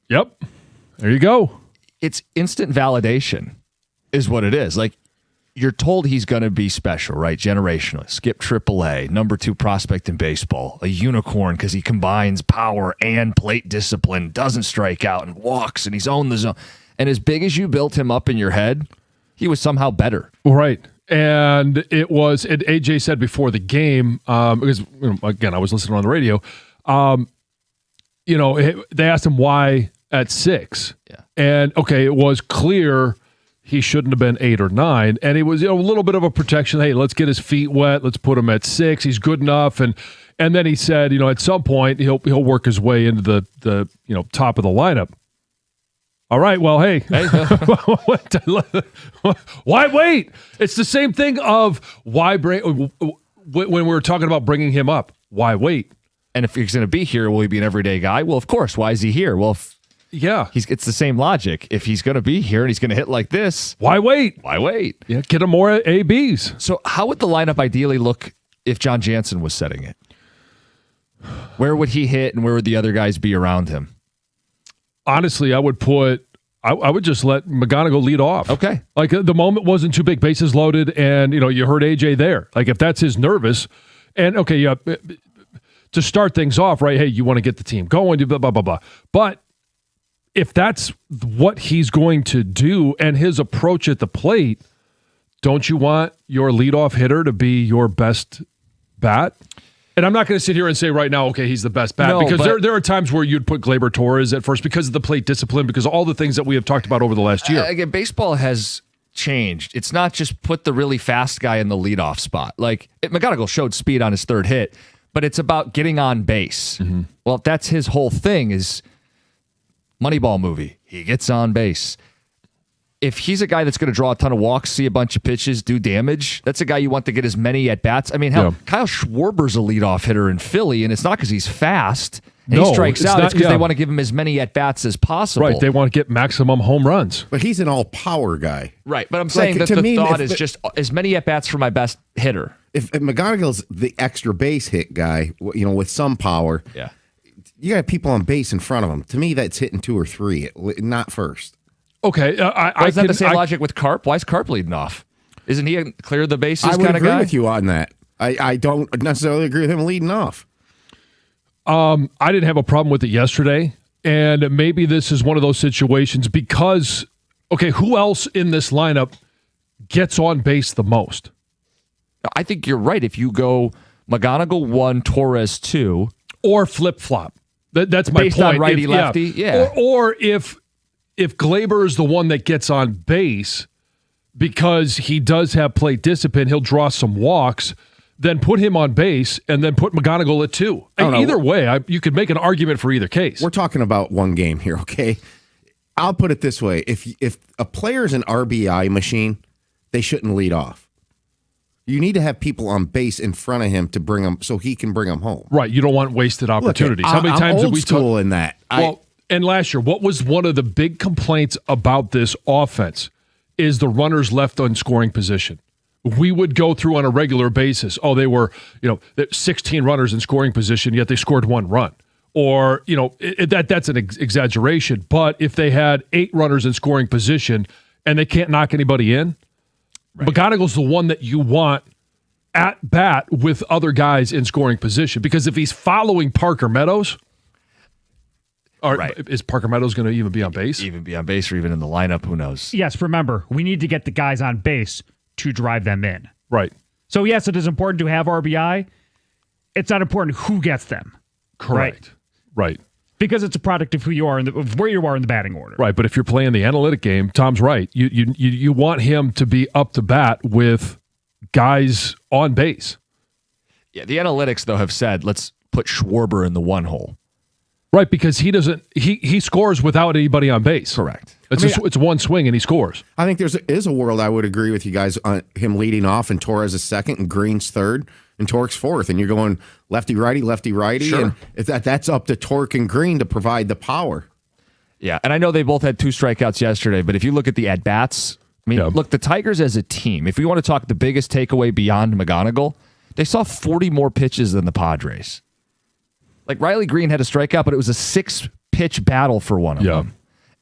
Yep. There you go. It's instant validation is what it is. Like, you're told he's going to be special, right? Generational. Skip AAA, number 2 prospect in baseball, a unicorn because he combines power and plate discipline, doesn't strike out and walks, and he's owned the zone. And as big as you built him up in your head, he was somehow better. Right. And AJ said before the game, because, again, I was listening on the radio, they asked him why at 6. Yeah. And, okay, it was clear he shouldn't have been 8 or 9. And it was a little bit of a protection. Hey, let's get his feet wet. Let's put him at 6. He's good enough. And then he said, at some point he'll work his way into the top of the lineup. All right, well, hey. Why wait? It's the same thing of why when we were talking about bringing him up. Why wait? And if he's going to be here, will he be an everyday guy? Well, of course. Why is he here? Well, it's the same logic. If he's going to be here and he's going to hit like this, why wait? Why wait? Yeah, get him more ABs. So how would the lineup ideally look if John Jansen was setting it? Where would he hit and where would the other guys be around him? Honestly, I would just let McGonigal lead off. Okay. Like, the moment wasn't too big, bases loaded, and, you heard AJ there. Like, if that's his nervous, and, okay, yeah, to start things off, right, hey, you want to get the team going, blah, blah, blah, blah. But if that's what he's going to do and his approach at the plate, don't you want your leadoff hitter to be your best bat? And I'm not going to sit here and say right now, okay, he's the best bat, because there are times where you'd put Gleyber Torres at first because of the plate discipline, because of all the things that we have talked about over the last year. Again, baseball has changed. It's not just put the really fast guy in the leadoff spot. Like, McGonigal showed speed on his third hit, but it's about getting on base. Mm-hmm. Well, if that's his whole thing, is Moneyball movie. He gets on base. If he's a guy that's going to draw a ton of walks, see a bunch of pitches, do damage, that's a guy you want to get as many at-bats. I mean, hell, Kyle Schwarber's a leadoff hitter in Philly, and it's not because he's fast and he strikes out. It's because they want to give him as many at-bats as possible. Right, they want to get maximum home runs. But he's an all-power guy. Right, but I'm saying that the thought is just as many at-bats for my best hitter. If McGonigal's the extra base hit guy, with some power, you got people on base in front of him. To me, that's hitting 2 or 3, not first. Okay, is that the same logic with Carp? Why is Carp leading off? Isn't he a clear the bases kind of guy? I would agree with you on that. I don't necessarily agree with him leading off. I didn't have a problem with it yesterday, and maybe this is one of those situations because, okay, who else in this lineup gets on base the most? I think you're right. If you go McGonigal 1, Torres 2. Or flip-flop. That's my based point. On righty-lefty, yeah. Or if Gleyber is the one that gets on base because he does have plate discipline, he'll draw some walks, then put him on base and then put McGonigal at 2. Either way, you could make an argument for either case. We're talking about one game here, okay? I'll put it this way. If a player's an RBI machine, they shouldn't lead off. You need to have people on base in front of him to bring him so he can bring them home. Right. You don't want wasted opportunities. Look, how many times I'm have we school in that? And last year, what was one of the big complaints about this offense is the runners left on scoring position. We would go through on a regular basis. Oh, they were, 16 runners in scoring position, yet they scored 1 run. Or, that's an exaggeration. But if they had 8 runners in scoring position and they can't knock anybody in, right. McGonigal's the one that you want at bat with other guys in scoring position. Because if he's following Parker Meadows, is Parker Meadows going to even be on base? Even be on base or even in the lineup, who knows? Yes, remember, we need to get the guys on base to drive them in. Right. So, yes, it is important to have RBI. It's not important who gets them. Correct. Right. Because it's a product of who you are of where you are in the batting order. Right, but if you're playing the analytic game, Tom's right. You want him to be up to bat with guys on base. Yeah, the analytics, though, have said, let's put Schwarber in the 1 hole. Right, because he scores without anybody on base. Correct. It's one swing and he scores. I think there is a world I would agree with you guys on him leading off and Torres is second and Green's third and Torque's fourth. And you're going lefty-righty. Sure. And if that's up to Torque and Green to provide the power. Yeah, and I know they both had 2 strikeouts yesterday, but if you look at the at-bats, look, the Tigers as a team, if we want to talk the biggest takeaway beyond McGonigal, they saw 40 more pitches than the Padres. Like, Riley Green had a strikeout, but it was a 6 pitch battle for one of them.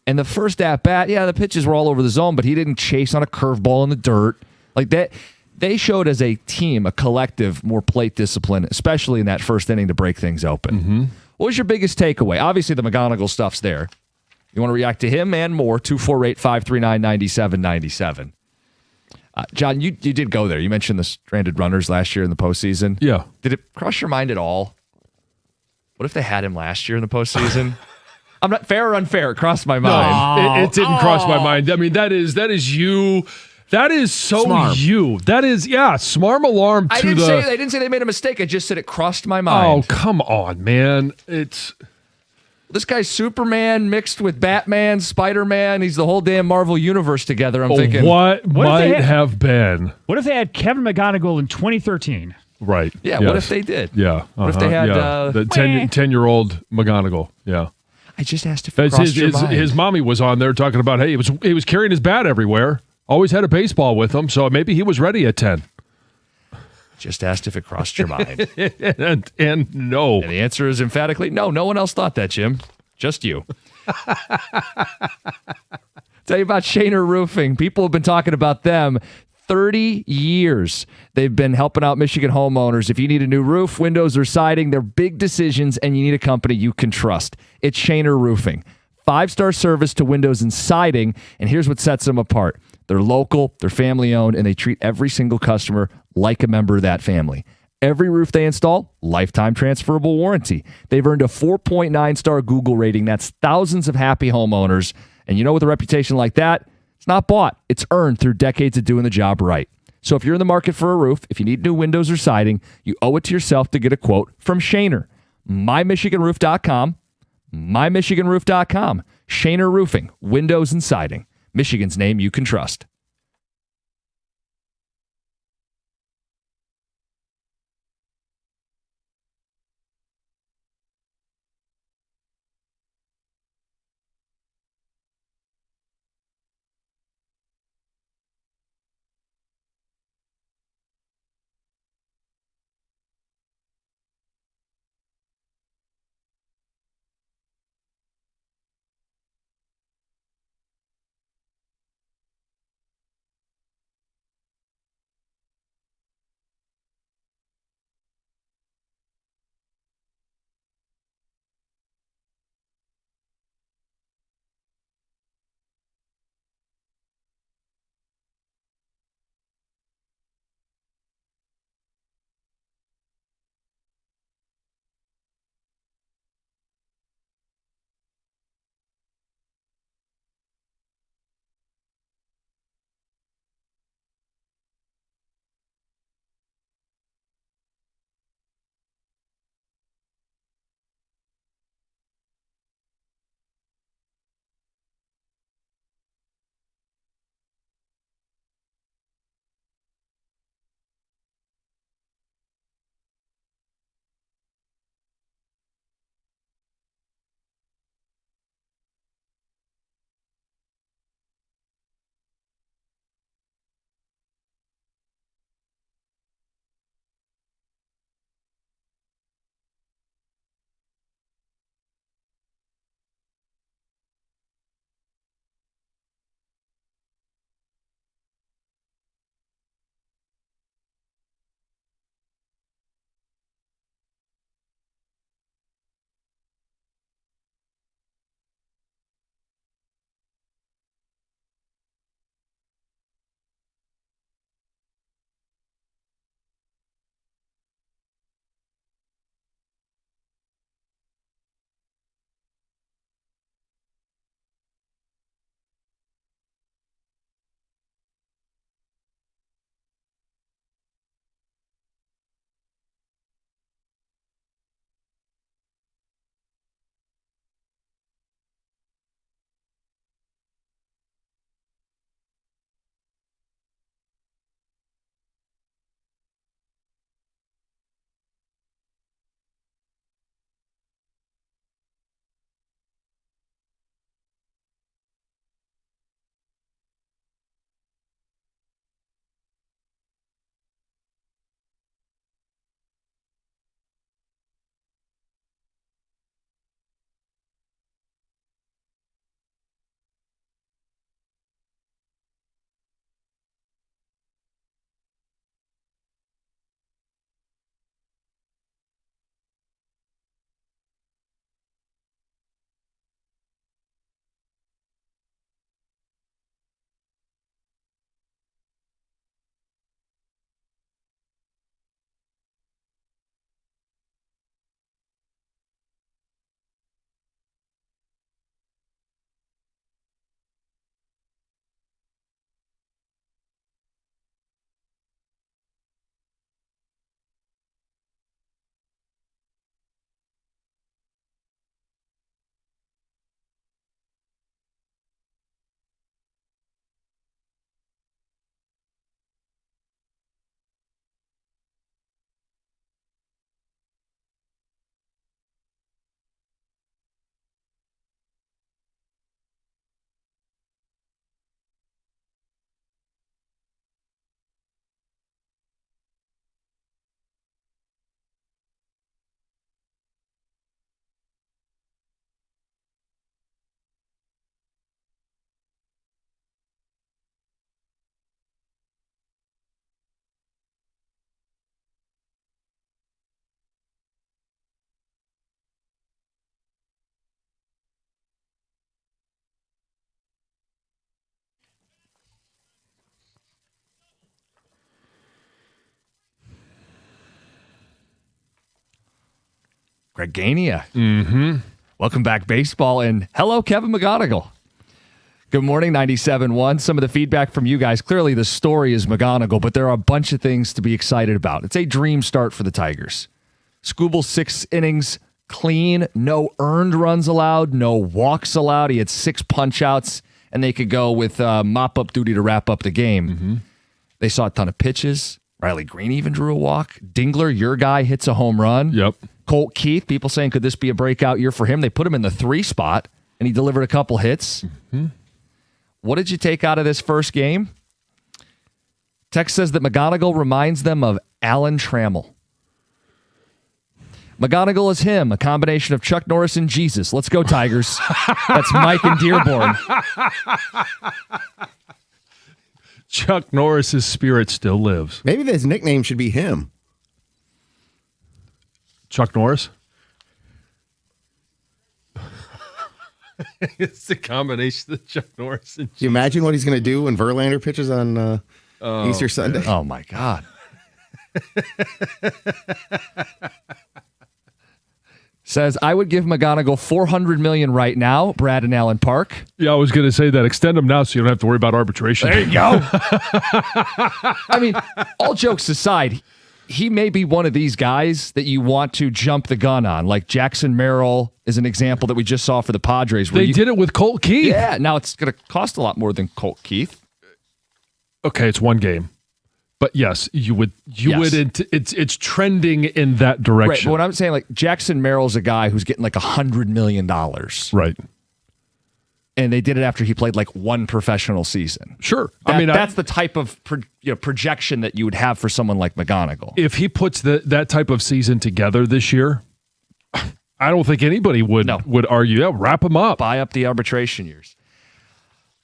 And the first at bat, the pitches were all over the zone, but he didn't chase on a curveball in the dirt. Like that, they showed as a team, a collective, more plate discipline, especially in that first inning to break things open. What was your biggest takeaway? Obviously, the McGonigal stuff's there. You want to react to him and more, 248-539-9797. John, you did go there. You mentioned the stranded runners last year in the postseason. Yeah. Did it cross your mind at all? What if they had him last year in the postseason? I'm not fair or unfair. It crossed my mind. It didn't cross my mind. I mean, that is you. That is so Smarm. you. That is, smarm alarm to I didn't say they made a mistake. I just said it crossed my mind. Oh, come on, man. This guy's Superman mixed with Batman, Spider-Man. He's the whole damn Marvel universe together. I'm thinking, what might they have been? What if they had Kevin McGonigal in 2013? Right. Yeah, Yes. what if they did? Yeah. What if they had the 10-year-old McGonigal? Yeah. I just asked if it crossed your mind. His mommy was on there talking about, hey, he was carrying his bat everywhere. Always had a baseball with him, so maybe he was ready at 10. Just asked if it crossed your mind. and no. And the answer is emphatically no. No one else thought that, Jim. Just you. Tell you about Shaner Roofing. People have been talking about them 30 years. They've been helping out Michigan homeowners. If you need a new roof, windows, or siding, they're big decisions, and you need a company you can trust. It's Shaner Roofing. 5-star service to windows and siding, and here's what sets them apart. They're local, they're family-owned, and they treat every single customer like a member of that family. Every roof they install, lifetime transferable warranty. They've earned a 4.9-star Google rating. That's thousands of happy homeowners. And you know, with a reputation like that, it's not bought. It's earned through decades of doing the job right. So if you're in the market for a roof, if you need new windows or siding, you owe it to yourself to get a quote from Shaner. MyMichiganRoof.com. MyMichiganRoof.com. Shaner Roofing, windows and siding. Michigan's name you can trust. Gregania. Mm-hmm. Welcome back, baseball. And hello, Kevin McGonigal. Good morning, 97.1. Some of the feedback from you guys. Clearly, the story is McGonigal, but there are a bunch of things to be excited about. It's a dream start for the Tigers. Skubal 6 innings, clean, no earned runs allowed, no walks allowed. He had 6 punch-outs, and they could go with mop-up duty to wrap up the game. Mm-hmm. They saw a ton of pitches. Riley Green even drew a walk. Dingler, your guy, hits a home run. Yep. Colt Keith, people saying, could this be a breakout year for him? They put him in the 3 spot, and he delivered a couple hits. Mm-hmm. What did you take out of this first game? Text says that McGonigal reminds them of Alan Trammell. McGonigal is him, a combination of Chuck Norris and Jesus. Let's go, Tigers. That's Mike in Dearborn. Chuck Norris's spirit still lives. Maybe his nickname should be him. Chuck Norris? It's the combination of Chuck Norris and Can you imagine what he's going to do when Verlander pitches on Easter Sunday? Oh, my God. Says, I would give McGonigal $400 million right now, Brad and Allen Park. Yeah, I was going to say that. Extend them now so you don't have to worry about arbitration. There you go. I mean, all jokes aside, he may be one of these guys that you want to jump the gun on. Like Jackson Merrill is an example that we just saw for the Padres. They did it with Colt Keith. Yeah, now it's going to cost a lot more than Colt Keith. Okay, it's one game. But yes, you would. It's trending in that direction. Right, but what I'm saying, like Jackson Merrill's a guy who's getting like $100 million. Right. And they did it after he played like one professional season. Sure. That's the type of projection that you would have for someone like McGonigal. If he puts that type of season together this year, I don't think anybody would argue. Yeah, wrap him up. Buy up the arbitration years.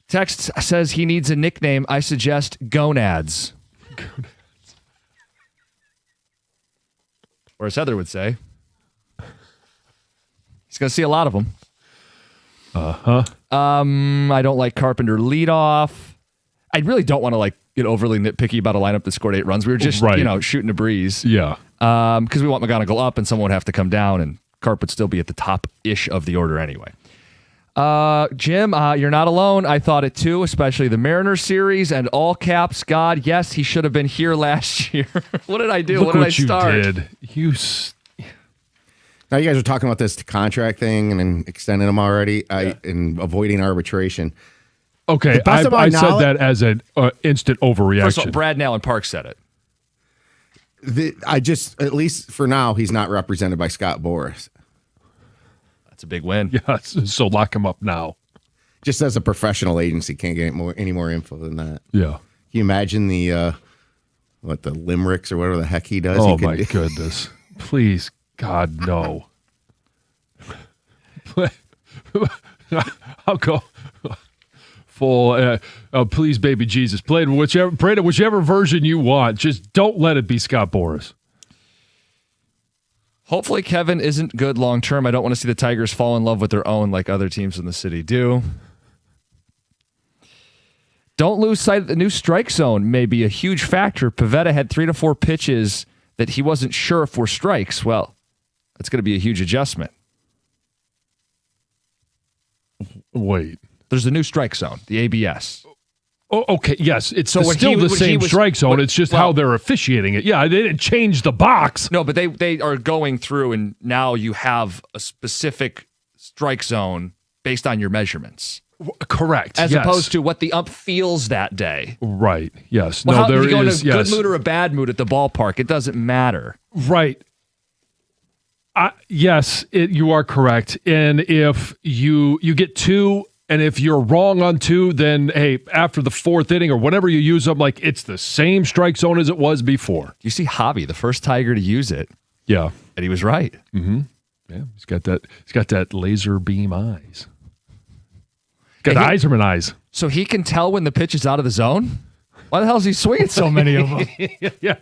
Text says he needs a nickname. I suggest Gonads. Or as Heather would say, he's going to see a lot of them. Uh-huh. I don't like Carpenter leadoff. I really don't want to get overly nitpicky about a lineup that scored 8 runs. We were just shooting a breeze. Yeah. Because we want McGonigal up and someone would have to come down and Carp would still be at the top-ish of the order anyway. Jim, you're not alone. I thought it too, especially the Mariners series and all caps. God, yes, he should have been here last year. What did I do? Look what did I start? You did. Now you guys are talking about this contract thing and then extending them already and avoiding arbitration. Okay, I said that as an instant overreaction. First of all, Brad and Allen Park said it. At least for now, he's not represented by Scott Boras. That's a big win. Yeah, so lock him up now. Just as a professional agency, can't get any more info than that. Yeah. Can you imagine the limericks or whatever the heck he does? Oh, my goodness. Please, God, no. I'll go full, please, baby Jesus. Pray to whichever version you want. Just don't let it be Scott Boras. Hopefully Kevin isn't good long term. I don't want to see the Tigers fall in love with their own like other teams in the city do. Don't lose sight of the new strike zone may be a huge factor. Pivetta had 3 to 4 pitches that he wasn't sure if were strikes. Well, that's going to be a huge adjustment. Wait. There's a new strike zone, the ABS. Oh, okay, yes. It's still the same strike zone. It's just how they're officiating it. Yeah, they didn't change the box. No, but they are going through, and now you have a specific strike zone based on your measurements. Correct. As opposed to what the ump feels that day. Right, yes. Well, if you go in a good mood or a bad mood at the ballpark, it doesn't matter. Right. Yes, you are correct. And if you get 2... And if you're wrong on 2, then, hey, after the 4th inning or whenever you use them, it's the same strike zone as it was before. You see Javi, the first Tiger to use it. Yeah. And he was right. Mm-hmm. Yeah, he's got that laser beam eyes. Got the Eiserman eyes. So he can tell when the pitch is out of the zone? Why the hell is he swinging so many of them? Yeah.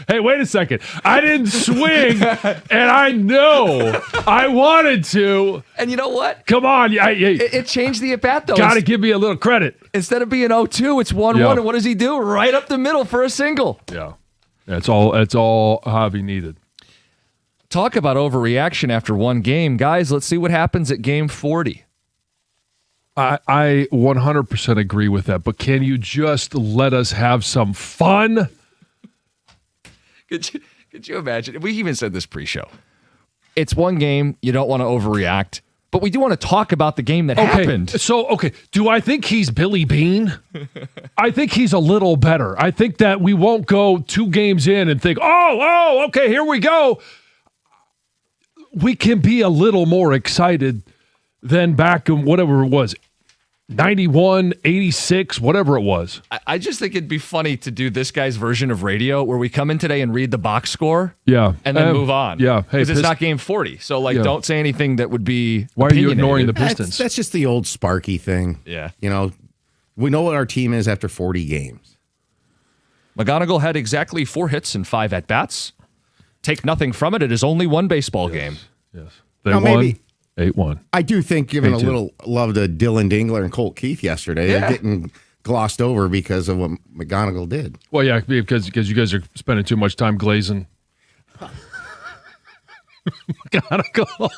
Hey, wait a second. I didn't swing, and I know I wanted to. And you know what? Come on. It changed the at-bat, though. Got to give me a little credit. Instead of being 0-2, it's 1-1, Yeah. and what does he do? Right up the middle for a single. Yeah. That's all Javi needed. Talk about overreaction after one game. Guys, let's see what happens at game 40. I 100% agree with that, but can you just let us have some fun? Could you imagine? We even said this pre-show. It's one game. You don't want to overreact, but we do want to talk about the game that happened. So, do I think he's Billy Bean? I think he's a little better. I think that we won't go 2 games in and think, okay, here we go. We can be a little more excited than back in whatever it was, 91, 86, whatever it was. I just think it'd be funny to do this guy's version of radio where we come in today and read the box score. Yeah. And then move on. Yeah. Hey, because it's not game 40. So, don't say anything that would be Why are you ignoring the opinionated. Pistons? That's just the old Sparky thing. Yeah. We know what our team is after 40 games. McGonigal had exactly 4 hits and 5 at-bats. Take nothing from it. It is only one baseball game. Yes. They Now, won maybe- 8-1. I do think giving a 8-2. little love to Dylan Dingler and Colt Keith yesterday, they're getting glossed over because of what McGonigal did. Well, yeah, because you guys are spending too much time glazing. McGonigal.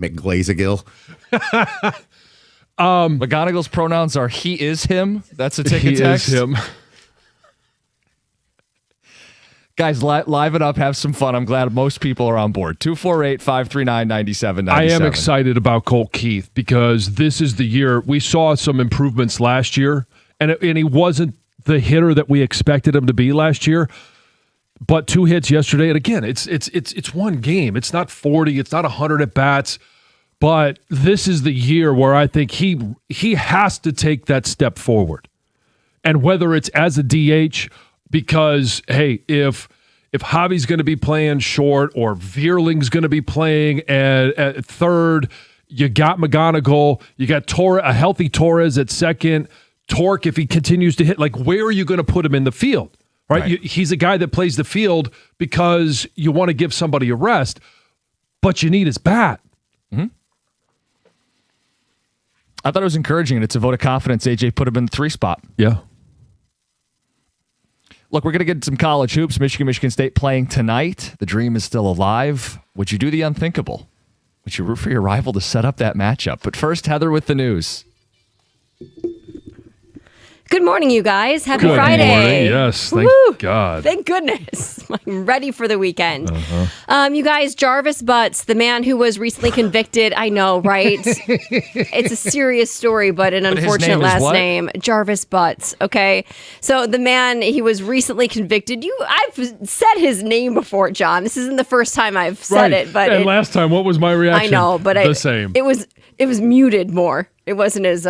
McGlazegill. McGonigal's pronouns are he is him. That's a ticket He text. is him. Guys, liven up, have some fun. I'm glad most people are on board. 248-539-9797. I am excited about Colt Keith because this is the year. We saw some improvements last year, and he wasn't the hitter that we expected him to be last year. But 2 hits yesterday, and again, it's one game. It's not 40. It's not 100 at bats. But this is the year where I think he has to take that step forward, and whether it's as a DH. Because, hey, if Javi's going to be playing short or Vierling's going to be playing at third, you got McGonigal, you got a healthy Torres at second, Torque if he continues to hit. Like, where are you going to put him in the field? Right? He's a guy that plays the field because you want to give somebody a rest, but you need his bat. Mm-hmm. I thought it was encouraging, and it's a vote of confidence. AJ put him in the 3 spot. Yeah. Look, we're going to get some college hoops. Michigan State playing tonight. The dream is still alive. Would you do the unthinkable? Would you root for your rival to set up that matchup? But first, Heather with the news. Good morning, you guys. Happy Good Friday. morning. Yes, thank God. Thank goodness. I'm ready for the weekend. You guys, Jarvis Butts, the man who was recently convicted. I know, right? It's a serious story, but an unfortunate last name. Jarvis Butts, okay? So the man, he was recently convicted. I've said his name before, John. This isn't the first time I've said it. But and last time, what was my reaction? I know, but the same. It was muted more. It wasn't as...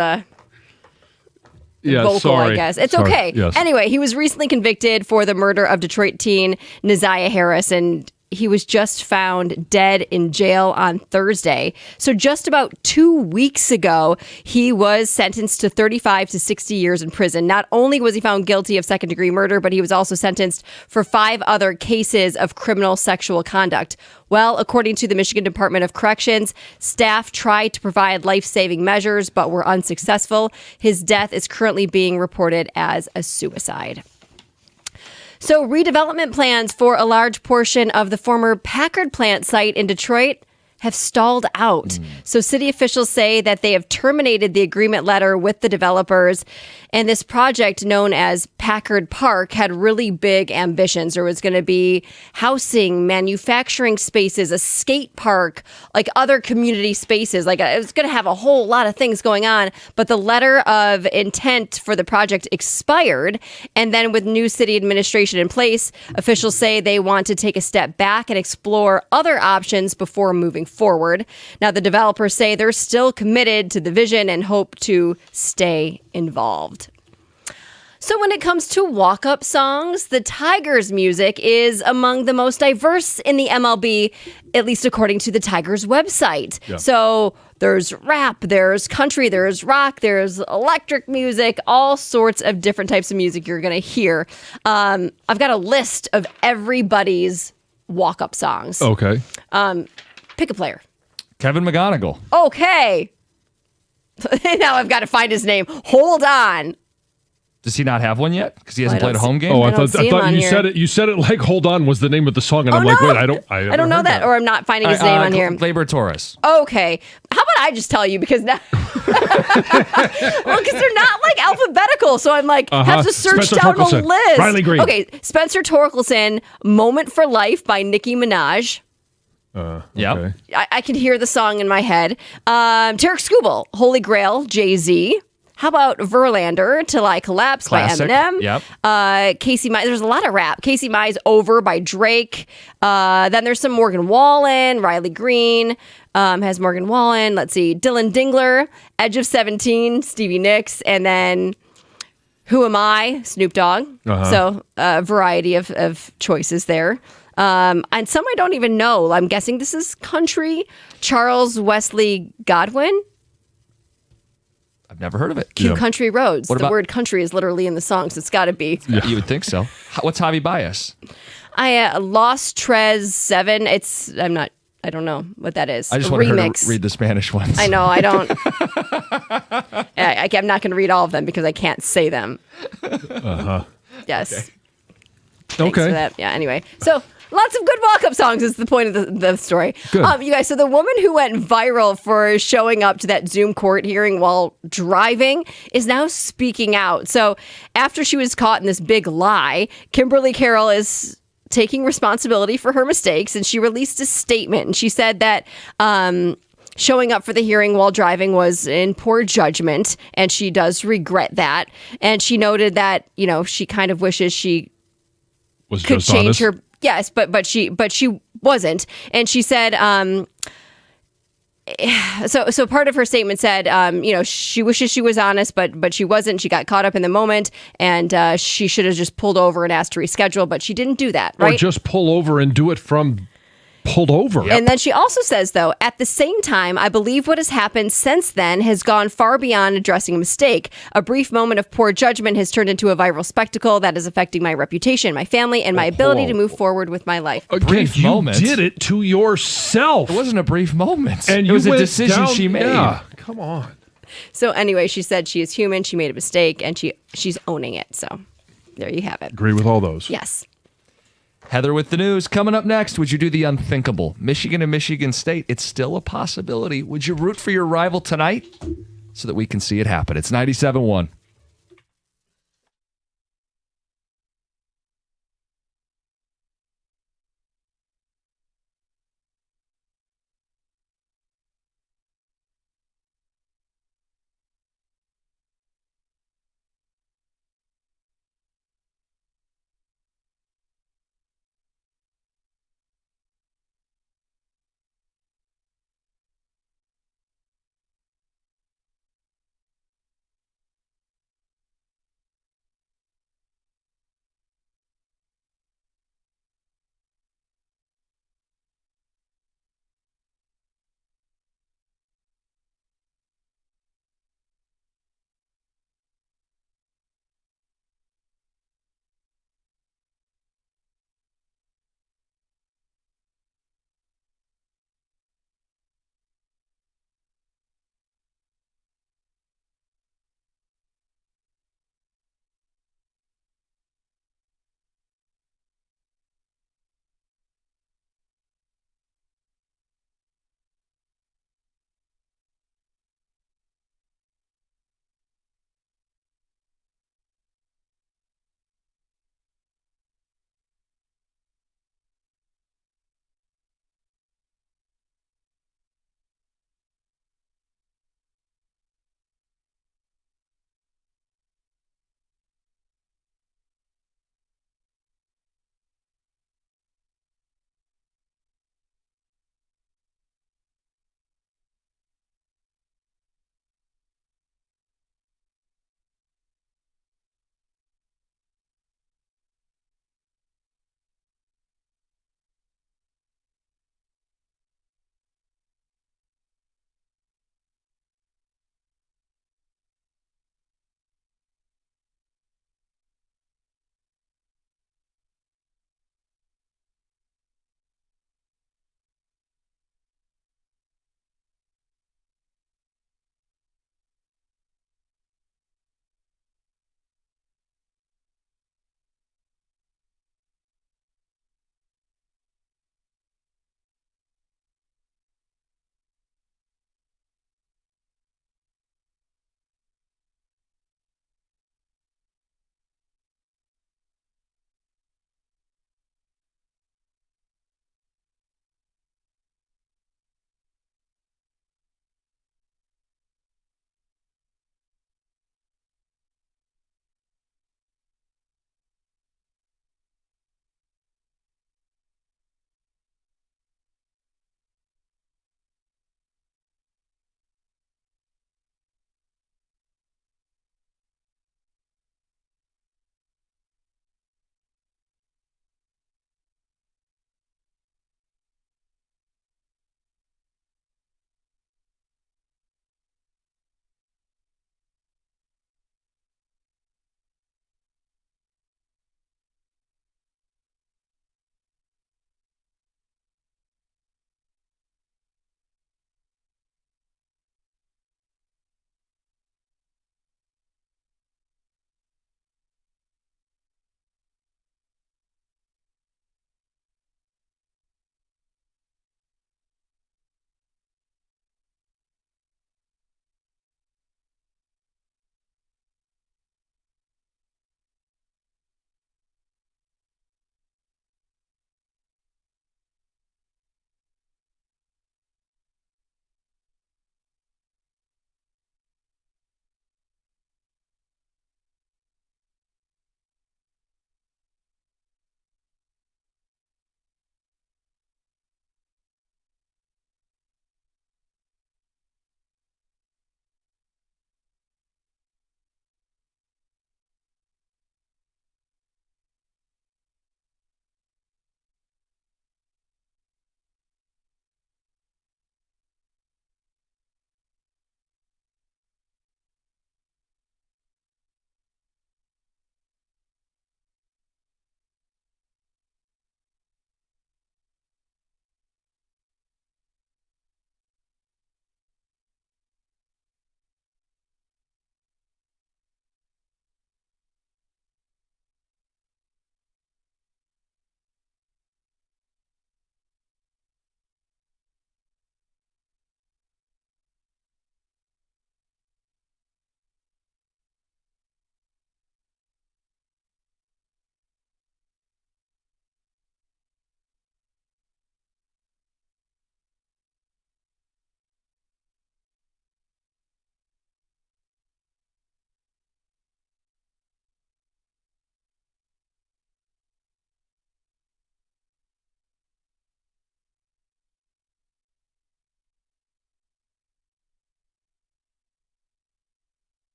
vocal, sorry. I guess. It's Sorry. okay. Yes. Anyway, he was recently convicted for the murder of Detroit teen Naziah Harris, and he was just found dead in jail on Thursday. So just about 2 weeks ago, he was sentenced to 35 to 60 years in prison. Not only was he found guilty of second-degree murder, but he was also sentenced for 5 other cases of criminal sexual conduct. Well, according to the Michigan Department of Corrections, staff tried to provide life-saving measures but were unsuccessful. His death is currently being reported as a suicide. So redevelopment plans for a large portion of the former Packard plant site in Detroit have stalled out. So city officials say that they have terminated the agreement letter with the developers. And this project, known as Packard Park, had really big ambitions. There was going to be housing, manufacturing spaces, a skate park, like other community spaces. Like it was going to have a whole lot of things going on. But the letter of intent for the project expired. And then with new city administration in place, officials say they want to take a step back and explore other options before moving forward. Now, the developers say they're still committed to the vision and hope to stay involved. So when it comes to walk-up songs, the Tigers' music is among the most diverse in the MLB, at least according to the Tigers' website. Yeah. So there's rap, there's country, there's rock, there's electric music, all sorts of different types of music you're going to hear. I've got a list of everybody's walk-up songs. Okay. Pick a player. Kevin McGonigal. Okay. Now I've got to find his name. Hold on. Does he not have one yet? Because he hasn't Well, I played a don't home game. Oh, I don't thought see him on you here. said it. You said it like "Hold On" was the name of the song, and I'm like, no. wait, I I don't know heard that, or I'm not finding his name on here. Labor Torres. Okay. How about I just tell you because now, well, because they're not like alphabetical, so I'm like have to search Spencer down the Torkelson. list. Riley Green. Okay, Spencer Torkelson, "Moment for Life" by Nicki Minaj. Yep. Okay. I can hear the song in my head. Tarek Skubal, "Holy Grail," Jay-Z. How about Verlander, "Till I Collapse" Classic. by Eminem? Yep. Casey Mize, there's a lot of rap. Casey Mize, "Over" by Drake. Then there's some Morgan Wallen. Riley Green has Morgan Wallen. Let's see. Dylan Dingler, "Edge of 17," Stevie Nicks. And then "Who Am I?" Snoop Dogg. So a variety of choices there. And some I don't even know. I'm guessing this is country. Charles Wesley Godwin. I've never heard of it. Cue Country Roads. What The about- word country is literally in the song, so it's got to be. You would think so. What's Javi Bias? I Lost Trez 7. I don't know what that is. I just A want her remix. to read the Spanish ones. I know, I don't. I'm not going to read all of them because I can't say them. Yes. Thanks Okay. for that. Yeah, anyway. So lots of good walk-up songs is the point of the story. Good. You guys, so the woman who went viral for showing up to that Zoom court hearing while driving is now speaking out. So after she was caught in this big lie, Kimberly Carroll is taking responsibility for her mistakes, and she released a statement. And she said that showing up for the hearing while driving was in poor judgment, and she does regret that. And she noted that, she kind of wishes she Was could just change honest. her. Yes, but she wasn't. And she said, so part of her statement said, she wishes she was honest, but she wasn't. She got caught up in the moment, and she should have just pulled over and asked to reschedule, but she didn't do that, right? Or just pull over and do it from pulled over. And then she also says, though, at the same time, I believe what has happened since then has gone far beyond addressing a mistake. A brief moment of poor judgment has turned into a viral spectacle that is affecting my reputation, my family, and my ability to move forward with my life. Again, brief you moment. did it to yourself. It wasn't a brief moment. And it was you a went decision down- she made. Yeah, come on. So anyway, she said she is human. She made a mistake, and she's owning it. So there you have it. Agree with all those. Yes. Heather with the news. Coming up next, would you do the unthinkable? Michigan and Michigan State, it's still a possibility. Would you root for your rival tonight so that we can see it happen? It's 97.1.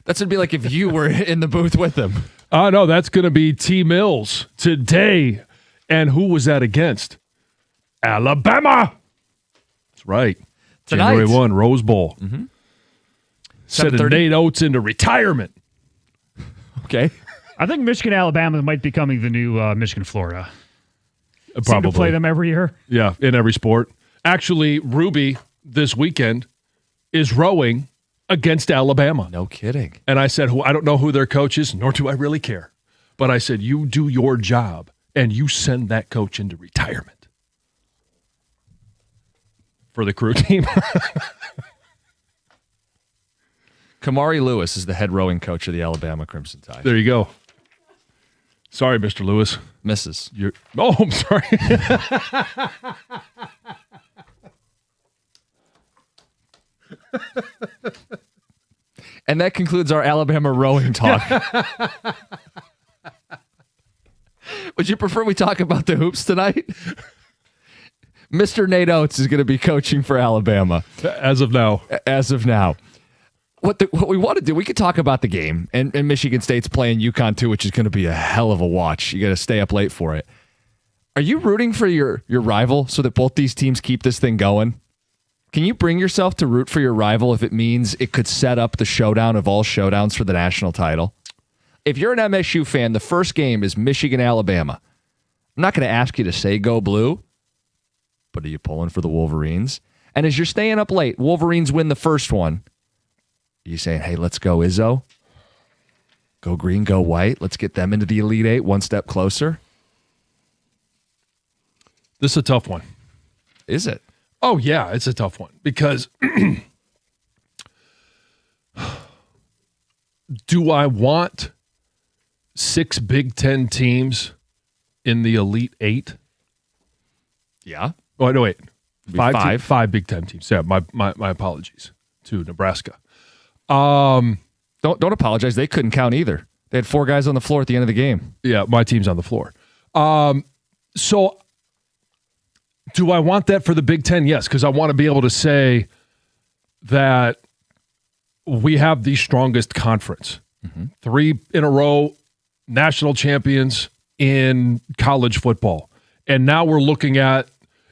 That's would be like if you were in the booth with him. No, that's going to be T. Mills today. And who was that against? Alabama. That's right. Tonight. January 1, Rose Bowl. Mm-hmm. Sending Nate Oates into retirement. Okay. I think Michigan, Alabama might be becoming the new Michigan, Florida. Probably. Seem to play them every year. Yeah, in every sport. Actually, Ruby this weekend is rowing against Alabama. No kidding. And I said, I don't know who their coach is, nor do I really care. But I said, you do your job, and you send that coach into retirement. For the crew team. Kamari Lewis is the head rowing coach of the Alabama Crimson Tide. There you go. Sorry, Mr. Lewis. Misses. I'm sorry. And that concludes our Alabama rowing talk. Would you prefer we talk about the hoops tonight? Mr. Nate Oates is going to be coaching for Alabama. As of now. What we want to do, we could talk about the game. And Michigan State's playing UConn too, which is going to be a hell of a watch. You got to stay up late for it. Are you rooting for your rival so that both these teams keep this thing going? Can you bring yourself to root for your rival if it means it could set up the showdown of all showdowns for the national title? If you're an MSU fan, the first game is Michigan-Alabama. I'm not going to ask you to say go blue, but are you pulling for the Wolverines? And as you're staying up late, Wolverines win the first one. Are you saying, hey, let's go Izzo? Go green, go white. Let's get them into the Elite Eight one step closer. This is a tough one. Is it? Oh, yeah, it's a tough one because do I want 6 Big Ten teams in the Elite Eight? Yeah. Oh, no, wait. Five. 5 Big Ten teams. Yeah, my apologies to Nebraska. Don't apologize. They couldn't count either. They had 4 guys on the floor at the end of the game. Yeah, my team's on the floor. So do I want that for the Big Ten? Yes, because I want to be able to say that we have the strongest conference. Mm-hmm. 3 in a row, national champions in college football. And now we're looking at,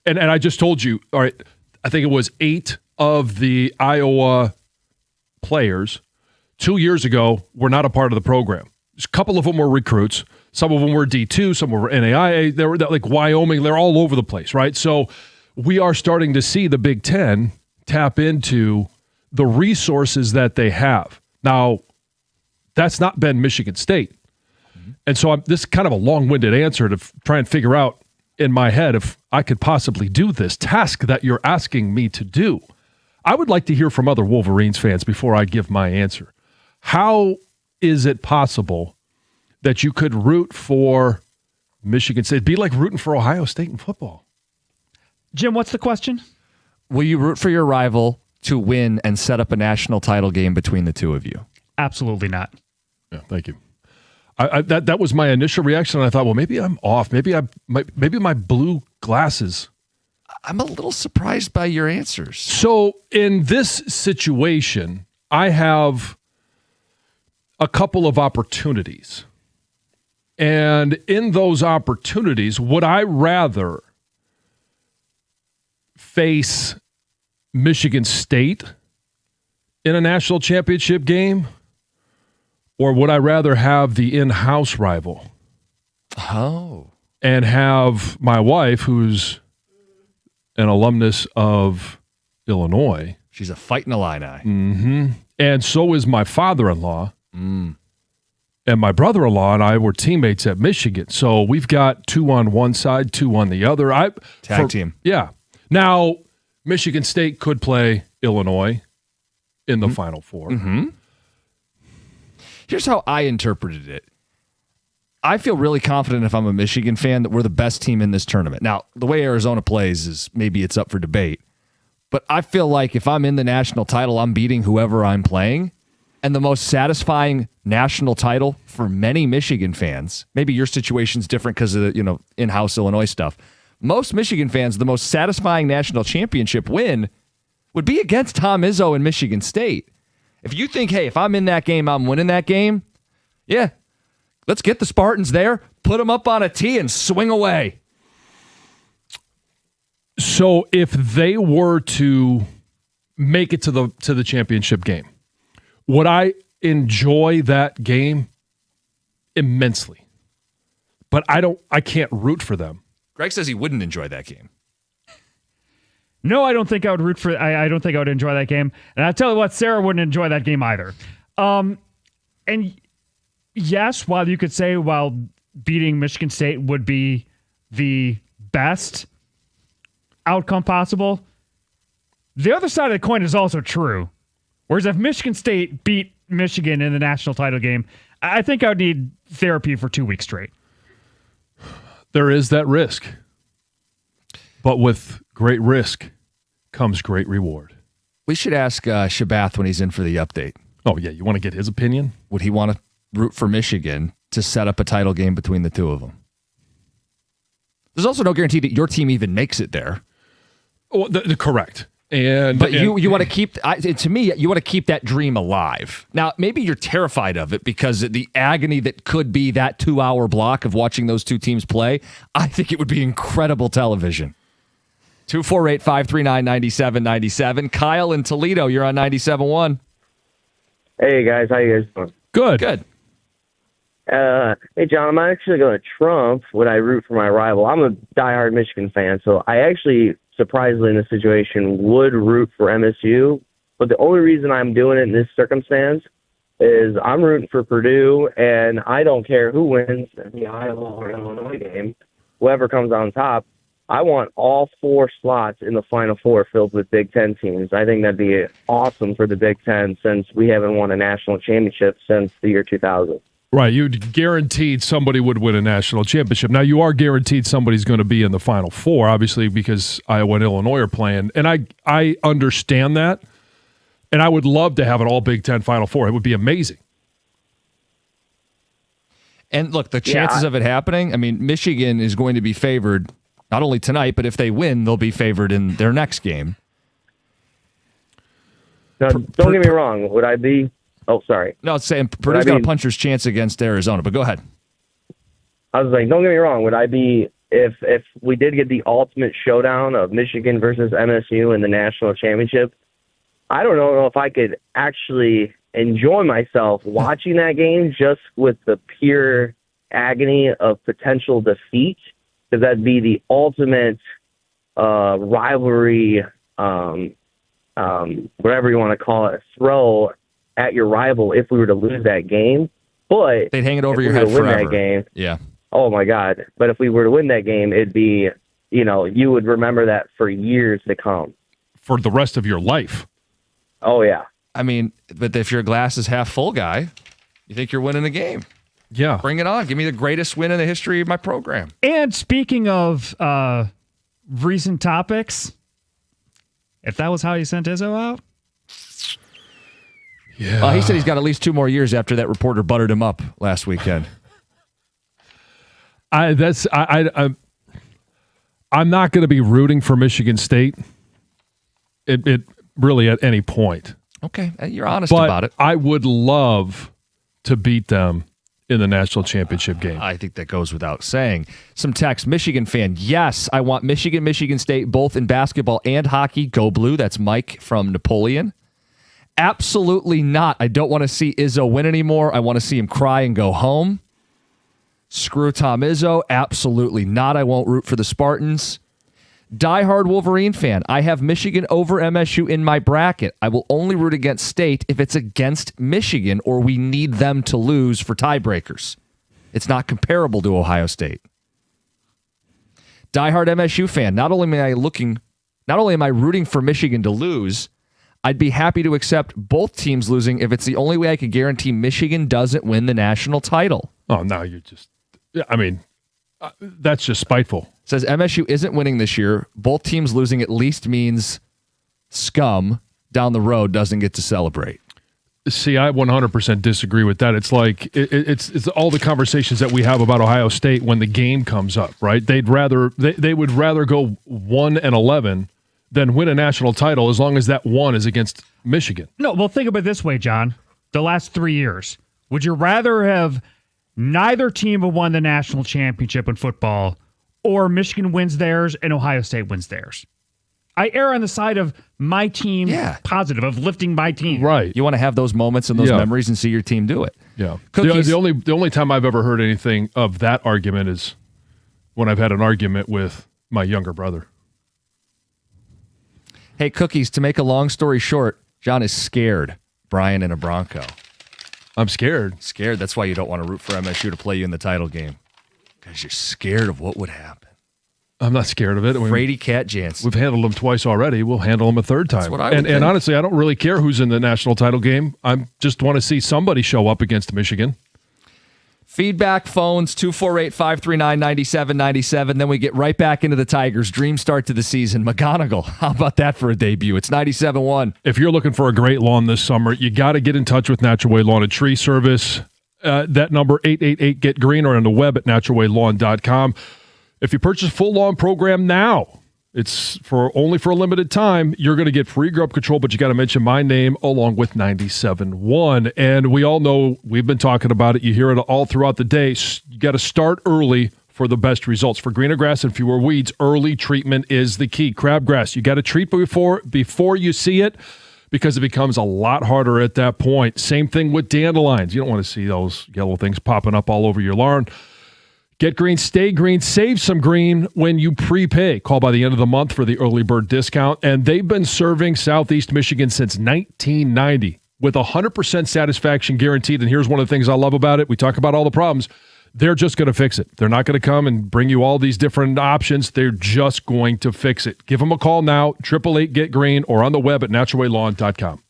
and I just told you, all right, I think it was 8 of the Iowa players 2 years ago were not a part of the program. A couple of them were recruits. Some of them were D2. Some were NAIA. They were like Wyoming. They're all over the place, right? So we are starting to see the Big Ten tap into the resources that they have. Now, that's not been Michigan State. Mm-hmm. And so this is kind of a long-winded answer to try and figure out in my head if I could possibly do this task that you're asking me to do. I would like to hear from other Wolverines fans before I give my answer. How is it possible that you could root for Michigan State? It'd be like rooting for Ohio State in football. Jim, what's the question? Will you root for your rival to win and set up a national title game between the two of you? Absolutely not. Yeah, thank you. That was my initial reaction. And I thought, well, maybe I'm off. Maybe my blue glasses. I'm a little surprised by your answers. So in this situation, I have a couple of opportunities. And in those opportunities, would I rather face Michigan State in a national championship game? Or would I rather have the in-house rival? Oh. And have my wife, who's an alumnus of Illinois. She's a Fighting Illini. Mm-hmm. And so is my father-in-law. Mm. And my brother-in-law and I were teammates at Michigan. So we've got 2 on one side, 2 on the other. Tag team. Yeah. Now, Michigan State could play Illinois in the Final Four. Mm-hmm. Here's how I interpreted it. I feel really confident if I'm a Michigan fan that we're the best team in this tournament. Now, the way Arizona plays is maybe it's up for debate. But I feel like if I'm in the national title, I'm beating whoever I'm playing. And the most satisfying national title for many Michigan fans, maybe your situation's different because of the in-house Illinois stuff. Most Michigan fans, the most satisfying national championship win would be against Tom Izzo in Michigan State. If you think, hey, if I'm in that game, I'm winning that game, yeah, let's get the Spartans there, put them up on a tee, and swing away. So if they were to make it to the championship game, would I enjoy that game? Immensely. But I can't root for them. Greg says he wouldn't enjoy that game. No, I don't think I would root for. I don't think I would enjoy that game. And I'll tell you what, Sarah wouldn't enjoy that game either. And yes, while you could say beating Michigan State would be the best outcome possible, the other side of the coin is also true. Whereas if Michigan State beat Michigan in the national title game, I think I would need therapy for 2 weeks straight. There is that risk. But with great risk comes great reward. We should ask Shabath when he's in for the update. Oh, yeah. You want to get his opinion? Would he want to root for Michigan to set up a title game between the two of them? There's also no guarantee that your team even makes it there. Well, correct. But you want to keep, to me, you want to keep that dream alive. Now, maybe you're terrified of it because the agony that could be that 2-hour block of watching those two teams play, I think it would be incredible television. 248-539-9797. Kyle in Toledo, you're on 97.1. Hey, guys. How you guys doing? Good. Good. Hey, John, I'm actually going to trump would I root for my rival. I'm a diehard Michigan fan, so I actually, surprisingly in this situation, would root for MSU. But the only reason I'm doing it in this circumstance is I'm rooting for Purdue, and I don't care who wins the Iowa or Illinois game, whoever comes on top. I want all 4 slots in the Final Four filled with Big Ten teams. I think that'd be awesome for the Big Ten since we haven't won a national championship since the year 2000. Right. You guaranteed somebody would win a national championship. Now, you are guaranteed somebody's going to be in the Final Four, obviously, because Iowa and Illinois are playing. And I understand that. And I would love to have an all Big Ten Final Four. It would be amazing. And look, the chances of it happening, I mean, Michigan is going to be favored not only tonight, but if they win, they'll be favored in their next game. Now, don't get me wrong. Would I be... Oh, sorry. No, it's saying Purdue's got a puncher's chance against Arizona, but go ahead. I was like, don't get me wrong. Would I be... If we did get the ultimate showdown of Michigan versus MSU in the national championship, I don't know if I could actually enjoy myself watching that game just with the pure agony of potential defeat, because that'd be the ultimate rivalry, whatever you want to call it, throw at your rival if we were to lose that game. But they'd hang it over your head forever. That game, yeah. Oh my God! But if we were to win that game, it'd be, you would remember that for years to come, for the rest of your life. Oh yeah. I mean, but if your glass is half full guy, you think you're winning the game. Yeah. Bring it on. Give me the greatest win in the history of my program. And speaking of recent topics, if that was how you sent Izzo out. Yeah. He said he's got at least 2 more years after that reporter buttered him up last weekend. I'm not going to be rooting for Michigan State. It really at any point. Okay, you're honest about it. I would love to beat them in the national championship game. I think that goes without saying. Some text, Michigan fan. Yes, I want Michigan State both in basketball and hockey. Go Blue. That's Mike from Napoleon. Absolutely not. I don't want to see Izzo win anymore. I want to see him cry and go home. Screw Tom Izzo. Absolutely not. I won't root for the Spartans. Diehard Wolverine fan. I have Michigan over MSU in my bracket. I will only root against State if it's against Michigan or we need them to lose for tiebreakers. It's not comparable to Ohio State. Diehard MSU fan. Not only am I rooting for Michigan to lose, I'd be happy to accept both teams losing if it's the only way I could guarantee Michigan doesn't win the national title. Oh, no, you're just... I mean, that's just spiteful. Says MSU isn't winning this year. Both teams losing at least means scum down the road doesn't get to celebrate. See, I 100% disagree with that. It's like it's all the conversations that we have about Ohio State when the game comes up, right? They would rather go 1-11 then win a national title as long as that one is against Michigan. No, well, think about it this way, John. The last 3 years, would you rather have neither team have won the national championship in football, or Michigan wins theirs and Ohio State wins theirs? I err on the side of my team positive, of lifting my team. Right. You want to have those moments and those memories and see your team do it. Yeah. Cookies. The only time I've ever heard anything of that argument is when I've had an argument with my younger brother. Hey, Cookies, to make a long story short, John is scared Brian in a Bronco. I'm scared. Scared. That's why you don't want to root for MSU to play you in the title game. Because you're scared of what would happen. I'm not scared of it. Brady Cat Jansen. We've handled them twice already. We'll handle them a third time. That's what I would think. And honestly, I don't really care who's in the national title game. I just want to see somebody show up against Michigan. Feedback phones 248-539-9797. Then we get right back into the Tigers' dream start to the season. McGonigal, how about that for a debut? It's 97.1. If you're looking for a great lawn this summer, you got to get in touch with Natural Way Lawn and Tree Service. That number, 888-GET-GREEN, or on the web at naturalwaylawn.com. If you purchase a full lawn program now, it's only for a limited time. You're going to get free grub control, but you got to mention my name along with 97.1. And we all know, we've been talking about it. You hear it all throughout the day. You got to start early for the best results. For greener grass and fewer weeds, early treatment is the key. Crabgrass, you got to treat before you see it, because it becomes a lot harder at that point. Same thing with dandelions. You don't want to see those yellow things popping up all over your lawn. Get green, stay green, save some green when you prepay. Call by the end of the month for the early bird discount. And they've been serving Southeast Michigan since 1990 with 100% satisfaction guaranteed. And here's one of the things I love about it. We talk about all the problems. They're just going to fix it. They're not going to come and bring you all these different options. They're just going to fix it. Give them a call now, 888-GET-GREEN, or on the web at naturalwaylawn.com.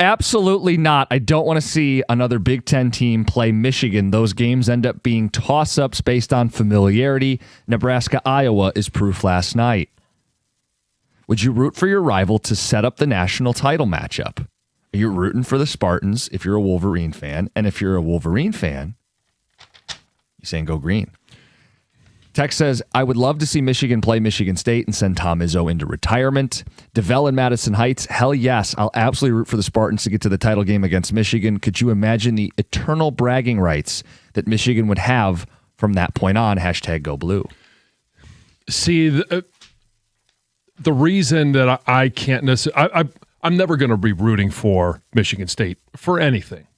Absolutely not. I don't want to see another Big Ten team play Michigan. Those games end up being toss-ups based on familiarity. Nebraska-Iowa is proof last night. Would you root for your rival to set up the national title matchup? Are you rooting for the Spartans if you're a Wolverine fan? And if you're a Wolverine fan, you're saying go green. Tex says, I would love to see Michigan play Michigan State and send Tom Izzo into retirement. DeVell in Madison Heights, hell yes. I'll absolutely root for the Spartans to get to the title game against Michigan. Could you imagine the eternal bragging rights that Michigan would have from that point on? Hashtag go blue. See, the reason that I can't necessarily, I'm never going to be rooting for Michigan State for anything.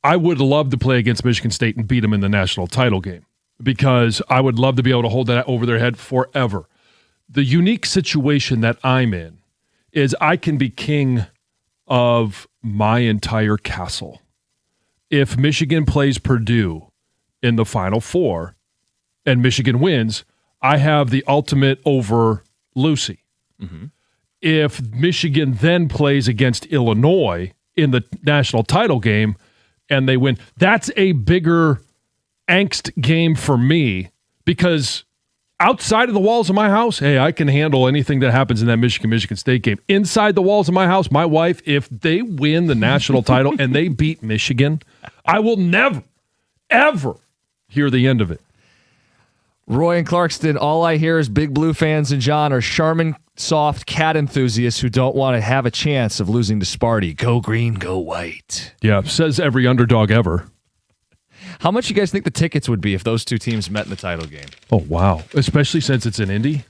I would love to play against Michigan State and beat them in the national title game, because I would love to be able to hold that over their head forever. The unique situation that I'm in is I can be king of my entire castle. If Michigan plays Purdue in the Final Four and Michigan wins, I have the ultimate over Lucy. Mm-hmm. If Michigan then plays against Illinois in the national title game and they win, that's a bigger angst game for me, because outside of the walls of my house, hey, I can handle anything that happens in that Michigan State game. Inside the walls of my house, my wife, if they win the national title and they beat Michigan, I will never, ever hear the end of it. Roy and Clarkston, all I hear is Big Blue fans and John are Charmin soft cat enthusiasts who don't want to have a chance of losing to Sparty. Go green, go white. Yeah, says every underdog ever. How much you guys think the tickets would be if those two teams met in the title game? Oh, wow. Especially since it's in Indy.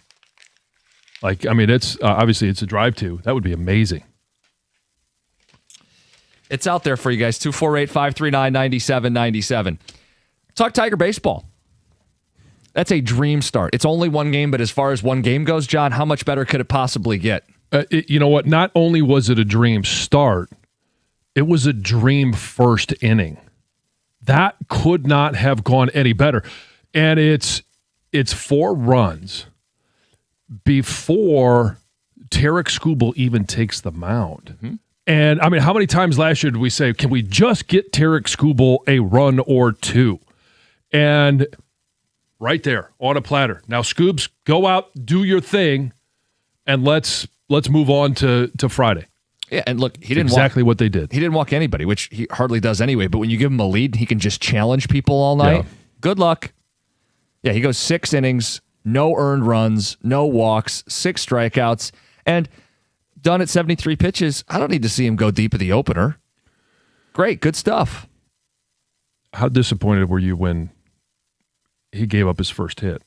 Like, I mean, it's obviously it's a drive to. That would be amazing. It's out there for you guys. 248-539-9797. Talk Tiger baseball. That's a dream start. It's only one game, but as far as one game goes, John, how much better could it possibly get? You know what? Not only was it a dream start, it was a dream first inning. That could not have gone any better. And it's 4 runs before Tarek Skubal even takes the mound. Mm-hmm. And, I mean, how many times last year did we say, can we just get Tarek Skubal a run or two? And right there on a platter. Now, Scoobs, go out, do your thing, and let's move on to Friday. Yeah, and look, he didn't exactly what they did. He didn't walk anybody, which he hardly does anyway. But when you give him a lead, he can just challenge people all night. Yeah. Good luck. Yeah, he goes 6 innings, no earned runs, no walks, 6 strikeouts, and done at 73 pitches. I don't need to see him go deep at the opener. Great, good stuff. How disappointed were you when he gave up his first hit?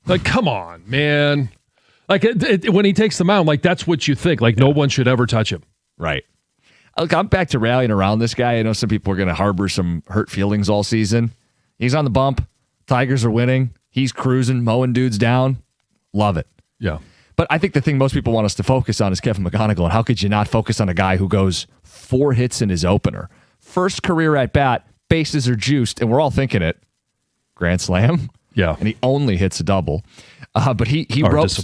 Like, come on, man. Like, when he takes the mound, like, that's what you think. Like, no one should ever touch him. Right. Look, I'm back to rallying around this guy. I know some people are going to harbor some hurt feelings all season. He's on the bump. Tigers are winning. He's cruising, mowing dudes down. Love it. Yeah. But I think the thing most people want us to focus on is Kevin McGonigal. And how could you not focus on a guy who goes 4 hits in his opener? First career at bat, bases are juiced, and we're all thinking it. Grand slam. Yeah. And he only hits a double. But he ropes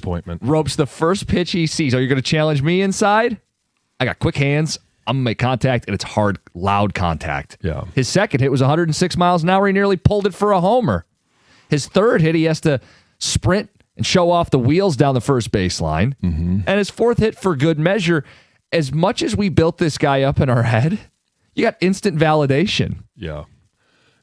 the first pitch he sees. Oh, you're going to challenge me inside? I got quick hands. I'm going to make contact, and it's hard, loud contact. Yeah. His second hit was 106 miles an hour. He nearly pulled it for a homer. His third hit, he has to sprint and show off the wheels down the first baseline. Mm-hmm. And his fourth hit, for good measure, as much as we built this guy up in our head, you got instant validation. Yeah.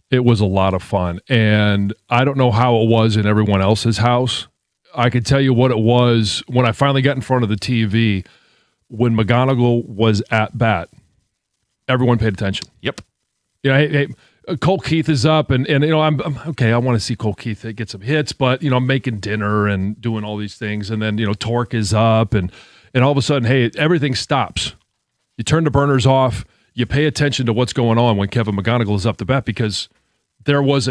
It was a lot of fun. And I don't know how it was in everyone else's house. I can tell you what it was when I finally got in front of the TV. When McGonigal was at bat, everyone paid attention. Yep. Yeah, hey, Cole Keith is up, and you know, I'm okay. I want to see Cole Keith get some hits, but you know, I'm making dinner and doing all these things, and then you know, Torque is up, and all of a sudden, hey, everything stops. You turn the burners off. You pay attention to what's going on when Kevin McGonigal is up to bat, because there was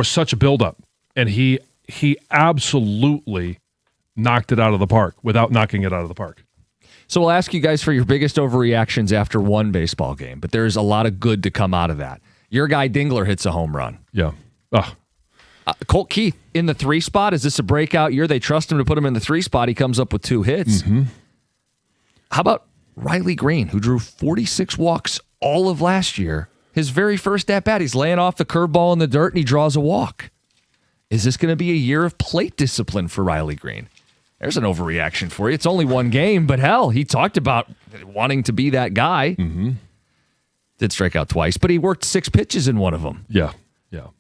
such a buildup, and he absolutely knocked it out of the park without knocking it out of the park. So we'll ask you guys for your biggest overreactions after one baseball game, but there's a lot of good to come out of that. Your guy Dingler hits a home run. Yeah. Colt Keith in the 3 spot. Is this a breakout year? They trust him to put him in the 3 spot. He comes up with 2 hits. Mm-hmm. How about Riley Green, who drew 46 walks all of last year, his very first at-bat, he's laying off the curveball in the dirt and he draws a walk. Is this going to be a year of plate discipline for Riley Green? There's an overreaction for you. It's only one game, but hell, he talked about wanting to be that guy. Mm-hmm. Did strike out twice, but he worked 6 pitches in one of them. Yeah.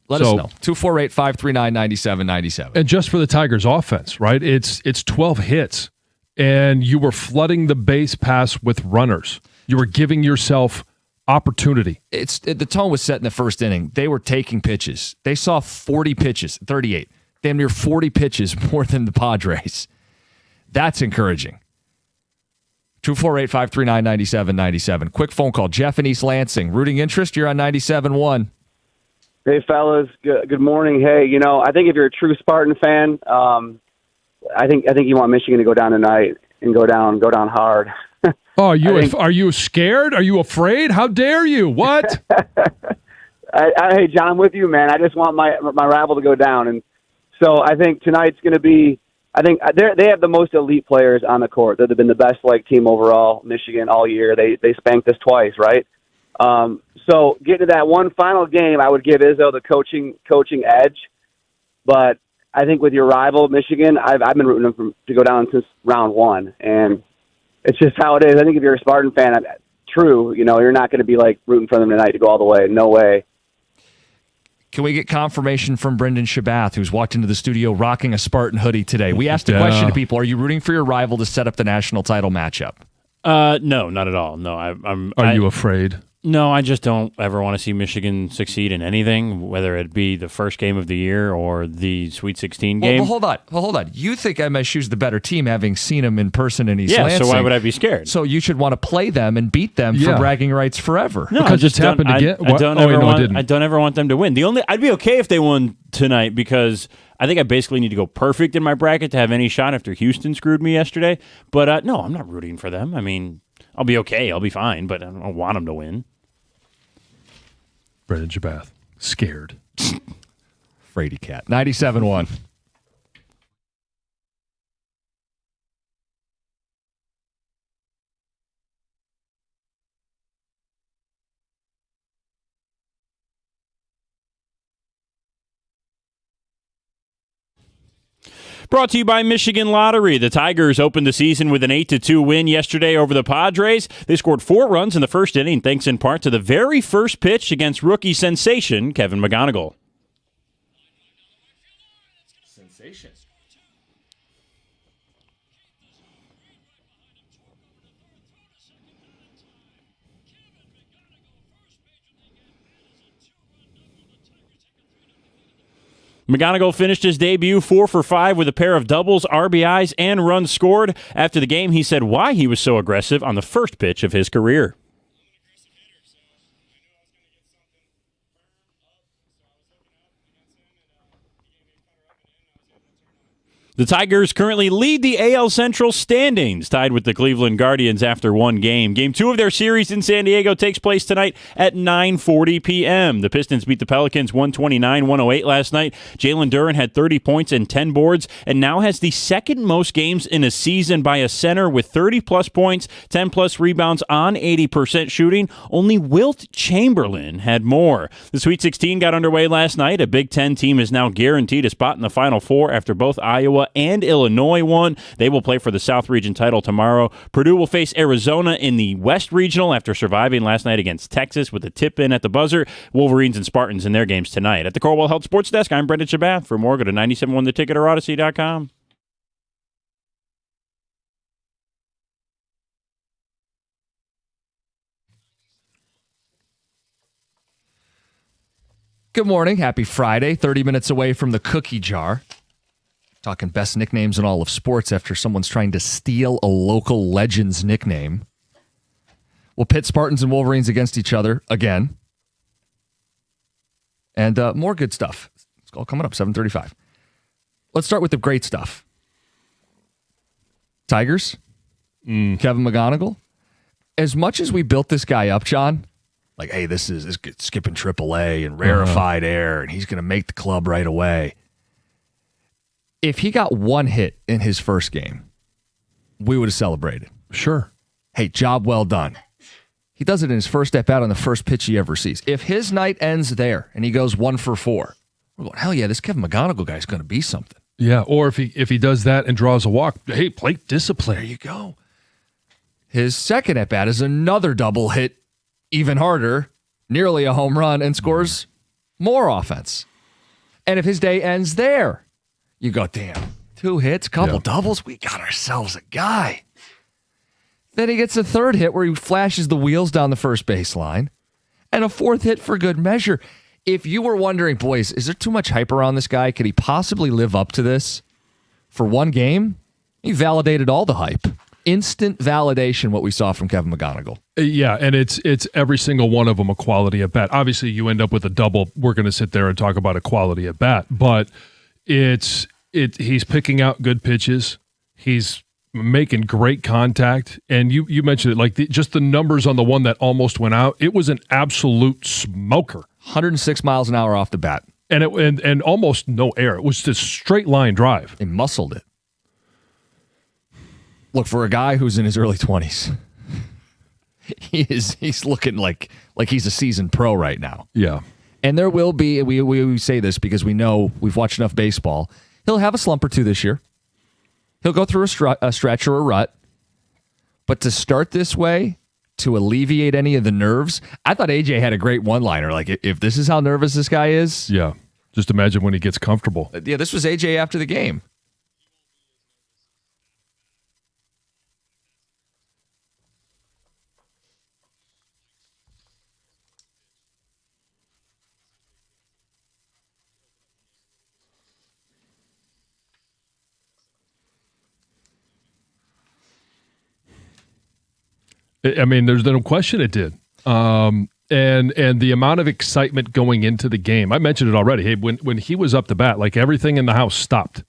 Let us know. 248-539-9797. And just for the Tigers offense, right? It's 12 hits. And you were flooding the base pass with runners. You were giving yourself opportunity. The tone was set in the first inning. They were taking pitches. They saw 40 pitches, 38. Damn near 40 pitches more than the Padres. That's encouraging. 248-539-9797. Quick phone call. Jeff in East Lansing. Rooting interest, you're on 97.1. Hey, fellas. Good morning. Hey, I think if you're a true Spartan fan, I think you want Michigan to go down tonight and go down hard. Oh, are you scared? Are you afraid? How dare you? What? Hey, John, I'm with you, man. I just want my rival to go down, and so I think tonight's going to be. I think they have the most elite players on the court. They've been the best team overall, Michigan, all year. They spanked us twice, right? So getting to that one final game, I would give Izzo the coaching edge, but I think with your rival, Michigan, I've been rooting them to go down since round 1, and it's just how it is. I think if you're a Spartan fan, true, you're not going to be rooting for them tonight to go all the way. No way. Can we get confirmation from Brendan Shabath, who's walked into the studio rocking a Spartan hoodie today? We asked a question to people: are you rooting for your rival to set up the national title matchup? No, not at all. No, Are you afraid? No, I just don't ever want to see Michigan succeed in anything, whether it be the first game of the year or the Sweet 16 game. Well, hold on. You think MSU's the better team, having seen them in person in East Lansing. So why would I be scared? So you should want to play them and beat them for bragging rights forever. No, because it's happened again. I don't ever want them to win. I'd be okay if they won tonight, because I think I basically need to go perfect in my bracket to have any shot after Houston screwed me yesterday. But no, I'm not rooting for them. I mean, I'll be okay. I'll be fine, but I don't want them to win. Brendan Shabath. Scared. Frady cat. 97.1. Brought to you by Michigan Lottery. The Tigers opened the season with an 8-2 win yesterday over the Padres. They scored 4 runs in the first inning, thanks in part to the very first pitch against rookie sensation Kevin McGonigal. Sensation. McGonigal finished his debut 4 for 5 with a pair of doubles, RBIs, and runs scored. After the game, he said why he was so aggressive on the first pitch of his career. The Tigers currently lead the AL Central standings, tied with the Cleveland Guardians after one game. Game 2 of their series in San Diego takes place tonight at 9:40 p.m. The Pistons beat the Pelicans 129-108 last night. Jalen Duren had 30 points and 10 boards and now has the second most games in a season by a center with 30-plus points, 10-plus rebounds on 80% shooting. Only Wilt Chamberlain had more. The Sweet 16 got underway last night. A Big Ten team is now guaranteed a spot in the Final Four after both Iowa and Illinois won. They will play for the South Region title tomorrow. Purdue will face Arizona in the West Regional after surviving last night against Texas with a tip-in at the buzzer. Wolverines and Spartans in their games tonight. At the Corwell Health Sports Desk, I'm Brendan Shabath. For more, go to 971theticket or Odyssey.com. Good morning. Happy Friday. 30 minutes away from the cookie jar. Talking best nicknames in all of sports after someone's trying to steal a local legend's nickname. We'll pit Spartans and Wolverines against each other again. And more good stuff. It's all coming up, 7:35. Let's start with the great stuff. Tigers, Kevin McGonigal. As much as we built this guy up, John, like, hey, this is skipping AAA and rarefied air, and he's going to make the club right away. If he got one hit in his first game, we would have celebrated. Sure. hey, job well done. He does it in his first at-bat on the first pitch he ever sees. If his night ends there and he goes 1 for 4, we're going, hell yeah, this Kevin McGonigal guy's going to be something. Yeah, or if he does that and draws a walk, hey, plate discipline. There you go. His second at-bat is another double hit, even harder, nearly a home run, and scores more offense. And if his day ends there, you go, damn, 2 hits, couple doubles, we got ourselves a guy. Then he gets a third hit where he flashes the wheels down the first baseline, and a 4th hit for good measure. If you were wondering, boys, is there too much hype around this guy? Could he possibly live up to this for one game? He validated all the hype. Instant validation, what we saw from Kevin McGonigal. Yeah, and it's every single one of them a quality at bat. Obviously, you end up with a double. We're going to sit there and talk about a quality at bat, but he's picking out good pitches. He's making great contact, and you mentioned it, like just the numbers on the one that almost went out. It was an absolute smoker. 106 miles an hour off the bat, and almost no air. It was just straight line drive. They muscled it. Look, for a guy who's in his early 20s, he's looking like he's a seasoned pro right now. Yeah. And there will be, we say this because we know we've watched enough baseball, he'll have a slump or two this year. He'll go through a stretch or a rut. But to start this way, to alleviate any of the nerves, I thought AJ had a great one-liner. Like, if this is how nervous this guy is. Yeah. Just imagine when he gets comfortable. Yeah, this was AJ after the game. I mean, there's no question it did. And the amount of excitement going into the game. I mentioned it already. Hey, when he was up to bat, like everything in the house stopped.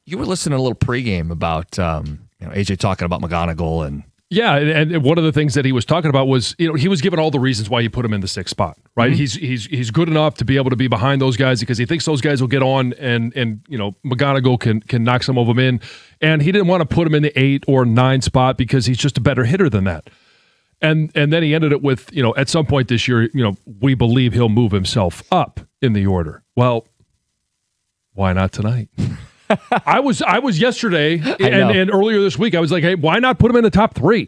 You were listening to a little pregame about AJ talking about McGonigal and yeah, and one of the things that he was talking about was, he was given all the reasons why he put him in the 6th spot, right? Mm-hmm. He's good enough to be able to be behind those guys because he thinks those guys will get on, and McGonigal can knock some of them in, and he didn't want to put him in the 8 or 9 spot because he's just a better hitter than that. And then he ended it with, at some point this year, we believe he'll move himself up in the order. Well, why not tonight? I was yesterday and earlier this week. I was like, hey, why not put him in the top 3?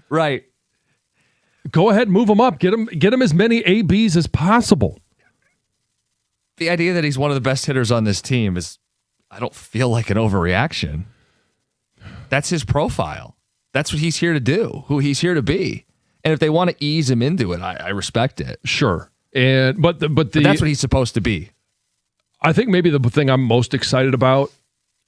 Right. Go ahead, move him up. Get him as many ABs as possible. The idea that he's one of the best hitters on this team is, I don't feel like an overreaction. That's his profile. That's what he's here to do, who he's here to be. And if they want to ease him into it, I respect it. Sure. But that's what he's supposed to be. I think maybe the thing I'm most excited about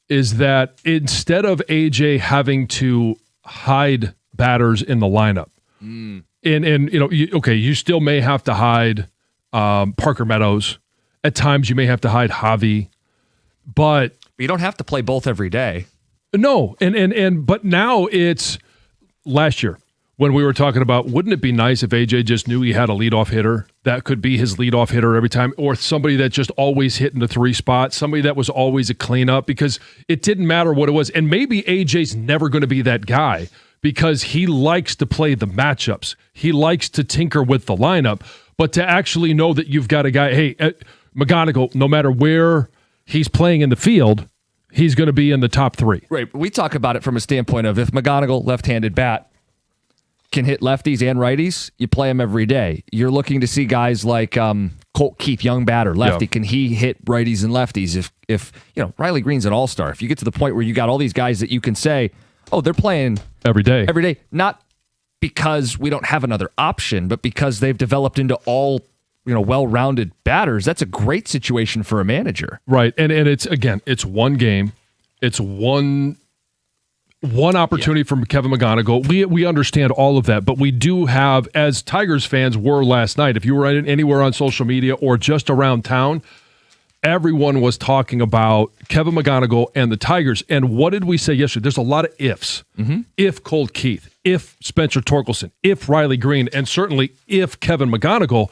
is that instead of AJ having to hide batters in the lineup, you still may have to hide Parker Meadows. At times you may have to hide Javi, but you don't have to play both every day. No, but now it's last year when we were talking about, wouldn't it be nice if AJ just knew he had a leadoff hitter that could be his leadoff hitter every time, or somebody that just always hit in the 3 spot, somebody that was always a cleanup, because it didn't matter what it was. And maybe AJ's never going to be that guy because he likes to play the matchups. He likes to tinker with the lineup, but to actually know that you've got a guy, hey, McGonigal, no matter where he's playing in the field, he's going to be in the top 3. Right. We talk about it from a standpoint of if McGonigal, left-handed bat, can hit lefties and righties, you play him every day. You're looking to see guys like Colt Keith, young batter, lefty. Yeah. Can he hit righties and lefties? If Riley Green's an all-star. If you get to the point where you got all these guys that you can say, oh, they're playing every day, not because we don't have another option, but because they've developed into all well-rounded batters. That's a great situation for a manager. Right. And it's one game. It's one opportunity from Kevin McGonigal. We understand all of that, but we do have, as Tigers fans were last night, if you were anywhere on social media or just around town, everyone was talking about Kevin McGonigal and the Tigers. And what did we say yesterday? There's a lot of ifs. Mm-hmm. If Colt Keith, if Spencer Torkelson, if Riley Green, and certainly if Kevin McGonigal.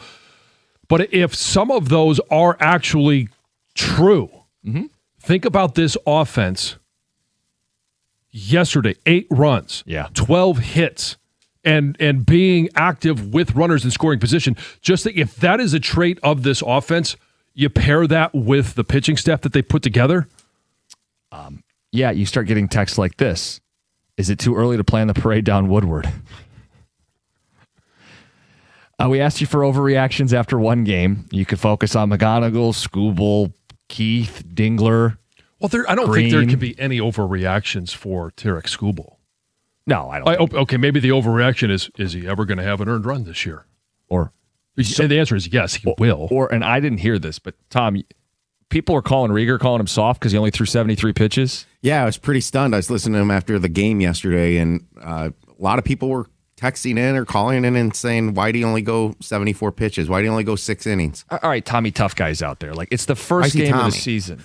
But if some of those are actually true, think about this offense. Yesterday, 8 runs, 12 hits, and being active with runners in scoring position. Just that if that is a trait of this offense, you pair that with the pitching staff that they put together. Yeah, you start getting texts like this. Is it too early to plan the parade down Woodward? We asked you for overreactions after one game. You could focus on McGonigal, Skubal, Keith, Dingler. Well, I don't Green. think there could be any overreactions for Tarek Skubal. No, I don't. Okay, maybe the overreaction is he ever going to have an earned run this year? Or And the answer is yes, he will. and I didn't hear this, but Tom, people were calling Rieger, calling him soft because he only threw 73 pitches. Yeah, I was pretty stunned. I was listening to him after the game yesterday, and a lot of people were texting in or calling in and saying, why do you only go 74 pitches? Why do you only go 6 innings? All right, Tommy Tough Guy's out there. Like, it's the first game of the season.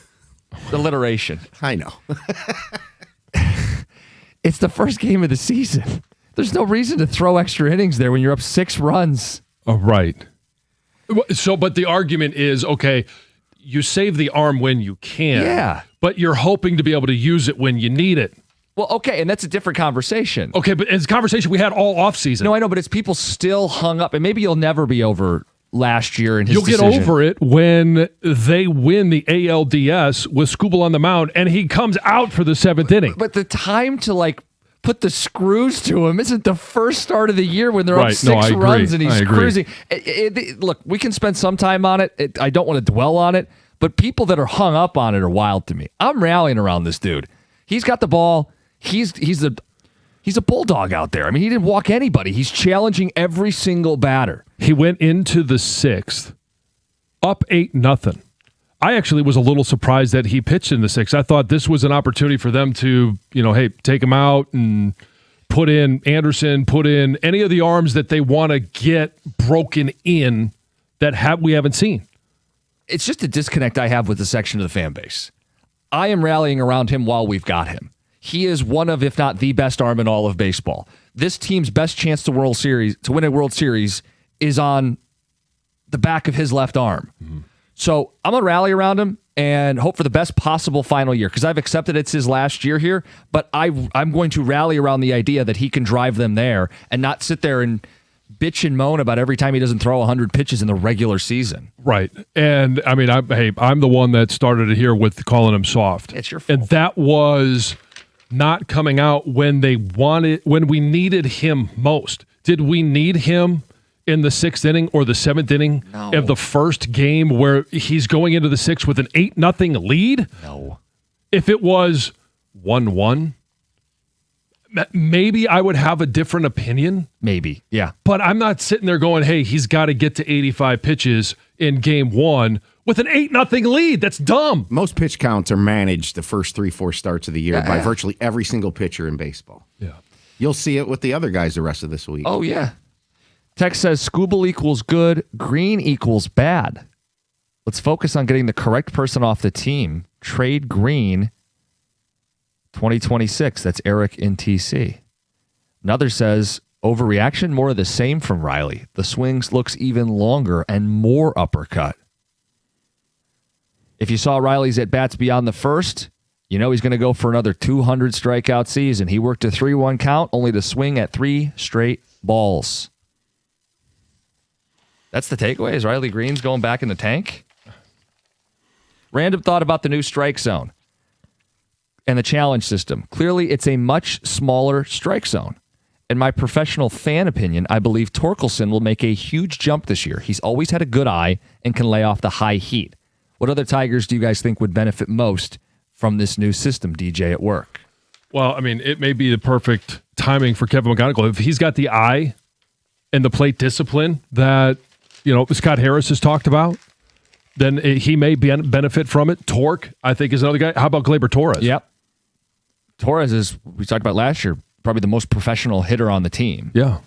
Alliteration. I know. It's the first game of the season. There's no reason to throw extra innings there when you're up 6 runs. Oh, right. So, but the argument is, okay, you save the arm when you can. Yeah. But you're hoping to be able to use it when you need it. Well, okay, and that's a different conversation. Okay, but it's a conversation we had all offseason. No, I know, but it's people still hung up, and maybe you'll never be over last year and his You'll decision. get over it when they win the ALDS with Skubal on the mound and he comes out for the 7th inning. But the time to, like, put the screws to him isn't the first start of the year when they're up Right. 6 No, I agree. runs and he's I agree. cruising. Look, we can spend some time on it. I don't want to dwell on it, but people that are hung up on it are wild to me. I'm rallying around this dude. He's got the ball. He's a bulldog out there. I mean, he didn't walk anybody. He's challenging every single batter. He went into the 6th up 8-0. I actually was a little surprised that he pitched in the 6th. I thought this was an opportunity for them to, hey, take him out and put in Anderson, put in any of the arms that they want to get broken in that we haven't seen. It's just a disconnect I have with the section of the fan base. I am rallying around him while we've got him. He is one of, if not the best arm in all of baseball. This team's best chance to win a World Series is on the back of his left arm. Mm-hmm. So I'm going to rally around him and hope for the best possible final year because I've accepted it's his last year here, but I'm going to rally around the idea that he can drive them there and not sit there and bitch and moan about every time he doesn't throw 100 pitches in the regular season. Right. And, I mean, I'm the one that started it here with calling him soft. It's your fault. And that was not coming out when we needed him most. Did we need him in the 6th inning or the 7th inning of the first game where he's going into the 6th with an 8-0 lead? No. If it was 1-1, maybe I would have a different opinion. Maybe, yeah. But I'm not sitting there going, hey, he's got to get to 85 pitches in game 1 with an 8-0 lead. That's dumb. Most pitch counts are managed the first 3-4 starts of the year by virtually every single pitcher in baseball. Yeah. You'll see it with the other guys the rest of this week. Oh, yeah. Text says Skubal equals good, Green equals bad. Let's focus on getting the correct person off the team. Trade Green 2026. That's Eric in TC. Another says overreaction, more of the same from Riley. The swings looks even longer and more uppercut. If you saw Riley's at-bats beyond the first, you know he's going to go for another 200 strikeout season. He worked a 3-1 count, only to swing at 3 straight balls. That's the takeaway. Is Riley Green's going back in the tank? Random thought about the new strike zone and the challenge system. Clearly, it's a much smaller strike zone. In my professional fan opinion, I believe Torkelson will make a huge jump this year. He's always had a good eye and can lay off the high heat. What other Tigers do you guys think would benefit most from this new system, DJ at work? Well, I mean, it may be the perfect timing for Kevin McGonigal. If he's got the eye and the plate discipline that, Scott Harris has talked about, then he may benefit from it. Torque, I think, is another guy. How about Gleyber Torres? Yep. Torres is, we talked about last year, probably the most professional hitter on the team. Yeah.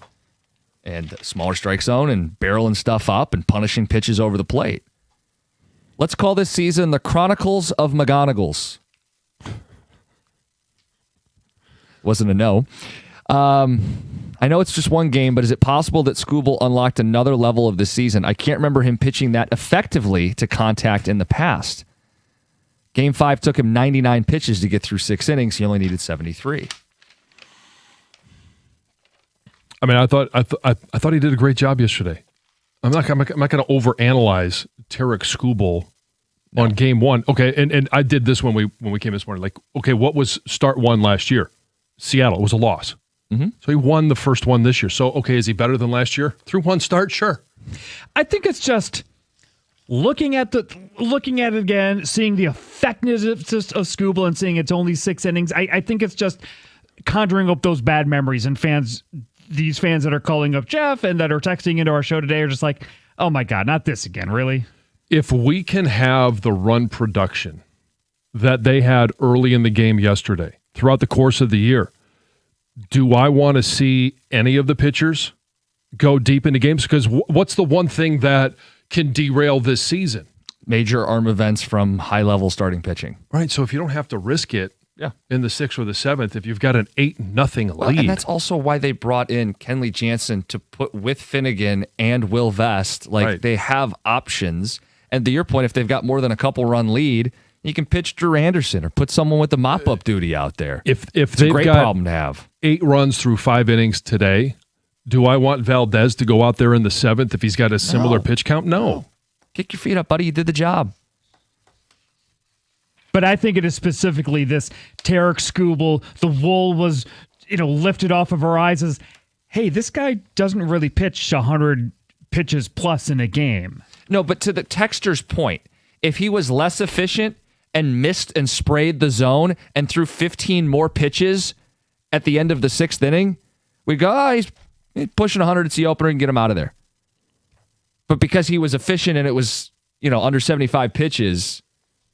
And smaller strike zone and barreling stuff up and punishing pitches over the plate. Let's call this season the Chronicles of McGonigals. Wasn't a no. I know it's just one game, but is it possible that Skubal unlocked another level of the season? I can't remember him pitching that effectively to contact in the past. Game 5 took him 99 pitches to get through 6 innings. He only needed 73. I mean, I thought he did a great job yesterday. I'm not going to overanalyze Tarek Skubal on game one. Okay, and I did this when we came this morning. Like, okay, what was start one last year? Seattle. It was a loss. So he won the first one this year. So, okay, is he better than last year? Through one start? Sure. I think it's just looking at it again, seeing the effectiveness of Skubal and seeing it's only 6 innings. I think it's just conjuring up those bad memories, and these fans that are calling up Jeff and that are texting into our show today are just like, oh my God, not this again, really? If we can have the run production that they had early in the game yesterday, throughout the course of the year, do I want to see any of the pitchers go deep into games? Because what's the one thing that can derail this season? Major arm events from high-level starting pitching. Right, so if you don't have to risk it in the 6th or the 7th, if you've got an 8-0 lead. And that's also why they brought in Kenley Jansen to put with Finnegan and Will Vest. They have options. And to your point, if they've got more than a couple-run lead, you can pitch Drew Anderson or put someone with the mop-up duty out there. If it's they've a great got problem to have. 8 runs through 5 innings today, do I want Valdez to go out there in the 7th if he's got a similar pitch count? No. Kick your feet up, buddy. You did the job. But I think it is specifically this Tarek Skubal. The wool was, lifted off of our eyes as, hey, this guy doesn't really pitch 100 pitches plus in a game. No, but to the texter's point, if he was less efficient and missed and sprayed the zone and threw 15 more pitches at the end of the 6th inning, we'd go, he's pushing 100. It's the opener and get him out of there. But because he was efficient and it was, under 75 pitches,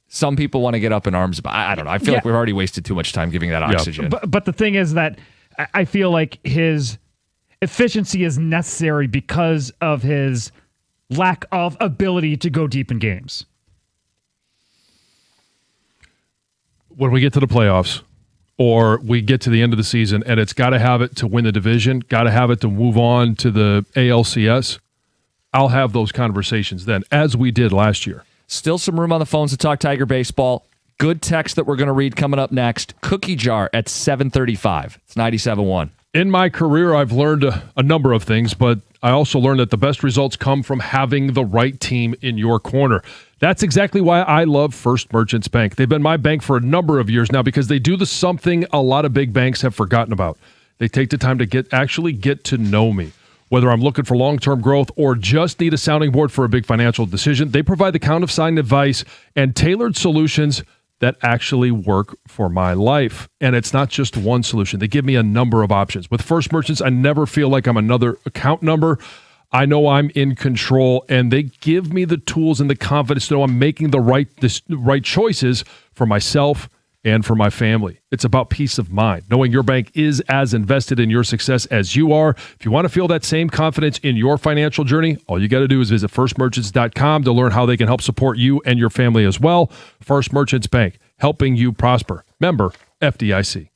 some people want to get up in arms about. I don't know. I feel like we've already wasted too much time giving that oxygen. But the thing is that I feel like his efficiency is necessary because of his lack of ability to go deep in games. When we get to the playoffs or we get to the end of the season and it's got to have it to win the division, got to have it to move on to the ALCS, I'll have those conversations then, as we did last year. Still some room on the phones to talk Tiger baseball. Good text that we're going to read coming up next. Cookie jar at 7:35. It's 97.1. In my career, I've learned a number of things, but I also learned that the best results come from having the right team in your corner. That's exactly why I love First Merchants Bank. They've been my bank for a number of years now because they do something a lot of big banks have forgotten about. They take the time to actually get to know me. Whether I'm looking for long-term growth or just need a sounding board for a big financial decision, they provide the countersigned advice and tailored solutions that actually work for my life. And it's not just one solution. They give me a number of options. With First Merchants, I never feel like I'm another account number. I know I'm in control, and they give me the tools and the confidence to know I'm making the right choices for myself and for my family. It's about peace of mind, knowing your bank is as invested in your success as you are. If you want to feel that same confidence in your financial journey, all you got to do is visit firstmerchants.com to learn how they can help support you and your family as well. First Merchants Bank, helping you prosper. Member FDIC.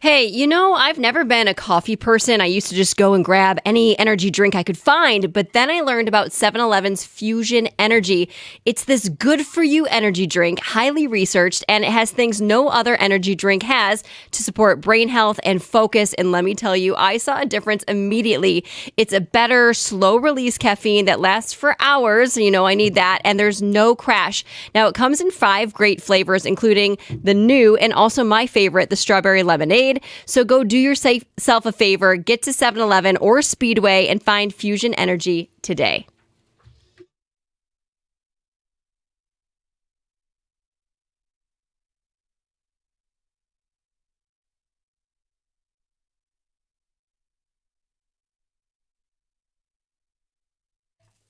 Hey, I've never been a coffee person. I used to just go and grab any energy drink I could find, but then I learned about 7-Eleven's Fusion Energy. It's this good-for-you energy drink, highly researched, and it has things no other energy drink has to support brain health and focus. And let me tell you, I saw a difference immediately. It's a better, slow-release caffeine that lasts for hours. I need that, and there's no crash. Now, it comes in 5 great flavors, including the new and also my favorite, the strawberry lemonade. So go do yourself a favor, get to 7-Eleven or Speedway and find Fusion Energy today.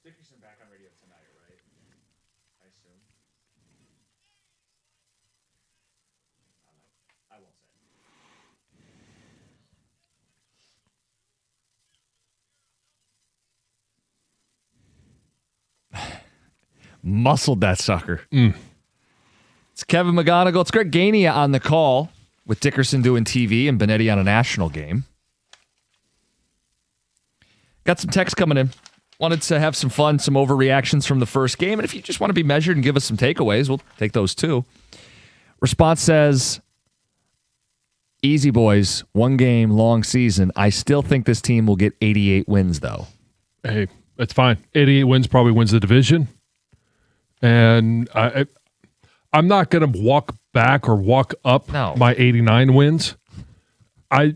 Dickerson back on radio tonight, right? I assume. I won't say. Muscled that sucker. It's Kevin McGonigal. It's Greg Gania on the call with Dickerson doing TV and Benetti on a national game. Got some text coming in. Wanted to have some fun, some overreactions from the first game. And if you just want to be measured and give us some takeaways, we'll take those too. Response says, easy boys, 1 game, long season. I still think this team will get 88 wins though. Hey, that's fine. 88 wins probably wins the division. And I'm not going to walk back or walk up my 89 wins. I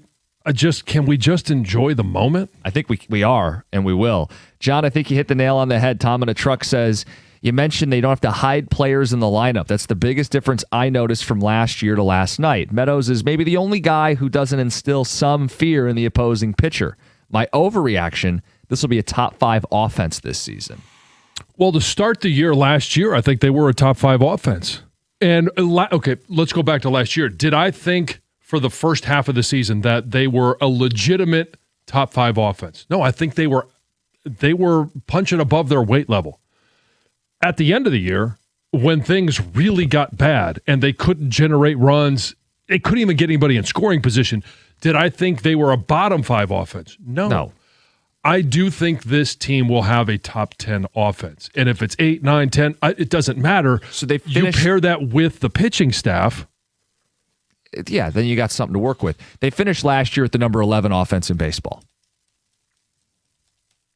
just, can we just enjoy the moment? I think we are, and we will. John, I think you hit the nail on the head. Tom in a truck says, you mentioned they don't have to hide players in the lineup. That's the biggest difference I noticed from last year to last night. Meadows is maybe the only guy who doesn't instill some fear in the opposing pitcher. My overreaction, this will be a top 5 offense this season. Well, to start the year last year, I think they were a top 5 offense. And, okay, let's go back to last year. Did I think for the first half of the season that they were a legitimate top 5 offense? No, I think they were punching above their weight level. At the end of the year, when things really got bad and they couldn't generate runs, they couldn't even get anybody in scoring position, did I think they were a bottom 5 offense? No. I do think this team will have a top 10 offense. And if it's 8, 9, 10, it doesn't matter. So you pair that with the pitching staff. Yeah, then you got something to work with. They finished last year at the number 11 offense in baseball.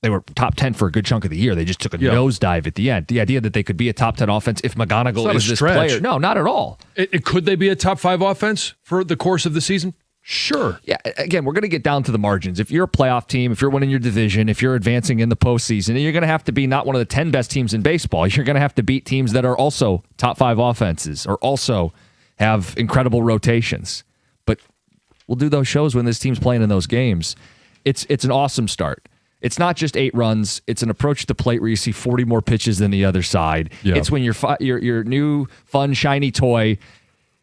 They were top 10 for a good chunk of the year. They just took a nosedive at the end. The idea that they could be a top 10 offense if McGonigal is this player. No, not at all. Could they be a top 5 offense for the course of the season? Sure. Yeah, again, we're going to get down to the margins. If you're a playoff team, if you're winning your division, if you're advancing in the postseason, you're going to have to be not one of the 10 best teams in baseball. You're going to have to beat teams that are also top 5 offenses or also have incredible rotations. But we'll do those shows when this team's playing in those games. It's an awesome start. It's not just 8 runs. It's an approach to the plate where you see 40 more pitches than the other side. Yeah. It's when your new, fun, shiny toy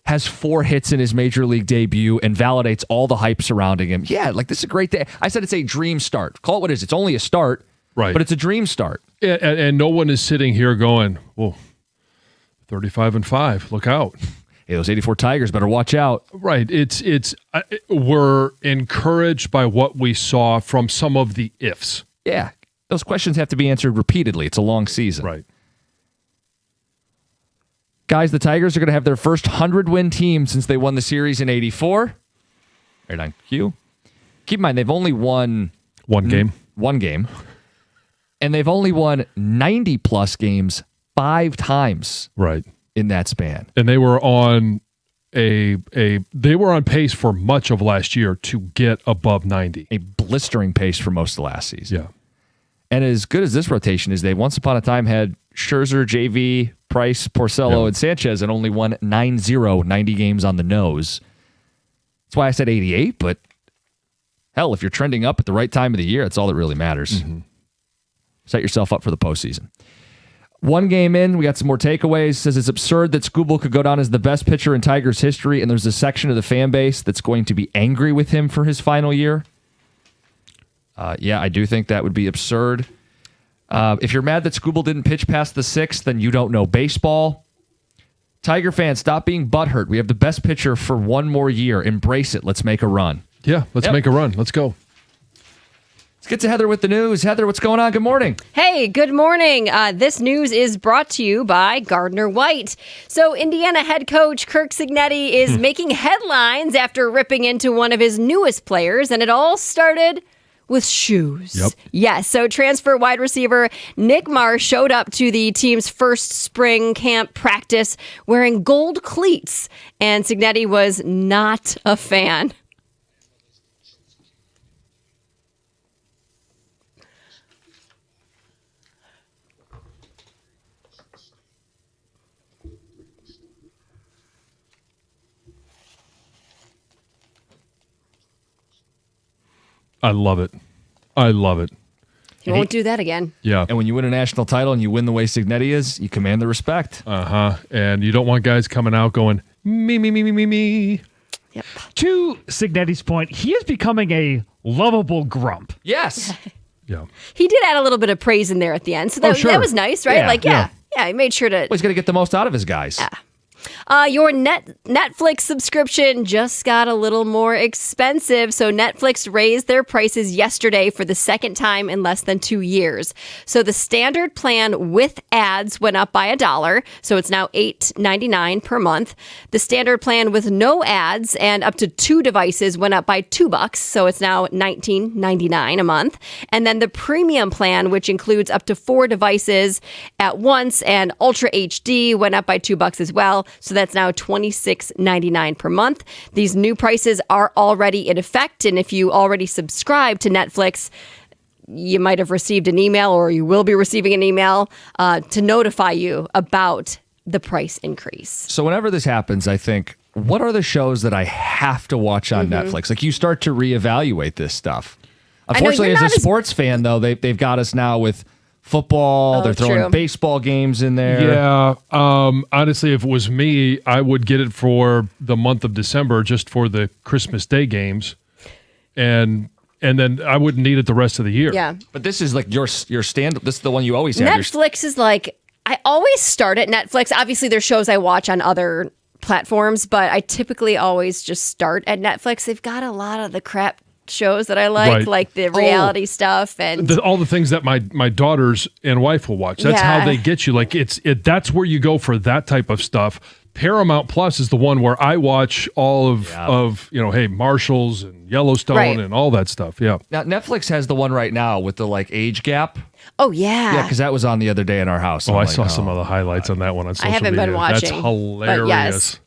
has 4 hits in his major league debut and validates all the hype surrounding him. Yeah, this is a great day. I said it's a dream start. Call it what it is. It's only a start, right? But it's a dream start. And no one is sitting here going, well, 35-5, look out. Hey, those 84 Tigers better watch out. Right. We're encouraged by what we saw from some of the ifs. Yeah. Those questions have to be answered repeatedly. It's a long season. Right. Guys, the Tigers are going to have their first 100-win team since they won the series in 84. Right on cue. Keep in mind, they've only won one game. And they've only won 90-plus games 5 times. Right. In that span. And they were on they were on pace for much of last year to get above 90. A blistering pace for most of last season. Yeah. And as good as this rotation is, they once upon a time had Scherzer, JV, Price, Porcello, and Sanchez, and only won 90 games on the nose. That's why I said 88, but hell, if you're trending up at the right time of the year, that's all that really matters. Mm-hmm. Set yourself up for the postseason. 1 game in, we got some more takeaways. Says it's absurd that Skubal could go down as the best pitcher in Tigers history, and there's a section of the fan base that's going to be angry with him for his final year. Yeah, I do think that would be absurd. If you're mad that Skubal didn't pitch past the 6th, then you don't know baseball. Tiger fans, stop being butthurt. We have the best pitcher for one more year. Embrace it. Let's make a run. Yeah, let's make a run. Let's go. Let's get to Heather with the news. Heather, what's going on? Good morning. Hey, good morning. This news is brought to you by Gardner White. So Indiana head coach Kirk Cignetti is making headlines after ripping into one of his newest players, and it all started with shoes. Yep. Yes, so transfer wide receiver Nick Marr showed up to the team's first spring camp practice wearing gold cleats, and Cignetti was not a fan. I love it. I love it. He won't do that again. Yeah. And when you win a national title and you win the way Cignetti is, you command the respect. And you don't want guys coming out going, me, me, me, me, me, me. Yep. To Cignetti's point, he is becoming a lovable grump. Yes. Yeah. He did add a little bit of praise in there at the end, so that, sure. that was nice, right? Yeah, Yeah, he made sure to... Well, he's going to get the most out of his guys. Yeah. Your Netflix subscription just got a little more expensive. So Netflix raised their prices yesterday for the second time in less than 2 years. So the standard plan with ads went up by $1. So it's now $8.99 per month. The standard plan with no ads and up to 2 devices went up by $2. So it's now $19.99 a month. And then the premium plan, which includes up to 4 devices at once and Ultra HD, went up by $2 as well. So that's now $26.99 per month. These new prices are already in effect. And if you already subscribe to Netflix, you might have received an email or you will be receiving an email to notify you about the price increase. So whenever this happens, I think, what are the shows that I have to watch on Netflix? Like, you start to reevaluate this stuff. Unfortunately, as a sports fan, though, they've got us now with football. They're throwing baseball games in there. Yeah. Honestly, if it was me, I would get it for the month of December just for the Christmas Day games. And then I wouldn't need it the rest of the year. Yeah. But this is like your stand. This is the one you always have. Netflix is like, I always start at Netflix. Obviously, there's shows I watch on other platforms, but I typically always just start at Netflix. They've got a lot of the crap shows that I like the reality stuff and all the things that my daughters and wife will watch. That's how they get you. Like that's where you go for that type of stuff. Paramount Plus is the one where I watch all of Marshalls and Yellowstone and all that stuff. Yeah. Now Netflix has the one right now with the age gap. Oh yeah. Yeah, because that was on the other day in our house. I saw some of the highlights on that one on social media. I haven't been watching. That's hilarious. Yes.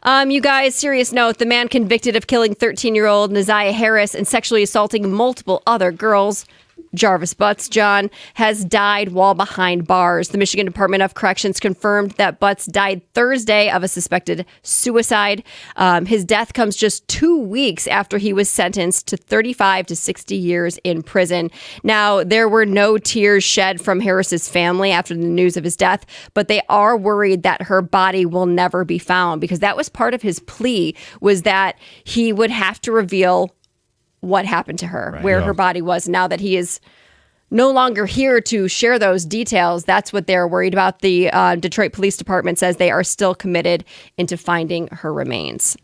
You guys, serious note, the man convicted of killing 13-year-old Neziah Harris and sexually assaulting multiple other girls, Jarvis Butts, John, has died while behind bars. The Michigan Department of Corrections confirmed that Butts died Thursday of a suspected suicide. His death comes just 2 weeks after he was sentenced to 35 to 60 years in prison. Now, there were no tears shed from Harris's family after the news of his death, but they are worried that her body will never be found because that was part of his plea, was that he would have to reveal what happened to her, where her body was. Now that he is no longer here to share those details, that's what they're worried about. The Detroit Police Department says they are still committed into finding her remains.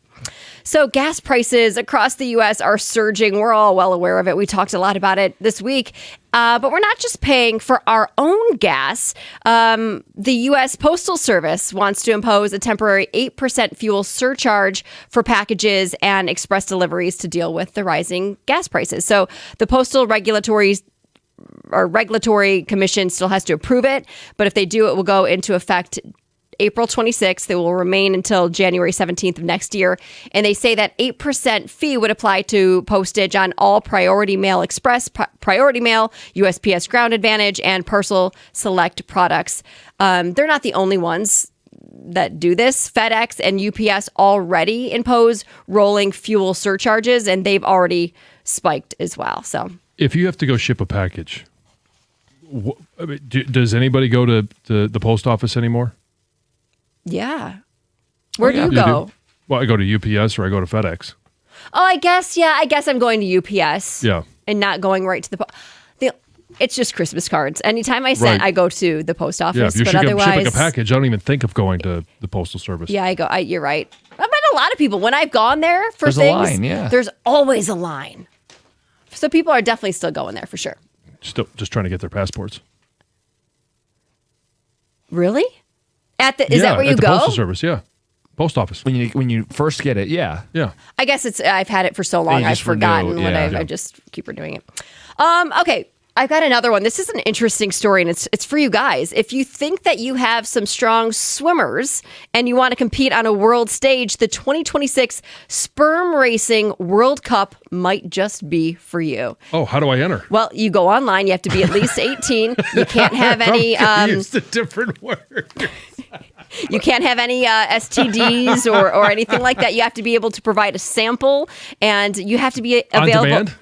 So gas prices across the U.S. are surging. We're all well aware of it. We talked a lot about it this week. But we're not just paying for our own gas. The U.S. Postal Service wants to impose a temporary 8% fuel surcharge for packages and express deliveries to deal with the rising gas prices. So the Postal Regulatory Commission still has to approve it. But if they do, it will go into effect April 26th. They will remain until January 17th of next year. And they say that 8% fee would apply to postage on all Priority Mail Express, Priority Mail, USPS Ground Advantage, and Parcel Select products. They're not the only ones that do this. FedEx and UPS already impose rolling fuel surcharges, and they've already spiked as well. So if you have to go ship a package, does anybody go to the post office anymore? Yeah. Where do you go? Well, I go to UPS or I go to FedEx. Oh, I guess I'm going to UPS. Yeah. And not going right to the It's just Christmas cards. Anytime I send, Right. I go to the post office. Yeah, if you're but shipping otherwise, a package, I don't even think of going to the postal service. yeah, I go. You're right. I've met a lot of people when I've gone there for There's a things. line, yeah. There's always a line. So people are definitely still going there for sure. Still just trying to get their passports. Really? Is that where you at the go? postal service, yeah. Post office. When you first get it, yeah. Yeah. I guess I've had it for so long you I've just renew, forgotten what yeah. I just keep renewing it. Okay. I've got another one. This is an interesting story, and it's for you guys. If you think that you have some strong swimmers and you want to compete on a world stage, the 2026 Sperm Racing World Cup might just be for you. Oh, how do I enter? Well, you go online. You have to be at least 18. You can't have any. Used a different word. You can't have any STDs or anything like that. You have to be able to provide a sample, and you have to be available. On demand?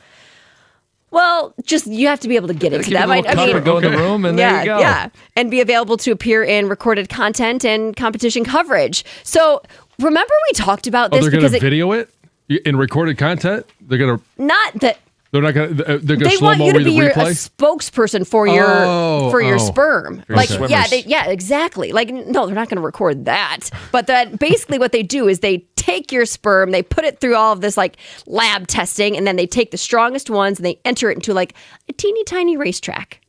Well, just you have to be able to get into Keep a them. little cup and go in the room, and there you go. Yeah, and be available to appear in recorded content and competition coverage. So remember we talked about this They're going because to video it in recorded content? They're going to... not that They're not going to... They're going to they want slow-mo you to read be the a replay? spokesperson for your sperm. For Like your yeah, swimmers. yeah, exactly. Like no, they're not going to record that. But that basically what they do is they take your sperm, they put it through all of this like lab testing, and then they take the strongest ones and they enter it into like a teeny tiny racetrack.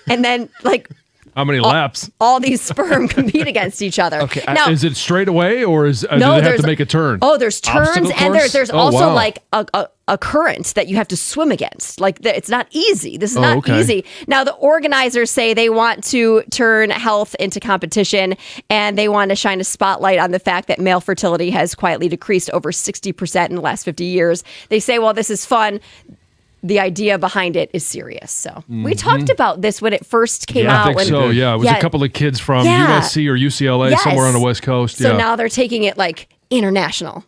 And then like How many laps? all these sperm compete against each other. Okay, now Is it straight away, or do they have there's- to make a turn? Oh, there's turns, Obstacle and course? there's Oh, also wow. like a current that you have to swim against. Like it's not easy. This is not okay. easy. Now the organizers say they want to turn health into competition, and they want to shine a spotlight on the fact that male fertility has quietly decreased over 60% in the last 50 years. They say, well, this is fun. The idea behind it is serious. So we talked about this when it first came I out. think when, so, yeah. It was a couple of kids from Yeah. USC or UCLA, Yes. somewhere on the West Coast. So yeah. now they're taking it like international.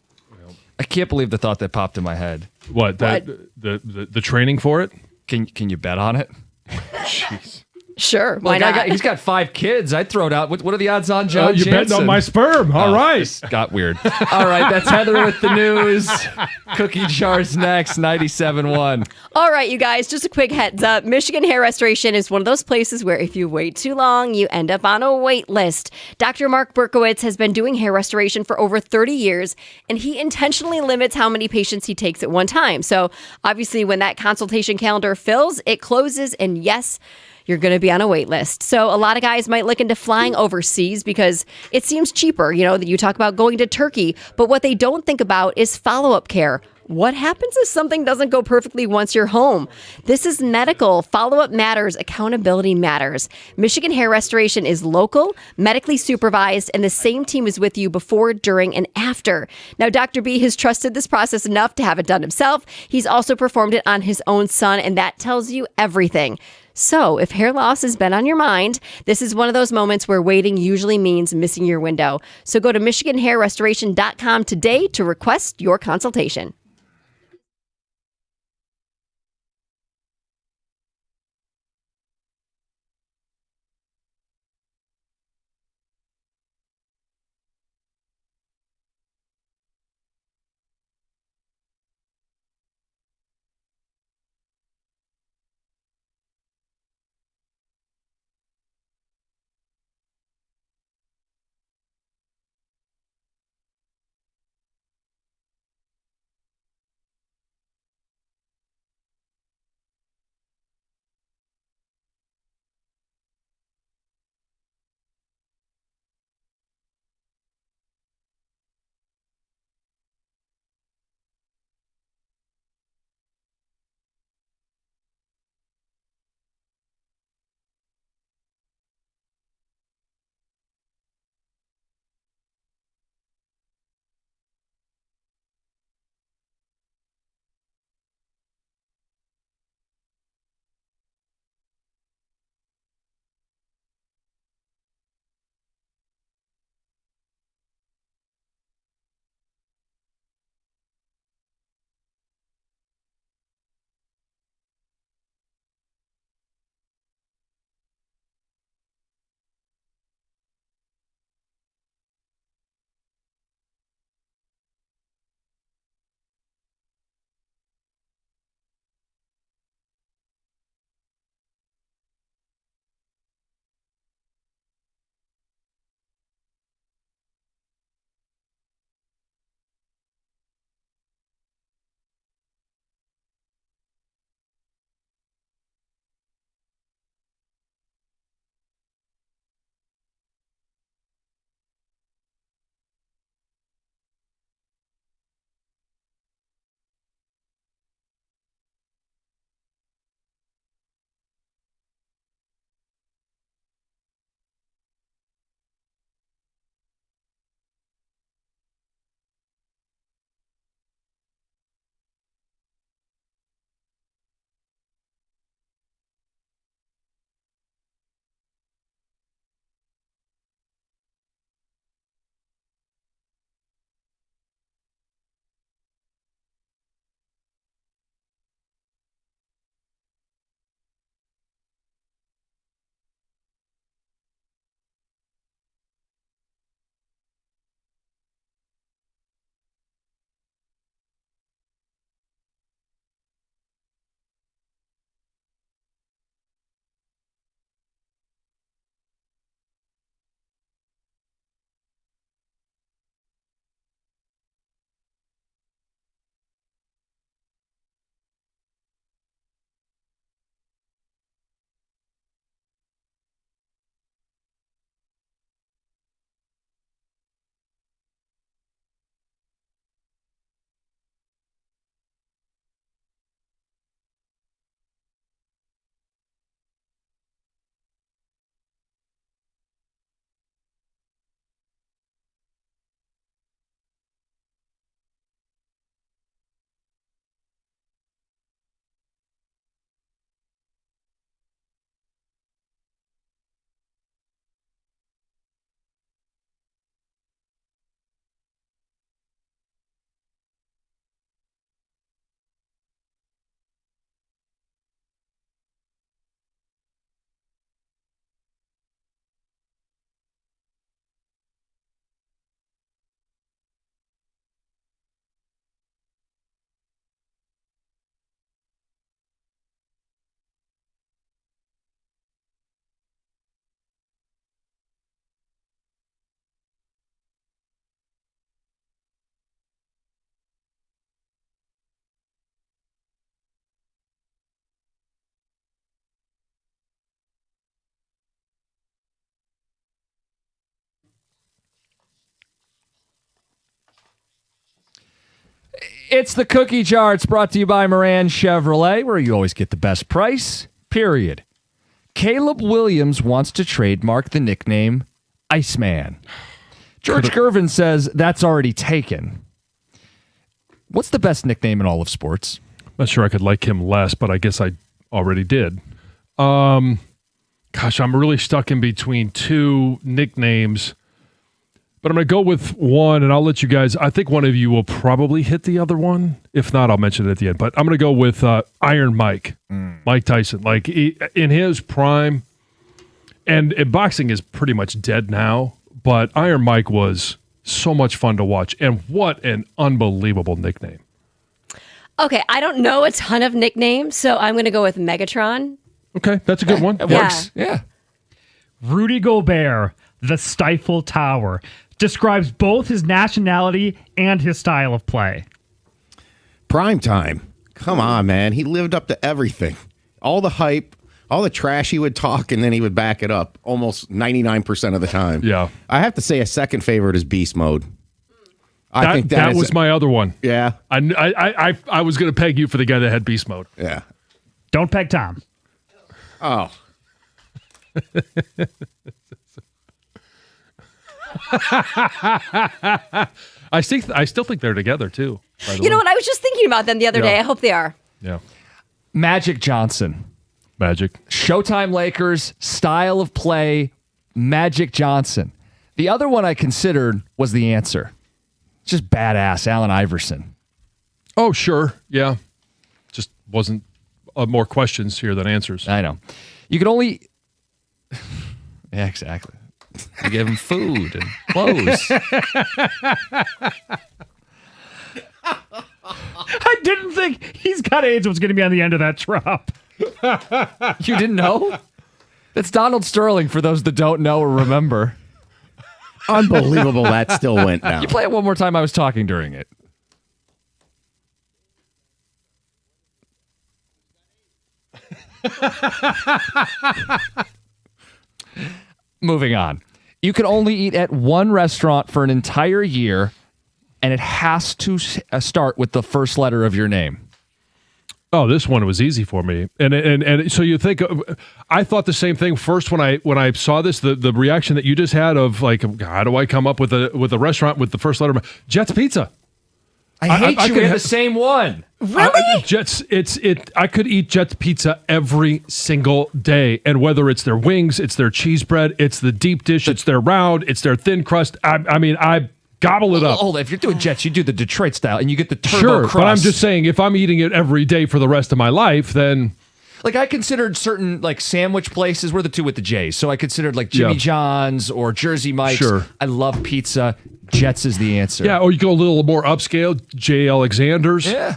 I can't believe the thought that popped in my head. What? The training for it? Can you bet on it? Jeez. Sure, why Like, not? he's got 5 kids. I'd throw it out. What are the odds on John You're betting Jansen? on my sperm. All right. This got weird. All right, that's Heather with the news. Cookie jars next, 97.1. All right, you guys, just a quick heads up. Michigan Hair Restoration is one of those places where if you wait too long, you end up on a wait list. Dr. Mark Berkowitz has been doing hair restoration for over 30 years, and he intentionally limits how many patients he takes at one time. So obviously, when that consultation calendar fills, it closes, and yes, you're going to be on a wait list. So a lot of guys might look into flying overseas because it seems cheaper. You know, you talk about going to Turkey, but what they don't think about is follow-up care. What happens if something doesn't go perfectly once you're home? This is medical. Follow-up matters. Accountability matters. Michigan Hair Restoration is local, medically supervised, and the same team is with you before, during, and after. Now, Dr. B has trusted this process enough to have it done himself. He's also performed it on his own son, and that tells you everything. So, if hair loss has been on your mind, this is one of those moments where waiting usually means missing your window. So go to MichiganHairRestoration.com today to request your consultation. It's the Cookie Jar. It's brought to you by Moran Chevrolet, where you always get the best price, period. Caleb Williams wants to trademark the nickname Iceman. George Gervin says that's already taken. What's the best nickname in all of sports? Not sure I could like him less, but I guess I already did. I'm really stuck in between two nicknames, but I'm going to go with one, and I'll let you guys, I think one of you will probably hit the other one. If not, I'll mention it at the end, but I'm going to go with Iron Mike, Mike Tyson. Like in his prime, and boxing is pretty much dead now, but Iron Mike was so much fun to watch, and what an unbelievable nickname. Okay, I don't know a ton of nicknames, so I'm going to go with Megatron. Okay, that's a good one. It works. Yeah. Rudy Gobert, the Stifle Tower, describes both his nationality and his style of play. Prime time. Come on, man. He lived up to everything. All the hype, all the trash he would talk, and then he would back it up almost 99% of the time. Yeah. I have to say a second favorite is Beast Mode. I think that was my other one. Yeah. I was going to peg you for the guy that had Beast Mode. Yeah. Don't peg Tom. Oh. I still think they're together too. You know what? I was just thinking about them the other day. I hope they are. Yeah. Magic Johnson. Magic. Showtime Lakers, style of play, Magic Johnson. The other one I considered was the answer. Just badass, Allen Iverson. Oh, sure. Yeah. Just wasn't more questions here than answers. I know. You could only... Yeah, exactly. You give him food and clothes. I didn't think He's Got AIDS was going to be on the end of that drop. You didn't know? That's Donald Sterling, for those that don't know or remember. Unbelievable that still went down. You play it one more time. I was talking during it. Moving on. You can only eat at one restaurant for an entire year, and it has to start with the first letter of your name. Oh, this one was easy for me, and so you think I thought the same thing first when I saw this. The reaction that you just had of like, how do I come up with a restaurant with the first letter? Jets Pizza. I hate you. We have the same one. Really? Jets. I could eat Jets Pizza every single day, and whether it's their wings, it's their cheese bread, it's the deep dish, it's their round, it's their thin crust. I gobble it up. Hold on. If you're doing Jets, you do the Detroit style, and you get the turbo crust. Sure, but I'm just saying, if I'm eating it every day for the rest of my life, then... Like, I considered certain, like, sandwich places. We're the two with the J's. So I considered, like, Jimmy John's or Jersey Mike's. Sure. I love pizza. Jets is the answer. Yeah, or you go a little more upscale, J. Alexander's. Yeah.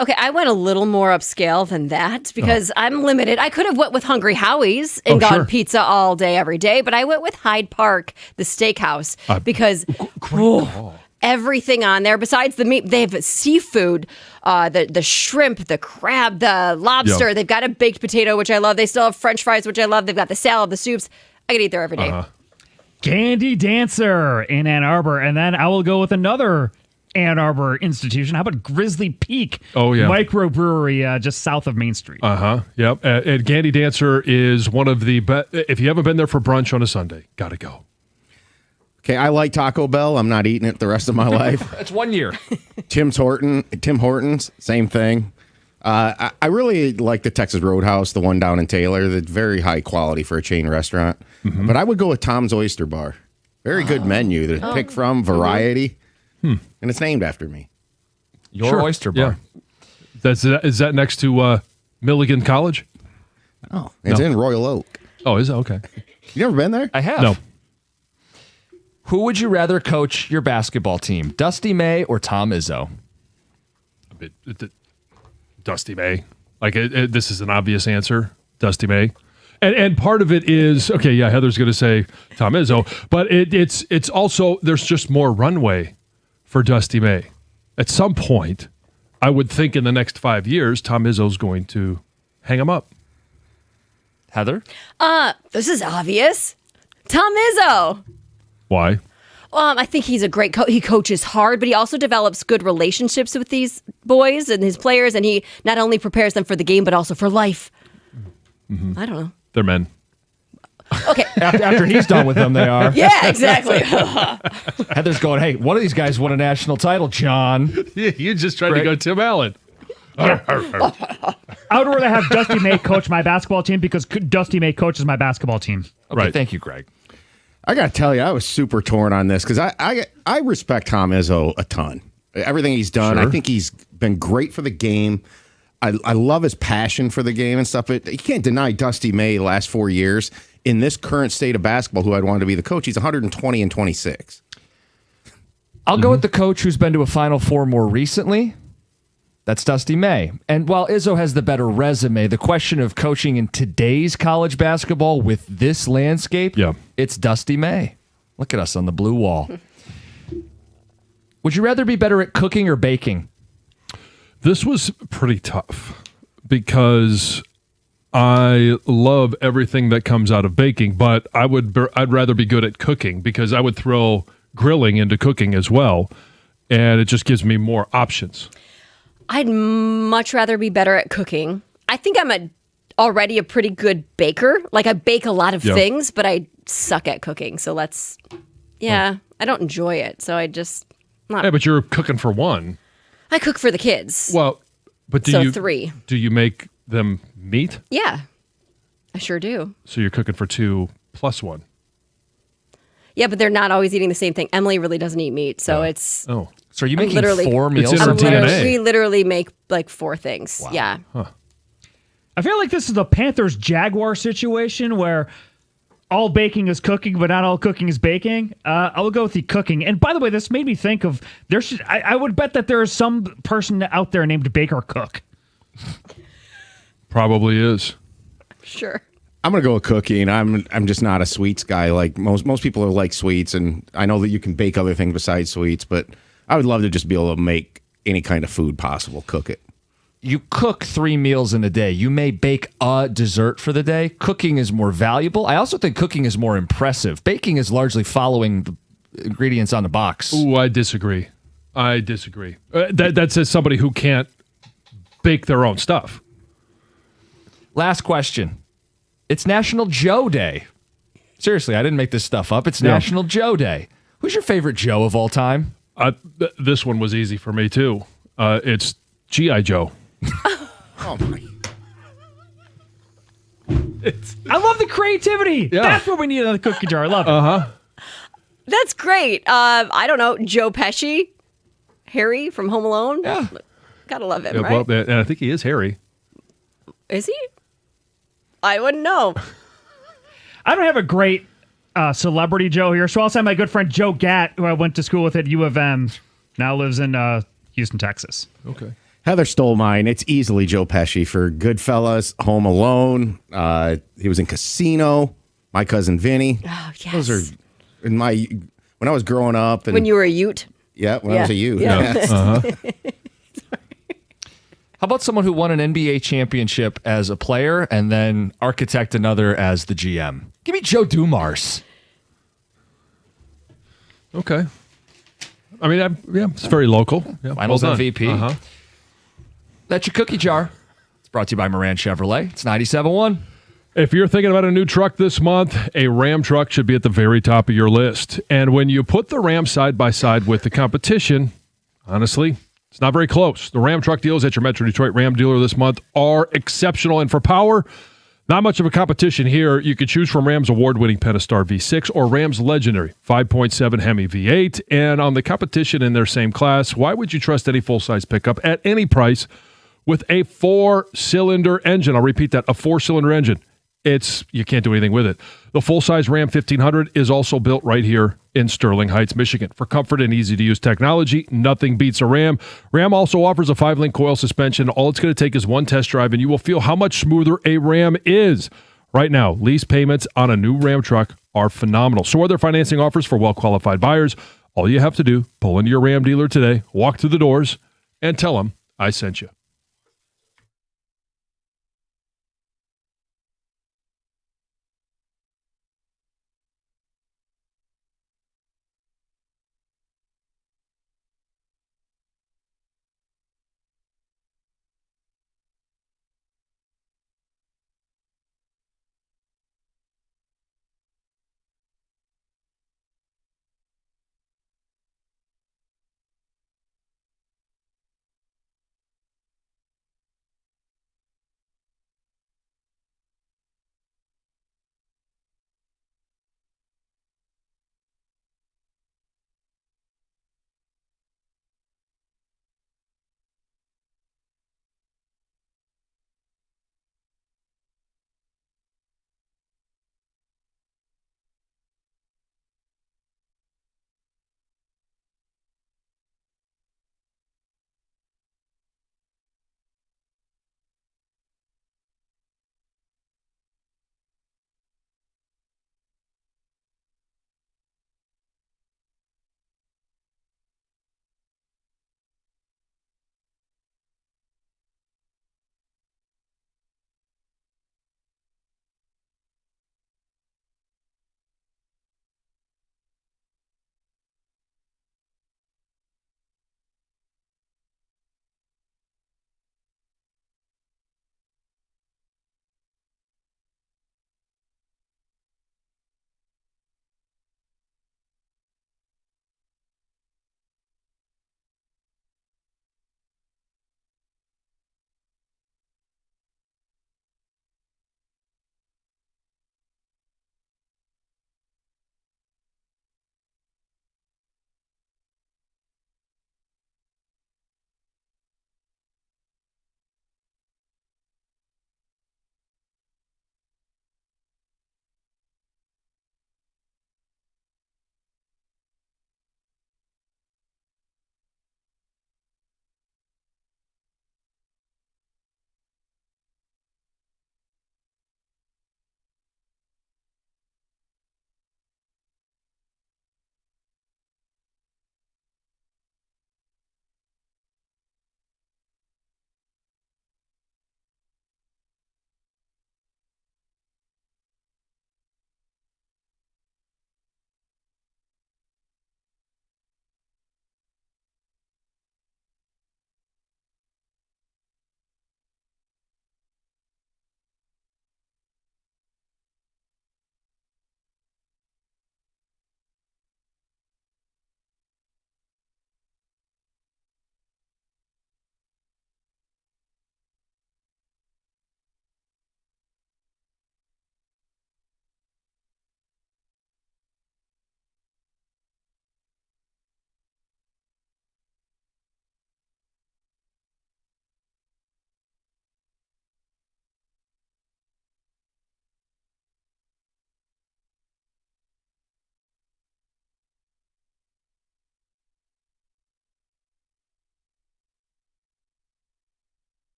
Okay, I went a little more upscale than that because I'm limited. I could have went with Hungry Howie's and gotten pizza all day, every day, but I went with Hyde Park, the steakhouse, because everything on there besides the meat. They have seafood, the shrimp, the crab, the lobster. Yep. They've got a baked potato, which I love. They still have French fries, which I love. They've got the salad, the soups. I could eat there every day. Candy Dancer in Ann Arbor. And then I will go with another Ann Arbor institution. How about Grizzly Peak? Oh, yeah. Microbrewery just south of Main Street. Yep. And Candy Dancer is one of the best. If you haven't been there for brunch on a Sunday, gotta go. Okay, I like Taco Bell. I'm not eating it the rest of my life. That's 1 year. Tim Hortons, same thing. I really like the Texas Roadhouse, the one down in Taylor. That's very high quality for a chain restaurant. Mm-hmm. But I would go with Tom's Oyster Bar. Very good menu to pick from, variety. And it's named after me. Your oyster bar. Yeah. Is that next to Milligan College? Oh, it's in Royal Oak. Oh, is it? Okay. You never been there? I have. No. Who would you rather coach your basketball team, Dusty May or Tom Izzo? Dusty May. Like this is an obvious answer. Dusty May. And part of it is, okay, yeah, Heather's going to say Tom Izzo, but it's also, there's just more runway for Dusty May. At some point, I would think in the next 5 years, Tom Izzo's going to hang him up. Heather? This is obvious. Tom Izzo. Why? I think he's a great coach. He coaches hard, but he also develops good relationships with these boys and his players, and he not only prepares them for the game, but also for life. I don't know. They're men. Okay. After he's done with them, they are. Yeah, exactly. Heather's going, hey, one of these guys won a national title, John. You just tried to go Tim Allen. I would rather have Dusty May coach my basketball team because Dusty May coaches my basketball team. Okay, Right. thank you, Greg. I got to tell you, I was super torn on this because I respect Tom Izzo a ton. Everything he's done, I think he's been great for the game. I love his passion for the game and stuff, but you can't deny Dusty May the last 4 years in this current state of basketball, who I'd want to be the coach. He's 120 and 26. I'll go with the coach who's been to a Final Four more recently. That's Dusty May. And while Izzo has the better resume, the question of coaching in today's college basketball with this landscape, it's Dusty May. Look at us on the blue wall. Would you rather be better at cooking or baking? This was pretty tough because I love everything that comes out of baking, but I'd rather be good at cooking because I would throw grilling into cooking as well, and it just gives me more options. I'd much rather be better at cooking. I think I'm already a pretty good baker. Like, I bake a lot of things, but I suck at cooking. So I don't enjoy it. So I just not. Yeah, but you're cooking for one. I cook for the kids. Well, but three. Do you make them meat? Yeah, I sure do. So you're cooking for 2 plus 1. Yeah, but they're not always eating the same thing. Emily really doesn't eat meat, so it's. Oh. So are you making 4 meals? It's in her DNA. We literally make like 4 things. Wow. Yeah. Huh. I feel like this is the Panthers Jaguar situation where all baking is cooking, but not all cooking is baking. I will go with the cooking. And by the way, this made me think of I would bet that there is some person out there named Baker Cook. Probably is. Sure. I'm gonna go with cooking. I'm just not a sweets guy. Like most people are like sweets, and I know that you can bake other things besides sweets, but I would love to just be able to make any kind of food possible, cook it. You cook 3 meals in a day. You may bake a dessert for the day. Cooking is more valuable. I also think cooking is more impressive. Baking is largely following the ingredients on the box. Ooh, I disagree. That says somebody who can't bake their own stuff. Last question. It's National Joe Day. Seriously, I didn't make this stuff up. It's National Joe Day. Who's your favorite Joe of all time? This one was easy for me, too. It's G.I. Joe. Oh, my. I love the creativity. Yeah. That's what we need in the cookie jar. I love it. That's great. I don't know. Joe Pesci, Harry from Home Alone. Yeah. Gotta love him, Yeah, right? well, and I think he is hairy. Is he? I wouldn't know. I don't have a great celebrity Joe here, so I'll say my good friend Joe Gatt, who I went to school with at U of M, now lives in Houston, Texas. Okay. Heather stole mine. It's easily Joe Pesci for Goodfellas, Home Alone. He was in Casino. My Cousin Vinny. Oh, yes. Those are when I was growing up. And When you were a Ute. when I was a youth. Yeah. How about someone who won an NBA championship as a player and then architect another as the GM? Give me Joe Dumars. Okay. I mean, it's very local. Yeah, Finals well done. MVP. That's your cookie jar. It's brought to you by Moran Chevrolet. It's 97.1. If you're thinking about a new truck this month, a Ram truck should be at the very top of your list. And when you put the Ram side by side with the competition, honestly, it's not very close. The Ram truck deals at your Metro Detroit Ram dealer this month are exceptional. And for power, not much of a competition here. You can choose from Ram's award-winning Pentastar V6 or Ram's legendary 5.7 Hemi V8. And on the competition in their same class, why would you trust any full-size pickup at any price with a 4-cylinder engine? I'll repeat that, a 4-cylinder engine. You can't do anything with it. The full-size Ram 1500 is also built right here in Sterling Heights, Michigan. For comfort and easy-to-use technology, nothing beats a Ram. Ram also offers a 5-link coil suspension. All it's going to take is one test drive, and you will feel how much smoother a Ram is. Right now, lease payments on a new Ram truck are phenomenal. So are there financing offers for well-qualified buyers. All you have to do, pull into your Ram dealer today, walk through the doors, and tell them I sent you.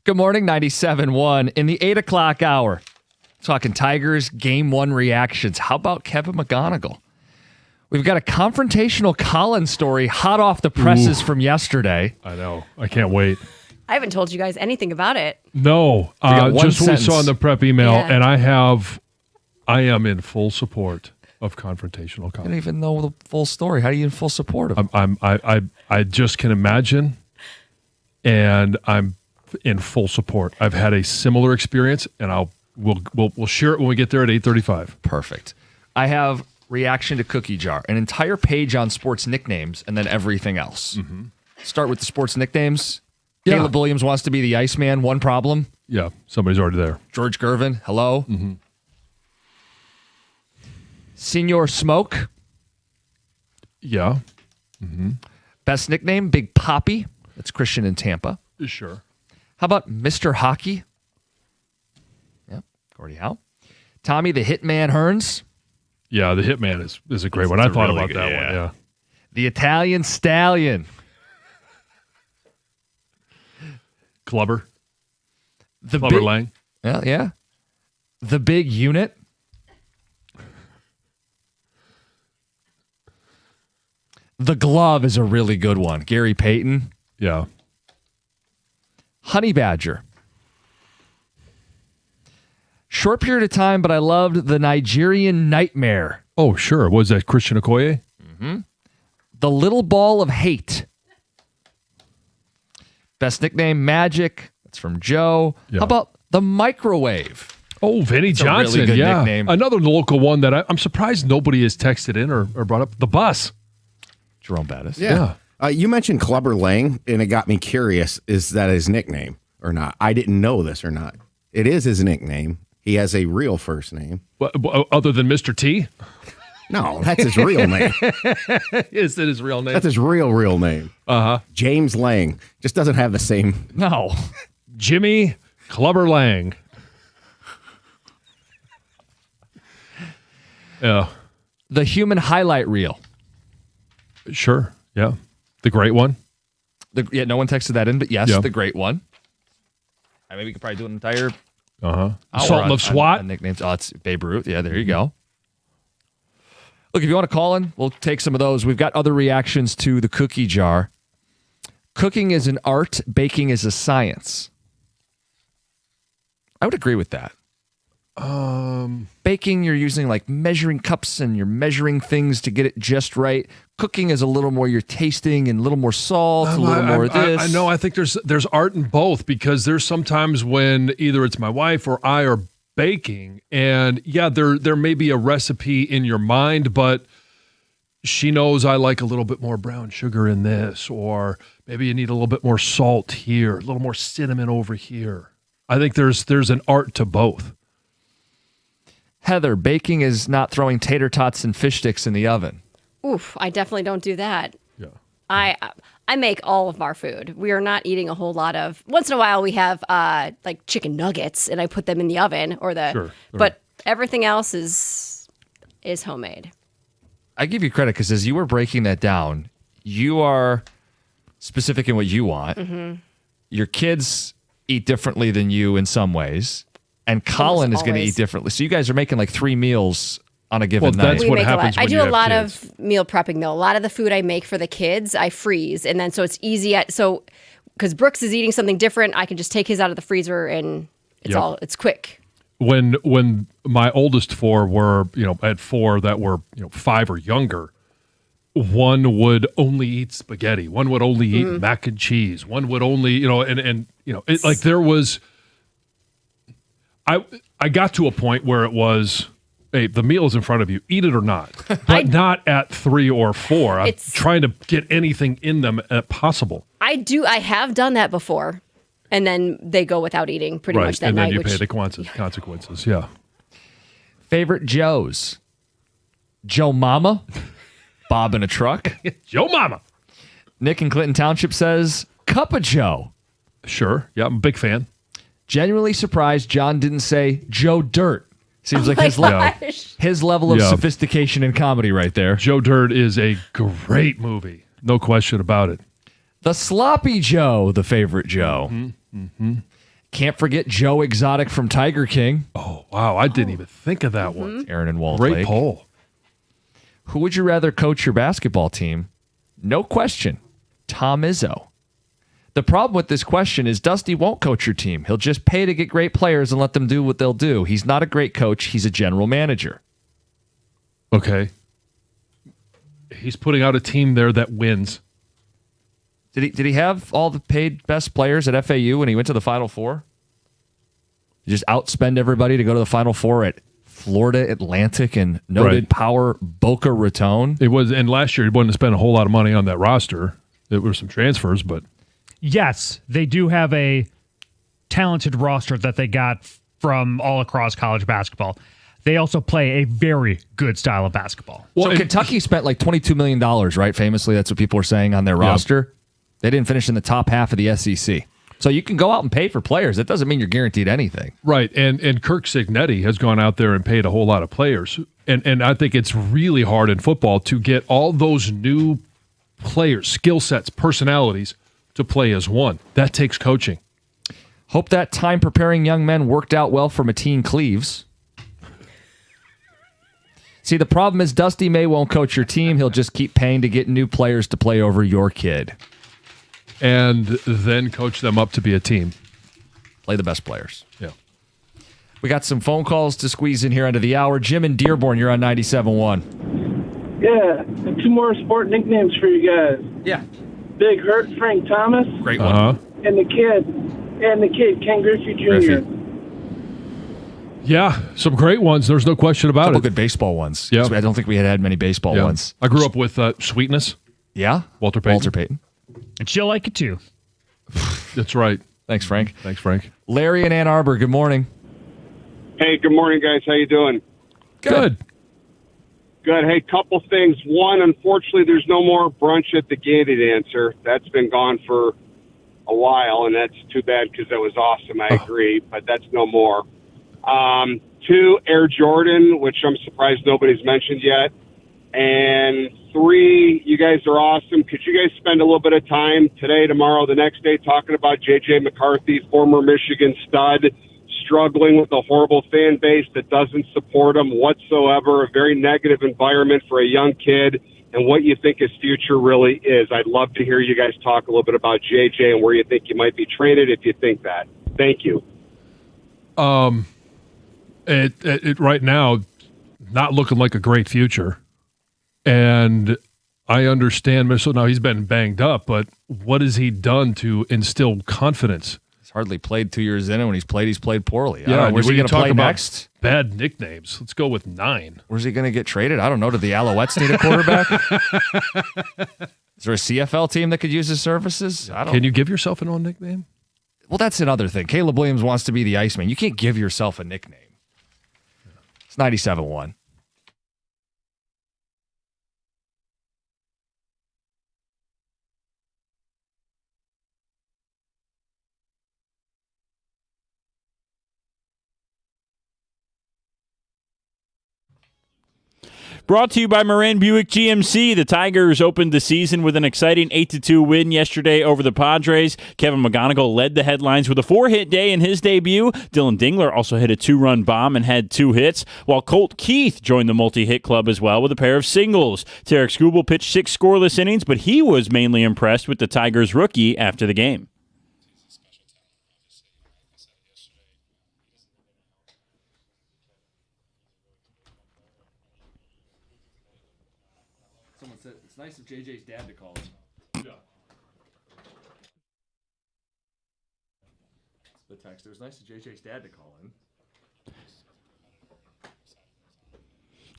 Good morning, 97.1. In the 8 o'clock hour, talking Tigers Game 1 reactions. How about Kevin McGonigal? We've got a confrontational Colin story hot off the presses from yesterday. I know. I can't wait. I haven't told you guys anything about it. No, got one just what we saw sentence. in the prep email, Yeah. and I am in full support of confrontational I Colin. don't even know the full story. How are you in full support of him? I just can imagine, and I'm in full support. I've had a similar experience, and we'll share it when we get there at 8:35. Perfect. I have reaction to Cookie Jar, an entire page on sports nicknames, and then everything else. Start with the sports nicknames. Yeah. Caleb Williams wants to be the Iceman. One problem. Yeah, somebody's already there. George Gervin. Hello. Senior Smoke. Yeah, Best nickname, Big Poppy. That's Christian in Tampa. sure. How about Mr. Hockey? Yep, Gordie Howe. Tommy the Hitman Hearns. Yeah, the Hitman is a great one. I thought really about good- that yeah. one. Yeah. The Italian Stallion. Clubber The Clubber big, Lang. Yeah. The Big Unit. The Glove is a really good one. Gary Payton. Yeah. Honey Badger. Short period of time, but I loved the Nigerian Nightmare. Oh, sure. Was that Christian Okoye? The Little Ball of Hate. Best nickname, Magic. That's from Joe. Yeah. How about the Microwave? Oh, Vinny a really Johnson. good yeah. nickname. Another local one that I'm surprised nobody has texted in or brought up. The Bus. Jerome Bettis. Yeah. You mentioned Clubber Lang, and it got me curious. Is that his nickname or not? I didn't know this or not. It is his nickname. He has a real first name. Other than Mr. T? No, that's his real name. Is that his real name? That's his real name. James Lang. Just doesn't have the same. No. Jimmy Clubber Lang. Yeah. The Human Highlight Reel. Sure. Yeah. The great one. No one texted that in, but yes, Yeah. the great one. I mean, we could probably do an entire Sultan hour of SWAT. on nicknames. Oh, it's Babe Ruth. Yeah, there you go. Look, if you want to call in, we'll take some of those. We've got other reactions to the Cookie Jar. Cooking is an art, baking is a science. I would agree with that. Baking, you're using like measuring cups and you're measuring things to get it just right. Cooking is a little more you're tasting and a little more salt, a little more of this. I know. I think there's art in both, because there's sometimes when either it's my wife or I are baking, and yeah, there may be a recipe in your mind, but she knows I like a little bit more brown sugar in this, or maybe you need a little bit more salt here, a little more cinnamon over here. I think there's an art to both. Heather, baking is not throwing tater tots and fish sticks in the oven. Oof, I definitely don't do that. Yeah. I make all of our food. We are not eating a whole lot of. Once in a while, we have like chicken nuggets, and I put them in the oven or the. Sure. But everything else is homemade. I give you credit because as you were breaking that down, you are specific in what you want. Mm-hmm. Your kids eat differently than you in some ways, and Colin is going to always. eat differently. So you guys are making like 3 meals on a given Well, night. that's We what make a lot. happens I when do you a have lot kids. of meal prepping though. A lot of the food I make for the kids, I freeze, and then so it's easy. So because Brooks is eating something different, I can just take his out of the freezer, and Yep. it's quick. When my oldest 4 were, I had 4 that were, 5 or younger. One would only eat spaghetti. One would only eat mac and cheese. One would only, it, like there was. I got to a point where it was, hey, the meal is in front of you, eat it or not, but not at 3 or 4. I'm trying to get anything in them possible. I have done that before, and then they go without eating pretty much that and night. then you pay the consequences. Yeah. Favorite Joes? Joe Mama, Bob in a truck. Joe Mama. Nick in Clinton Township says Cup of Joe. Sure. Yeah, I'm a big fan. Genuinely surprised John didn't say Joe Dirt. Seems like his level of Yeah. sophistication in comedy right there. Joe Dirt is a great movie. No question about it. The Sloppy Joe, the favorite Joe. Can't forget Joe Exotic from Tiger King. Oh, wow. I didn't even think of that one. Aaron and Walt Great Lake. poll. Who would you rather coach your basketball team? No question. Tom Izzo. The problem with this question is Dusty won't coach your team. He'll just pay to get great players and let them do what they'll do. He's not a great coach. He's a general manager. Okay. He's putting out a team there that wins. Did he have all the paid best players at FAU when he went to the Final Four? You just outspend everybody to go to the Final Four at Florida Atlantic and noted power Boca Raton. It was, and last year he wasn't spend a whole lot of money on that roster. There were some transfers, but Yes, they do have a talented roster that they got from all across college basketball. They also play a very good style of basketball. So Kentucky spent like $22 million, right? Famously, that's what people were saying on their roster. They didn't finish in the top half of the SEC. So you can go out and pay for players. That doesn't mean you're guaranteed anything. right. And Kirk Cignetti has gone out there and paid a whole lot of players. And I think it's really hard in football to get all those new players, skill sets, personalities to play as one. That takes coaching. Hope that time preparing young men worked out well for Mateen Cleaves. See, the problem is Dusty May won't coach your team. He'll just keep paying to get new players to play over your kid. And then coach them up to be a team. Play the best players. Yeah. We got some phone calls to squeeze in here under the hour. Jim in Dearborn, you're on 97.1. Yeah, and two more sport nicknames for you guys. Yeah. Big Hurt Frank Thomas Great one. and the kid Ken Griffey Jr. Griffey. Yeah, some great ones. There's no question about Couple it. good baseball ones. Yeah. I don't think we had many baseball Yeah. ones. I grew up with Sweetness. Yeah? Walter Payton. Walter Payton. And she'll like it too. That's right. Thanks, Frank. Thanks, Frank. Larry in Ann Arbor, good morning. Hey, good morning, guys. How you doing? Good. Good. Hey, couple things. One, unfortunately, there's no more brunch at the Gandy Dancer. That's been gone for a while, and that's too bad because that was awesome. I agree, but that's no more. Two, Air Jordan, which I'm surprised nobody's mentioned yet. And three, you guys are awesome. Could you guys spend a little bit of time today, tomorrow, the next day talking about J.J. McCarthy, former Michigan stud, struggling with a horrible fan base that doesn't support him whatsoever, a very negative environment for a young kid, and what you think his future really is. I'd love to hear you guys talk a little bit about JJ and where you think you might be traded if you think that. Thank you. It right now, not looking like a great future. And I understand Minnesota. Now he's been banged up, but what has he done to instill confidence? He's hardly played 2 years in, and when he's played poorly. I Yeah, don't know. Where's he going to play next? Bad nicknames. Let's go with 9. Where's he going to get traded? I don't know. Did the Alouettes need a quarterback? Is there a CFL team that could use his services? I don't. Can you give yourself an own nickname? Well, that's another thing. Caleb Williams wants to be the Iceman. You can't give yourself a nickname. It's 97.1. Brought to you by Moran Buick GMC. The Tigers opened the season with an exciting 8-2 win yesterday over the Padres. Kevin McGonigal led the headlines with a 4-hit day in his debut. Dylan Dingler also hit a 2-run bomb and had 2 hits, while Colt Keith joined the multi-hit club as well with a pair of singles. Tarek Skubal pitched 6 scoreless innings, but he was mainly impressed with the Tigers rookie after the game. Someone said it's nice of JJ's dad to call him. Yeah. The text. It was nice of JJ's dad to call him.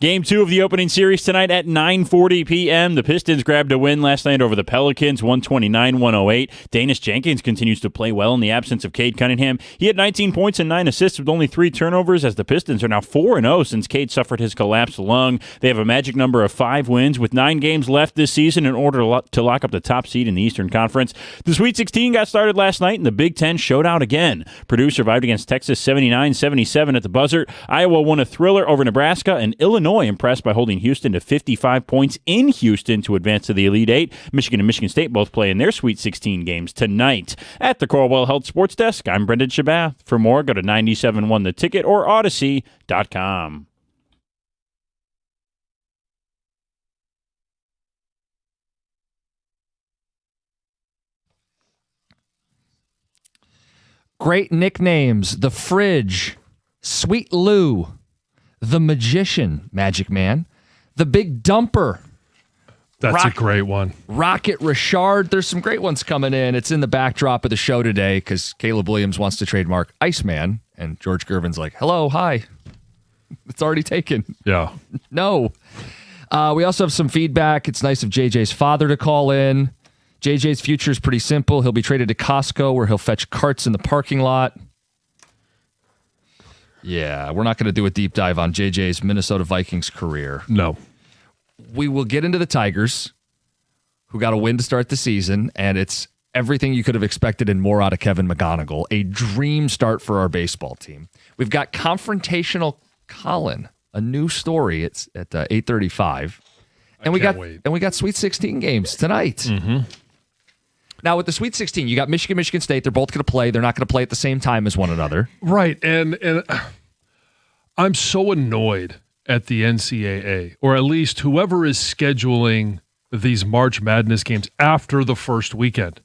Game 2 of the opening series tonight at 9:40 p.m. The Pistons grabbed a win last night over the Pelicans, 129-108. Danis Jenkins continues to play well in the absence of Cade Cunningham. He had 19 points and 9 assists with only 3 turnovers as the Pistons are now 4-0 since Cade suffered his collapsed lung. They have a magic number of 5 wins with 9 games left this season in order to lock up the top seed in the Eastern Conference. The Sweet 16 got started last night and the Big Ten showed out again. Purdue survived against Texas 79-77 at the buzzer. Iowa won a thriller over Nebraska, and Illinois Illinois impressed by holding Houston to 55 points in Houston to advance to the Elite Eight. Michigan and Michigan State both play in their Sweet 16 games tonight. At the Corwell Health Sports Desk, I'm Brendan Shabath. For more, go to 97.1 The Ticket or Odyssey.com. Great nicknames: The Fridge, Sweet Lou, The Magician, Magic Man, The Big Dumper. That's a great one. Rocket Richard. There's some great ones coming in. It's in the backdrop of the show today because Caleb Williams wants to trademark Iceman, and George Gervin's like, hello, hi. It's already taken. Yeah. No. We also have some feedback. It's nice of JJ's father to call in. JJ's future is pretty simple. He'll be traded to Costco where he'll fetch carts in the parking lot. Yeah, we're not going to do a deep dive on JJ's Minnesota Vikings career. No. We will get into the Tigers, who got a win to start the season, and it's everything you could have expected and more out of Kevin McGonigal. A dream start for our baseball team. We've got Confrontational Colin, a new story. It's at 8:35, and we got Sweet 16 games tonight. Mm-hmm. Now with the Sweet 16, you got Michigan, Michigan State. They're both going to play. They're not going to play at the same time as one another. Right, and I'm so annoyed at the NCAA, or at least whoever is scheduling these March Madness games after the first weekend.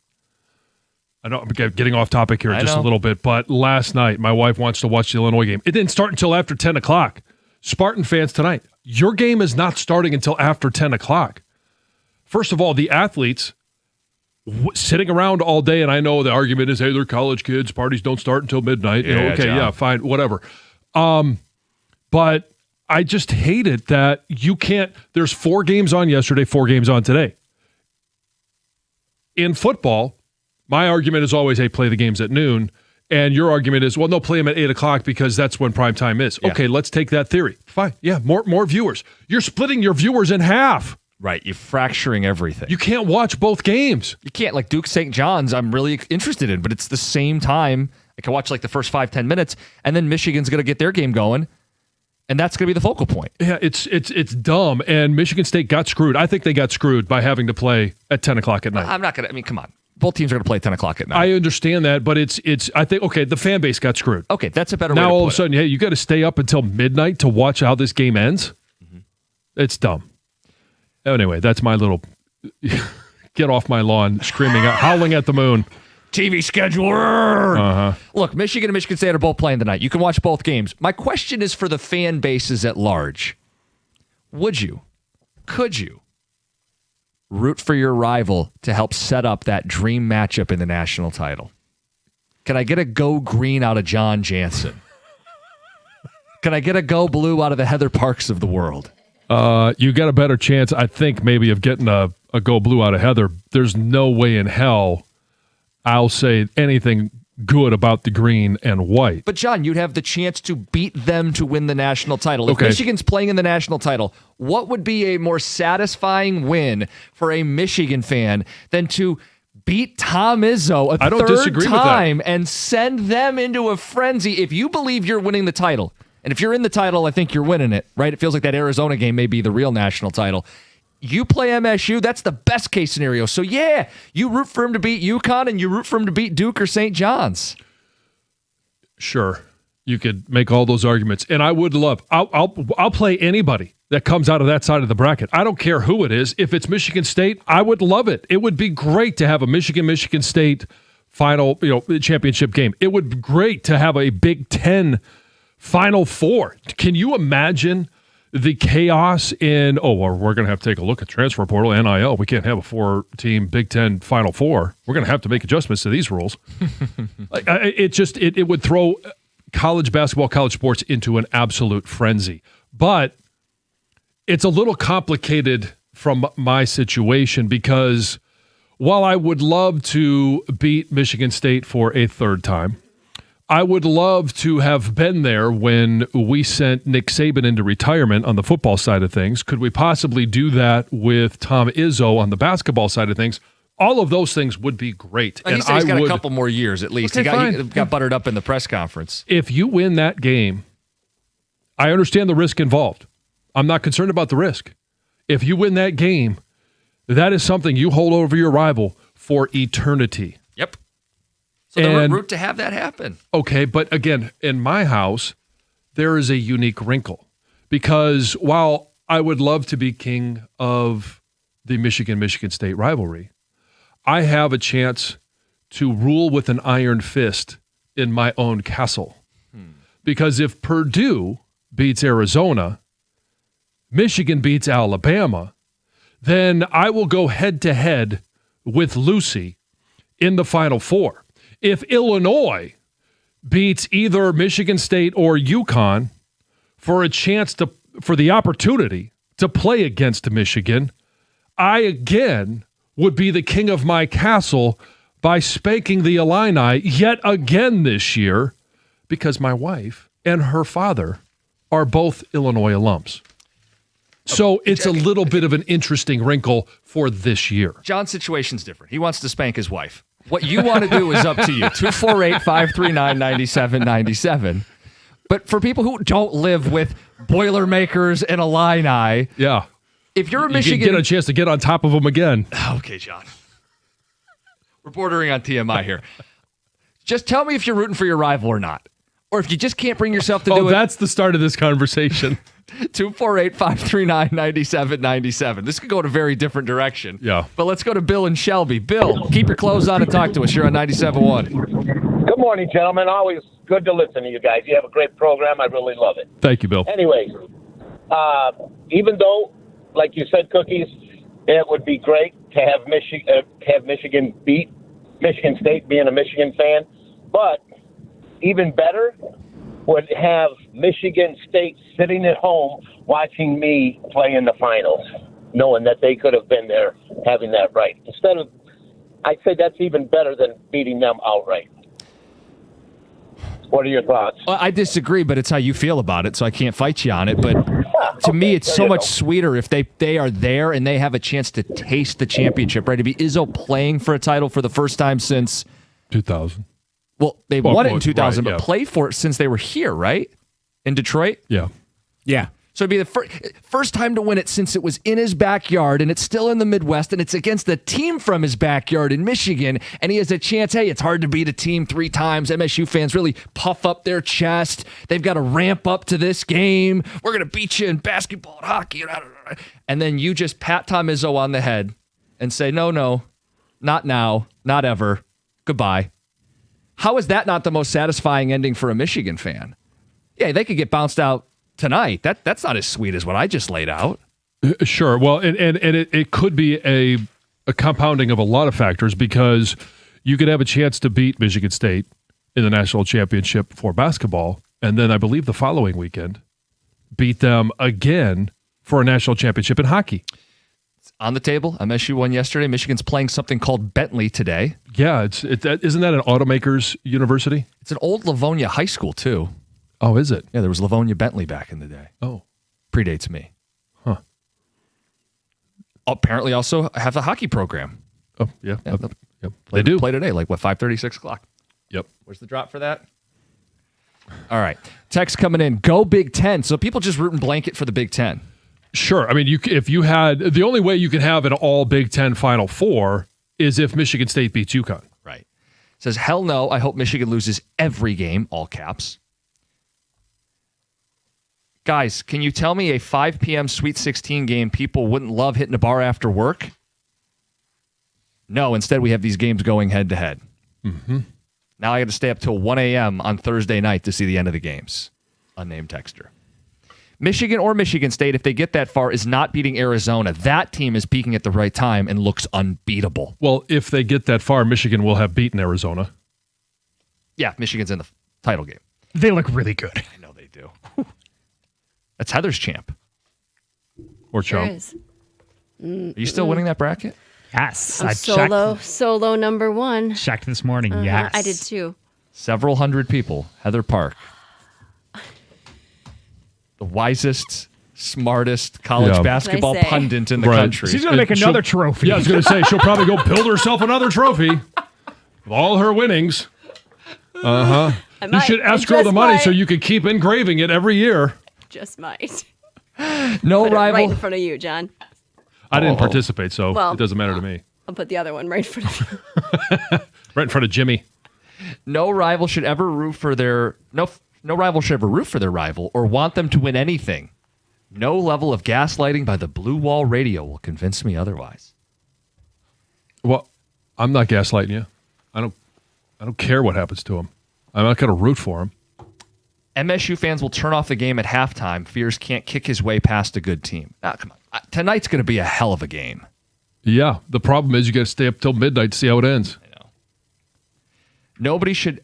I know I'm getting off topic here just a little bit, but last night my wife wants to watch the Illinois game. It didn't start until after 10 o'clock. Spartan fans tonight, your game is not starting until after 10 o'clock. First of all, the athletes sitting around all day, and I know the argument is, hey, they're college kids, parties don't start until midnight. Yeah, fine, whatever. But I just hate it that you can't, there's 4 games on yesterday, 4 games on today. In football, my argument is always, hey, play the games at noon. And your argument is, well, no, play them at 8 o'clock because that's when prime time is. Yeah. Okay, let's take that theory. Fine. Yeah, more viewers. You're splitting your viewers in half. Right, you're fracturing everything. You can't watch both games. You can't, like Duke St. John's, I'm really interested in, but it's the same time. I can watch like the first 5-10 minutes, and then Michigan's going to get their game going, and that's going to be the focal point. Yeah, it's dumb, and Michigan State got screwed. I think they got screwed by having to play at 10 o'clock at night. I'm not going to, come on. Both teams are going to play at 10 o'clock at night. I understand that, but it's. I think, okay, the fan base got screwed. Okay, that's a better way to now put all of a sudden, hey, you got to stay up until midnight to watch how this game ends? Mm-hmm. It's dumb. Anyway, that's my little get off my lawn, screaming out, howling at the moon. TV scheduler. Look, Michigan and Michigan State are both playing tonight. You can watch both games. My question is for the fan bases at large. Could you root for your rival to help set up that dream matchup in the national title? Can I get a go green out of John Jansen? Can I get a go blue out of the Heather Parks of the world? You got a better chance, I think, maybe of getting a go blue out of Heather. There's no way in hell I'll say anything good about the green and white. But, John, you'd have the chance to beat them to win the national title. If Michigan's playing in the national title, what would be a more satisfying win for a Michigan fan than to beat Tom Izzo a third time and send them into a frenzy? If you believe you're winning the title, and if you're in the title, I think you're winning it, right? It feels like that Arizona game may be the real national title. You play MSU, that's the best case scenario. So, yeah, you root for him to beat UConn and you root for him to beat Duke or St. John's. Sure. You could make all those arguments. And I would love, I'll play anybody that comes out of that side of the bracket. I don't care who it is. If it's Michigan State, I would love it. It would be great to have a Michigan State final, championship game. It would be great to have a Big Ten Final Four. Can you imagine the chaos in, we're going to have to take a look at transfer portal, NIL. We can't have a 4-team Big Ten Final Four. We're going to have to make adjustments to these rules. It would throw college basketball, college sports into an absolute frenzy. But it's a little complicated from my situation because while I would love to beat Michigan State for a third time, I would love to have been there when we sent Nick Saban into retirement on the football side of things. Could we possibly do that with Tom Izzo on the basketball side of things? All of those things would be great. And he said he's got a couple more years at least. Okay, he got buttered up in the press conference. If you win that game, I understand the risk involved. I'm not concerned about the risk. If you win that game, that is something you hold over your rival for eternity. Yep. So the route to have that happen. Okay, but again, in my house, there is a unique wrinkle. Because while I would love to be king of the Michigan State rivalry, I have a chance to rule with an iron fist in my own castle. Because if Purdue beats Arizona, Michigan beats Alabama, then I will go head-to-head with Lucy in the Final Four. If Illinois beats either Michigan State or UConn for the opportunity to play against Michigan, I again would be the king of my castle by spanking the Illini yet again this year because my wife and her father are both Illinois alums. So it's a little bit of an interesting wrinkle for this year. John's situation's different. He wants to spank his wife. What you want to do is up to you. 248-539-9797. But for people who don't live with Boilermakers and Illini, yeah, if you're a Michigan, you get a chance to get on top of them again. Okay, John. We're bordering on TMI here. Just tell me if you're rooting for your rival or not. Or if you just can't bring yourself to do it. That's the start of this conversation. 248-539-9797. This could go in a very different direction. Yeah. But let's go to Bill and Shelby. Bill, keep your clothes on and talk to us. You're on 97.1. Good morning, gentlemen. Always good to listen to you guys. You have a great program. I really love it. Thank you, Bill. Anyways, even though, like you said, Cookies, it would be great to have Michigan beat Michigan State, being a Michigan fan. But even better would have Michigan State sitting at home watching me play in the finals, knowing that they could have been there, having that right. I'd say that's even better than beating them outright. What are your thoughts? Well, I disagree, but it's how you feel about it, so I can't fight you on it. But to me, it's so much sweeter if they are there and they have a chance to taste the championship, right? To be Izzo playing for a title for the first time since 2000. Well, they won it in 2000, right, but played for it since they were here, right? In Detroit? Yeah. Yeah. So it'd be the first time to win it since it was in his backyard, and it's still in the Midwest, and it's against the team from his backyard in Michigan, and he has a chance. Hey, it's hard to beat a team 3 times. MSU fans really puff up their chest. They've got to ramp up to this game. We're going to beat you in basketball and hockey. And then you just pat Tom Izzo on the head and say, no, not now, not ever. Goodbye. How is that not the most satisfying ending for a Michigan fan? Yeah, they could get bounced out tonight. That's not as sweet as what I just laid out. Sure. Well, and it could be a compounding of a lot of factors because you could have a chance to beat Michigan State in the national championship for basketball, and then I believe the following weekend beat them again for a national championship in hockey. It's on the table. MSU won yesterday. Michigan's playing something called Bentley today. Yeah, isn't that an automakers university? It's an old Livonia high school, too. Oh, is it? Yeah, there was Livonia Bentley back in the day. Oh. Predates me. Huh. Apparently also have a hockey program. Oh, yeah. Yep. They do. Play today, like, 5:30, 6 o'clock? Yep. Where's the drop for that? All right. Text coming in. Go Big Ten. So people just rooting blanket for the Big Ten. Sure. I mean, if you had – the only way you can have an all Big Ten Final Four is if Michigan State beats UConn. Right. Says, hell no, I hope Michigan loses every game, all caps. Guys, can you tell me a 5 p.m. Sweet 16 game people wouldn't love hitting a bar after work? No, instead we have these games going head-to-head. Mm-hmm. Now I got to stay up till 1 a.m. on Thursday night to see the end of the games. Unnamed texter. Michigan or Michigan State, if they get that far, is not beating Arizona. That team is peaking at the right time and looks unbeatable. Well, if they get that far, Michigan will have beaten Arizona. Yeah, Michigan's in the title game. They look really good. I know they do. That's Heather's champ. Or Chump. Are you still winning that bracket? Yes. I'm solo number 1. Checked this morning. Yes. I did too. Several hundred people. Heather Park. The wisest, smartest college basketball pundit in the country. She's going to make another trophy. Yeah, I was going to say, she'll probably go build herself another trophy of all her winnings. Uh-huh. You should escrow the money so you can keep engraving it every year. Just might. No Put it rival. right in front of you, John. I didn't participate, so Well, it doesn't matter to me. I'll put the other one right in front of you. Right in front of Jimmy. No rival should ever root for their no rival should ever root for their rival or want them to win anything. No level of gaslighting by the Blue Wall Radio will convince me otherwise. Well, I'm not gaslighting you. I don't care what happens to him. I'm not going to root for him. MSU fans will turn off the game at halftime. Fears can't kick his way past a good team. Now, come on. Tonight's going to be a hell of a game. Yeah. The problem is you got to stay up till midnight to see how it ends. I know. Nobody should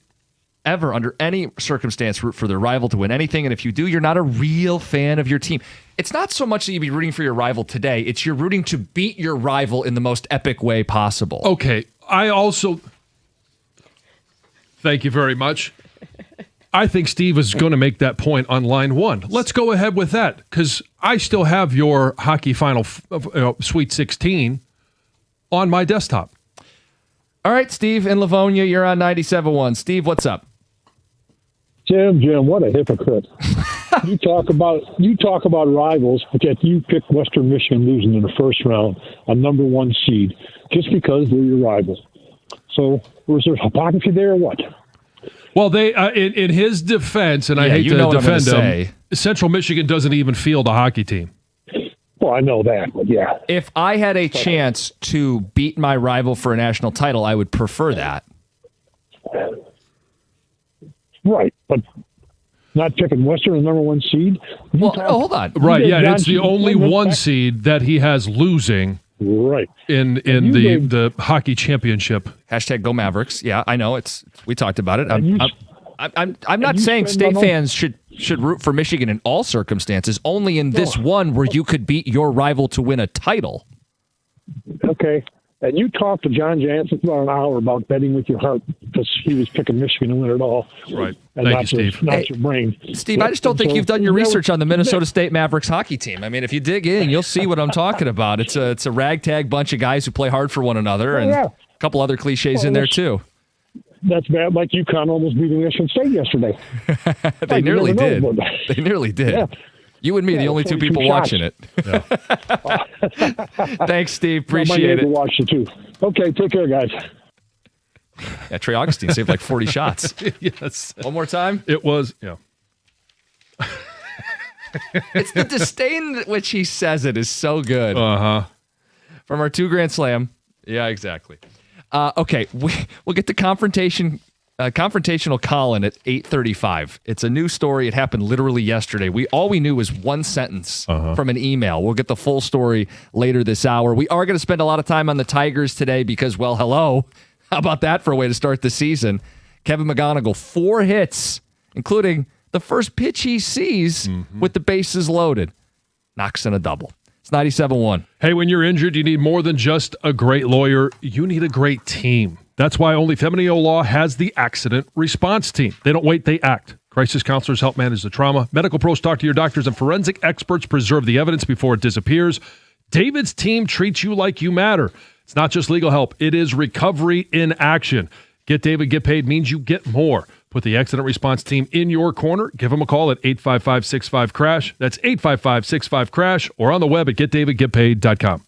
ever, under any circumstance, root for their rival to win anything. And if you do, you're not a real fan of your team. It's not so much that you be rooting for your rival today. It's you're rooting to beat your rival in the most epic way possible. Okay. I also... Thank you very much. I think Steve is going to make that point on line one. Let's go ahead with that because I still have your hockey final Sweet 16 on my desktop. All right, Steve in Livonia, you're on 97.1. Steve, what's up? Jim, what a hypocrite. You talk about rivals, but yet you pick Western Michigan losing in the first round, a number one seed, just because they're your rival. So was there hypocrisy there or what? Well, they in his defense, and I hate to defend him, Central Michigan doesn't even field a hockey team. Well, I know that, but yeah. If I had a chance to beat my rival for a national title, I would prefer that. Right, but not picking Western as number one seed? Well, hold on. Right, yeah, it's the only one seed that he has losing. Right. In the hockey championship. Hashtag Go Mavericks. Yeah, I know. We talked about it. I'm not saying state fans should root for Michigan in all circumstances, only in this one where you could beat your rival to win a title. Okay. And you talked to John Jansen for an hour about betting with your heart because he was picking Michigan to win it all. Right. And Thank you, Steve. Not your brain. Steve, I just don't think you've done your research on the Minnesota State Mavericks hockey team. I mean, if you dig in, you'll see what I'm talking about. It's a ragtag bunch of guys who play hard for one another, and a couple other cliches in there too. That's bad. Like UConn almost beating Michigan State yesterday. They nearly did. They nearly did. Yeah. You and me, the only two people watching it. Yeah. Thanks, Steve. Appreciate it. Watch it too. Okay, take care, guys. Yeah, Trey Augustine saved like 40 shots. Yes. One more time. It was, yeah. It's the disdain at which he says it is so good. Uh-huh. From our 2 Grand Slam. Yeah, exactly. Okay, we'll get to confrontational Colin at 8:35. It's a new story. It happened literally yesterday. All we knew was one sentence from an email. We'll get the full story later this hour. We are going to spend a lot of time on the Tigers today because, well, hello. How about that for a way to start the season? Kevin McGonigal, 4 hits, including the first pitch he sees with the bases loaded. Knocks in a double. It's 97.1. Hey, when you're injured, you need more than just a great lawyer. You need a great team. That's why Only Femineo Law has the accident response team. They don't wait, they act. Crisis counselors help manage the trauma. Medical pros talk to your doctors, and forensic experts preserve the evidence before it disappears. David's team treats you like you matter. It's not just legal help. It is recovery in action. Get David, get paid means you get more. Put the accident response team in your corner. Give them a call at 855-65-CRASH. That's 855-65-CRASH or on the web at getdavidgetpaid.com.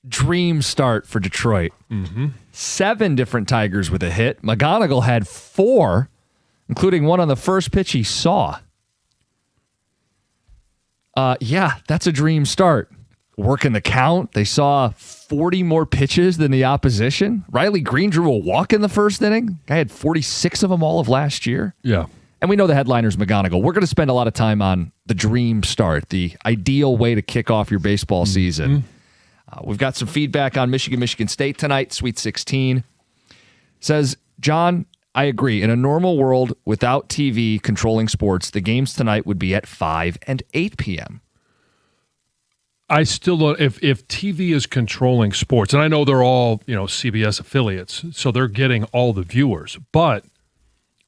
dream start for Detroit. 7 different Tigers with a hit. McGonigal had 4, including one on the first pitch he saw. Yeah, that's a dream start. Working the count. They saw 40 more pitches than the opposition. Riley Green drew a walk in the first inning. Guy had 46 of them all of last year. Yeah. And we know the headliner's McGonigal. We're going to spend a lot of time on the dream start, the ideal way to kick off your baseball season. We've got some feedback on Michigan State tonight, Sweet 16. Says, John, I agree. In a normal world without TV controlling sports, the games tonight would be at 5 and 8 p.m. I still don't, if TV is controlling sports, and I know they're all, CBS affiliates, so they're getting all the viewers, but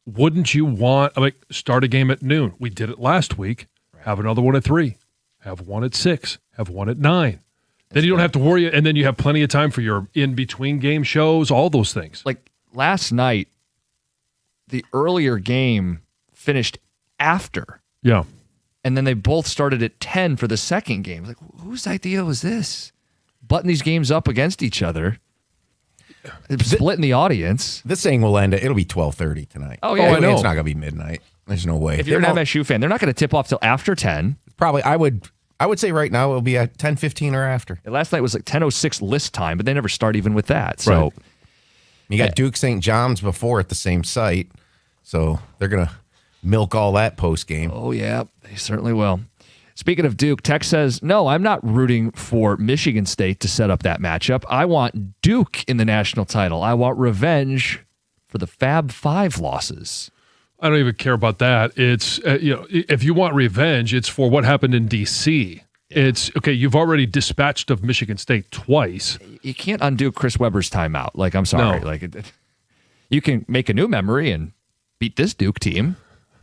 wouldn't you want, start a game at noon? We did it last week. Have another one at 3. Have one at 6. Have one at 9. Then you don't have to worry, and then you have plenty of time for your in-between game shows, all those things. Like last night, the earlier game finished after. Yeah. And then they both started at 10 for the second game. Like, whose idea was this? Button these games up against each other. Splitting the audience. This thing will end. It'll be 12:30 tonight. Oh, yeah. I know. It's not going to be midnight. There's no way. If you're an MSU fan, they're not going to tip off till after 10. Probably. I would say right now it'll be at 10:15 or after. Last night was like 10:06 list time, but they never start even with that. So right. You got Duke St. John's before at the same site. So they're going to milk all that post game. Oh, yeah. They certainly will. Speaking of Duke, Tech says, no, I'm not rooting for Michigan State to set up that matchup. I want Duke in the national title. I want revenge for the Fab Five losses. I don't even care about that. It's, if you want revenge, it's for what happened in D.C. It's, okay, you've already dispatched of Michigan State twice. You can't undo Chris Webber's timeout. Like, I'm sorry. No. You can make a new memory and beat this Duke team.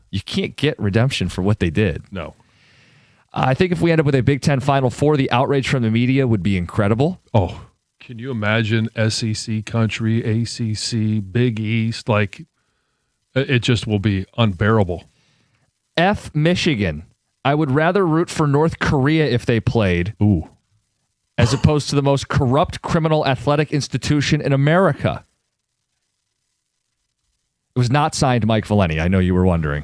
You can't get redemption for what they did. No. I think if we end up with a Big Ten Final Four, the outrage from the media would be incredible. Oh, can you imagine SEC country, ACC, Big East? It just will be unbearable. F Michigan. I would rather root for North Korea if they played. Ooh. As opposed to the most corrupt criminal athletic institution in America. It was not signed Mike Valeni. I know you were wondering.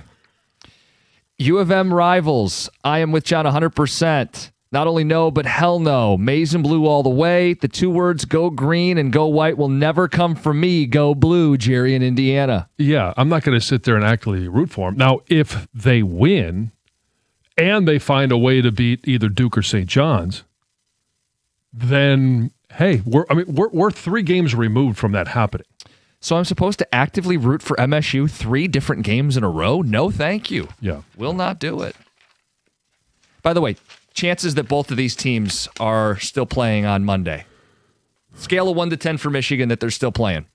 U of M rivals. I am with John 100%. Not only no, but hell no. Maize and blue all the way. The 2 words go green and go white will never come from me. Go blue, Jerry in Indiana. Yeah, I'm not going to sit there and actively root for them. Now, if they win and they find a way to beat either Duke or St. John's, then, hey, we're 3 games removed from that happening. So I'm supposed to actively root for MSU 3 different games in a row? No, thank you. Yeah. Will not do it. By the way, chances that both of these teams are still playing on Monday. Scale of 1 to 10 for Michigan that they're still playing.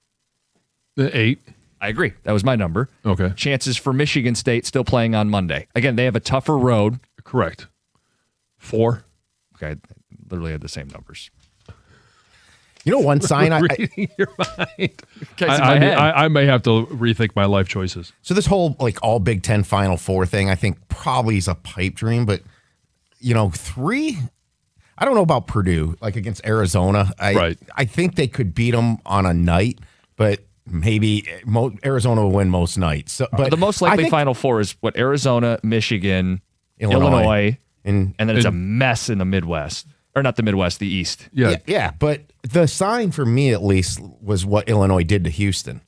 8. I agree. That was my number. Okay. Chances for Michigan State still playing on Monday. Again, they have a tougher road. Correct. 4. Okay. I literally had the same numbers. You know, one sign reading your mind. I may have to rethink my life choices. So this whole all Big Ten Final Four thing, I think probably is a pipe dream. But 3, I don't know about Purdue, against Arizona. Right. I think they could beat them on a night, but maybe Arizona will win most nights. So, but the most likely Final Four is what? Arizona, Michigan, Illinois, and then it's a mess in the Midwest. Or not the Midwest, the East. Yeah, but the sign for me, at least, was what Illinois did to Houston.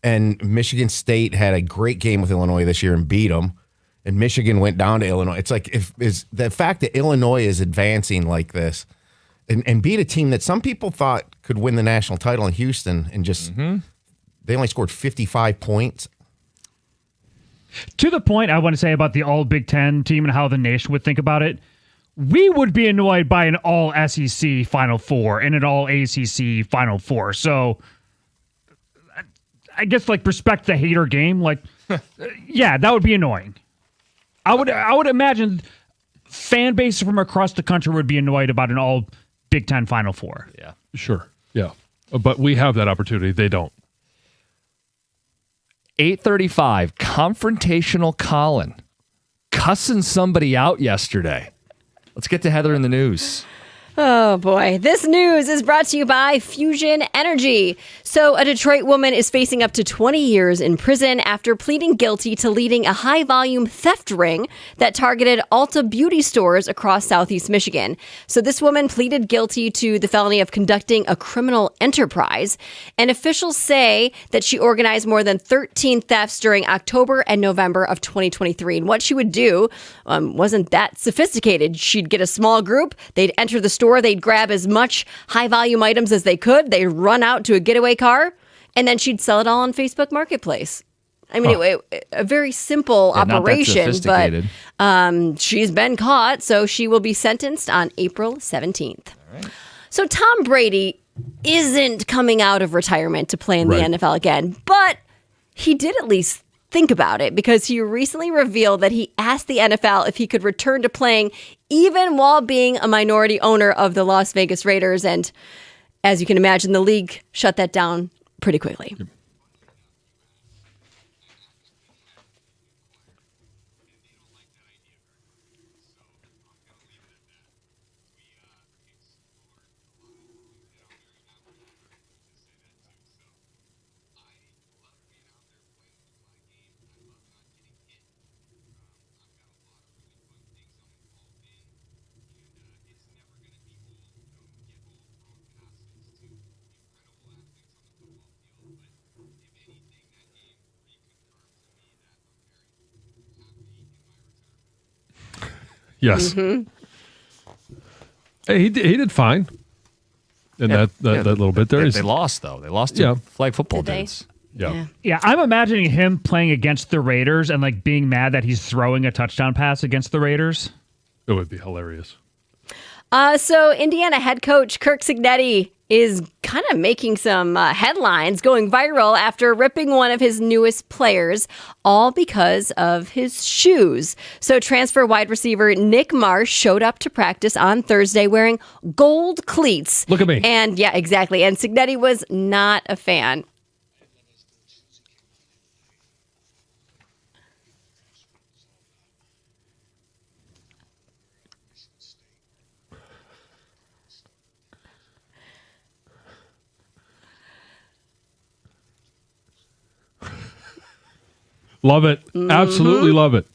And Michigan State had a great game with Illinois this year and beat them. And Michigan went down to Illinois. It's is the fact that Illinois is advancing like this and beat a team that some people thought could win the national title in Houston and just they only scored 55 points. To the point I want to say about the all Big Ten team and how the nation would think about it. We would be annoyed by an all SEC Final Four and an all ACC Final Four. So I guess respect the hater game. Yeah, that would be annoying. I would imagine fan bases from across the country would be annoyed about an all Big Ten Final Four. Yeah. Sure. Yeah. But we have that opportunity. They don't. 8:35, confrontational Colin cussing somebody out yesterday. Let's get to Heather in the news. Oh, boy. This news is brought to you by Fusion Energy. So, a Detroit woman is facing up to 20 years in prison after pleading guilty to leading a high-volume theft ring that targeted Ulta beauty stores across southeast Michigan. So, this woman pleaded guilty to the felony of conducting a criminal enterprise. And officials say that she organized more than 13 thefts during October and November of 2023. And what she would do wasn't that sophisticated. She'd get a small group, they'd enter the store, they'd grab as much high volume items as they could, they'd run out to a getaway car, and then she'd sell it all on Facebook Marketplace. I mean, a very simple operation, but she's been caught, so she will be sentenced on April 17th. Right. So Tom Brady isn't coming out of retirement to play in the NFL again, but he did at least think about it, because he recently revealed that he asked the NFL if he could return to playing even while being a minority owner of the Las Vegas Raiders. And as you can imagine, the league shut that down pretty quickly. Yep. Yes. Mm-hmm. Hey, he did fine in that little bit there. They lost, though. They lost to flag football dudes. Yeah, I'm imagining him playing against the Raiders and like being mad that he's throwing a touchdown pass against the Raiders. It would be hilarious. So Indiana head coach Kirk Cignetti is kind of making some headlines, going viral after ripping one of his newest players, all because of his shoes. So transfer wide receiver Nick Marsh showed up to practice on Thursday wearing gold cleats. Look at me. And yeah, exactly. And Cignetti was not a fan. Love it. Mm-hmm. Absolutely love it.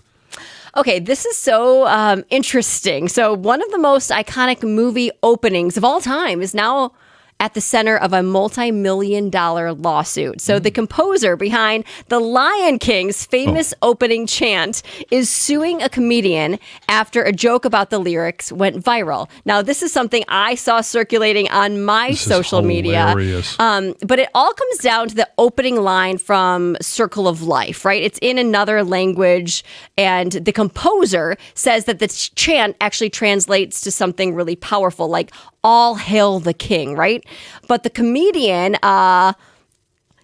Okay, this is so interesting. So one of the most iconic movie openings of all time is now at the center of a multi-million-dollar lawsuit. So the composer behind The Lion King's famous opening chant is suing a comedian after a joke about the lyrics went viral. Now, this is something I saw circulating on my social media. But it all comes down to the opening line from Circle of Life, right? It's in another language, and the composer says that the chant actually translates to something really powerful, like all hail the king, right? But the comedian,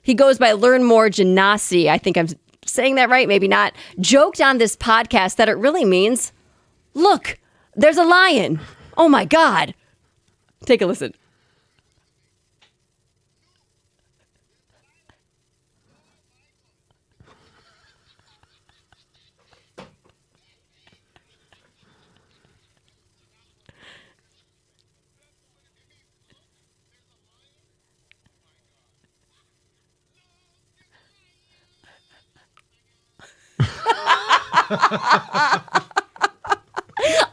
he goes by Learn More Genasi, I think I'm saying that right, maybe not, joked on this podcast that it really means, look, there's a lion. Oh my God. Take a listen.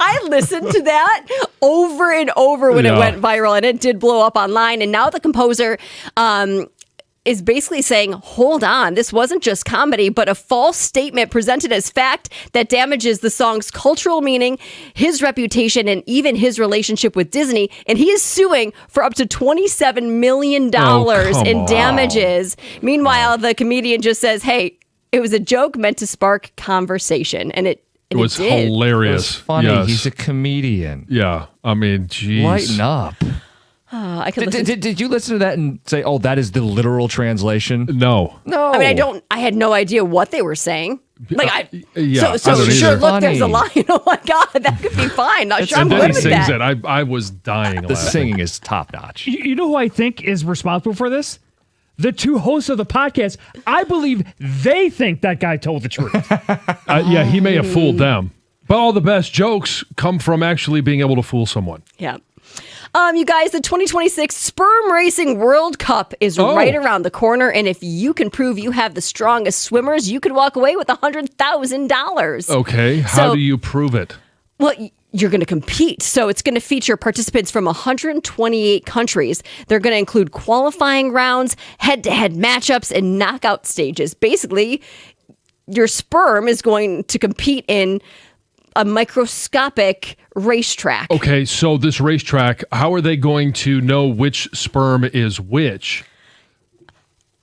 I listened to that over and over when it went viral, and it did blow up online. And now the composer is basically saying, hold on, this wasn't just comedy, but a false statement presented as fact that damages the song's cultural meaning, his reputation, and even his relationship with Disney. And he is suing for up to $27 million in damages. Meanwhile, the comedian just says, hey, it was a joke meant to spark conversation. And it was hilarious. It was funny. Yes. He's a comedian. Yeah. I mean, geez. Lighten up. I could did you listen to that and say, oh, that is the literal translation? No. I mean, I had no idea what they were saying. Like, so sure, look, there's a lion. Oh my God, that could be fine. Not sure I'm good with that. I was dying The singing is top notch. You know who I think is responsible for this? The two hosts of the podcast. I believe they think that guy told the truth. Yeah, he may have fooled them. But all the best jokes come from actually being able to fool someone. Yeah. You guys, the 2026 Sperm Racing World Cup is right around the corner, and if you can prove you have the strongest swimmers, you could walk away with $100,000. Okay, how do you prove it? Well, you're going to compete. So it's going to feature participants from 128 countries. They're going to include qualifying rounds, head-to-head matchups, and knockout stages. Basically, your sperm is going to compete in a microscopic racetrack. Okay, so this racetrack, how are they going to know which sperm is which?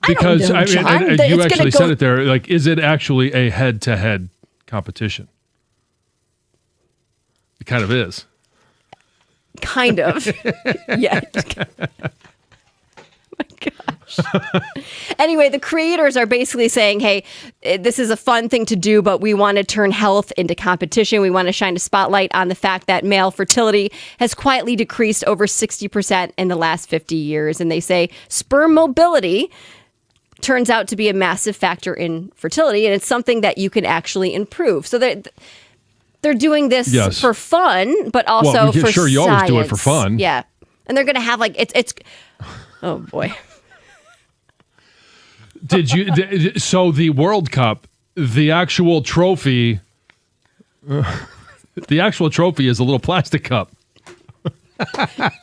Because I don't know, John. You actually said it there. Like, is it actually a head-to-head competition? It kind of is. Kind of. Yeah. My gosh. Anyway, the creators are basically saying, hey, this is a fun thing to do, but we want to turn health into competition. We want to shine a spotlight on the fact that male fertility has quietly decreased over 60% in the last 50 years. And they say sperm mobility turns out to be a massive factor in fertility, and it's something that you can actually improve. So they're doing this for fun, but also for sure, you science. always do it for fun. Yeah. And they're going to have it's oh boy. So the World Cup, the actual trophy is a little plastic cup.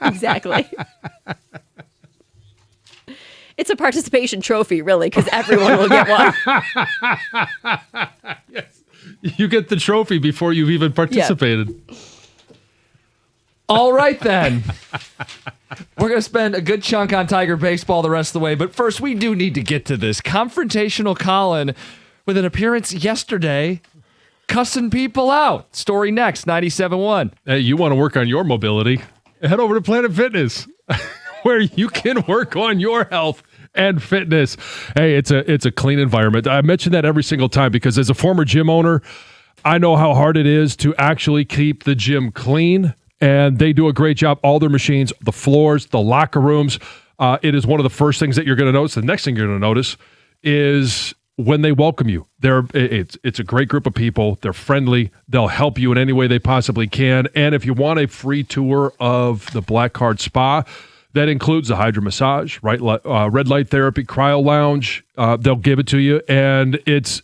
Exactly. It's a participation trophy, really, because everyone will get one. Yes. You get the trophy before you've even participated. Yeah. All right, then. We're going to spend a good chunk on Tiger baseball the rest of the way. But first, we do need to get to this. Confrontational Colin with an appearance yesterday cussing people out. Story next, 97.1. Hey, you want to work on your mobility? Head over to Planet Fitness, where you can work on your health and fitness. Hey, it's a clean environment. I mention that every single time because as a former gym owner, I know how hard it is to actually keep the gym clean. And they do a great job. All their machines, the floors, the locker rooms. It is one of the first things that you're going to notice. The next thing you're going to notice is when they welcome you. It's a great group of people. They're friendly. They'll help you in any way they possibly can. And if you want a free tour of the Black Card Spa, that includes the hydro massage, red light therapy, cryo lounge. They'll give it to you. And it's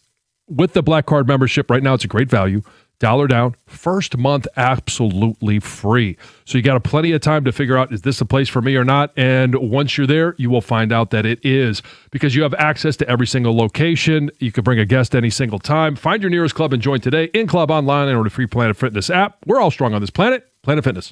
with the Black Card membership right now. It's a great value. $1 down, first month absolutely free. So you got plenty of time to figure out, is this a place for me or not? And once you're there, you will find out that it is because you have access to every single location. You can bring a guest any single time. Find your nearest club and join today. In club, online, and on the free Planet Fitness app. We're all strong on this planet. Planet Fitness.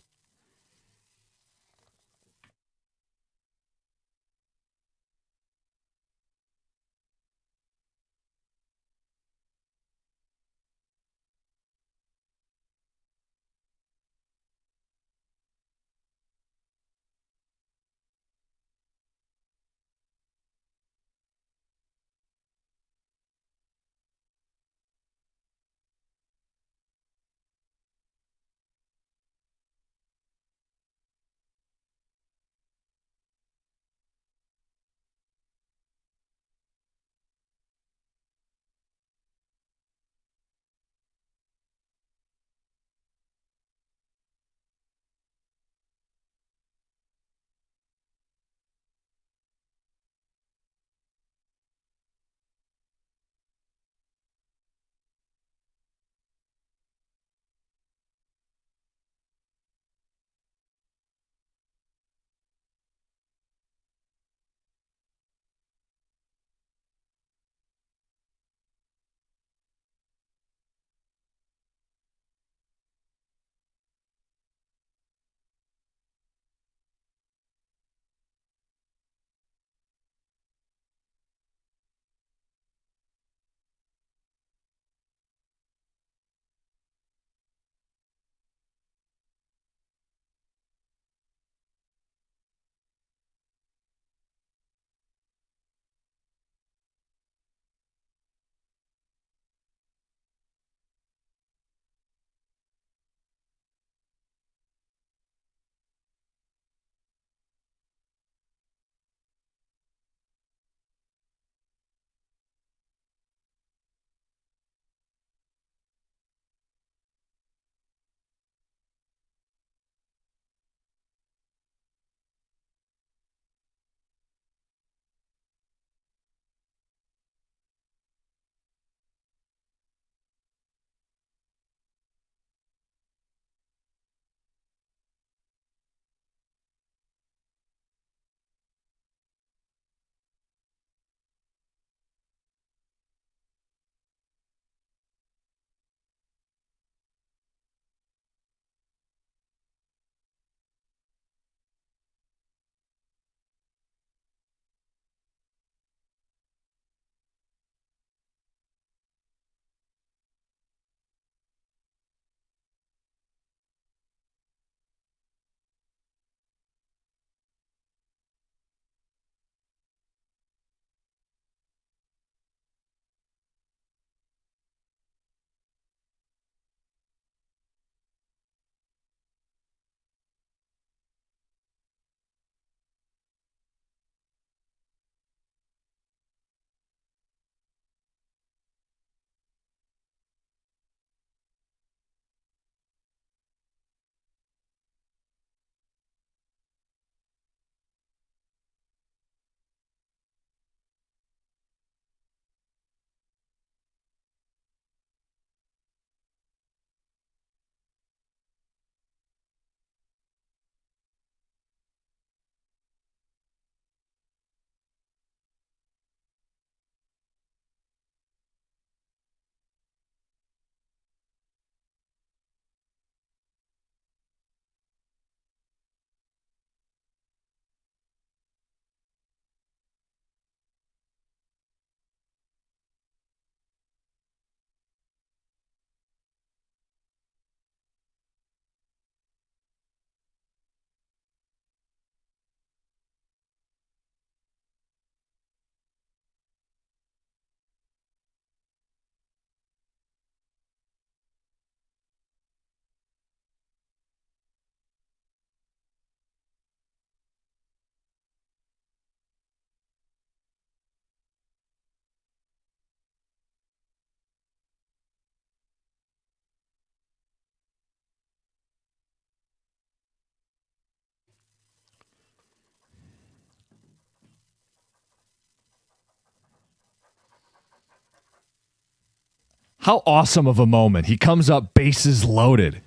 How awesome of a moment. He comes up, bases loaded.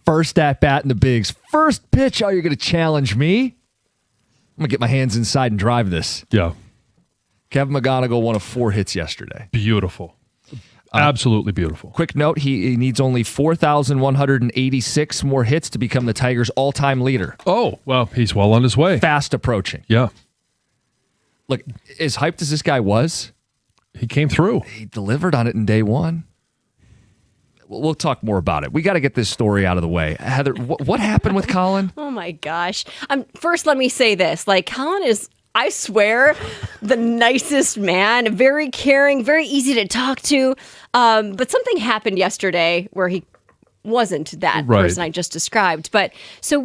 First at bat in the bigs. First pitch. Oh, you're going to challenge me? I'm going to get my hands inside and drive this. Yeah. Kevin McGonigal, 1 of 4 hits yesterday. Beautiful. Absolutely beautiful. Quick note, he needs only 4,186 more hits to become the Tigers' all-time leader. Oh, well, he's well on his way. Fast approaching. Yeah. Look, as hyped as this guy was, he came through. He delivered on it in day one. We'll talk more about it. We got to get this story out of the way. Heather, what happened with Colin? Oh, my gosh. First, let me say this. Like, Colin is, I swear, the nicest man, very caring, very easy to talk to. But something happened yesterday where he wasn't that person I just described. But so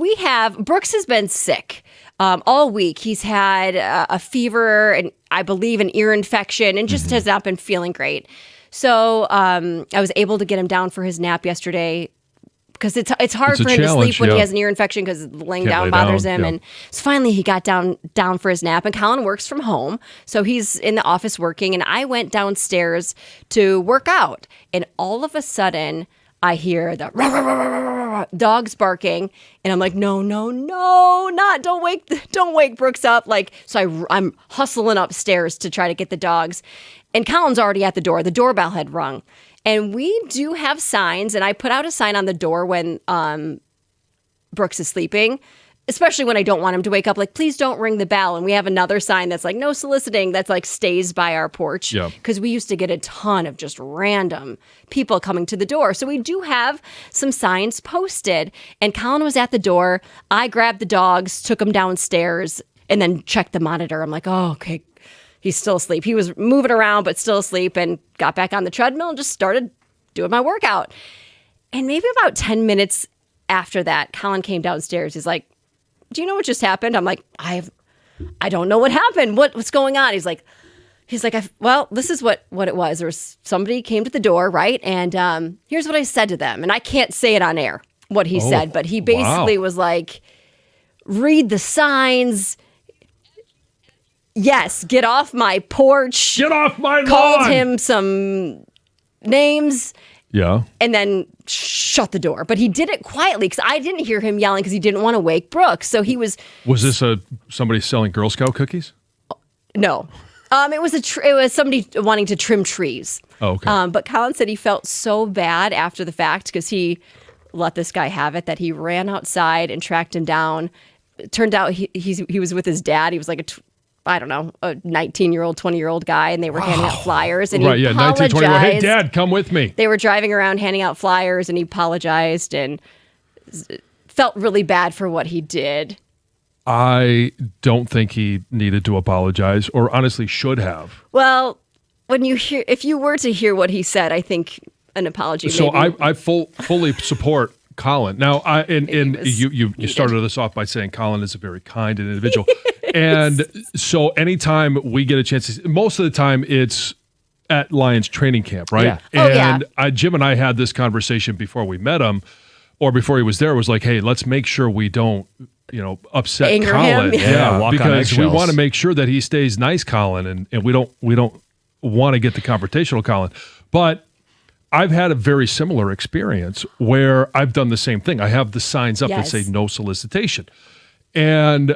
Brooks has been sick all week. He's had a fever and I believe an ear infection and just has not been feeling great. So I was able to get him down for his nap yesterday because it's hard for him to sleep when he has an ear infection because laying down bothers him. Yeah. And so finally he got down for his nap. And Colin works from home, so he's in the office working. And I went downstairs to work out, and all of a sudden I hear the rah, rah, rah, rah, rah, rah, dogs barking, and I'm like, no, don't wake Brooks up. Like, so I'm hustling upstairs to try to get the dogs, and Colin's already at the door. The doorbell had rung. And we do have signs, and I put out a sign on the door when Brooks is sleeping, especially when I don't want him to wake up, like, please don't ring the bell. And we have another sign that's like, no soliciting, that's like stays by our porch. Because we used to get a ton of just random people coming to the door. So we do have some signs posted. And Colin was at the door. I grabbed the dogs, took them downstairs, and then checked the monitor. I'm like, oh, okay. He's still asleep. He was moving around, but still asleep, and got back on the treadmill and just started doing my workout. And maybe about 10 minutes after that, Colin came downstairs. He's like, do you know what just happened? I'm like, I don't know what happened. What's going on? He's like, well, this is what it was. There was somebody came to the door, right? And here's what I said to them. And I can't say it on air, what he said, but he basically was like, read the signs. Yes, get off my porch. Get off my lawn. Called him some names. Yeah. And then shut the door. But he did it quietly because I didn't hear him yelling because he didn't want to wake Brooks. So he was. Was this somebody selling Girl Scout cookies? No. It was somebody wanting to trim trees. Oh, okay. But Colin said he felt so bad after the fact because he let this guy have it that he ran outside and tracked him down. It turned out he was with his dad. He was like a 19-year-old, 20-year-old guy, and they were handing out flyers. And he apologized. 19, 20. Hey, Dad, come with me. They were driving around handing out flyers, and he apologized and felt really bad for what he did. I don't think he needed to apologize, or honestly should have. Well, if you were to hear what he said, I think an apology. So I fully support Colin. Now, you started this off by saying Colin is a very kind individual. And so anytime we get a chance, most of the time it's at Lions training camp, right? Yeah. And Jim and I had this conversation before we met him, or before he was there. It was like, hey, let's make sure we don't, upset Anger Colin. him. Walk because we want to make sure that he stays nice, Colin, and we don't want to get the confrontational Colin. But I've had a very similar experience where I've done the same thing. I have the signs up that say no solicitation. And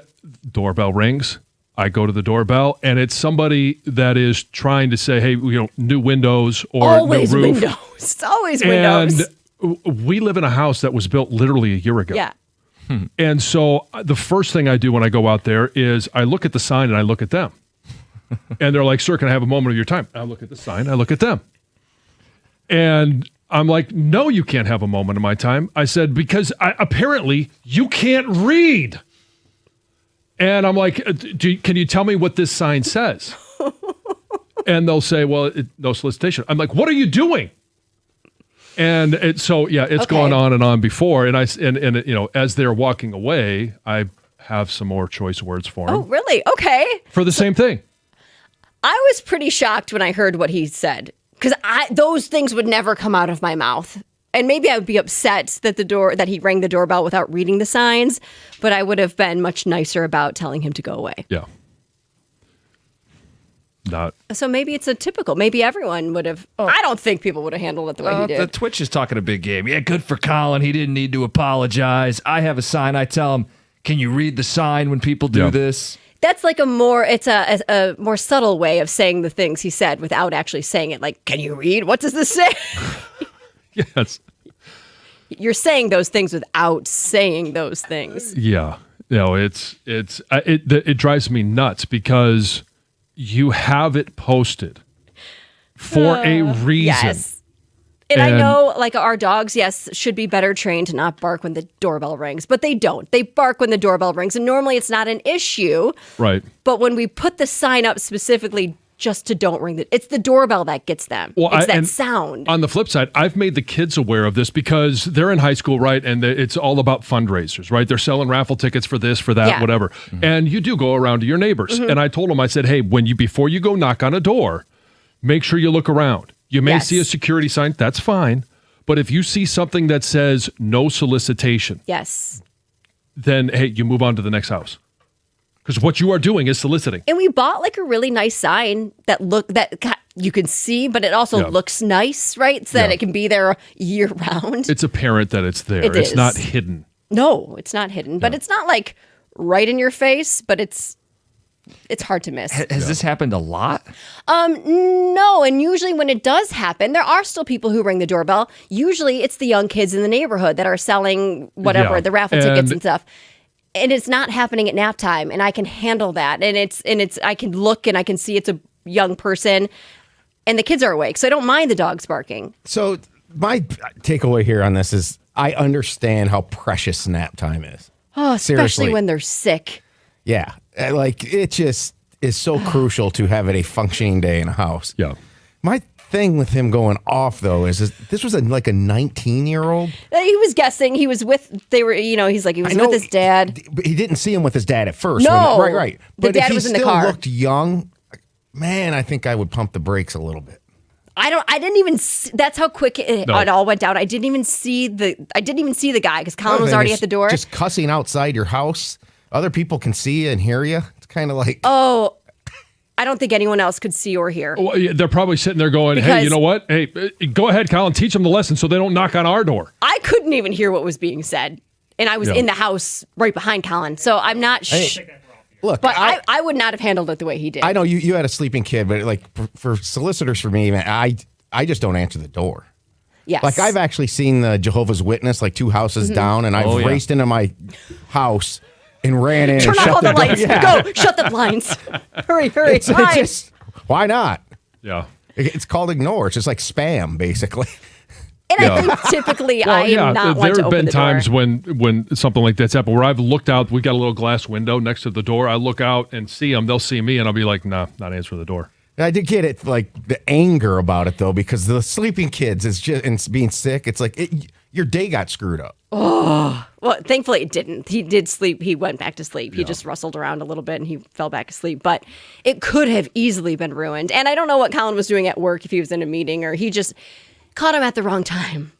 doorbell rings. I go to the doorbell, and it's somebody that is trying to say, hey, new windows or always new roof. windows. It's always windows. And we live in a house that was built literally a year ago. Yeah. And so the first thing I do when I go out there is I look at the sign and I look at them. And they're like, sir, can I have a moment of your time? I look at the sign, I look at them. And I'm like, no, you can't have a moment of my time. I said, because apparently you can't read. And I'm like, can you tell me what this sign says? And they'll say, well, no solicitation. I'm like, what are you doing? And it's gone on and on before. And as they're walking away, I have some more choice words for them. Oh, really? Okay. For the same thing. I was pretty shocked when I heard what he said because those things would never come out of my mouth. And maybe I would be upset that he rang the doorbell without reading the signs, but I would have been much nicer about telling him to go away. Yeah. Not. So maybe it's a typical. Maybe everyone would have. I don't think people would have handled it the way he did. The Twitch is talking a big game. Yeah, good for Colin. He didn't need to apologize. I have a sign. I tell him, can you read the sign when people do this? That's like it's a more subtle way of saying the things he said without actually saying it. Like, can you read? What does this say? Yes. You're saying those things without saying those things. Yeah. It drives me nuts because you have it posted for a reason. Yes. And I know, like, our dogs, yes, should be better trained to not bark when the doorbell rings, but they don't. They bark when the doorbell rings, and normally it's not an issue. Right. But when we put the sign up specifically just to don't ring it's the doorbell that gets them. It's that sound. On the flip side, I've made the kids aware of this because they're in high school, right? And it's all about fundraisers, right? They're selling raffle tickets for this, for that, whatever. Mm-hmm. And you do go around to your neighbors. Mm-hmm. And I told them, I said, hey, before you go knock on a door, make sure you look around. You may see a security sign. That's fine. But if you see something that says no solicitation, then, hey, you move on to the next house. Because what you are doing is soliciting. And we bought like a really nice sign that you can see, but it also looks nice, right? So that it can be there year round. It's apparent that it's there. It's not hidden. No, it's not hidden. But it's not like right in your face, but it's hard to miss. Has this happened a lot? No. And usually when it does happen, there are still people who ring the doorbell. Usually it's the young kids in the neighborhood that are selling whatever, the raffle tickets and stuff. And it's not happening at nap time, and I can handle that. And it's I can look and I can see it's a young person, and the kids are awake, so I don't mind the dogs barking. So my takeaway here on this is I understand how precious nap time is. Oh, especially Seriously. when they're sick. Yeah, like it just is so crucial to having a functioning day in a house. Yeah. My thing with him going off though is this was like a 19-year-old. He was guessing. He was with. He was with his dad. But he didn't see him with his dad at first. No, right. The But dad if he was in the still car. looked young, man, I think I would pump the brakes a little bit. I didn't even. That's how quick it all went down. I didn't even see the guy because Colin was already at the door. Just cussing outside your house. Other people can see you and hear you. It's kind of like. Oh. I don't think anyone else could see or hear. Well, they're probably sitting there going, hey, you know what? Hey, go ahead, Colin, teach them the lesson so they don't knock on our door. I couldn't even hear what was being said. And I was in the house right behind Colin. So I'm not Look, but I would not have handled it the way he did. I know you had a sleeping kid, but like for solicitors for me, man, I just don't answer the door. Yes. Like I've actually seen the Jehovah's Witness like 2 houses down, and I've raced into my house and ran in. Turn and off all shut the lights. door. Go. Shut the blinds. Hurry. It's just, why not? Yeah. It's called ignore. It's just like spam, basically. And I think typically I am not one there to have open been the times door. when something like that's happened where I've looked out. We've got a little glass window next to the door. I look out and see them. They'll see me, and I'll be like, nah, not answering the door. I did get it, like the anger about it though, because the sleeping kids is just and being sick. It's like your day got screwed up. Oh, well, thankfully it didn't. He did sleep. He went back to sleep. He just rustled around a little bit and he fell back asleep. But it could have easily been ruined. And I don't know what Colin was doing at work, if he was in a meeting or he just caught him at the wrong time.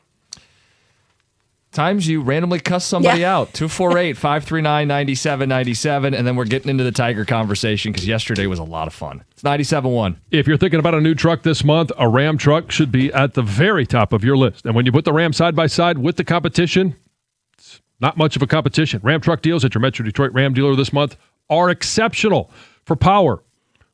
Times you randomly cuss somebody out. 248-539-9797. And then we're getting into the Tiger conversation because yesterday was a lot of fun. It's 97.1. If you're thinking about a new truck this month, a Ram truck should be at the very top of your list. And when you put the Ram side by side with the competition, it's not much of a competition. Ram truck deals at your Metro Detroit Ram dealer this month are exceptional. For power,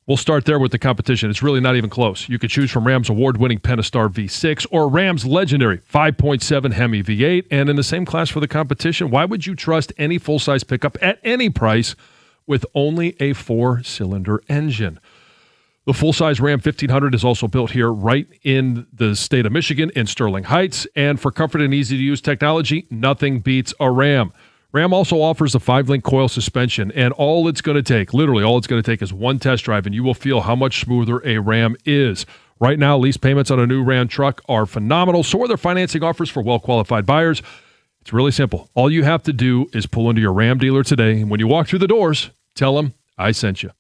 we'll start there with the competition. It's really not even close. You could choose from Ram's award-winning Pentastar V6 or Ram's legendary 5.7 Hemi V8. And in the same class for the competition, why would you trust any full-size pickup at any price with only a 4-cylinder engine? The full-size Ram 1500 is also built here right in the state of Michigan in Sterling Heights. And for comfort and easy-to-use technology, nothing beats a Ram. Ram also offers a 5-link coil suspension, and all it's going to take, literally all it's going to take is one test drive, and you will feel how much smoother a Ram is. Right now, lease payments on a new Ram truck are phenomenal. So are their financing offers for well-qualified buyers. It's really simple. All you have to do is pull into your Ram dealer today, and when you walk through the doors, tell them I sent you.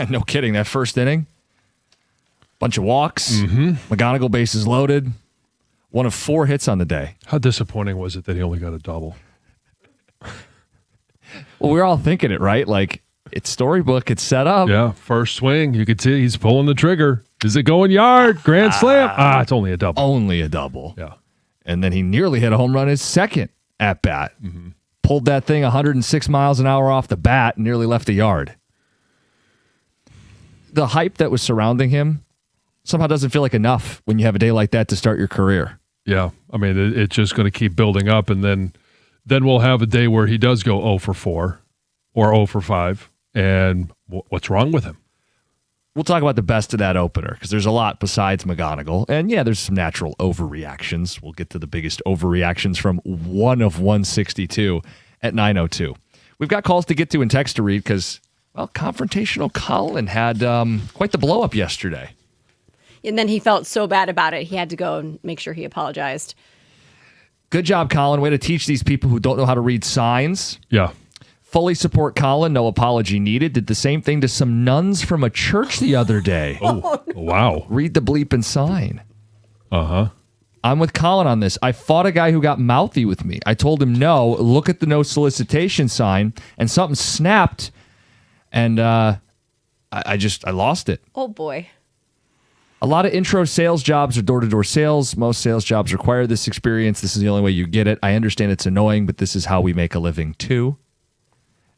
No kidding. That first inning, bunch of walks, McGonigal bases loaded, one of 4 hits on the day. How disappointing was it that he only got a double? Well, we're all thinking it, right? Like, it's storybook, it's set up. Yeah, first swing, you could see he's pulling the trigger. Is it going yard? Grand slam? It's only a double. Only a double. Yeah. And then he nearly hit a home run his second at bat. Pulled that thing 106 miles an hour off the bat and nearly left the yard. The hype that was surrounding him somehow doesn't feel like enough when you have a day like that to start your career. Yeah, I mean, it's just going to keep building up, and then we'll have a day where he does go 0 for 4 or 0 for 5, and what's wrong with him? We'll talk about the best of that opener because there's a lot besides McGonigal. And yeah, there's some natural overreactions. We'll get to the biggest overreactions from 1 of 162 at 9:02. We've got calls to get to and text to read because, well, confrontational Colin had quite the blow up yesterday. And then he felt so bad about it, he had to go and make sure he apologized. Good job, Colin. Way to teach these people who don't know how to read signs. Yeah. Fully support Colin. No apology needed. Did the same thing to some nuns from a church the other day. Oh, wow. Read the bleep and sign. Uh-huh. I'm with Colin on this. I fought a guy who got mouthy with me. I told him no, look at the no solicitation sign, and something snapped, and I lost it. Oh, boy. A lot of intro sales jobs are door-to-door sales. Most sales jobs require this experience. This is the only way you get it. I understand it's annoying, but this is how we make a living, too.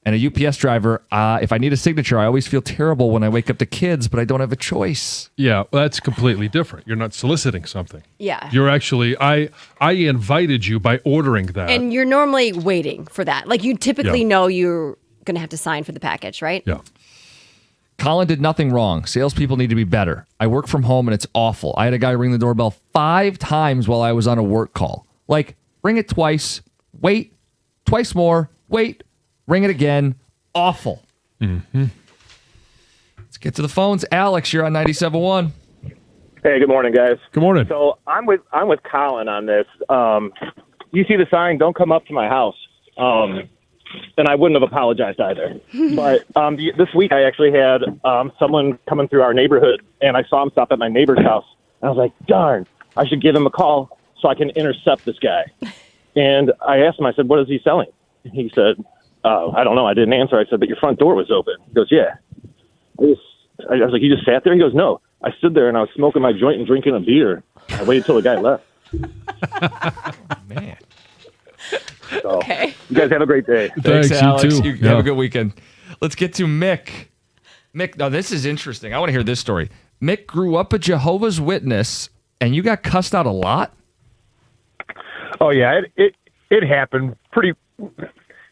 And a UPS driver, if I need a signature, I always feel terrible when I wake up to kids, but I don't have a choice. Yeah, well, that's completely different. You're not soliciting something. Yeah. You're actually, I invited you by ordering that. And you're normally waiting for that. Like, you typically know you're going to have to sign for the package, right? Yeah. Colin did nothing wrong. Salespeople need to be better. I work from home, and it's awful. I had a guy ring the doorbell 5 times while I was on a work call. Like, ring it twice, wait, twice more, wait, ring it again. Awful. Mm-hmm. Let's get to the phones. Alex, you're on 97.1. Hey, good morning, guys. Good morning. So I'm with Colin on this. You see the sign, don't come up to my house. And I wouldn't have apologized either. But this week I actually had someone coming through our neighborhood, and I saw him stop at my neighbor's house. And I was like, darn, I should give him a call so I can intercept this guy. And I asked him, I said, what is he selling? And he said, I don't know. I didn't answer. I said, but your front door was open. He goes, yeah. I was like, you just sat there? He goes, no. I stood there and I was smoking my joint and drinking a beer. I waited till the guy left. Man. So, okay. You guys have a great day. Thanks, Alex. You too. Have a good weekend. Let's get to Mick. Mick, now this is interesting. I want to hear this story. Mick grew up a Jehovah's Witness, and you got cussed out a lot? Oh, yeah. It happened pretty,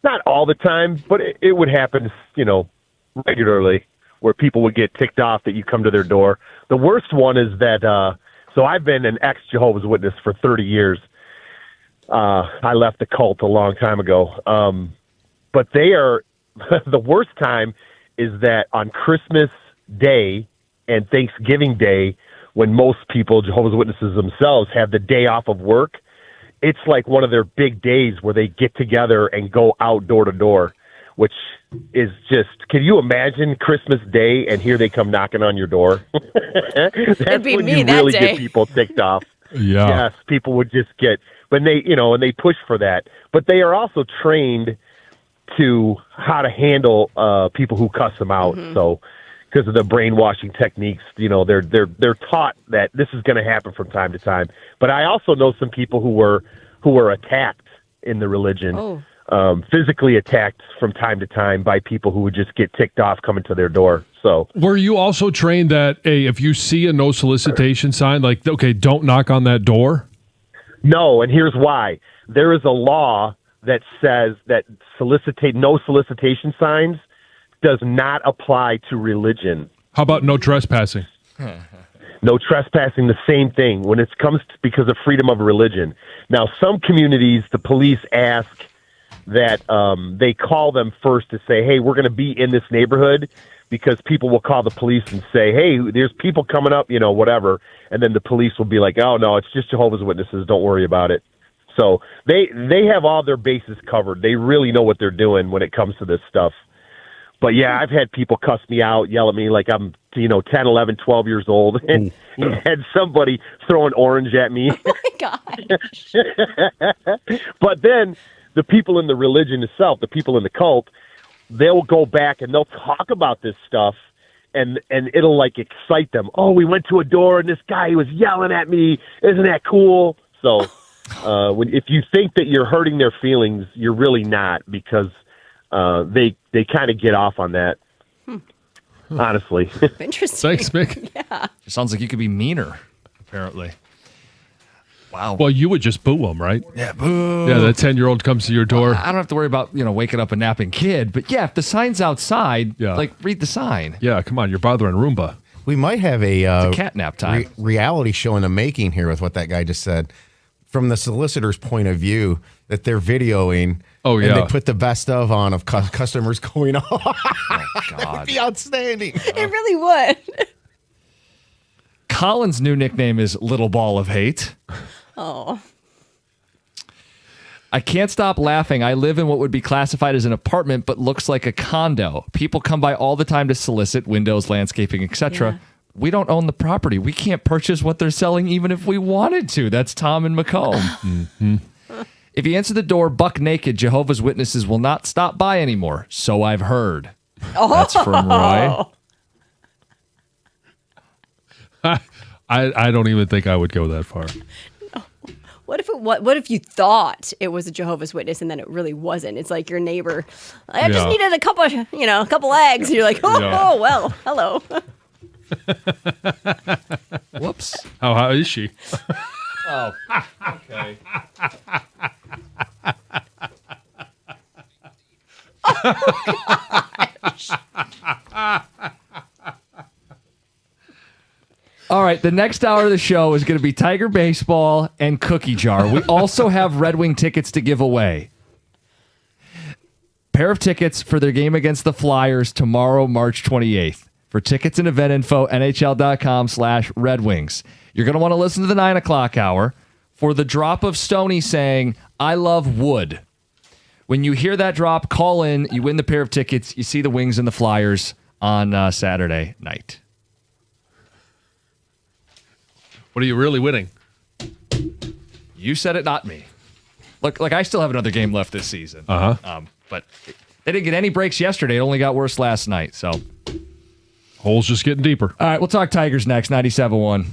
not all the time, but it would happen, regularly, where people would get ticked off that you come to their door. The worst one is that, so I've been an ex-Jehovah's Witness for 30 years. I left the cult a long time ago. But they are, the worst time is that on Christmas Day and Thanksgiving Day, when most people, Jehovah's Witnesses themselves, have the day off of work, it's like one of their big days where they get together and go out door to door, which is just, can you imagine Christmas Day and here they come knocking on your door? That's be when me you that really day. get people ticked off. Yeah. Yes, people would just get, but they, and they push for that. But they are also trained to how to handle people who cuss them out. Mm-hmm. So, because of the brainwashing techniques, they're taught that this is going to happen from time to time. But I also know some people who were attacked in the religion, physically attacked from time to time by people who would just get ticked off coming to their door. So, were you also trained that if you see a no solicitation sign, like, okay, don't knock on that door? No, and here's why. There is a law that says that no solicitation signs does not apply to religion. How about no trespassing? No trespassing, the same thing when it comes to, because of freedom of religion. Now, some communities, the police ask that they call them first to say, hey, we're going to be in this neighborhood, because people will call the police and say, hey, there's people coming up, whatever. And then the police will be like, oh, no, it's just Jehovah's Witnesses. Don't worry about it. So they have all their bases covered. They really know what they're doing when it comes to this stuff. But yeah, I've had people cuss me out, yell at me like I'm, 10, 11, 12 years old, and had somebody throw an orange at me. Oh my God. But then the people in the religion itself, the people in the cult, they'll go back and they'll talk about this stuff, and it'll like excite them. Oh, we went to a door and this guy was yelling at me. Isn't that cool? So if you think that you're hurting their feelings, you're really not, because they kind of get off on that. Honestly. Interesting. Thanks, Mick. Yeah. It sounds like you could be meaner, apparently. Wow. Well, you would just boo them, right? Yeah, boo. Yeah, that 10-year-old comes to your door. I don't have to worry about, waking up a napping kid. But yeah, if the sign's outside, read the sign. Yeah, come on. You're bothering Roomba. We might have a cat nap time. Reality show in the making here with what that guy just said. From the solicitor's point of view, that they're videoing. Oh, yeah. And they put the best of customers going on. Oh, God. It'd be outstanding. It really would. Colin's new nickname is Little Ball of Hate. Oh. I can't stop laughing. I live in what would be classified as an apartment, but looks like a condo. People come by all the time to solicit windows, landscaping, etc. Yeah. We don't own the property. We can't purchase what they're selling even if we wanted to. That's Tom and Macomb. Mm-hmm. If you answer the door buck naked, Jehovah's Witnesses will not stop by anymore. So I've heard. Oh. That's from Roy. I don't even think I would go that far. No. What if you thought it was a Jehovah's Witness and then it really wasn't? It's like your neighbor. I just needed a couple eggs. And you're like, oh well, hello. Whoops. How is she? Oh, okay. All right, the next hour of the show is going to be Tiger Baseball and Cookie Jar. We also have Red Wing tickets to give away. Pair of tickets for their game against the Flyers tomorrow, March 28th. For tickets and event info, nhl.com/Red Wings. You're going to want to listen to the 9 o'clock hour for the drop of Stoney saying, I love wood. When you hear that drop, call in. You win the pair of tickets. You see the Wings and the Flyers on Saturday night. What are you really winning? You said it, not me. Look, I still have another game left this season. But they didn't get any breaks yesterday. It only got worse last night. So hole's just getting deeper. All right, we'll talk Tigers next. 97.1.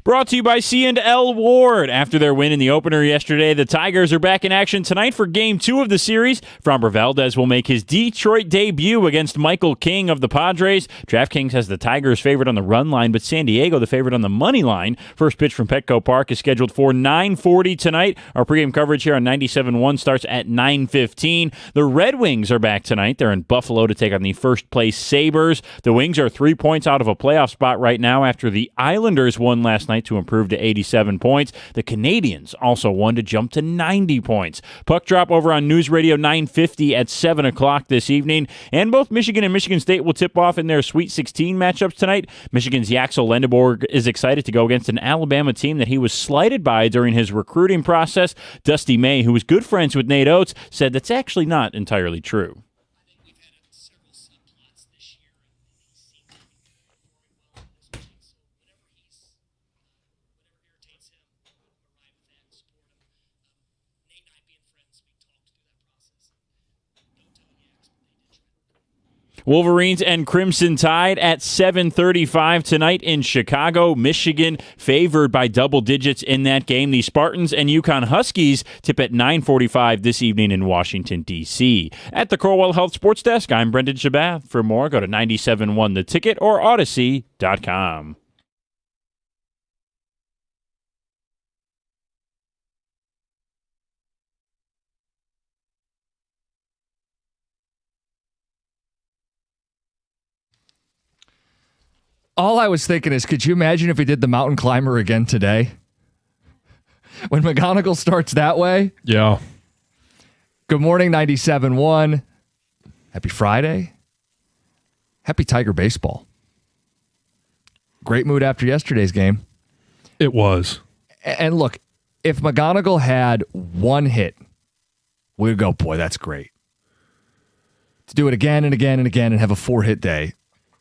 Brought to you by C&L Ward. After their win in the opener yesterday, the Tigers are back in action tonight for Game 2 of the series. Framber Valdez will make his Detroit debut against Michael King of the Padres. DraftKings has the Tigers favored on the run line, but San Diego the favorite on the money line. First pitch from Petco Park is scheduled for 9:40 tonight. Our pregame coverage here on 97.1 starts at 9:15. The Red Wings are back tonight. They're in Buffalo to take on the first-place Sabres. The Wings are 3 points out of a playoff spot right now after the Islanders won last night to improve to 87 points. The Canadians also won to jump to 90 points. Puck drop over on News Radio 950 at 7 o'clock this evening. And both Michigan and Michigan State will tip off in their Sweet 16 matchups tonight. Michigan's Yaxel Lendeborg is excited to go against an Alabama team that he was slighted by during his recruiting process. Dusty May, who was good friends with Nate Oates, said that's actually not entirely true. Wolverines and Crimson Tide at 7:35 tonight in Chicago. Michigan favored by double digits in that game. The Spartans and UConn Huskies tip at 9:45 this evening in Washington, D.C. At the Corewell Health Sports Desk, I'm Brendan Shabath. For more, go to 97.1 The Ticket or Odyssey.com. All I was thinking is, could you imagine if we did the mountain climber again today? When McGonigal starts that way? Yeah. Good morning, 97.1. Happy Friday. Happy Tiger baseball. Great mood after yesterday's game. It was. And look, if McGonigal had one hit, we'd go, boy, that's great. To do it again and again and again and have a 4-hit day,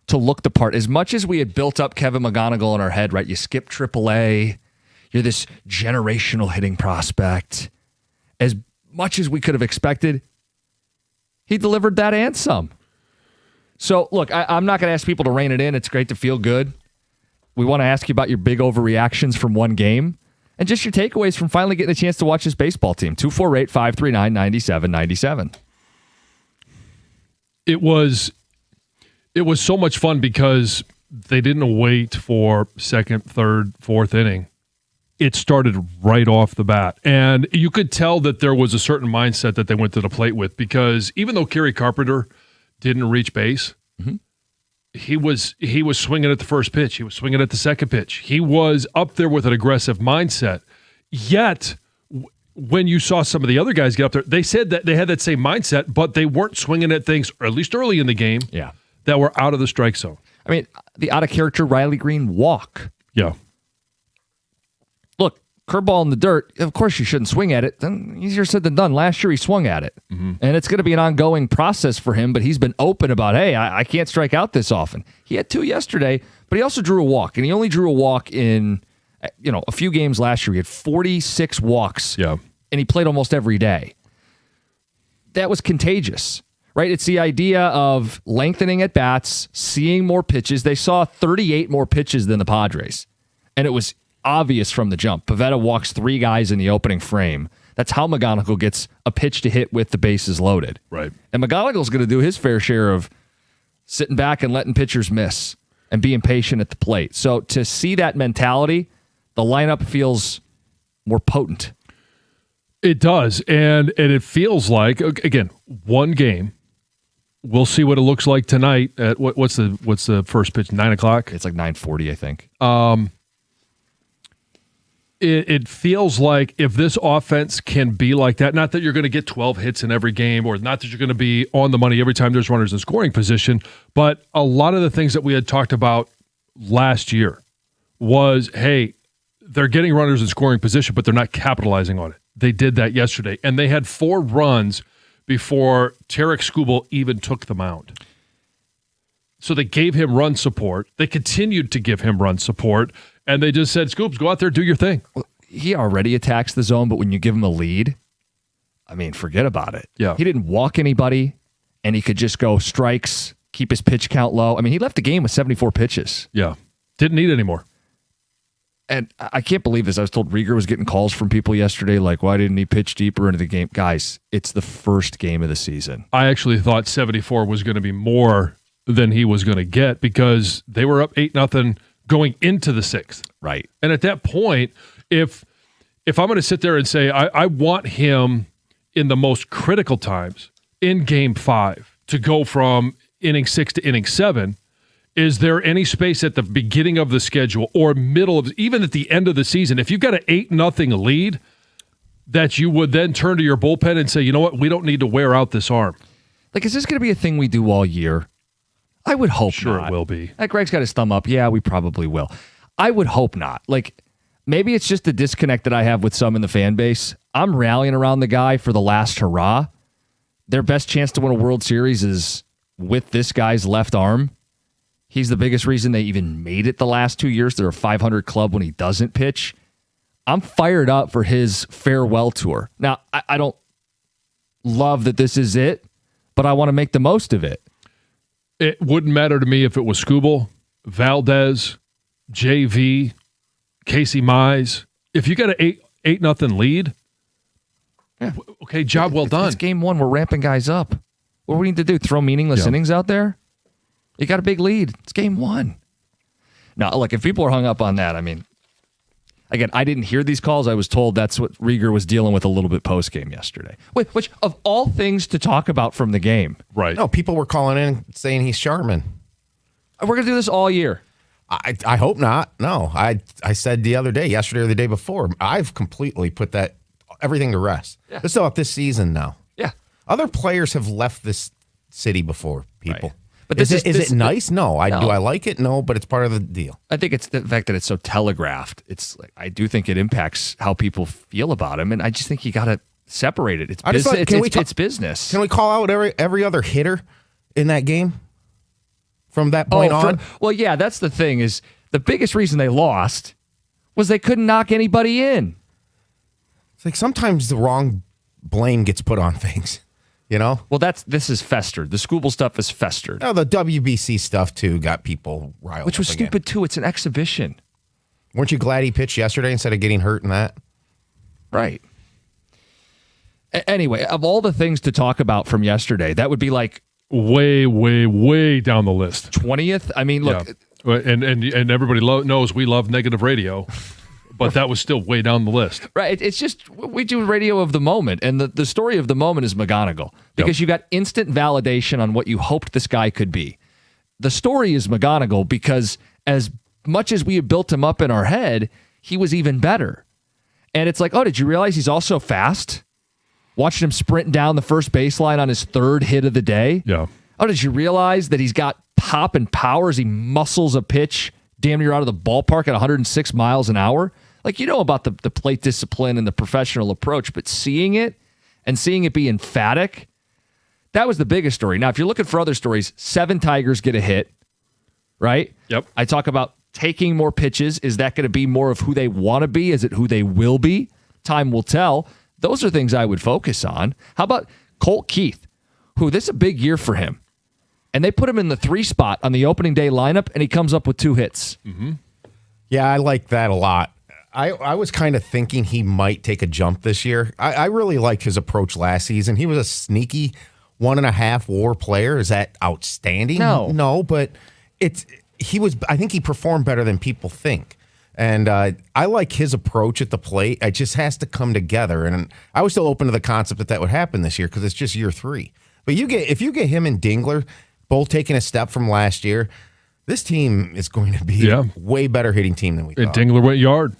to look the part. As much as we had built up Kevin McGonigal in our head, right? You skip AAA. You're this generational hitting prospect. As much as we could have expected, he delivered that and some. So, look, I'm not going to ask people to rein it in. It's great to feel good. We want to ask you about your big overreactions from one game and just your takeaways from finally getting a chance to watch this baseball team. 248-539-9797. It was so much fun because they didn't wait for second, third, fourth inning. It started right off the bat. And you could tell that there was a certain mindset that they went to the plate with, because even though Kerry Carpenter didn't reach base, he was swinging at the first pitch. He was swinging at the second pitch. He was up there with an aggressive mindset. Yet, when you saw some of the other guys get up there, they said that they had that same mindset, but they weren't swinging at things, or at least early in the game, that were out of the strike zone. I mean, the out-of-character Riley Green walk. Yeah. Look, curveball in the dirt, of course you shouldn't swing at it. Then easier said than done. Last year he swung at it. And it's going to be an ongoing process for him, but he's been open about, hey, I can't strike out this often. He had 2 yesterday, but he also drew a walk, and he only drew a walk in a few games last year. He had 46 walks, and he played almost every day. That was contagious, right? It's the idea of lengthening at bats, seeing more pitches. They saw 38 more pitches than the Padres, and it was obvious from the jump. Pivetta walks 3 guys in the opening frame. That's how McGonigal gets a pitch to hit with the bases loaded. Right. And McGonigal's going to do his fair share of sitting back and letting pitchers miss and being patient at the plate. So to see that mentality, the lineup feels more potent. It does. And it feels like, again, one game. We'll see what it looks like tonight at what's the first pitch? 9:00? It's like 9:40, I think. It feels like if this offense can be like that, not that you're going to get 12 hits in every game, or not that you're going to be on the money every time there's runners in scoring position, but a lot of the things that we had talked about last year was, hey, they're getting runners in scoring position, but they're not capitalizing on it. They did that yesterday, and they had 4 runs before Tarek Skubal even took the mound. So they gave him run support. They continued to give him run support. And they just said, Scoops, go out there, do your thing. Well, he already attacks the zone, but when you give him a lead, I mean, forget about it. Yeah. He didn't walk anybody, and he could just go strikes, keep his pitch count low. I mean, he left the game with 74 pitches. Yeah. Didn't need any more. And I can't believe this. I was told Rieger was getting calls from people yesterday, like, why didn't he pitch deeper into the game? Guys, it's the first game of the season. I actually thought 74 was going to be more than he was going to get, because they were up 8-0 going into the 6th. Right. And at that point, if I'm going to sit there and say, I want him in the most critical times in game 5 to go from inning 6 to inning 7, is there any space at the beginning of the schedule or middle of, even at the end of the season, if you've got an 8-0 lead, that you would then turn to your bullpen and say, you know what, we don't need to wear out this arm? Like, is this going to be a thing we do all year? I would hope Sure not. It will be. Like, Greg's got his thumb up. Yeah, we probably will. I would hope not. Like, maybe it's just the disconnect that I have with some in the fan base. I'm rallying around the guy for the last hurrah. Their best chance to win a World Series is with this guy's left arm. He's the biggest reason they even made it the last 2 years. They're a 500 club when he doesn't pitch. I'm fired up for his farewell tour. Now, I don't love that this is it, but I want to make the most of it. It wouldn't matter to me if it was Skubal, Valdez, JV, Casey Mize. If you got an 8-0 lead, okay, job well done. It's game 1. We're ramping guys up. What do we need to do? Throw meaningless innings out there? You got a big lead. It's game 1. Now, look, if people are hung up on that, I mean, again, I didn't hear these calls. I was told that's what Rieger was dealing with a little bit post-game yesterday. Which, of all things to talk about from the game. Right. No, people were calling in saying he's Charmin. We're going to do this all year. I hope not. No, I said the other day, yesterday or the day before, I've completely put everything to rest. Yeah. It's about this season now. Yeah. Other players have left this city before, people. Right. But Is it nice? No. Do I like it? No, but it's part of the deal. I think it's the fact that it's so telegraphed. It's like, I do think it impacts how people feel about him, and I just think you got to separate it. It's business. It's business. Can we call out every other hitter in that game from that point on? Well, yeah, that's the thing. Is the biggest reason they lost was they couldn't knock anybody in. It's like sometimes the wrong blame gets put on things. You know? Well, this is festered. The Scooble stuff is festered. No, the WBC stuff, too, got people riled Which was up again. stupid, too. It's an exhibition. Weren't you glad he pitched yesterday instead of getting hurt in that? Right. Anyway, of all the things to talk about from yesterday, that would be like... Way, way, way down the list. 20th? I mean, look... Yeah. And everybody knows we love negative radio. But that was still way down the list. Right. It's just, we do radio of the moment. And the story of the moment is McGonigal. Because you got instant validation on what you hoped this guy could be. The story is McGonigal because as much as we have built him up in our head, he was even better. And it's like, oh, did you realize he's also fast? Watching him sprint down the first baseline on his third hit of the day. Yeah. Oh, did you realize that he's got pop and power as he muscles a pitch damn near out of the ballpark at 106 miles an hour? Like, you know about the plate discipline and the professional approach, but seeing it and seeing it be emphatic, that was the biggest story. Now, if you're looking for other stories, 7 Tigers get a hit, right? Yep. I talk about taking more pitches. Is that going to be more of who they want to be? Is it who they will be? Time will tell. Those are things I would focus on. How about Colt Keith, who this is a big year for him. And they put him in the 3 spot on the opening day lineup, and he comes up with 2 hits. Mm-hmm. Yeah, I like that a lot. I was kind of thinking he might take a jump this year. I really liked his approach last season. He was a sneaky 1.5 WAR player. Is that outstanding? No, but I think he performed better than people think. And I like his approach at the plate. It just has to come together. And I was still open to the concept that would happen this year because it's just year 3. But if you get him and Dingler both taking a step from last year, this team is going to be a way better hitting team than we thought. And Dingler went yard.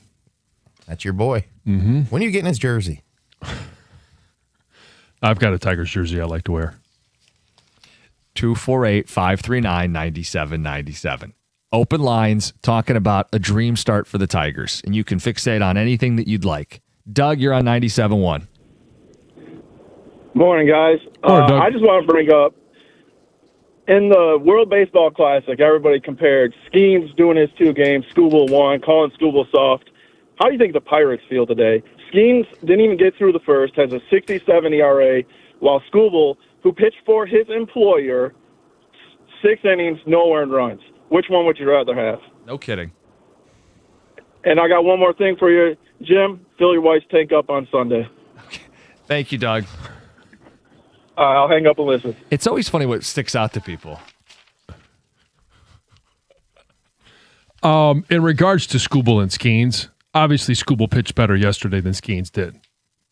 That's your boy. Mm-hmm. When are you getting his jersey? I've got a Tigers jersey I like to wear. 248-539-9797. Open lines talking about a dream start for the Tigers, and you can fixate on anything that you'd like. Doug, you're on 97.1. Morning, guys. Morning, Doug. I just want to bring up, in the World Baseball Classic, everybody compared Skeens doing his 2 games, Scooble won, calling Scooble soft. How do you think the Pirates feel today? Skeens didn't even get through the first, has a 67 ERA, while Scooble, who pitched for his employer, 6 innings, no earned runs. Which one would you rather have? No kidding. And I got one more thing for you, Jim. Fill your wife's tank up on Sunday. Okay. Thank you, Doug. I'll hang up and listen. It's always funny what sticks out to people. In regards to Scooble and Skeens, obviously Scooble pitched better yesterday than Skeens did.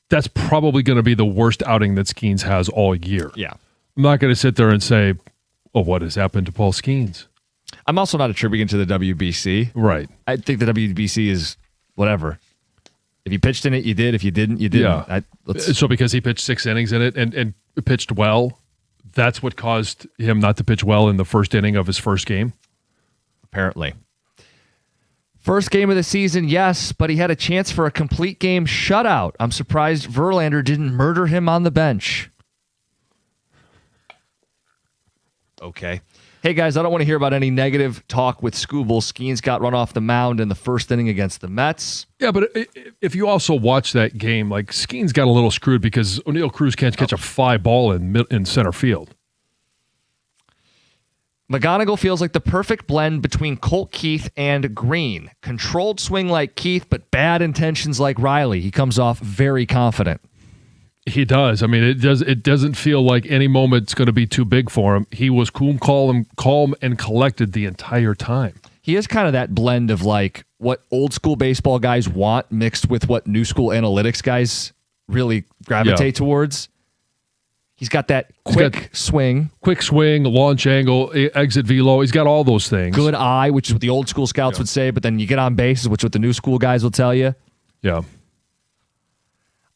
That's probably going to be the worst outing that Skeens has all year. Yeah. I'm not going to sit there and say, well, what has happened to Paul Skeens? I'm also not attributing to the WBC. Right. I think the WBC is whatever. If you pitched in it, you did. If you didn't, you didn't. Yeah. So because he pitched 6 innings in it and pitched well, that's what caused him not to pitch well in the first inning of his first game? Apparently. First game of the season, yes, but he had a chance for a complete game shutout. I'm surprised Verlander didn't murder him on the bench. Okay. Hey, guys, I don't want to hear about any negative talk with Scooble. Skeens got run off the mound in the first inning against the Mets. Yeah, but if you also watch that game, like Skeens got a little screwed because O'Neal Cruz can't catch a fly ball in center field. McGonigal feels like the perfect blend between Colt Keith and Green. Controlled swing like Keith, but bad intentions like Riley. He comes off very confident. He does. I mean, it doesn't feel like any moment's going to be too big for him. He was calm, and collected the entire time. He is kind of that blend of like what old school baseball guys want mixed with what new school analytics guys really gravitate towards. He's got that quick swing, launch angle, exit velo. He's got all those things. Good eye, which is what the old school scouts would say, but then you get on base, which is what the new school guys will tell you. Yeah.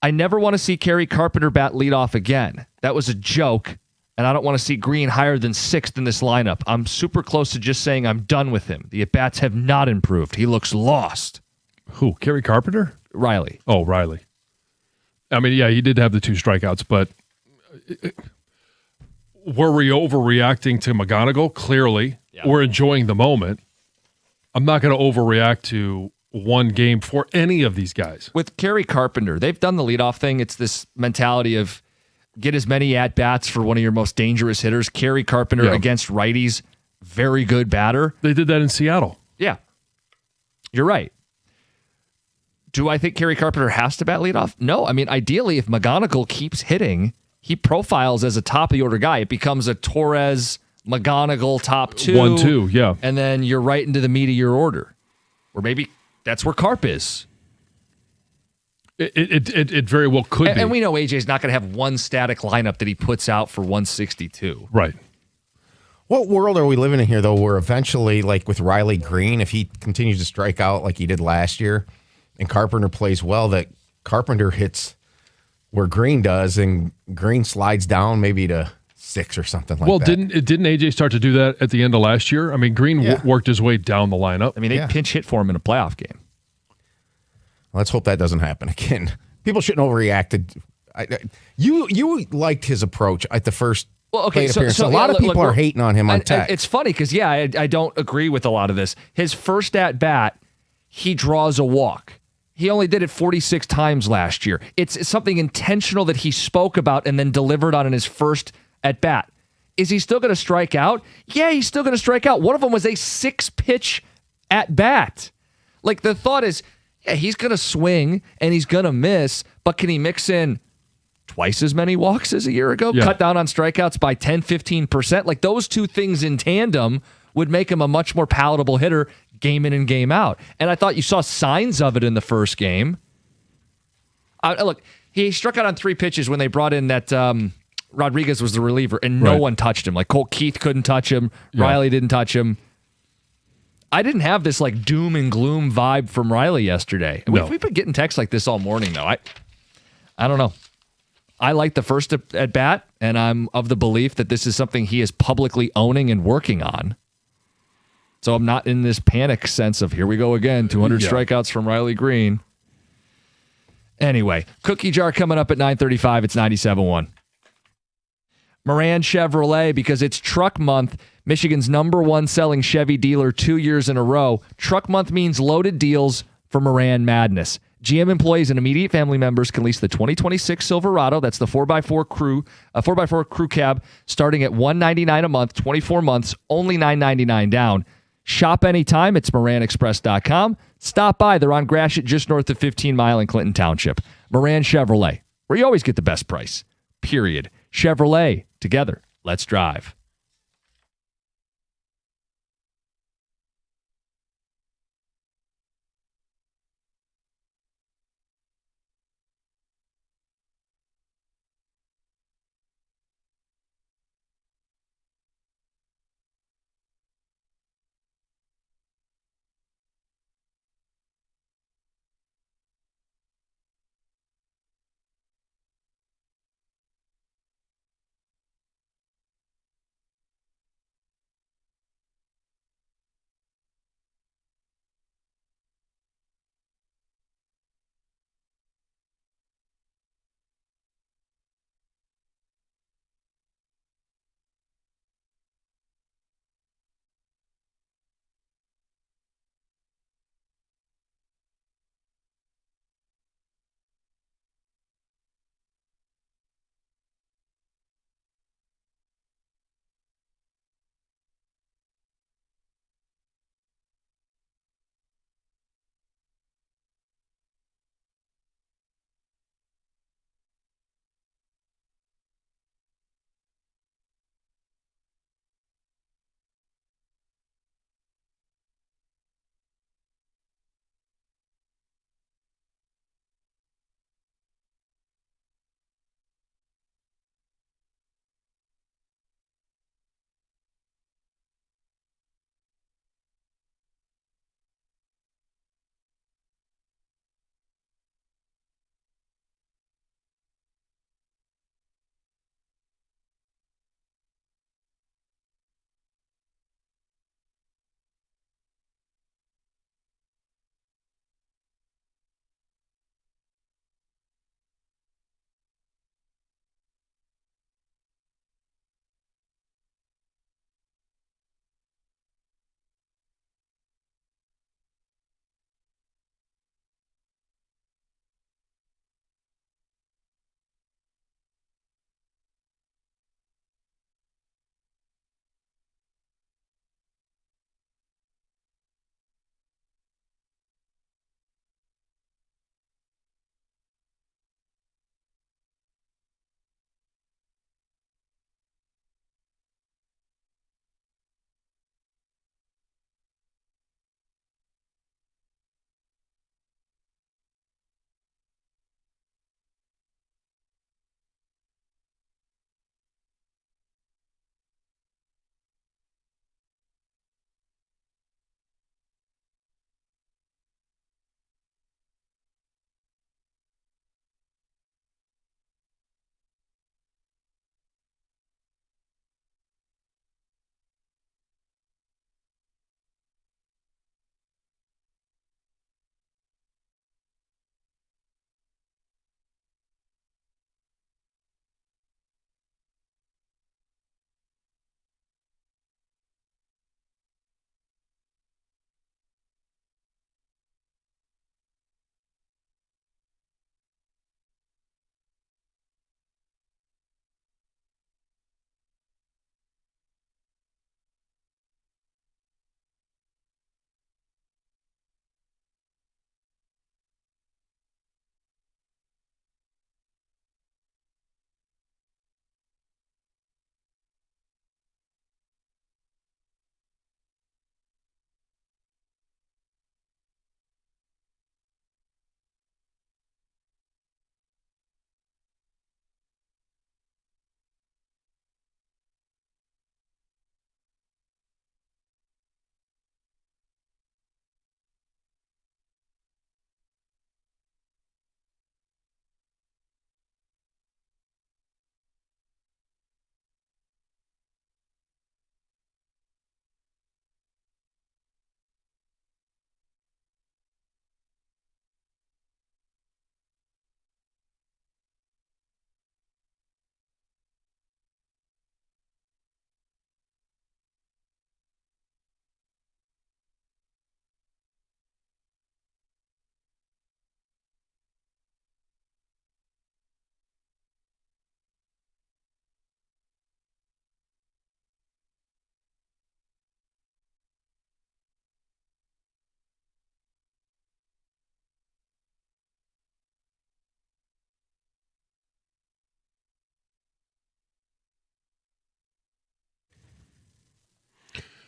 I never want to see Kerry Carpenter bat leadoff again. That was a joke. And I don't want to see Green higher than 6th in this lineup. I'm super close to just saying I'm done with him. The at-bats have not improved. He looks lost. Who? Kerry Carpenter? Riley. Oh, Riley. I mean, yeah, he did have the 2 strikeouts, but were we overreacting to McGonigal? Clearly. Yeah. We're enjoying the moment. I'm not going to overreact to one game for any of these guys. With Kerry Carpenter, they've done the leadoff thing. It's this mentality of get as many at-bats for one of your most dangerous hitters. Kerry Carpenter against righties, very good batter. They did that in Seattle. Yeah. You're right. Do I think Kerry Carpenter has to bat leadoff? No. I mean, ideally, if McGonigal keeps hitting, he profiles as a top-of-the-order guy. It becomes a Torres, McGonigal top 2. 1-2, yeah. And then you're right into the meat of your order. Or maybe that's where Carp is. It very well could be. And we know AJ's not going to have one static lineup that he puts out for 162. Right. What world are we living in here, though, where eventually, like with Riley Green, if he continues to strike out like he did last year and Carpenter plays well, that Carpenter hits where Green does and Green slides down maybe to 6 or something like that. Well, didn't AJ start to do that at the end of last year? I mean, Green worked his way down the lineup. I mean, they pinch hit for him in a playoff game. Let's hope that doesn't happen again. People shouldn't overreact. You liked his approach at the first plate appearance. A lot of people are hating on him on text. It's funny because, I don't agree with a lot of this. His first at-bat, he draws a walk. He only did it 46 times last year. It's something intentional that he spoke about and then delivered on in his first at-bat. Is he still going to strike out? Yeah, he's still going to strike out. One of them was a 6-pitch at-bat. Like, the thought is, yeah, he's going to swing and he's going to miss, but can he mix in twice as many walks as a year ago? Yeah. Cut down on strikeouts by 10, 15%? Like, those two things in tandem would make him a much more palatable hitter game in and game out. And I thought you saw signs of it in the first game. Look, he struck out on 3 pitches when they brought in that Rodriguez was the reliever, and no one touched him. Like, Colt Keith couldn't touch him. Yeah. Riley didn't touch him. I didn't have this like doom and gloom vibe from Riley yesterday. No. We've been getting texts like this all morning, though. I don't know. I like the first at bat, and I'm of the belief that this is something he is publicly owning and working on. So I'm not in this panic sense of here we go again, 200 strikeouts from Riley Green. Anyway, cookie jar coming up at 9:35. It's 97.1. Moran Chevrolet, because it's truck month, Michigan's #1 selling Chevy dealer 2 years in a row. Truck month means loaded deals for Moran Madness. GM employees and immediate family members can lease the 2026 Silverado. That's the 4x4 crew cab, starting at $199 a month, 24 months, only $999 down. Shop anytime. It's MoranExpress.com. Stop by. They're on Gratiot, just north of 15 Mile in Clinton Township. Moran Chevrolet, where you always get the best price. Period. Chevrolet. Together. Let's drive.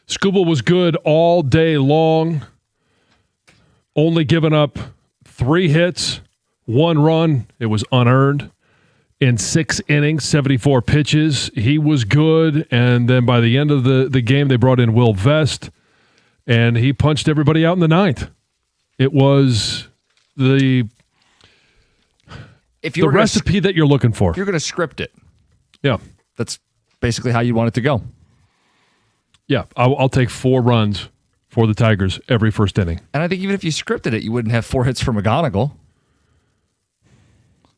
Skubal was good all day long, only giving up 3 hits, 1 run. It was unearned. In 6 innings, 74 pitches, he was good. And then by the end of the game, they brought in Will Vest, and he punched everybody out in the 9th. It was the recipe that you're looking for. If you're going to script it. Yeah. That's basically how you want it to go. Yeah, I'll take 4 runs for the Tigers every first inning. And I think even if you scripted it, you wouldn't have 4 hits for McGonigal.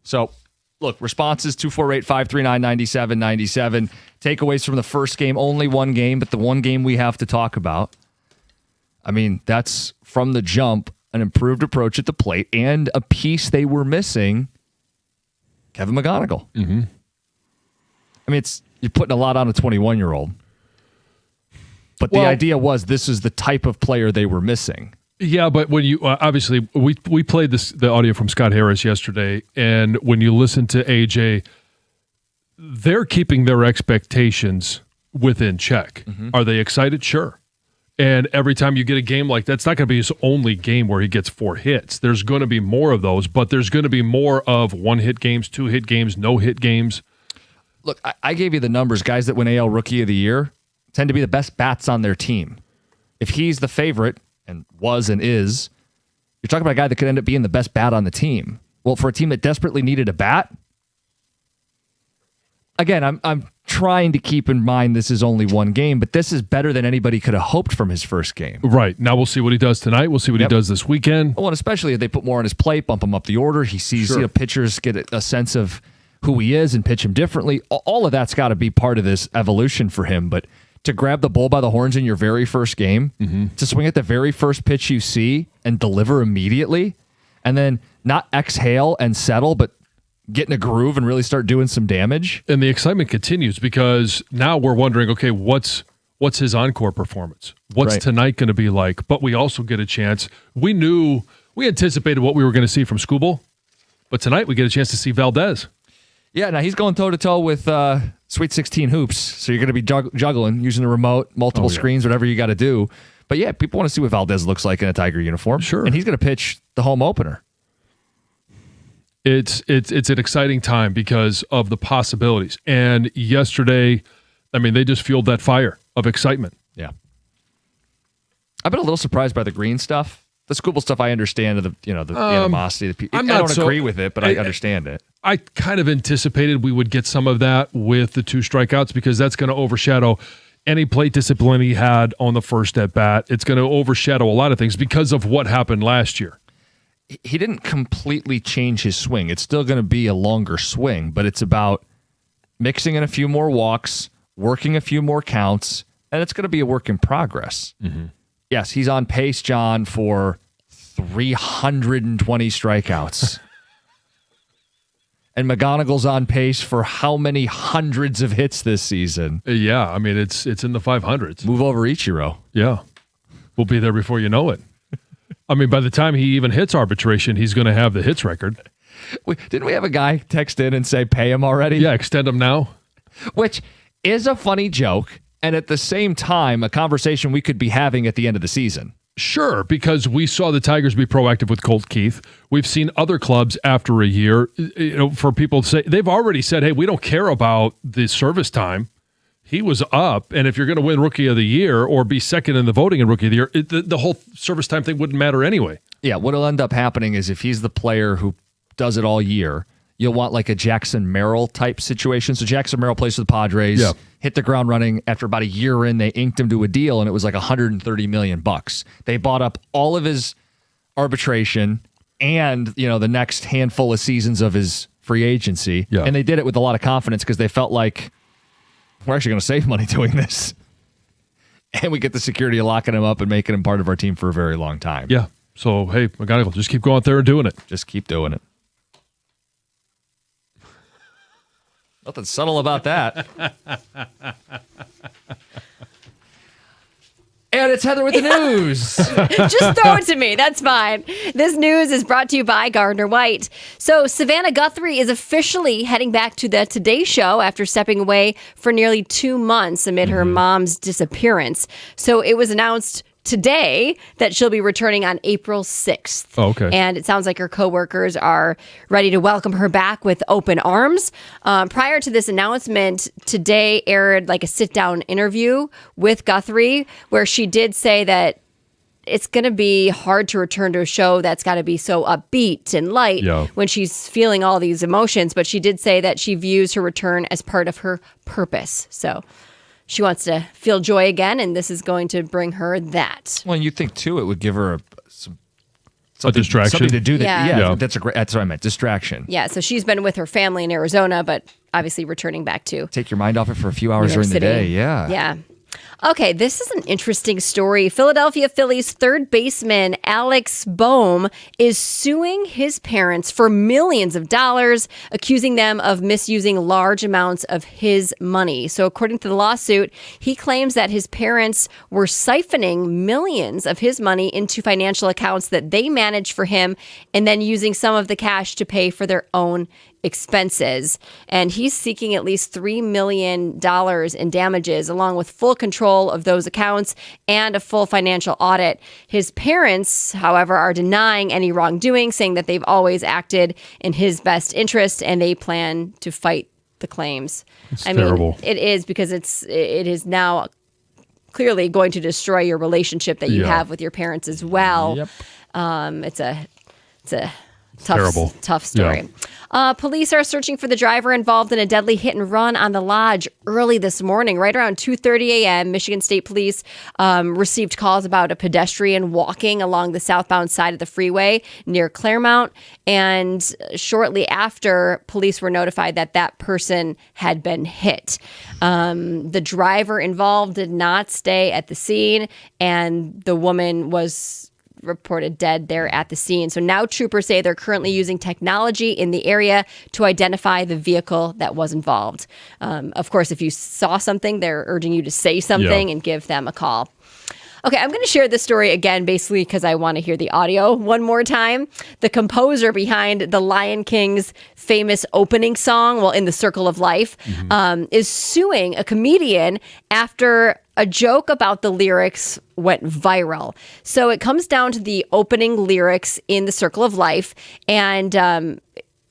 So, look, responses 248-539-9797. Takeaways from the first game, only 1 game, but the 1 game we have to talk about. I mean, that's from the jump, an improved approach at the plate, and a piece they were missing, Kevin McGonigal. Mm-hmm. I mean, you're putting a lot on a 21-year-old. But the idea was this is the type of player they were missing. Yeah, but when you obviously we played the audio from Scott Harris yesterday, and when you listen to AJ, they're keeping their expectations within check. Mm-hmm. Are they excited? Sure. And every time you get a game like that, it's not going to be his only game where he gets 4 hits. There's going to be more of those, but there's going to be more of 1-hit games, 2-hit games, no-hit games. Look, I gave you the numbers. Guys that win AL Rookie of the Year tend to be the best bats on their team. If he's the favorite, and was and is, you're talking about a guy that could end up being the best bat on the team. Well, for a team that desperately needed a bat, again, I'm trying to keep in mind this is only 1 game, but this is better than anybody could have hoped from his first game. Right. Now we'll see what he does tonight. We'll see what he does this weekend. Well, and especially if they put more on his plate, bump him up the order. He sees pitchers get a sense of who he is and pitch him differently. All of that's got to be part of this evolution for him, but to grab the bull by the horns in your very first game, to swing at the very first pitch you see and deliver immediately, and then not exhale and settle, but get in a groove and really start doing some damage. And the excitement continues because now we're wondering, okay, what's his encore performance? What's tonight going to be like? But we also get a chance. We anticipated what we were going to see from Skubal, but tonight we get a chance to see Valdez. Yeah, now he's going toe-to-toe with Sweet 16 hoops, so you're going to be juggling, using the remote, multiple screens, whatever you got to do. But yeah, people want to see what Valdez looks like in a Tiger uniform. Sure. And he's going to pitch the home opener. It's an exciting time because of the possibilities. And yesterday, I mean, they just fueled that fire of excitement. Yeah. I've been a little surprised by the green stuff. The Skubal stuff, I understand the animosity. I don't agree with it, but I understand it. I kind of anticipated we would get some of that with the 2 strikeouts because that's going to overshadow any plate discipline he had on the first at bat. It's going to overshadow a lot of things because of what happened last year. He didn't completely change his swing. It's still going to be a longer swing, but it's about mixing in a few more walks, working a few more counts, and it's going to be a work in progress. Mm-hmm. Yes, he's on pace, John, for 320 strikeouts. And McGonigal's on pace for how many hundreds of hits this season? Yeah, I mean, it's in the 500s. Move over Ichiro. Yeah. We'll be there before you know it. I mean, by the time he even hits arbitration, he's going to have the hits record. Didn't we have a guy text in and say, pay him already? Yeah, extend him now. Which is a funny joke, and at the same time, a conversation we could be having at the end of the season. Sure, because we saw the Tigers be proactive with Colt Keith. We've seen other clubs after a year, for people to say, they've already said, hey, we don't care about the service time. He was up, and if you're going to win Rookie of the Year or be second in the voting in Rookie of the Year, the whole service time thing wouldn't matter anyway. Yeah, what'll end up happening is if he's the player who does it all year, you'll want like a Jackson Merrill type situation. So Jackson Merrill plays for the Padres, hit the ground running. After about a year in, they inked him to a deal, and it was like $130 million. They bought up all of his arbitration and the next handful of seasons of his free agency, and they did it with a lot of confidence because they felt like we're actually going to save money doing this, and we get the security of locking him up and making him part of our team for a very long time. Yeah. So hey, McGonigal, just keep going out there and doing it. Just keep doing it. Nothing subtle about that. And minutes, Heather, with the news. Just throw it to me. That's fine. This news is brought to you by Gardner White. So Savannah Guthrie is officially heading back to the Today Show after stepping away for nearly 2 months amid her mom's disappearance. So it was announced today that she'll be returning on April 6th. Oh, okay. And it sounds like her coworkers are ready to welcome her back with open arms. Prior to this announcement, Today aired like a sit-down interview with Guthrie where she did say that it's going to be hard to return to a show that's got to be so upbeat and light when she's feeling all these emotions. But she did say that she views her return as part of her purpose. So she wants to feel joy again, and this is going to bring her that. Well, you think, too, it would give her a distraction. Something to do. That, Yeah. That's what I meant. Distraction. Yeah, so she's been with her family in Arizona, but obviously returning back to Take your mind off it for a few hours New York during the City. day. Yeah. Yeah. Okay, this is an interesting story. Philadelphia Phillies third baseman Alex Bohm is suing his parents for millions of dollars, accusing them of misusing large amounts of his money. So according to the lawsuit, he claims that his parents were siphoning millions of his money into financial accounts that they managed for him and then using some of the cash to pay for their own expenses. And he's seeking at least $3 million in damages, along with full control of those accounts and a full financial audit. His parents, however, are denying any wrongdoing, saying that they've always acted in his best interest and they plan to fight the claims. It's terrible. It is, because it is now clearly going to destroy your relationship that you have with your parents as well. Yep. It's a terrible. tough story. Yeah. Police are searching for the driver involved in a deadly hit and run on the Lodge early this morning. Right around 2:30 a.m., Michigan State Police received calls about a pedestrian walking along the southbound side of the freeway near Claremont. And shortly after, police were notified that that person had been hit. The driver involved did not stay at the scene, and the woman was reported dead there at the scene. So now troopers say they're currently using technology in the area to identify the vehicle that was involved. Of course, if you saw something, they're urging you to say something and give them a call. Okay, I'm going to share this story again, basically because I want to hear the audio one more time. The composer behind The Lion King's famous opening song, well, In the Circle of Life, is suing a comedian after a joke about the lyrics went viral. So it comes down to the opening lyrics in The Circle of Life, and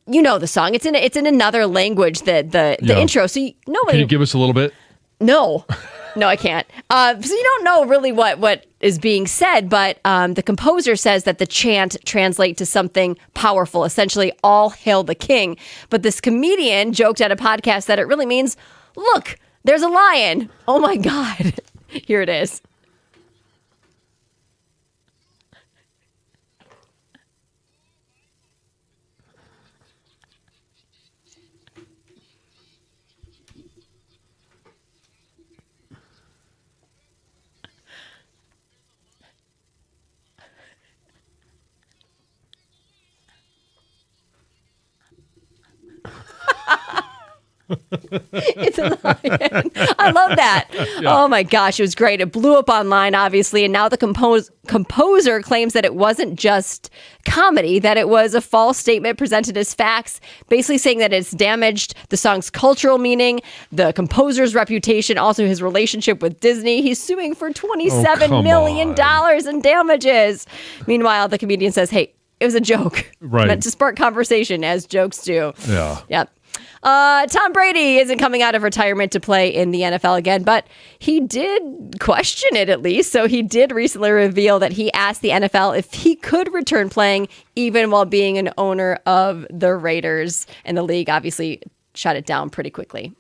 you know the song. It's in another language. The intro. So nobody. Can you give us a little bit? No. No, I can't. So you don't know really what is being said, but the composer says that the chant translates to something powerful, essentially, all hail the king. But this comedian joked at a podcast that it really means, look, there's a lion. Oh my God. Here it is. It's a lion. I love that. Yeah. Oh my gosh, it was great. It blew up online, obviously, and now the composer claims that it wasn't just comedy, that it was a false statement presented as facts, basically saying that it's damaged the song's cultural meaning, the composer's reputation, also his relationship with Disney. He's suing for $27 million in damages. Meanwhile, the comedian says, hey, it was a joke. Right. Meant to spark conversation, as jokes do. Yeah. Yep. Tom Brady isn't coming out of retirement to play in the NFL again, but he did question it at least. So he did recently reveal that he asked the NFL if he could return playing even while being an owner of the Raiders. And the league obviously shut it down pretty quickly.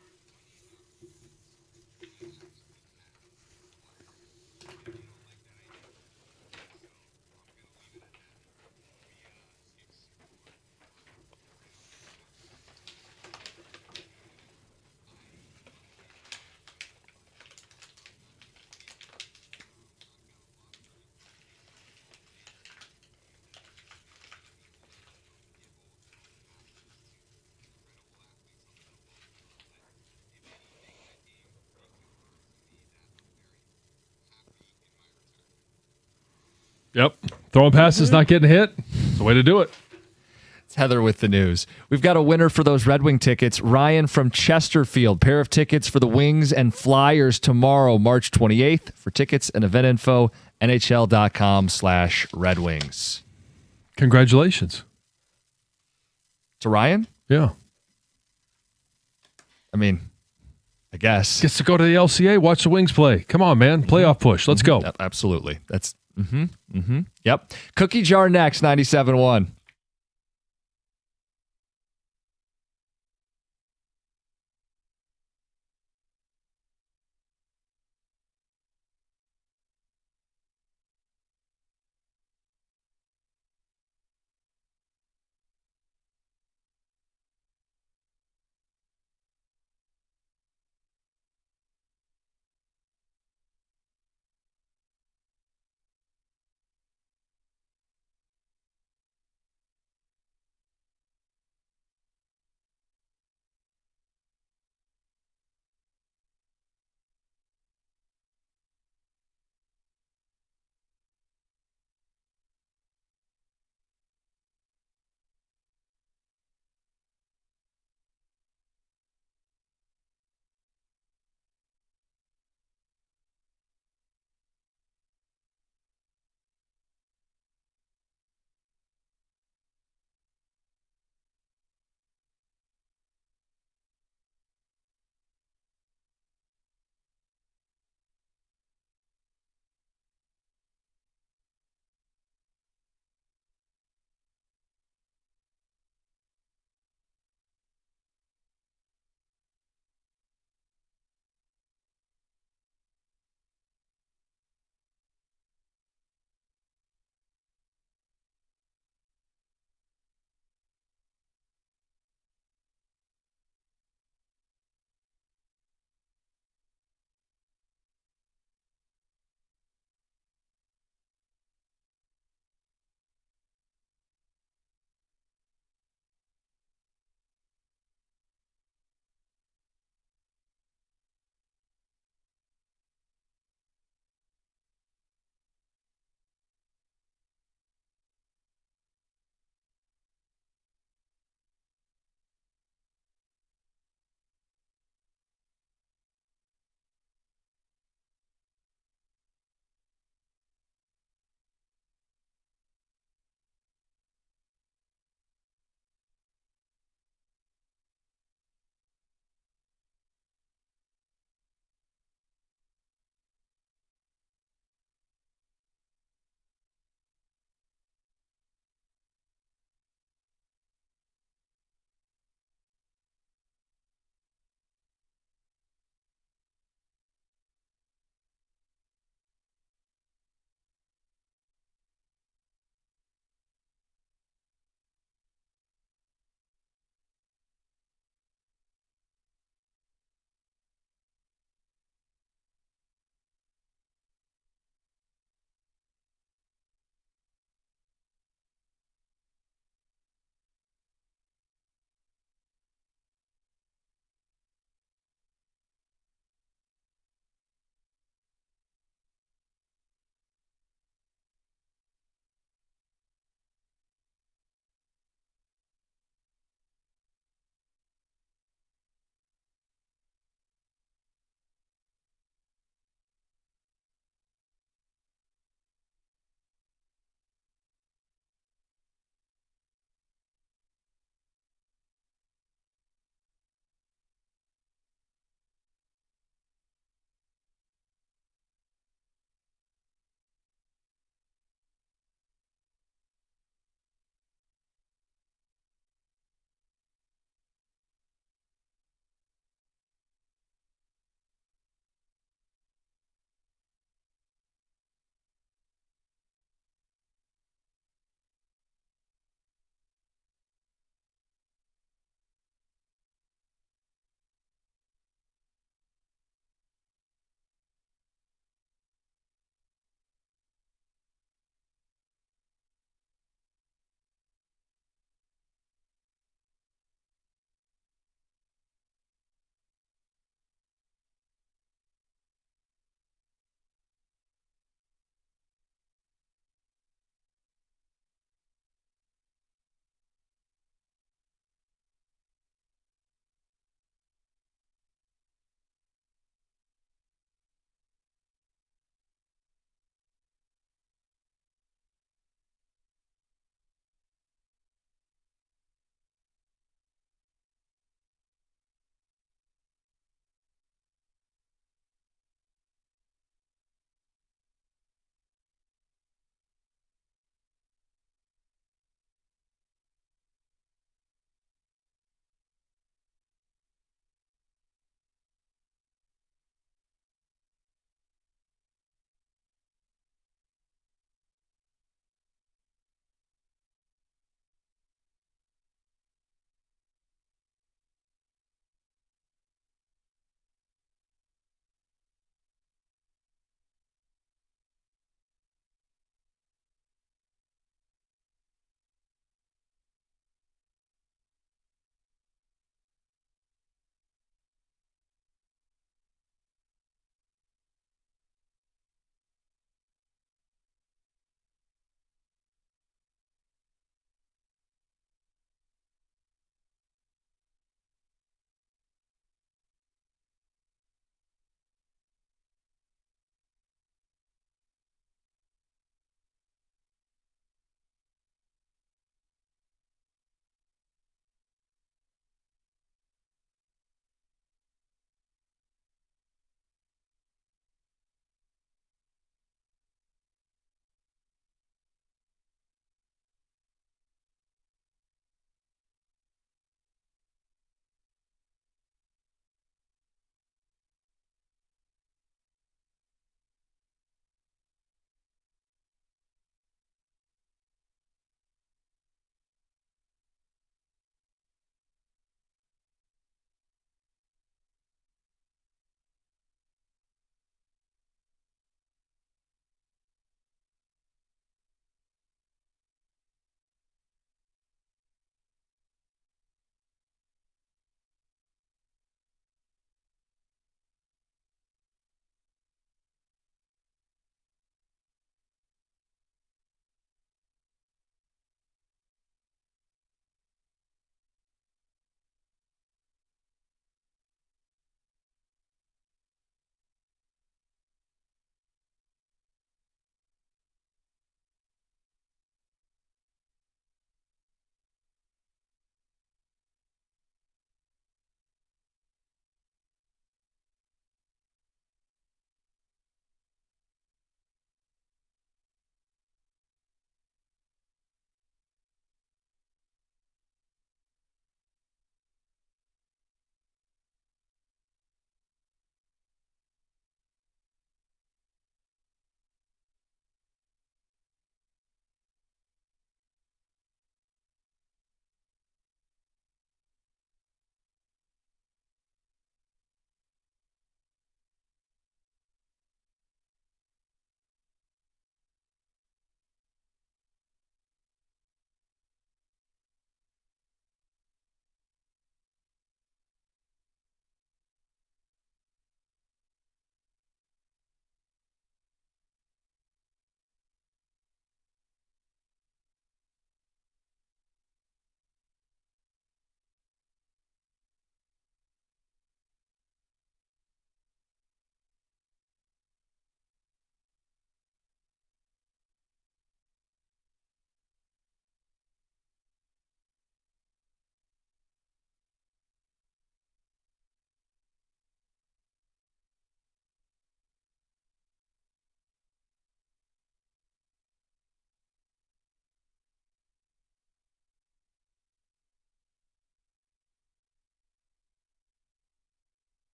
Yep. Throwing passes, not getting hit. It's the way to do it. It's Heather with the news. We've got a winner for those Red Wing tickets. Ryan from Chesterfield. Pair of tickets for the Wings and Flyers tomorrow, March 28th. For tickets and event info, NHL.com/Red Wings. Congratulations. To Ryan? Yeah. I mean, I guess. Gets to go to the LCA, watch the Wings play. Come on, man. Playoff push. Let's go. Yep, absolutely. That's, Yep. Cookie jar next, 97.1.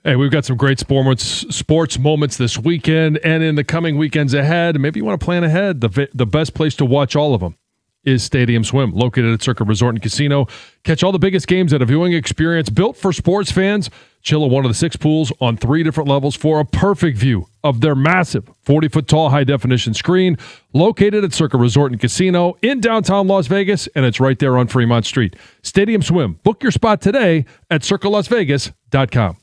Hey, we've got some great sports moments this weekend and in the coming weekends ahead. Maybe you want to plan ahead. The best place to watch all of them is Stadium Swim, located at Circa Resort and Casino. Catch all the biggest games at a viewing experience built for sports fans. Chill at one of the 6 pools on 3 different levels for a perfect view of their massive 40-foot tall high-definition screen, located at Circa Resort and Casino in downtown Las Vegas, and it's right there on Fremont Street. Stadium Swim. Book your spot today at circalasvegas.com.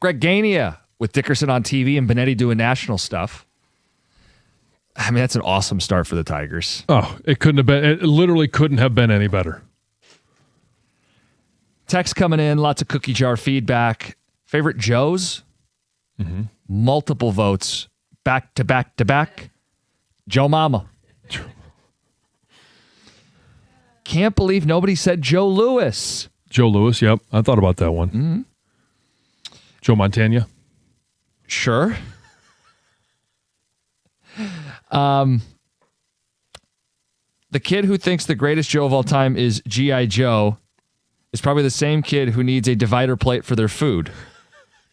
Greg Gania with Dickerson on TV and Benetti doing national stuff. I mean, that's an awesome start for the Tigers. Oh, it literally couldn't have been any better. Text coming in, lots of cookie jar feedback. Favorite Joes? Multiple votes, back to back to back. Joe Mama. Can't believe nobody said Joe Louis. Joe Louis, yep. I thought about that one. Joe Montana. Sure. The kid who thinks the greatest Joe of all time is G.I. Joe is probably the same kid who needs a divider plate for their food.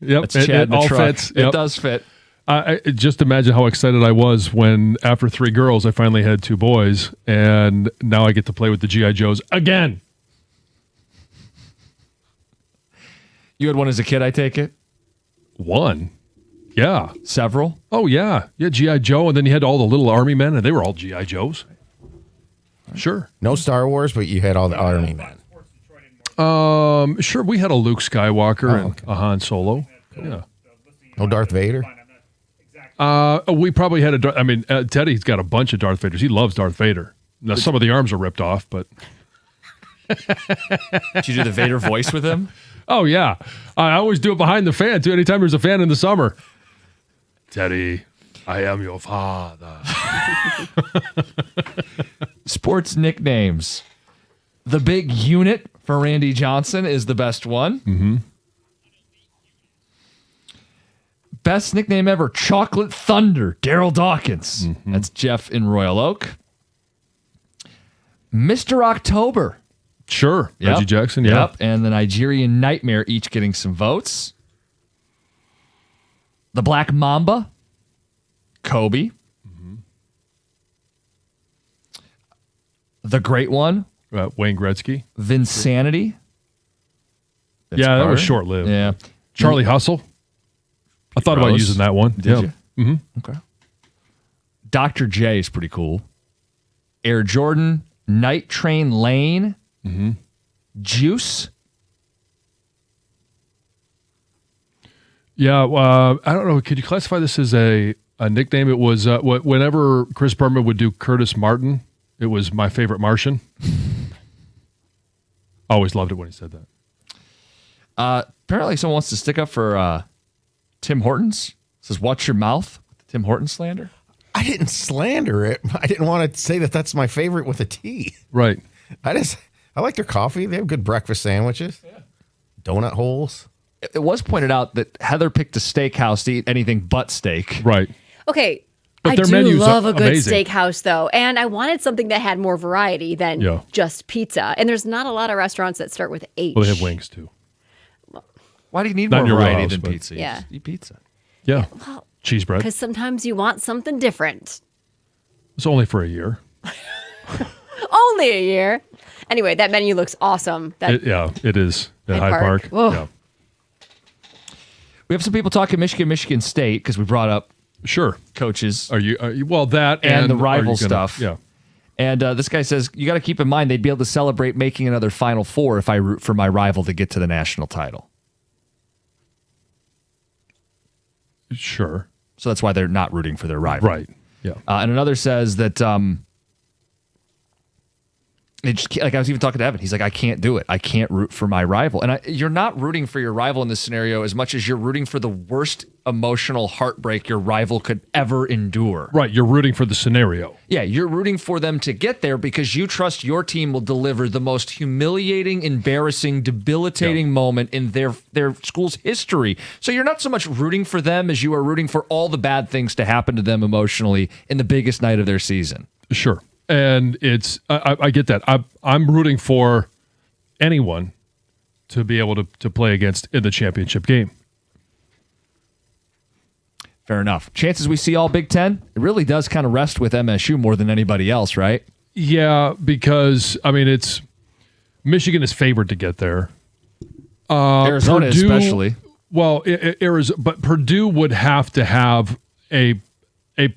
Yep, That's Chad in the all truck. fits. Yep. It does fit. I just imagine how excited I was when, after 3 girls, I finally had 2 boys, and now I get to play with the G.I. Joes again. You had one as a kid, I take it? One? Yeah. Several? Oh, yeah. Yeah, G.I. Joe, and then you had all the little army men, and they were all G.I. Joes. Sure. No Star Wars, but you had all the army men. Sure, we had a Luke Skywalker and a Han Solo. Yeah. No Darth Vader? We probably had Teddy's got a bunch of Darth Vaders. He loves Darth Vader. Now, some of the arms are ripped off, but... Did you do the Vader voice with him? Oh, yeah. I always do it behind the fan, too, anytime there's a fan in the summer. Teddy, I am your father. Sports nicknames. The Big Unit for Randy Johnson is the best one. Best nickname ever, Chocolate Thunder, Daryl Dawkins. That's Jeff in Royal Oak. Mr. October. Sure. Yep. Reggie Jackson, yeah. Yep. And the Nigerian Nightmare each getting some votes. The Black Mamba, Kobe. The Great One, Wayne Gretzky. Vinsanity. Yeah, that was short-lived. Yeah. Charlie Hustle. I thought about Rose. using that one. Did you? Okay. Dr. J is pretty cool. Air Jordan, Night Train Lane, Juice. Yeah, I don't know. Could you classify this as a nickname? It was whenever Chris Berman would do Curtis Martin, it was my favorite Martian. Always loved it when he said that. Apparently someone wants to stick up for Tim Hortons. Says, watch your mouth with the Tim Hortons slander. I didn't slander it. I didn't want to say that that's my favorite with a T. Right. I like their coffee. They have good breakfast sandwiches. Yeah. Donut holes. It was pointed out that Heather picked a steakhouse to eat anything but steak. Right. Okay. But I their do menu's love a good amazing. steakhouse, though. And I wanted something that had more variety than just pizza. And there's not a lot of restaurants that start with H. Well, they have wings, too. Why do you need Not in more your variety wheelhouse, than but- pizza? You Yeah. just eat pizza. Yeah. Well, Cheese bread. because sometimes you want something different. It's only for a year. Only a year. Anyway, that menu looks awesome. It is at Hyde Hyde Park. Whoa. Yeah. We have some people talking Michigan State because we brought up Sure. coaches Are you well, that and the are you rival gonna- stuff. Yeah. And this guy says, you got to keep in mind they'd be able to celebrate making another Final Four if I root for my rival to get to the national title. Sure. So that's why they're not rooting for their rival. Right. Yeah. And another says that, like I was even talking to Evan, he's like, I can't do it. I can't root for my rival. And you're not rooting for your rival in this scenario as much as you're rooting for the worst emotional heartbreak your rival could ever endure. Right. You're rooting for the scenario. Yeah, you're rooting for them to get there because you trust your team will deliver the most humiliating, embarrassing, debilitating moment in their school's history. So you're not so much rooting for them as you are rooting for all the bad things to happen to them emotionally in the biggest night of their season. Sure. And it's I get that. I'm rooting for anyone to be able to play against in the championship game. Fair enough. Chances we see all Big Ten, it really does kind of rest with MSU more than anybody else, right? Yeah, because it's Michigan is favored to get there. Arizona Purdue, especially. Well, Arizona, but Purdue would have to have a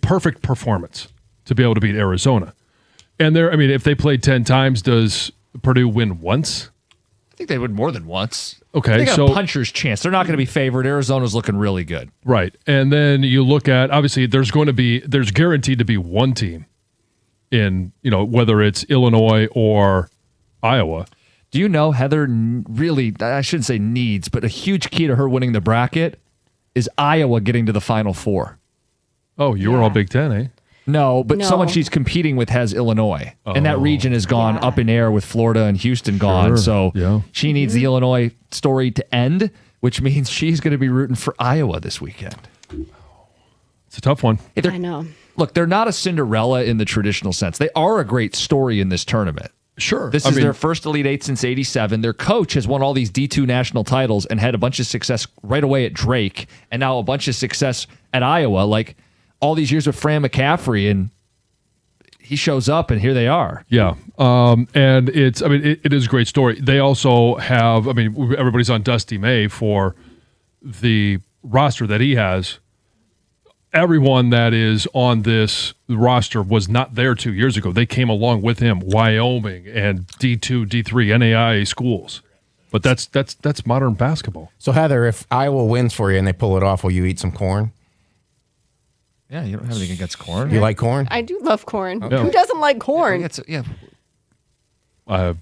perfect performance to be able to beat Arizona. And if they played 10 times, does Purdue win once? I think they would more than once. Okay, they got so a puncher's chance. They're not going to be favored. Arizona's looking really good. right, and then you look at obviously there's guaranteed to be one team in whether it's Illinois or Iowa. Do you know Heather really? I shouldn't say needs, but a huge key to her winning the bracket is Iowa getting to the Final Four. Oh, you were all Big Ten, eh? No, but No. someone she's competing with has Illinois, and that region has gone up in air with Florida and Houston gone. Sure. So she needs the Illinois story to end, which means she's going to be rooting for Iowa this weekend. It's a tough one. I know. Look, they're not a Cinderella in the traditional sense. They are a great story in this tournament. Sure. This is their first Elite Eight since '87. Their coach has won all these D2 national titles and had a bunch of success right away at Drake, and now a bunch of success at Iowa. Like all these years with Fran McCaffrey, and he shows up, and here they are. Yeah. And it is a great story. They also have, everybody's on Dusty May for the roster that he has. Everyone that is on this roster was not there 2 years ago. They came along with him, Wyoming and D2, D3, NAIA schools. But that's modern basketball. So, Heather, if Iowa wins for you and they pull it off, will you eat some corn? Yeah, you don't have anything against corn. You like corn? I do love corn. Okay. Who doesn't like corn? I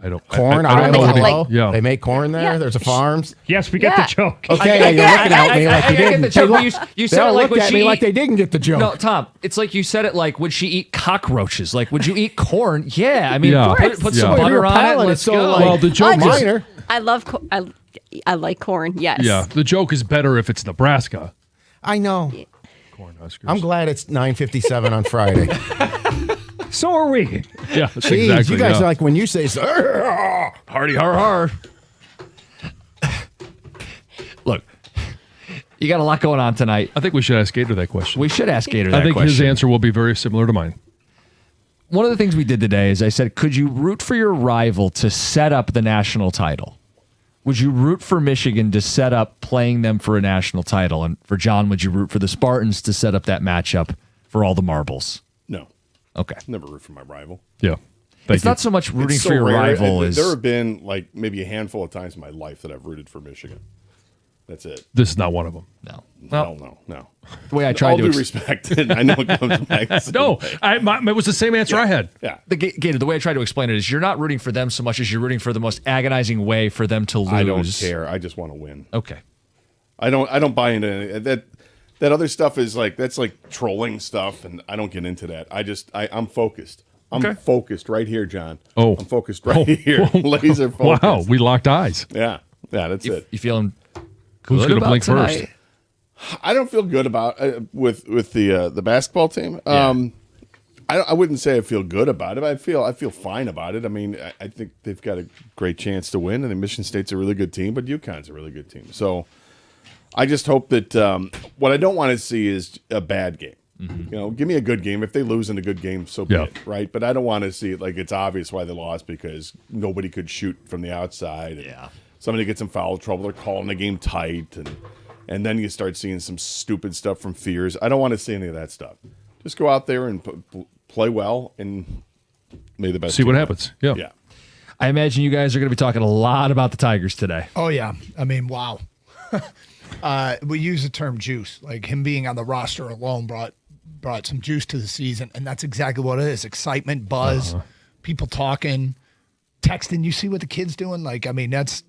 don't. Corn, I don't know Iowa. what yeah. They make corn there? Yeah. There's a farms? Yes, we get the joke. Okay, you're looking at me like you get didn't. the joke. You said They it like looked would at she me eat, like they didn't get the joke. No, Tom, it's like you said it like, would she eat cockroaches? Like, would you eat corn? Yeah, I mean, Yeah. put some Yeah. butter Your on it. palate And is let's so, go. like, Well, the joke is minor. I love I like corn. Yes. yeah. The joke is better if it's Nebraska. I know. Corn Huskers. I'm glad it's 9:57 on Friday. So are we. Yeah, Jeez, exactly. you guys yeah. are like when you say, Hardy har har. Look, you got a lot going on tonight. I think we should ask Gator that question. We should ask Gator that I think question. his answer will be very similar to mine. One of the things we did today is I said, could you root for your rival to set up the national title? Would you root for Michigan to set up playing them for a national title? And for John, would you root for the Spartans to set up that matchup for all the marbles? No. Okay. Never root for my rival. Yeah. It's not so much rooting It's for so your rare. rival There as have been like maybe a handful of times in my life that I've rooted for Michigan. That's it. This is not one of them. No. No. The way I tried All to due respect, and I know it comes back. the same No, way. it was the same answer I had. Yeah. Gator, the way I try to explain it is you're not rooting for them so much as you're rooting for the most agonizing way for them to lose. I don't care. I just want to win. Okay. I don't buy into any, that other stuff is like that's like trolling stuff, and I don't get into that. I'm focused. I'm focused right here, John. Oh. I'm focused right here. Laser focused. Wow, we locked eyes. Yeah, that's it. You feeling Who's good going to about blink tonight? first? I don't feel good about with the basketball team. I wouldn't say I feel good about it. I feel fine about it. I mean, I think they've got a great chance to win. I think Michigan State's a really good team, but UConn's a really good team. So I just hope that what I don't want to see is a bad game. Mm-hmm. Give me a good game. If they lose in a good game, so be it, right? But I don't want to see it like it's obvious why they lost because nobody could shoot from the outside. And somebody gets in foul trouble. They're calling the game tight, and then you start seeing some stupid stuff from fears. I don't want to see any of that stuff. Just go out there and play well, and may the best See what team happens. win. Yeah. I imagine you guys are going to be talking a lot about the Tigers today. Oh, yeah. I mean, wow. We use the term juice. Like him being on the roster alone brought some juice to the season, and that's exactly what it is. Excitement, buzz, people talking, texting. You see what the kid's doing? Like, I mean, that's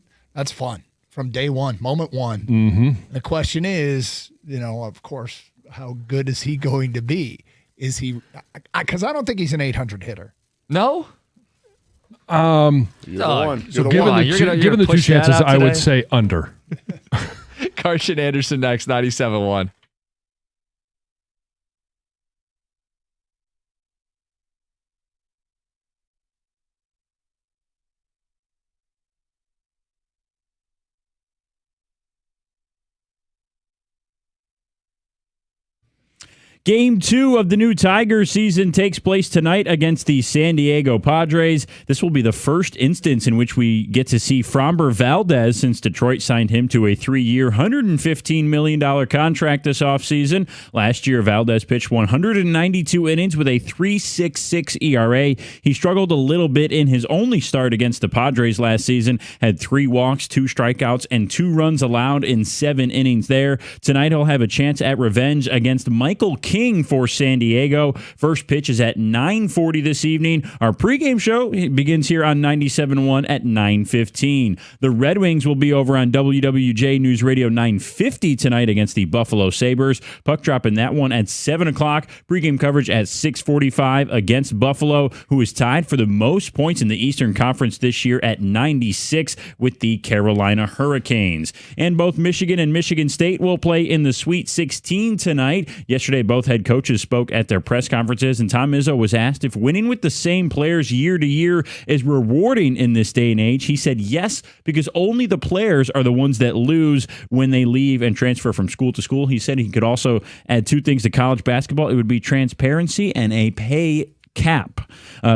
fun from day one, moment one. Mm-hmm. The question is, of course, how good is he going to be? Is he – because I don't think he's an 800 hitter. No? You're the one. So You're the given the two push that chances, out I would today? say under. Carson Anderson next, 97.1. Game 2 of the new Tigers season takes place tonight against the San Diego Padres. This will be the first instance in which we get to see Framber Valdez since Detroit signed him to a 3-year, $115 million contract this offseason. Last year, Valdez pitched 192 innings with a 3.66 ERA. He struggled a little bit in his only start against the Padres last season, had 3 walks, 2 strikeouts, and 2 runs allowed in 7 innings there. Tonight, he'll have a chance at revenge against Michael King for San Diego. First pitch is at 9:40 this evening. Our pregame show begins here on 97.1 at 9:15. The Red Wings will be over on WWJ News Radio 950 tonight against the Buffalo Sabres. Puck drop in that one at 7 o'clock. Pregame coverage at 6:45 against Buffalo, who is tied for the most points in the Eastern Conference this year at 96 with the Carolina Hurricanes. And both Michigan and Michigan State will play in the Sweet 16 tonight. Yesterday, both head coaches spoke at their press conferences, and Tom Izzo was asked if winning with the same players year to year is rewarding in this day and age. He said yes, because only the players are the ones that lose when they leave and transfer from school to school. He said he could also add 2 things to college basketball. It would be transparency and a pay cap.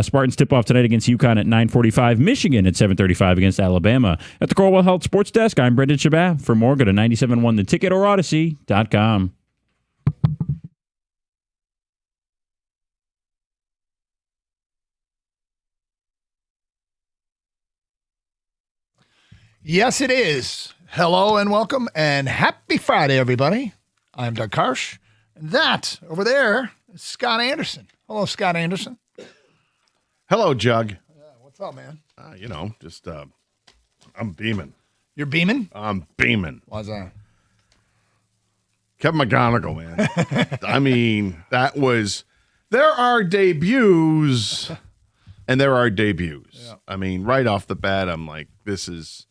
Spartans tip off tonight against UConn at 9:45. Michigan at 7:35 against Alabama. At the Corwell Health Sports Desk, I'm Brendan Shabbat. For more, go to 97.1 The Ticket or Odyssey.com. Yes, it is. Hello and welcome and happy Friday, everybody. I'm Doug Karsh. And that over there is Scott Anderson. Hello, Scott Anderson. Hello, Jug. What's up, man? I'm beaming. You're beaming? I'm beaming. Why's that? Kevin McGonigal, man. I mean, there are debuts and there are debuts. Yeah. I mean, right off the bat, I'm like, this is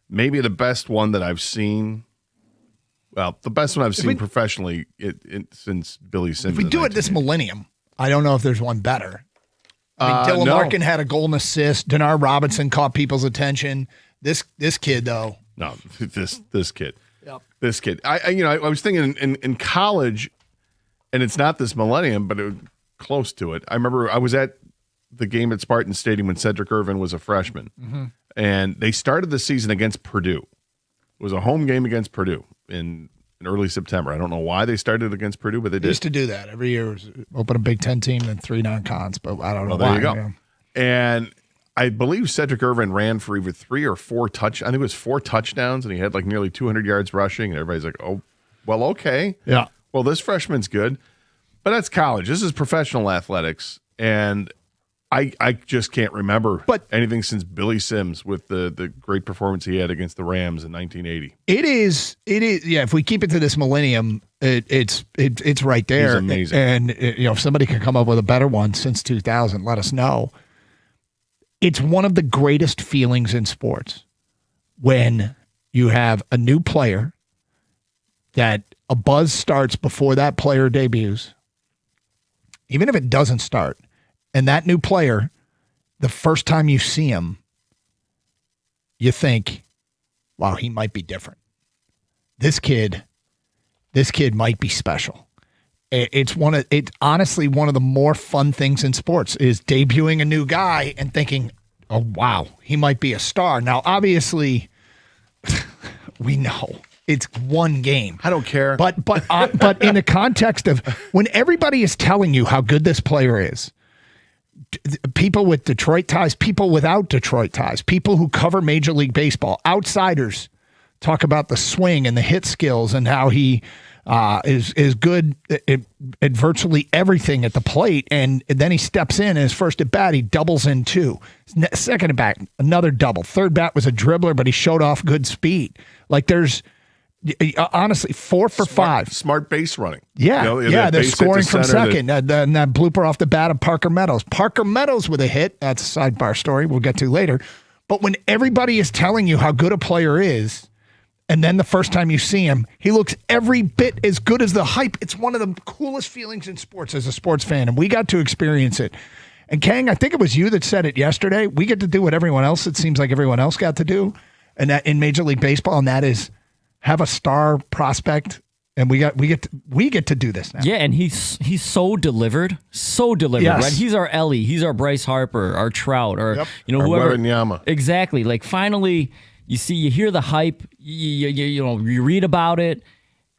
maybe the best one that I've seen. Well, the best one I've seen professionally since Billy Sims. If we do it this millennium, I don't know if there's one better. I mean, Dylan Larkin had a golden assist. Denard Robinson caught people's attention. This kid, though. No, this kid. Yep. This kid. I was thinking in college, and it's not this millennium, but close to it. I remember I was at the game at Spartan Stadium when Cedric Irvin was a freshman. Mm-hmm. And they started the season against Purdue. It was a home game against Purdue in early September. I don't know why they started against Purdue, but they did. Used to do that every year. Open a Big Ten team and 3 non-cons, but I don't know why. There you go. Yeah. And I believe Cedric Irvin ran for either 3 or 4 I think it was 4 touchdowns, and he had like nearly 200 yards rushing, and everybody's like, oh, well, okay. Yeah. Well, this freshman's good. But that's college. This is professional athletics, and I just can't remember anything since Billy Sims with the great performance he had against the Rams in 1980. It is. Yeah. If we keep it to this millennium, it's right there. He's amazing. And if somebody can come up with a better one since 2000, let us know. It's one of the greatest feelings in sports when you have a new player that a buzz starts before that player debuts, even if it doesn't start. And that new player, the first time you see him, you think, wow, he might be different. This kid might be special. It's honestly one of the more fun things in sports is debuting a new guy and thinking, oh, wow, he might be a star. Now, obviously, we know it's one game. I don't care. But in the context of when everybody is telling you how good this player is, people with Detroit ties, people without Detroit ties, people who cover Major League Baseball, outsiders talk about the swing and the hit skills and how he is good at virtually everything at the plate. And then he steps in, and his first at bat, he doubles in 2. Second at bat, another double. Third bat was a dribbler, but he showed off good speed. Like there's honestly 4 for 5. Smart base running. Yeah, they're scoring from second. And that blooper off the bat of Parker Meadows. Parker Meadows with a hit. That's a sidebar story we'll get to later. But when everybody is telling you how good a player is, and then the first time you see him, he looks every bit as good as the hype. It's one of the coolest feelings in sports as a sports fan, and we got to experience it. And Kang, I think it was you that said it yesterday. We get to do what everyone else, it seems like everyone else got to do, and that in Major League Baseball, and that is have a star prospect And we get to do this now. Yeah, and he's so delivered, Yes. right? He's our Ellie, he's our Bryce Harper, our Trout, or whoever. Wembanyama. Exactly. Like finally, you hear the hype, you read about it,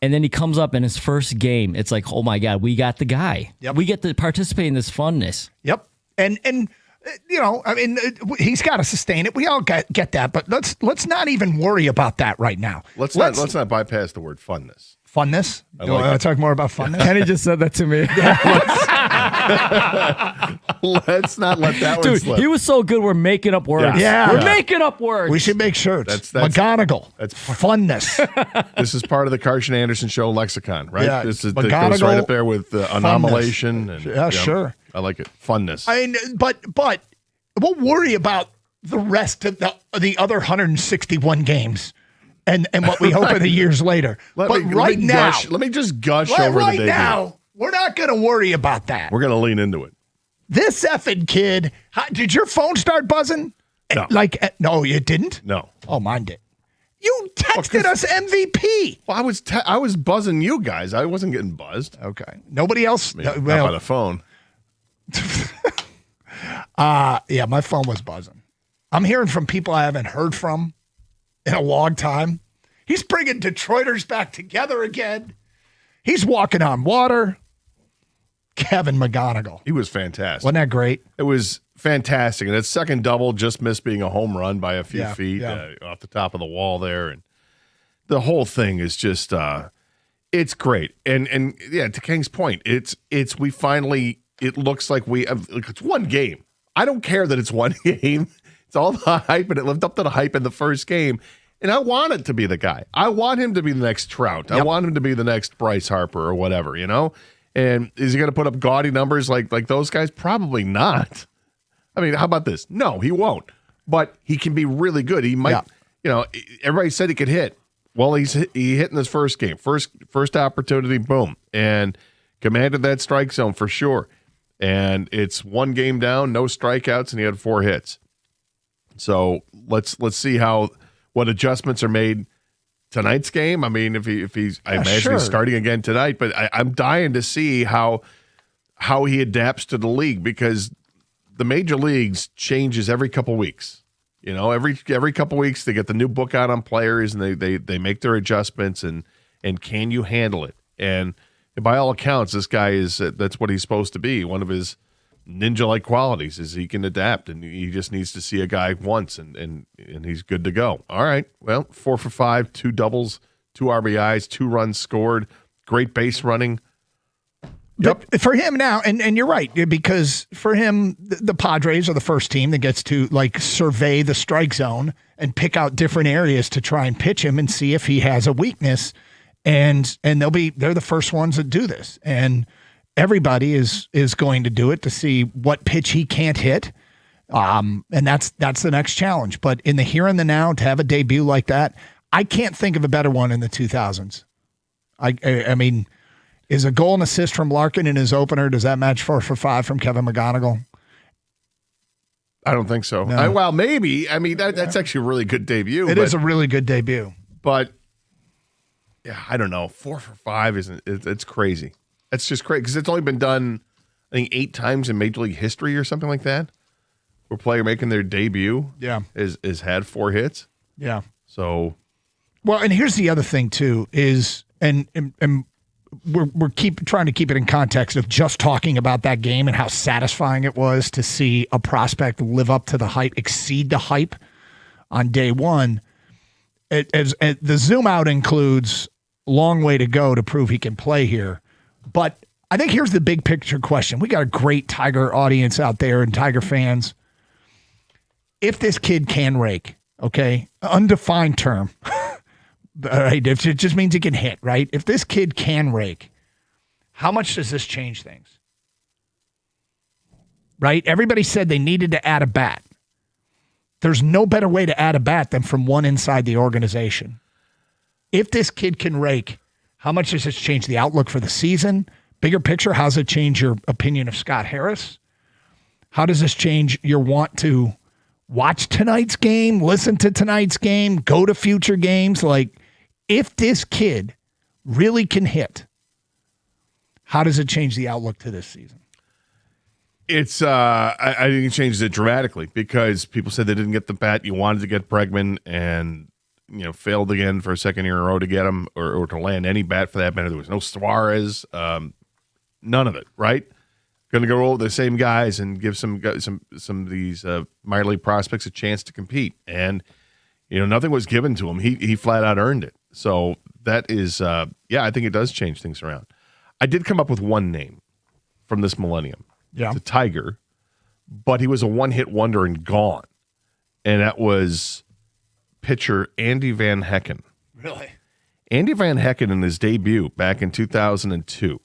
and then he comes up in his first game. It's like, oh my God, we got the guy. Yep. We get to participate in this funness. Yep. And I mean, he's got to sustain it. We all get that, but let's not even worry about that right now. Let's not bypass the word funness. Funness? I You like want it. to talk more about funness? Kenny just said that to me. Let's not let that one Dude, slip. he was so good. We're making up words. Yeah. We're making up words. We should make shirts. That's McGonagall. That's funness. This is part of the Karshan Anderson Show lexicon, right? Yeah, This is that McGonagall, goes right up there with anomalation. And, Yeah, sure. I like it. Funness. I mean, but we'll worry about the rest of the other 161 games and what we hope are the years later. Let me just gush over the debut. Now, we're not going to worry about that. We're going to lean into it. This effing kid, did your phone start buzzing? No. No, you didn't? No. Oh, mine did. You texted us MVP. Well, I was buzzing you guys. I wasn't getting buzzed. Okay. Nobody else? Not by the phone. Yeah, my phone was buzzing. I'm hearing from people I haven't heard from in a long time. He's bringing Detroiters back together again. He's walking on water. Kevin McGonagall. He was fantastic. Wasn't that great? It was fantastic. And his second double just missed being a home run by a few feet off the top of the wall there. And the whole thing is just, it's great. And yeah, to King's point, it looks like it's one game. I don't care that it's one game. It's all the hype, and it lived up to the hype in the first game. And I want it to be the guy. I want him to be the next Trout. I want him to be the next Bryce Harper or whatever, you know? And is he going to put up gaudy numbers like those guys? Probably not. I mean, how about this? No, he won't. But he can be really good. He might, everybody said he could hit. Well, he hit in his first game. First opportunity, boom. And commanded that strike zone for sure. And it's one game down, no strikeouts, and he had 4 hits. So let's see what adjustments are made tonight's game. I mean, if he's, I imagine he's starting again tonight. But I'm dying to see how he adapts to the league, because the major leagues changes every couple weeks. You know, every couple weeks they get the new book out on players, and they make their adjustments, and can you handle it? And by all accounts, this guy that's what he's supposed to be. One of his ninja-like qualities is he can adapt, and he just needs to see a guy once, and he's good to go. All right, well, 4 for 5, 2 doubles, 2 RBIs, 2 runs scored, great base running. Yep. But for him now, and you're right, because for him, the Padres are the first team that gets to survey the strike zone and pick out different areas to try and pitch him and see if he has a weakness. And they're the first ones that do this. And everybody is going to do it to see what pitch he can't hit. And that's the next challenge. But in the here and the now, to have a debut like that, I can't think of a better one in the 2000s. I mean, is a goal and assist from Larkin in his opener, does that match 4 for 5 from Kevin McGonagall? I don't think so. No. Well, maybe. I mean, that's actually a really good debut. It is a really good debut. But yeah, I don't know. 4 for 5 it's crazy. That's just crazy, because it's only been done, I think, 8 times in Major League history or something like that, where a player making their debut is had 4 hits. Yeah. So, well, and here's the other thing too is, and we're trying to keep it in context of just talking about that game and how satisfying it was to see a prospect live up to the hype, exceed the hype on day one. The zoom out includes long way to go to prove he can play here. But I think here's the big picture question. We got a great Tiger audience out there and Tiger fans. If this kid can rake, okay, undefined term, all right, it just means he can hit, right? If this kid can rake, how much does this change things? Right? Everybody said they needed to add a bat. There's no better way to add a bat than from one inside the organization. If this kid can rake, how much does this change the outlook for the season? Bigger picture, how does it change your opinion of Scott Harris? How does this change your want to watch tonight's game, listen to tonight's game, go to future games? Like, if this kid really can hit, how does it change the outlook to this season? It's I think it changes it dramatically because people said they didn't get the bat. You wanted to get Bregman and failed again for a second year in a row to get him or to land any bat for that matter. There was no Suarez, none of it. Right, going to go roll with the same guys and give some of these minor league prospects a chance to compete. And nothing was given to him. He flat out earned it. So that is I think it does change things around. I did come up with one name from this millennium. Yeah. It's a Tiger, but he was a one-hit wonder and gone. And that was pitcher Andy Van Hecken. Really? Andy Van Hecken in his debut back in 2002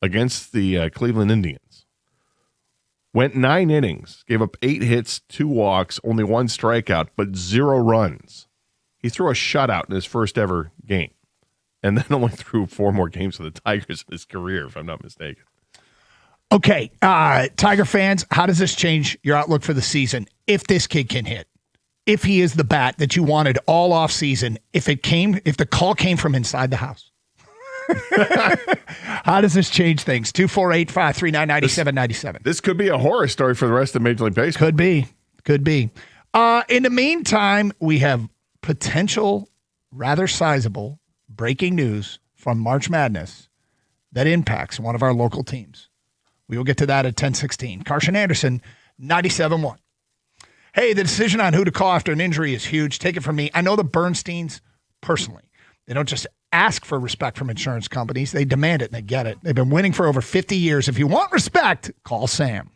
against the Cleveland Indians went 9 innings, gave up 8 hits, 2 walks, only 1 strikeout, but 0 runs. He threw a shutout in his first ever game and then only threw 4 more games for the Tigers in his career, if I'm not mistaken. Okay, Tiger fans, how does this change your outlook for the season if this kid can hit? If he is the bat that you wanted all off season, if the call came from inside the house? How does this change things? 248-539-9797. This could be a horror story for the rest of Major League Baseball. Could be. In the meantime, we have potential, rather sizable breaking news from March Madness that impacts one of our local teams. We will get to that at 10:16. Carson Anderson, 97.1. Hey, the decision on who to call after an injury is huge. Take it from me. I know the Bernsteins personally. They don't just ask for respect from insurance companies. They demand it and they get it. They've been winning for over 50 years. If you want respect, call Sam.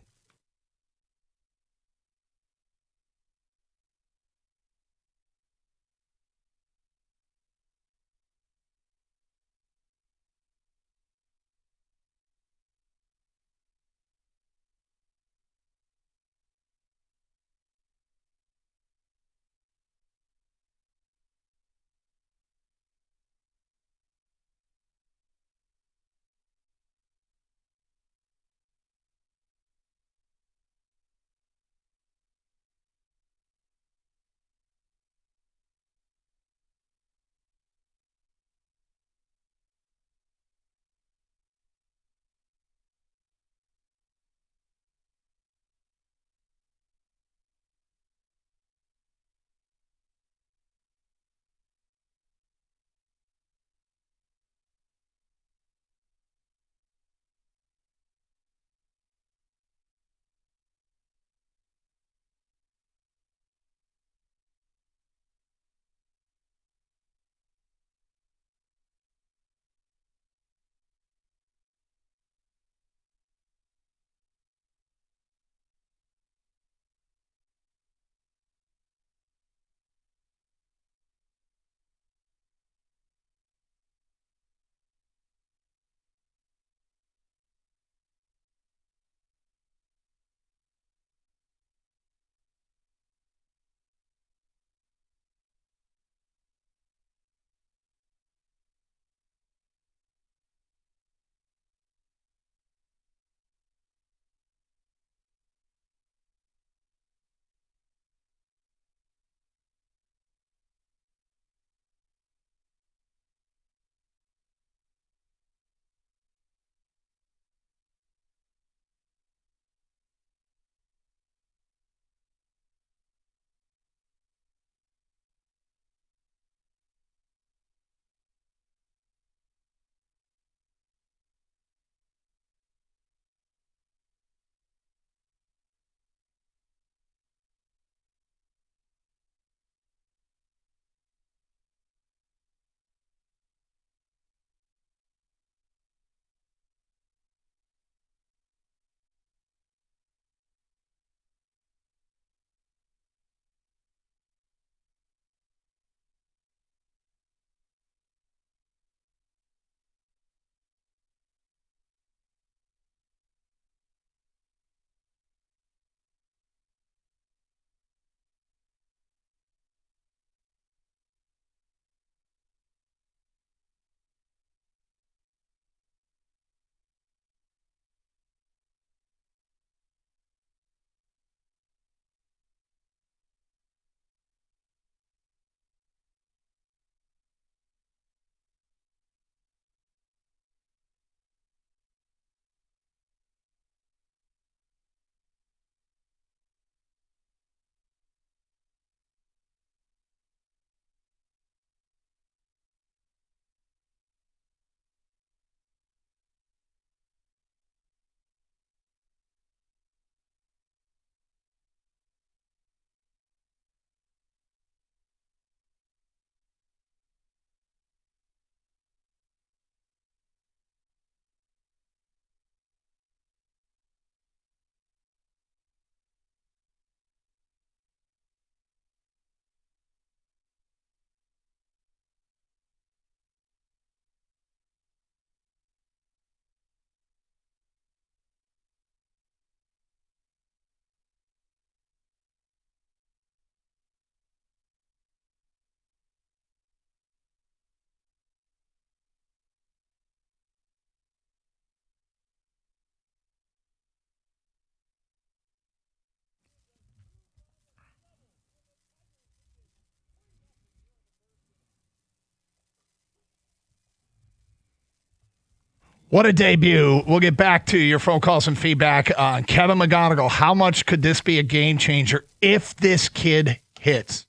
What a debut. We'll get back to your phone calls and feedback on Kevin McGonigal. How much could this be a game changer if this kid hits?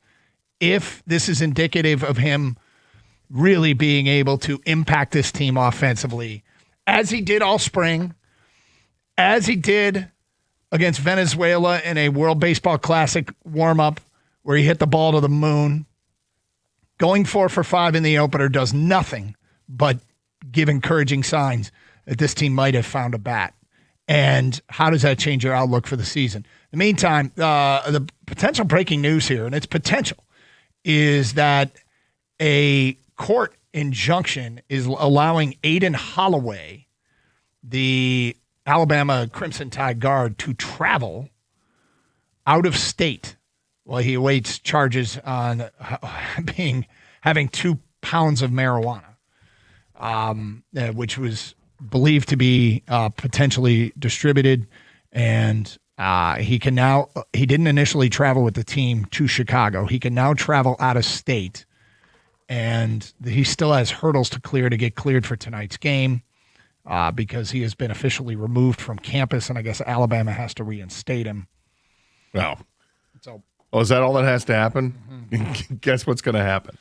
If this is indicative of him really being able to impact this team offensively, as he did all spring, as he did against Venezuela in a World Baseball Classic warm-up where he hit the ball to the moon. Going 4 for 5 in the opener does nothing but give encouraging signs that this team might have found a bat. And how does that change your outlook for the season? In the meantime, the potential breaking news here, and it's potential, is that a court injunction is allowing Aiden Holloway, the Alabama Crimson Tide guard, to travel out of state while he awaits charges on having 2 pounds of marijuana, which was believed to be potentially distributed. And he didn't initially travel with the team to Chicago. He can now travel out of state, and he still has hurdles to clear to get cleared for tonight's game because he has been officially removed from campus, and I guess Alabama has to reinstate him. Wow. So, is that all that has to happen? Mm-hmm. Guess what's going to happen?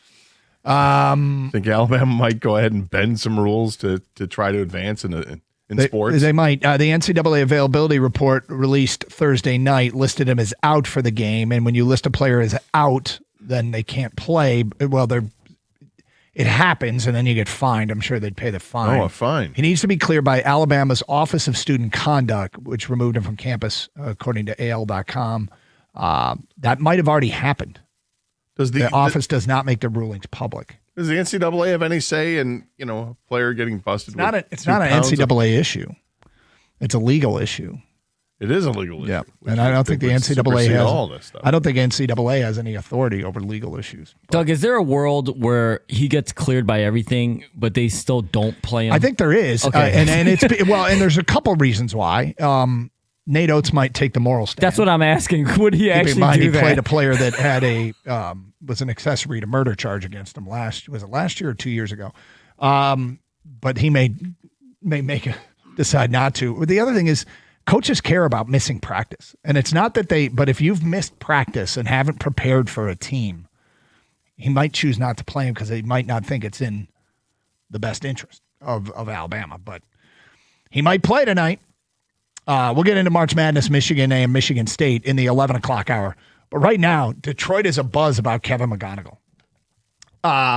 Think Alabama might go ahead and bend some rules to try to advance in sports? They might. The NCAA availability report released Thursday night listed him as out for the game, and when you list a player as out, then they can't play. Well, it happens, and then you get fined. I'm sure they'd pay the fine. Oh, a fine. He needs to be cleared by Alabama's Office of Student Conduct, which removed him from campus, according to AL.com. That might have already happened. The office does not make the rulings public. Does the NCAA have any say in a player getting busted? It's not an NCAA issue. It's a legal issue. It is a legal issue. Yeah, and I don't think the NCAA has all this stuff. I don't think NCAA has any authority over legal issues. Doug, is there a world where he gets cleared by everything, but they still don't play him? I think there is. Okay. And it's and there's a couple reasons why. Nate Oates might take the moral stand. That's what I'm asking. Would he actually Keep in mind, do he that? played a player that had was an accessory to murder charge against him last year or 2 years ago? But he may decide not to. The other thing is, coaches care about missing practice, and it's not that but if you've missed practice and haven't prepared for a team, he might choose not to play him because he might not think it's in the best interest of Alabama. But he might play tonight. We'll get into March Madness, Michigan and Michigan State in the 11 o'clock hour. But right now, Detroit is a buzz about Kevin McGonigal.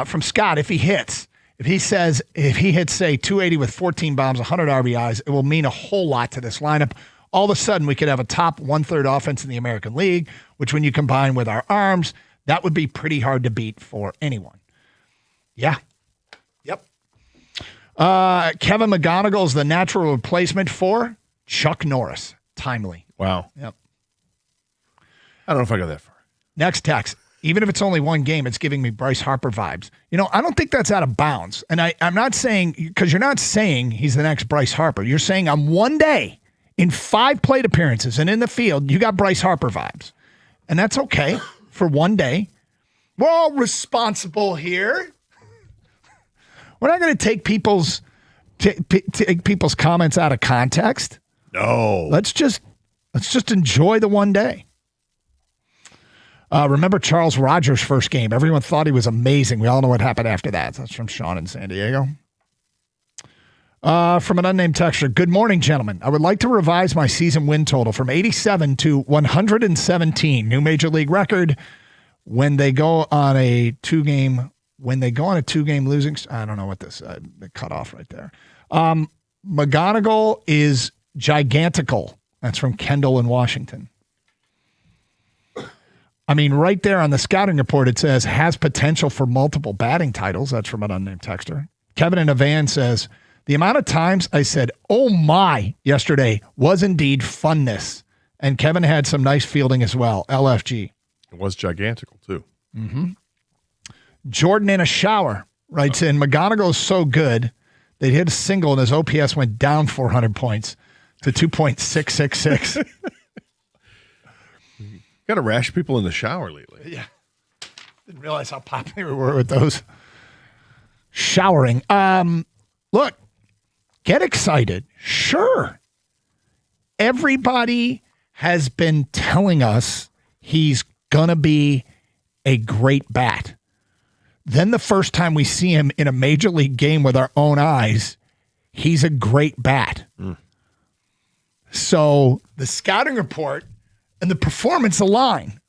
From Scott, if he hits, say, 280 with 14 bombs, 100 RBIs, it will mean a whole lot to this lineup. All of a sudden, we could have a top 1/3 offense in the American League, which when you combine with our arms, that would be pretty hard to beat for anyone. Yeah. Yep. Kevin McGonigal is the natural replacement for Chuck Norris. Timely. Wow. Yep. I don't know if I go that far. Next text. Even if it's only one game, it's giving me Bryce Harper vibes. I don't think that's out of bounds. And I'm not saying, because you're not saying he's the next Bryce Harper. You're saying on one day, in 5 plate appearances and in the field, you got Bryce Harper vibes. And that's okay for one day. We're all responsible here. We're not going to take people's comments out of context. No. Let's just enjoy the one day. Remember Charles Rogers' first game? Everyone thought he was amazing. We all know what happened after that. That's from Sean in San Diego. From an unnamed texter. Good morning, gentlemen. I would like to revise my season win total from 87 to 117. New major league record when they go on a 2-game losing. I don't know what this cut off right there. McGonigal is gigantical. That's from Kendall in Washington. I mean, right there on the scouting report, it says has potential for multiple batting titles. That's from an unnamed texter. Kevin in a van says, the amount of times I said, oh my, yesterday was indeed funness. And Kevin had some nice fielding as well. LFG. It was gigantical, too. Mm-hmm. Jordan in a shower writes in, McGonigal is so good, they hit a single and his OPS went down 400 points to 2.666. Got to rash people in the shower lately. Yeah. Didn't realize how popular we were with those. Showering. Look, Get excited. Sure. Everybody has been telling us he's going to be a great bat. Then the first time we see him in a major league game with our own eyes, he's a great bat. So the scouting report and the performance align.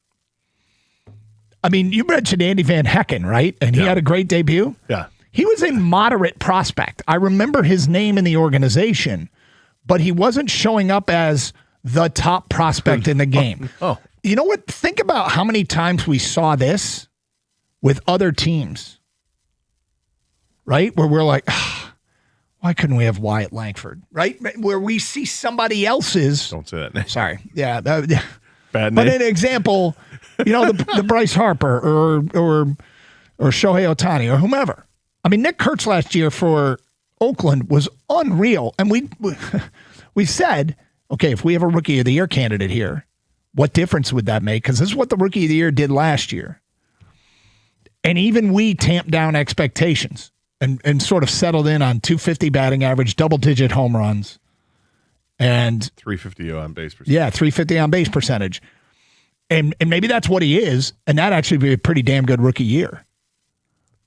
I mean, you mentioned Andy Van Hecken, right? And he had a great debut. Yeah. He was a moderate prospect. I remember his name in the organization, but he wasn't showing up as the top prospect in the game. Oh. You know what? Think about how many times we saw this with other teams, right? Where we're like, why couldn't we have Wyatt Langford, right? Where we see somebody else's. Don't say that name. Sorry. Yeah. Bad name. But an example, the Bryce Harper or Shohei Ohtani or whomever. I mean, Nick Kurtz last year for Oakland was unreal. And we said, okay, if we have a Rookie of the Year candidate here, what difference would that make? Because this is what the Rookie of the Year did last year. And even we tamped down expectations and sort of settled in on 250 batting average, double-digit home runs. And 350 on base percentage. Yeah, 350 on base percentage. And maybe that's what he is, and that actually be a pretty damn good rookie year.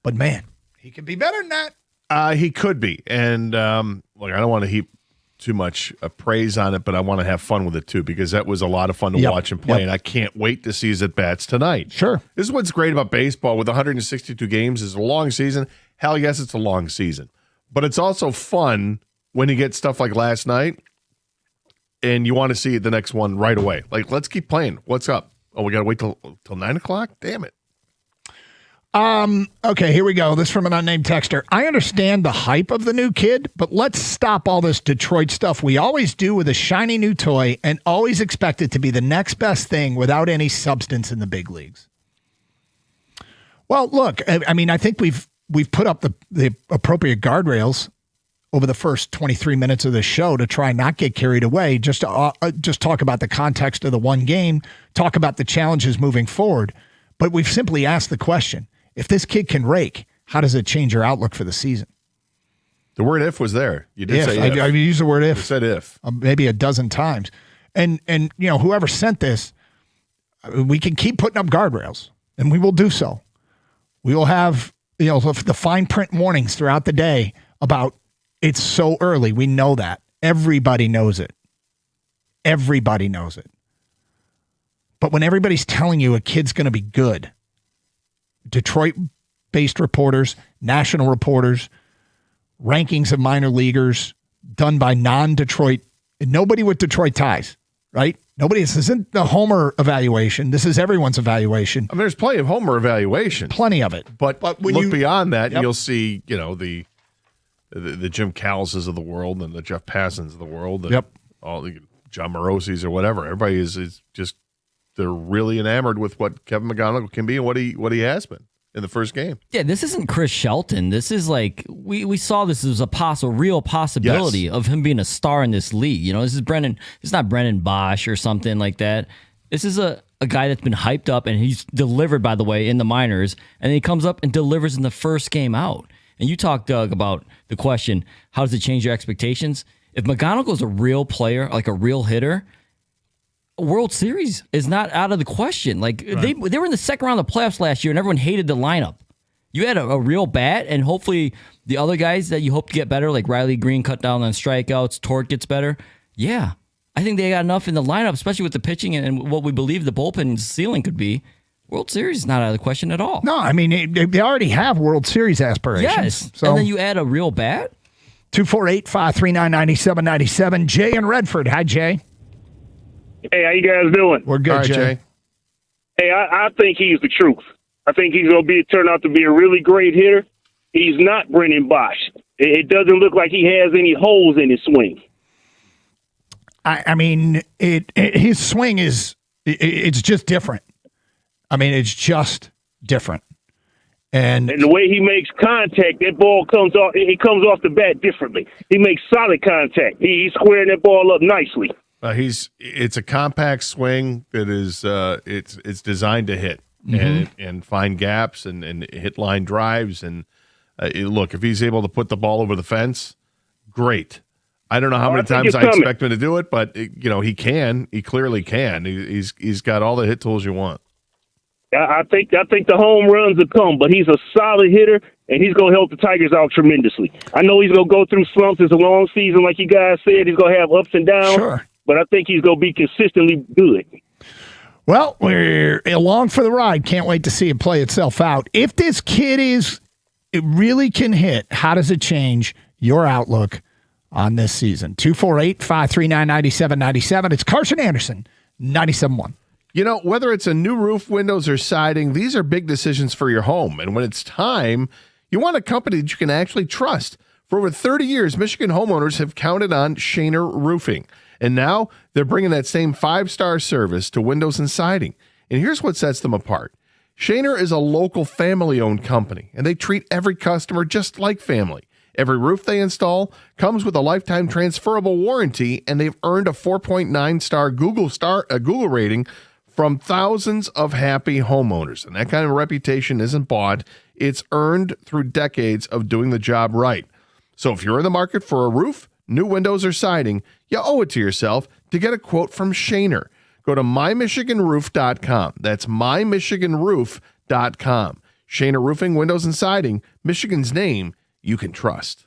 But, man, he could be better than that. He could be. And, look, I don't want to heap too much praise on it, but I want to have fun with it, too, because that was a lot of fun to watch him play, and I can't wait to see his at-bats tonight. Sure. This is what's great about baseball. With 162 games, it's a long season. Hell, yes, it's a long season. But it's also fun when you get stuff like last night, and you want to see the next one right away. Like, let's keep playing. What's up? Oh, we got to wait till 9 o'clock? Damn it. Okay, here we go. This from an unnamed texter. I understand the hype of the new kid, but let's stop all this Detroit stuff we always do with a shiny new toy and always expect it to be the next best thing without any substance in the big leagues. Well, look, I mean, I think we've put up the appropriate guardrails over the first 23 minutes of the show to try not get carried away, just talk about the context of the one game, talk about the challenges moving forward. But we've simply asked the question, if this kid can rake, how does it change your outlook for the season? The word if was there. You did say if. I used the word if. You said if. Maybe a dozen times. And whoever sent this, we can keep putting up guardrails, and we will do so. We will have the fine print warnings throughout the day about it's so early. We know that. Everybody knows it. Everybody knows it. But when everybody's telling you a kid's going to be good, Detroit-based reporters, national reporters, rankings of minor leaguers done by non-Detroit, nobody with Detroit ties, right? This isn't the Homer evaluation. This is everyone's evaluation. I mean, there's plenty of Homer evaluation. Plenty of it. But when beyond that, you'll see, the Jim Callises of the world and the Jeff Passons of the world and all the John Morosi's or whatever. Everybody is just, they're really enamored with what Kevin McGonigal can be and what he has been in the first game. Yeah, this isn't Chris Shelton. This is like we saw this as a real possibility of him being a star in this league. This is Brennan. It's not Brennan Bosch or something like that. This is a guy that's been hyped up, and he's delivered, by the way, in the minors, and then he comes up and delivers in the first game out. And you talked, Doug, about the question, how does it change your expectations? If McGonigal's a real player, like a real hitter, a World Series is not out of the question. Like they were in the second round of the playoffs last year, and everyone hated the lineup. You had a real bat, and hopefully the other guys that you hope to get better, like Riley Green cut down on strikeouts, Torque gets better. Yeah, I think they got enough in the lineup, especially with the pitching and what we believe the bullpen ceiling could be. World Series is not out of the question at all. No, I mean, they already have World Series aspirations. Yes, so. And then you add a real bat? 248-539-9797. Jay in Redford. Hi, Jay. Hey, how you guys doing? We're good, Jay. Hey, I think he's the truth. I think he's going to turn out to be a really great hitter. He's not Brennan Bosch. It doesn't look like he has any holes in his swing. I mean, his swing it's just different. I mean, it's just different. And the way he makes contact, that ball comes off. It comes off the bat differently. He makes solid contact. He's squaring that ball up nicely. It's a compact swing that is it's designed to hit and find gaps and hit line drives and look, if he's able to put the ball over the fence, great. I don't know how many times I expect him to do it, but he can. He clearly can. He's got all the hit tools you want. I think the home runs will come, but he's a solid hitter, and he's going to help the Tigers out tremendously. I know he's going to go through slumps. It's a long season, like you guys said. He's going to have ups and downs. Sure. But I think he's going to be consistently good. Well, we're along for the ride. Can't wait to see it play itself out. If this kid it really can hit, how does it change your outlook on this season? 248-539-9797. It's Carson Anderson, 97.1. Whether it's a new roof, windows, or siding, these are big decisions for your home. And when it's time, you want a company that you can actually trust. For over 30 years, Michigan homeowners have counted on Shaner Roofing. And now they're bringing that same 5-star service to windows and siding. And here's what sets them apart. Shaner is a local family-owned company, and they treat every customer just like family. Every roof they install comes with a lifetime transferable warranty, and they've earned a 4.9-star Google rating from thousands of happy homeowners. And that kind of reputation isn't bought. It's earned through decades of doing the job right. So if you're in the market for a roof, new windows, or siding, you owe it to yourself to get a quote from Shaner. Go to mymichiganroof.com. That's mymichiganroof.com. Shaner Roofing, Windows, and Siding, Michigan's name you can trust.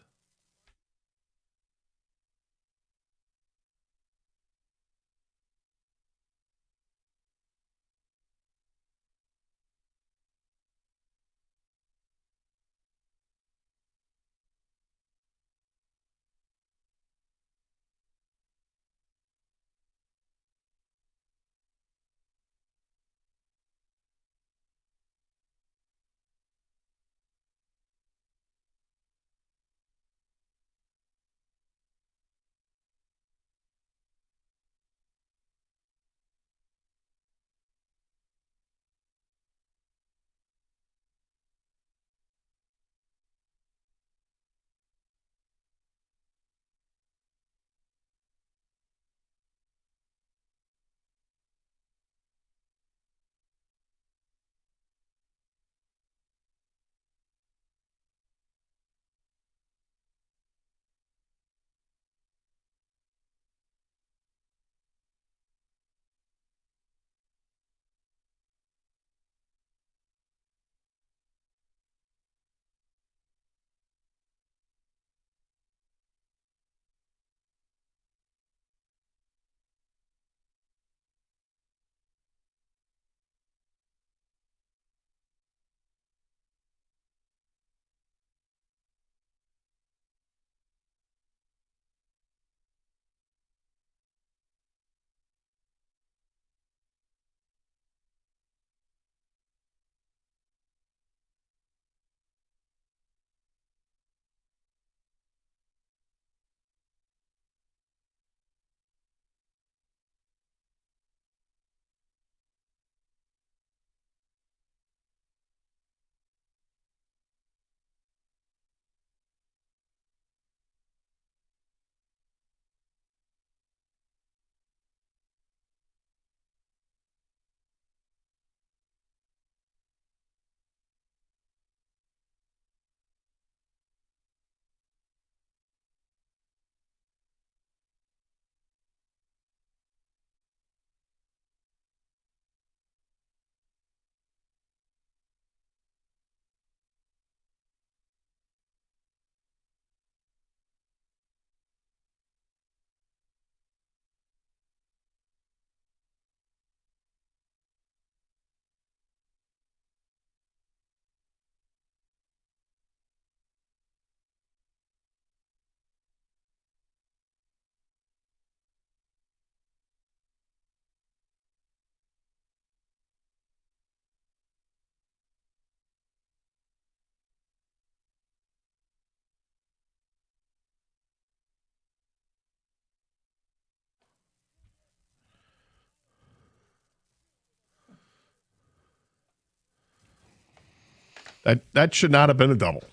That should not have been a double.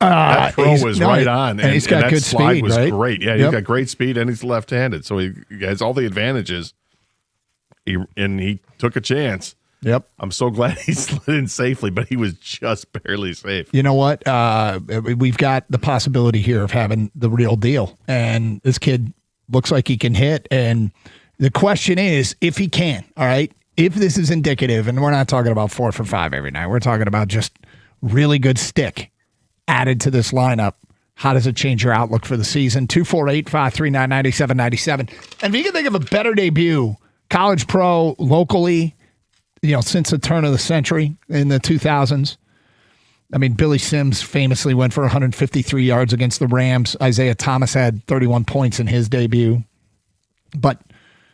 That throw was right on, and he's got that good slide speed, was right? great. Yeah, he's got great speed, and he's left-handed, so he has all the advantages. He took a chance. Yep. I'm so glad he slid in safely, but he was just barely safe. You know what? We've got the possibility here of having the real deal. And this kid looks like he can hit. And the question is if he can, all right? If this is indicative, and we're not talking about 4 for 5 every night, we're talking about just really good stick added to this lineup. How does it change your outlook for the season? 248-539-9797. And if you can think of a better debut, college pro, locally, since the turn of the century in the 2000s. I mean, Billy Sims famously went for 153 yards against the Rams. Isaiah Thomas had 31 points in his debut. But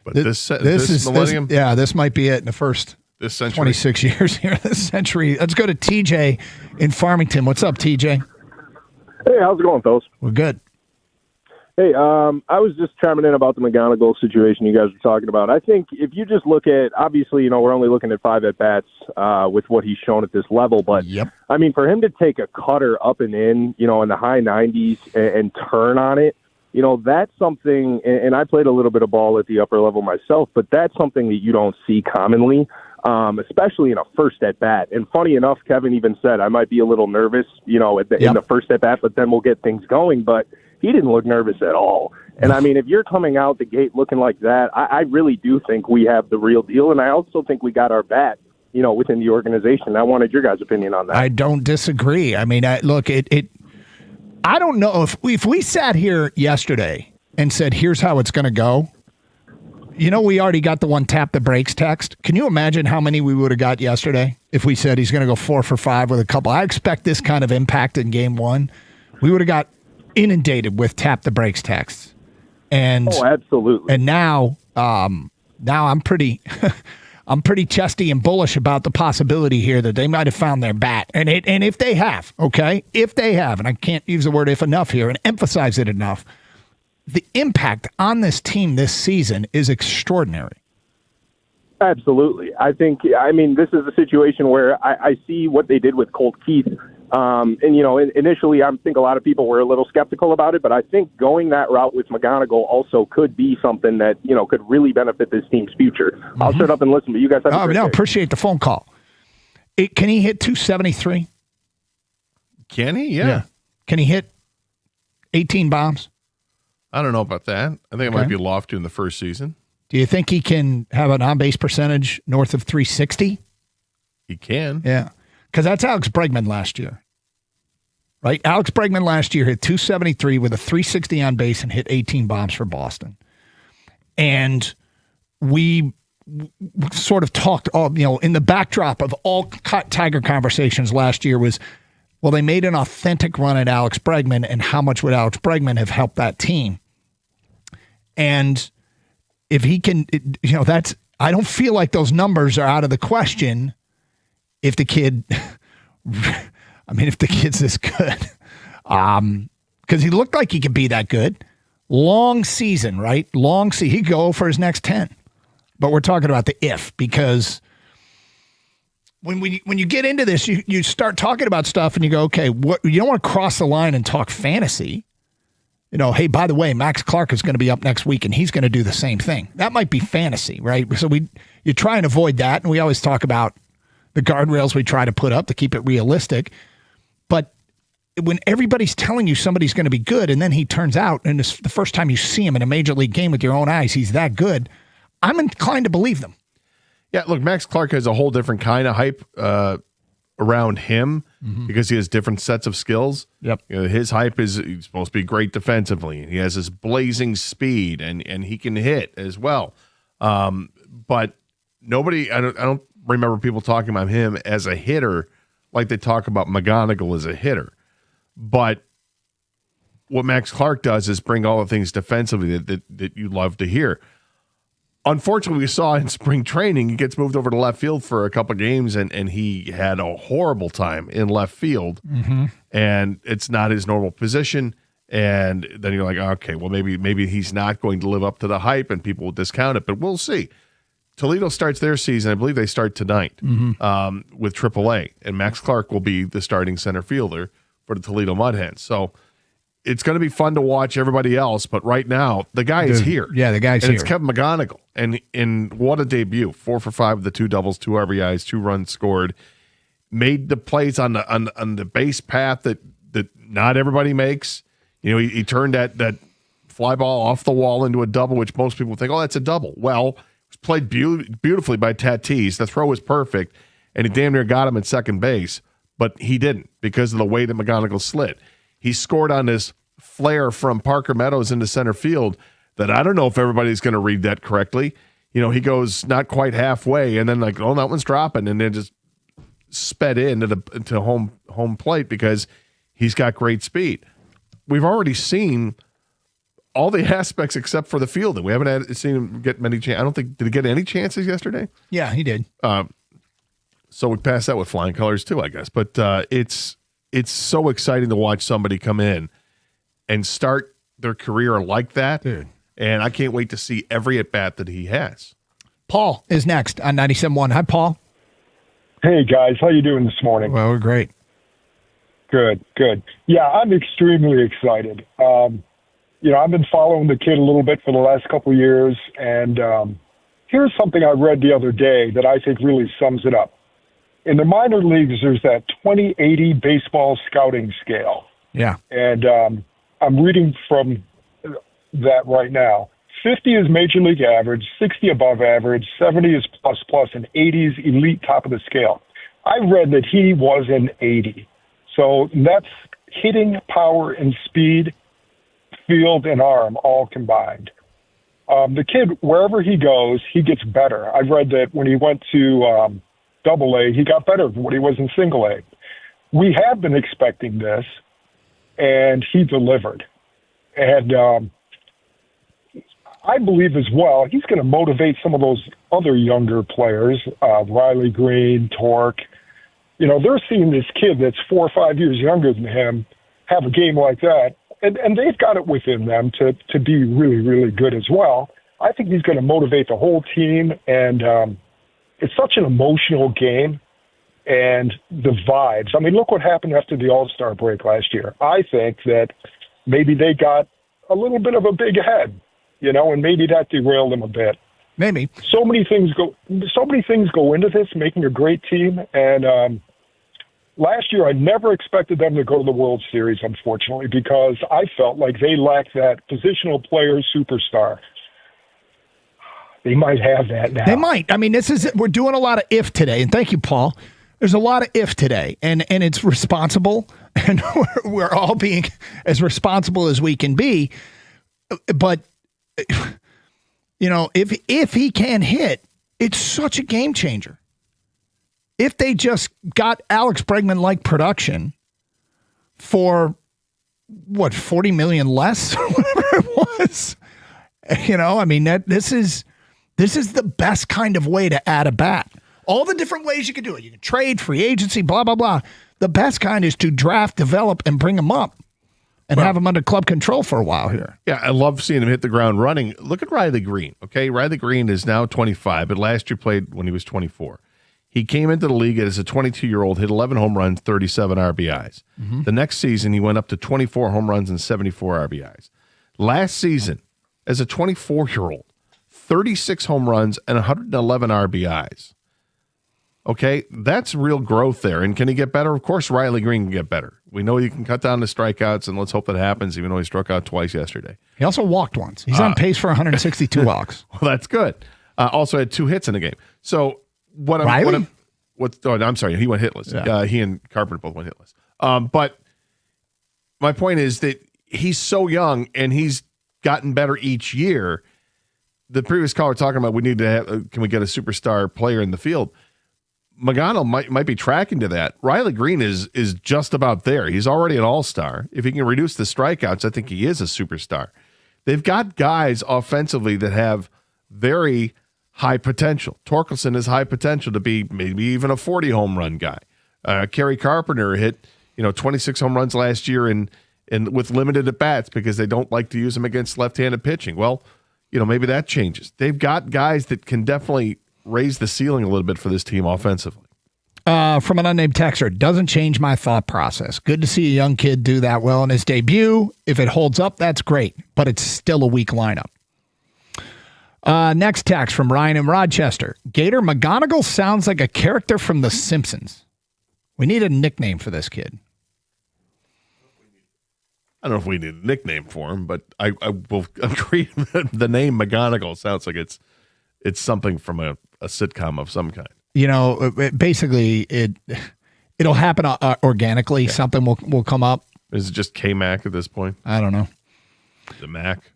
this millennium? This might be it in the first this century. 26 years here, this century. Let's go to TJ in Farmington. What's up, TJ? Hey, how's it going, fellas? We're good. Hey, I was just chiming in about the McGonigal situation you guys were talking about. I think if you just look at, obviously, we're only looking at 5 at-bats with what he's shown at this level, but, I mean, for him to take a cutter up and in the high 90s and turn on it, that's something, and I played a little bit of ball at the upper level myself, but that's something that you don't see commonly. Especially in a first at-bat. And funny enough, Kevin even said, I might be a little nervous, in the first at-bat, but then we'll get things going. But he didn't look nervous at all. And, I mean, if you're coming out the gate looking like that, I really do think we have the real deal. And I also think we got our bat, within the organization. I wanted your guys' opinion on that. I don't disagree. I mean, I don't know if we sat here yesterday and said, here's how it's going to go. We already got the one tap the brakes text. Can you imagine how many we would have got yesterday if we said he's going to go 4 for 5 with a couple? I expect this kind of impact in game 1. We would have got inundated with tap the brakes texts. And absolutely. And now I'm pretty I'm pretty chesty and bullish about the possibility here that they might have found their bat. And if they have, if they have, and I can't use the word if enough here and emphasize it enough, the impact on this team this season is extraordinary. Absolutely. I mean, this is a situation where I see what they did with Colt Keith. Initially, I think a lot of people were a little skeptical about it, but I think going that route with McGonigal also could be something that, could really benefit this team's future. Mm-hmm. I'll shut up and listen, but you guys have a great day. Appreciate the phone call. Can he hit 273? Can he? Yeah. Can he hit 18 bombs? I don't know about that. I think it might be lofty in the first season. Do you think he can have an on-base percentage north of 360? He can. Yeah. Because that's Alex Bregman last year. Right? Alex Bregman last year hit 273 with a 360 on base and hit 18 bombs for Boston. And we sort of talked, in the backdrop of all Tiger conversations last year was, well, they made an authentic run at Alex Bregman, and how much would Alex Bregman have helped that team? And if he can, I don't feel like those numbers are out of the question if the kid, if the kid's this good. Because he looked like he could be that good. Long season, right? He'd go for his next 10. But we're talking about the if, because when you get into this, you start talking about stuff and you go, okay, you don't want to cross the line and talk fantasy. Hey, by the way, Max Clark is going to be up next week and he's going to do the same thing. That might be fantasy, right? So you try and avoid that. And we always talk about the guardrails we try to put up to keep it realistic. But when everybody's telling you somebody's going to be good and then he turns out, and it's the first time you see him in a major league game with your own eyes, he's that good, I'm inclined to believe them. Yeah, look, Max Clark has a whole different kind of hype around him because he has different sets of skills. Yep. His hype is he's supposed to be great defensively. He has this blazing speed, and he can hit as well. But nobody, I don't remember people talking about him as a hitter like they talk about McGonigal as a hitter. But what Max Clark does is bring all the things defensively that you love to hear. Unfortunately, we saw in spring training, he gets moved over to left field for a couple of games, and he had a horrible time in left field. Mm-hmm. And it's not his normal position. And then you're like, okay, well, maybe he's not going to live up to the hype, and people will discount it. But we'll see. Toledo starts their season. I believe they start tonight with AAA, and Max Clark will be the starting center fielder for the Toledo Mud Hens. So it's going to be fun to watch everybody else, but right now the guy is here. Yeah, the guy's and here. It's Kevin McGonigal, and what a debut! 4 for 5 with the 2 doubles, 2 RBIs, 2 runs scored. Made the plays on the base path that not everybody makes. You know, he turned that fly ball off the wall into a double, which most people think, oh, that's a double. Well, it was played beautifully by Tatis. The throw was perfect, and he damn near got him at second base, but he didn't because of the way that McGonigal slid. He scored on this flare from Parker Meadows into center field that I don't know if everybody's going to read that correctly. You know, he goes not quite halfway, and then like, oh, that one's dropping, and then just sped into home plate because he's got great speed. We've already seen all the aspects except for the fielding. We haven't seen him get many chances. I don't think, did he get any chances yesterday? Yeah, he did. So we passed that with flying colors too, I guess. But it's so exciting to watch somebody come in and start their career like that. Dude. And I can't wait to see every at-bat that he has. Paul is next on 97.1. Hi, Paul. Hey, guys. How you doing this morning? Well, we're great. Good. Yeah, I'm extremely excited. I've been following the kid a little bit for the last couple of years, and here's something I read the other day that I think really sums it up. In the minor leagues, there's that 20/80 baseball scouting scale. Yeah. And I'm reading from that right now. 50 is major league average, 60 above average, 70 is plus, and 80 is elite top of the scale. I read that he was an 80. So that's hitting, power, and speed, field, and arm all combined. The kid, wherever he goes, he gets better. I've read that when he went to Double-A, he got better than what he was in Single-A. We have been expecting this, and he delivered. And I believe as well, he's going to motivate some of those other younger players, Riley Green, Torque. You know, they're seeing this kid that's 4 or 5 years younger than him have a game like that, and they've got it within them to be really, really good as well. I think he's going to motivate the whole team, and it's such an emotional game, and the vibes. I mean, look what happened after the All-Star break last year. I think that maybe they got a little bit of a big head, you know, and maybe that derailed them a bit. Maybe. So many things go into this, making a great team, and last year I never expected them to go to the World Series, unfortunately, because I felt like they lacked that positional player superstar. They might have that now. They might. I mean, we're doing a lot of if today, and thank you, Paul. There's a lot of if today, and it's responsible, and we're all being as responsible as we can be. But you know, if he can hit, it's such a game changer. If they just got Alex Bregman-like production for what, $40 million less, whatever it was, you know, I mean, this is the best kind of way to add a bat. All the different ways you can do it. You can trade, free agency, blah, blah, blah. The best kind is to draft, develop, and bring them up and have them under club control for a while here. Yeah, I love seeing him hit the ground running. Look at Riley Green, okay? Riley Green is now 25, but last year played when he was 24. He came into the league as a 22-year-old, hit 11 home runs, 37 RBIs. Mm-hmm. The next season, he went up to 24 home runs and 74 RBIs. Last season, as a 24-year-old, 36 home runs and 111 RBIs. Okay, that's real growth there. And can he get better? Of course, Riley Green can get better. We know he can cut down the strikeouts, and let's hope that happens, even though he struck out twice yesterday. He also walked once. He's on pace for 162 walks. Well, that's good. Also had 2 hits in the game. So Riley? I'm sorry, he went hitless. Yeah. He and Carpenter both went hitless. But my point is that he's so young, and he's gotten better each year. The previous caller talking about we need to have, can we get a superstar player in the field? Magano might be tracking to that. Riley Green is just about there. He's already an all-star. If he can reduce the strikeouts, I think he is a superstar. They've got guys offensively that have very high potential. Torkelson has high potential to be maybe even a 40 home run guy. Kerry Carpenter hit 26 home runs last year and with limited at bats because they don't like to use him against left-handed pitching. Well, maybe that changes. They've got guys that can definitely raise the ceiling a little bit for this team offensively. From an unnamed texter, doesn't change my thought process. Good to see a young kid do that well in his debut. If it holds up, that's great, but it's still a weak lineup. Next text from Ryan in Rochester. Gator McGonagall sounds like a character from The Simpsons. We need a nickname for this kid. I don't know if we need a nickname for him, but I will agree that the name McGonagall sounds like it's something from a sitcom of some kind. You know, basically, it'll happen organically. Yeah. Something will come up. Is it just K-Mac at this point? I don't know. The Mac?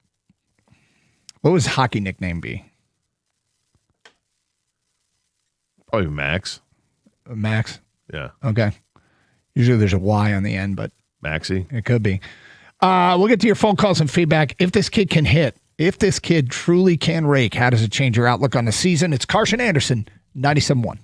What would his hockey nickname be? Probably Max. Max? Yeah. Okay. Usually there's a Y on the end, but Maxie? It could be. We'll get to your phone calls and feedback. If this kid can hit, if this kid truly can rake, how does it change your outlook on the season? It's Carson Anderson, 97.1.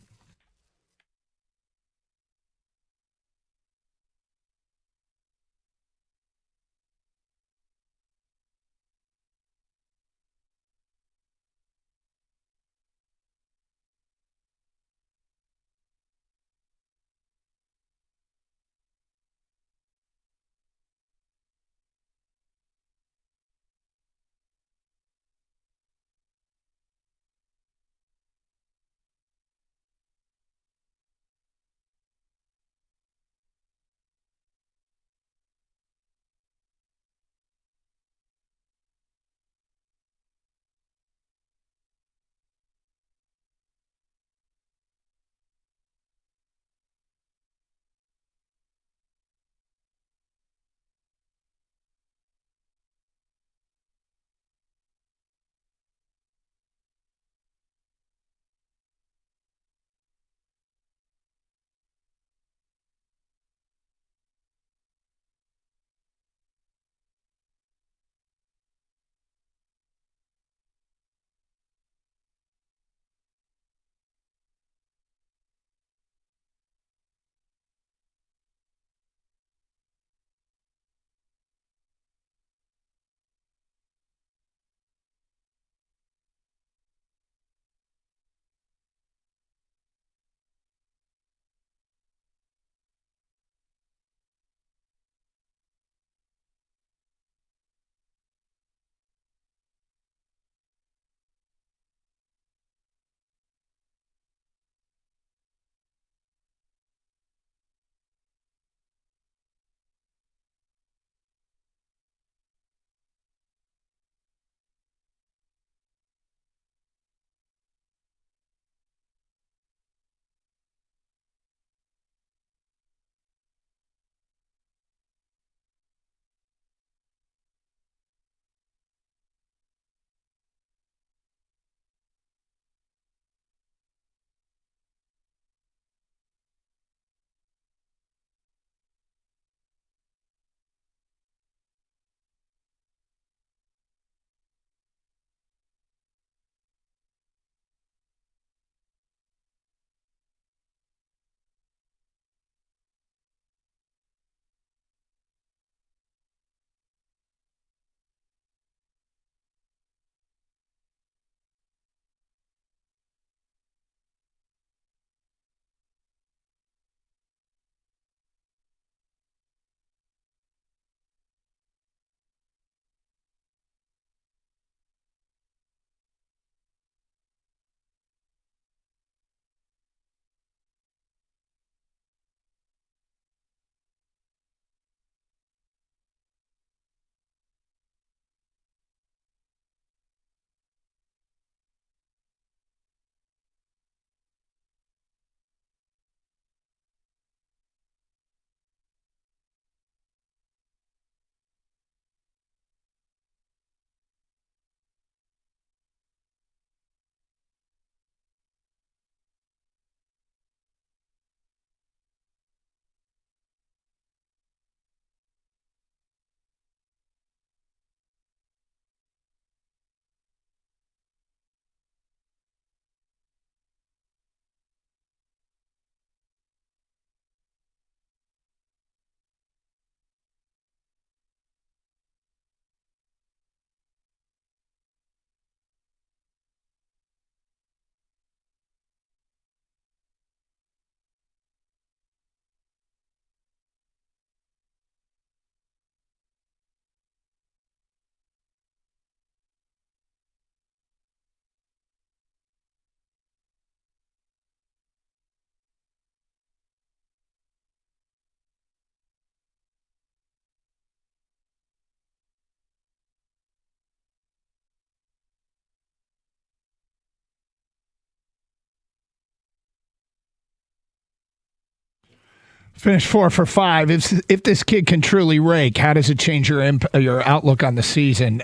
Finished 4 for 5. If this kid can truly rake, how does it change your outlook on the season?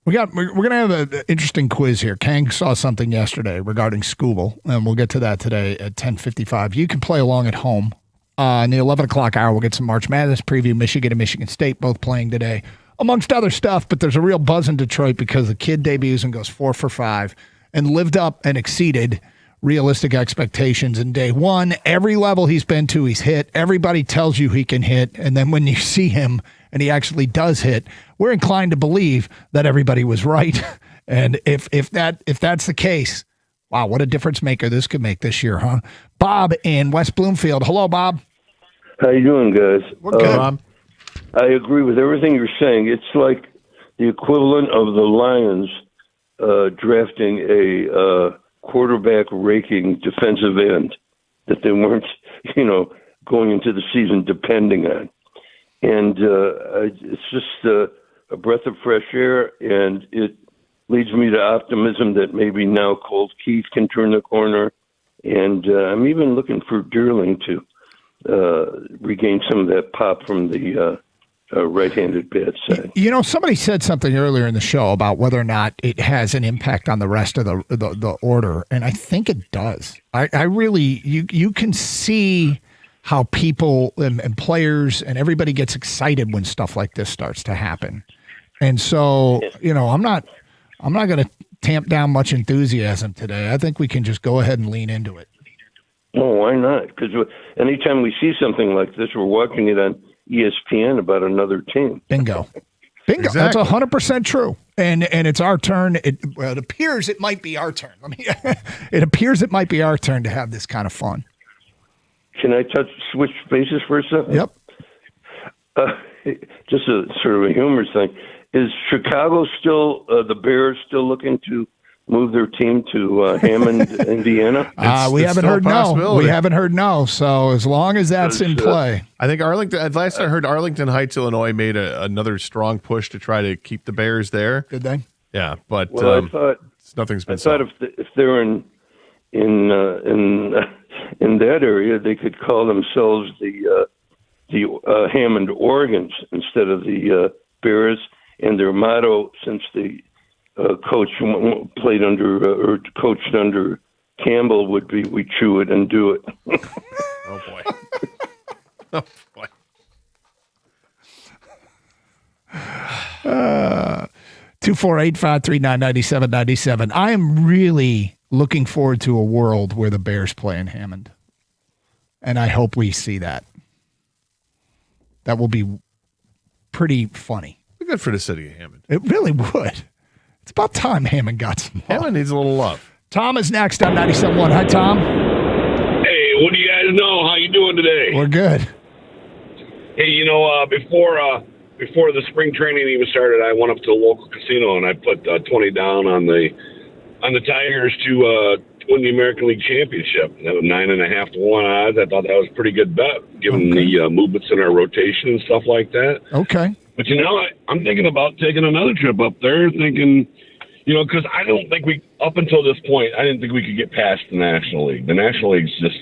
We're gonna have an interesting quiz here. Kang saw something yesterday regarding Scooble, and we'll get to that today at 10:55. You can play along at home. In the 11 o'clock hour, we'll get some March Madness preview. Michigan and Michigan State both playing today, amongst other stuff. But there's a real buzz in Detroit because the kid debuts and goes 4 for 5 and lived up and exceeded realistic expectations in day one. Every level he's been to, he's hit. Everybody tells you he can hit. And then when you see him and he actually does hit, we're inclined to believe that everybody was right. And if that's the case, wow, what a difference maker this could make this year, huh? Bob in West Bloomfield. Hello, Bob. How you doing, guys? We're good. Bob. I agree with everything you're saying. It's like the equivalent of the Lions drafting a quarterback raking defensive end that they weren't, going into the season depending on. And it's just a breath of fresh air, and it leads me to optimism that maybe now Colt Keith can turn the corner. And I'm even looking for Deerling to regain some of that pop from the right-handed bad side. Somebody said something earlier in the show about whether or not it has an impact on the rest of the order, and I think it does. I really, you can see how people and players and everybody gets excited when stuff like this starts to happen. And so, I'm not going to tamp down much enthusiasm today. I think we can just go ahead and lean into it. Oh, why not? Because anytime we see something like this, we're watching it on ESPN about another team. Bingo. Exactly. That's 100% true. And it's our turn. It appears it might be our turn. It appears it might be our turn to have this kind of fun. Can I switch bases for a second? Yep. Just a sort of a humorous thing. Is Chicago still, the Bears still looking to move their team to Hammond, Indiana? We haven't heard no. We haven't heard no. So as long as that's in play. I think Arlington, last I heard, Arlington Heights, Illinois made another strong push to try to keep the Bears there. Did they? Yeah, but I thought nothing's been said. I thought if they're in that area, they could call themselves the Hammond Oregons instead of the Bears. And their motto, since the coach played under or coached under Campbell, would be "We chew it and do it." Oh boy! Oh boy! 248-539-9797. I am really looking forward to a world where the Bears play in Hammond, and I hope we see that. That will be pretty funny. Good for the city of Hammond. It really would. It's about time Hammond got some love. Hammond needs a little love. Tom is next on 97.1. Hi, Tom. Hey, what do you guys know? How you doing today? We're good. Hey, before the spring training even started, I went up to a local casino and I put 20 down on the Tigers to win the American League Championship. That was 9.5 to 1 odds. I thought that was a pretty good bet, given the movements in our rotation and stuff like that. Okay. But, I'm thinking about taking another trip up there, thinking, because I don't think up until this point, I didn't think we could get past the National League. The National League's just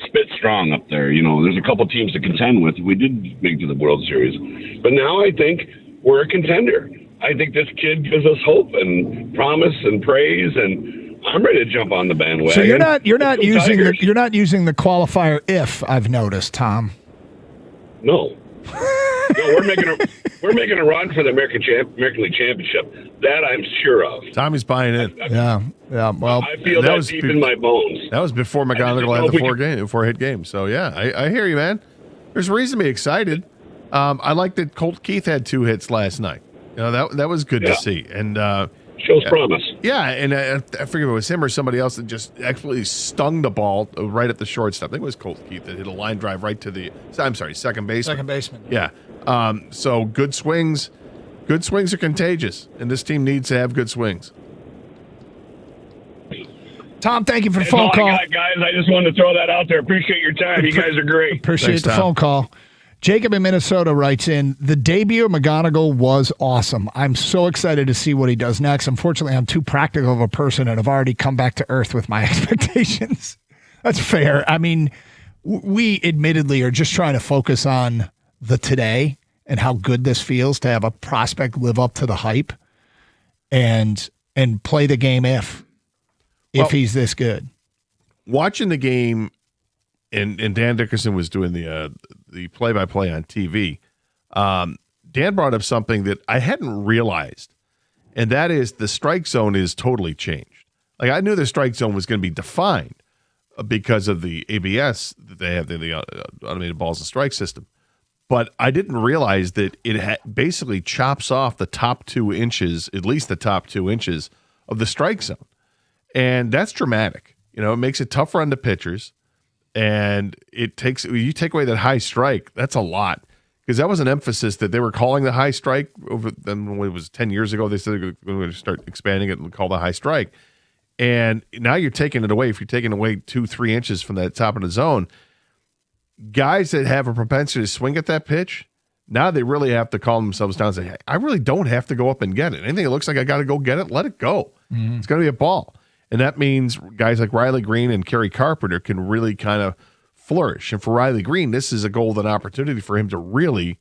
spit strong up there. There's a couple teams to contend with. We did make it to the World Series. But now I think we're a contender. I think this kid gives us hope and promise and praise, and I'm ready to jump on the bandwagon. So you're not using the qualifier if, I've noticed, Tom. No. No, we're making a run for the American League Championship. That I'm sure of. Tommy's buying in. Yeah. Well, I feel that deep in my bones. That was before McGonigal had the 4-hit game. So yeah, I hear you, man. There's reason to be excited. I like that Colt Keith had 2 hits last night. That was good to see. And shows promise. Yeah, and I forget if it was him or somebody else that just actually stung the ball right at the shortstop. I think it was Colt Keith that hit a line drive right to second baseman. Second baseman. Yeah. So good swings. Good swings are contagious, and this team needs to have good swings. Tom, thank you for the phone call. Guys, I just wanted to throw that out there. Appreciate your time. You guys are great. Appreciate the phone call. Jacob in Minnesota writes in, the debut of McGonigal was awesome. I'm so excited to see what he does next. Unfortunately, I'm too practical of a person and have already come back to earth with my expectations. That's fair. I mean, we admittedly are just trying to focus on the today and how good this feels to have a prospect live up to the hype and play the game if he's this good. Watching the game, and Dan Dickerson was doing the play-by-play on TV. Dan brought up something that I hadn't realized, and that is the strike zone is totally changed. Like, I knew the strike zone was going to be defined because of the ABS that they have, the automated balls and strike system. But I didn't realize that it basically chops off the top 2 inches, at least the top 2 inches of the strike zone. And that's dramatic. You know, it makes it tougher on the pitchers. And you take away that high strike, that's a lot. Because that was an emphasis that they were calling the high strike over them when it was 10 years ago. They said they were going to start expanding it and call the high strike. And now you're taking it away. If you're taking away 2-3 inches from that top of the zone, guys that have a propensity to swing at that pitch, now they really have to calm themselves down and say, hey, I really don't have to go up and get it. Anything that looks like I got to go get it, let it go. Mm-hmm. It's going to be a ball. And that means guys like Riley Green and Kerry Carpenter can really kind of flourish. And for Riley Green, this is a golden opportunity for him to really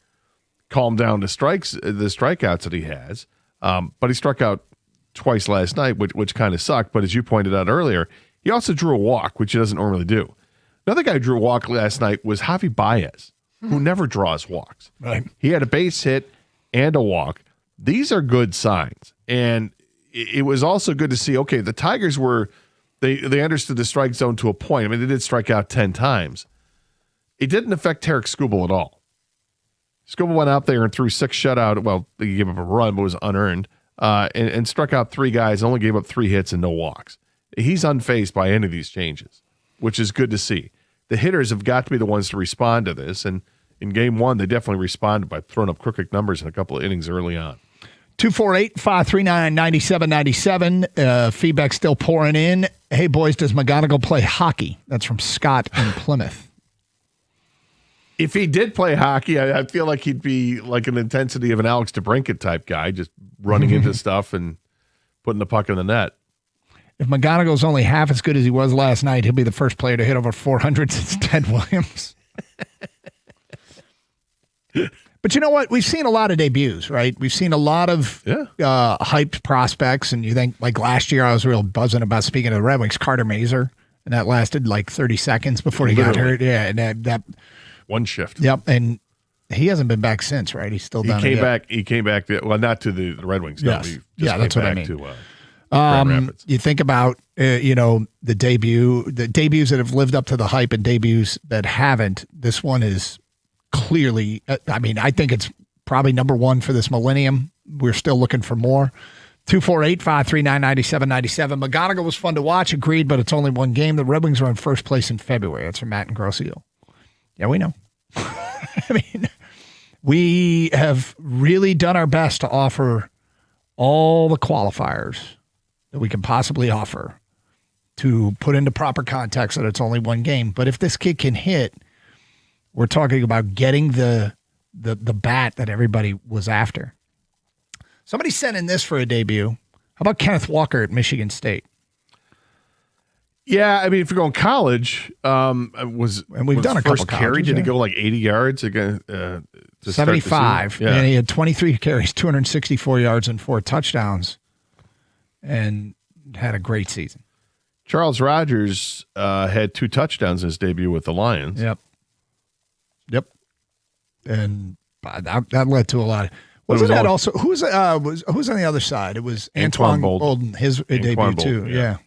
calm down the strikeouts that he has. But he struck out twice last night, which kind of sucked. But as you pointed out earlier, he also drew a walk, which he doesn't normally do. Another guy who drew a walk last night was Javi Baez, who never draws walks. Right. He had a base hit and a walk. These are good signs. And it was also good to see, okay, the Tigers they understood the strike zone to a point. I mean, they did strike out 10 times. It didn't affect Tarek Skubal at all. Skubal went out there and threw 6 shutout. Well, he gave up a run, but it was unearned, and struck out 3 guys, only gave up 3 hits and no walks. He's unfazed by any of these changes, which is good to see. The hitters have got to be the ones to respond to this, and in game 1, they definitely responded by throwing up crooked numbers in a couple of innings early on. 248-539-9797. Feedback still pouring in. Hey, boys, does McGonigal play hockey? That's from Scott in Plymouth. If he did play hockey, I feel like he'd be like an intensity of an Alex DeBrincat type guy, just running into stuff and putting the puck in the net. If McGonigal's only half as good as he was last night, he'll be the first player to hit over 400 since Ted Williams. But you know what? We've seen a lot of debuts, right? We've seen a lot of hyped prospects, and you think, like last year, I was real buzzing about, speaking of the Red Wings, Carter Mazur, and that lasted like 30 seconds before he got hurt. Yeah, and that one shift. Yep, and he hasn't been back since, right? He's still down. He came back. Well, not to the Red Wings. Yes. No, that's what I mean. To, Grand Rapids. You think about the debuts that have lived up to the hype and debuts that haven't. This one is clearly, I mean, I think it's probably number 1 for this millennium. We're still looking for more. 248-539-9797. McGonigal was fun to watch, agreed, but it's only one game. The Red Wings are in first place in February. That's from Matt and Grossiel. Yeah, we know. I mean, we have really done our best to offer all the qualifiers that we can possibly offer to put into proper context that it's only one game. But if this kid can hit, we're talking about getting the bat that everybody was after. Somebody sent in this for a debut. How about Kenneth Walker at Michigan State? Yeah, I mean, if you're going college, and we've done a couple carry. Did he go like 80 yards again? 75, yeah. And he had 23 carries, 264 yards, and 4 touchdowns, and had a great season. Charles Rogers had 2 touchdowns in his debut with the Lions. Yep. And that led to a lot. Wasn't that also who's on the other side? It was Antoine Bolden, his debut too. Yeah.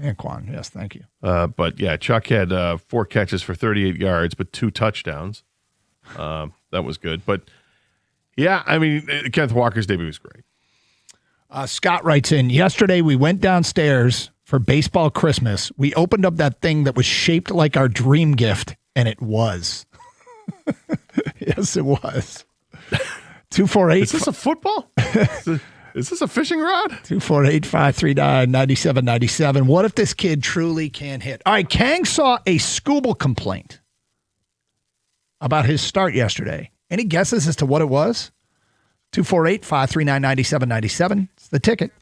Anquan, yes, thank you. But yeah, Chuck had 4 catches for 38 yards, but 2 touchdowns. That was good. But yeah, I mean, Kenneth Walker's debut was great. Scott writes in, yesterday we went downstairs for baseball Christmas. We opened up that thing that was shaped like our dream gift, and it was. Yes, it was. 248. Is this a football? Is this a fishing rod? 248-539-9797. What if this kid truly can hit? All right, Kang saw a Skubal complaint about his start yesterday. Any guesses as to what it was? 248-539-9797. It's the ticket.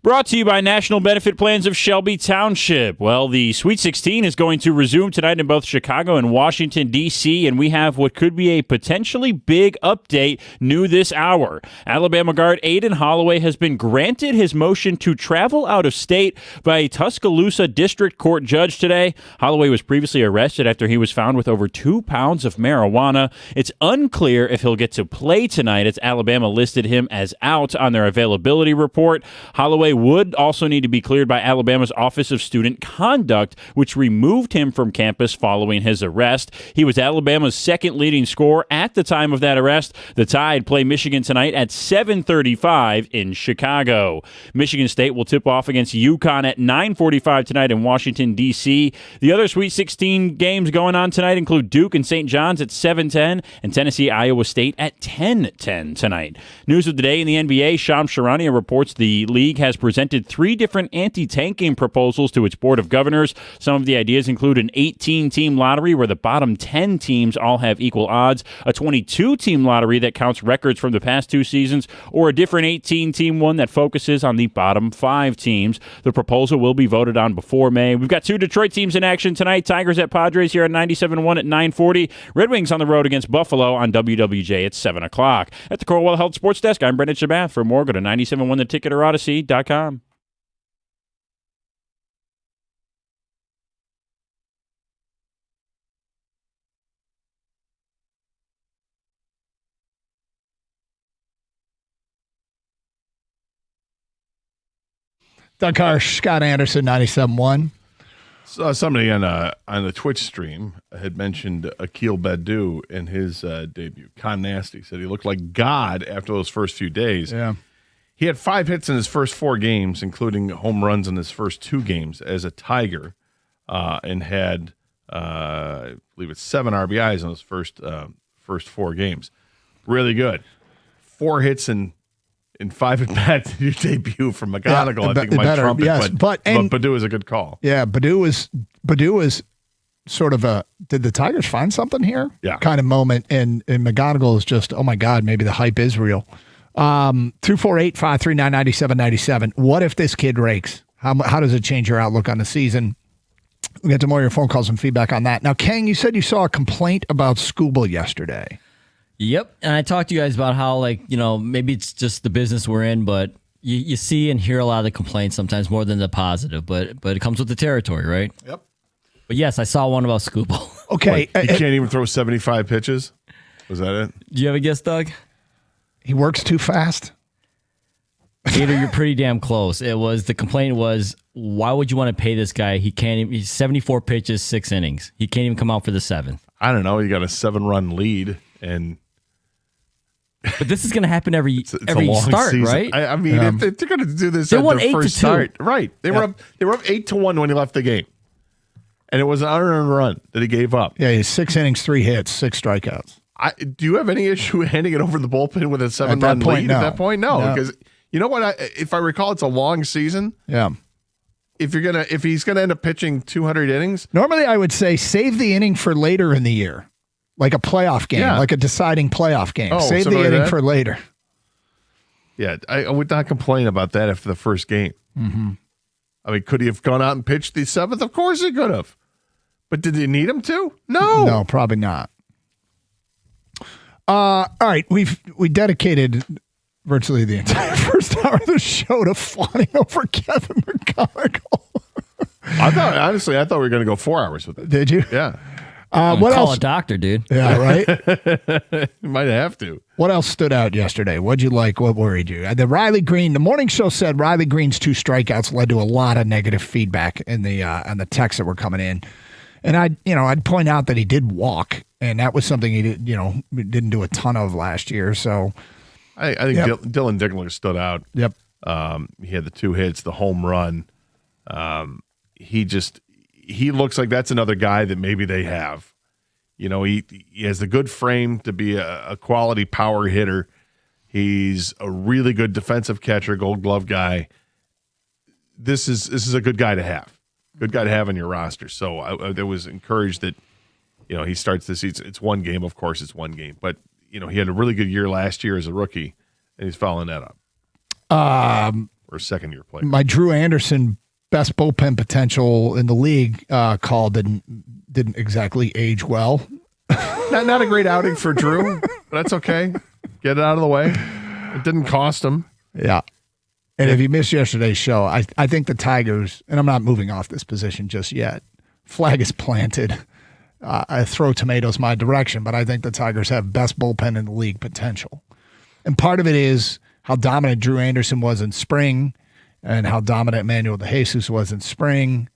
Brought to you by National Benefit Plans of Shelby Township. Well, the Sweet 16 is going to resume tonight in both Chicago and Washington, D.C., and we have what could be a potentially big update new this hour. Alabama guard Aiden Holloway has been granted his motion to travel out of state by a Tuscaloosa District Court judge today. Holloway was previously arrested after he was found with over 2 pounds of marijuana. It's unclear if he'll get to play tonight, as Alabama listed him as out on their availability report. Holloway would also need to be cleared by Alabama's Office of Student Conduct, which removed him from campus following his arrest. He was Alabama's second leading scorer at the time of that arrest. The Tide play Michigan tonight at 7:35 in Chicago. Michigan State will tip off against UConn at 9:45 tonight in Washington, D.C. The other Sweet 16 games going on tonight include Duke and St. John's at 7:10 and Tennessee, Iowa State at 10:10 tonight. News of the day in the NBA, Shams Charania reports the league has presented 3 different anti-tanking proposals to its Board of Governors. Some of the ideas include an 18-team lottery where the bottom 10 teams all have equal odds, a 22-team lottery that counts records from the past 2 seasons, or a different 18-team one that focuses on the bottom 5 teams. The proposal will be voted on before May. We've got 2 Detroit teams in action tonight. Tigers at Padres here at 97.1 at 9:40. Red Wings on the road against Buffalo on WWJ at 7 o'clock. At the Corwell Health Sports Desk, I'm Brendan Shabath. For more, go to 971theticket or Odyssey.com. Doug Harsh, Scott Anderson, 97.1. Somebody on the Twitch stream had mentioned Akil Badu in his debut. Con Nasty said he looked like God after those first few days. Yeah. He had 5 hits in his first 4 games, including home runs in his first 2 games as a Tiger, and had, I believe it's 7 RBIs in his first 4 games. Really good. 4 hits in 5 at bats in your debut from McGonigal. Yeah, I think it might trump it, yes, but Badu is a good call. Yeah, Badu is sort of a, did the Tigers find something here? Yeah. Kind of moment. And McGonigal is just, oh my God, maybe the hype is real. 248-539-9797. What if this kid rakes? How does it change your outlook on the season? We'll get to more of your phone calls and feedback on that. Now, Kang, you said you saw a complaint about Scooble yesterday. Yep, and I talked to you guys about how, maybe it's just the business we're in, but you see and hear a lot of the complaints sometimes more than the positive, but it comes with the territory, right? Yep. But yes, I saw one about Scooble. Okay. He can't even throw 75 pitches? Was that it? Do you have a guess, Doug? He works too fast? Gator, you're pretty damn close. The complaint was, why would you want to pay this guy? He's 74 pitches, 6 innings. He can't even come out for the 7th. I don't know. You got a 7-run lead, and but this is going to happen every long start, season. right? I mean, if they're going to do this They at won their 8-2. first start, right? They were up 8-1 when he left the game, and it was an unearned run that he gave up. Yeah, he's 6 innings, 3 hits, 6 strikeouts. Do you have any issue handing it over the bullpen with a 7-run lead? No. At that point, no, because you know what? If I recall, it's a long season. Yeah. If he's gonna end up pitching 200 innings, normally I would say save the inning for later in the year, like a playoff game, like a deciding playoff game. Save the inning for later. Yeah, I would not complain about that after the first game. Mm-hmm. I mean, could he have gone out and pitched the 7th? Of course he could have. But did he need him to? No. No, probably not. All right, we dedicated virtually the entire first hour of the show to fawning over Kevin McGonigal. I thought we were going to go 4 hours with it. Did you? Yeah. What call else? a doctor, dude. Yeah, right? You might have to. What else stood out yesterday? What'd you like? What worried you? The Riley Green, the morning show said Riley Green's 2 strikeouts led to a lot of negative feedback in the on the texts that were coming in. And I'd point out that he did walk, and that was something he didn't do a ton of last year. So I think Dylan Dickler stood out. Yep. He had the 2 hits, the home run. He looks like that's another guy that maybe they have. You know, he has a good frame to be a quality power hitter. He's a really good defensive catcher, Gold Glove guy. This is a good guy to have. Good guy to have on your roster. So I was encouraged that, he starts this season. It's 1 game, of course, it's 1 game. But, he had a really good year last year as a rookie, and he's following that up. for a second-year player. My Drew Anderson best bullpen potential in the league call didn't exactly age well. Not a great outing for Drew, but that's okay. Get it out of the way. It didn't cost him. Yeah. And if you missed yesterday's show, I think the Tigers, and I'm not moving off this position just yet, flag is planted. I throw tomatoes my direction, but I think the Tigers have best bullpen in the league potential. And part of it is how dominant Drew Anderson was in spring and how dominant Manuel De Jesus was in spring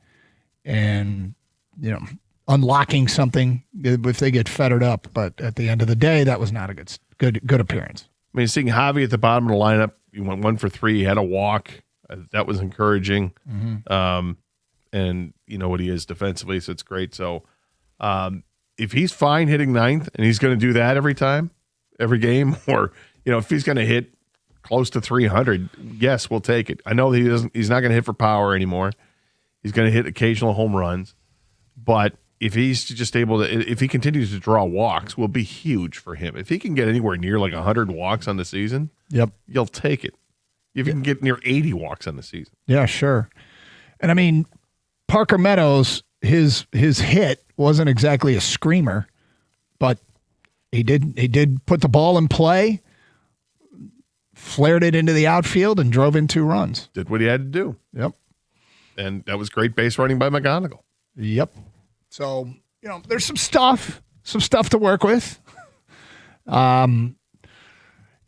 and, unlocking something if they get fettered up. But at the end of the day, that was not a good appearance. I mean, seeing Javi at the bottom of the lineup, he went 1 for 3. He had a walk. That was encouraging. Mm-hmm. And you know what he is defensively, so it's great. So if he's fine hitting ninth and he's going to do that every game, or if he's going to hit close to 300, yes, we'll take it. I know he's not going to hit for power anymore. He's going to hit occasional home runs, but if he's just able to, if he continues to draw walks, will be huge for him. If he can get anywhere near like 100 walks on the season, yep, you'll take it. If you can get near 80 walks on the season, yeah, sure. And I mean, Parker Meadows, his hit wasn't exactly a screamer, but he did put the ball in play, flared it into the outfield, and drove in 2 runs. Did what he had to do. Yep. And that was great base running by McGonigal. Yep. So, there's some stuff to work with.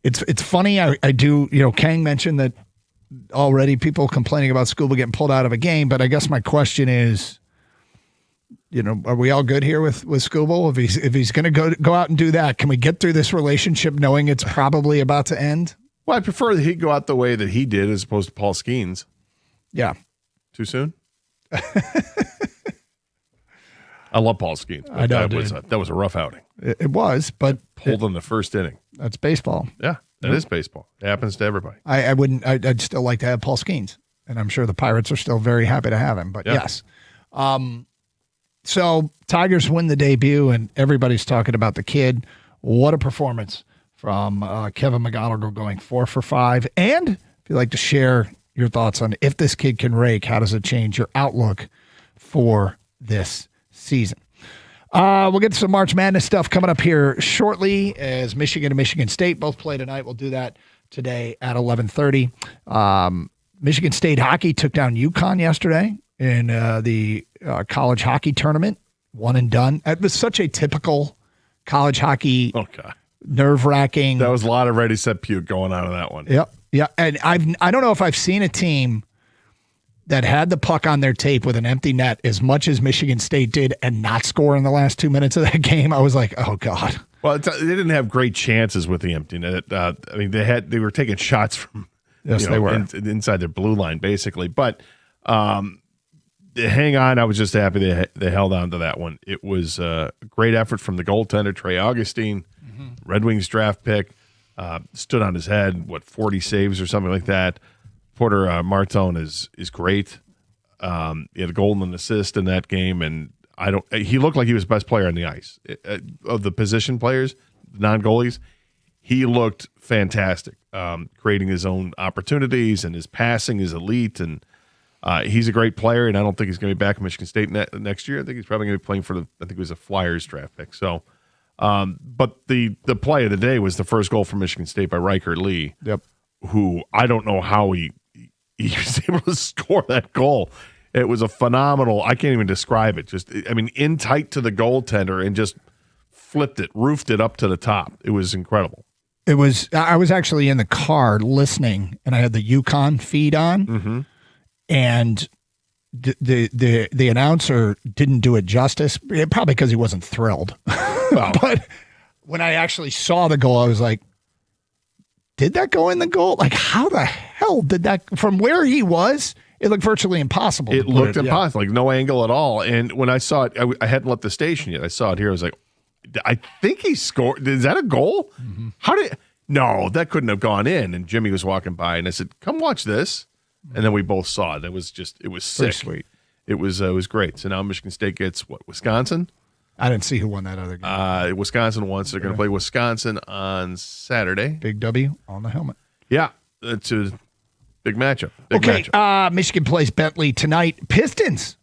It's funny. I do, Kang mentioned that already people complaining about Skubal getting pulled out of a game, but I guess my question is, are we all good here with Skubal? If he's going to go out and do that, can we get through this relationship knowing it's probably about to end? Well, I prefer that he go out the way that he did as opposed to Paul Skeens. Yeah. Too soon? I love Paul Skeens. I know, that was a rough outing. It was, but pulled in the first inning. That's baseball. Yeah, that is baseball. It happens to everybody. I'd still like to have Paul Skeens, and I'm sure the Pirates are still very happy to have him. But yes. So Tigers win the debut, and everybody's talking about the kid. What a performance from Kevin McGonigal, going 4 for 5. And if you'd like to share your thoughts on if this kid can rake, how does it change your outlook for this season? We'll get to some March Madness stuff coming up here shortly as Michigan and Michigan State both play tonight. We'll do that today at 11:30. Michigan State hockey took down UConn yesterday in the college hockey tournament. One and done. It was such a typical college hockey, nerve-wracking. That was a lot of ready, set, puke going on in that one. Yep. Yeah, and I don't know if I've seen a team that had the puck on their tape with an empty net as much as Michigan State did and not score in the last 2 minutes of that game. I was like, oh God. Well, they didn't have great chances with the empty net. I mean, they were taking shots from they were inside their blue line basically. But hang on, I was just happy they held on to that one. It was a great effort from the goaltender Trey Augustine, Red Wings draft pick. Stood on his head, 40 saves or something like that. Porter Martone is great. He had a goal and an assist in that game, and he looked like he was the best player on the ice. Of the position players, non-goalies, he looked fantastic, creating his own opportunities, and his passing is elite, and he's a great player, and I don't think he's going to be back at Michigan State next year. I think he's probably going to be playing for I think it was a Flyers draft pick. So, but the play of the day was the first goal for Michigan State by Riker Lee, who I don't know how he was able to score that goal. It was a phenomenal, I can't even describe it. In tight to the goaltender and just flipped it, roofed it up to the top. It was incredible. I was actually in the car listening, and I had the UConn feed on, and the announcer didn't do it justice, probably because he wasn't thrilled. But when I actually saw the goal, I was like, did that go in the goal? Like, how the hell did that, from where he was, it looked virtually impossible. It looked impossible, like no angle at all. And when I saw it, I hadn't left the station yet. I saw it here. I was like, I think he scored. Is that a goal? No, that couldn't have gone in. And Jimmy was walking by, and I said, come watch this. And then we both saw it. It was sick. Pretty sweet. It was great. So now Michigan State gets Wisconsin? I didn't see who won that other game. Wisconsin won, so they're going to play Wisconsin on Saturday. Big W on the helmet. Yeah, it's a Big matchup. Big matchup. Michigan plays Bentley tonight. Pistons.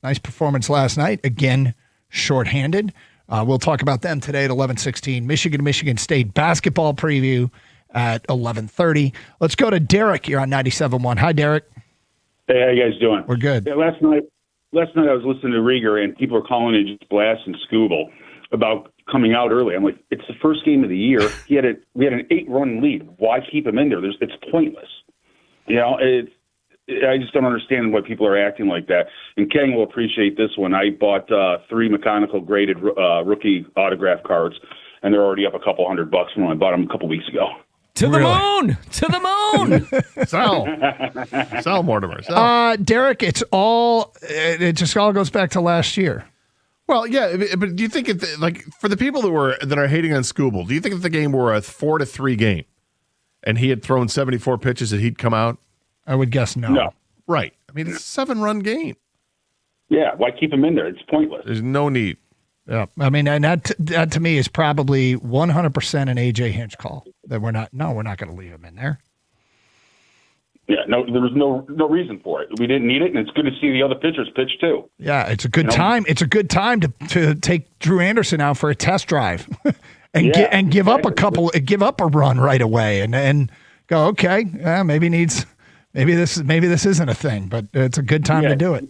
Nice performance last night. Again, shorthanded. We'll talk about them today at 11:16. Michigan State basketball preview at 11:30. Let's go to Derek. You're on 97.1. Hi, Derek. Hey, how you guys doing? We're good. Yeah, last night I was listening to Rieger, and people were calling it just blasting Scooble about coming out early. I'm like, it's the first game of the year. We had an 8-run lead. Why keep him in there? It's pointless. I just don't understand why people are acting like that. And Ken will appreciate this one. I bought 3 mechanical graded rookie autograph cards, and they're already up a couple $100 from when I bought them a couple weeks ago. To the moon! To the moon! Sell, Mortimer. Sell. Derek, it just all goes back to last year. Well, yeah, but do you think for the people that are hating on Scooble, do you think if the game were a 4-3 game and he had thrown 74 pitches that he'd come out? I would guess no. No. Right. I mean, it's a 7-run game. Yeah, why keep him in there? It's pointless. There's no need. Yeah, I mean, and that to me is probably 100% an AJ Hinch call that we're not going to leave him in there. Yeah, no, there was no reason for it. We didn't need it, and it's good to see the other pitchers pitch too. Yeah, it's a good time. It's a good time to take Drew Anderson out for a test drive, and give up a run right away, and go, okay, maybe this isn't a thing, but it's a good time to do it.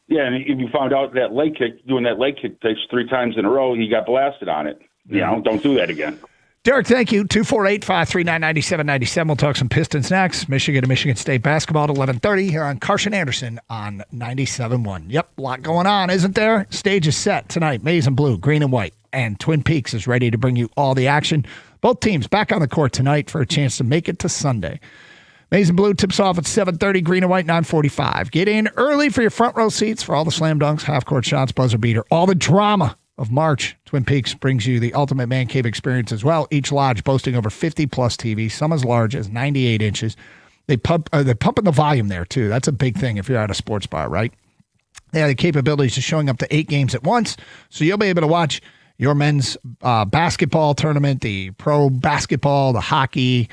Yeah, and if you found out doing that leg kick takes 3 times in a row, he got blasted on it. Don't do that again. Derek, thank you. 248-539-9797. We'll talk some Pistons next. Michigan to Michigan State basketball at 11:30 here on Carson Anderson on 97.1. Yep, a lot going on, isn't there? Stage is set tonight. Maize and blue, green and white, and Twin Peaks is ready to bring you all the action. Both teams back on the court tonight for a chance to make it to Sunday. Maize and blue tips off at 7:30, green and white 9:45. Get in early for your front row seats for all the slam dunks, half-court shots, buzzer beater, all the drama of March. Twin Peaks brings you the ultimate man cave experience as well. Each lodge boasting over 50-plus TVs, some as large as 98 inches. They're pumping the volume there, too. That's a big thing if you're at a sports bar, right? They have the capabilities of showing up to 8 games at once, so you'll be able to watch your men's basketball tournament, the pro basketball, the hockey,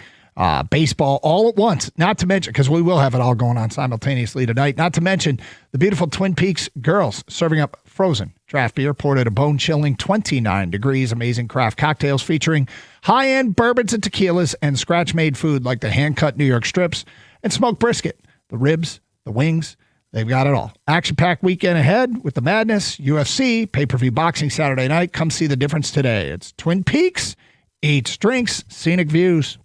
baseball all at once, not to mention, because we will have it all going on simultaneously tonight, not to mention the beautiful Twin Peaks girls serving up frozen draft beer poured at a bone-chilling 29 degrees, amazing craft cocktails featuring high-end bourbons and tequilas and scratch-made food like the hand-cut New York strips and smoked brisket, the ribs, the wings. They've got it all. Action-packed weekend ahead with the madness, UFC, pay-per-view boxing Saturday night. Come see the difference today. It's Twin Peaks, eats, drinks, scenic views.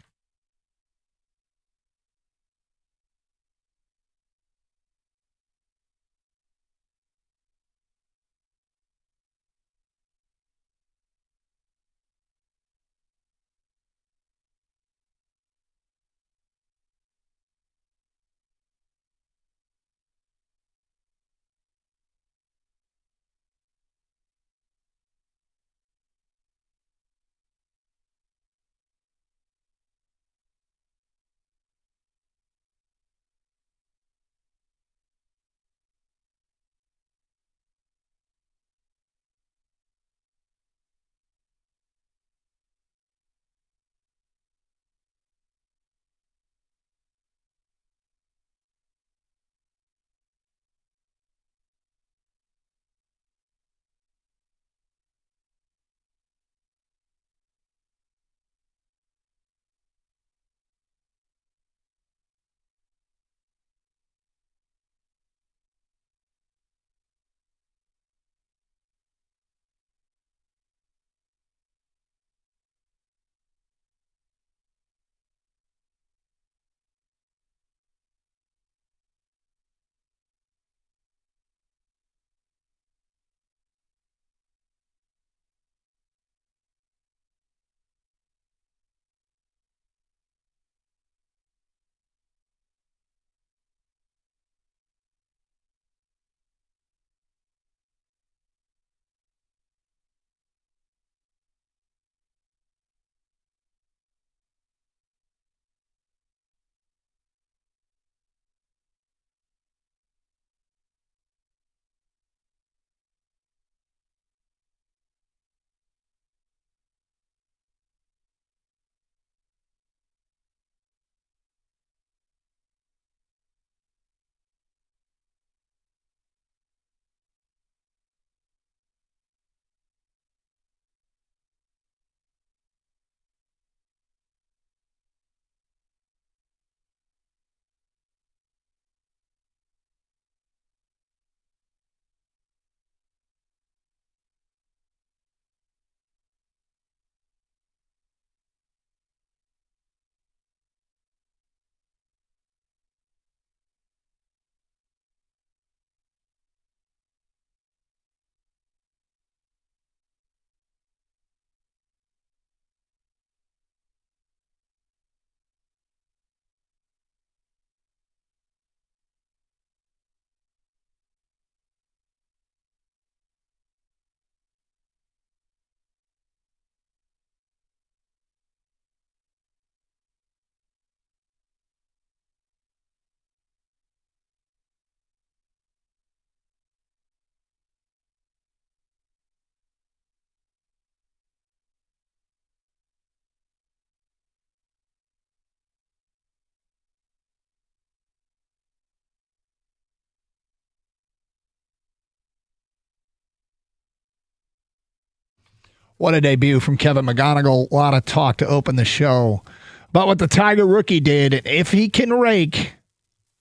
What a debut from Kevin McGonigal. A lot of talk to open the show about what the Tiger rookie did. And if he can rake,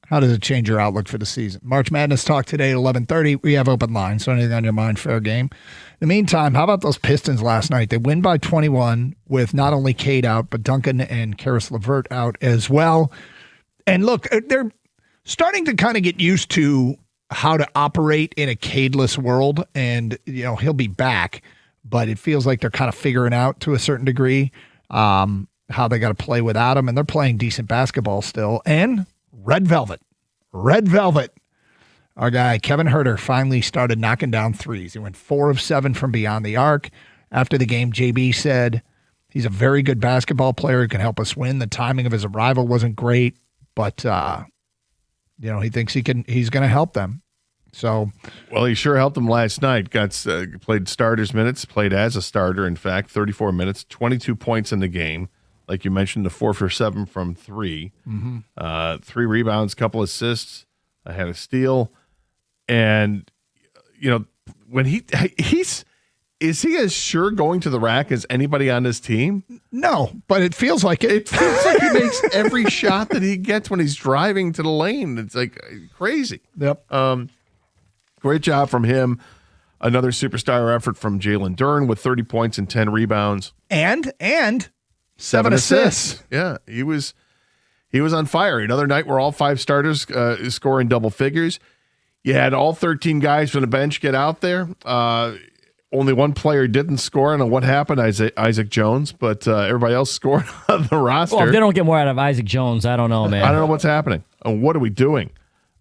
how does it change your outlook for the season? March Madness talk today at 11:30. We have open lines, so anything on your mind, fair game. In the meantime, how about those Pistons last night? They win by 21 with not only Cade out, but Duncan and Karis LeVert out as well. And look, they're starting to kind of get used to how to operate in a Cadeless world. And, he'll be back, but it feels like they're kind of figuring out to a certain degree how they got to play without him. And they're playing decent basketball still. And Red Velvet. Our guy, Kevin Huerter, finally started knocking down threes. He went 4 of 7 from beyond the arc. After the game, JB said he's a very good basketball player who can help us win. The timing of his arrival wasn't great, but, he thinks he's going to help them. So, well, he sure helped them last night. Played starters minutes, played as a starter, in fact, 34 minutes, 22 points in the game. Like you mentioned, the 4 for 7 from 3. 3 rebounds, couple assists, had a steal. And, when is he as sure going to the rack as anybody on this team? No, but it feels like it. It feels like he makes every shot that he gets when he's driving to the lane. It's like crazy. Yep. Great job from him. Another superstar effort from Jalen Duren with 30 points and 10 rebounds. And 7 assists. Yeah, he was on fire. Another night where all 5 starters scoring double figures. You had all 13 guys from the bench get out there. Only one player didn't score. I don't know what happened, Isaac Jones, but everybody else scored on the roster. Well, if they don't get more out of Isaac Jones, I don't know, man. I don't know what's happening. What are we doing?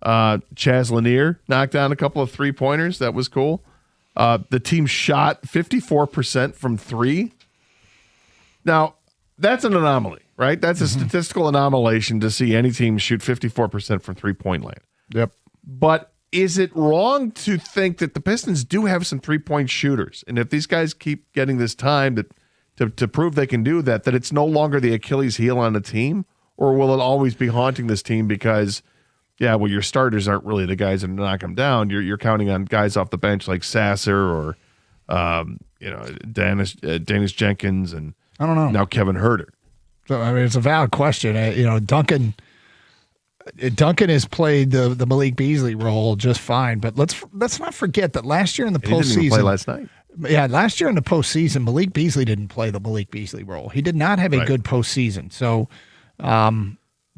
Chaz Lanier knocked down a couple of 3-pointers. That was cool. The team shot 54% from 3. Now, that's an anomaly, right? That's a statistical anomalation to see any team shoot 54% from 3-point land. Yep. But is it wrong to think that the Pistons do have some 3-point shooters? And if these guys keep getting this time to prove they can do that it's no longer the Achilles heel on the team? Or will it always be haunting this team because, your starters aren't really the guys that knock them down. You're counting on guys off the bench like Sasser or, Dennis Jenkins and I don't know. Now Kevin Huerter. So, it's a valid question. Duncan has played the Malik Beasley role just fine, but let's not forget that last year in the postseason, he didn't even play last night. Yeah, last year in the postseason, Malik Beasley didn't play the Malik Beasley role. He did not have a good postseason. So,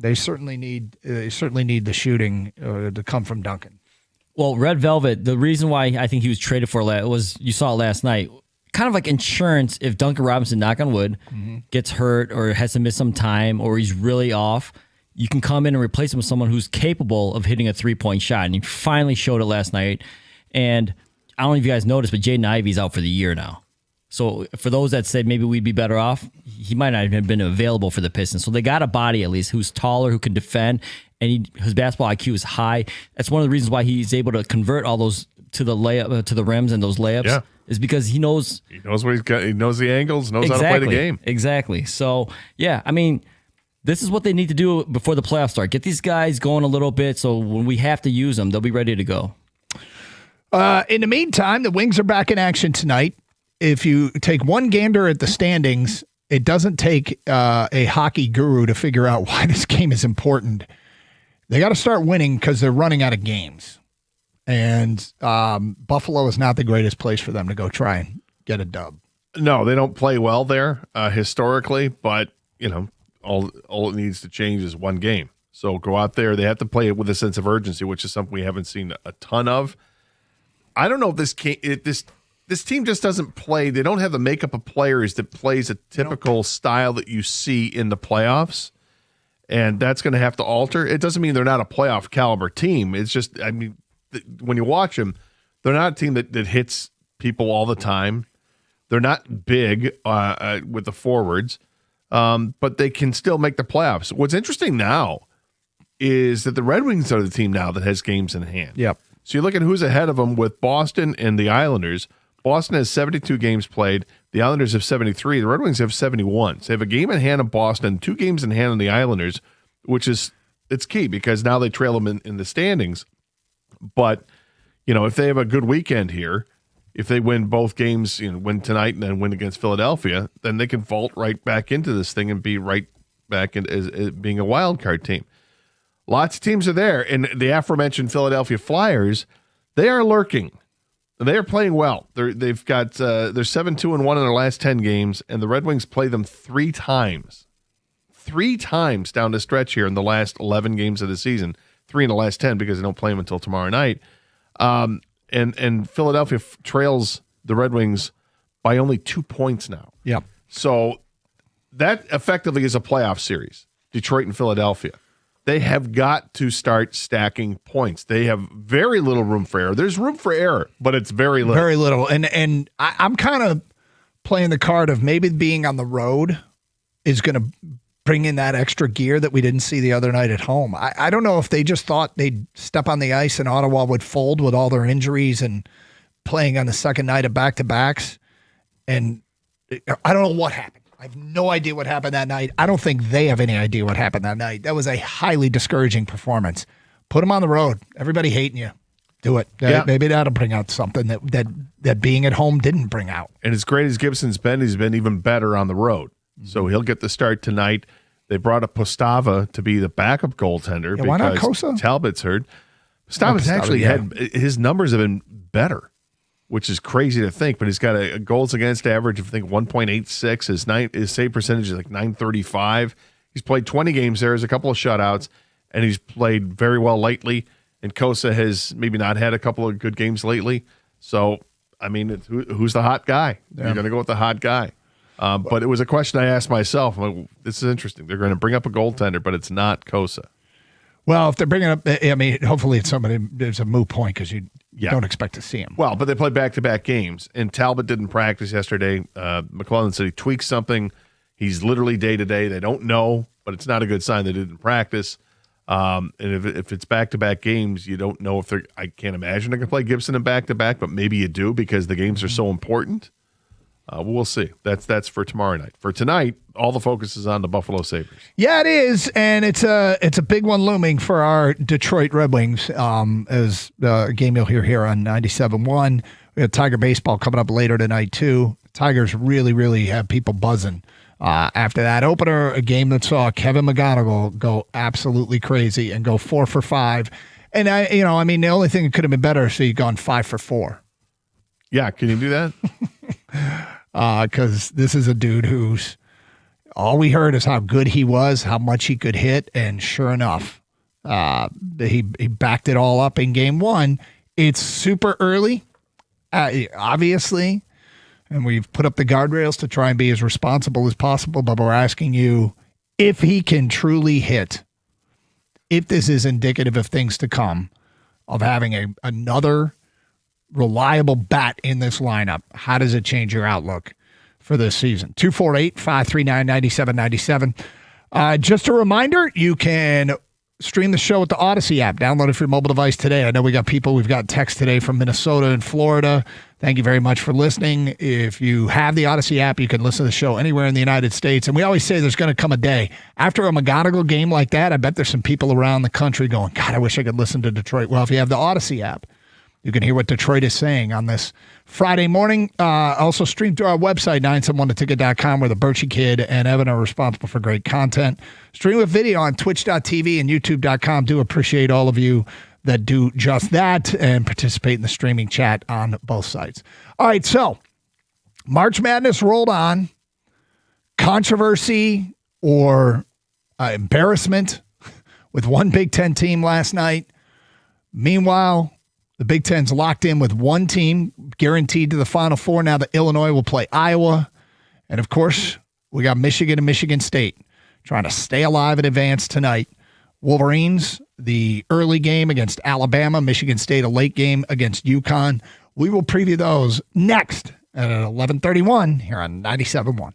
they certainly need the shooting to come from Duncan. Well, Red Velvet, the reason why I think he was traded for was you saw it last night. Kind of like insurance if Duncan Robinson, knock on wood, gets hurt or has to miss some time or he's really off, you can come in and replace him with someone who's capable of hitting a 3-point shot. And he finally showed it last night. And I don't know if you guys noticed, but Jaden Ivey's out for the year now. So for those that said maybe we'd be better off, he might not have been available for the Pistons. So they got a body at least who's taller, who can defend, and his basketball IQ is high. That's one of the reasons why he's able to convert all those to the layup, to the rims and those layups. Yeah. Is because he knows what he's got. He knows the angles, knows how to play the game. Exactly. So this is what they need to do before the playoffs start. Get these guys going a little bit, so when we have to use them, they'll be ready to go. In the meantime, the Wings are back in action tonight. If you take one gander at the standings, it doesn't take a hockey guru to figure out why this game is important. They got to start winning because they're running out of games. And Buffalo is not the greatest place for them to go try and get a dub. No, they don't play well there historically, but, all it needs to change is one game. So go out there. They have to play it with a sense of urgency, which is something we haven't seen a ton of. I don't know if this team just doesn't play. They don't have the makeup of players that plays a typical style that you see in the playoffs, and that's going to have to alter. It doesn't mean they're not a playoff caliber team. It's just, when you watch them, they're not a team that hits people all the time. They're not big with the forwards, but they can still make the playoffs. What's interesting now is that the Red Wings are the team now that has games in hand. Yep. So you look at who's ahead of them with Boston and the Islanders. Boston has 72 games played. The Islanders have 73. The Red Wings have 71. So they have a game in hand on Boston, 2 games in hand on the Islanders, which is it's key because now they trail them in the standings. But, if they have a good weekend here, if they win both games, win tonight and then win against Philadelphia, then they can vault right back into this thing and be right back in as being a wild card team. Lots of teams are there, and the aforementioned Philadelphia Flyers, they are lurking. They are playing well. They're 7-2-1 in their last 10 games, and the Red Wings play them 3 times. 3 times down the stretch here in the last 11 games of the season. 3 in the last 10 because they don't play them until tomorrow night. And Philadelphia trails the Red Wings by only 2 points now. Yep. So that effectively is a playoff series, Detroit and Philadelphia. They have got to start stacking points. They have very little room for error. There's room for error, but it's very little. Very little. And I'm kind of playing the card of maybe being on the road is going to bring in that extra gear that we didn't see the other night at home. I don't know if they just thought they'd step on the ice and Ottawa would fold with all their injuries and playing on the second night of back-to-backs. And I don't know what happened. I have no idea what happened that night. I don't think they have any idea what happened that night. That was a highly discouraging performance. Put them on the road. Everybody hating you. Do it. Yeah. Maybe that'll bring out something that being at home didn't bring out. And as great as Gibson's been, he's been even better on the road. So he'll get the start tonight. They brought up Postava to be the backup goaltender Yeah, why not because Kosa? Talbot's hurt. Postava's actually had his numbers have been better, which is crazy to think. But he's got a goals against average of I think 1.86. His save percentage is like .935. He's played 20 games there. Has a couple of shutouts, and he's played very well lately. And Kosa has maybe not had a couple of good games lately. So I mean, who's the hot guy? Yeah. You're going to go with the hot guy. But it was a question I asked myself. I'm like, this is interesting. They're going to bring up a goaltender, but it's not Kosa. Well, if they're bringing up, I mean, hopefully it's somebody. There's a moot point because you don't expect to see him. Well, but they play back-to-back games, and Talbot didn't practice yesterday. McClellan said he tweaked something. He's literally day-to-day. They don't know, but it's not a good sign they didn't practice. And if it's back-to-back games, you don't know if they're – I can't imagine they can play Gibson in back-to-back, but maybe you do because the games are so important. We'll see. That's for tomorrow night. For tonight, all the focus is on the Buffalo Sabres. Yeah, it is, and it's a big one looming for our Detroit Red Wings. As a game you'll hear here on 97.1. We have Tiger baseball coming up later tonight too. Tigers really have people buzzing after that opener. A game that saw Kevin McGonigal go absolutely crazy and go 4 for 5. And the only thing that could have been better is he'd gone 5 for 4. Yeah, can you do that? Because this is a dude who's all we heard is how good he was, how much he could hit, and sure enough, he backed it all up in game 1. It's super early, obviously, and we've put up the guardrails to try and be as responsible as possible, but we're asking you if he can truly hit, if this is indicative of things to come, of having another reliable bat in this lineup. How does it change your outlook for this season? 248-539-9797. Just a reminder, you can stream the show with the Odyssey app. Download it for your mobile device today. I know we've got text today from Minnesota and Florida. Thank you very much for listening. If you have the Odyssey app, you can listen to the show anywhere in the United States. And we always say there's going to come a day after a McGonigal game like that. I bet there's some people around the country going, God, I wish I could listen to Detroit. Well, if you have the Odyssey app, you can hear what Detroit is saying on this Friday morning. Also stream through our website, 971theticket.com, where the Birchie Kid and Evan are responsible for great content. Stream with video on twitch.tv and youtube.com. Do appreciate all of you that do just that and participate in the streaming chat on both sites. All right, so March Madness rolled on. Controversy or embarrassment with one Big Ten team last night. Meanwhile, the Big Ten's locked in with one team guaranteed to the Final Four. Now that Illinois will play Iowa. And, of course, we got Michigan and Michigan State trying to stay alive in advance tonight. Wolverines, the early game against Alabama. Michigan State, a late game against UConn. We will preview those next at 11:31 here on 97.1.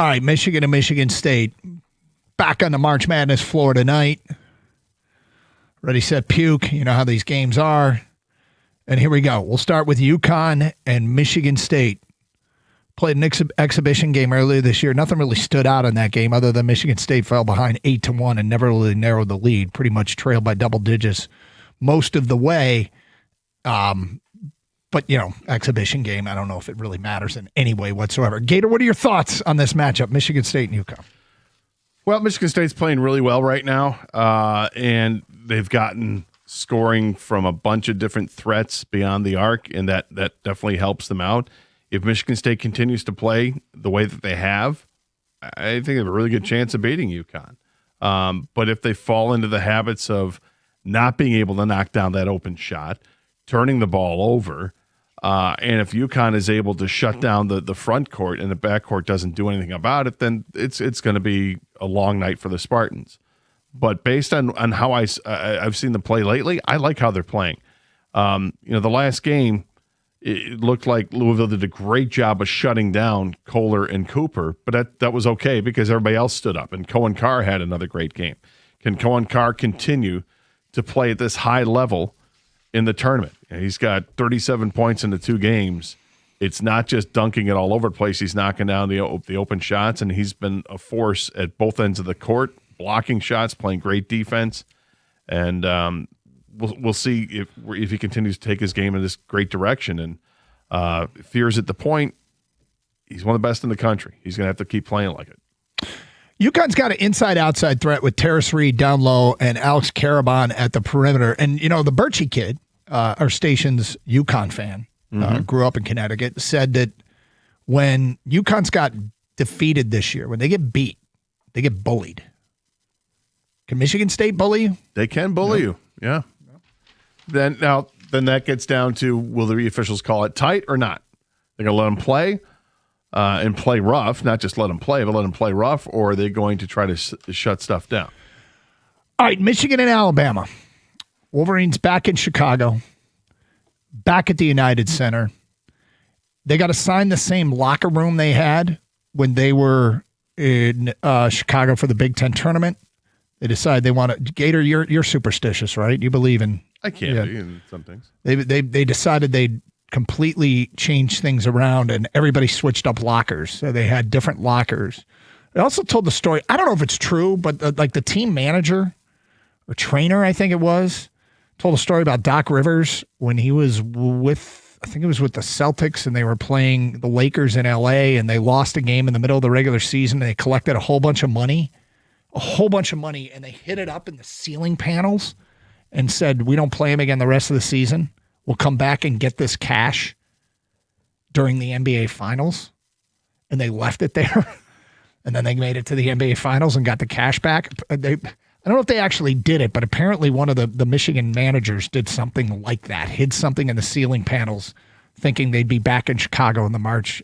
All right, Michigan and Michigan State. Back on the March Madness floor tonight. Ready, set, puke. You know how these games are. And here we go. We'll start with UConn and Michigan State. Played an exhibition game earlier this year. Nothing really stood out in that game other than Michigan State fell behind 8-1 and never really narrowed the lead. Pretty much trailed by double digits most of the way. But, exhibition game, I don't know if it really matters in any way whatsoever. Gator, what are your thoughts on this matchup, Michigan State and UConn? Well, Michigan State's playing really well right now, and they've gotten scoring from a bunch of different threats beyond the arc, and that definitely helps them out. If Michigan State continues to play the way that they have, I think they have a really good chance of beating UConn. But if they fall into the habits of not being able to knock down that open shot, turning the ball over, and if UConn is able to shut down the front court and the back court doesn't do anything about it, then it's going to be a long night for the Spartans. But based on how I've seen them play lately, I like how they're playing. The last game, it looked like Louisville did a great job of shutting down Kohler and Cooper, but that was okay because everybody else stood up, and Cohen Carr had another great game. Can Cohen Carr continue to play at this high level in the tournament? He's got 37 points in the 2 games. It's not just dunking it all over the place. He's knocking down the open shots, and he's been a force at both ends of the court, blocking shots, playing great defense, and we'll see if he continues to take his game in this great direction. And Fears at the point, he's one of the best in the country. He's going to have to keep playing like it. UConn's got an inside-outside threat with Terrace Reed down low and Alex Karabon at the perimeter. And, the Birchie kid, our station's UConn fan, grew up in Connecticut, said that when UConn's got defeated this year, when they get beat, they get bullied. Can Michigan State bully you? They can bully you, yeah. Then that gets down to, will the officials call it tight or not? They're going to let them play and play rough, not just let them play, but let them play rough, or are they going to try to shut stuff down? All right, Michigan and Alabama. Wolverines back in Chicago, back at the United Center. They got assigned the same locker room they had when they were in Chicago for the Big Ten tournament. They decided they want to. Gator, you're superstitious, right? You believe in. I can't be in some things. They decided they'd completely change things around, and everybody switched up lockers. So they had different lockers. They also told the story. I don't know if it's true, but the team manager or trainer, I think it was, told a story about Doc Rivers when he was with, I think it was with the Celtics, and they were playing the Lakers in LA, and they lost a game in the middle of the regular season, and they collected a whole bunch of money, and they hid it up in the ceiling panels and said, we don't play him again the rest of the season. We'll come back and get this cash during the NBA Finals. And they left it there. And then they made it to the NBA Finals and got the cash back. I don't know if they actually did it, but apparently one of the Michigan managers did something like that, hid something in the ceiling panels, thinking they'd be back in Chicago in the March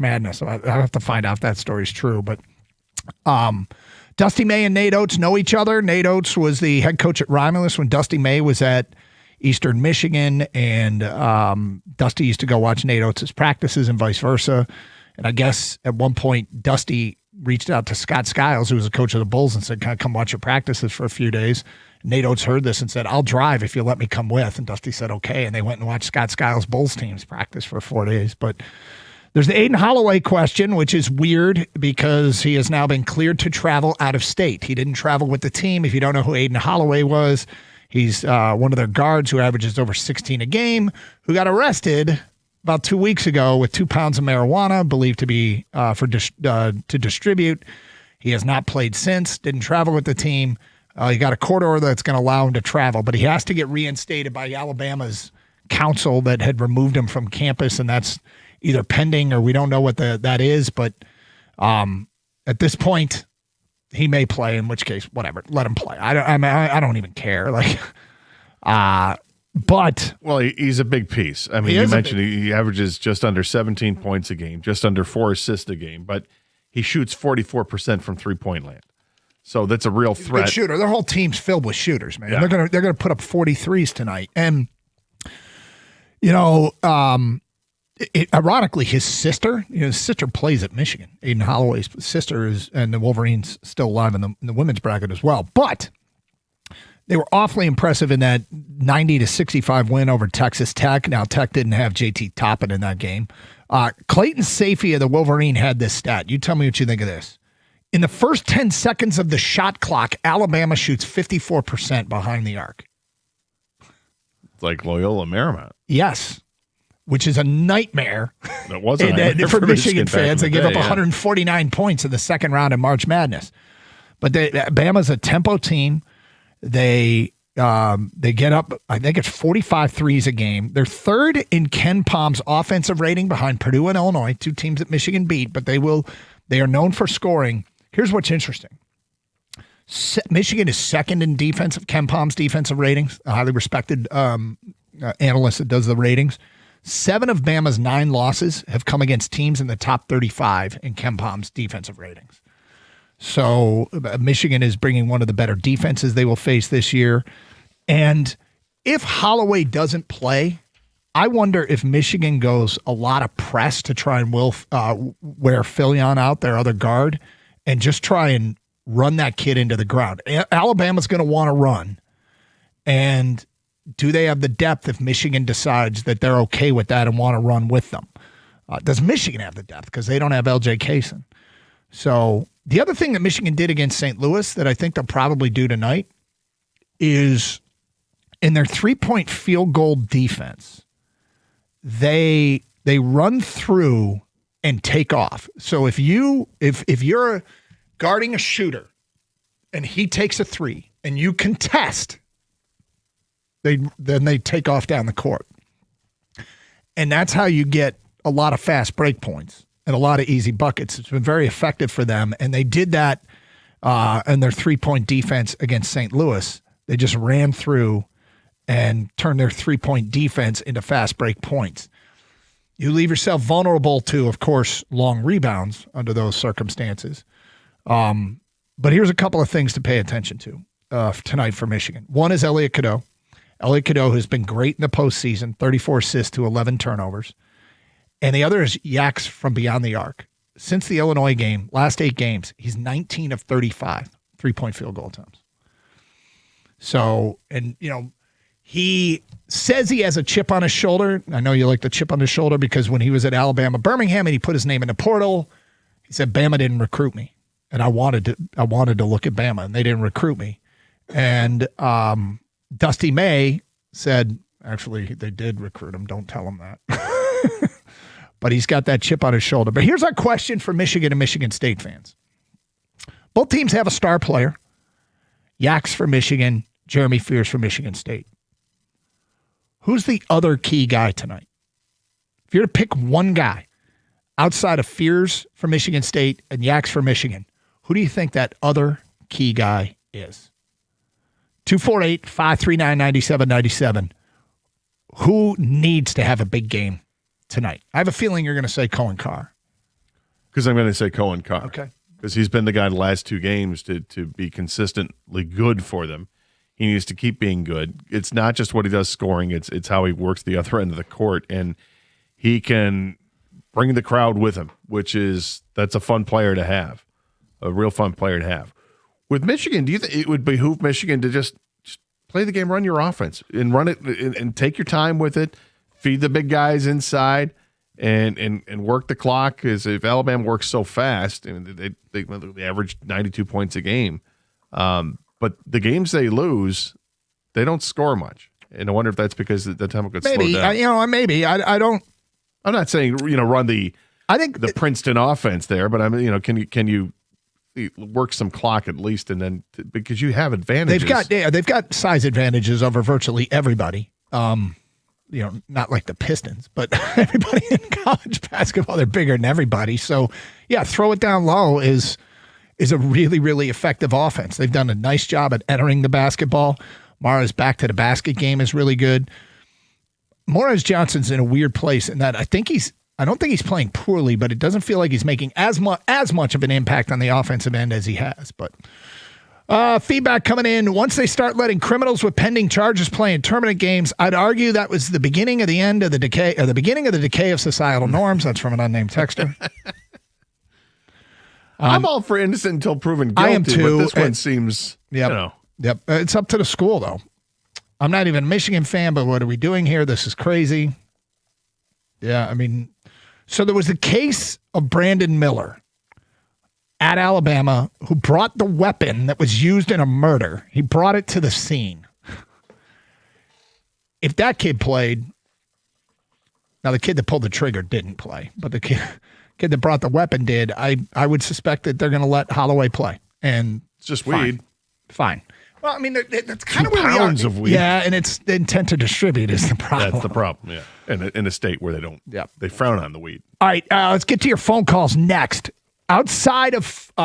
Madness. So I'll have to find out if that story's true. But Dusty May and Nate Oates know each other. Nate Oates was the head coach at Romulus when Dusty May was at Eastern Michigan, and Dusty used to go watch Nate Oates' practices and vice versa. And I guess at one point, Dusty reached out to Scott Skiles, who was the coach of the Bulls, and said, "Can I come watch your practices for a few days?" And Nate Oates heard this and said, "I'll drive if you let me come with." And Dusty said, "Okay." And they went and watched Scott Skiles' Bulls teams practice for 4 days. But there's the Aiden Holloway question, which is weird because he has now been cleared to travel out of state. He didn't travel with the team. If you don't know who Aiden Holloway was, he's one of their guards who averages over 16 a game, who got arrested about 2 weeks ago with 2 pounds of marijuana, believed to be to distribute. He has not played since, didn't travel with the team. He got a court order that's going to allow him to travel, but he has to get reinstated by Alabama's council that had removed him from campus, and that's either pending or we don't know what that is. But at this point, he may play, in which case, whatever, let him play. I don't even care. But he's a big piece. I mean, you mentioned he averages just under 17 points a game, just under 4 assists a game, but he shoots 44% from 3-point land. So that's a real threat. Good shooter. Their whole team's filled with shooters, man. Yeah. They're gonna put up 43s tonight, and ironically, his sister plays at Michigan. Aiden Holloway's sister and the Wolverines still alive in the women's bracket as well. But they were awfully impressive in that 90-65 win over Texas Tech. Now, Tech didn't have JT Toppin in that game. Clayton Sayfie of the Wolverine had this stat. You tell me what you think of this. In the first 10 seconds of the shot clock, Alabama shoots 54% behind the arc. It's like Loyola Marymount. Yes. Which is a nightmare. That was a nightmare for Michigan fans. They give up 149 points in the second round of March Madness. But Bama's a tempo team. They get up, I think it's 45 threes a game. They're third in Ken Palm's offensive rating behind Purdue and Illinois, two teams that Michigan beat, but they are known for scoring. Here's what's interesting. Michigan is second in defensive, Ken Palm's defensive ratings, a highly respected analyst that does the ratings. 7 of Bama's 9 losses have come against teams in the top 35 in Ken Palm's defensive ratings. So Michigan is bringing one of the better defenses they will face this year. And if Holloway doesn't play, I wonder if Michigan goes a lot of press to try and wear Filion out, their other guard, and just try and run that kid into the ground. Alabama's going to want to run. And do they have the depth if Michigan decides that they're okay with that and want to run with them? Does Michigan have the depth? Because they don't have L.J. Kaysen. So the other thing that Michigan did against St. Louis that I think they'll probably do tonight is in their 3-point field goal defense, they run through and take off. So if you're guarding a shooter and he takes a 3 and you contest, then they take off down the court. And that's how you get a lot of fast break points and a lot of easy buckets. It's been very effective for them. And they did that in their 3-point defense against St. Louis. They just ran through and turned their 3-point defense into fast break points. You leave yourself vulnerable to, of course, long rebounds under those circumstances. But here's a couple of things to pay attention to tonight for Michigan. One is Elliot Cadeau. Elliot Cadeau has been great in the postseason, 34 assists to 11 turnovers. And the other is Yaks from beyond the arc. Since the Illinois game, last 8 games, he's 19 of 35 3-point field goal attempts. So, and, he says he has a chip on his shoulder. I know you like the chip on his shoulder because when he was at Alabama Birmingham and he put his name in the portal, he said, Bama didn't recruit me. And I wanted to look at Bama, and they didn't recruit me. And Dusty May said, actually, they did recruit him. Don't tell him that. But he's got that chip on his shoulder. But here's our question for Michigan and Michigan State fans. Both teams have a star player. Yaks for Michigan, Jeremy Fears for Michigan State. Who's the other key guy tonight? If you're to pick one guy outside of Fears for Michigan State and Yaks for Michigan, who do you think that other key guy is? 248-539-9797. Who needs to have a big game tonight? I have a feeling you're going to say Cohen Carr. Because I'm going to say Cohen Carr. Okay. Because he's been the guy the last 2 games to be consistently good for them. He needs to keep being good. It's not just what he does scoring. It's how he works the other end of the court. And he can bring the crowd with him, that's a fun player to have, a real fun player to have. With Michigan, do you think it would behoove Michigan to just play the game, run your offense, and run it and take your time with it, feed the big guys inside, and work the clock? Because if Alabama works so fast, they average 92 points a game. But the games they lose, they don't score much. And I wonder if that's because the tempo gets slowed down. Maybe. I don't. I'm not saying run the Princeton offense there, but can you work some clock at least, and then because you have advantages. They've got size advantages over virtually everybody. Not like the Pistons, but everybody in college basketball, they're bigger than everybody. So yeah, throw it down low is a really, really effective offense. They've done a nice job at entering the basketball. Mara's back to the basket game is really good. Morris Johnson's in a weird place in that I don't think he's playing poorly, but it doesn't feel like he's making as much of an impact on the offensive end as he has. But Feedback coming in. Once they start letting criminals with pending charges play in tournament games, I'd argue that was the beginning of the end of the decay, or the beginning of the decay of societal norms. That's from an unnamed texter. I'm all for innocent until proven guilty. I am too. But this one seems, Yep. It's up to the school, though. I'm not even a Michigan fan, but what are we doing here? This is crazy. Yeah, I mean, so there was the case of Brandon Miller at Alabama, who brought the weapon that was used in a murder. He brought it to the scene. If that kid played, now the kid that pulled the trigger didn't play, but the kid that brought the weapon did, I would suspect that they're going to let Holloway play. And it's just weed. Fine. Well, I mean, that's kind of where we are. Pounds of weed. Yeah, and it's the intent to distribute is the problem. That's the problem, yeah. And in a state where they frown on the weed. All right, let's get to your phone calls next. Outside of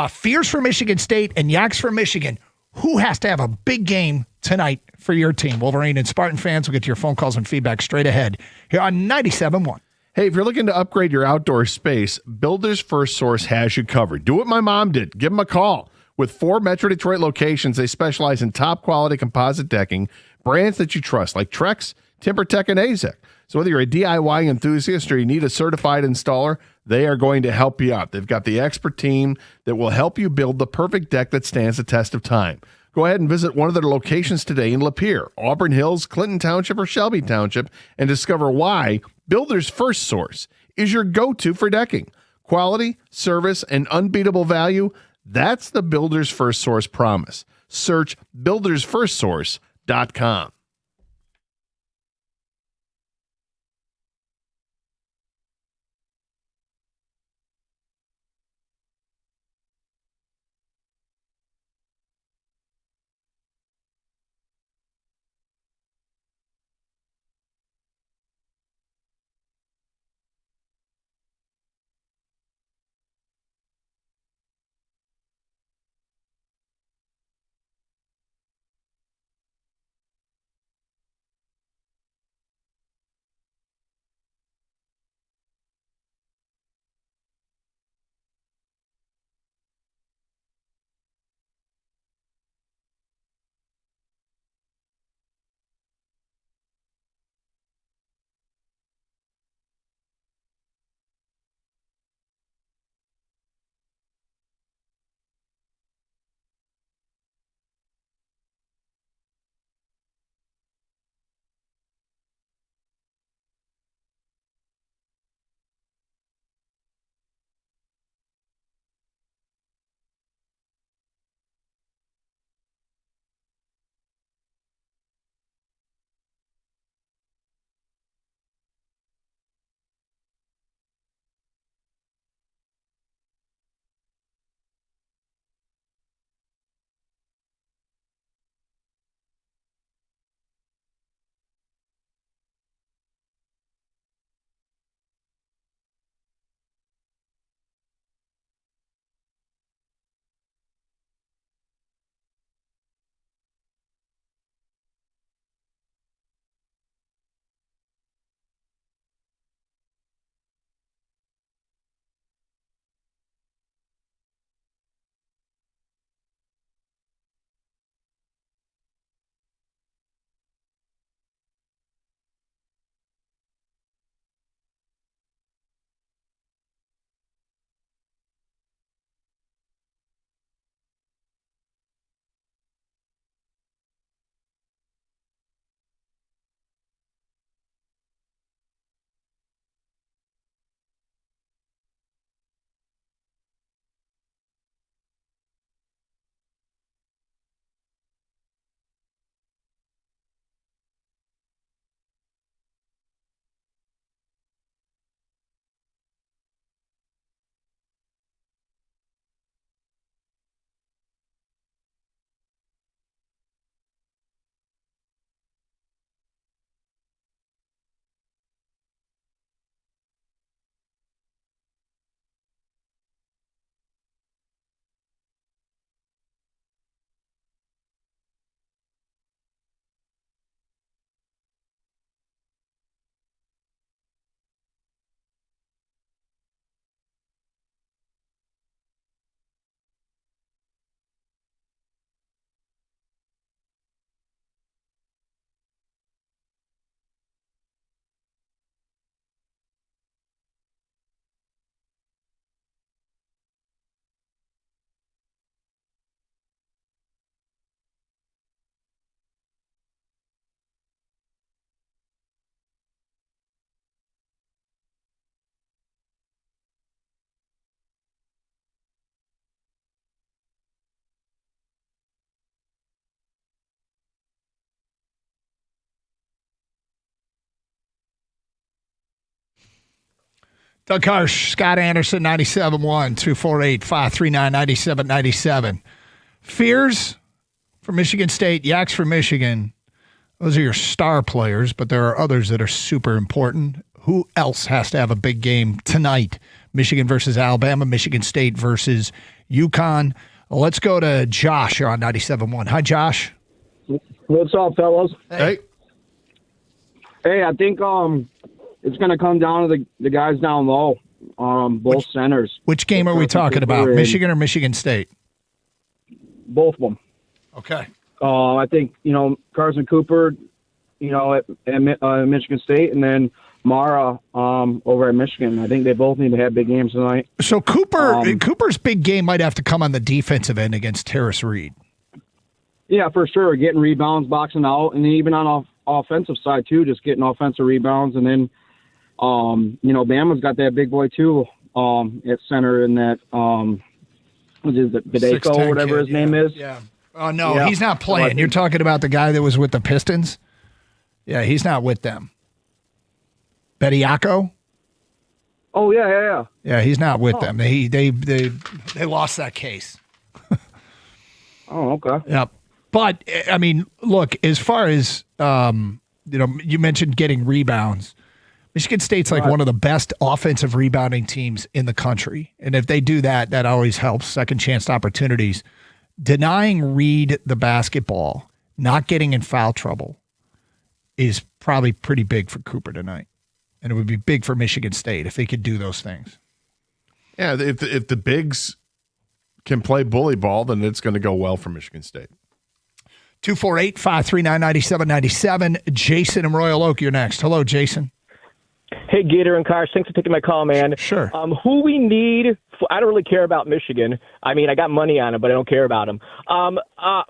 Fears for Michigan State and Yaks for Michigan, who has to have a big game tonight for your team? Wolverine and Spartan fans will get to your phone calls and feedback straight ahead here on 97.1. Hey, if you're looking to upgrade your outdoor space, Builders First Source has you covered. Do what my mom did. Give them a call. With 4 Metro Detroit locations, they specialize in top-quality composite decking, brands that you trust, like Trex, TimberTech, and AZEK. So whether you're a DIY enthusiast or you need a certified installer, they are going to help you out. They've got the expert team that will help you build the perfect deck that stands the test of time. Go ahead and visit one of their locations today in Lapeer, Auburn Hills, Clinton Township, or Shelby Township, and discover why Builders First Source is your go-to for decking. Quality, service, and unbeatable value, that's the Builders First Source promise. Search buildersfirstsource.com. Doug Harsh, Scott Anderson, 97.1, 248-539-9797. Fears for Michigan State, Yaks for Michigan. Those are your star players, but there are others that are super important. Who else has to have a big game tonight? Michigan versus Alabama, Michigan State versus UConn. Let's go to Josh here on 97.1. Hi, Josh. What's up, fellas? Hey. Hey, I think it's going to come down to the guys down low, both centers. Which game are we talking about, Michigan or Michigan State? Both of them. Okay. I think, Carson Cooper, at Michigan State, and then Mara over at Michigan. I think they both need to have big games tonight. So Cooper's big game might have to come on the defensive end against Terrace Reed. Yeah, for sure. Getting rebounds, boxing out, and then even on offensive side, too, just getting offensive rebounds. And then, Bama's got that big boy, too, at center in that, what is it, Badeko, whatever his name is. Yeah. Oh, no, he's not playing. You're talking about the guy that was with the Pistons? Yeah, he's not with them. Bediako? Oh, yeah. Yeah, he's not with them. They lost that case. Oh, okay. Yep. But, I mean, look, as far as, you mentioned getting rebounds. Michigan State's like one of the best offensive rebounding teams in the country. And if they do that, that always helps. Second chance opportunities. Denying Reed the basketball, not getting in foul trouble, is probably pretty big for Cooper tonight. And it would be big for Michigan State if they could do those things. Yeah, if the bigs can play bully ball, then it's going to go well for Michigan State. 248-539-9797. Jason in Royal Oak, you're next. Hello, Jason. Hey, Gator and Karsh, thanks for taking my call, man. Sure. Who we need, I don't really care about Michigan. I mean, I got money on them, but I don't care about them.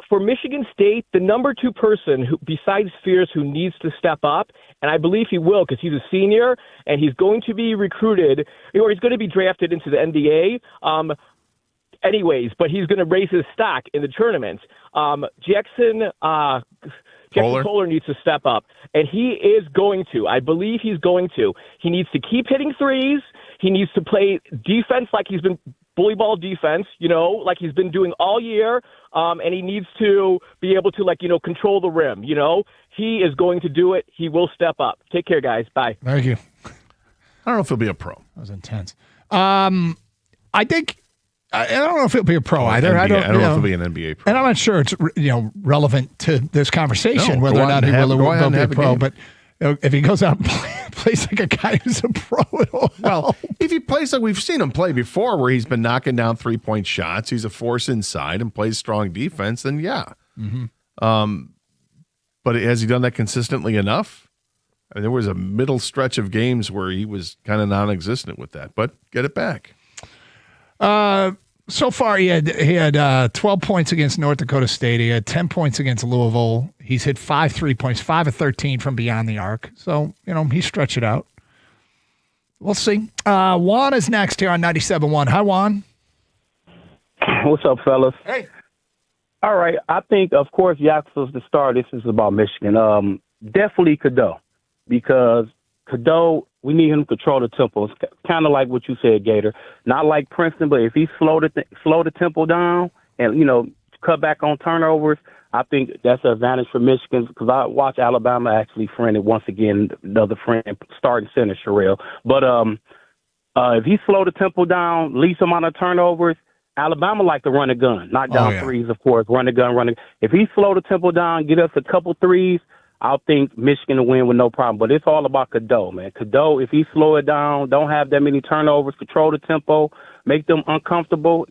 For Michigan State, the number 2 person who, besides Spears, who needs to step up, and I believe he will because he's a senior and he's going to be recruited, or he's going to be drafted into the NBA. Anyways, but he's going to raise his stock in the tournament. Jackson Kohler needs to step up, and he is going to. I believe he's going to. He needs to keep hitting threes. He needs to play defense like he's been bully ball defense, like he's been doing all year, and he needs to be able to, control the rim, He is going to do it. He will step up. Take care, guys. Bye. Thank you. I don't know if he'll be a pro. That was intense. I think I don't know if it'll be a pro either. NBA. I don't know if it'll be an NBA pro. And I'm not sure it's relevant to this conversation whether or not he will be a pro. But if he goes out and plays like a guy who's a pro, well, if he plays like we've seen him play before, where he's been knocking down 3-point shots, he's a force inside and plays strong defense, then yeah. Mm-hmm. But has he done that consistently enough? I mean, there was a middle stretch of games where he was kind of non-existent with that, but get it back. So far, he had 12 points against North Dakota State. He had 10 points against Louisville. He's hit 5 3-points, 5 of 13 from beyond the arc. So, he stretched it out. We'll see. Juan is next here on 97.1. Hi, Juan. What's up, fellas? Hey. All right. I think, of course, Yaks was the star. This is about Michigan. Definitely Cadeau, because Cadeau, we need him to control the tempo. It's kind of like what you said, Gator. Not like Princeton, but if he slow the tempo down and, cut back on turnovers, I think that's an advantage for Michigan, because I watch Alabama actually friended once again, another friend, starting center, Sherrill. But if he slow the tempo down, least amount of turnovers, Alabama like to run a gun, knock down threes, of course, run a gun. If he slow the tempo down, get us a couple threes, I think Michigan will win with no problem. But it's all about Cadeau, man. Cadeau, if he slow it down, don't have that many turnovers, control the tempo, make them uncomfortable,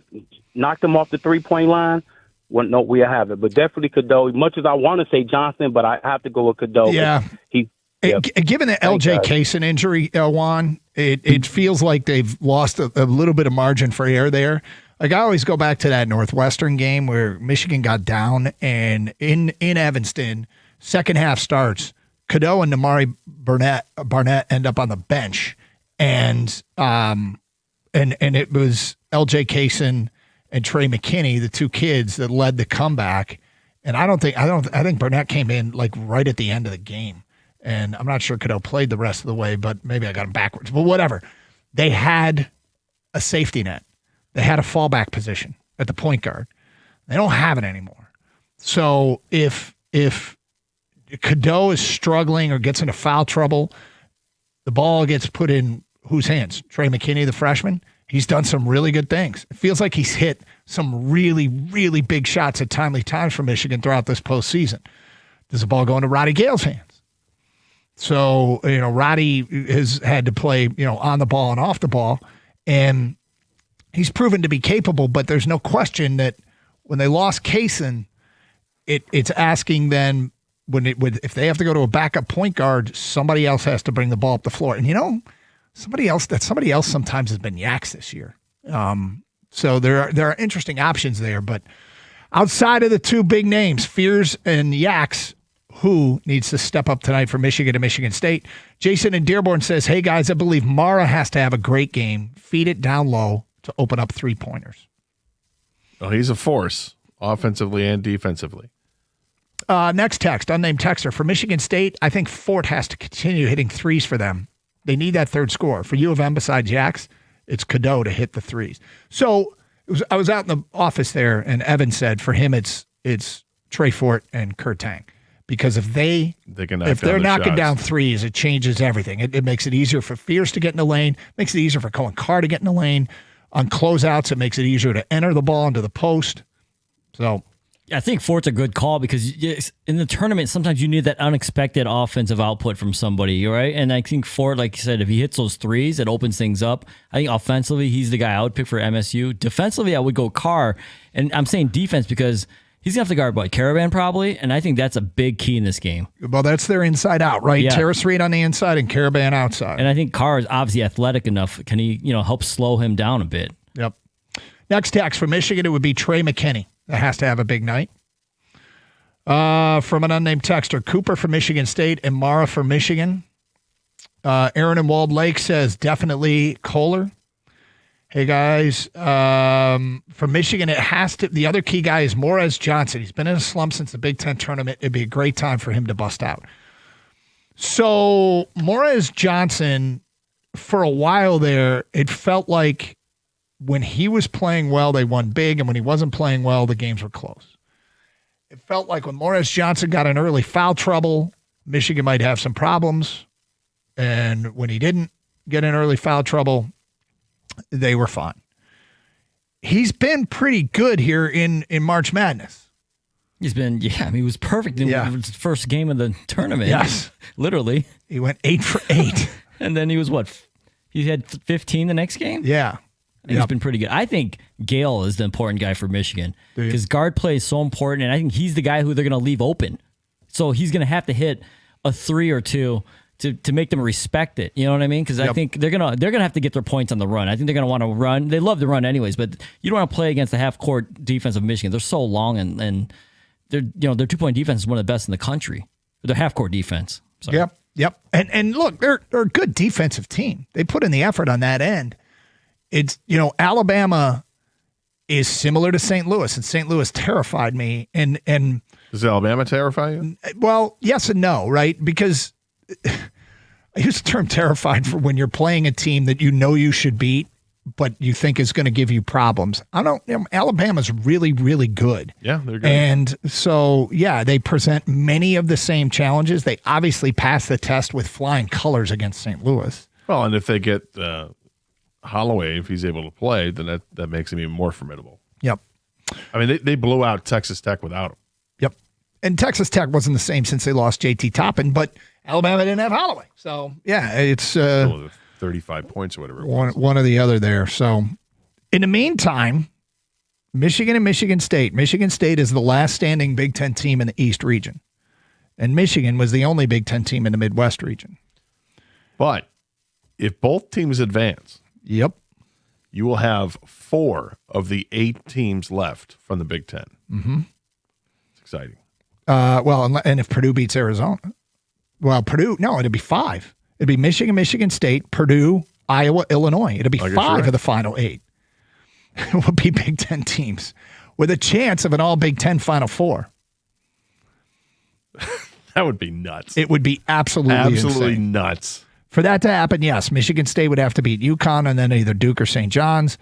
knock them off the three-point line, well, no, we'll have it. But definitely Cadeau. Much as I want to say Johnson, but I have to go with Cadeau. Yeah. Given the LJ Kaysen injury, Juan, it feels like they've lost a little bit of margin for error there. Like, I always go back to that Northwestern game where Michigan got down, and in Evanston, second half starts, Cadeau and Namari Barnett end up on the bench, and it was LJ Kaysen and Trey McKinney, the two kids that led the comeback. And I think Barnett came in like right at the end of the game, and I'm not sure Cadeau played the rest of the way, but maybe I got him backwards. But whatever. they had a safety net. They had a fallback position at the point guard. They don't have it anymore. So if Cadeau is struggling or gets into foul trouble, the ball gets put in whose hands? Trey McKinney, the freshman. He's done some really good things. It feels like he's hit some really, really big shots at timely times for Michigan throughout this postseason. Does the ball go into Roddy Gale's hands? So, Roddy has had to play, on the ball and off the ball, and he's proven to be capable, but there's no question that when they lost Kaysen, it's asking then if they have to go to a backup point guard, somebody else has to bring the ball up the floor. And somebody else sometimes has been Yaks this year. So there are interesting options there, but outside of the two big names, Fears and Yaks, who needs to step up tonight for Michigan and Michigan State? Jason in Dearborn says, hey guys, I believe Mara has to have a great game. Feed it down low to open up 3-pointers. Well, he's a force offensively and defensively. Next text, unnamed texter. For Michigan State, I think Fort has to continue hitting threes for them. They need that third score. For U of M, besides Yaks, it's Cadeau to hit the threes. So I was out in the office there, and Evan said for him it's Trey Fort and Kurt Tang. Because if they're knocking down threes, it changes everything. It makes it easier for Fierce to get in the lane, makes it easier for Cohen Carr to get in the lane. On closeouts, it makes it easier to enter the ball into the post. So I think Fort's a good call because in the tournament, sometimes you need that unexpected offensive output from somebody, right? And I think Fort, like you said, if he hits those threes, it opens things up. I think offensively, he's the guy I would pick for MSU. Defensively, I would go Carr. And I'm saying defense because he's going to have to guard, Caravan probably, and I think that's a big key in this game. Well, that's their inside out, right? Yeah. Terrace Reed on the inside and Caravan outside. And I think Carr is obviously athletic enough. Can he, help slow him down a bit? Yep. Next text from Michigan, it would be Trey McKinney. That has to have a big night. From an unnamed texter, Cooper from Michigan State and Mara from Michigan. Aaron in Walled Lake says definitely Kohler. Hey guys, from Michigan, it has to. The other key guy is Morez Johnson. He's been in a slump since the Big Ten tournament. It'd be a great time for him to bust out. So Morez Johnson, for a while there, it felt like when he was playing well, they won big, and when he wasn't playing well, the games were close. It felt like when Morez Johnson got in early foul trouble, Michigan might have some problems, and when he didn't get in early foul trouble, they were fine. He's been pretty good here in March Madness. He's been, he was perfect in the first game of the tournament. Yes. Literally. He went 8 for 8. And then he was he had 15 the next game? Yeah. He's been pretty good. I think Gale is the important guy for Michigan because guard play is so important, and I think he's the guy who they're going to leave open. So he's going to have to hit a 3 or 2 to make them respect it. You know what I mean? Because I think they're gonna have to get their points on the run. I think they're gonna want to run. They love to run anyways, but you don't want to play against the half court defense of Michigan. They're so long and their 2-point defense is one of the best in the country. Their half court defense. Sorry. Yep. And look, they're a good defensive team. They put in the effort on that end. It's Alabama is similar to St. Louis, and St. Louis terrified me. And does Alabama terrify you? Well, yes and no, right? Because I use the term terrified for when you're playing a team that you should beat, but you think is going to give you problems. Alabama's really, really good. Yeah, they're good. And so, they present many of the same challenges. They obviously passed the test with flying colors against St. Louis. Well, and if they get Holloway, if he's able to play, then that makes him even more formidable. Yep. I mean, they blew out Texas Tech without him. Yep. And Texas Tech wasn't the same since they lost J.T. Toppin, but Alabama didn't have Holloway. So, it's 35 points or whatever it was. One or the other there. So, in the meantime, Michigan and Michigan State. Michigan State is the last standing Big Ten team in the East region. And Michigan was the only Big Ten team in the Midwest region. But if both teams advance, you will have 4 of the 8 teams left from the Big Ten. Mm-hmm. It's exciting. And if Purdue beats Arizona. Well, Purdue, no, it'd be 5. It'd be Michigan, Michigan State, Purdue, Iowa, Illinois. It'd be 5 of the final 8. It would be Big Ten teams with a chance of an all Big Ten Final 4. That would be nuts. It would be absolutely insane. Nuts. For that to happen, yes, Michigan State would have to beat UConn and then either Duke or St. John's.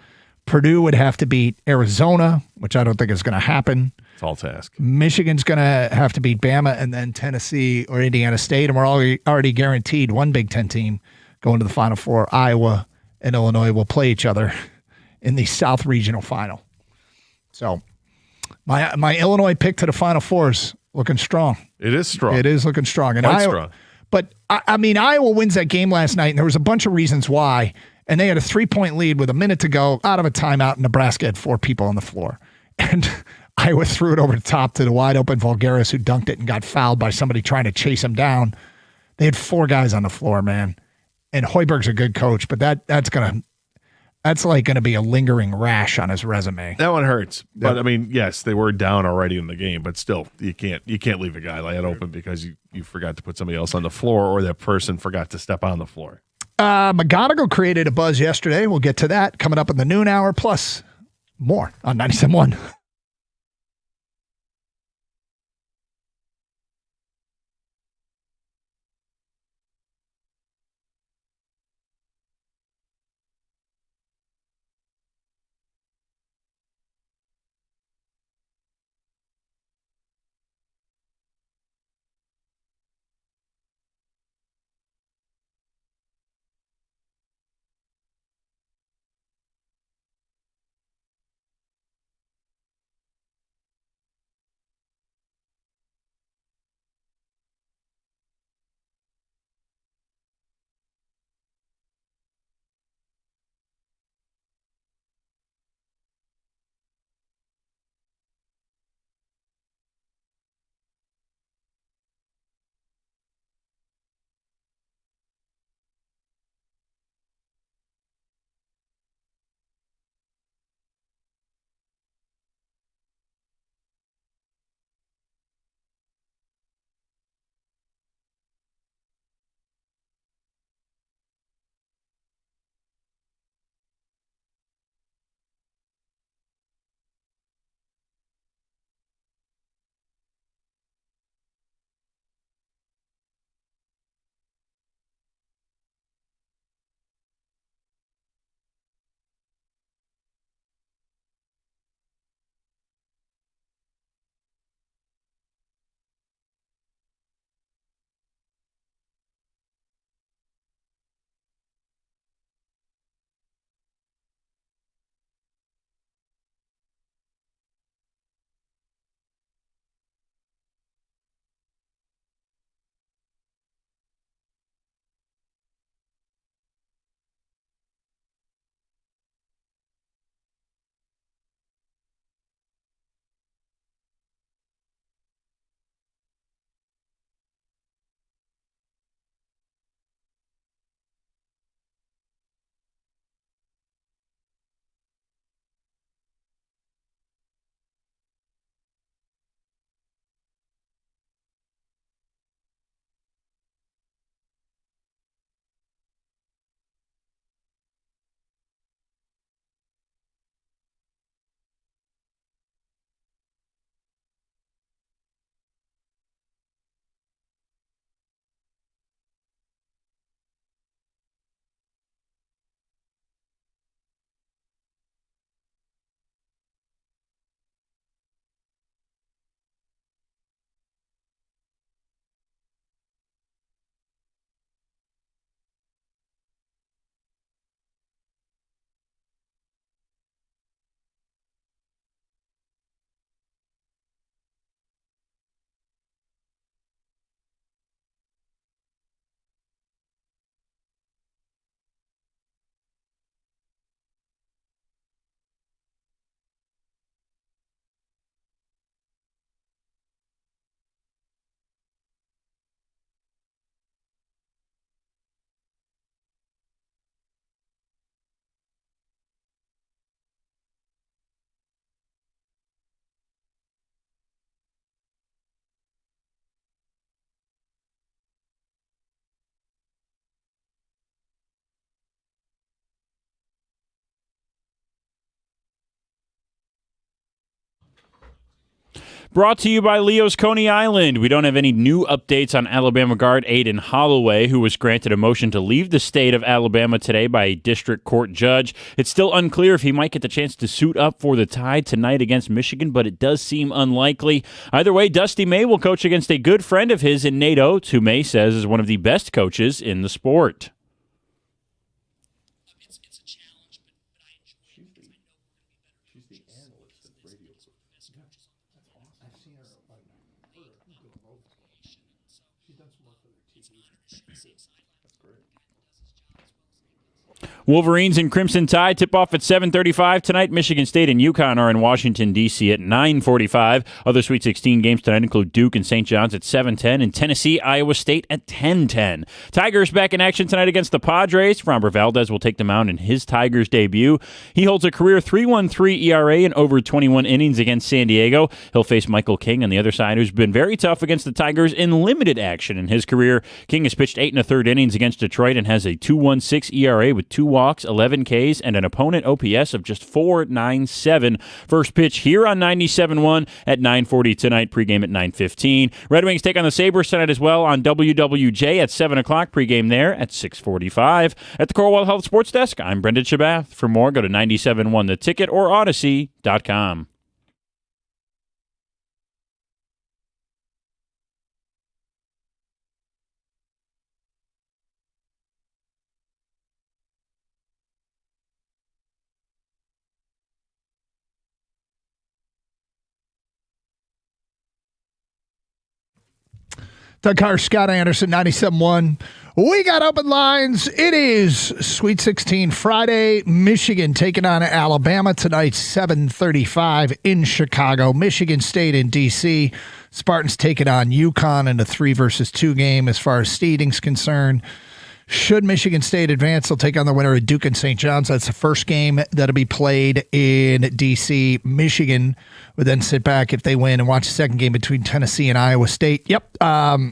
Purdue would have to beat Arizona, which I don't think is going to happen. Tall task. Michigan's going to have to beat Bama and then Tennessee or Indiana State. And we're already guaranteed one Big Ten team going to the Final Four. Iowa and Illinois will play each other in the South Regional Final. So my Illinois pick to the Final Four is looking strong. It is strong. It is looking strong. And Quite strong. But, I mean, Iowa wins that game last night, and there was a bunch of reasons why. And they had a 3-point lead with a minute to go out of a timeout. Nebraska had 4 people on the floor. And Iowa threw it over the top to the wide-open Vulgaris, who dunked it and got fouled by somebody trying to chase him down. They had 4 guys on the floor, man. And Hoiberg's a good coach, but that's like going to be a lingering rash on his resume. That one hurts. But, I mean, yes, they were down already in the game, but still, you can't leave a guy like that open because you forgot to put somebody else on the floor or that person forgot to step on the floor. McGonigal created a buzz yesterday. We'll get to that coming up in the noon hour, plus more on 97.1. Brought to you by Leo's Coney Island. We don't have any new updates on Alabama guard Aiden Holloway, who was granted a motion to leave the state of Alabama today by a district court judge. It's still unclear if he might get the chance to suit up for the Tide tonight against Michigan, but it does seem unlikely. Either way, Dusty May will coach against a good friend of his in Nate Oates, who May says is one of the best coaches in the sport. Wolverines and Crimson Tide tip off at 7:35 tonight. Michigan State and UConn are in Washington, D.C. at 9:45. Other Sweet 16 games tonight include Duke and St. John's at 7:10 and Tennessee, Iowa State at 10:10. Tigers back in action tonight against the Padres. Framber Valdez will take them out in his Tigers debut. He holds a career 3.13 ERA in over 21 innings against San Diego. He'll face Michael King on the other side, who's been very tough against the Tigers in limited action in his career. King has pitched 8 1/3 innings against Detroit and has a 2.16 ERA with 2 walks, 11 Ks, and an opponent OPS of just 4.97. First pitch here on 97.1 at 9:40 tonight, pregame at 9:15. Red Wings take on the Sabres tonight as well on WWJ at 7 o'clock, pregame there at 6:45. At the Corewell Health Sports Desk, I'm Brendan Shabath. For more, go to 97.1 The Ticket or Odyssey.com. Doug Carr, Scott Anderson, 97.1. We got open lines. It is Sweet 16 Friday. Michigan taking on Alabama tonight, 7:35 in Chicago. Michigan State in D.C. Spartans taking on UConn in a 3-versus-2 game as far as seeding's concerned. Should Michigan State advance, they'll take on the winner of Duke and St. John's. That's the first game that'll be played in D.C. Michigan would then sit back if they win and watch the second game between Tennessee and Iowa State. Yep,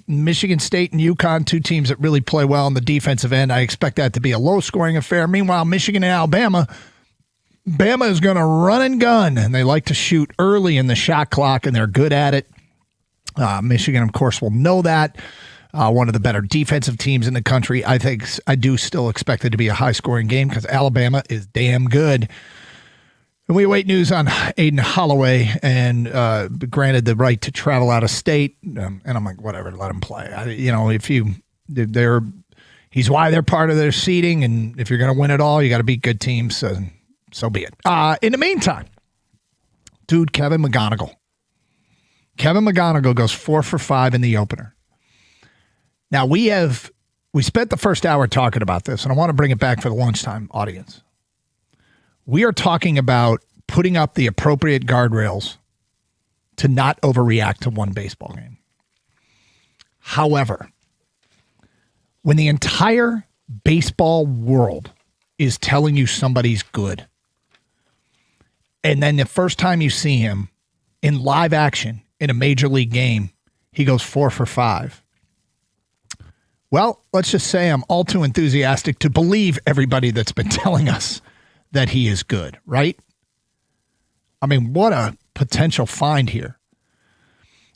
Michigan State and UConn, two teams that really play well on the defensive end. I expect that to be a low-scoring affair. Meanwhile, Michigan and Alabama, Bama is going to run and gun, and they like to shoot early in the shot clock, and they're good at it. Michigan, of course, will know that. One of the better defensive teams in the country. I do still expect it to be a high-scoring game because Alabama is damn good. And we await news on Aiden Holloway and granted the right to travel out of state. And I'm like, whatever, let him play. He's why they're part of their seeding. And if you're going to win it all, you got to beat good teams. So be it. In the meantime, dude, Kevin McGonigal. Kevin McGonigal goes 4 for 5 in the opener. Now, we spent the first hour talking about this, and I want to bring it back for the lunchtime audience. We are talking about putting up the appropriate guardrails to not overreact to one baseball game. However, when the entire baseball world is telling you somebody's good, and then the first time you see him in live action in a major league game, he goes 4 for 5. Well, let's just say I'm all too enthusiastic to believe everybody that's been telling us that he is good, right? I mean, what a potential find here.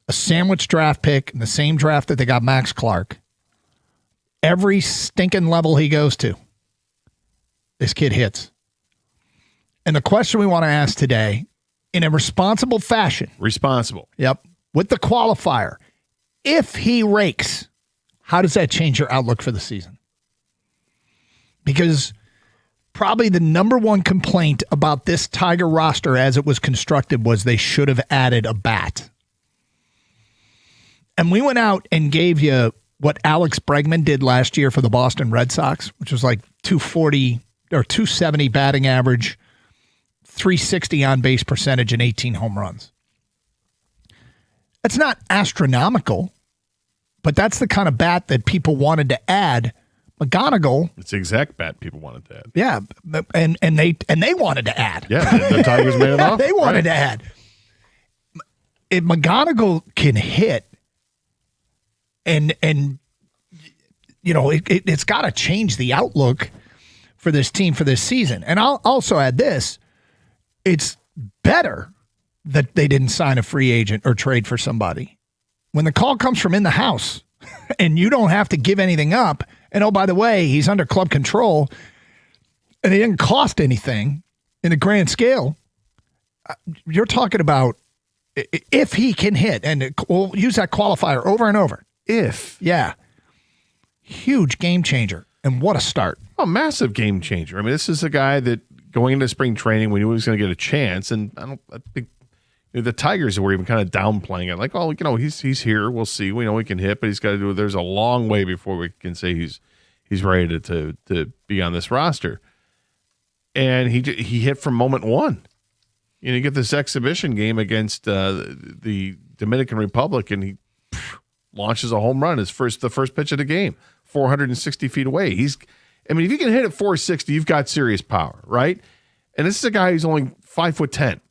A sandwich draft pick in the same draft that they got Max Clark. Every stinking level he goes to, this kid hits. And the question we want to ask today, in a responsible fashion. Responsible. Yep. With the qualifier, if he rakes, how does that change your outlook for the season? Because probably the number one complaint about this Tiger roster as it was constructed was they should have added a bat. And we went out and gave you what Alex Bregman did last year for the Boston Red Sox, which was like 240 or 270 batting average, 360 on base percentage, and 18 home runs. That's not astronomical, but that's the kind of bat that people wanted to add. McGonigal. It's the exact bat people wanted to add. Yeah, and they wanted to add. Yeah, the Tigers made it off. They wanted to add. If McGonigal can hit, and you know, it's got to change the outlook for this team for this season. And I'll also add this: it's better that they didn't sign a free agent or trade for somebody. When the call comes from in the house and you don't have to give anything up, and oh, by the way, he's under club control and it didn't cost anything in the grand scale, you're talking about if he can hit, and we'll use that qualifier over and over. If. Yeah. Huge game changer. And what a start. Oh, massive game changer. I mean, this is a guy that going into spring training, we knew he was going to get a chance. And I think the Tigers were even kind of downplaying it. Like, oh, he's here. We'll see. We know he can hit, but he's got to do it. There's a long way before we can say he's ready to be on this roster. And he hit from moment one. You get this exhibition game against the Dominican Republic, and he launches a home run. The first pitch of the game, 460 feet away. If you can hit at 460, you've got serious power, right? And this is a guy who's only 5'10",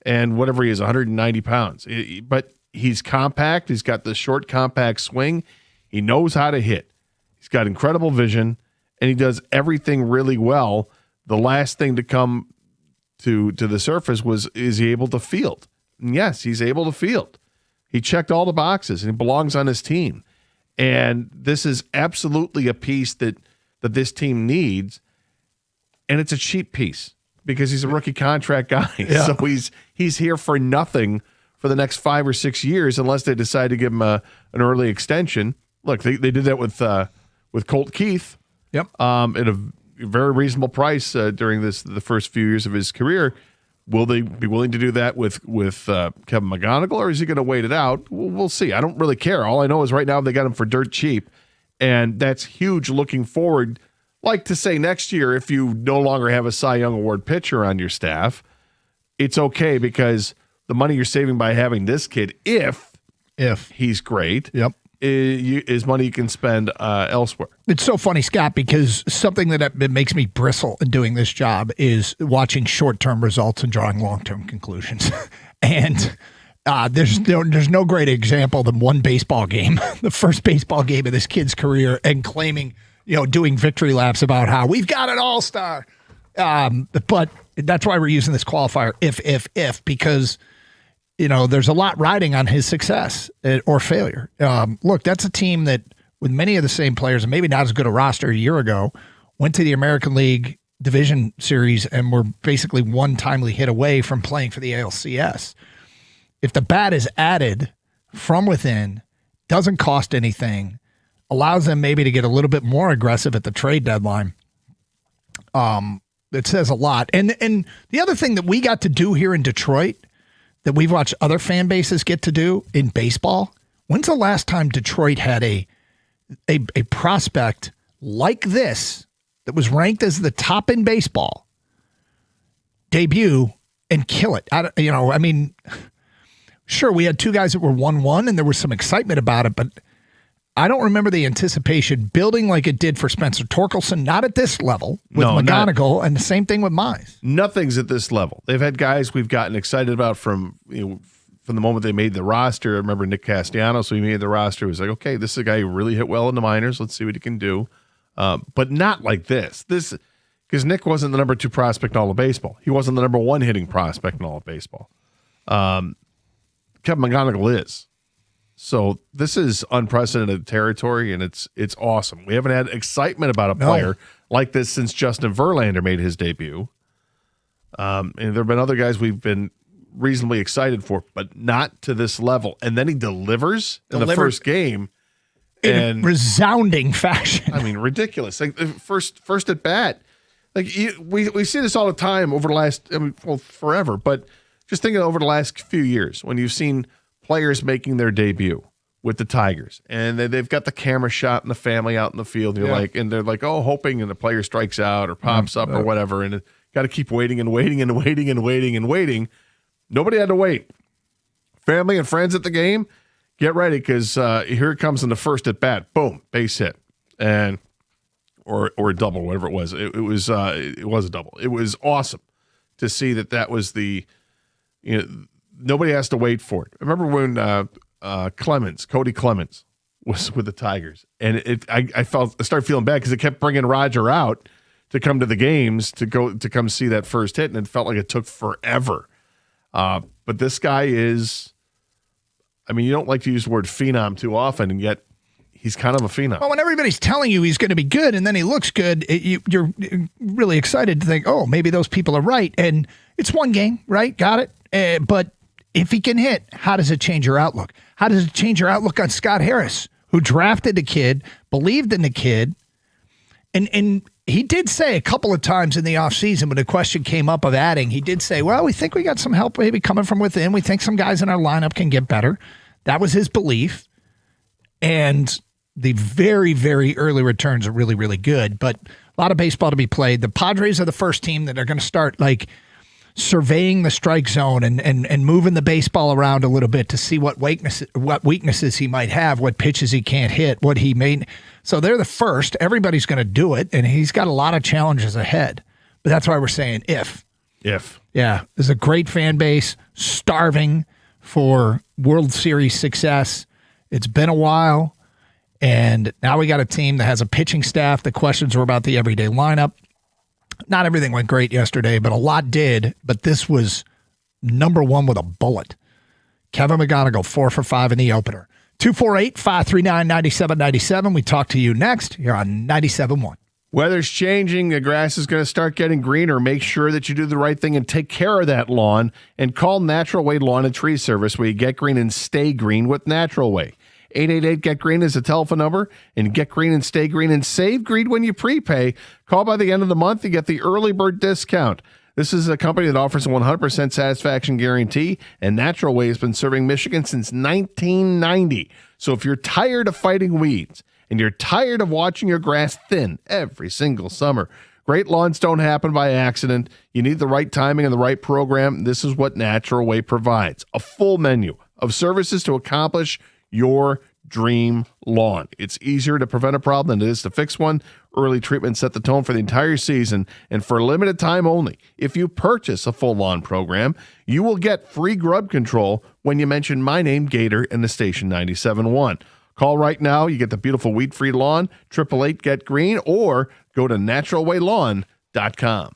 and whatever he is, 190 pounds. But he's compact. He's got the short, compact swing. He knows how to hit. He's got incredible vision, and he does everything really well. The last thing to come to the surface is he able to field? And yes, he's able to field. He checked all the boxes, and he belongs on his team. And this is absolutely a piece that this team needs, and it's a cheap piece because he's a rookie contract guy. Yeah. So he's here for nothing for the next 5 or 6 years unless they decide to give him an early extension. Look, they did that with Colt Keith. Yep. At a very reasonable price during the first few years of his career. Will they be willing to do that with Kevin McGonigal, or is he going to wait it out? We'll see. I don't really care. All I know is right now they got him for dirt cheap, and that's huge looking forward. Like to say next year, if you no longer have a Cy Young Award pitcher on your staff, it's okay because the money you're saving by having this kid, if he's great, is money you can spend elsewhere. It's so funny, Scott, because something that makes me bristle in doing this job is watching short-term results and drawing long-term conclusions. And there's no greater example than one baseball game, the first baseball game of this kid's career, and claiming, doing victory laps about how we've got an all-star. But that's why we're using this qualifier, if, because there's a lot riding on his success or failure. Look, that's a team that, with many of the same players, and maybe not as good a roster a year ago, went to the American League Division Series and were basically one timely hit away from playing for the ALCS. If the bat is added from within, doesn't cost anything, allows them maybe to get a little bit more aggressive at the trade deadline, it says a lot. And the other thing that we got to do here in Detroit that we've watched other fan bases get to do in baseball. When's the last time Detroit had a prospect like this that was ranked as the top in baseball debut and kill it? Sure, we had two guys that were 1-1 and there was some excitement about it, but I don't remember the anticipation building like it did for Spencer Torkelson, not at this level with McGonigal, and the same thing with Mize. Nothing's at this level. They've had guys we've gotten excited about from the moment they made the roster. I remember Nick Castellanos, so he made the roster. He was like, okay, this is a guy who really hit well in the minors. Let's see what he can do. But not like this. Because Nick wasn't the number 2 prospect in all of baseball. He wasn't the number 1 hitting prospect in all of baseball. Kevin McGonigal is. So this is unprecedented territory, and it's awesome. We haven't had excitement about a player like this since Justin Verlander made his debut. And there have been other guys we've been reasonably excited for, but not to this level. And then he delivers in the first game. In resounding fashion. I mean, ridiculous. Like first at bat. Like we see this all the time over the last, forever, but just thinking over the last few years when you've seen players making their debut with the Tigers, and they've got the camera shot and the family out in the field. And they're like, hoping, and the player strikes out or pops up or whatever, and got to keep waiting and waiting and waiting and waiting and waiting. Nobody had to wait. Family and friends at the game, get ready because here it comes in the first at bat. Boom, base hit, and or a double, whatever it was. It was a double. It was awesome to see that was the nobody has to wait for it. I remember when Cody Clemens was with the Tigers, and I started feeling bad because it kept bringing Roger out to come to the games to come see that first hit, and it felt like it took forever. But this guy is, I mean, you don't like to use the word phenom too often, and yet he's kind of a phenom. Well, when everybody's telling you he's going to be good and then he looks good, you're really excited to think, oh, maybe those people are right. And it's one game, right? Got it. But if he can hit, how does it change your outlook? How does it change your outlook on Scott Harris, who drafted the kid, believed in the kid? And he did say a couple of times in the offseason when the question came up of adding, he did say, well, we think we got some help maybe coming from within. We think some guys in our lineup can get better. That was his belief. And the very, very early returns are really, really good. But a lot of baseball to be played. The Padres are the first team that are going to start like surveying the strike zone and moving the baseball around a little bit to see what weaknesses he might have, what pitches he can't hit, what he may. So they're the first. Everybody's going to do it, and he's got a lot of challenges ahead. But that's why we're saying if. If. Yeah, there's a great fan base starving for World Series success. It's been a while, and now we got a team that has a pitching staff. The questions were about the everyday lineup. Not everything went great yesterday, but a lot did. But this was number one with a bullet. Kevin McGonigal, 4 for 5 in the opener. 248-539-9797. We talk to you next here on 97.1. Weather's changing. The grass is going to start getting greener. Make sure that you do the right thing and take care of that lawn. And call Natural Way Lawn and Tree Service, where you get green and stay green with Natural Way. 888-GET-GREEN is the telephone number. And get green and stay green and save green when you prepay. Call by the end of the month to get the early bird discount. This is a company that offers a 100% satisfaction guarantee, and Natural Way has been serving Michigan since 1990. So if you're tired of fighting weeds and you're tired of watching your grass thin every single summer, great lawns don't happen by accident. You need the right timing and the right program. This is what Natural Way provides. A full menu of services to accomplish your dream lawn. It's easier to prevent a problem than it is to fix one. Early treatment set the tone for the entire season, and for a limited time only, if you purchase a full lawn program, you will get free grub control when you mention my name, Gator, and the station 97.1. Call right now. You get the beautiful weed-free lawn, 888-GET-GREEN, or go to naturalwaylawn.com.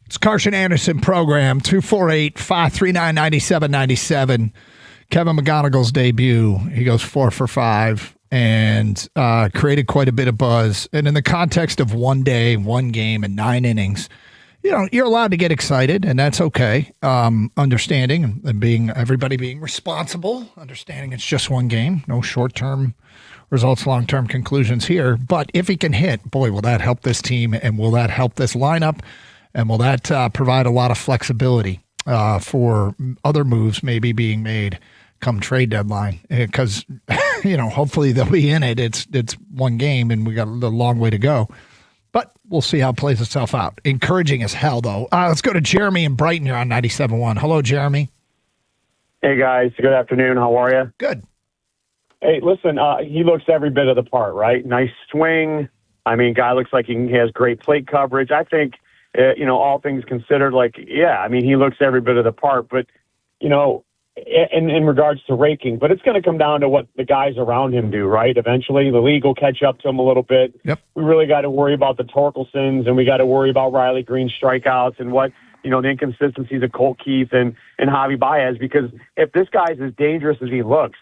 It's Carson Anderson program, 248-539-9797. Kevin McGonigal's debut. He goes 4 for 5 and created quite a bit of buzz. And in the context of one day, one game, and 9 innings, you're allowed to get excited, and that's okay. Understanding and everybody being responsible, understanding it's just one game, no short-term results, long-term conclusions here. But if he can hit, boy, will that help this team, and will that help this lineup, and will that provide a lot of flexibility for other moves maybe being made come trade deadline, because hopefully they'll be in it. It's one game and we got a long way to go, but we'll see how it plays itself out. Encouraging as hell, though. Let's go to Jeremy in Brighton. You're on 97.1. Hello, Jeremy. Hey guys, good afternoon. How are you? Good. Hey, listen, he looks every bit of the part, right? Nice swing. I mean, guy looks like he has great plate coverage. I think, all things considered, he looks every bit of the part. But in regards to raking, but it's going to come down to what the guys around him do, right? Eventually, the league will catch up to him a little bit. Yep. We really got to worry about the Torkelsons, and we got to worry about Riley Green strikeouts and what, the inconsistencies of Colt Keith and Javi Baez, because if this guy's as dangerous as he looks,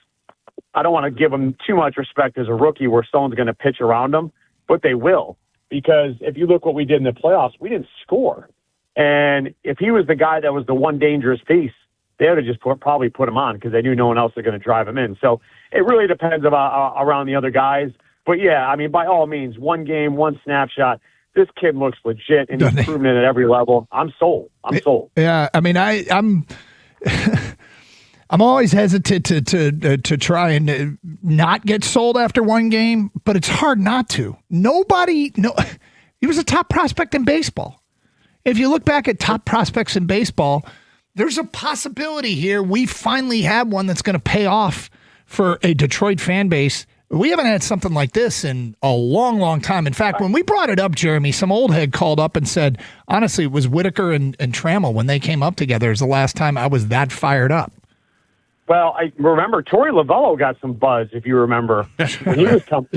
I don't want to give him too much respect as a rookie where someone's going to pitch around him, but they will. Because if you look what we did in the playoffs, we didn't score. And if he was the guy that was the one dangerous piece, they would have just probably put him on because they knew no one else was going to drive him in. So it really depends around the other guys. But, yeah, I mean, by all means, one game, one snapshot. This kid looks legit, and he's proven it at every level. I'm sold. Yeah, I mean, I'm I'm always hesitant to try and not get sold after one game, but it's hard not to. He was a top prospect in baseball. If you look back at top prospects in baseball, there's a possibility here we finally have one that's going to pay off for a Detroit fan base. We haven't had something like this in a long, long time. In fact, when we brought it up, Jeremy, some old head called up and said, honestly, it was Whitaker and Trammell when they came up together is the last time I was that fired up. Well, I remember Torey Lovello got some buzz, if you remember. When he was coming.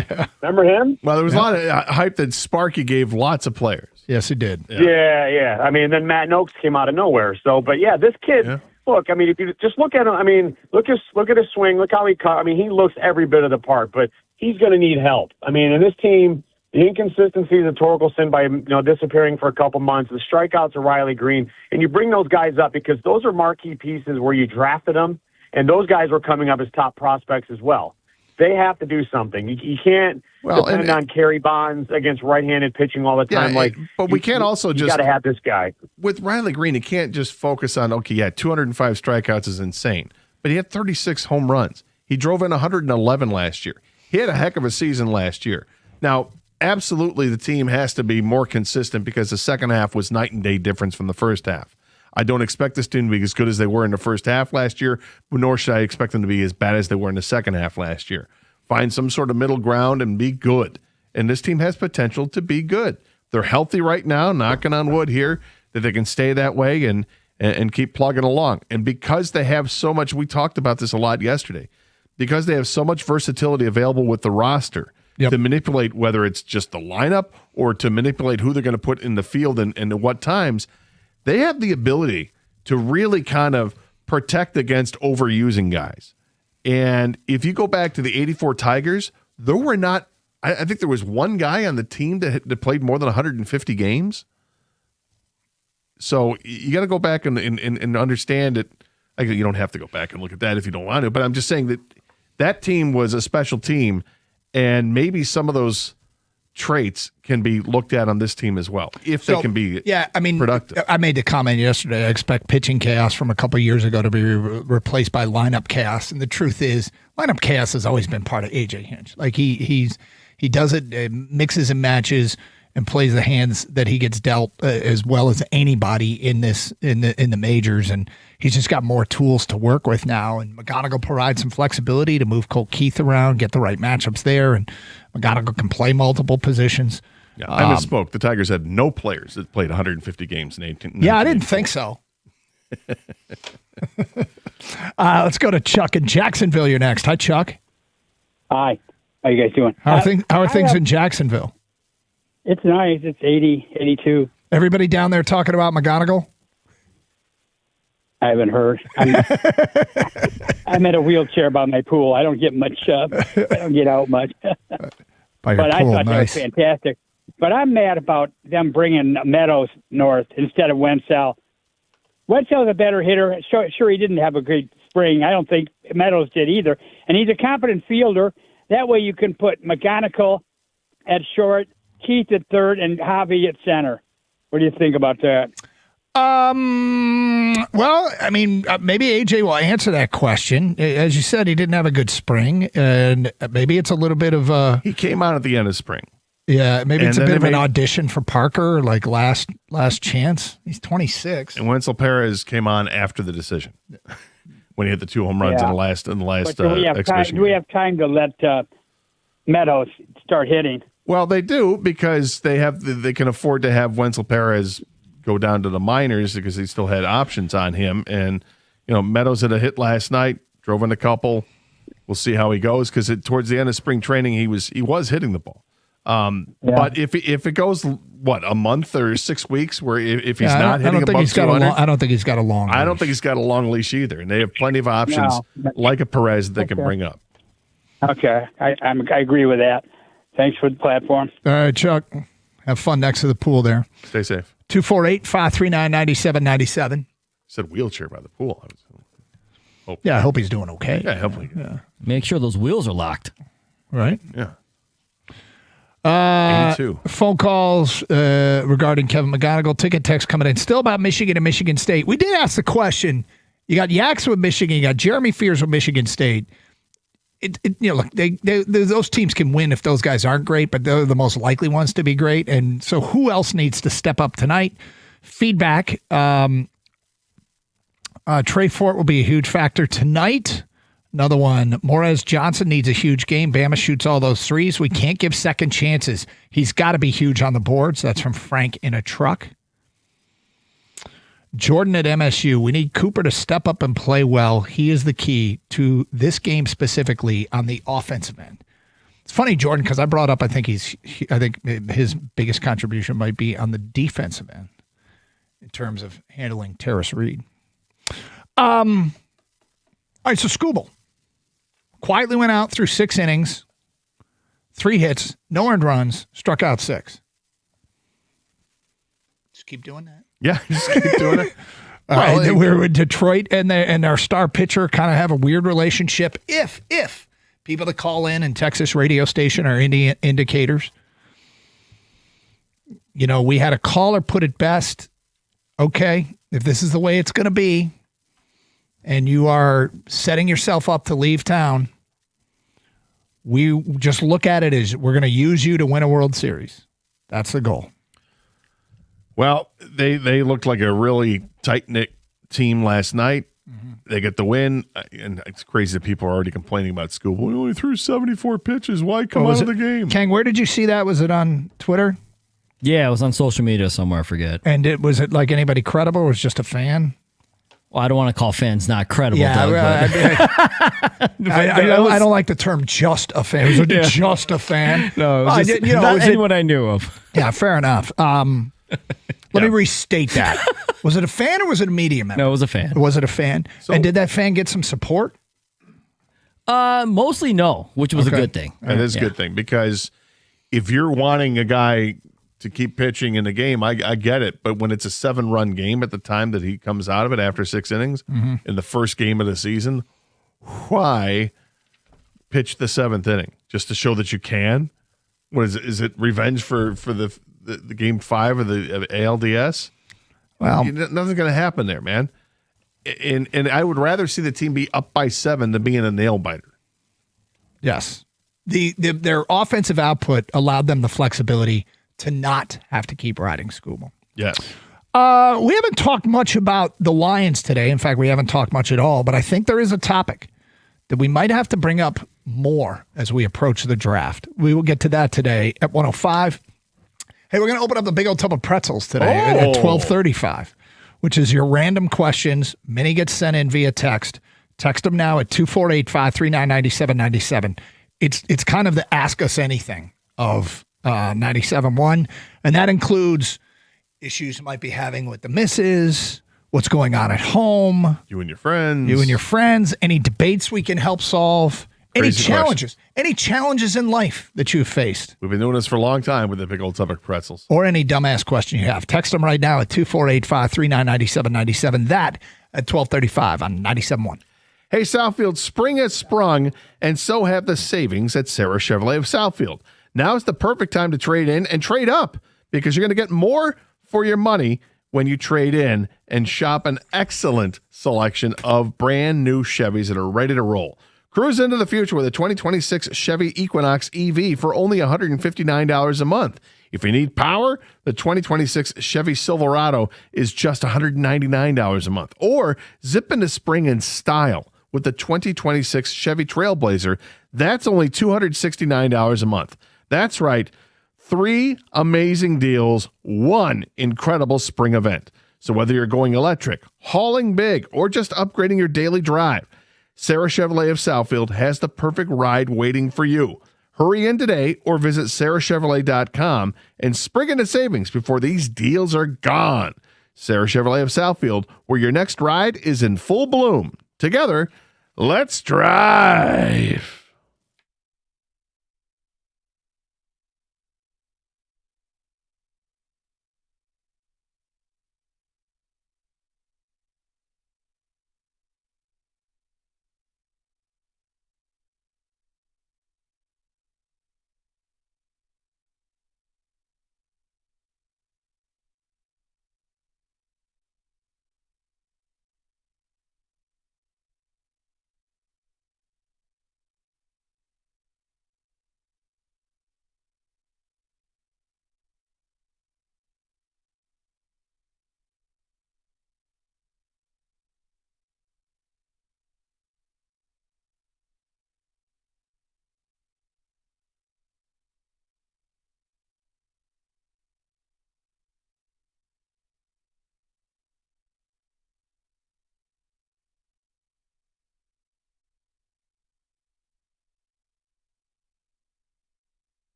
Remember him? Well, there was a lot of hype that Sparky gave lots of players. Yes, he did. Yeah. I mean, then Matt Noakes came out of nowhere. So, but yeah, this kid, look, I mean, if you just look at him, I mean, look at his swing, look how he cut. I mean, he looks every bit of the part, but he's going to need help. I mean, in this team, the inconsistencies of Torkelson by disappearing for a couple months, the strikeouts of Riley Green, and you bring those guys up because those are marquee pieces where you drafted them, and those guys were coming up as top prospects as well. They have to do something. You can't depend on Kerry Bonds against right-handed pitching all the time. But we can't also just got to have this guy with Riley Green. You can't just focus on 205 strikeouts is insane, but he had 36 home runs. He drove in 111 last year. He had a heck of a season last year. Now, absolutely, the team has to be more consistent because the second half was night and day difference from the first half. I don't expect this team to be as good as they were in the first half last year, nor should I expect them to be as bad as they were in the second half last year. Find some sort of middle ground and be good. And this team has potential to be good. They're healthy right now, knocking on wood here, that they can stay that way and keep plugging along. And because they have so much, we talked about this a lot yesterday, because they have so much versatility available with the roster to manipulate whether it's just the lineup or to manipulate who they're going to put in the field and at what times, they have the ability to really kind of protect against overusing guys. And if you go back to the 84 Tigers, there were not, I think there was one guy on the team that played more than 150 games. So you got to go back and understand it. You don't have to go back and look at that if you don't want to, but I'm just saying that team was a special team, and maybe some of those traits can be looked at on this team as well if they can be productive. I made the comment yesterday, I expect pitching chaos from a couple of years ago to be replaced by lineup chaos, and the truth is lineup chaos has always been part of AJ Hinch. Like he does it, mixes and matches and plays the hands that he gets dealt as well as anybody in the majors, and he's just got more tools to work with now. And McGonigal provides some flexibility to move Colt Keith around, get the right matchups there, and McGonigal can play multiple positions. Yeah, I misspoke. The Tigers had no players that played 150 games in 18. Yeah, I didn't think so. Let's go to Chuck in Jacksonville. You're next. Hi, Chuck. Hi. How you guys doing? How are things in Jacksonville? It's nice. It's 80, 82. Everybody down there talking about McGonigal? I haven't heard. I'm in a wheelchair by my pool. I don't get much. I don't get out much. By your But I pool, thought nice. that was fantastic. But I'm mad about them bringing Meadows north instead of Wenzel. Wenzel's a better hitter. Sure, he didn't have a great spring. I don't think Meadows did either. And he's a competent fielder. That way you can put McGonigal at short, Keith at third, and Javi at center. What do you think about that? Well, I mean, maybe AJ will answer that question. As you said, he didn't have a good spring, and maybe it's a little bit of He came out at the end of spring. Yeah, maybe it's a And bit then of an they made- audition for Parker, like last chance. He's 26. And Wenzel Perez came on after the decision when he hit the 2 home runs Yeah. in the last But do we have time? exhibition. Do we have time to let Meadows start hitting? Well, they do because they can afford to have Wenzel Perez go down to the minors because they still had options on him. And Meadows had a hit last night, drove in a couple. We'll see how he goes because towards the end of spring training he was hitting the ball. But if it goes a month or 6 weeks where if he's not hitting above 200, I don't think he's got a long. I don't think he's got a long leash either, and they have plenty of options like a Perez that they can bring up. Okay, I agree with that. Thanks for the platform. All right, Chuck. Have fun next to the pool there. Stay safe. 248-539-9797. Said wheelchair by the pool. Yeah, I hope he's doing okay. Yeah, hopefully. Yeah. Make sure those wheels are locked. Right? Yeah. 82. Phone calls regarding Kevin McGonigal. Ticket text coming in. Still about Michigan and Michigan State. We did ask the question. You got Yaks with Michigan. You got Jeremy Fears with Michigan State. Look, those teams can win if those guys aren't great, but they're the most likely ones to be great. And so who else needs to step up tonight? Feedback. Trey Fort will be a huge factor tonight. Another one, Morez Johnson needs a huge game. Bama shoots all those threes. We can't give second chances. He's got to be huge on the boards. That's from Frank in a truck. Jordan at MSU. We need Cooper to step up and play well. He is the key to this game specifically on the offensive end. It's funny, Jordan, because I brought up I think his biggest contribution might be on the defensive end in terms of handling Terrace Reed. All right, so Scooble quietly went out through 6 innings, 3 hits, no earned runs, struck out 6. Just keep doing that. Yeah, just keep doing it. We're with Detroit and our star pitcher kind of have a weird relationship. If people that call in and Texas radio station are indicators, we had a caller put it best. Okay, if this is the way it's going to be, and you are setting yourself up to leave town, we just look at it as we're going to use you to win a World Series. That's the goal. Well, they looked like a really tight-knit team last night. Mm-hmm. They get the win, and it's crazy that people are already complaining about Scooble. We only threw 74 pitches. Why come out of the game? Kang, where did you see that? Was it on Twitter? Yeah, it was on social media somewhere. I forget. And was it like anybody credible or was it just a fan? Well, I don't want to call fans not credible, Yeah, Doug. I don't like the term just a fan. Was it just a fan? No, it was just not anyone I knew of. Yeah, fair enough. Let me restate that. Was it a fan or was it a media member? No, it was a fan. Was it a fan? And did that fan get some support? Mostly no, which was a good thing. That is a good thing because if you're wanting a guy to keep pitching in the game, I get it. But when it's a 7-run game at the time that he comes out of it after 6 innings in the first game of the season, why pitch the 7th inning? Just to show that you can? What is it? Is it revenge for the game 5 of the ALDS? Well, nothing's going to happen there, man. And I would rather see the team be up by 7 than being a nail biter. Yes. Their offensive output allowed them the flexibility to not have to keep riding Scooble. Yes. We haven't talked much about the Lions today. In fact, we haven't talked much at all, but I think there is a topic that we might have to bring up more as we approach the draft. We will get to that today at 1:05. Hey, we're going to open up the big old tub of pretzels today at 12:35, which is your random questions. Many get sent in via text. Text them now at 248-539-9797. It's kind of the ask us anything of 97.1, and that includes issues you might be having with the missus, what's going on at home, you and your friends, any debates we can help solve, any Crazy challenges in life that you've faced. We've been doing this for a long time with the big old Suffolk pretzels. Or any dumbass question you have. Text them right now at 248-539-9797. That at 1235 on 97.1. Hey, Southfield, spring has sprung, and so have the savings at Sarah Chevrolet of Southfield. Now is the perfect time to trade in and trade up because you're going to get more for your money when you trade in and shop an excellent selection of brand new Chevys that are ready to roll. Cruise into the future with a 2026 Chevy Equinox EV for only $159 a month. If you need power, the 2026 Chevy Silverado is just $199 a month. Or zip into spring in style with the 2026 Chevy Trailblazer. That's only $269 a month. That's right. 3 amazing deals, 1 incredible spring event. So whether you're going electric, hauling big, or just upgrading your daily drive, Sarah Chevrolet of Southfield has the perfect ride waiting for you. Hurry in today or visit sarahchevrolet.com and spring into savings before these deals are gone. Sarah Chevrolet of Southfield, where your next ride is in full bloom. Together, let's drive.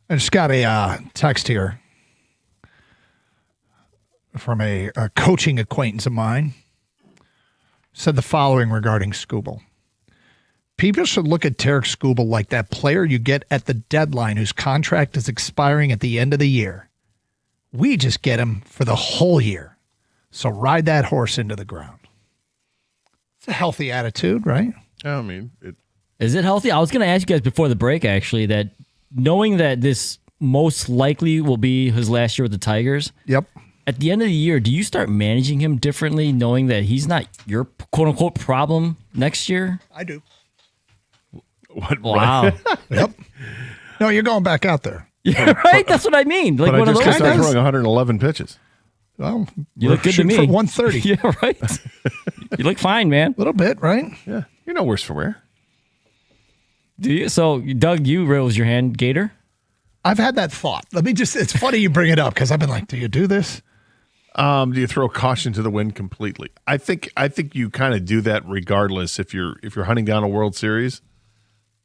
I just got a text here from a coaching acquaintance of mine. Said the following regarding Skubal. People should look at Tarek Skubal like that player you get at the deadline whose contract is expiring at the end of the year. We just get him for the whole year. So ride that horse into the ground. It's a healthy attitude, right? I mean, Is it healthy? I was going to ask you guys before the break, actually, that knowing that this most likely will be his last year with the Tigers. Yep. at the end of the year, do you start managing him differently, knowing that he's not your quote unquote problem next year? I do. What? Wow. Yep. No, you're going back out there. Yeah, right. That's what I mean. Like but one I of just those got done guys. throwing 111 pitches. Well, You look good to shooting me. for 130. Yeah, right. You look fine, man. A little bit, right? Yeah, you're no worse for wear. Do you? So, Doug, you rose your hand, Gator. I've had that thought. It's funny you bring it up because I've been like, do you do this? Do you throw caution to the wind completely? I think you kind of do that regardless. If you're hunting down a World Series,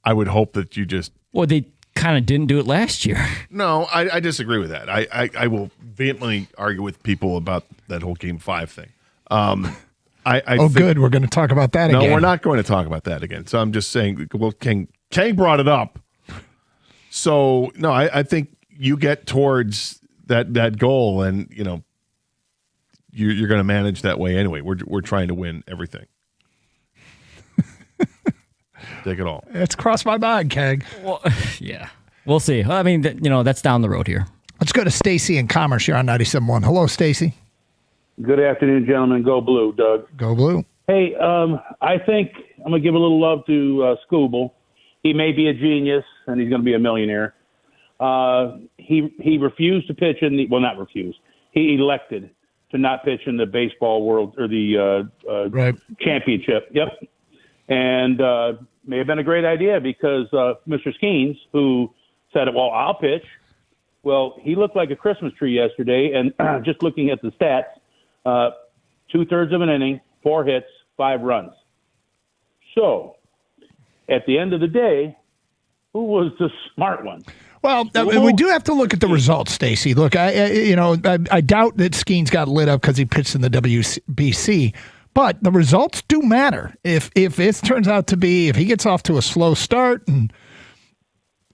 I would hope that you just. Well, they kind of didn't do it last year. No, I disagree with that. I will vehemently argue with people about that whole Game 5 thing. I think, good. We're going to talk about that again. No, we're not going to talk about that again. So I'm just saying, well, Kang brought it up. So, no, I think you get towards that goal and, you're going to manage that way anyway. We're trying to win everything. Take it all. It's crossed my mind, Kang. Well, yeah. We'll see. I mean, that's down the road here. Let's go to Stacy in Commerce. You're on 97.1. Hello, Stacy. Good afternoon, gentlemen. Go Blue, Doug. Go Blue. Hey, I think I'm going to give a little love to Scooble. He may be a genius, and he's going to be a millionaire. He refused to pitch not refused. He elected to not pitch in the baseball world or the championship. Yep. And may have been a great idea because Mr. Skeens, who said, well, I'll pitch. Well, he looked like a Christmas tree yesterday. And just looking at the stats, 2/3 of an inning, 4 hits, 5 runs. So at the end of the day, who was the smart one? Well, we do have to look at the results, Stacy. Look, I doubt that Skeens got lit up because he pitched in the WBC, but the results do matter. If it turns out to be, if he gets off to a slow start and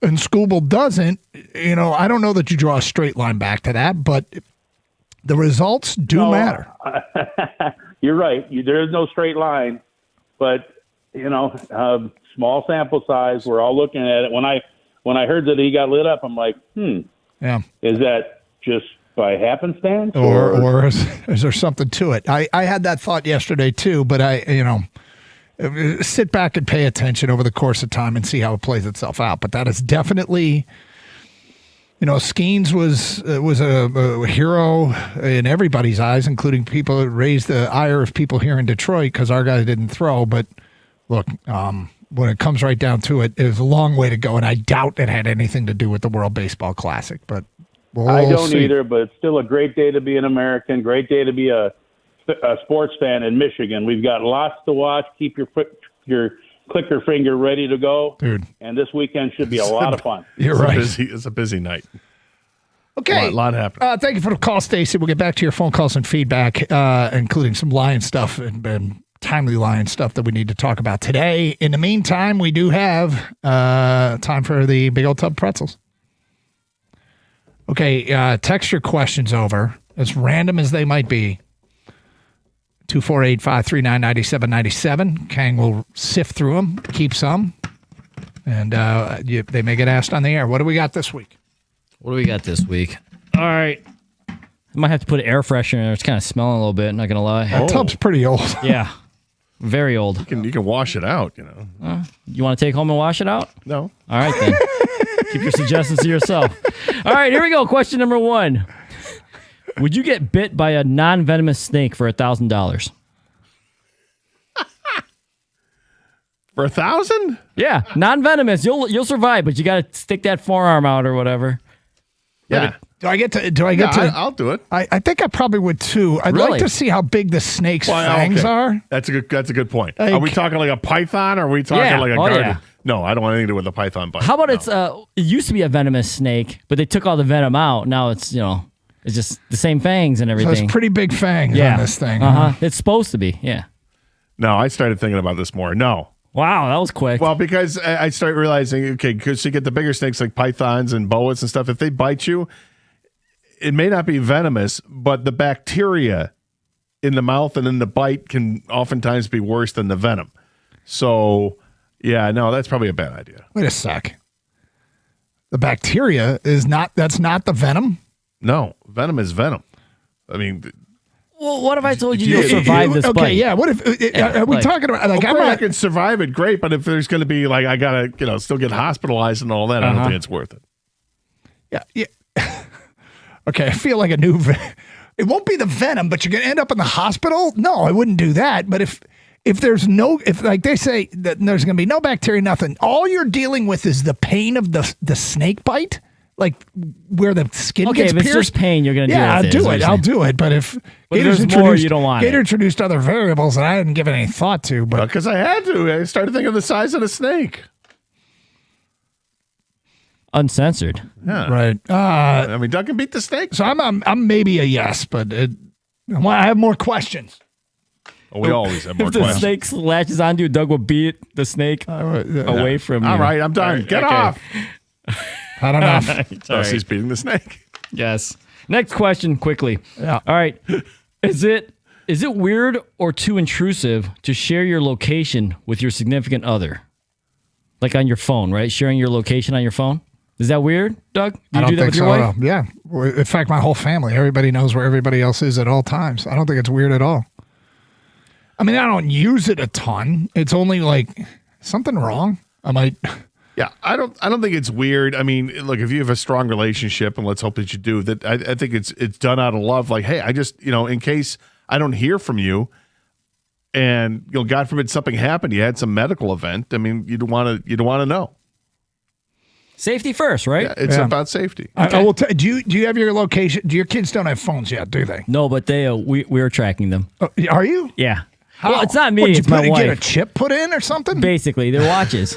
Scooble doesn't, I don't know that you draw a straight line back to that, but the results do matter. You're right. There is no straight line, but small sample size. We're all looking at it. When I heard that he got lit up, I'm like, yeah, is that just by happenstance, or is there something to it? I had that thought yesterday too, but sit back and pay attention over the course of time and see how it plays itself out. But that is definitely. Skeens was a hero in everybody's eyes, including people that raised the ire of people here in Detroit because our guy didn't throw. But look, when it comes right down to it, it was a long way to go, and I doubt it had anything to do with the World Baseball Classic. But I don't either. But it's still a great day to be an American. Great day to be a sports fan in Michigan. We've got lots to watch. Keep your clicker finger ready to go, dude. And this weekend should be a lot of fun. You're right. It's a busy night. Okay. A lot happening. Thank you for the call, Stacey. We'll get back to your phone calls and feedback, including some Lion stuff and timely Lion stuff that we need to talk about today. In the meantime, we do have time for the big old tub pretzels. Okay, text your questions over, as random as they might be. 248-539-9797. Kang will sift through them, keep some, and they may get asked on the air. What do we got this week? What do we got this week? All right. I might have to put an air freshener in there. It's kind of smelling a little bit, not going to lie. That tub's pretty old. Yeah. Very old. You can wash it out, You want to take home and wash it out? No. All right, then. Keep your suggestions to yourself. All right, here we go. Question number 1. Would you get bit by a non-venomous snake for $1,000? For $1,000? Yeah, non-venomous. You'll survive, but you got to stick that forearm out or whatever. Yeah. Do I get to? I'll do it. I think I probably would too. I'd Really? like to see how big the snake's fangs are. That's a good point. Are we talking like a python or are we talking like a garden? Yeah. No, I don't want anything to do with a python bite. How about it used to be a venomous snake, but they took all the venom out. Now it's it's just the same fangs and So everything. it's pretty big fangs on this thing. It's supposed to be. Yeah. No, I started thinking about this more. No. Wow, that was quick. Well, because I started realizing, okay, because you get the bigger snakes like pythons and boas and stuff, if they bite you, it may not be venomous, but the bacteria in the mouth and in the bite can oftentimes be worse than the venom. So, yeah, no, that's probably a bad idea. Wait a sec. The bacteria that's not the venom? No, venom is venom. I mean, Well, what if I told you you'll survive this bite? Okay, yeah. What if are we talking about like I can survive it, great. But if there's going to be like I gotta still get hospitalized and all that, I don't think it's worth it. Yeah. Okay, I feel like a new. It won't be the venom, but you're going to end up in the hospital. No, I wouldn't do that. But if like they say that there's going to be no bacteria, nothing. All you're dealing with is the pain of the snake bite. Like where the skin gets if it's pierced. just pain, you're going to do it. Yeah, I'll do it. But if there's more, you don't want Gator it. introduced other variables that I hadn't given any thought to. But Because I had to. I started thinking of the size of the snake. Uncensored. Yeah. Right. I mean, Doug can beat the snake. So I'm maybe a yes, but I have more questions. Oh, we always have more If the questions. snake latches onto you, Doug will beat the snake away from you. All right, I'm done. Get off. Not enough. Thus, he's beating the snake. Yes. Next question, quickly. Yeah. All right. Is it weird or too intrusive to share your location with your significant other? Like on your phone, right? Sharing your location on your phone? Is that weird, Doug? Do I you don't do that think with your so. wife? Yeah. In fact, my whole family, everybody knows where everybody else is at all times. I don't think it's weird at all. I mean, I don't use it a ton. It's only like something wrong. I might. Yeah, I don't think it's weird. I mean, look, if you have a strong relationship, and let's hope that you do, that I think it's done out of love. Like, hey, I just in case I don't hear from you, and God forbid something happened, you had some medical event. I mean, you'd want to know. Safety first, right? Yeah, it's about safety. I will tell. Do you have your location? Your kids don't have phones yet, do they? No, but they we're tracking them. Are you? Yeah. How? Well, it's not me. What, It's my wife. Get a chip put in or something? Basically, they're watches.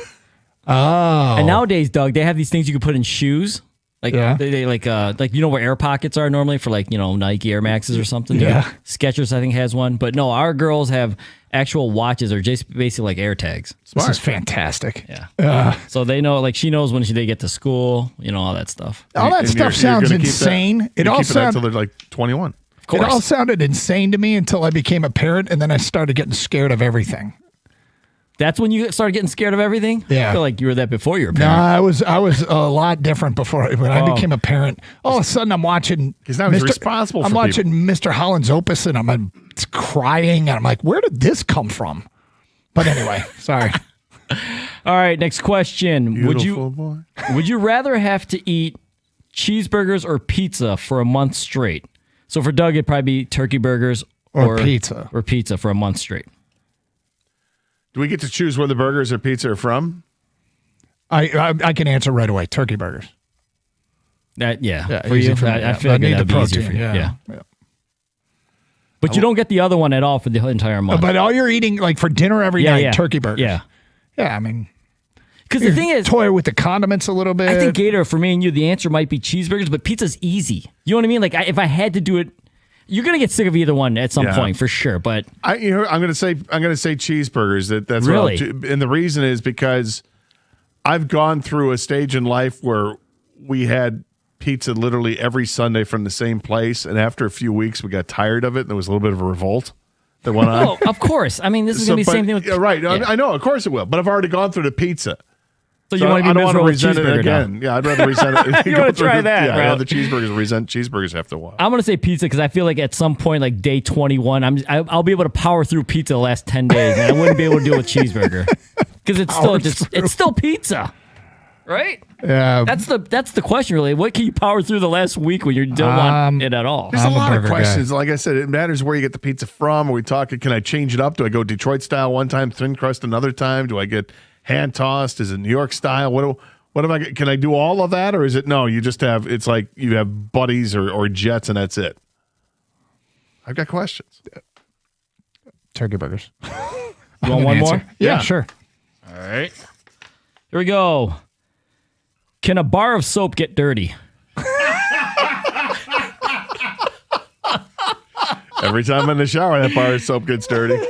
Oh. And nowadays, Doug, they have these things you can put in shoes. Like Yeah. they like where air pockets are normally for Nike Air Maxes or something. Yeah. Skechers I think has one, but no, our girls have actual watches or just basically like air tags. This is fantastic. Yeah. So they know, like she knows when they get to school, all that stuff. All that stuff sounds insane. It all sounds until they're like 21. Of course. It all sounded insane to me until I became a parent, and then I started getting scared of everything. That's when you started getting scared of everything? Yeah. I feel like you were that before you were a No, parent. I was a lot different before when I became a parent. All of a sudden, I'm watching. Because now he's responsible. I'm for watching people. Mr. Holland's Opus, and I'm crying, and I'm like, "Where did this come from?" But anyway, sorry. All right, next question. Beautiful boy. Would you rather have to eat cheeseburgers or pizza for a month straight? So for Doug, it'd probably be turkey burgers Or pizza. Or pizza for a month straight. Do we get to choose where the burgers or pizza are from? I can answer right away. Turkey burgers. Yeah, for easy you. for me. I feel like need that'd the be easier protein. for you. Yeah. But you don't get the other one at all for the entire month. But all you're eating, like for dinner every night, yeah. turkey burgers. Yeah. Yeah, I mean, because the thing is, toy with the condiments a little bit. I think Gator, for me and you, the answer might be cheeseburgers, but pizza's easy. You know what I mean? Like if I had to do it, you're gonna get sick of either one at some point for sure. But I'm gonna say cheeseburgers. That's really, and the reason is because I've gone through a stage in life where we had pizza literally every Sunday from the same place, and after a few weeks, we got tired of it, and there was a little bit of a revolt that went on. Oh, of course. I mean, this is gonna be the same thing with right. Yeah. I know, of course it will. But I've already gone through the pizza. So you want to be I don't want to miserable with resent it cheeseburger again. now. Yeah, I'd rather resent it. You want to try that, yeah, bro? Yeah, the cheeseburgers resent cheeseburgers after a while. I'm gonna say pizza because I feel like at some point, like day 21, I'll be able to power through pizza the last 10 days, and I wouldn't be able to do it with cheeseburger because it's still pizza, right? Yeah, that's the question really. What can you power through the last week when you don't want it at all? There's a lot of questions. Like I said, it matters where you get the pizza from. Are we talking? Can I change it up? Do I go Detroit style one time, thin crust another time? Do I get hand tossed? Is it New York style? What am I? Can I do all of that, or is it no? You just have it's like you have buddies or jets, and that's it. I've got questions. Turkey burgers. You want one more? Yeah, sure. All right. Here we go. Can a bar of soap get dirty? Every time I'm in the shower, that bar of soap gets dirty.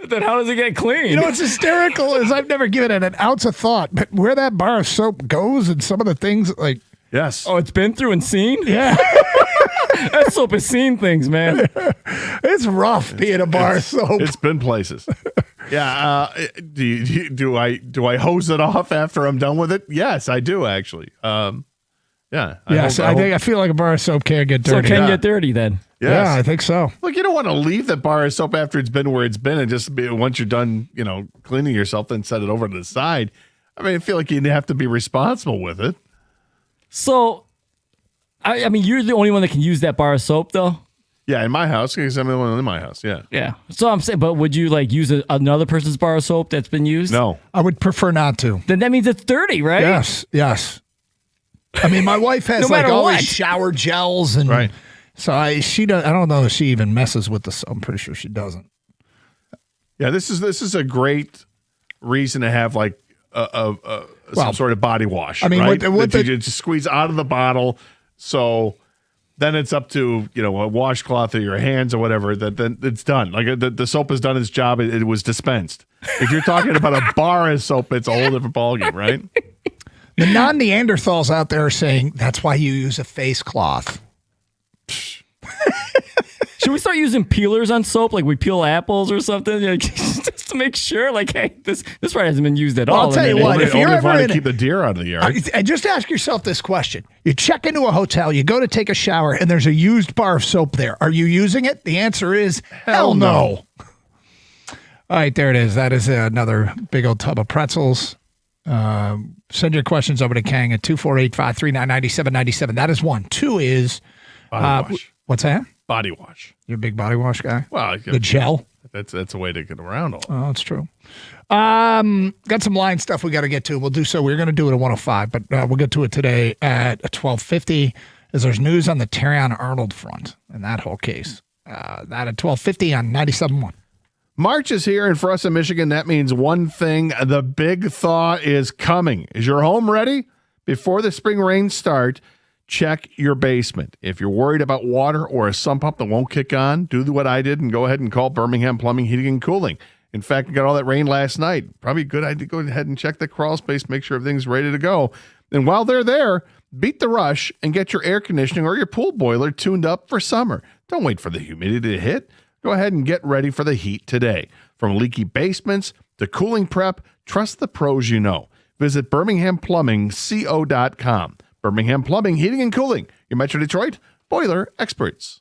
Then how does it get clean? You know what's hysterical is I've never given it an ounce of thought, but where that bar of soap goes and some of the things like yes. Oh, it's been through and seen? Yeah. That soap has seen things, man. It's rough being a bar of soap. It's been places. Yeah. Do I hose it off after I'm done with it? Yes, I do actually. Yeah. Yes, I feel like a bar of soap can get So dirty. it can get dirty then. Yes. Yeah, I think so. Look, you don't want to leave the bar of soap after it's been where it's been and just once you're done, cleaning yourself, then set it over to the side. I mean, I feel like you have to be responsible with it. So, I mean, you're the only one that can use that bar of soap, though? Yeah, in my house, because I'm the one in my house, yeah. Yeah. So I'm saying, but would you use another person's bar of soap that's been used? No. I would prefer not to. Then that means it's 30, right? Yes. I mean, my wife has No matter all what. these shower gels, and right. So I don't know if she even messes with the soap. I'm pretty sure she doesn't. Yeah, this is a great reason to have some sort of body wash. I mean, right? what that you just squeeze out of the bottle. So then it's up to a washcloth or your hands or whatever. Then it's done. Like the soap has done its job. It was dispensed. If you're talking about a bar of soap, it's a whole different ballgame, right? The non-Neanderthals out there are saying that's why you use a face cloth. Should we start using peelers on soap, like we peel apples or something, just to make sure? Like, hey, this part hasn't been used at all. I'll tell you what, if you're ever keep the deer out of the yard, and just ask yourself this question: you check into a hotel, you go to take a shower, and there's a used bar of soap there. Are you using it? The answer is hell no. All right, there it is. That is another big old tub of pretzels. Send your questions over to Kang at 248-539-9797. That is one. Two is body wash. What's that? Body wash. You're a big body wash guy? Well, the gel. That's a way to get around all. Oh, that's true. Got some line stuff we got to get to. We'll do so. We're going to do it at 105, but we'll get to it today at 12:50 as there's news on the Terrion Arnold front and that whole case. That at 12:50 on 97.1. March is here, and for us in Michigan, that means one thing. The big thaw is coming. Is your home ready? Before the spring rains start, check your basement. If you're worried about water or a sump pump that won't kick on, do what I did and go ahead and call Birmingham Plumbing, Heating, and Cooling. In fact, we got all that rain last night. Probably a good idea to go ahead and check the crawl space, make sure everything's ready to go. And while they're there, beat the rush and get your air conditioning or your pool boiler tuned up for summer. Don't wait for the humidity to hit. Go ahead and get ready for the heat today. From leaky basements to cooling prep, trust the pros you know. Visit BirminghamPlumbingCO.com. Birmingham Plumbing, Heating, and Cooling, your Metro Detroit boiler experts.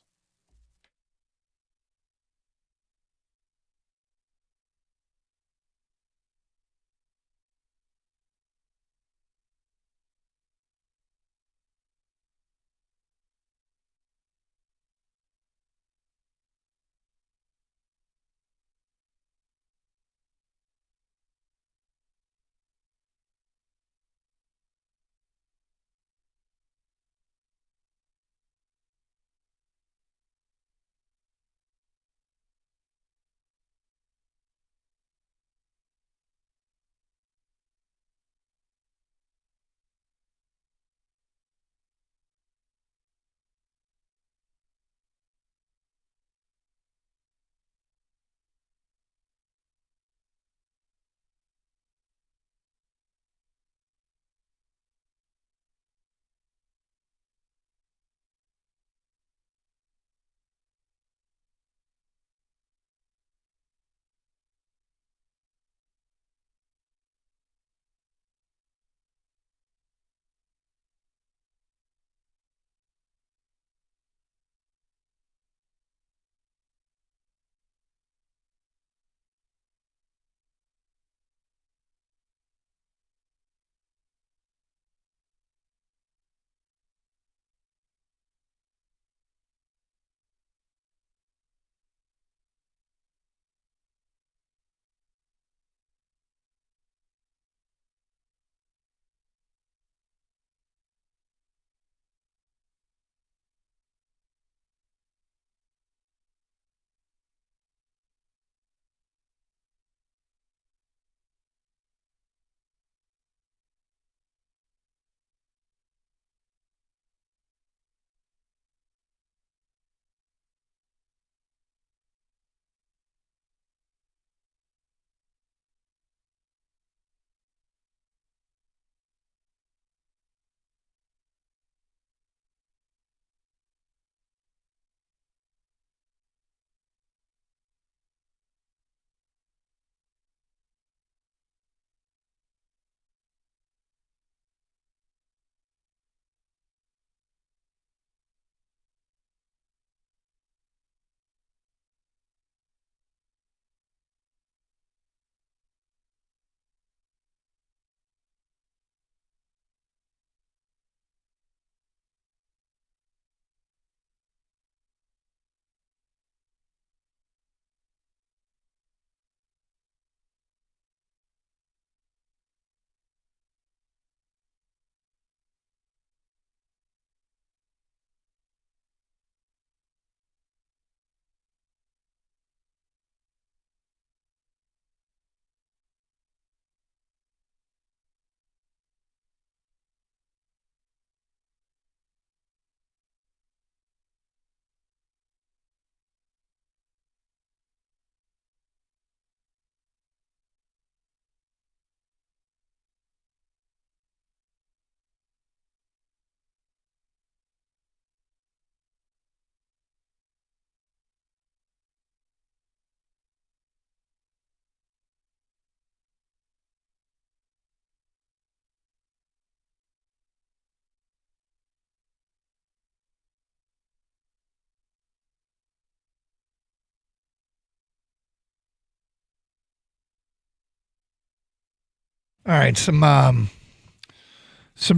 All right, some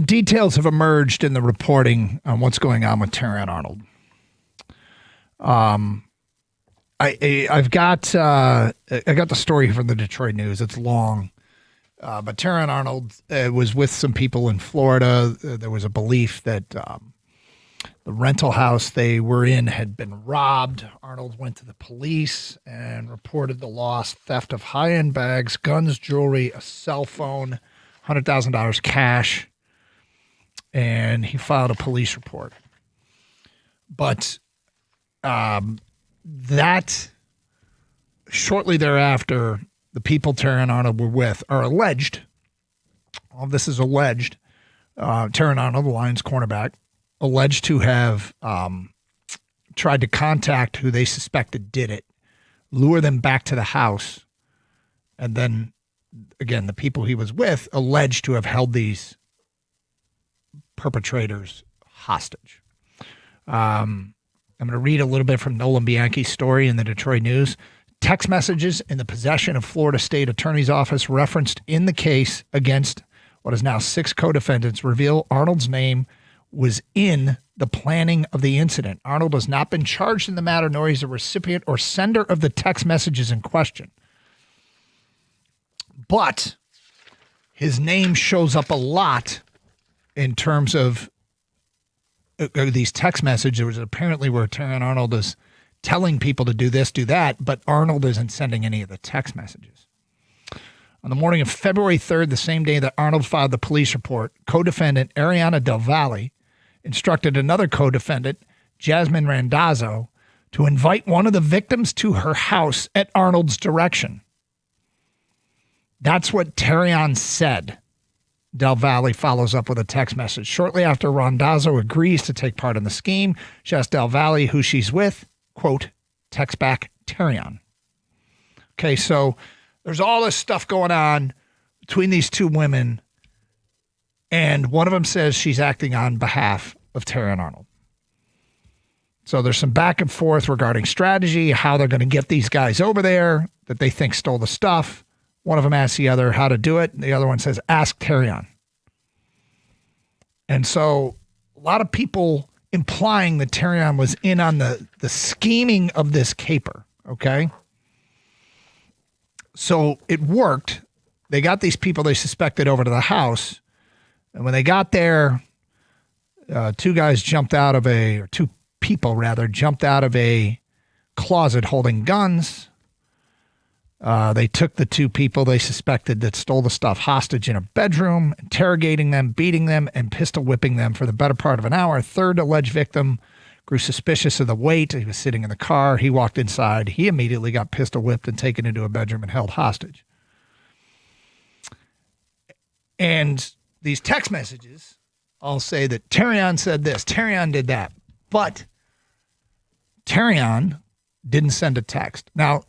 details have emerged in the reporting on what's going on with Terrion Arnold. I got the story from the Detroit News. It's long, but Terrion Arnold was with some people in Florida. There was a belief that the rental house they were in had been robbed. Arnold went to the police and reported the loss, theft of high-end bags, guns, jewelry, a cell phone, $100,000 cash, and he filed a police report. But that shortly thereafter, the people Terrion Arnold were with are alleged, all this is alleged, Terrion Arnold, the Lions cornerback, alleged to have tried to contact who they suspected did it, lure them back to the house, and then, again, the people he was with alleged to have held these perpetrators hostage. I'm going to read a little bit from Nolan Bianchi's story in the Detroit News. Text messages in the possession of Florida State Attorney's Office referenced in the case against what is now 6 co-defendants reveal Arnold's name was in the planning of the incident. Arnold has not been charged in the matter, nor is a recipient or sender of the text messages in question. But his name shows up a lot in terms of these text messages apparently where Terrion Arnold is telling people to do this, do that, but Arnold isn't sending any of the text messages. On the morning of February 3rd, the same day that Arnold filed the police report, co-defendant Ariana Del Valle instructed another co-defendant, Jasmine Randazzo, to invite one of the victims to her house at Arnold's direction. That's what Terrion said. Del Valle follows up with a text message. Shortly after Randazzo agrees to take part in the scheme, she asks Del Valle who she's with, quote, text back Terrion. Okay, so there's all this stuff going on between these two women, and one of them says she's acting on behalf of Terrion Arnold. So there's some back and forth regarding strategy, how they're going to get these guys over there that they think stole the stuff. One of them asks the other how to do it. The other one says, ask Terrion. And so a lot of people implying that Terrion was in on the scheming of this caper, okay? So it worked. They got these people they suspected over to the house. And when they got there, two people jumped out of a closet holding guns. They took the 2 people they suspected that stole the stuff hostage in a bedroom, interrogating them, beating them, and pistol whipping them for the better part of an hour. A third alleged victim grew suspicious of the weight. He was sitting in the car. He walked inside. He immediately got pistol whipped and taken into a bedroom and held hostage. And these text messages all say that Terrion said this, Terrion did that. But Terrion didn't send a text. Now,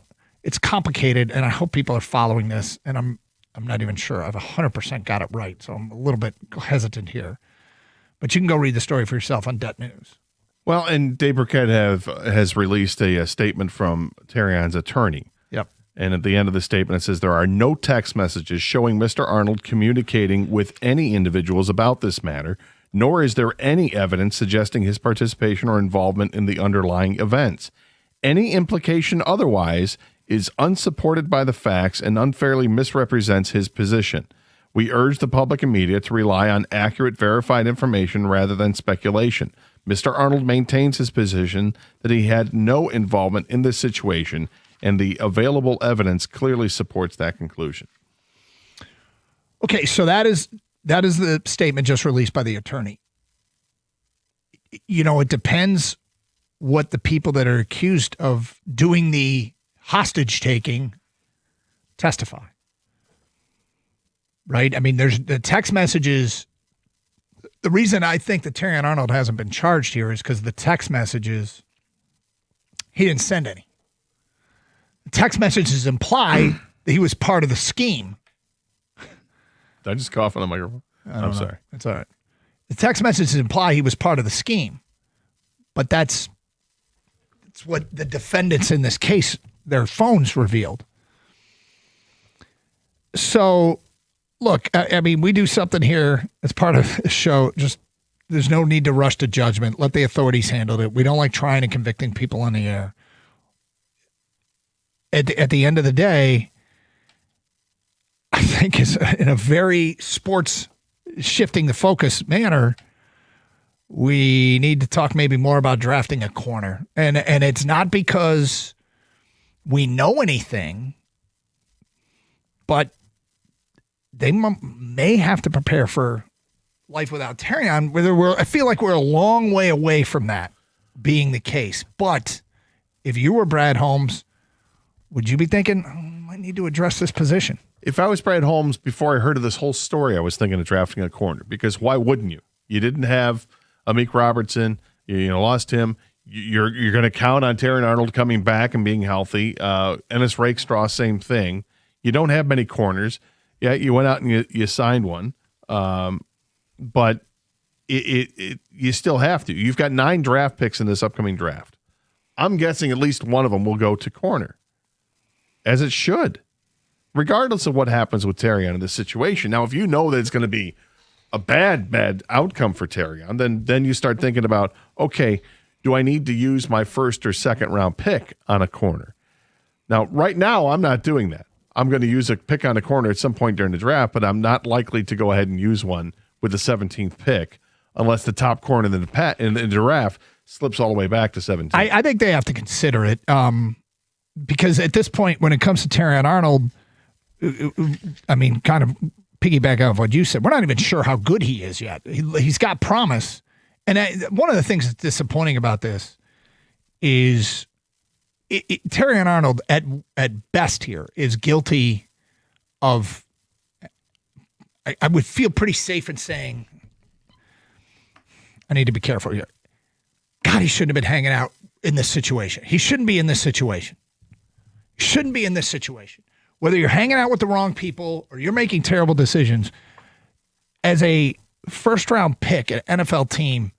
it's complicated, and I hope people are following this, and I'm not even sure I've 100% got it right, so I'm a little bit hesitant here. But you can go read the story for yourself on Det News. Well, and Dave Burkett has released a statement from Terrion's attorney. Yep. And at the end of the statement, it says there are no text messages showing Mr. Arnold communicating with any individuals about this matter, nor is there any evidence suggesting his participation or involvement in the underlying events. Any implication otherwise is unsupported by the facts and unfairly misrepresents his position. We urge the public and media to rely on accurate, verified information rather than speculation. Mr. Arnold maintains his position that he had no involvement in this situation, and the available evidence clearly supports that conclusion. Okay, so that is the statement just released by the attorney. You know, it depends what the people that are accused of doing the hostage taking testify. Right? I mean, there's the text messages. The reason I think that Terrion Arnold hasn't been charged here is because the text messages, he didn't send any. The text messages imply that he was part of the scheme. Did I just cough on the microphone? I'm sorry. That's all right. The text messages imply he was part of the scheme, but that's what the defendants in this case, their phones revealed. So look, I mean, we do something here as part of the show. Just there's no need to rush to judgment. Let the authorities handle it. We don't like trying and convicting people on the air. At the end of the day, I think is in a very sports shifting the focus manner. We need to talk maybe more about drafting a corner, and it's not because we know anything, but they may have to prepare for life without Terrion. I feel like we're a long way away from that being the case. But if you were Brad Holmes, would you be thinking, I need to address this position? If I was Brad Holmes, before I heard of this whole story, I was thinking of drafting a corner, because why wouldn't you? You didn't have Amik Robertson. You lost him. You're going to count on Terrion Arnold coming back and being healthy. Ennis Rakestraw, same thing. You don't have many corners. Yeah, you went out and you signed one, but you still have to. You've got 9 draft picks in this upcoming draft. I'm guessing at least one of them will go to corner, as it should, regardless of what happens with Terrion in this situation. Now, if you know that it's going to be a bad outcome for Terrion, then you start thinking about, okay, do I need to use my first or second round pick on a corner? Now, right now, I'm not doing that. I'm going to use a pick on a corner at some point during the draft, but I'm not likely to go ahead and use one with the 17th pick unless the top corner in the draft slips all the way back to 17. I think they have to consider it because at this point, when it comes to Terrion Arnold, I mean, kind of piggyback off what you said, we're not even sure how good he is yet. He's got promise. And one of the things that's disappointing about this is Terrion Arnold, at best here, is guilty of, I would feel pretty safe in saying, I need to be careful here. God, he shouldn't have been hanging out in this situation. He shouldn't be in this situation. He shouldn't be in this situation. Whether you're hanging out with the wrong people or you're making terrible decisions, as a first-round pick at an NFL team,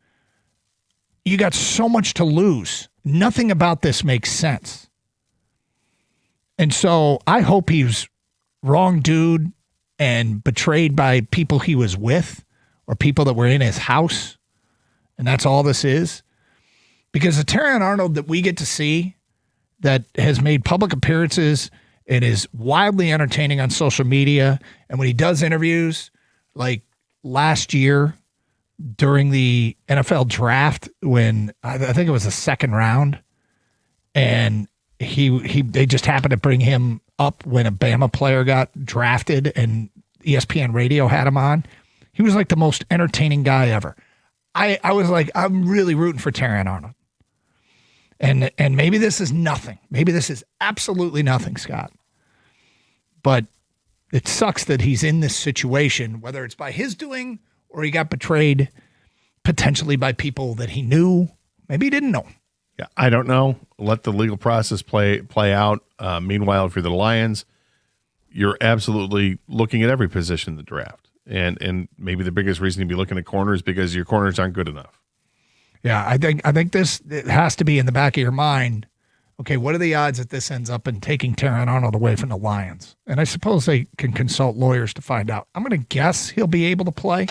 you got so much to lose. Nothing about this makes sense. And so I hope he's wrong dude and betrayed by people he was with or people that were in his house, and that's all this is. Because the Terrion Arnold that we get to see that has made public appearances and is wildly entertaining on social media. And when he does interviews, like last year during the NFL draft, when I think it was the second round, and they just happened to bring him up when a Bama player got drafted and ESPN Radio had him on. He was like the most entertaining guy ever. I was like, I'm really rooting for Terrion Arnold. And maybe this is nothing. Maybe this is absolutely nothing, Scott. But it sucks that he's in this situation, whether it's by his doing or he got betrayed potentially by people that he knew. Maybe he didn't know. Yeah, I don't know. Let the legal process play out. Meanwhile, if you're the Lions, you're absolutely looking at every position in the draft. And maybe the biggest reason to be looking at corners because your corners aren't good enough. Yeah, I think this it has to be in the back of your mind. Okay, what are the odds that this ends up in taking Terrion Arnold away from the Lions? And I suppose they can consult lawyers to find out. I'm going to guess he'll be able to play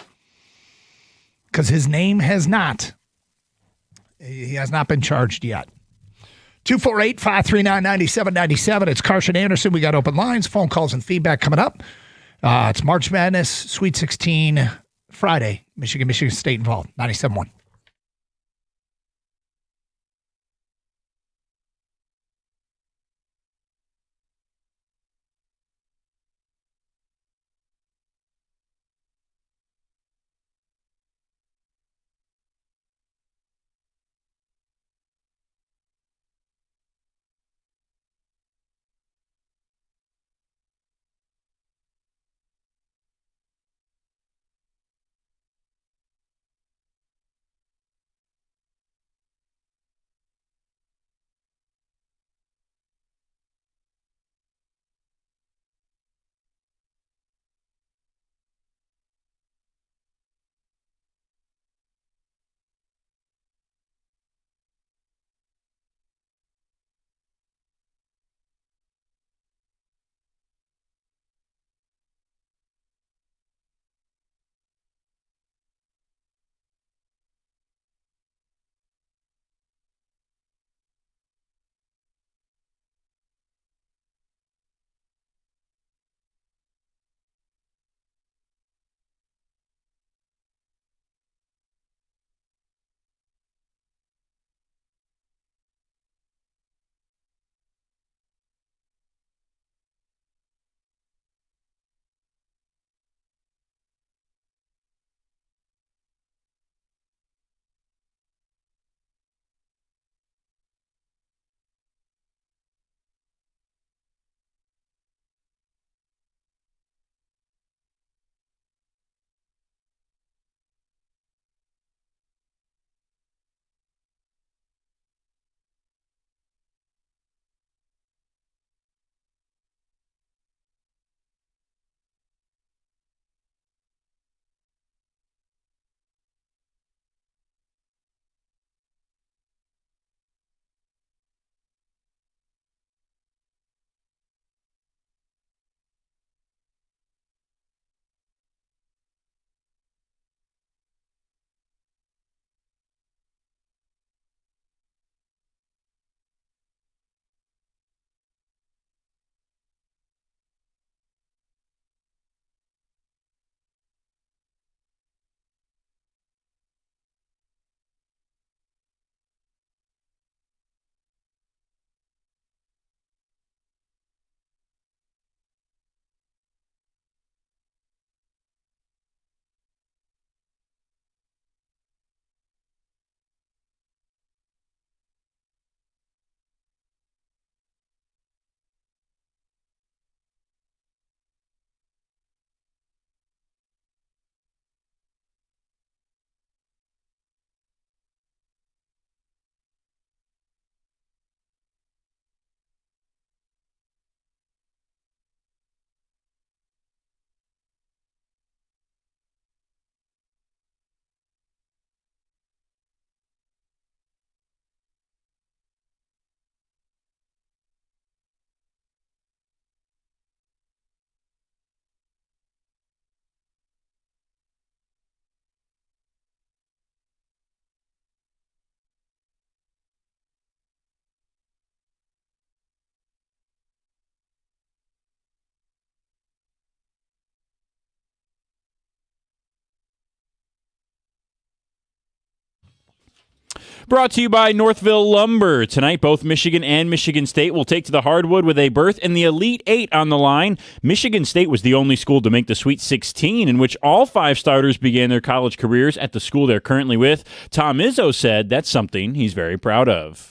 because his name has not. He has not been charged yet. 248-539-9797. It's Carson Anderson. We got open lines, phone calls, and feedback coming up. It's March Madness, Sweet 16, Friday. Michigan State involved, 97.1. Brought to you by Northville Lumber. Tonight, both Michigan and Michigan State will take to the hardwood with a berth in the Elite Eight on the line. Michigan State was the only school to make the Sweet 16, in which all 5 starters began their college careers at the school they're currently with. Tom Izzo said that's something he's very proud of.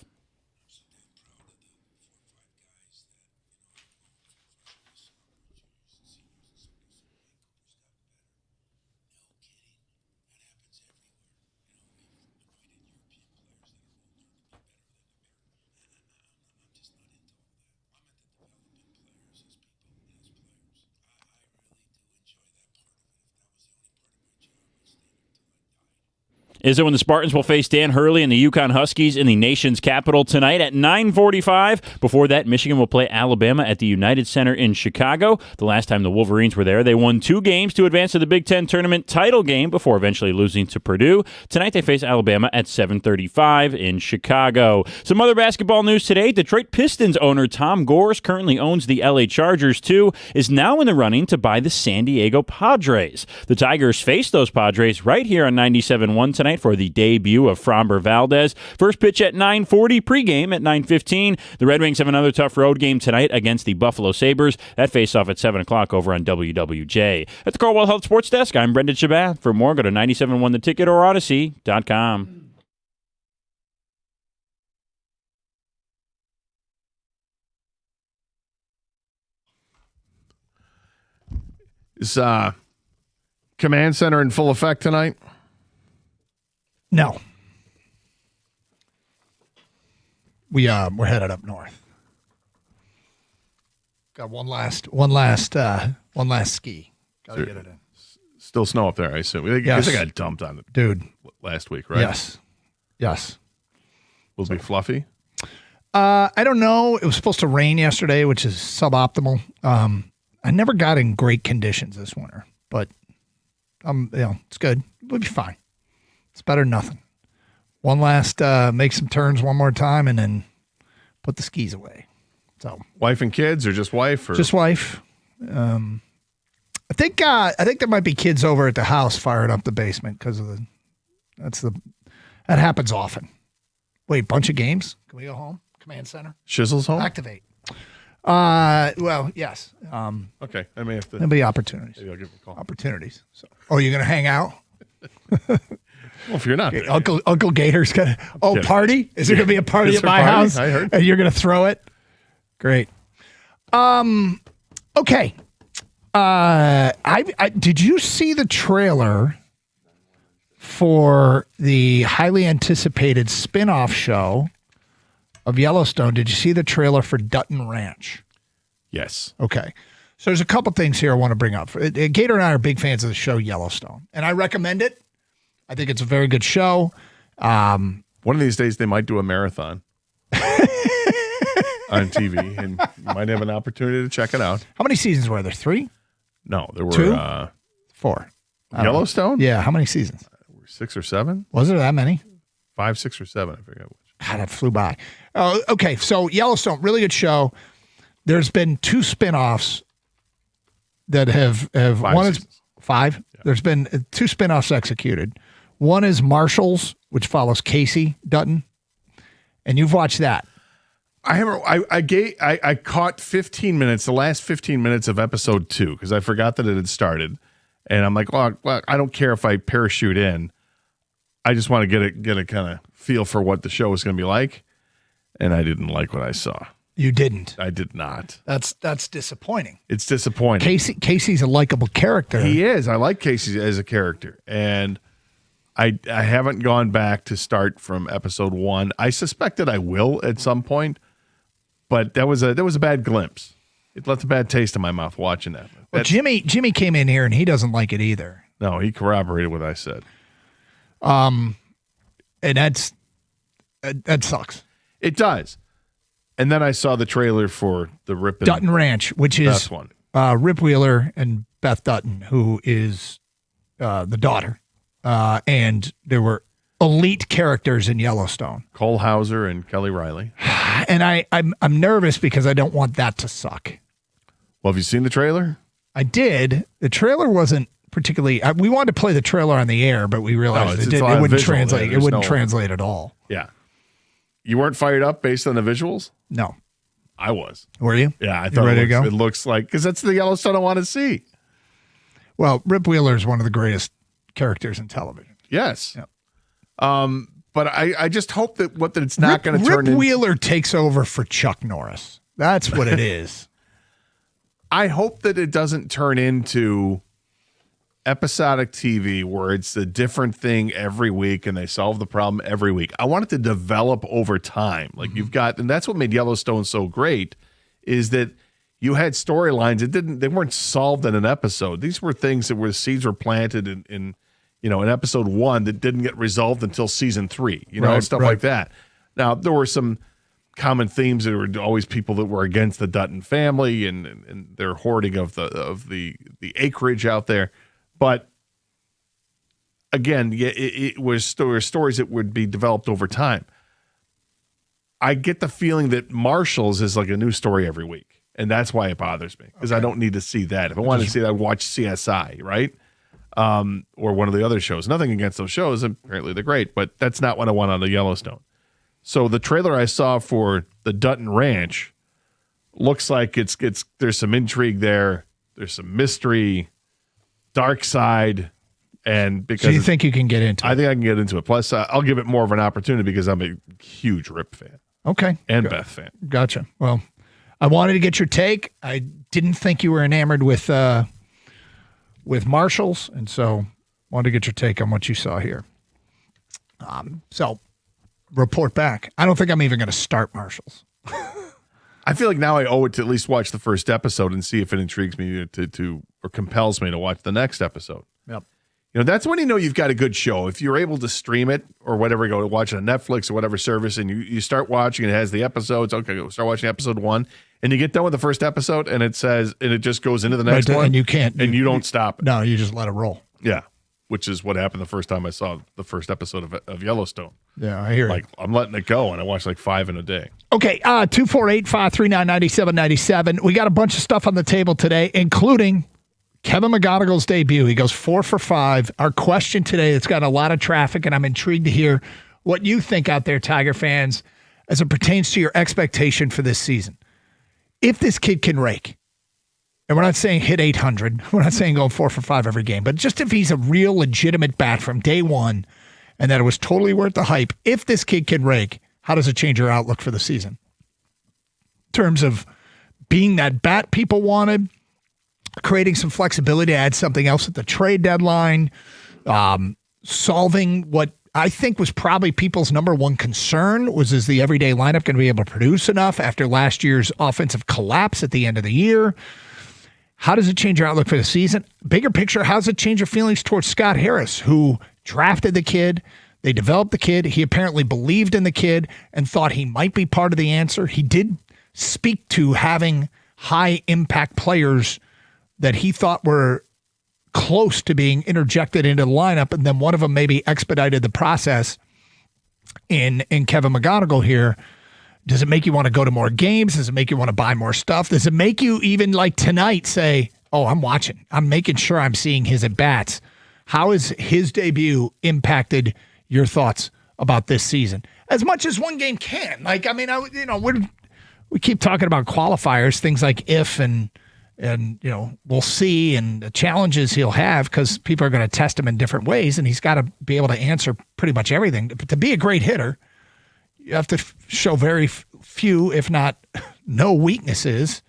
Izzo and the Spartans will face Dan Hurley and the UConn Huskies in the nation's capital tonight at 9:45. Before that, Michigan will play Alabama at the United Center in Chicago. The last time the Wolverines were there, they won 2 games to advance to the Big Ten tournament title game before eventually losing to Purdue. Tonight, they face Alabama at 7:35 in Chicago. Some other basketball news today. Detroit Pistons owner Tom Gores currently owns the LA Chargers, too, is now in the running to buy the San Diego Padres. The Tigers face those Padres right here on 97.1 tonight for the debut of Framber Valdez. First pitch at 9:40, pregame at 9:15. The Red Wings have another tough road game tonight against the Buffalo Sabres. That face-off at 7 o'clock over on WWJ. At the Carwell Health Sports Desk, I'm Brendan Shabat. For more, go to 971theticket or Odyssey.com. Is Command Center in full effect tonight? No. We're headed up north. Got one last ski. Gotta get it in. Still snow up there, I assume. I guess I got dumped on it, dude, last week, right? Yes. Will it be fluffy? I don't know. It was supposed to rain yesterday, which is suboptimal. I never got in great conditions this winter, but it's good. We'll be fine. It's better than nothing. One last, make some turns one more time, and then put the skis away. So, wife and kids, or just wife? Or? Just wife. I think there might be kids over at the house firing up the basement because of that happens often. Wait, bunch of games? Can we go home? Command Center. Shizzle's home. Activate. Well, yes. Okay, I may have to. There'll be opportunities. Maybe I'll give a call. Opportunities. So, you're gonna hang out? Well, if you're not, Uncle Gator's gonna. Party? Is there gonna be a party at my house? I heard. And you're gonna throw it? Great. Okay. I did you see the trailer for the highly anticipated spin-off show of Yellowstone? Did you see the trailer for Dutton Ranch? Yes. Okay. So there's a couple things here I want to bring up. Gator and I are big fans of the show Yellowstone, and I recommend it. I think it's a very good show. One of these days, they might do a marathon on TV, and you might have an opportunity to check it out. How many seasons were there? 3? No, there were 2? 4. Yellowstone? Yeah. How many seasons? 6 or 7? Was there that many? 5, 6, or 7. I forget which. God, that flew by. Okay, so Yellowstone, really good show. There's been 2 spinoffs that have 5 one is seasons. 5. Yeah. There's been 2 spinoffs executed. One is Marshals, which follows Casey Dutton, and you've watched that. I caught 15 minutes, the last 15 minutes of episode 2, because I forgot that it had started, and I'm like, well, I don't care if I parachute in. I just want to get a kind of feel for what the show is going to be like, and I didn't like what I saw. You didn't. I did not. That's disappointing. It's disappointing. Casey's a likable character. He is. I like Casey as a character, and I haven't gone back to start from episode 1. I suspect that I will at some point, but that was a bad glimpse. It left a bad taste in my mouth watching that. Well, Jimmy came in here and he doesn't like it either. No, he corroborated what I said. And that sucks. It does. And then I saw the trailer for the Dutton Ranch, which is one. Rip Wheeler and Beth Dutton, who is the daughter. And there were elite characters in Yellowstone. Cole Hauser and Kelly Riley. And I'm nervous because I don't want that to suck. Well, have you seen the trailer? I did. The trailer wasn't particularly. We wanted to play the trailer on the air, but we realized it wouldn't translate. It wouldn't translate at all. Yeah, You weren't fired up based on the visuals? No. I was. Were you? Yeah, I You thought ready to go? it looks like, because that's the Yellowstone I want to see. Well, Rip Wheeler is one of the greatest characters in television. Yes. Yep. But I just hope that it's not going to turn Rip Wheeler takes over for Chuck Norris. That's what it is. I hope that it doesn't turn into episodic TV where it's a different thing every week and they solve the problem every week. I want it to develop over time. Like you've got, and that's what made Yellowstone so great, is that you had storylines. They weren't solved in an episode. These were things that were seeds were planted in episode 1 that didn't get resolved until season 3, stuff like that. Now, there were some common themes. There were always people that were against the Dutton family and their hoarding of the acreage out there. But again, it was there were stories that would be developed over time. I get the feeling that Marshall's is like a new story every week, and that's why it bothers me, because I don't need to see that. If I wanted to see that, I'd watch CSI, right? Or one of the other shows. Nothing against those shows. Apparently they're great, but that's not what I want on the Yellowstone. So the trailer I saw for the Dutton Ranch looks like it's there's some intrigue there. There's some mystery, dark side, and because So you think you can get into it? I think I can get into it. Plus, I'll give it more of an opportunity because I'm a huge Rip fan. Okay. And Beth fan. Gotcha. Well, I wanted to get your take. I didn't think you were enamored with Marshall's, and so wanted to get your take on what you saw here. So report back. I don't think I'm even going to start Marshall's. I feel like now I owe it to at least watch the first episode and see if it intrigues me to or compels me to watch the next episode. Yep. That's when you've got a good show. If you're able to stream it or whatever, go to watch it on Netflix or whatever service, and you start watching, it has the episodes. Okay, go start watching episode 1, and you get done with the first episode, and it just goes into the next one, and you can't, and you don't stop it. No, you just let it roll. Yeah, which is what happened the first time I saw the first episode of Yellowstone. Yeah, I hear it. I'm letting it go, and I watched like 5 in a day. Okay, 248-539-9797. We got a bunch of stuff on the table today, including Kevin McGonigal's debut. He goes 4 for 5. Our question today that's got a lot of traffic, and I'm intrigued to hear what you think out there, Tiger fans, as it pertains to your expectation for this season. If this kid can rake, and we're not saying hit 800, we're not saying go 4 for 5 every game, but just if he's a real legitimate bat from day one and that it was totally worth the hype, if this kid can rake, how does it change your outlook for the season? In terms of being that bat people wanted, creating some flexibility to add something else at the trade deadline, solving what I think was probably people's number one concern was, is the everyday lineup going to be able to produce enough after last year's offensive collapse at the end of the year? How does it change your outlook for the season? Bigger picture, how does it change your feelings towards Scott Harris, who drafted the kid? They developed the kid. He apparently believed in the kid and thought he might be part of the answer. He did speak to having high impact players that he thought were close to being interjected into the lineup, and then one of them maybe expedited the process in Kevin McGonigal here. Does it make you want to go to more games? Does it make you want to buy more stuff? Does it make you even like tonight say, oh, I'm watching. I'm making sure I'm seeing his at-bats. How has his debut impacted your thoughts about this season? As much as one game can. Like, I mean, we keep talking about qualifiers, things like if and we'll see, and the challenges he'll have because people are going to test him in different ways, and he's got to be able to answer pretty much everything. But to be a great hitter, you have to show very few, if not no weaknesses,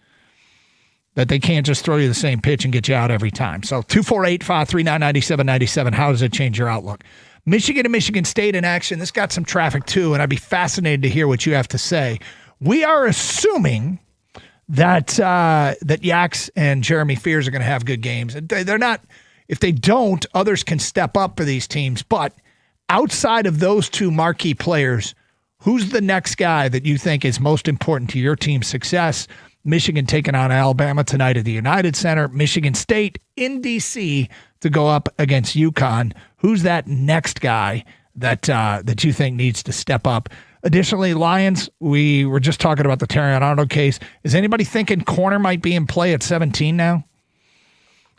that they can't just throw you the same pitch and get you out every time. So 248-539-9797, how does it change your outlook? Michigan and Michigan State in action. This got some traffic too, and I'd be fascinated to hear what you have to say. We are assuming that Yax and Jeremy Fears are going to have good games. They're not. If they don't, others can step up for these teams. But outside of those two marquee players, who's the next guy that you think is most important to your team's success? Michigan taking on Alabama tonight at the United Center. Michigan State in D.C. to go up against UConn. Who's that next guy that you think needs to step up? Additionally, Lions, we were just talking about the Terrion Arnold case. Is anybody thinking corner might be in play at 17 now?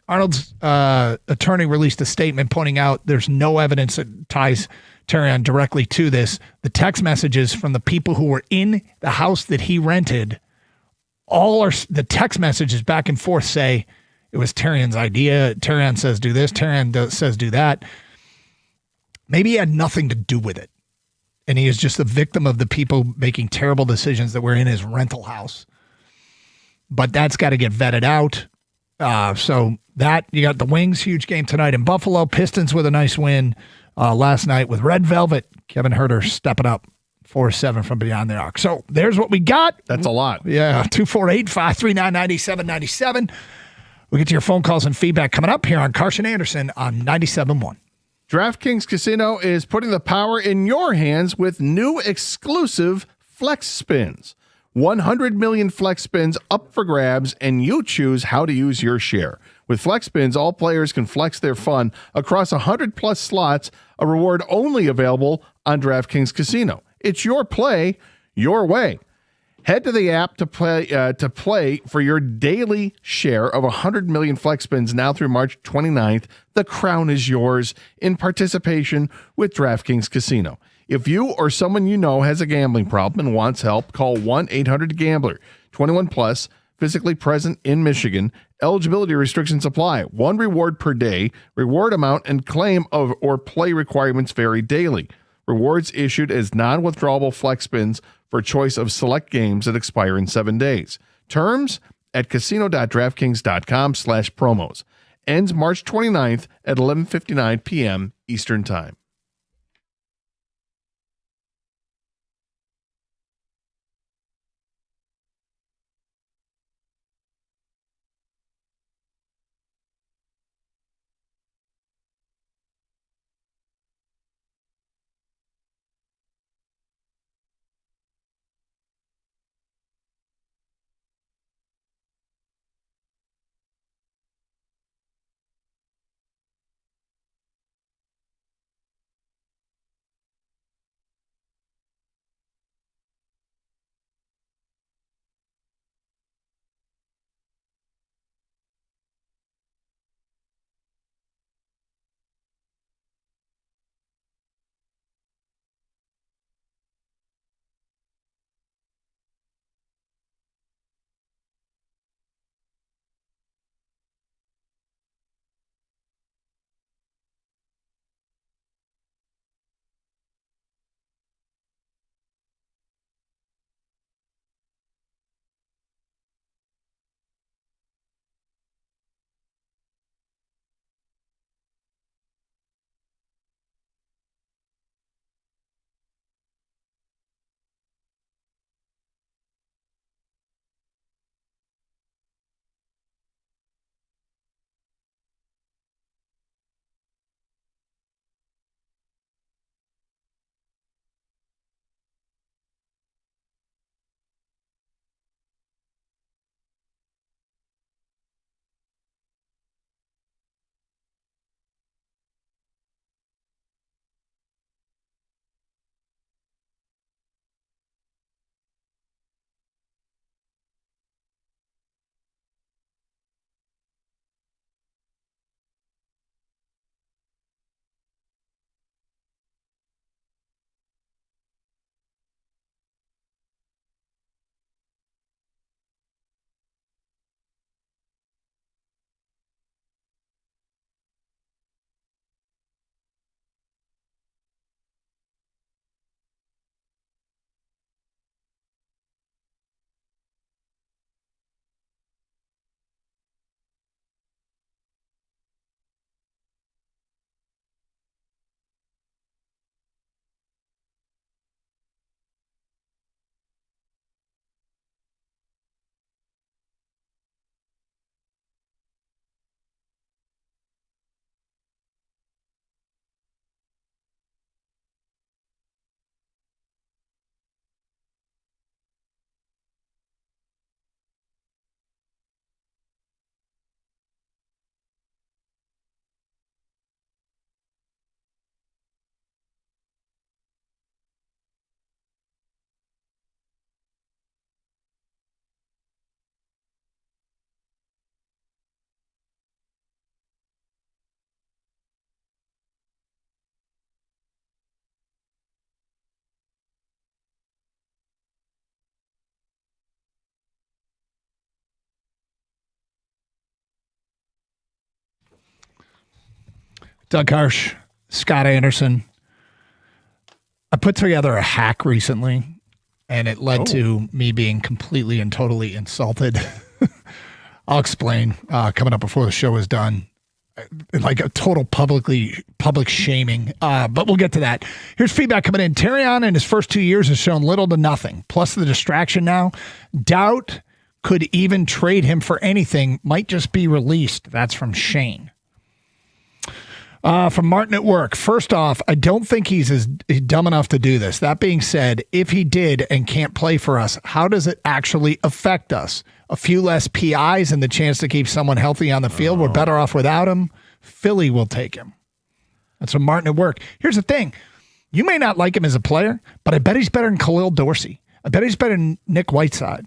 Arnold's attorney released a statement pointing out there's no evidence that ties Tarion, directly to this. The text messages from the people who were in the house that he rented, the text messages back and forth say it was Tarion's idea. Tarion says do this. Tarion says do that. Maybe he had nothing to do with it. And he is just the victim of the people making terrible decisions that were in his rental house. But that's got to get vetted out. So that, you got the Wings, huge game tonight in Buffalo. Pistons with a nice win last night with Red Velvet. Kevin Herter stepping up 4-7 from beyond the arc. So there's what we got. That's a lot. Yeah, 248-539-9797. We'll get to your phone calls and feedback coming up here on Carson Anderson on 97.1. DraftKings Casino is putting the power in your hands with new exclusive Flex Spins. 100 million Flex Spins up for grabs, and you choose how to use your share. With Flex Spins, all players can flex their fun across 100-plus slots, a reward only available on DraftKings Casino. It's your play, your way. Head to the app to play for your daily share of 100 million Flex Spins now through March 29th. The crown is yours in participation with DraftKings Casino. If you or someone you know has a gambling problem and wants help, call 1-800-GAMBLER. 21 plus, physically present in Michigan. Eligibility restrictions apply. One reward per day. Reward amount and claim of or play requirements vary daily. Rewards issued as non-withdrawable Flex Spins for choice of select games that expire in 7 days. Terms at casino.draftkings.com/promos. Ends March 29th at 11:59 p.m. Eastern Time. Doug Harsh, Scott Anderson. I put together a hack recently, and it led to me being completely and totally insulted. I'll explain coming up before the show is done. Like a total public shaming, but we'll get to that. Here's feedback coming in. Terrion in his first 2 years has shown little to nothing. Plus the distraction now. Doubt could even trade him for anything. Might just be released. That's from Shane. From Martin at work. First off, I don't think he's dumb enough to do this. That being said, if he did and can't play for us, how does it actually affect us? A few less PIs and the chance to keep someone healthy on the field. We're better off without him. Philly will take him. That's from Martin at work. Here's the thing. You may not like him as a player, but I bet he's better than Khalil Dorsey. I bet he's better than Nick Whiteside.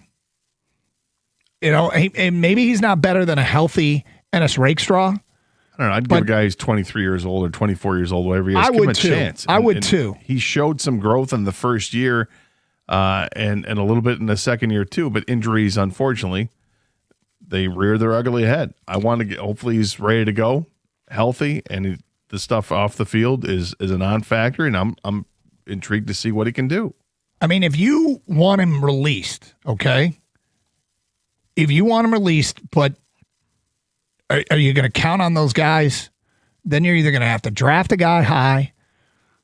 You know, and maybe he's not better than a healthy Ennis Rakestraw. I don't know. I'd give a guy who's 23 years old or 24 years old, whatever he is, give him a chance. I would too. He showed some growth in the first year and a little bit in the second year too, but injuries, unfortunately, they rear their ugly head. I want to get, hopefully he's ready to go, healthy, and the stuff off the field is a non-factor, and I'm intrigued to see what he can do. I mean, if you want him released, okay? If you want him released, but are you going to count on those guys? Then you're either going to have to draft a guy high,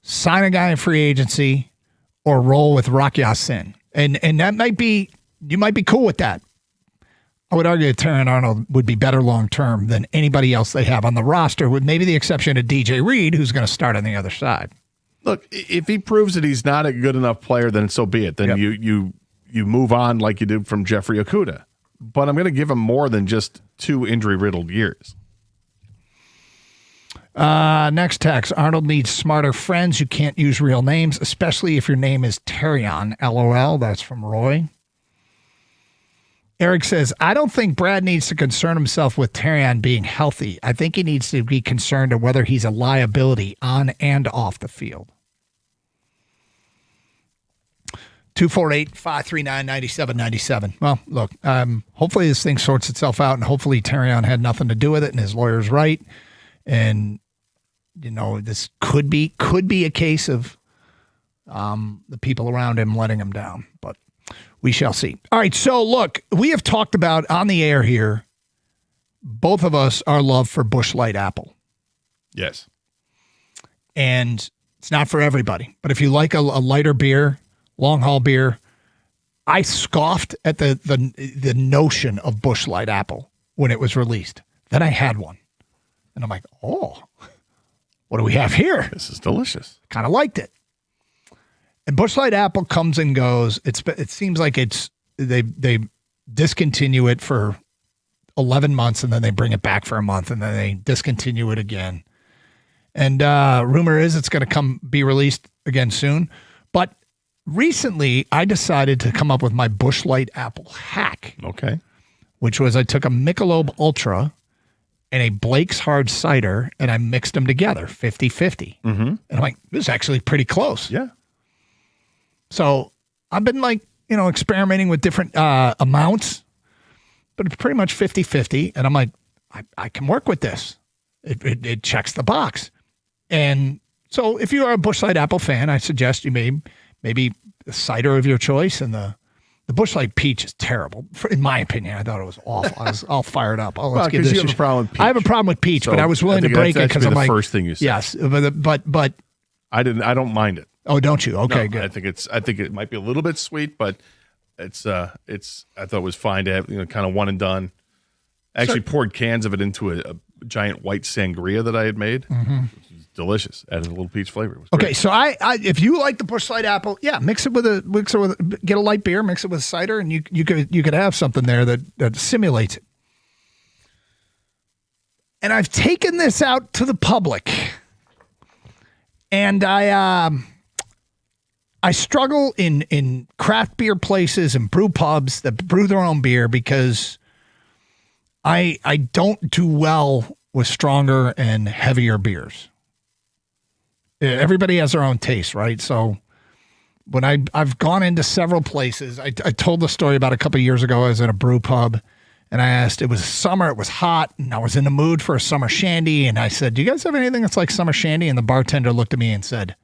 sign a guy in free agency, or roll with Rock Ya-Sin. And that might be, you might be cool with that. I would argue that Terrion Arnold would be better long-term than anybody else they have on the roster, with maybe the exception of DJ Reed, who's going to start on the other side. Look, if he proves that he's not a good enough player, then so be it. Then you move on like you did from Jeffrey Okudah. But I'm going to give him more than just 2 injury-riddled years. Next text. Arnold needs smarter friends who can't use real names, especially if your name is Terrion. LOL. That's from Roy. Eric says, I don't think Brad needs to concern himself with Terrion being healthy. I think he needs to be concerned of whether he's a liability on and off the field. 248-539-9797. Well, look, hopefully this thing sorts itself out, and hopefully Terrion had nothing to do with it, and his lawyer's right. And, you know, this could be a case of the people around him letting him down, but we shall see. All right, so look, we have talked about on the air here, both of us, our love for Busch Light Apple. Yes. And it's not for everybody, but if you like a lighter beer, long haul beer, I scoffed at the notion of Busch Light Apple when it was released. Then I had one, and I'm like, oh, what do we have here? This is delicious. Kind of liked it. And Busch Light Apple comes and goes. It seems like they discontinue it for 11 months, and then they bring it back for a month, and then they discontinue it again. And rumor is it's going to be released again soon. But recently, I decided to come up with my Busch Light Apple hack. Okay. Which was I took a Michelob Ultra and a Blake's Hard Cider, and I mixed them together, 50-50. Mm-hmm. And I'm like, this is actually pretty close. Yeah. So I've been experimenting with different amounts, but it's pretty much 50-50. And I'm like, I can work with this. It checks the box. And so if you are a Busch Light Apple fan, I suggest you maybe the cider of your choice, and the Busch Light Peach is terrible. In my opinion, I thought it was awful. I was all fired up. Let's give this. You have a problem with peach. I have a problem with peach, So but I was willing to break it because I'm like, first thing you said. Yes, but I don't mind it. Oh, don't you? Okay, No, good. I think it might be a little bit sweet, but I thought it was fine to have, kind of one and done. I actually poured cans of it into a giant white sangria that I had made. Mm-hmm. Delicious. Added a little peach flavor. It was Okay, great. so I if you like the Busch Light Apple, mix it with get a light beer, mix it with cider, and you could have something there that simulates it. And I've taken this out to the public, and I struggle in craft beer places and brew pubs that brew their own beer because I don't do well with stronger and heavier beers. Everybody has their own taste, right? So when I've gone into several places, I told the story about a couple of years ago. I was at a brew pub, And I asked, it was summer, it was hot, and I was in the mood for a summer shandy. And I said, do you guys have anything that's like summer shandy? And the bartender looked at me and said,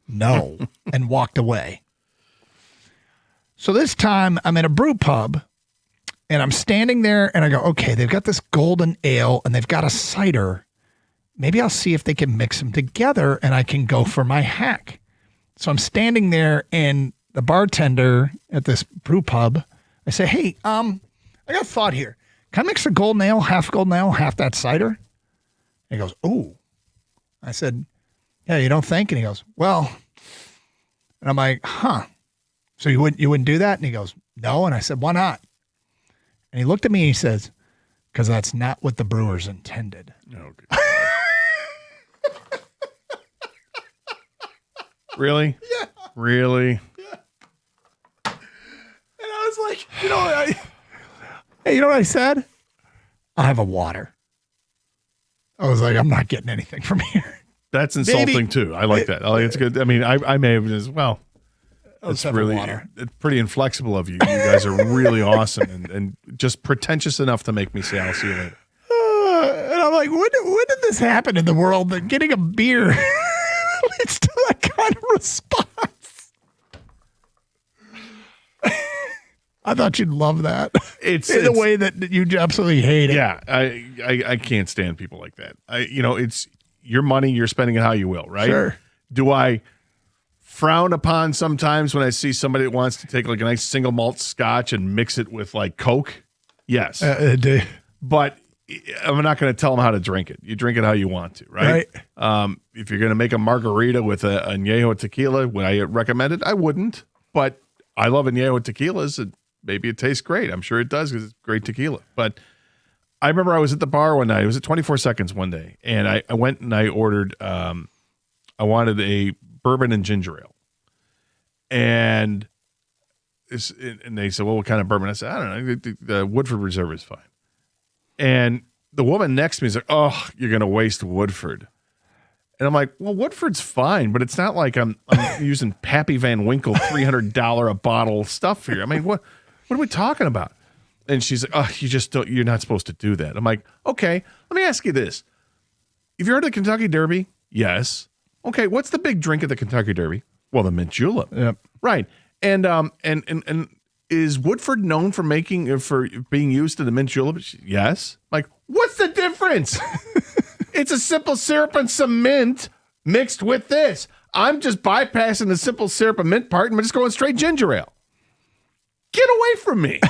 no, and walked away. So this time I'm in a brew pub and I'm standing there and I go, okay, they've got this golden ale and they've got a cider. Maybe I'll see if they can mix them together and I can go for my hack. So I'm standing there and the bartender at this brew pub, I say, hey, I got a thought here. Can I mix a golden ale, half that cider? And he goes, oh. I said, yeah, you don't think? And he goes, well. And I'm like, huh. So you wouldn't do that? And he goes, no. And I said, why not? And he looked at me and he says, because that's not what the brewers intended. Okay. Really? Yeah. Really? Yeah. And I was like, hey, you know what I said? I have a water. I was like, I'm not getting anything from here. That's insulting too. I like that. I like it's good. I mean, I may have as well. It's really it's pretty inflexible of you. You guys are really awesome and just pretentious enough to make me say, I'll see you later. And I'm like, when did this happen in the world that getting a beer leads to that kind of response? I thought you'd love that. It's in a way that you absolutely hate it. Yeah, I can't stand people like that. It's your money, you're spending it how you will, right? Sure. Do I frown upon sometimes when I see somebody that wants to take like a nice single malt scotch and mix it with like Coke? Yes. But I'm not going to tell them how to drink it. You drink it how you want to, right? If you're going to make a margarita with a añejo tequila, would I recommend it? I wouldn't. But I love añejo tequilas. And maybe it tastes great. I'm sure it does because it's great tequila. But I remember I was at the bar one night. It was at 24 Seconds one day. And I went and I ordered, I wanted a bourbon and ginger ale. And they said, well, what kind of bourbon? I said, I don't know. The Woodford Reserve is fine. And the woman next to me is like, oh, you're going to waste Woodford. And I'm like, well, Woodford's fine, but it's not like I'm using Pappy Van Winkle $300 a bottle stuff here. I mean, what are we talking about? And she's like, oh, you're not supposed to do that. I'm like, okay, let me ask you this. Have you heard of the Kentucky Derby? Yes. Okay, what's the big drink at the Kentucky Derby? Well, the mint julep. Yep. Right. And is Woodford known for being used in the mint julep? Yes. Like, what's the difference? It's a simple syrup and some mint mixed with this. I'm just bypassing the simple syrup and mint part and I'm just going straight ginger ale. Get away from me.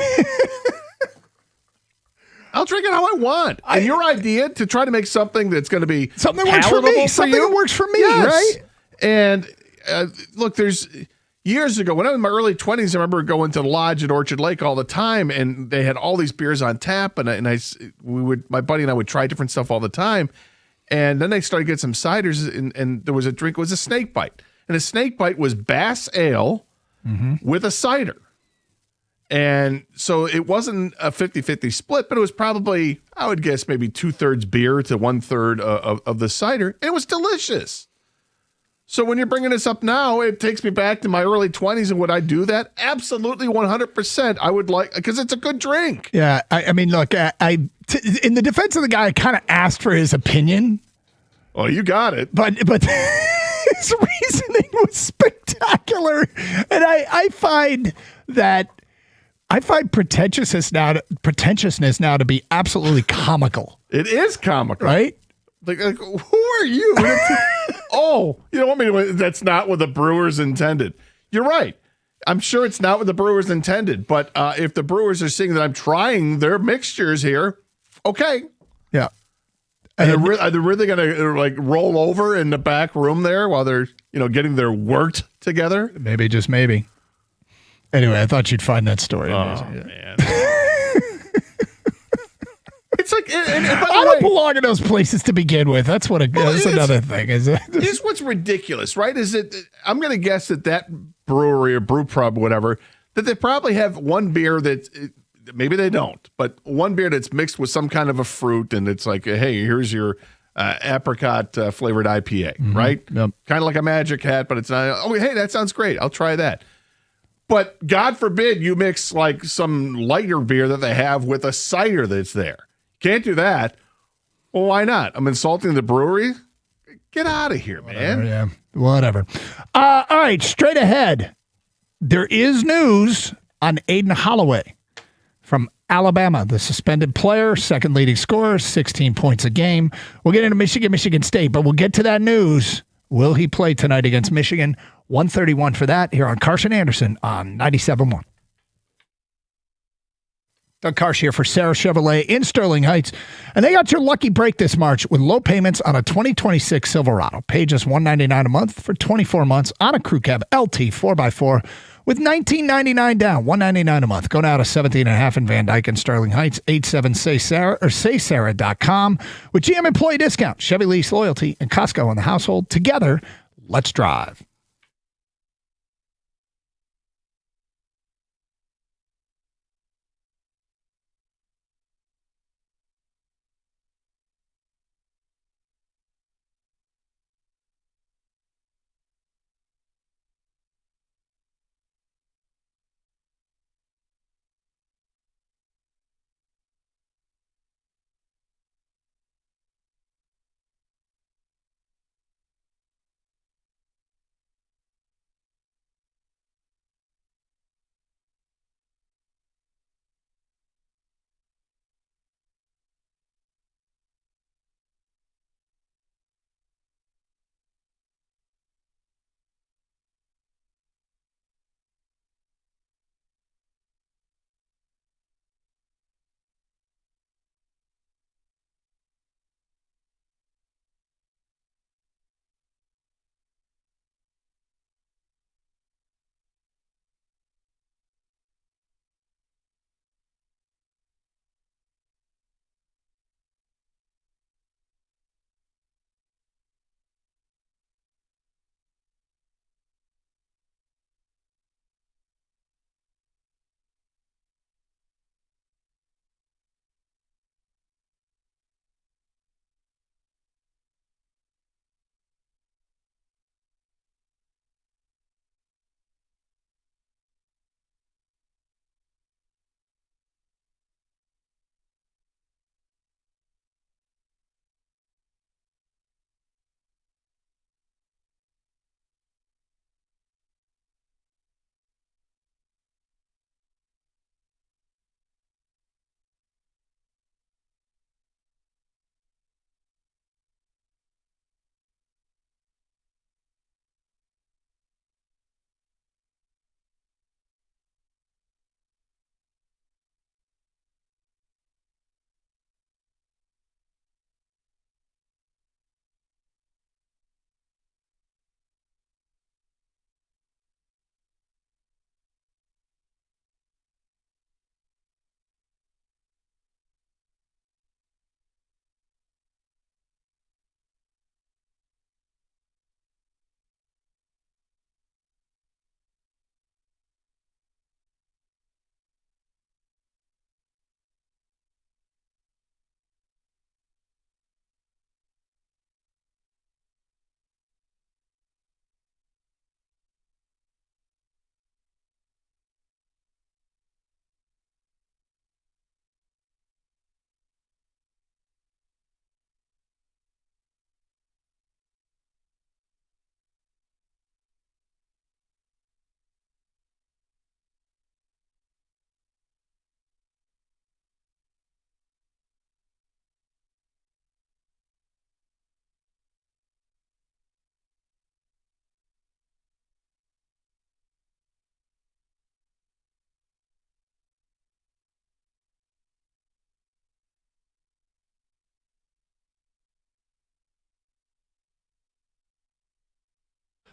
I'll drink it how I want. And your idea to try to make something that's going to be something that works for me, something that works for me, yes. Right? And look, there's years ago when I was in my early 20s, I remember going to the lodge at Orchard Lake all the time, and they had all these beers on tap, and my buddy and I would try different stuff all the time. And then they started getting some ciders, and there was a drink, it was a snake bite. And a snake bite was Bass Ale with a cider. And so it wasn't a 50-50 split, but it was probably, I would guess, maybe 2/3 beer to 1/3 of the cider. And it was delicious. So when you're bringing this up now, it takes me back to my early 20s. And would I do that? Absolutely, 100%. I would like, because it's a good drink. Yeah. I mean, look, in the defense of the guy, I kind of asked for his opinion. Oh, you got it. But his reasoning was spectacular. And I find pretentiousness now to be absolutely comical. It is comical. Right? Like who are you? Oh, you don't want me to, that's not what the Brewers intended. You're right. I'm sure it's not what the Brewers intended, but if the Brewers are seeing that I'm trying their mixtures here, okay. Yeah. And are they really going to like roll over in the back room there while they're, getting their work together? Maybe, just maybe. Anyway, I thought you'd find that story amazing. Oh, man. It's like, I don't belong in those places to begin with. That's another thing. Here's what's ridiculous, right? Is that I'm going to guess that brewery or brew pub, whatever, that they probably have one beer that maybe they don't, but one beer that's mixed with some kind of a fruit, and it's like, hey, here's your apricot flavored IPA, right? Yep. Kind of like a Magic Hat, but it's not. Oh, hey, that sounds great. I'll try that. But God forbid you mix like some lighter beer that they have with a cider that's there. Can't do that. Well, why not? I'm insulting the brewery. Get out of here, man. Yeah, whatever. All right, straight ahead. There is news on Aiden Holloway from Alabama, the suspended player, second leading scorer, 16 points a game. We'll get into Michigan State, but we'll get to that news. Will he play tonight against Michigan? 131 for that here on Carson Anderson on 97.1. Doug Karsh here for Sarah Chevrolet in Sterling Heights. And they got your lucky break this March with low payments on a 2026 Silverado. Pay just $199 a month for 24 months on a crew cab LT 4x4 with $19.99 down, $199 a month. Go now to 17.5 in Van Dyke and Sterling Heights, 87-SAY-SARAH or saysarah.com. With GM employee discount, Chevy lease loyalty, and Costco in the household. Together, let's drive.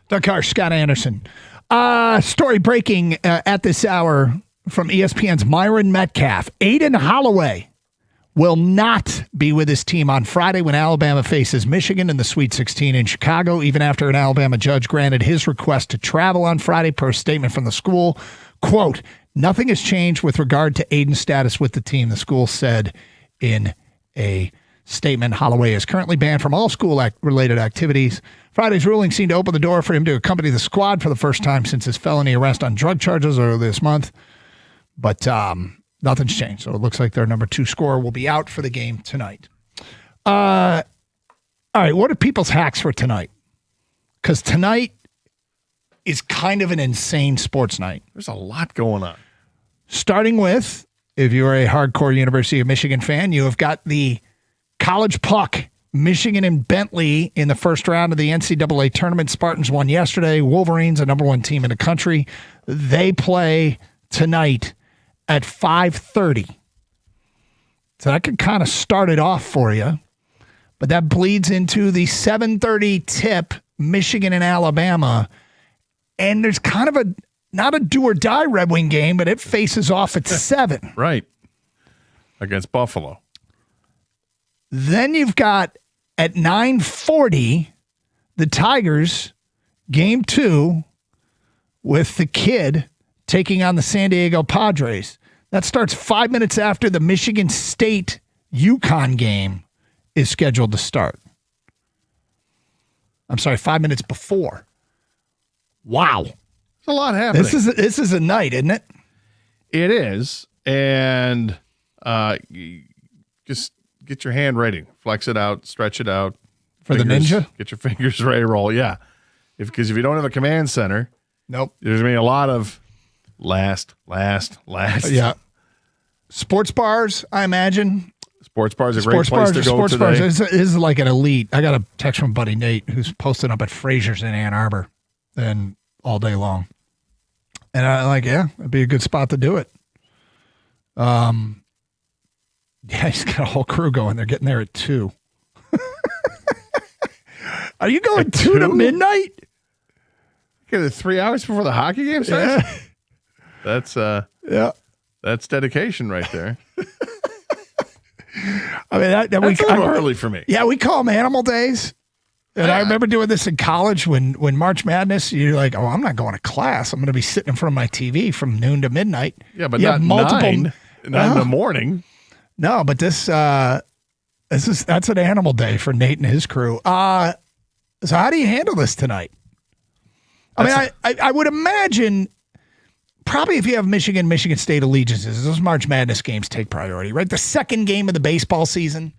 Doug Karsh, Scott Anderson. Story breaking at this hour from ESPN's Myron Metcalf. Aiden Holloway will not be with his team on Friday when Alabama faces Michigan in the Sweet 16 in Chicago, even after an Alabama judge granted his request to travel on Friday per statement from the school. Quote, nothing has changed with regard to Aiden's status with the team, the school said in a statement. Holloway is currently banned from all school-related activities. Friday's ruling seemed to open the door for him to accompany the squad for the first time since his felony arrest on drug charges earlier this month. But nothing's changed. So it looks like their number 2 scorer will be out for the game tonight. All right, what are people's hacks for tonight? Because tonight is kind of an insane sports night. There's a lot going on. Starting with, if you're a hardcore University of Michigan fan, you have got the college puck. Michigan and Bentley in the first round of the NCAA tournament. Spartans won yesterday. Wolverines, the number 1 team in the country. They play tonight at 5:30. So that could kind of start it off for you. But that bleeds into the 7:30 tip, Michigan and Alabama. And there's kind of not a do or die Red Wing game, but it faces off at 7. Right. Against Buffalo. Then you've got at 9:40, the Tigers, game 2, with the Kid taking on the San Diego Padres. That starts 5 minutes after the Michigan State UConn game is scheduled to start. I'm sorry, 5 minutes before. Wow. There's a lot happening. This is a night, isn't it? It is. And just get your hand ready. Flex it out, stretch it out. For the ninja? Get your fingers ready to roll, yeah. Because if you don't have a command center, nope. There's going to be a lot of last. Yeah. Sports bars, I imagine. Sports bars are a great place to go sports today. Bars is like an elite. I got a text from buddy Nate who's posted up at Fraser's in Ann Arbor and all day long. And I'm like, yeah, it'd be a good spot to do it. Yeah, he's got a whole crew going. They're getting there at 2. Are you going 2 to midnight? Okay, 3 hours before the hockey game starts? Yeah. That's dedication right there. I mean, that's a little early for me. Yeah, we call them animal days. And I remember doing this in college when March Madness, you're like, oh, I'm not going to class. I'm going to be sitting in front of my TV from noon to midnight. Yeah, but not nine in the morning. No, but that's an animal day for Nate and his crew. So how do you handle this tonight? I would imagine probably if you have Michigan State allegiances, those March Madness games take priority, right? The second game of the baseball season.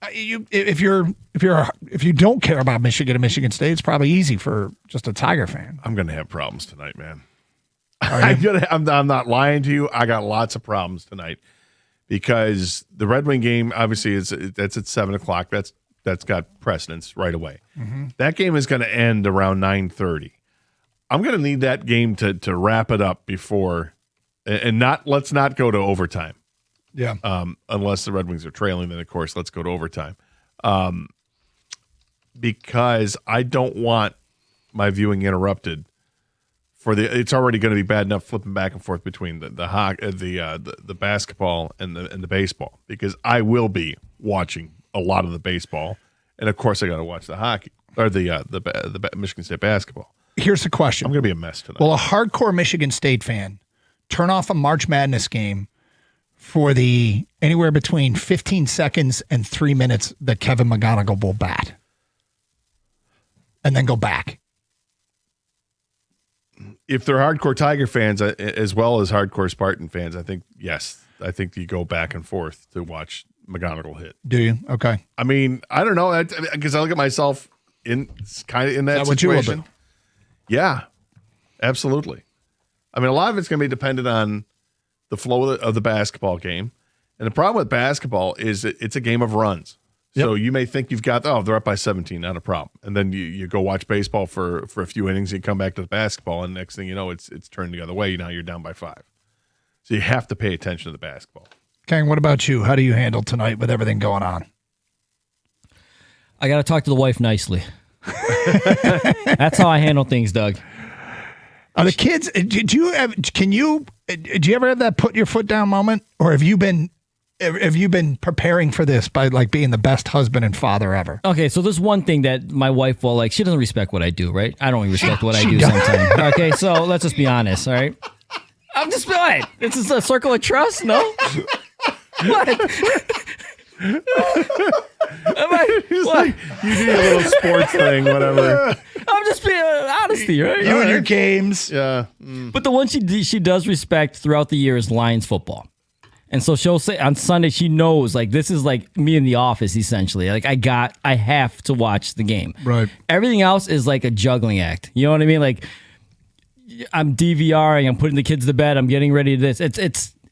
If you don't care about Michigan and Michigan State, it's probably easy for just a Tiger fan. I'm going to have problems tonight, man. I'm not lying to you. I got lots of problems tonight because the Red Wing game, obviously, that's at 7:00. That's got precedence right away. Mm-hmm. That game is going to end around 9:30. I'm going to need that game to wrap it up before, and let's not go to overtime. Yeah. Unless the Red Wings are trailing, then of course let's go to overtime. Because I don't want my viewing interrupted. It's already going to be bad enough flipping back and forth between the basketball and the baseball, because I will be watching a lot of the baseball, and of course I got to watch the hockey or the Michigan State basketball. Here's the question: I'm going to be a mess tonight. Will a hardcore Michigan State fan turn off a March Madness game for the anywhere between 15 seconds and 3 minutes that Kevin McGonigal will bat, and then go back? If they're hardcore Tiger fans as well as hardcore Spartan fans, I think, yes. I think you go back and forth to watch McGonigal hit. Do you? Okay. I mean, I don't know, because I look at myself in that situation. What you will do? Yeah, absolutely. I mean, a lot of it's going to be dependent on the flow of the basketball game. And the problem with basketball is it's a game of runs. Yep. So you may think you've got, they're up by 17, not a problem. And then you go watch baseball for a few innings, you come back to the basketball, and next thing you know, it's turned the other way. Now you're down by 5. So you have to pay attention to the basketball. Kang, what about you? How do you handle tonight with everything going on? I got to talk to the wife nicely. That's how I handle things, Doug. Are the kids, do you ever have that put your foot down moment? Or have you been preparing for this by like being the best husband and father ever? Okay, so there's one thing that my wife will she doesn't respect what I do, right? I don't respect what I do sometimes. Okay, so let's just be honest, all right? I'm just what? This is a circle of trust, no? What? Like, you do your little sports thing, whatever. I'm just being honesty, right? You and your games. Yeah. But the one she does respect throughout the year is Lions football. And so she'll say on Sunday, she knows, like, this is like me in the office, essentially. Like, I have to watch the game. Right. Everything else is like a juggling act. You know what I mean? Like, I'm DVRing, I'm putting the kids to bed, I'm getting ready to this.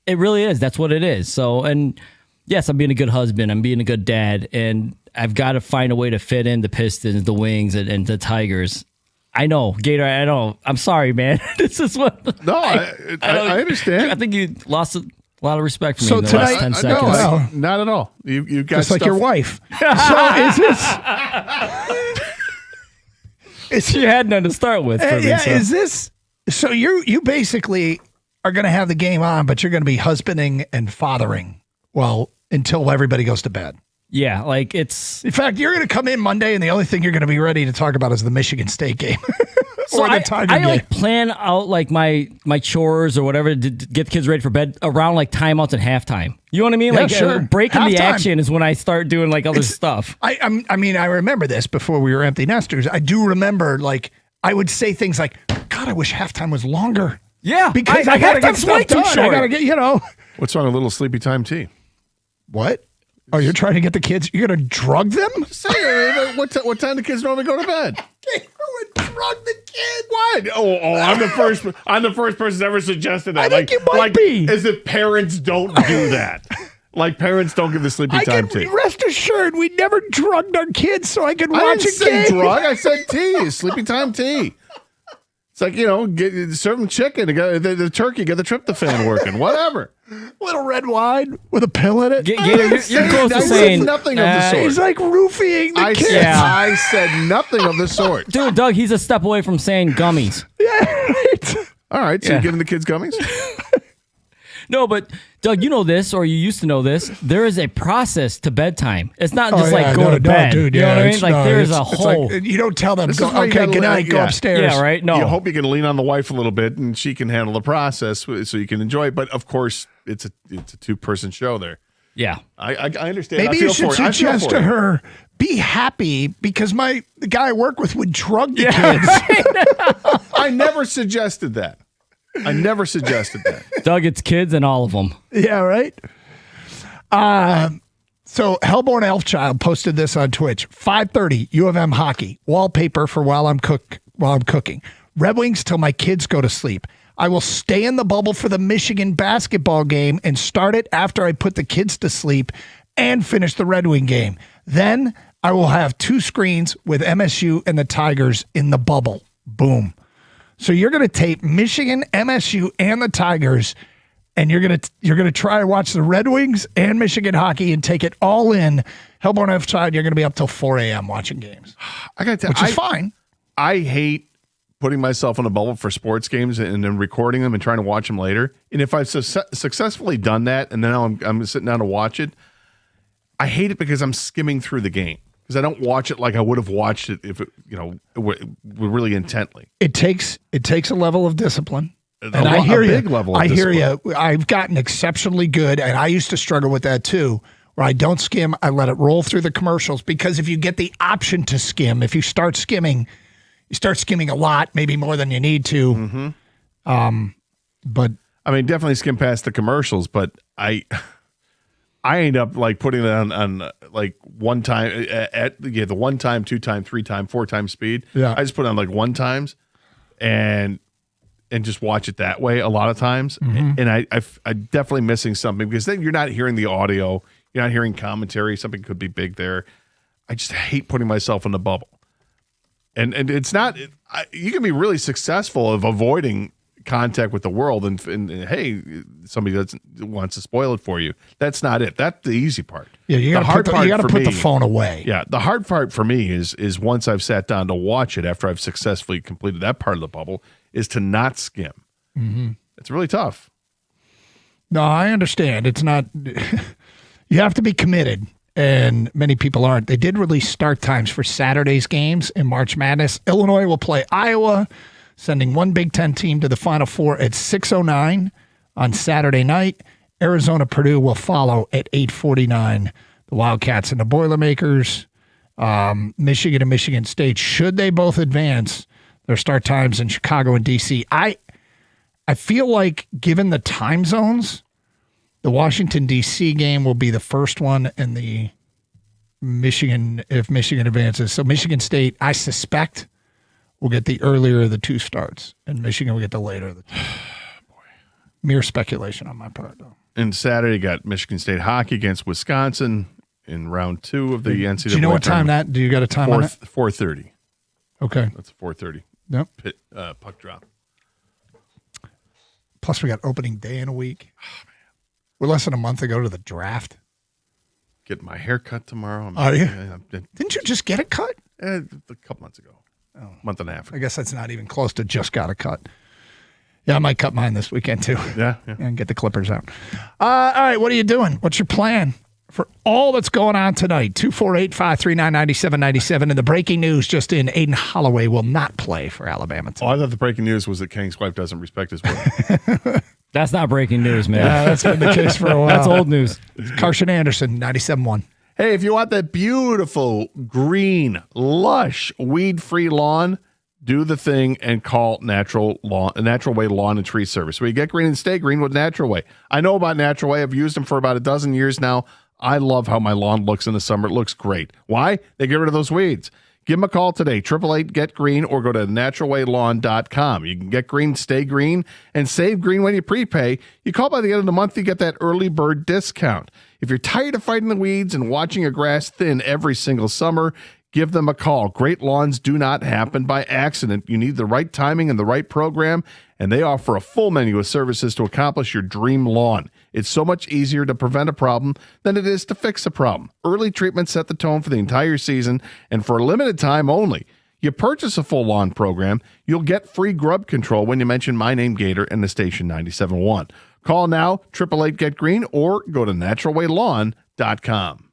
It really is. That's what it is. So, and yes, I'm being a good husband, I'm being a good dad, and I've got to find a way to fit in the Pistons, the Wings, and the Tigers. I know, Gator, I know. I'm sorry, man. This is what... No, I understand. I think you lost a lot of respect for me So in the tonight- last 10 seconds. No, not at all. You've got Just like stuff- your wife. So is this... She had none to start with for me. Yeah, So. is this... So you basically are going to have the game on, but you're going to be husbanding and fathering, well, until everybody goes to bed. Yeah, like it's... In fact, you're going to come in Monday, and the only thing you're going to be ready to talk about is the Michigan State game. So or the Tiger I game. like plan out like my chores or whatever to get the kids ready for bed around like timeouts and halftime. You know what I mean? Yeah, Like sure. breaking the Halftime. action is when I start doing like other stuff. I mean, I remember this before we were empty nesters. I do remember, like, I would say things like, God, I wish halftime was longer. Yeah. Because I got to get halftime's way stuff too done. I short. got to get, What's wrong with a little sleepy time tea? What? Oh, you're trying to get the kids? You're going to drug them? Say, what time do kids normally go to bed? Drug the kid? What? Oh, I'm the first. I'm the first person ever suggested that. I think you might be. As if parents don't do that. Like parents don't give the sleepy time tea. Rest assured, we never drugged our kids so I could I watch didn't a say game. drug. I said tea. Sleepy time tea. It's like, serve them chicken, the turkey, get the tryptophan working, whatever. Little red wine with a pill in it. Gator, you're close to I saying said nothing of the sort. He's like roofing the kids. I said nothing of the sort. Dude, Doug, he's a step away from saying gummies. Yeah, right. All right, so you're giving the kids gummies? No, but Doug, you know this, or you used to know this. There is a process to bedtime. It's not just go to bed. Dude, you know what I mean? it's- Like no, there's it's- a it's whole. like, you don't tell them, This go, is why you okay, gotta good let- night, go yeah. upstairs. Yeah, right? No. You hope you can lean on the wife a little bit and she can handle the process so you can enjoy it. But of course, it's a 2-person show there. Yeah. I understand. Maybe I feel you should for you. I feel suggest for to you. her, be happy because the guy I work with would drug the kids. I never suggested that. I never suggested that. Doug, it's kids and all of them. Yeah, right? So Hellborn Elfchild posted this on Twitch. 5:30 U of M hockey. Wallpaper for while I'm cooking. Red Wings till my kids go to sleep. I will stay in the bubble for the Michigan basketball game and start it after I put the kids to sleep and finish the Red Wing game. Then I will have 2 screens with MSU and the Tigers in the bubble. Boom. So you're going to tape Michigan, MSU, and the Tigers, and you're gonna try to watch the Red Wings and Michigan hockey and take it all in. Hellborn F-Child, you're going to be up till 4 a.m. watching games. I got to which is fine. I hate putting myself in a bubble for sports games and then recording them and trying to watch them later. And if I've successfully done that and then now I'm sitting down to watch it, I hate it because I'm skimming through the game. Because I don't watch it like I would have watched it if it, really intently. It takes a level of discipline. And A I hear you. big level of I hear discipline. you. I've gotten exceptionally good, and I used to struggle with that too, where I don't skim. I let it roll through the commercials because if you get the option to skim, if you start skimming a lot, maybe more than you need to. Mm-hmm. But I mean, definitely skim past the commercials, but I end up like putting it on like one time at the 1 time, 2 time, 3 time, 4 time speed. Yeah. I just put it on like 1 times and just watch it that way a lot of times. Mm-hmm. And I'm definitely missing something because then you're not hearing the audio, you're not hearing commentary. Something could be big there. I just hate putting myself in the bubble. And it's not. You can be really successful of avoiding contact with the world, and hey, somebody wants to spoil it for you. That's not it. That's the easy part. yeah, you got to put the phone away. Yeah, the hard part for me is once I've sat down to watch it after I've successfully completed that part of the bubble, is to not skim. Mm-hmm. It's really tough. No, I understand. It's not. You have to be committed, and many people aren't. They did release start times for Saturday's games in March Madness. Illinois will play Iowa, sending one Big Ten team to the Final Four at 6:09 on Saturday night. Arizona Purdue will follow at 8:49 the Wildcats and the Boilermakers. Michigan and Michigan State, should they both advance their start times in Chicago and D.C. I feel like, given the time zones, the Washington, D.C. game will be the first one, and the Michigan, if Michigan advances. So Michigan State, I suspect, will get the earlier of the two starts, and Michigan will get the later of the two. Mere speculation on my part, though. And Saturday, you got Michigan State hockey against Wisconsin in round 2 of the NCAA. Do you know what time that? Do you got a time on it? 4:30. Okay. That's 4:30. Yep. Puck drop. Plus, we got opening day in a week. Oh, man. We're less than a month ago to the draft. Get my hair cut tomorrow. Are you? Didn't you just get it cut? A couple months ago. Month and a half ago. I guess that's not even close to just got a cut. Yeah, I might cut mine this weekend, too. Yeah. And get the clippers out. All right, what are you doing? What's your plan for all that's going on tonight? 248-539-9797. And the breaking news just in, Aiden Holloway will not play for Alabama tonight. Oh, I thought the breaking news was that King's wife doesn't respect his word. That's not breaking news, man. Yeah, that's been the case for a while. That's old news. Carson Anderson, 97.1. Hey, if you want that beautiful, green, lush, weed-free lawn, do the thing and call Natural Way Lawn and Tree Service. We get green and stay green with Natural Way. I know about Natural Way. I've used them for about a dozen years now. I love how my lawn looks in the summer. It looks great. Why? They get rid of those weeds. Give them a call today, 888-GET-GREEN, or go to naturalwaylawn.com. You can get green, stay green, and save green when you prepay. You call by the end of the month, you get that early bird discount. If you're tired of fighting the weeds and watching your grass thin every single summer, give them a call. Great lawns do not happen by accident. You need the right timing and the right program, and they offer a full menu of services to accomplish your dream lawn. It's so much easier to prevent a problem than it is to fix a problem. Early treatment set the tone for the entire season, and for a limited time only. You purchase a full lawn program, you'll get free grub control when you mention my name, Gator, and the station 97.1. Call now, 888-GET-GREEN, or go to naturalwaylawn.com.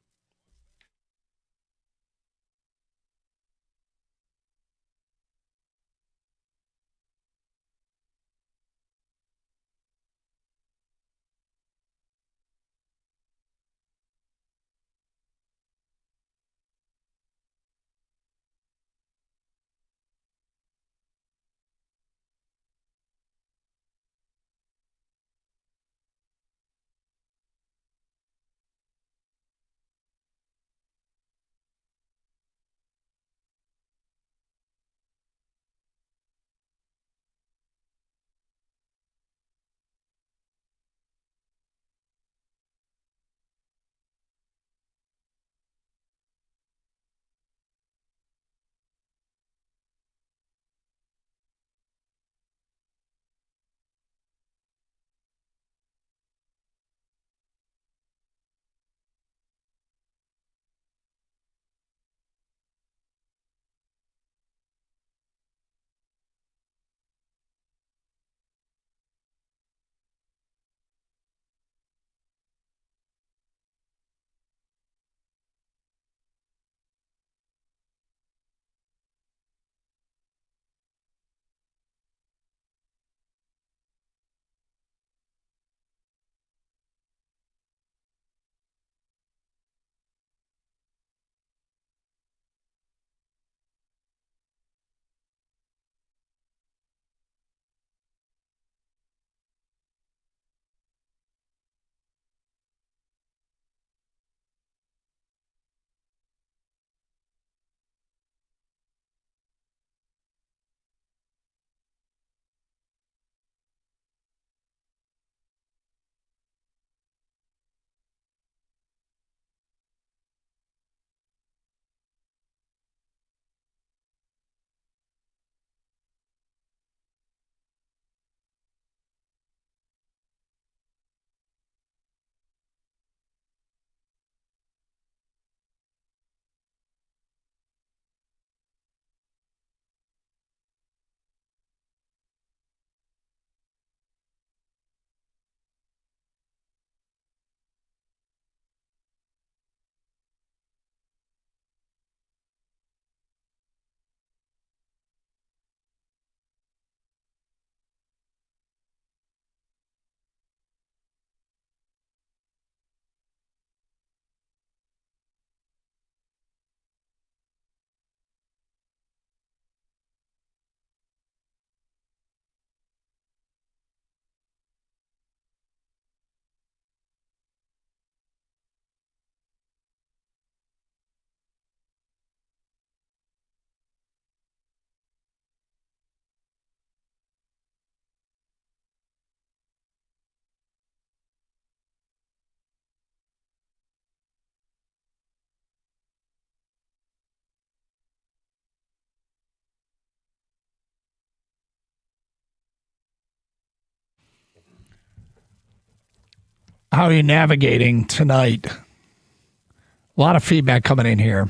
How are you navigating tonight? A lot of feedback coming in here.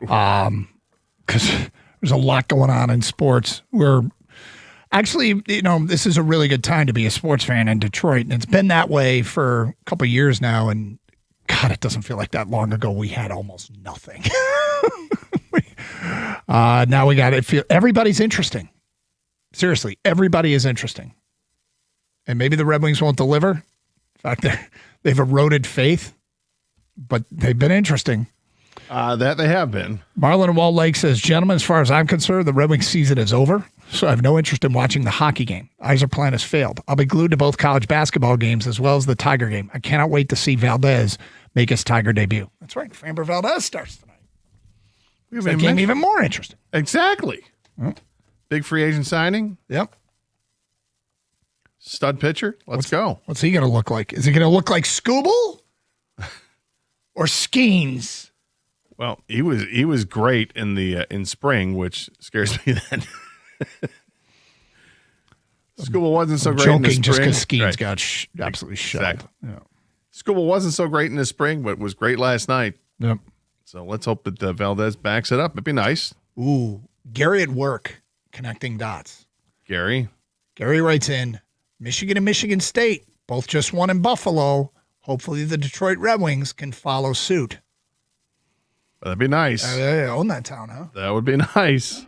Because there's a lot going on in sports. We're actually, this is a really good time to be a sports fan in Detroit. And it's been that way for a couple of years now. And God, it doesn't feel like that long ago we had almost nothing. Now we got it. Everybody's interesting. Seriously, everybody is interesting. And maybe the Red Wings won't deliver. In fact, they've eroded faith, but they've been interesting. That they have been. Marlon in Wall Lake says, gentlemen, as far as I'm concerned, the Red Wings season is over, so I have no interest in watching the hockey game. Yzerplan has failed. I'll be glued to both college basketball games as well as the Tiger game. I cannot wait to see Valdez make his Tiger debut. That's right. Framber Valdez starts tonight. Makes that game even more interesting. Exactly. Big free agent signing. Yep. Stud pitcher. Let's go. What's he going to look like? Is he going to look like Scooble or Skeens? Well, he was great in spring, which scares me then. Scooble wasn't so great in the spring. Just because Skeens got absolutely shut. Exactly. Yeah. Scooble wasn't so great in the spring, but was great last night. Yep. So let's hope that Valdez backs it up. It'd be nice. Ooh, Gary at work, connecting dots. Gary writes in, Michigan and Michigan State, both just won in Buffalo. Hopefully the Detroit Red Wings can follow suit. That'd be nice. They own that town, huh? That would be nice.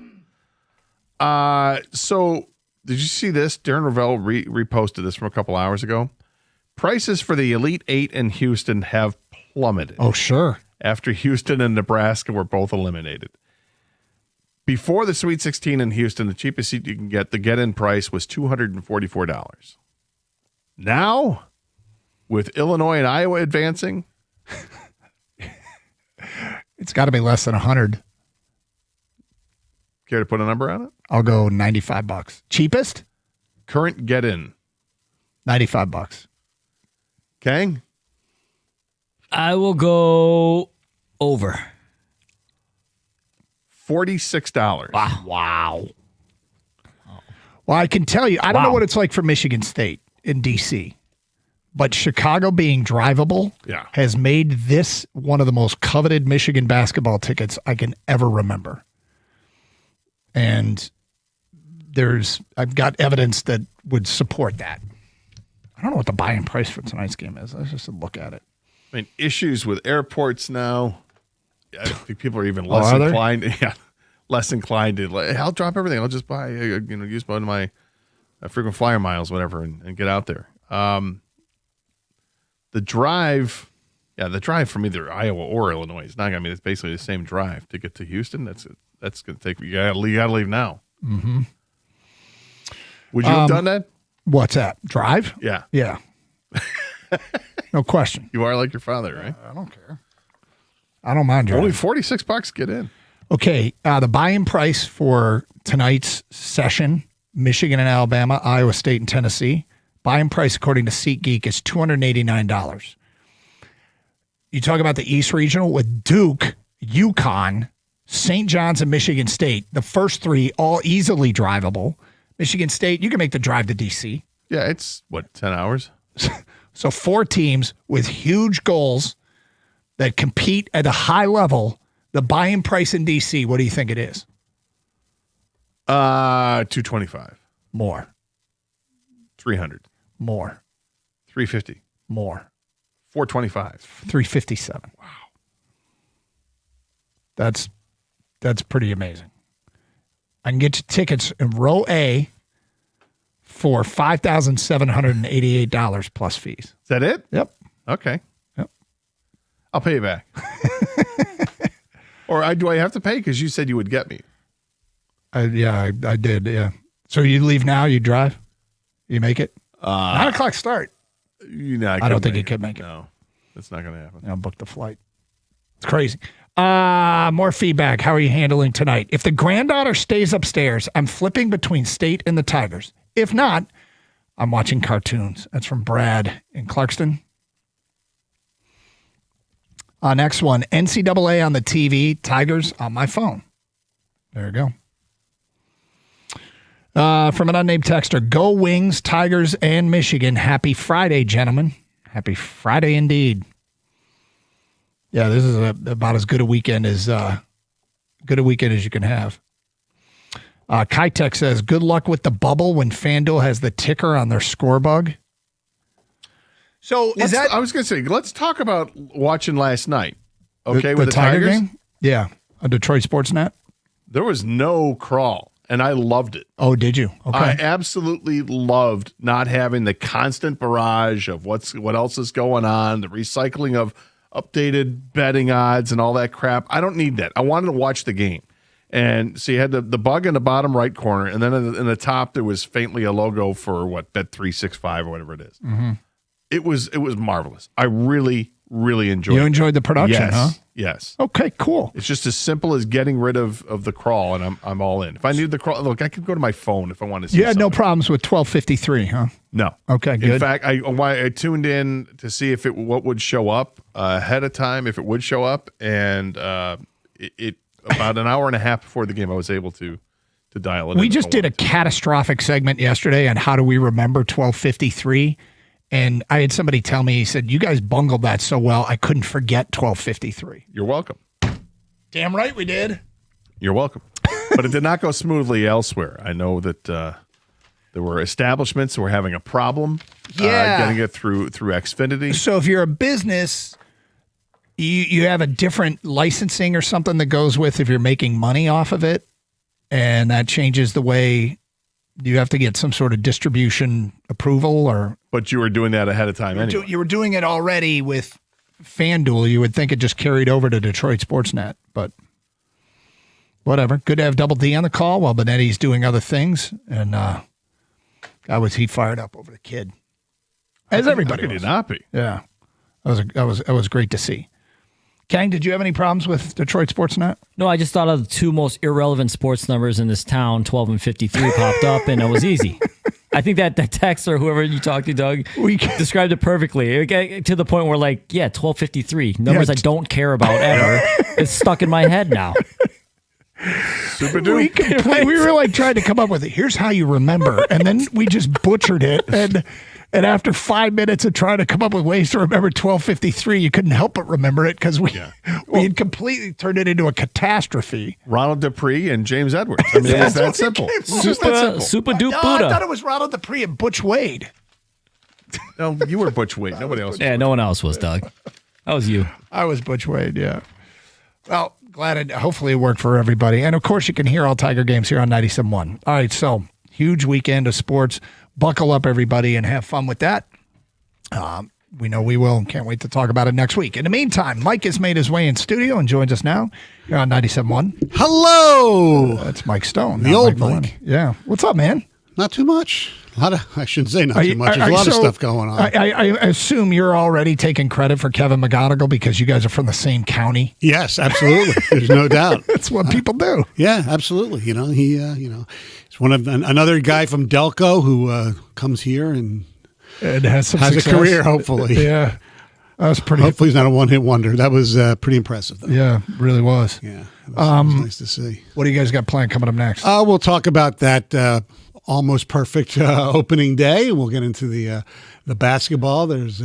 So did you see this? Darren Ravel reposted this from a couple hours ago. Prices for the Elite Eight in Houston have plummeted. Oh, sure. After Houston and Nebraska were both eliminated. Before the Sweet 16 in Houston, the cheapest seat you can get, the get-in price was $244. Now, with Illinois and Iowa advancing, it's got to be less than 100. Care to put a number on it? I'll go $95. Cheapest? Current get-in. $95. Kang? I will go over. $46. Wow. Well, I can tell you, I don't know what it's like for Michigan State in D.C., but Chicago being drivable has made this one of the most coveted Michigan basketball tickets I can ever remember. And I've got evidence that would support that. I don't know what the buy-in price for tonight's game is. Let's just look at it. I mean, issues with airports now. I think people are even less inclined. Yeah, less inclined to. Like, I'll drop everything. I'll just buy. Use one of my frequent flyer miles, whatever, and get out there. The drive from either Iowa or Illinois is not going to be. It's basically the same drive to get to Houston. That's going to take. You got to leave now. Mm-hmm. Would you have done that? What's that? Drive? Yeah. Yeah. No question. You are like your father, right? I don't care. I don't mind driving. Only $46 get in. Okay, the buy-in price for tonight's session, Michigan and Alabama, Iowa State and Tennessee, buy-in price according to SeatGeek is $289. You talk about the East Regional with Duke, UConn, St. John's, and Michigan State. The first three all easily drivable. Michigan State, you can make the drive to D.C. Yeah, it's, 10 hours? So 4 teams with huge goals that compete at a high level. The buy-in price in D.C., what do you think it is? $225. More. $300. More. $350. More. $425. $357. Wow. That's pretty amazing. I can get you tickets in row A for $5,788 plus fees. Is that it? Yep. Okay. Yep. I'll pay you back. Or do I have to pay? Because you said you would get me. I did. Yeah. So you leave now? You drive? You make it? 9 o'clock start. I don't think you could make it. No, that's not going to happen. I'll book the flight. It's crazy. More feedback. How are you handling tonight? If the granddaughter stays upstairs, I'm flipping between State and the Tigers. If not, I'm watching cartoons. That's from Brad in Clarkston. Next one, NCAA on the TV, Tigers on my phone. There you go. From an unnamed texter, go Wings, Tigers, and Michigan. Happy Friday, gentlemen. Happy Friday indeed. Yeah, this is about as good a weekend as you can have. Kitech says, good luck with the bubble when FanDuel has the ticker on their score bug. So I was going to say, let's talk about watching last night. Okay, with the Tiger Tigers? game? Yeah, on Detroit Sportsnet. There was no crawl, and I loved it. Oh, did you? Okay. I absolutely loved not having the constant barrage of what else is going on, the recycling of updated betting odds and all that crap. I don't need that. I wanted to watch the game. And so you had the bug in the bottom right corner, and then in the top there was faintly a logo for Bet365 or whatever it is. Mm-hmm. It was marvelous. I really, really enjoyed it. You enjoyed the production, yes, huh? Yes. Okay, cool. It's just as simple as getting rid of the crawl, and I'm all in. If I need the crawl, look, I could go to my phone if I want to see You had no something. problems with 1253, huh? No. Okay, good. In fact, I tuned in to see if what would show up ahead of time, if it would show up, and it about an hour and a half before the game, I was able to dial it in. We just did a catastrophic segment yesterday on how do we remember 1253, and I had somebody tell me, he said, you guys bungled that so well, I couldn't forget 1253. You're welcome. Damn right we did. You're welcome. But it did not go smoothly elsewhere. I know that there were establishments who were having a problem getting it through Xfinity. So if you're a business, you have a different licensing or something that goes with if you're making money off of it, and that changes the way you have to get some sort of distribution approval. But you were doing that ahead of time anyway. You were doing it already with FanDuel. You would think it just carried over to Detroit Sportsnet, but whatever. Good to have Double D on the call while Benetti's doing other things, and God, was he fired up over the kid, as everybody How could was. he not be? Yeah, that was great to see. Kang, did you have any problems with Detroit Sportsnet? No, I just thought of the two most irrelevant sports numbers in this town, 12 and 53, popped up, and it was easy. I think that text or whoever you talked to, Doug, described it perfectly. It got to the point where, 1253, numbers I don't care about ever. It's stuck in my head now. Super We were trying to come up with it. Here's how you remember, and then we just butchered it. And after 5 minutes of trying to come up with ways to remember 1253, you couldn't help but remember it because we had completely turned it into a catastrophe. Ronald Dupree and James Edwards. I mean, it's that simple. It's just that simple. Super dupe No, Buddha. I thought it was Ronald Dupree and Butch Wade. No, you were Butch Wade. Nobody else. Yeah, no one else was, Doug. That was you. I was Butch Wade, yeah. Well, hopefully it worked for everybody. And of course, you can hear all Tiger games here on 97.1. All right, so huge weekend of sports. Buckle up, everybody, and have fun with that. We know we will and can't wait to talk about it next week. In the meantime, Mike has made his way in studio and joins us now. You're on 97.1. Hello. That's Mike Stone. The not old Malone. Mike. Yeah. What's up, man? Not too much. I shouldn't say not too much. There's a lot of stuff going on. I assume you're already taking credit for Kevin McGonigal because you guys are from the same county. Yes, absolutely. There's no doubt. That's what people do. Yeah, absolutely. He's one of another guy from Delco who comes here and has some a success. career, hopefully. Yeah. That was pretty. Hopefully he's not a one-hit wonder. That was pretty impressive, though. Yeah, really was. Yeah, it was nice to see. What do you guys got planned coming up next? We'll talk about that almost perfect opening day. We'll get into the basketball. There's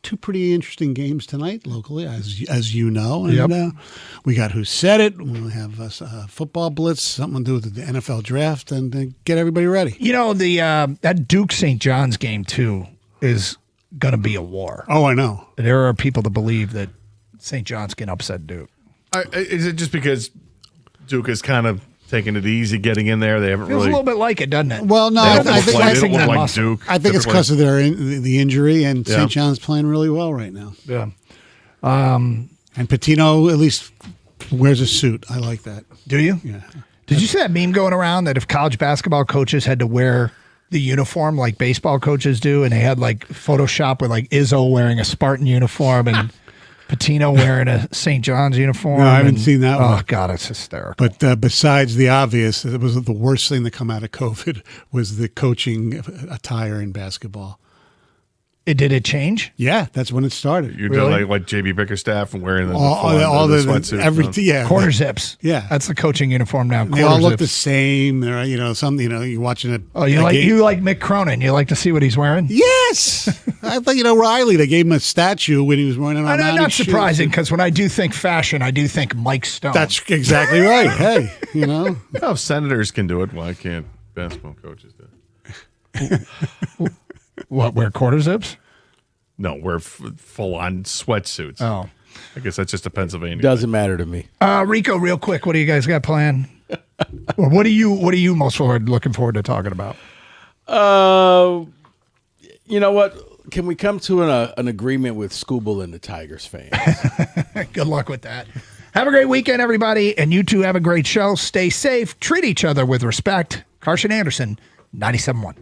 two pretty interesting games tonight locally, as you know. And we got Who Said It. We'll have a football blitz, something to do with the NFL draft, and get everybody ready. You know, that Duke St. John's game, too, is going to be a war. Oh, I know. There are people that believe that St. John's can upset Duke. Is it just because Duke is kind of taking it easy getting in there? They haven't Feels really. a little bit like it, doesn't it? Well, no, I think like Duke. I think it's because of the injury, and Yeah. St. John's playing really well right now. Yeah. And Pitino at least wears a suit. I like that. Do you? Yeah. Did you see that meme going around that if college basketball coaches had to wear the uniform like baseball coaches do, and they had Photoshop with Izzo wearing a Spartan uniform and Pitino wearing a St. John's uniform? No, I haven't seen that one. Oh, God, it's hysterical. But besides the obvious, it was the worst thing to come out of COVID was the coaching attire in basketball. Did it change? Yeah, that's when it started. You're doing like JB Bickerstaff and wearing the sweatsuit. everything. Yeah, Quarter zips. Yeah, that's the coaching uniform now. They all look the same. They're you're watching it. Oh, you like Mick Cronin? You like to see what he's wearing? Yes, I thought Riley. They gave him a statue when he was wearing it on. Not surprising because when I do think fashion, I do think Mike Stone. That's exactly right. Hey, if senators can do it, why can't basketball coaches do it? What, wear quarter zips? No, wear full-on sweatsuits. Oh. I guess that's just a Pennsylvania. Doesn't matter to me. Rico, real quick, what do you guys got planned? Or what are you most looking forward to talking about? You know what? Can we come to an agreement with Scooble and the Tigers fans? Good luck with that. Have a great weekend, everybody, and you two have a great show. Stay safe. Treat each other with respect. Carson Anderson, 97.1.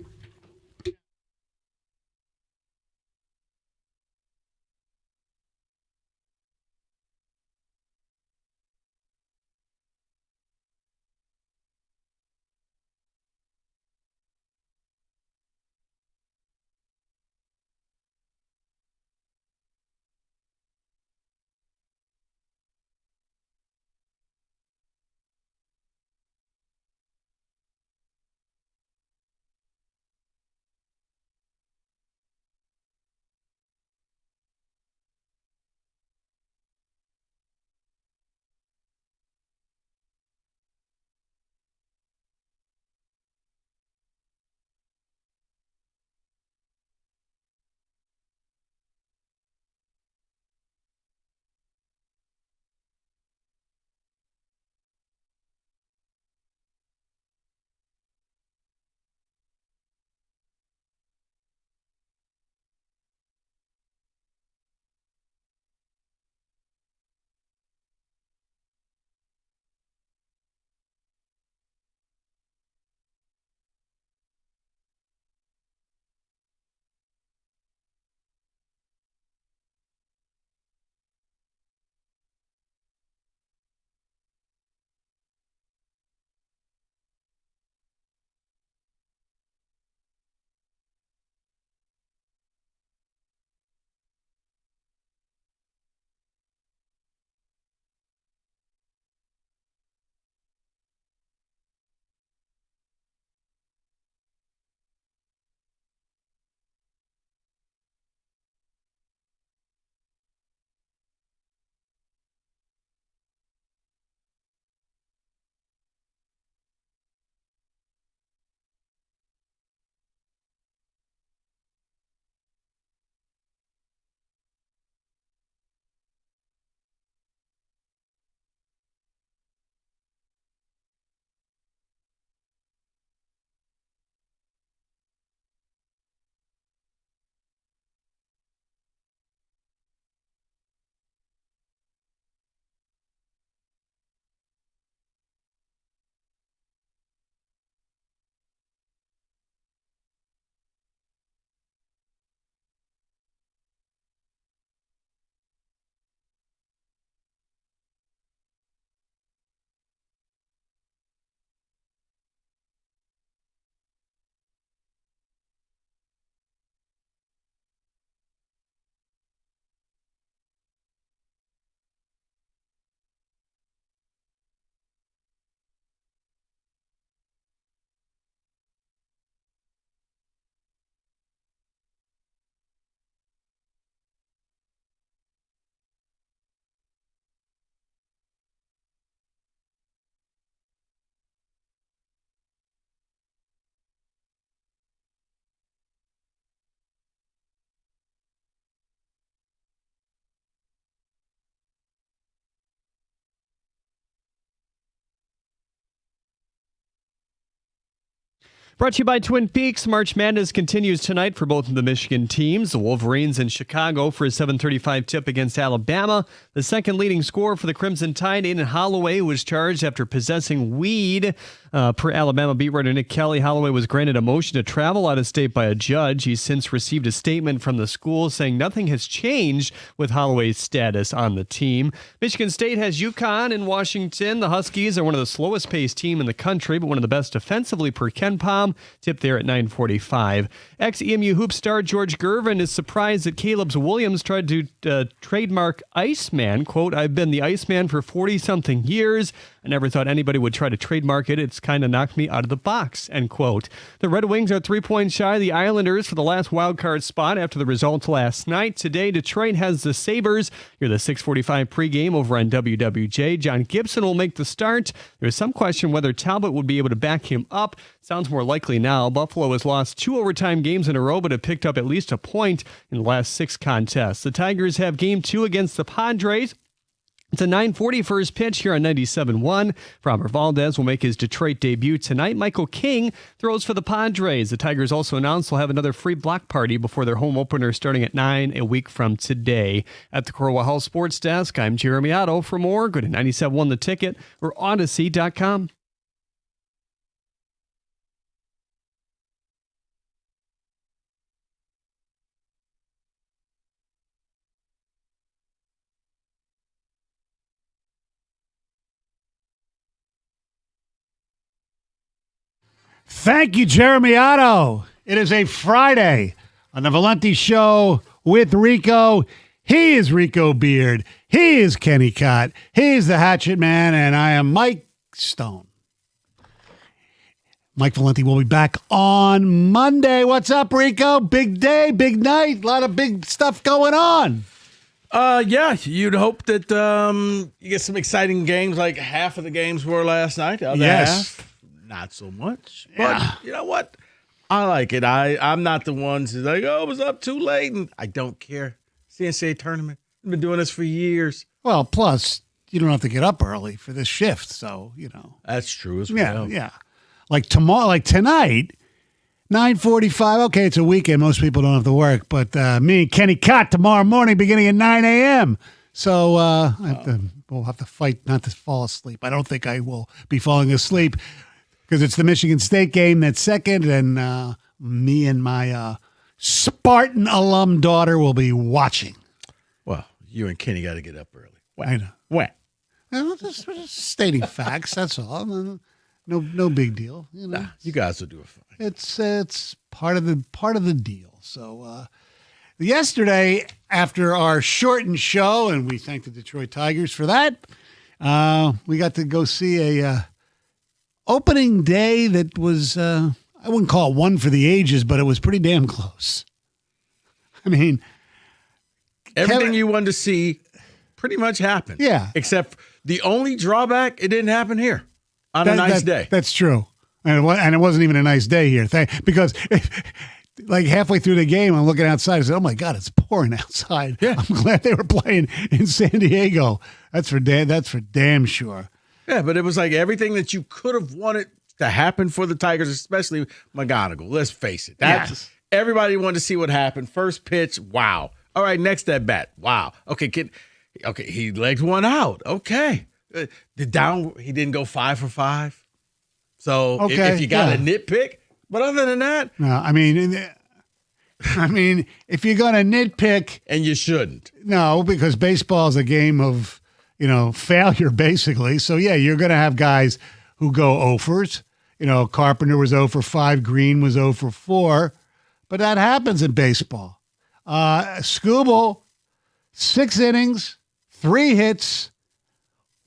Brought to you by Twin Peaks. March Madness continues tonight for both of the Michigan teams. The Wolverines in Chicago for a 7:35 tip against Alabama. The second leading scorer for the Crimson Tide, Aiden Holloway, was charged after possessing weed. Per Alabama beat writer Nick Kelly, Holloway was granted a motion to travel out of state by a judge. He's since received a statement from the school saying nothing has changed with Holloway's status on the team. Michigan State has UConn in Washington. The Huskies are one of the slowest paced team in the country, but one of the best defensively per Ken Pom. BetMGM.com. Tip there at 9:45. Ex-EMU hoop star George Gervin is surprised that Caleb Williams tried to trademark Iceman. Quote, "I've been the Iceman for 40-something years. I never thought anybody would try to trademark it. It's kind of knocked me out of the box," end quote. The Red Wings are 3 points shy of the Islanders for the last wildcard spot after the results last night. Today, Detroit has the Sabres. You're the 6:45 pregame over on WWJ. John Gibson will make the start. There's some question whether Talbot would be able to back him up. Sounds more likely now. Buffalo has lost 2 overtime games in a row, but have picked up at least a point in the last 6 contests. The Tigers have game 2 against the Padres. It's a 9:40 first pitch here on 97.1. Framber Valdez will make his Detroit debut tonight. Michael King throws for the Padres. The Tigers also announced they'll have another free block party before their home opener starting at 9 a week from today. At the Corwell Health Sports Desk, I'm Jeremy Otto. For more, go to 97.1 The Ticket or Odyssey.com. Thank you, Jeremy Otto. It is a Friday on the Valenti Show with Rico. He is Rico Beard. He is Kenny Cott. He is the Hatchet Man, and I am Mike Stone. Mike Valenti will be back on Monday. What's up, Rico? Big day, big night. A lot of big stuff going on. Yeah, you'd hope that you get some exciting games like half of the games were last night. The other half, not so much. But you know what? I like it. I'm not the ones who's like, oh, it was up too late. And I don't care. CNCAA tournament. I've been doing this for years. Well, plus, you don't have to get up early for this shift. So, you know. That's true as well. Yeah. Like tomorrow, like tonight, 9:45. Okay, it's a weekend. Most people don't have to work. But me and Kenny Cott tomorrow morning beginning at 9 a.m. So we'll have to fight not to fall asleep. I don't think I will be falling asleep because it's the Michigan State game that's second. And me and my Spartan alum daughter will be watching. Well, you and Kenny got to get up early. When? I know. When? We're just stating facts. That's all. No big deal. You know, you guys will do it fine. It's part of the deal. So yesterday, after our shortened show, and we thank the Detroit Tigers for that, we got to go see a opening day that was I wouldn't call it one for the ages, but it was pretty damn close. I mean, everything you wanted to see pretty much happened. Yeah, except the only drawback, it didn't happen here. On a nice day. That's true. And it wasn't even a nice day here. Because like halfway through the game, I'm looking outside. I said, oh, my God, it's pouring outside. Yeah. I'm glad they were playing in San Diego. That's for damn sure. Yeah, but it was like everything that you could have wanted to happen for the Tigers, especially McGonigal. Let's face it. Everybody wanted to see what happened. First pitch, wow. All right, next at bat, wow. Okay, he legged one out. Okay. He didn't go 5 for 5. So if you got a nitpick, but other than that, no. I mean, if you're gonna nitpick, and you shouldn't, no, because baseball is a game of failure basically. So yeah, you're gonna have guys who go 0-fers. Carpenter was 0 for 5, Green was 0 for 4, but that happens in baseball. Skubal, 6 innings, 3 hits.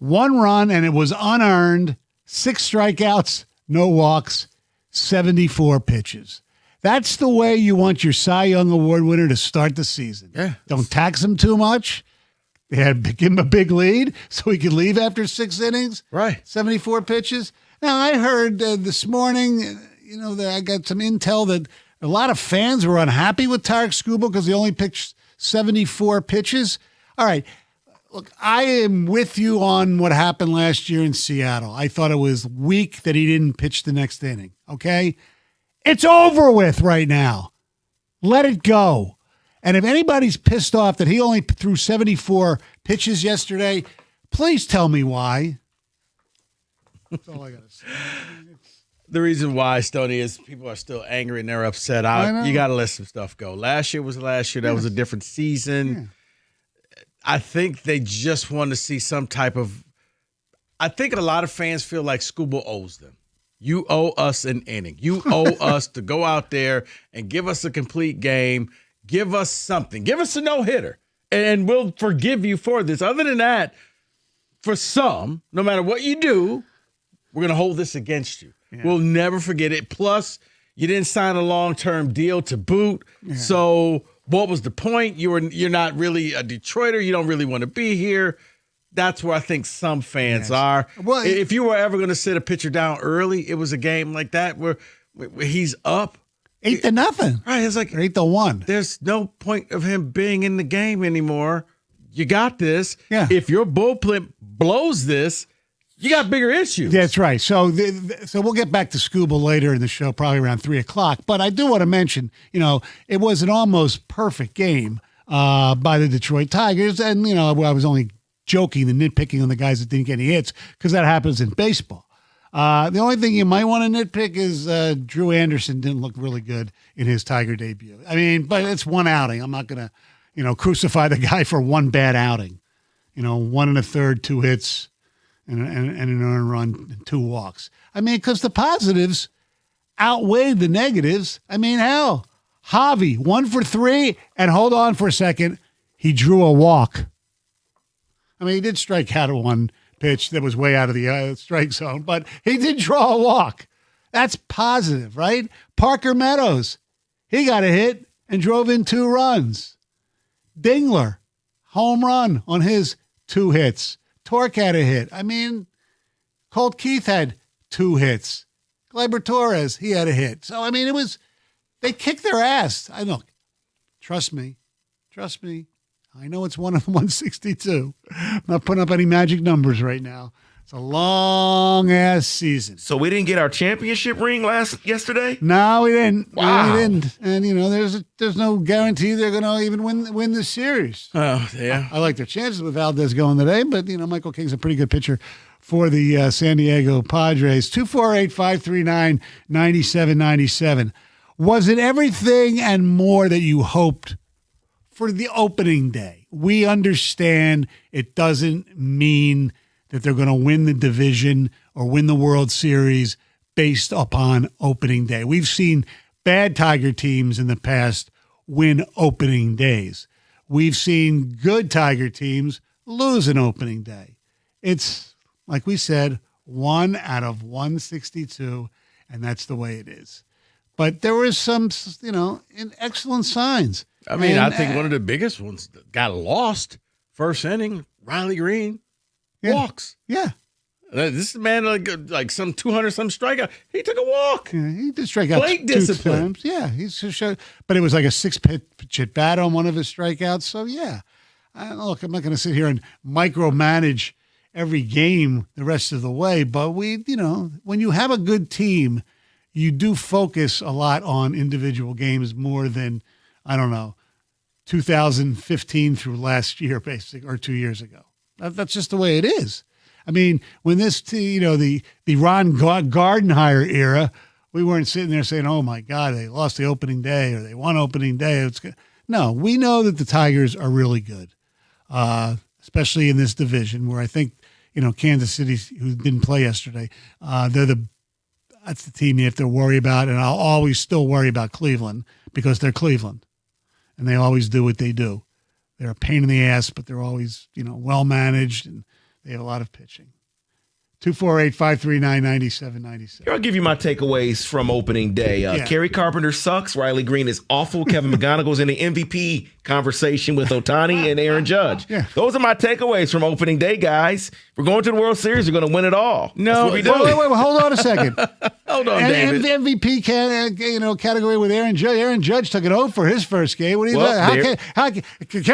1 run, and it was unearned. 6 strikeouts, no walks, 74 pitches. That's the way you want your Cy Young Award winner to start the season. Yeah. Don't tax him too much. They had to give him a big lead so he could leave after 6 innings. Right. 74 pitches. Now, I heard this morning, that I got some intel that a lot of fans were unhappy with Tarek Skubal because he only pitched 74 pitches. All right. Look, I am with you on what happened last year in Seattle. I thought it was weak that he didn't pitch the next inning, okay? It's over with right now. Let it go. And if anybody's pissed off that he only threw 74 pitches yesterday, please tell me why. That's all I got to say. The reason why, Stoney, is people are still angry and they're upset. You got to let some stuff go. Last year was last year. That was a different season. Yeah. I think they just want to see some type of – I think a lot of fans feel like Skubal owes them. You owe us an inning. You owe us to go out there and give us a complete game. Give us something. Give us a no-hitter, and we'll forgive you for this. Other than that, for some, no matter what you do, we're going to hold this against you. Yeah. We'll never forget it. Plus, you didn't sign a long-term deal to boot. Yeah. So what was the point? You're not really a Detroiter. You don't really want to be here. That's where I think some fans are. Well, if you were ever going to sit a pitcher down early, it was a game like that where he's up 8-0. Right, it's like 8-1. There's no point of him being in the game anymore. You got this. Yeah. If your bullpen blows this, you got bigger issues. That's right. So we'll get back to Scooble later in the show, probably around 3:00. But I do want to mention, it was an almost perfect game by the Detroit Tigers, and I was only joking and nitpicking on the guys that didn't get any hits because that happens in baseball. The only thing you might want to nitpick is Drew Anderson didn't look really good in his Tiger debut. I mean, but it's one outing. I'm not going to, crucify the guy for one bad outing. 1 1/3, 2 hits, and an earned run, and 2 walks. I mean, because the positives outweighed the negatives. I mean, hell, Javi, 1 for 3, and hold on for a second, he drew a walk. I mean, he did strike out at one pitch that was way out of the strike zone, but he did draw a walk. That's positive, right? Parker Meadows, he got a hit and drove in 2 runs. Dingler, home run on his 2 hits. Torque had a hit. I mean, Colt Keith had 2 hits. Gleyber Torres, he had a hit. So, I mean, they kicked their ass. I know. Trust me. I know it's 1 of 162. I'm not putting up any magic numbers right now. It's a long-ass season. So we didn't get our championship ring yesterday? No, we didn't. Wow. No, we didn't. And, there's no guarantee they're going to even win this series. Oh, yeah. I like their chances with Valdez going today, but, Michael King's a pretty good pitcher for the San Diego Padres. 248-539-9797. Was it everything and more that you hoped for the opening day? We understand it doesn't mean that they're going to win the division or win the World Series based upon opening day. We've seen bad Tiger teams in the past win opening days. We've seen good Tiger teams lose an opening day. It's, like we said, 1 out of 162, and that's the way it is. But there was some, excellent signs. I mean, I think one of the biggest ones that got lost first inning, Riley Green walks. Yeah. This is a man like some 200-some strikeout. He took a walk. Yeah, he did strike out Plate 2 discipline. times. Yeah, but it was like a 6-pitch at bat on one of his strikeouts. So, yeah. Look, I'm not going to sit here and micromanage every game the rest of the way. But when you have a good team, you do focus a lot on individual games more than, 2015 through last year, basically, or 2 years ago. That's just the way it is. I mean, when the Ron Gardenhire era, we weren't sitting there saying, oh, my God, they lost the opening day or they won opening day. No, we know that the Tigers are really good, especially in this division where I think, Kansas City, who didn't play yesterday, that's the team you have to worry about. And I'll always still worry about Cleveland because they're Cleveland and they always do what they do. They're a pain in the ass, but they're always, well managed and they have a lot of pitching. 248-539-9797. Here, I'll give you my takeaways from opening day. Kerry Carpenter sucks. Riley Green is awful. Kevin McGonigal's in the MVP conversation with Ohtani and Aaron Judge. Yeah. Those are my takeaways from opening day, guys. We're going to the World Series. We're going to win it all. No, wait, hold on a second. Hold on, David. MVP category with Aaron Judge. Aaron Judge took it 0 for his first game. What do you Kevin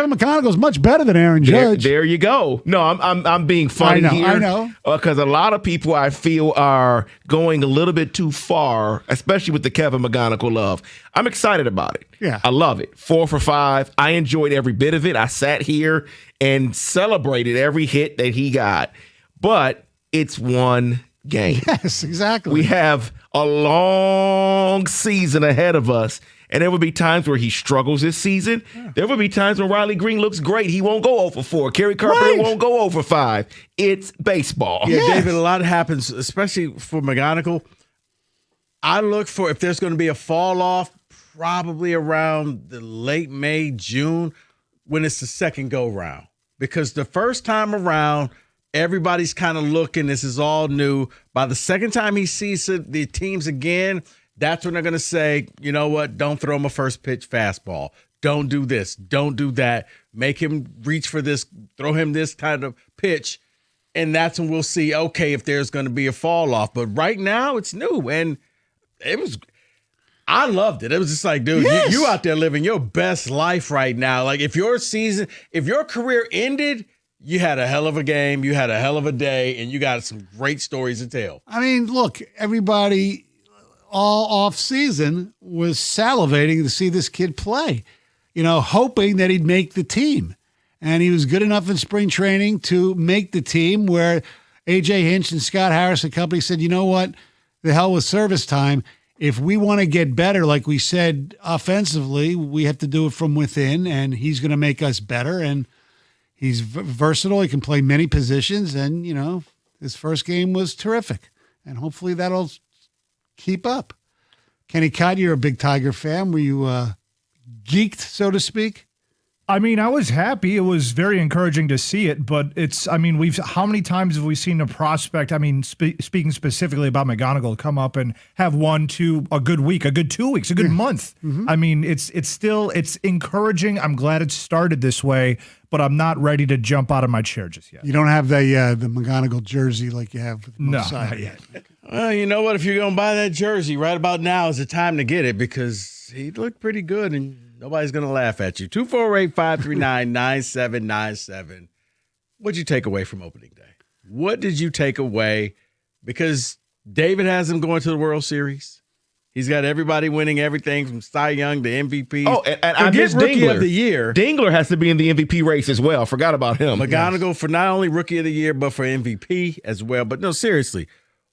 McGonigal's much better than Aaron Judge. There you go. No, I'm being funny here. I know. Because a lot of people I feel are going a little bit too far, especially with the Kevin McGonigal love. I'm excited about it. Yeah. I love it. 4 for 5. I enjoyed every bit of it. I sat here and celebrated every hit that he got. But it's one game. Yes, exactly. We have a long season ahead of us. And there will be times where he struggles this season. Yeah. There will be times when Riley Green looks great. He won't go 0 for 4. Kerry Carpenter won't go 0 for 5. It's baseball. Yeah, David, a lot happens, especially for McGonigal. I look for if there's going to be a fall off, probably around the late May, June, when it's the second go round. Because the first time around, everybody's kind of looking. This is all new. By the second time he sees the teams again, that's when they're going to say, you know what? Don't throw him a first pitch fastball. Don't do this. Don't do that. Make him reach for this. Throw him this kind of pitch. And that's when we'll see, okay, if there's going to be a fall off. But right now, it's new. And I loved it. It was just like, dude, Yes. you out there living your best life right now. Like if your career ended, you had a hell of a game, you had a hell of a day, and you got some great stories to tell. I mean, look, everybody all off season was salivating to see this kid play, hoping that he'd make the team. And he was good enough in spring training to make the team where A.J. Hinch and Scott Harris and company said, you know what, the hell with service time. If we want to get better, like we said, offensively, we have to do it from within, and he's going to make us better. And he's versatile. He can play many positions, and, his first game was terrific. And hopefully that'll keep up. Kenny Cott, you're a big Tiger fan. Were you geeked, so to speak? I mean, I was happy. It was very encouraging to see it, but how many times have we seen a prospect, speaking specifically about McGonigal, come up and have a good week, a good 2 weeks, a good month. Mm-hmm. I mean, it's encouraging. I'm glad it started this way, but I'm not ready to jump out of my chair just yet. You don't have the McGonigal jersey like you have with Not yet. Well, you know what? If you're going to buy that jersey, right about now is the time to get it because he looked pretty good and nobody's going to laugh at you. 248-539-9797. What'd you take away from opening day? What did you take away? Because David has him going to the World Series. He's got everybody winning everything from Cy Young to MVP. Oh, and I missed Rookie Dingler. of the Year. Dingler has to be in the MVP race as well. Forgot about him. McGonigal for not only Rookie of the Year, but for MVP as well. But no, seriously,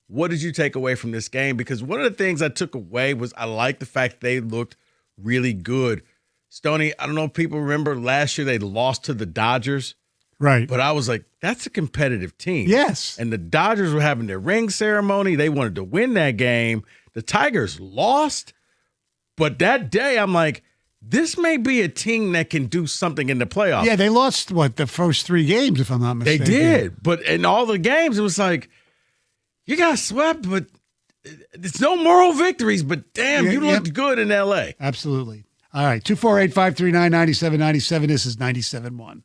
what did you take away from this game? Because one of the things I took away was I like the fact they looked really good. Stoney, I don't know if people remember last year they lost to the Dodgers. Right. But I was like, that's a competitive team. Yes. And the Dodgers were having their ring ceremony. They wanted to win that game. The Tigers lost. But that day, I'm like, this may be a team that can do something in the playoffs. Yeah, they lost, the first 3 games, if I'm not mistaken. They did. But in all the games, it was like, you got swept, but it's no moral victories. But damn, you looked good in L.A. Absolutely. All right, 248-539-9797. This is 97.1.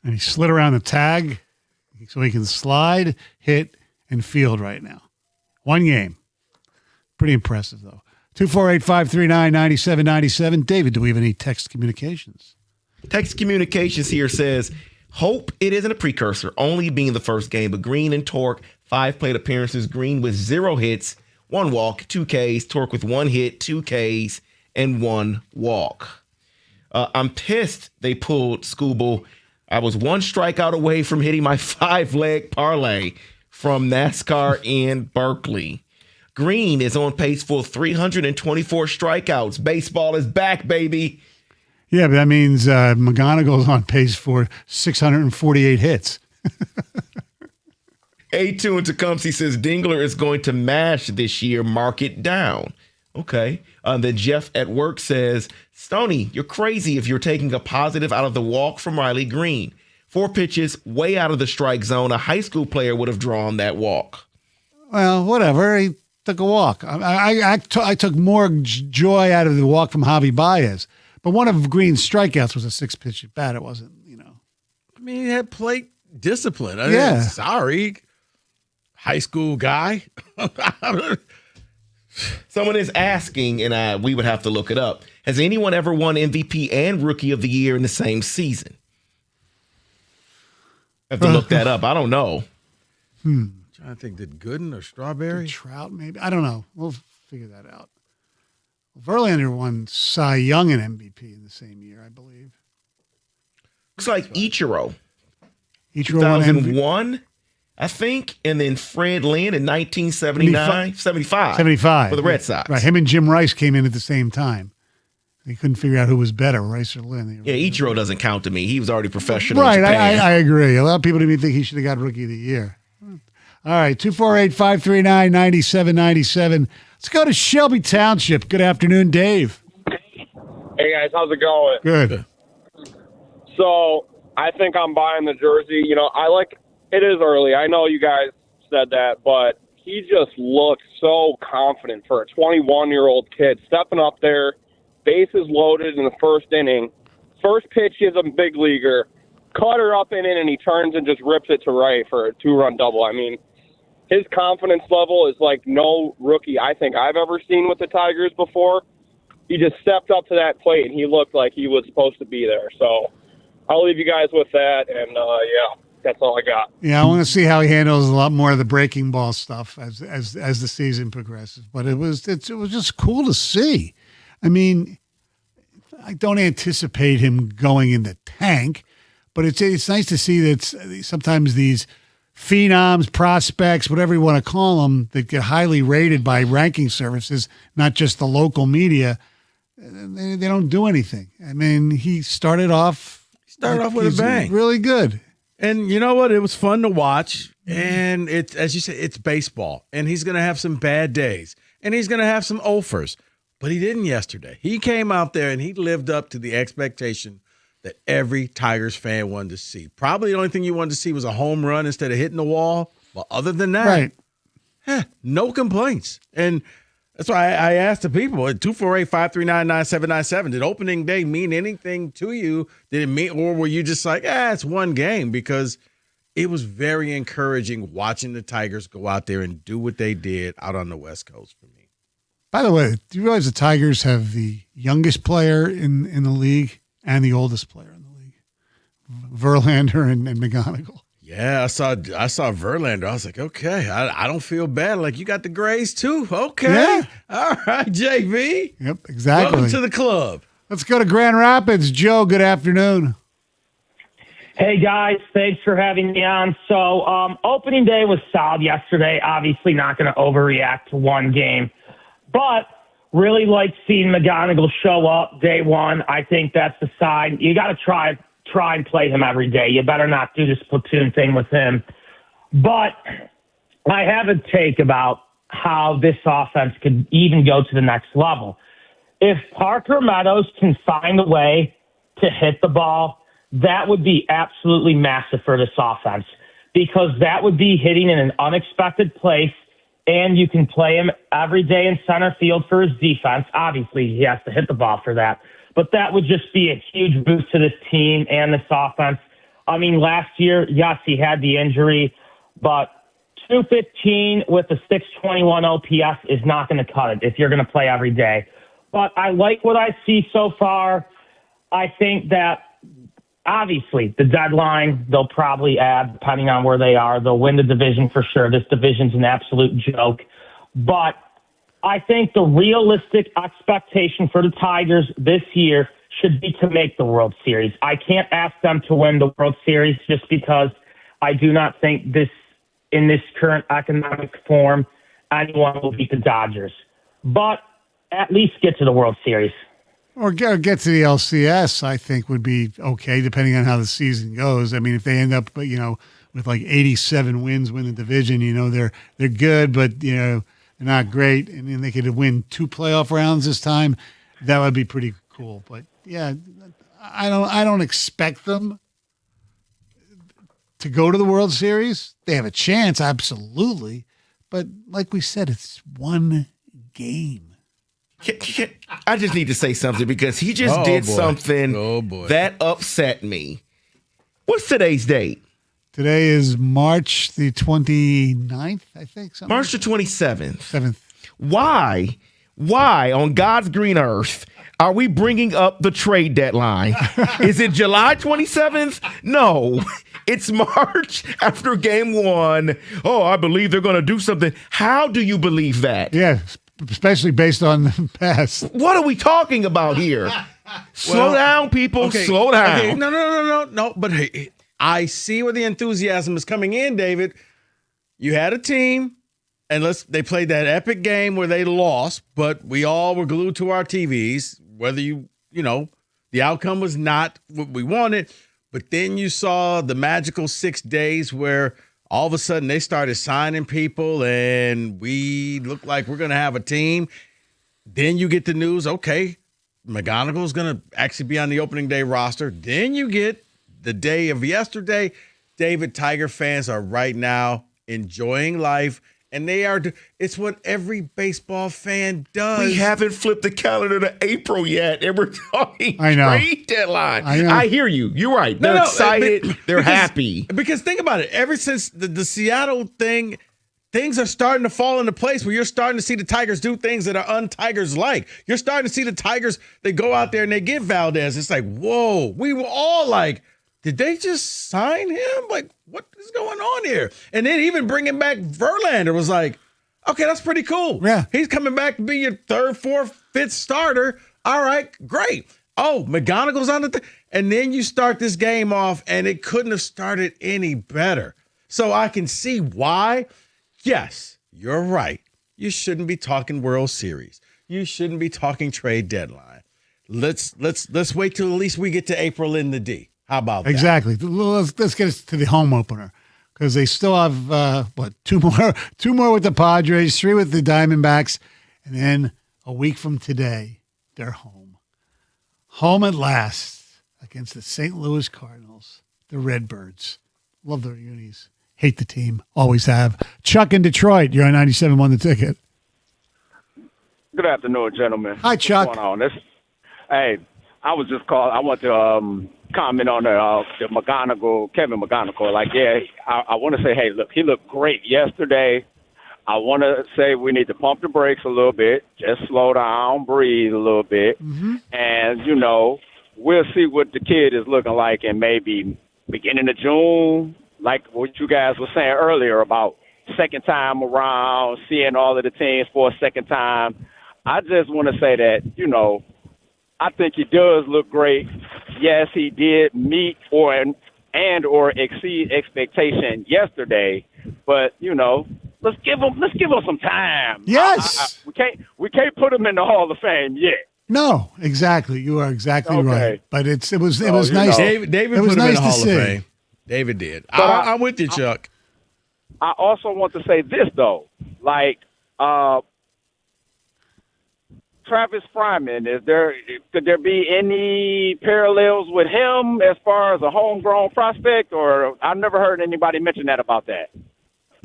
And he slid around the tag so he can slide, hit, and field right now. One game. Pretty impressive, though. 248-539-9797. David, do we have any text communications? Text communications here says, hope it isn't a precursor, only being the first game, but Green and Torque, 5 plate appearances. Green with 0 hits, 1 walk, 2 Ks. Torque with 1 hit, 2 Ks, and 1 walk. I'm pissed they pulled Scooble. I was 1 strikeout away from hitting my 5-leg parlay from NASCAR in Berkeley. Green is on pace for 324 strikeouts. Baseball is back, baby. Yeah, but that means McGonigal's on pace for 648 hits. A2 in Tecumseh says Dingler is going to mash this year. Mark it down. Okay. Then Jeff at work says, Stoney, you're crazy if you're taking a positive out of the walk from Riley Green. 4 pitches, way out of the strike zone. A high school player would have drawn that walk. Well, whatever. He took a walk. I took more joy out of the walk from Javi Baez. But one of Green's strikeouts was a 6-pitch at bat. It wasn't, I mean, he had plate discipline. Yeah. Sorry. High school guy. Someone is asking, and we would have to look it up. Has anyone ever won MVP and Rookie of the Year in the same season? I have to look that up. I don't know. Trying to think, did Gooden or Strawberry? Trout, maybe. I don't know. We'll figure that out. Verlander won Cy Young and MVP in the same year, I believe. Looks like Ichiro. Ichiro won 2001, I think, and then Fred Lynn in 1979, 75 for the Red Sox. Right, him and Jim Rice came in at the same time. They couldn't figure out who was better, Rice or Lynn. Yeah, Ichiro doesn't count to me. He was already professional. Right, in Japan. I agree. A lot of people didn't even think he should have got Rookie of the Year. All right, 248-539-9797. Let's go to Shelby Township. Good afternoon, Dave. Hey, guys. How's it going? Good. So I think I'm buying the jersey. It is early. I know you guys said that, but he just looked so confident for a 21-year-old kid stepping up there, bases loaded in the first inning. First pitch is a big leaguer. Cutter up in it, and he turns and just rips it to right for a 2-run double. I mean, his confidence level is like no rookie I think I've ever seen with the Tigers before. He just stepped up to that plate, and he looked like he was supposed to be there. So I'll leave you guys with that, and, yeah, that's all I got. Yeah, I want to see how he handles a lot more of the breaking ball stuff as the season progresses. But it was just cool to see. I mean, I don't anticipate him going in the tank, but it's nice to see that sometimes these phenoms, prospects, whatever you want to call them, that get highly rated by ranking services, not just the local media, they don't do anything. I mean, he started off with a bang. Really good. And you know what? It was fun to watch. And it's, as you say, it's baseball. And he's going to have some bad days. And he's going to have some offers. But he didn't yesterday. He came out there and he lived up to the expectation that every Tigers fan wanted to see. Probably the only thing you wanted to see was a home run instead of hitting the wall. But other than that, no complaints. And that's why I asked the people at 248-539-9797, did opening day mean anything to you? Did it mean, or were you just like, it's one game? Because it was very encouraging watching the Tigers go out there and do what they did out on the West Coast for me. By the way, do you realize the Tigers have the youngest player in the league and the oldest player in the league? Verlander and McGonigal. Yeah, I saw Verlander. I was like, okay, I don't feel bad. Like, you got the Grays too? Okay. Yeah. All right, JV. Yep, exactly. Welcome to the club. Let's go to Grand Rapids. Joe, good afternoon. Hey, guys. Thanks for having me on. So, opening day was solid yesterday. Obviously not going to overreact to one game. But really like seeing McGonigal show up day one. I think that's the sign. You got to try and play him every day. You better not do this platoon thing with him. But I have a take about how this offense could even go to the next level. If Parker Meadows can find a way to hit the ball, that would be absolutely massive for this offense, because that would be hitting in an unexpected place, and you can play him every day in center field for his defense. Obviously, he has to hit the ball for that. But that would just be a huge boost to this team and this offense. I mean, last year, yes, he had the injury, but 215 with a 621 OPS is not going to cut it if you're going to play every day. But I like what I see so far. I think that, obviously, the deadline, they'll probably add, depending on where they are. They'll win the division for sure. This division's an absolute joke. But I think the realistic expectation for the Tigers this year should be to make the World Series. I can't ask them to win the World Series just because I do not think in this current economic form, anyone will beat the Dodgers. But at least get to the World Series. Or get to the LCS, I think, would be okay, depending on how the season goes. I mean, if they end up, with like 87 wins, win the division, they're good, but, they're not great, and then they could win 2 playoff rounds this time. That would be pretty cool. But, yeah, I don't expect them to go to the World Series. They have a chance, absolutely. But like we said, it's one game. I just need to say something because he just did something that upset me. What's today's date? Today is March the 29th, I think. March the 27th. 7th. Why on God's green earth are we bringing up the trade deadline? Is it July 27th? No, it's March after game 1. Oh, I believe they're going to do something. How do you believe that? Yeah, especially based on the past. What are we talking about here? Slow down, people. Okay, Slow down. Okay, no. But hey, I see where the enthusiasm is coming in, David. You had a team, and they played that epic game where they lost, but we all were glued to our TVs. Whether the outcome was not what we wanted, but then you saw the magical 6 days where all of a sudden they started signing people and we look like we're going to have a team. Then you get the news, okay, McGonigal's going to actually be on the opening day roster. Then you get the day of yesterday. David, Tiger fans are right now enjoying life. And it's what every baseball fan does. We haven't flipped the calendar to April yet, and we're talking trade deadline. I hear you. You're right. They're excited. They're happy. Because think about it. Ever since the Seattle thing, things are starting to fall into place where you're starting to see the Tigers do things that are un-Tigers-like. You're starting to see the Tigers, they go out there and they get Valdez. It's like, whoa. We were all like, did they just sign him? Like, what is going on here? And then even bringing back Verlander was like, okay, that's pretty cool. Yeah. He's coming back to be your 3rd, 4th, 5th starter. All right, great. Oh, McGonigal's on the thing. And then you start this game off, and it couldn't have started any better. So I can see why. Yes, you're right. You shouldn't be talking World Series. You shouldn't be talking trade deadline. Let's wait till at least we get to April in the D. How about that? Exactly. Let's get us to the home opener because they still have two more with the Padres, 3 with the Diamondbacks, and then a week from today they're home at last against the St. Louis Cardinals, the Redbirds. Love their unis. Hate the team. Always have. Chuck in Detroit. You're on 97.1 The Ticket. Good afternoon, gentlemen. Hi, Chuck. What's going on? Hey, I was just called. I want to comment on the McGonigal, Kevin McGonigal. Like, yeah, I want to say, hey, look, he looked great yesterday. I want to say we need to pump the brakes a little bit, just slow down, breathe a little bit, and, we'll see what the kid is looking like in maybe beginning of June, like what you guys were saying earlier about second time around, seeing all of the teams for a second time. I just want to say that, I think he does look great. Yes, he did meet or exceed expectation yesterday, but let's give him some time. Yes, we can't put him in the Hall of Fame yet. No, exactly. You are exactly right. But it was nice. David it put was him in nice the to Hall see. of Fame. David did. I'm with you, Chuck. I also want to say this though, like Travis Fryman, could there be any parallels with him as far as a homegrown prospect, or I've never heard anybody mention that about that?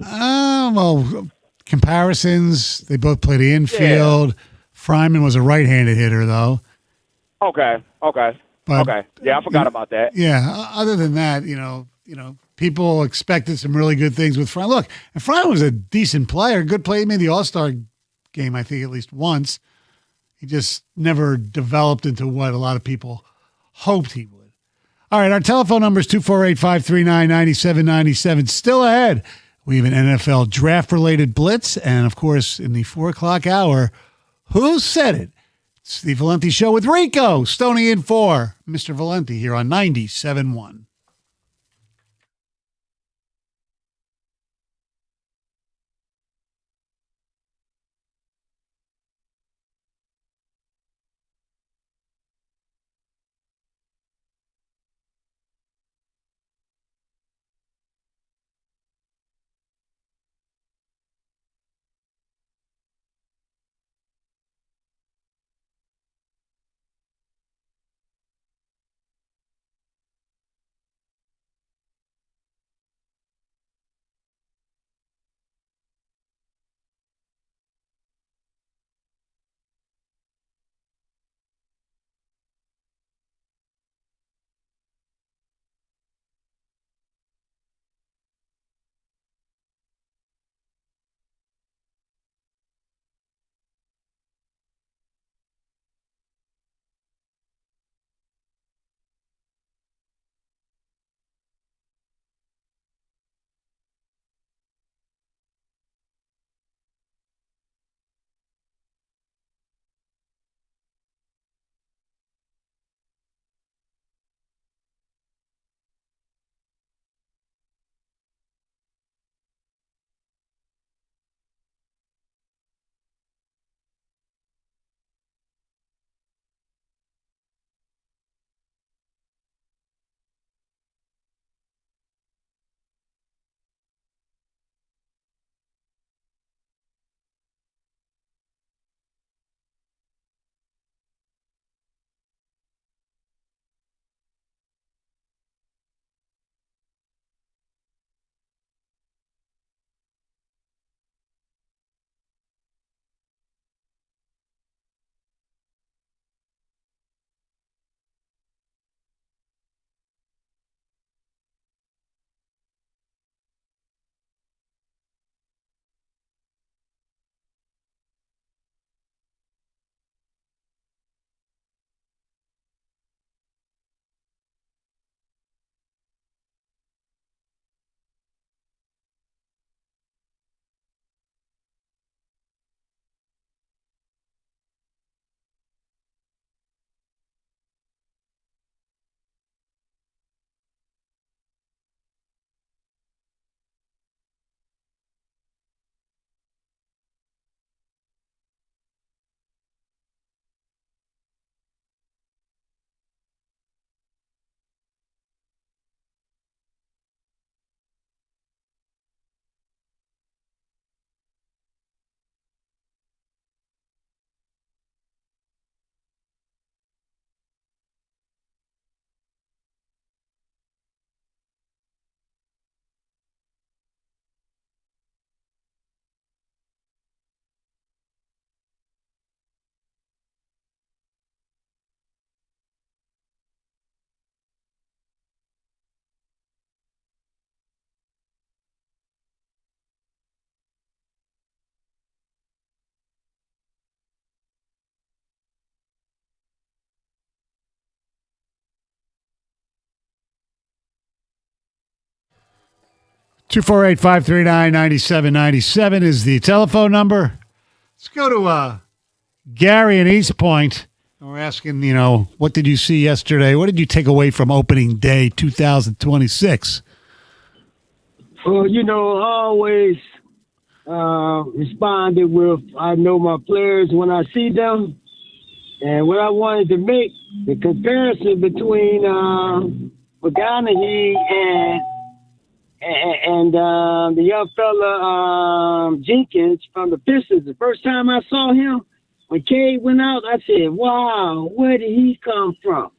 Well, comparisons. They both play the infield. Yeah. Fryman was a right-handed hitter, though. Okay. But, Okay. Yeah, I forgot about that. Yeah. Other than that, people expected some really good things with Fry. Look, and Fry was a decent player, good player. He made the All-Star game, I think, at least once. He just never developed into what a lot of people hoped he would. All right, our telephone number is 248-539-9797. Still ahead, we have an NFL draft-related blitz. And, of course, in the 4 o'clock hour, who said it? It's the Valenti Show with Rico. Stoney in for Mr. Valenti here on 97.1. Two four eight 539-9797 is the telephone number. Let's go to Gary in East Point. We're asking, what did you see yesterday? What did you take away from opening day 2026? Well, I always responded with, I know my players when I see them. And what I wanted to make, the comparison between McConaughey and the young fella Jenkins from the Pistons. The first time I saw him, when Cade went out, I said, wow, where did he come from?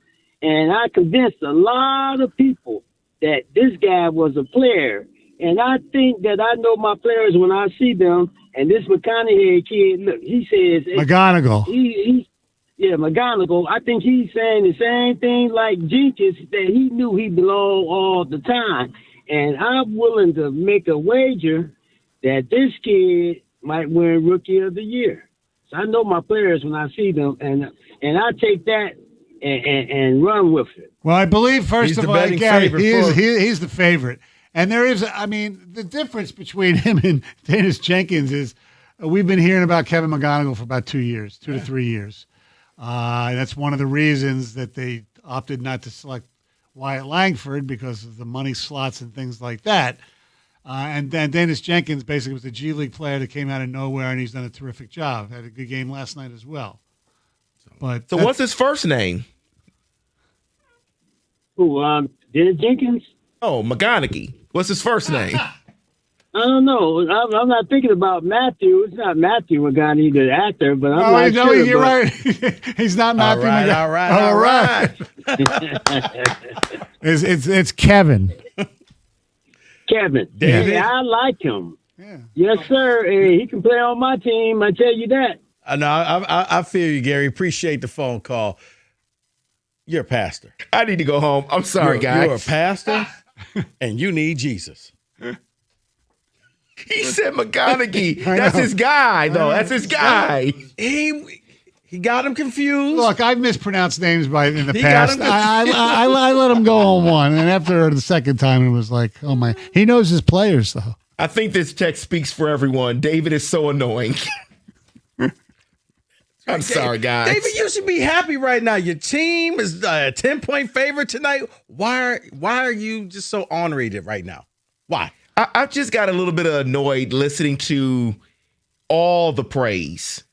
And I convinced a lot of people that this guy was a player. And I think that I know my players when I see them. And this McConaughey kid, look, he says... McGonagall. McGonagall, I think he's saying the same thing like Jenkins, that he knew he belonged all the time. And I'm willing to make a wager that this kid might win Rookie of the Year. So I know my players when I see them, and I take that and run with it. Well, I believe, first of all, Gary, favorite he's the favorite. And there is, the difference between him and Dennis Jenkins is we've been hearing about Kevin McGonigal for about 2 years, 2 to 3 years. That's one of the reasons that they opted not to select Wyatt Langford because of the money slots and things like that. And then Dennis Jenkins basically was a G League player that came out of nowhere, and he's done a terrific job. Had a good game last night as well. So what's his first name? Who, Dennis Jenkins? Oh, McGonaghy. What's his first name? I don't know. I'm not thinking about Matthew. It's not Matthew McGonaghy, the actor, but I'm not sure. You're right. He's not Matthew McGonaghy. All right. It's Kevin. Kevin. David? Hey, I like him. Yeah. Yes, sir. Hey, he can play on my team. I tell you that. No, I feel you, Gary. Appreciate the phone call. You're a pastor. I need to go home. I'm sorry, guys. You're a pastor, and you need Jesus. He said McGonaghy. That's his guy, though. That's his guy. He got him confused. Look, I've mispronounced names in the past. I let him go on one, and after the second time, it was like, oh my. He knows his players, though. I think this text speaks for everyone. David is so annoying. I'm sorry, guys. David, you should be happy right now. Your team is a 10-point favorite tonight. Why are you just so ornery right now? Why? I just got a little bit annoyed listening to all the praise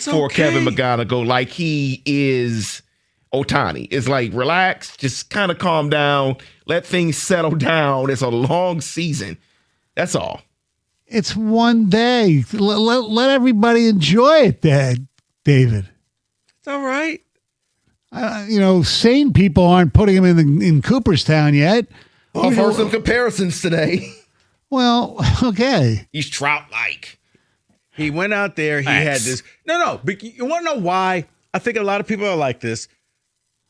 for Kevin McGonigal. Like he is Ohtani. It's like, relax, just kind of calm down, let things settle down. It's a long season. That's all. It's one day. Let everybody enjoy it, David. It's all right. Sane people aren't putting him in Cooperstown yet. I've heard some comparisons today. Well, okay. He's Trout-like. He went out there. He had this. No. But you want to know why? I think a lot of people are like this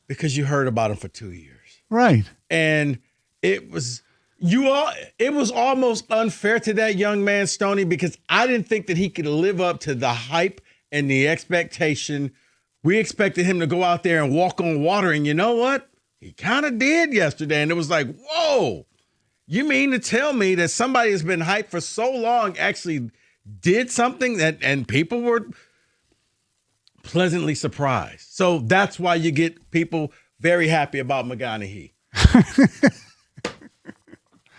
because you heard about him for 2 years. Right. And it was almost unfair to that young man, Stoney, because I didn't think that he could live up to the hype and the expectation. We expected him to go out there and walk on water. And you know what? He kind of did yesterday. And it was like, whoa, you mean to tell me that somebody has been hyped for so long actually did something and people were pleasantly surprised. So that's why you get people very happy about McGonaghy.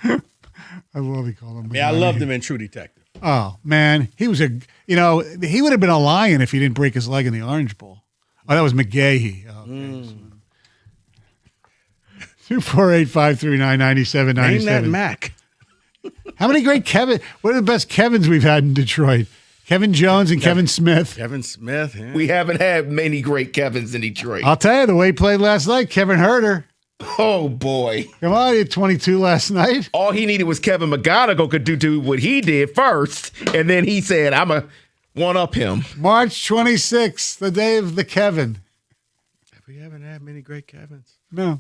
I love he called him. Yeah, I loved him in True Detective. Oh man, he was he would have been a lion if he didn't break his leg in the Orange Bowl. Oh, that was McGahee. Okay. 248-539-9797. Name that Mac. How many great Kevin? What are the best Kevins we've had in Detroit? Kevin Jones and Kevin Smith. Kevin Smith. Yeah. We haven't had many great Kevins in Detroit. I'll tell you, the way he played last night, Kevin Herter. Oh, boy. Come on, he had 22 last night. All he needed was Kevin McGonigal could do what he did first, and then he said, I'm a one-up him. March 26th, the day of the Kevin. We haven't had many great Kevins. No.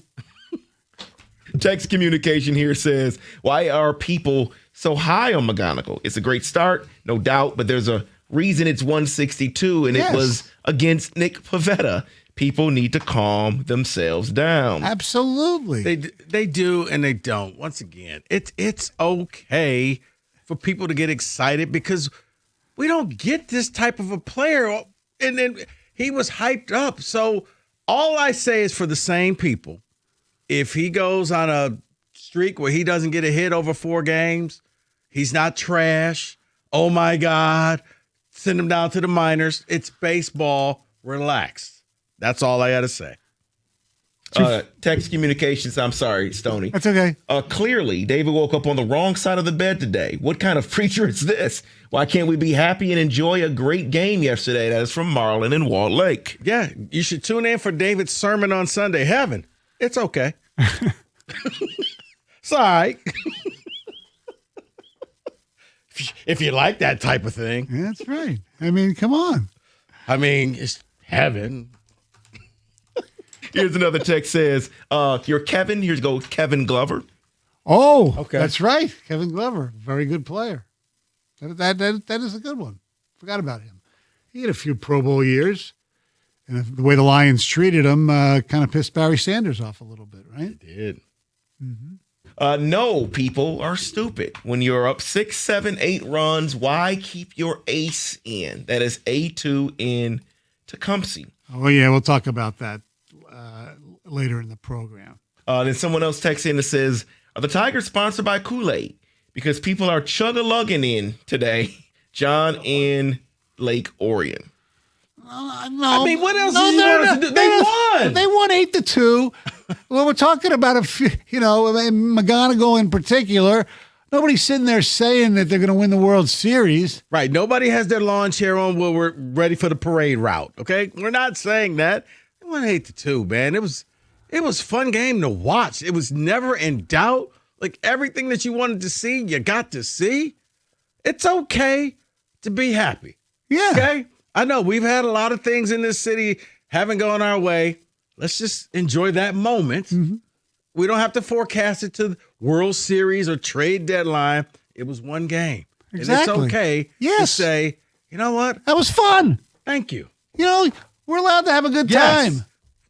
Text communication here says, why are people so high on McGonigal? It's a great start, no doubt, but there's a reason it's 162, and it was against Nick Pivetta. People need to calm themselves down. Absolutely. They do and they don't. Once again, it's okay for people to get excited because we don't get this type of a player. And then he was hyped up. So all I say is for the same people, if he goes on a streak where he doesn't get a hit over 4 games, he's not trash. Oh, my God. Send him down to the minors. It's baseball. Relax. That's all I got to say. Text communications. I'm sorry, Stoney. That's okay. Clearly, David woke up on the wrong side of the bed today. What kind of preacher is this? Why can't we be happy and enjoy a great game yesterday? That is from Marlon in Wall Lake. Yeah, you should tune in for David's sermon on Sunday. Heaven. It's okay. It's all right. If you like that type of thing. That's right. I mean, come on. I mean, it's heaven. Here's another text says, you're Kevin. Here's go Kevin Glover. Oh, Okay. that's right. Kevin Glover, very good player. That is a good one. Forgot about him. He had a few Pro Bowl years. And the way the Lions treated him kind of pissed Barry Sanders off a little bit, right? It did. No, people are stupid. When you're up 6, 7, 8 runs, why keep your ace in? That is A2 in Tecumseh. Oh, yeah, we'll talk about that later in the program. Then someone else texts in and says, are the Tigers sponsored by Kool-Aid? Because people are chug-a-lugging in today. John in Lake Orion. No, I mean, what else no, did you want us to do? They won. They won 8-2. Well, we're talking about McGonigal in particular. Nobody's sitting there saying that they're going to win the World Series. Right. Nobody has their lawn chair on while we're ready for the parade route. Okay, we're not saying that. They won 8-2, man. It was a fun game to watch. It was never in doubt. Like everything that you wanted to see, you got to see. It's okay to be happy. Yeah. Okay. I know we've had a lot of things in this city haven't gone our way. Let's just enjoy that moment. Mm-hmm. We don't have to forecast it to the World Series or trade deadline. It was one game. Exactly. And it's okay to say, you know what? That was fun. Thank you. You know, we're allowed to have a good Yes. time.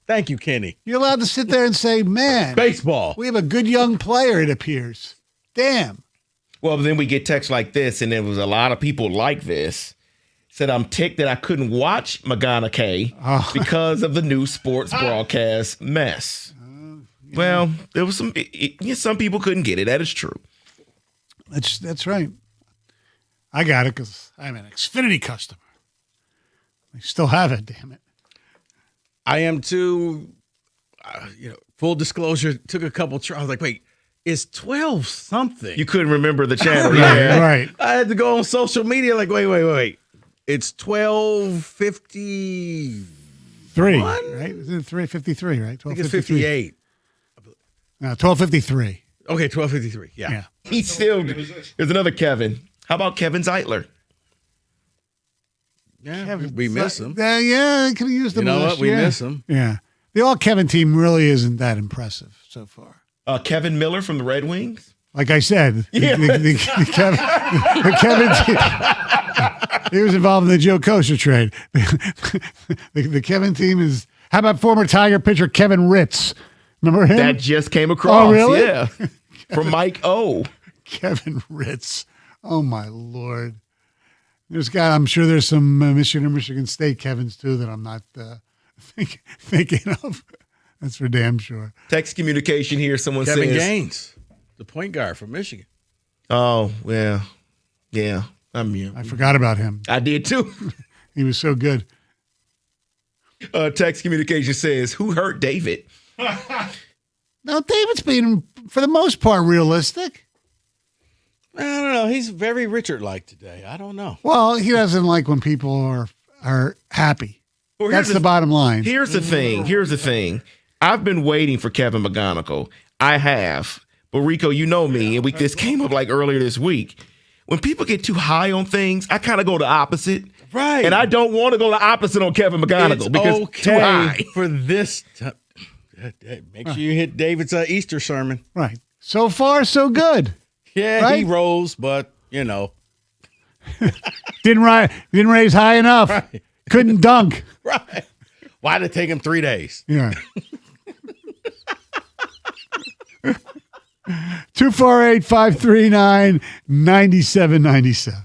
Thank you, Kenny. You're allowed to sit there and say, man. Baseball. We have a good young player, it appears. Damn. Well, then we get texts like this, and there was a lot of people like this. Said, I'm ticked that I couldn't watch McGonagall because of the new sports broadcast mess. Well, there was some people couldn't get it. That is true. That's right. I got it because I'm an Xfinity customer. I still have it, damn it. I am too, full disclosure, took a couple tries. I was like, wait, it's 12 something. You couldn't remember the channel. Right. I had to go on social media like, wait. It's 12:53. Right? Is it 3:53, right? I think it's 58. No, 12:53. Okay, 12:53. Yeah. He's still. There's another Kevin. How about Kevin Zeitler? Yeah, we miss him. Yeah, they could have used him. You know last what? We year. miss him. Yeah. The all Kevin team really isn't that impressive so far. Kevin Miller from the Red Wings. Like I said, Yeah. the Kevin team. He was involved in the Joe Kosher trade. The Kevin team is. How about former Tiger pitcher Kevin Ritz? Remember him? That just came across. Oh, really? Yeah. From Mike O. Kevin Ritz. Oh, my Lord. I'm sure there's some Michigan or Michigan State Kevins, too, that I'm not thinking of. That's for damn sure. Text communication here. Someone Kevin says. Gaines, the point guard from Michigan. Oh, well. Yeah. I forgot about him. I did, too. He was so good. Text communication says, who hurt David? No, David's been, for the most part, realistic. I don't know. He's very Richard-like today. I don't know. Well, he doesn't like when people are happy. Well, That's the bottom line. Here's the thing. I've been waiting for Kevin McGonigal. I have. But, Rico, you know me, and this came up like earlier this week. When people get too high on things, I kind of go the opposite. Right. And I don't want to go the opposite on Kevin McGonigal because okay too high. For this make sure you hit David's Easter sermon. Right. So far, so good. Yeah, right? he rose, but, didn't raise high enough. Right. Couldn't dunk. Right. Why did it take him 3 days? Yeah. 248-539-9797.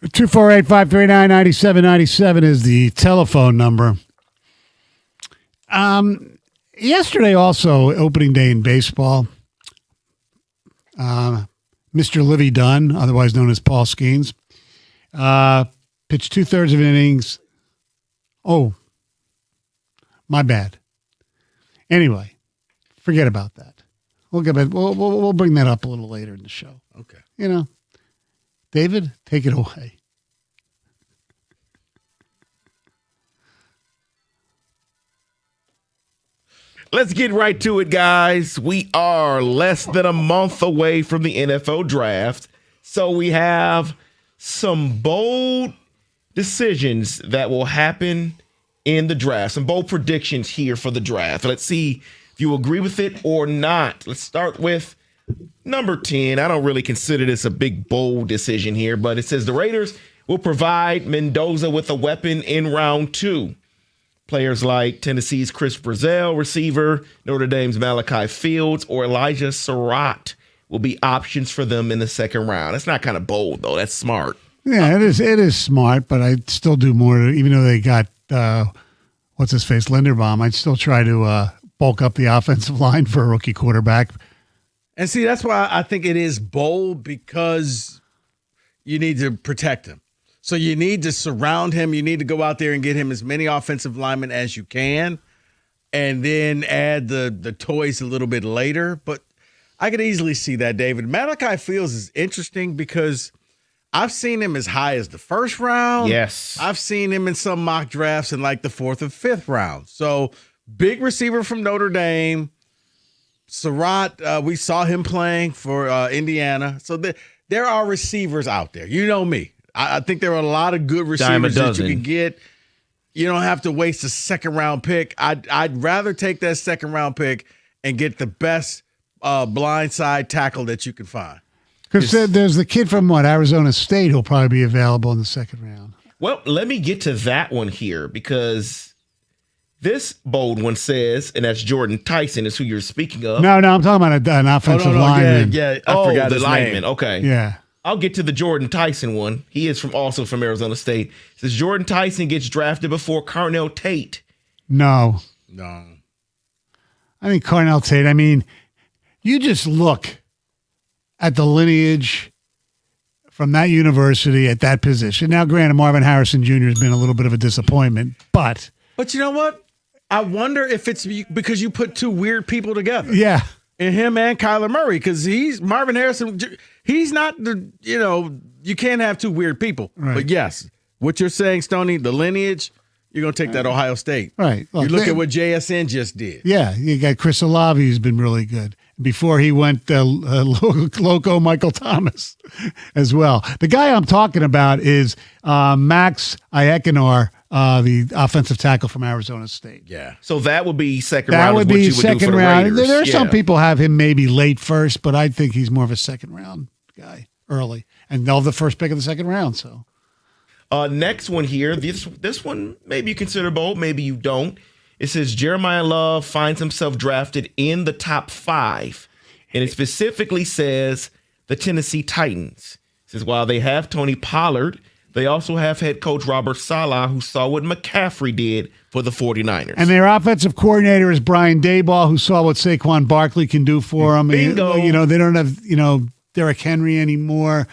248-539-9797 is the telephone number. Yesterday also, opening day in baseball, Mr. Livy Dunn, otherwise known as Paul Skeens, pitched 2/3 of innings. Oh, my bad. Anyway, forget about that. We'll get back. We'll bring that up a little later in the show. Okay. David, take it away. Let's get right to it, guys. We are less than a month away from the NFL draft, so we have some bold decisions that will happen in the draft, some bold predictions here for the draft. Let's see if you agree with it or not. Let's start with number 10. I don't really consider this a big, bold decision here, but it says the Raiders will provide Mendoza with a weapon in round 2. Players like Tennessee's Chris Brazell, receiver, Notre Dame's Malachi Fields, or Elijah Surratt will be options for them in the second round. That's not kind of bold, though. That's smart. Yeah, it is. It is smart, but I'd still do more. Even though they got what's his face, Linderbaum, I'd still try to bulk up the offensive line for a rookie quarterback. And see, that's why I think it is bold, because you need to protect him. So you need to surround him. You need to go out there and get him as many offensive linemen as you can, and then add the toys a little bit later. But I could easily see that, David. Malachi Fields is interesting because I've seen him as high as the first round. Yes. I've seen him in some mock drafts in like the 4th or 5th round. So big receiver from Notre Dame. Surratt, we saw him playing for Indiana. So there are receivers out there. You know me. I think there are a lot of good receivers that you can get. You don't have to waste a second-round pick. I'd rather take that second-round pick and get the best blindside tackle that you can find. Because there's the kid from Arizona State who'll probably be available in the second round. Well, let me get to that one here, because this bold one says, and that's Jordan Tyson is who you're speaking of. No, I'm talking about an offensive lineman. Yeah, I forgot his lineman. name. Okay. Yeah. I'll get to the Jordan Tyson one. He is also from Arizona State. It says Jordan Tyson gets drafted before Carnell Tate. No. No. I think Carnell Tate, you just look at the lineage from that university at that position. Now, granted, Marvin Harrison Jr. has been a little bit of a disappointment, but you know what? I wonder if it's because you put two weird people together. Yeah. And him and Kyler Murray, because Marvin Harrison, he's not you can't have two weird people. Right. But yes, what you're saying, Stoney, the lineage, you're going to take that Ohio State. Right. You look at what JSN just did. Yeah, you got Chris Olave, who's been really good. Before he went loco Michael Thomas as well. The guy I'm talking about is Max Iaconor, the offensive tackle from Arizona State. Yeah. So that would be second That round. would is what be you would second do for the round. Raiders. There are some people have him maybe late first, but I think he's more of a second round guy, early. And they'll have the first pick of the second round. So next one here, this one maybe you consider bold, maybe you don't. It says Jeremiah Love finds himself drafted in the top 5. And it specifically says the Tennessee Titans. It says while they have Tony Pollard, they also have head coach Robert Saleh, who saw what McCaffrey did for the 49ers. And their offensive coordinator is Brian Daboll, who saw what Saquon Barkley can do for them. Bingo. They don't have, Derrick Henry anymore.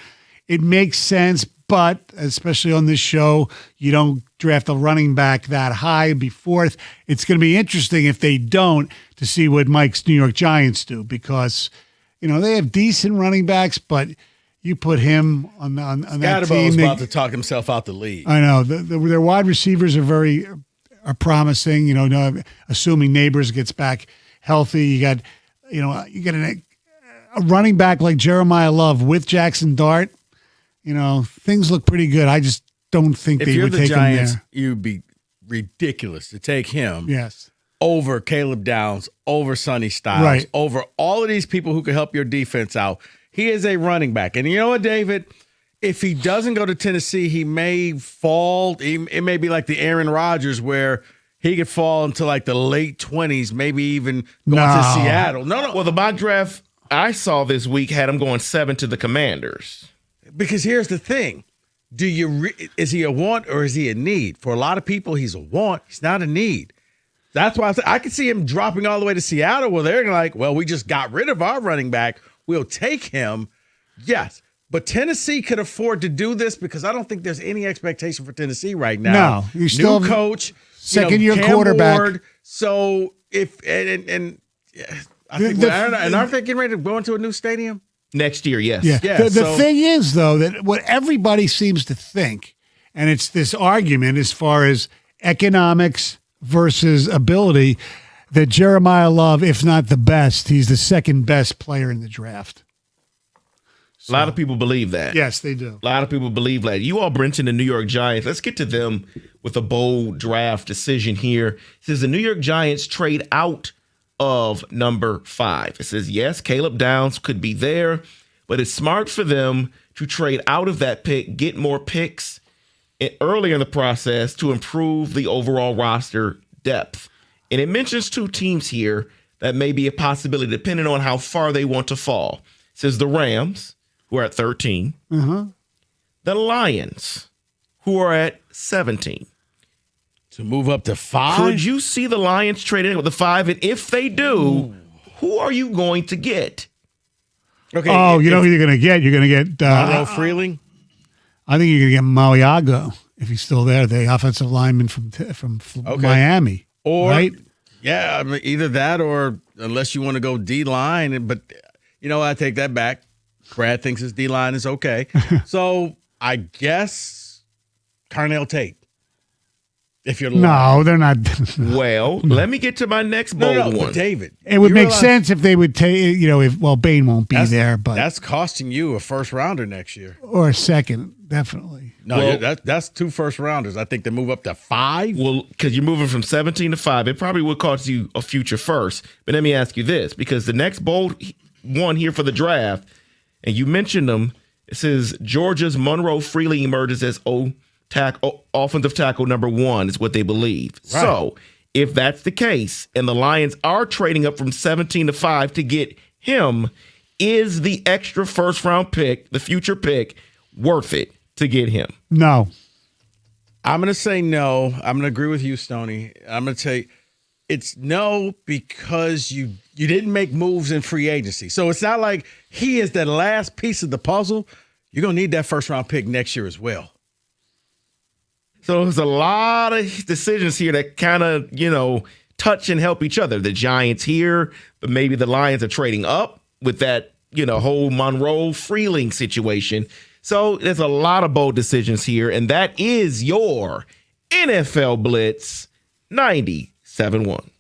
It makes sense, but especially on this show, you don't draft a running back that high before. It's going to be interesting if they don't to see what Mike's New York Giants do, because, they have decent running backs, but you put him on that team. Scottibo's about to talk himself out the league. I know. Their wide receivers are promising, assuming Neighbors gets back healthy. You got a running back like Jeremiah Love with Jackson Dart. Things look pretty good. I just don't think they would take him there. You'd be ridiculous to take him. Yes. Over Caleb Downs, over Sonny Styles, right, over all of these people who can help your defense out. He is a running back. And you know what, David? If he doesn't go to Tennessee, he may fall. It may be like the Aaron Rodgers where he could fall into like the late 20s, maybe even going to Seattle. No. Well, the mock draft I saw this week had him going 7 to the Commanders. Because here's the thing. is he a want or is he a need? For a lot of people, he's a want. He's not a need. That's why I can see him dropping all the way to Seattle where they're like, well, we just got rid of our running back. We'll take him. Yes. But Tennessee could afford to do this because I don't think there's any expectation for Tennessee right now. No, you still new coach, second-year Cam quarterback. Ward. So if and I think aren't they getting ready to go into a new stadium next year? Yes. Yeah. The thing is, though, that what everybody seems to think, and it's this argument as far as economics versus ability, that Jeremiah Love, if not the best, he's the second best player in the draft. A lot of people believe that. Yes, they do. A lot of people believe that. You all mentioned the New York Giants. Let's get to them with a bold draft decision here. It says the New York Giants trade out of number 5. It says, yes, Caleb Downs could be there, but it's smart for them to trade out of that pick, get more picks earlier in the process to improve the overall roster depth. And it mentions 2 teams here that may be a possibility depending on how far they want to fall. It says the Rams, who are at 13. The Lions, who are at 17. To move up to 5? Could you see the Lions trading with the 5? And if they do, who are you going to get? Okay. Oh, you know who you're going to get? You're going to get Monroe Freeling? I think you're going to get Maliago if he's still there, the offensive lineman from Miami. Or, right? Yeah, I mean, either that or unless you want to go D-line. But, I take that back. Brad thinks his D-line is okay. So I guess Carnell Tate. If you're no, they're not. Well, let me get to my next bold one. But David, it would make sense if they would take, Bain won't be there, but that's costing you a first rounder next year or a second, definitely. No, that's 2 first rounders. I think they move up to 5. Well, because you're moving from 17 to 5, it probably would cost you a future first. But let me ask you this, because the next bold one here for the draft, and you mentioned them, it says Georgia's Monroe Freely emerges as offensive tackle number 1 is what they believe. Right. So if that's the case, and the Lions are trading up from 17 to 5 to get him, is the extra first round pick, the future pick, worth it to get him? No. I'm going to say no. I'm going to agree with you, Stoney. I'm going to say it's no because you didn't make moves in free agency. So it's not like he is the last piece of the puzzle. You're going to need that first round pick next year as well. So there's a lot of decisions here that kind of, touch and help each other. The Giants here, but maybe the Lions are trading up with that, whole Monroe Freeling situation. So there's a lot of bold decisions here, and that is your NFL Blitz 97.1.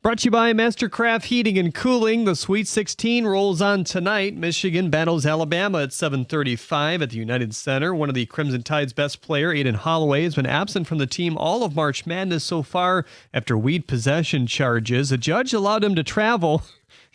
Brought to you by Mastercraft Heating and Cooling. The Sweet 16 rolls on tonight. Michigan battles Alabama at 7:35 at the United Center. One of the Crimson Tide's best player, Aiden Holloway, has been absent from the team all of March Madness so far after weed possession charges. A judge allowed him to travel.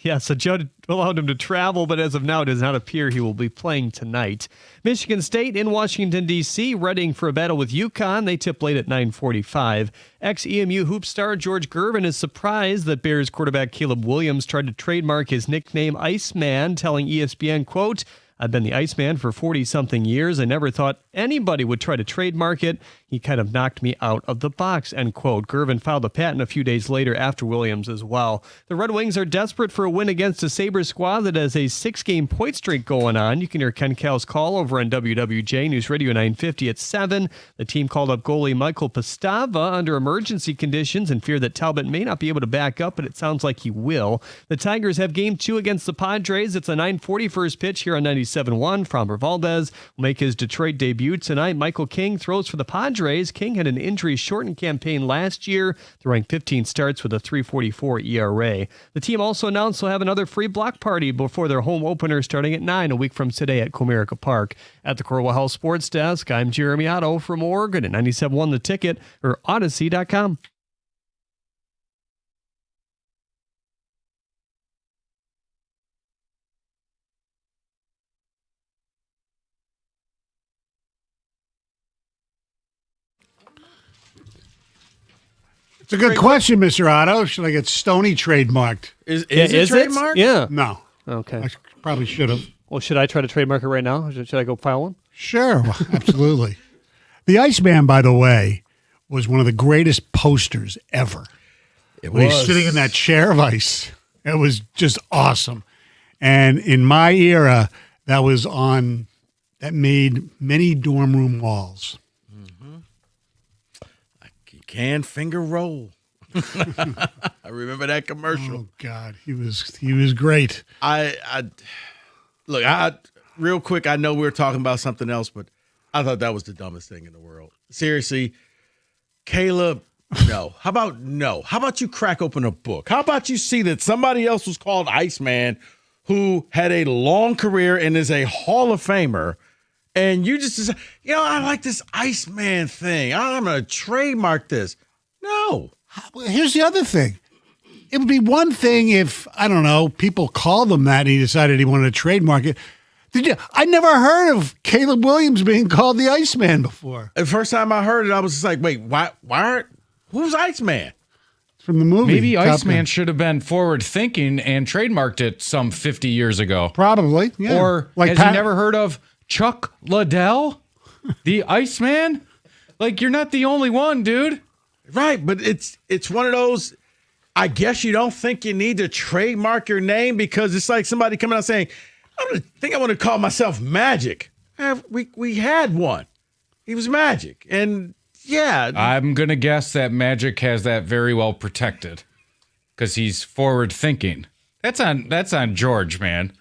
Yes, a judge allowed him to travel, but as of now, it does not appear he will be playing tonight. Michigan State in Washington, D.C., readying for a battle with UConn. They tip late at 9:45. Ex-EMU hoop star George Gervin is surprised that Bears quarterback Caleb Williams tried to trademark his nickname Iceman, telling ESPN, quote, "I've been the Iceman for 40-something years. I never thought anybody would try to trademark it. He kind of knocked me out of the box," end quote. Gervin filed a patent a few days later after Williams as well. The Red Wings are desperate for a win against a Sabres squad that has a 6-game point streak going on. You can hear Ken Cal's call over on WWJ News Radio 950 at 7. The team called up goalie Michael Pastava under emergency conditions and fear that Talbot may not be able to back up, but it sounds like he will. The Tigers have game 2 against the Padres. It's a 9:40 first pitch here on 97.1. Framber Valdez will make his Detroit debut tonight. Michael King throws for the Padres. King had an injury-shortened campaign last year, throwing 15 starts with a 3.44 ERA. The team also announced they'll have another free block party before their home opener starting at 9 a week from today at Comerica Park. At the Corwell Health Sports Desk, I'm Jeremy Otto from Oregon at 97.1 The Ticket or Odyssey.com. It's a good question, Mr. Otto. Should I get Stoney trademarked? Is it trademarked? Yeah. No. Okay. I probably should have. Well, should I try to trademark it right now? Should I go file one? Sure, absolutely. The Iceman, by the way, was one of the greatest posters ever. When he's sitting in that chair of ice. It was just awesome. And in my era, that made many dorm room walls. Can finger roll. I remember that commercial. Oh God, he was great. Real quick, I know we were talking about something else, but I thought that was the dumbest thing in the world. Seriously, Caleb, no. How about you crack open a book? How about you see that somebody else was called Iceman who had a long career and is a Hall of Famer? And you just say, I like this Iceman thing. I'm going to trademark this. No. Here's the other thing. It would be one thing if, I don't know, people called him that and he decided he wanted to trademark it. I never heard of Caleb Williams being called the Iceman before. The first time I heard it, I was just like, wait, who's Iceman? From the movie. Maybe Iceman should have been forward thinking and trademarked it some 50 years ago. Probably, yeah. Or has he never heard of Chuck Liddell, the Iceman? Like, you're not the only one, dude. Right, but it's one of those, I guess you don't think you need to trademark your name because it's like somebody coming out saying, I want to call myself Magic. We had one. He was Magic. And, yeah. I'm going to guess that Magic has that very well protected because he's forward thinking. That's on George, man.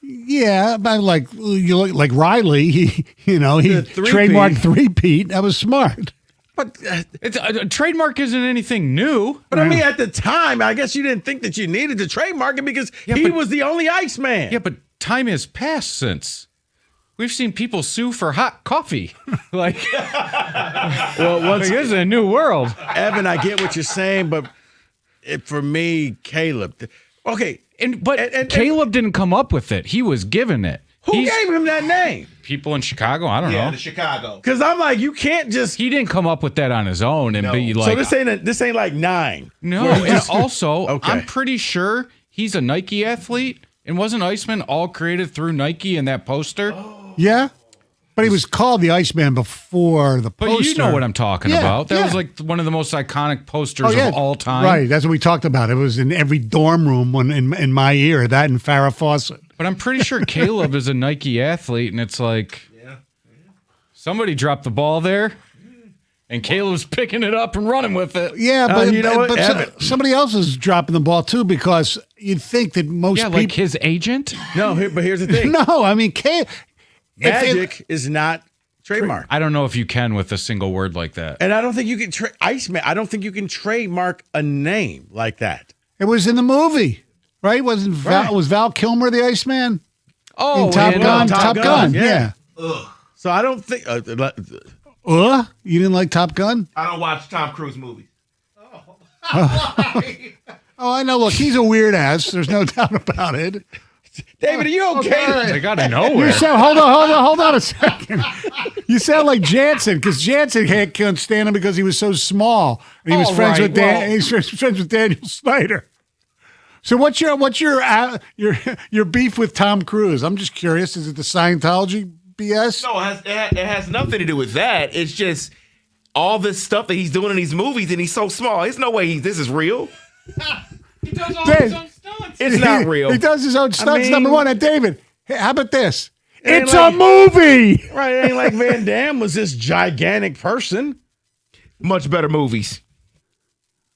Yeah, but like Riley, he trademarked three-peat. That was smart. But a trademark isn't anything new. But I mean, at the time, I guess you didn't think that you needed to trademark it because he was the only Iceman. Yeah, but time has passed since. We've seen people sue for hot coffee. This is a new world. Evan, I get what you're saying, but for me, Caleb. Okay. But Caleb didn't come up with it. He was given it. Who gave him that name? People in Chicago. I don't know. Yeah, the Chicago. Because I'm like, you can't just. He didn't come up with that on his own and be like. So this ain't like 9. No, and also, I'm pretty sure he's a Nike athlete. And wasn't Iceman all created through Nike in that poster? Yeah. But he was called the Iceman before the poster. But you know what I'm talking about. That was like one of the most iconic posters of all time. Right. That's what we talked about. It was in every dorm room in my era, that and Farrah Fawcett. But I'm pretty sure Caleb is a Nike athlete, and it's like somebody dropped the ball there, and Caleb's picking it up and running with it. Yeah, but you know what? Somebody else is dropping the ball too because you'd think that most people. Like his agent? No, but here's the thing. No, I mean, Magic is not trademark. I don't know if you can with a single word like that. And I don't think you can Iceman. I don't think you can trademark a name like that. It was in the movie, right? Was Val Kilmer the Iceman? Oh, in Top Gun. Top Gun. Yeah. So I don't think. You didn't like Top Gun? I don't watch Tom Cruise movies. Oh, I know. Look, he's a weird ass. There's no doubt about it. David, are you okay? They got nowhere. Hold on a second. You sound like Jansen, because Jansen couldn't stand him because he was so small, and he was friends with friends with Daniel Snyder. So what's your beef with Tom Cruise? I'm just curious. Is it the Scientology BS? No, it has nothing to do with that. It's just all this stuff that he's doing in these movies, and he's so small. There's no way this is real. He does all his own stunts. It's not real. He does his own stunts. Number one. And David, hey, how about this? It's like, a movie. Right. It ain't like Van Damme was this gigantic person. Much better movies.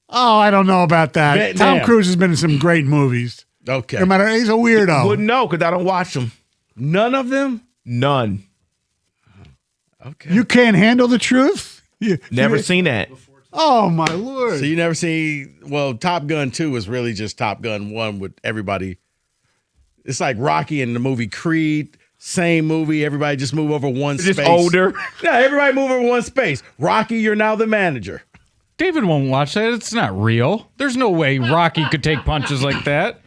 Oh, I don't know about that. Tom Cruise has been in some great movies. Okay. No matter, he's a weirdo. Wouldn't know because I don't watch them. None of them? None. Okay. You can't handle the truth? Never seen that. Oh, my Lord. So you never see, Top Gun 2 was really just Top Gun 1 with everybody. It's like Rocky in the movie Creed. Same movie. Everybody just move over one space. Just older. Yeah, everybody move over one space. Rocky, you're now the manager. David won't watch that. It's not real. There's no way Rocky could take punches like that.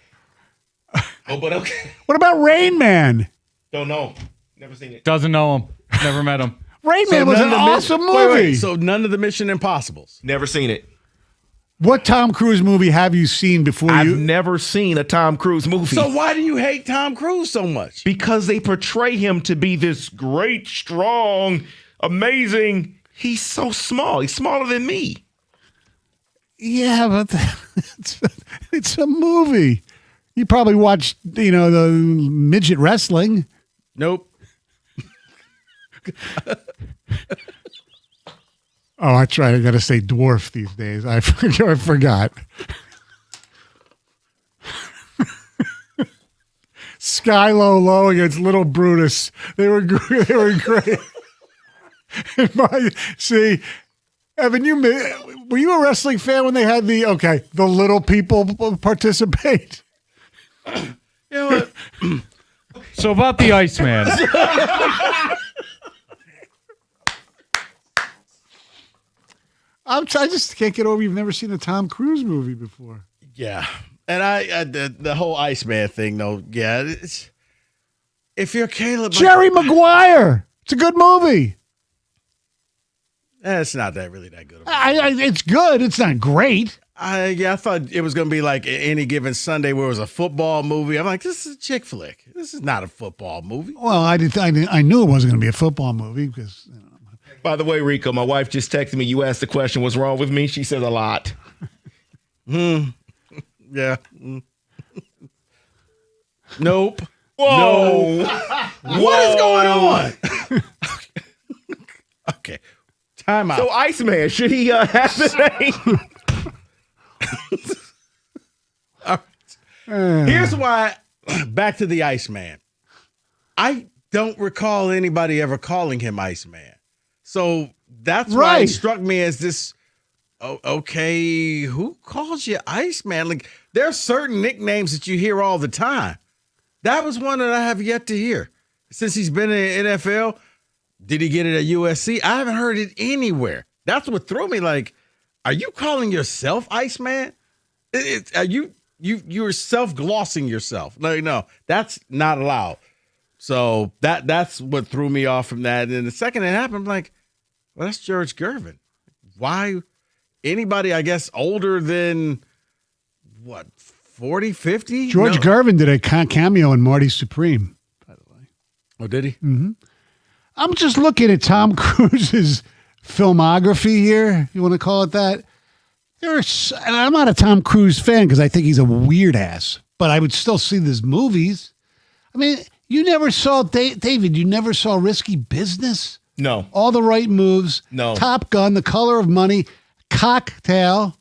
Oh, but okay. What about Rain Man? Don't know. Never seen it. Doesn't know him. Never met him. Rain Man was an awesome movie. Wait, so none of the Mission Impossibles? Never seen it. What Tom Cruise movie have you seen before I've never seen a Tom Cruise movie. So why do you hate Tom Cruise so much? Because they portray him to be this great, strong, amazing. He's so small. He's smaller than me. Yeah, but it's a movie. You probably watched, the midget wrestling. Nope. Oh, that's right. I got to say dwarf these days. I forgot. Skylo Low against Little Brutus. They were great. See, Evan, were you a wrestling fan when they had the little people participate? You know what? So about the Iceman. I just can't get over you've never seen a Tom Cruise movie before. Yeah. And I the whole Iceman thing, though, yeah. If you're Caleb. Jerry Maguire. It's a good movie. It's not really that good. It's good. It's not great. I thought it was going to be like Any Given Sunday where it was a football movie. I'm like, this is a chick flick. This is not a football movie. Well, I knew it wasn't going to be a football movie because. By the way, Rico, my wife just texted me. You asked the question, what's wrong with me? She said a lot. Yeah. Nope. Whoa. No. What is going on? Okay. Time out. So, Iceman, should he have the name? Here's why. Back to the Iceman. I don't recall anybody ever calling him Iceman. So that's why it struck me as this. Oh, okay, who calls you Iceman? Like there are certain nicknames that you hear all the time. That was one that I have yet to hear since he's been in the NFL. Did he get it at USC? I haven't heard it anywhere. That's what threw me. Like, are you calling yourself Iceman? Are you're self-glossing yourself? No, that's not allowed. So that's what threw me off from that. And the second it happened, I'm like, well, that's George Gervin. Why anybody, I guess, older than, 40, 50? George Gervin did a cameo in Marty Supreme, by the way. Oh, did he? Mm-hmm. I'm just looking at Tom Cruise's filmography here. You want to call it that? And I'm not a Tom Cruise fan because I think he's a weird ass, but I would still see his movies. I mean, you never saw, David, you never saw Risky Business? No. All the Right Moves. No. Top Gun, The Color of Money, Cocktail,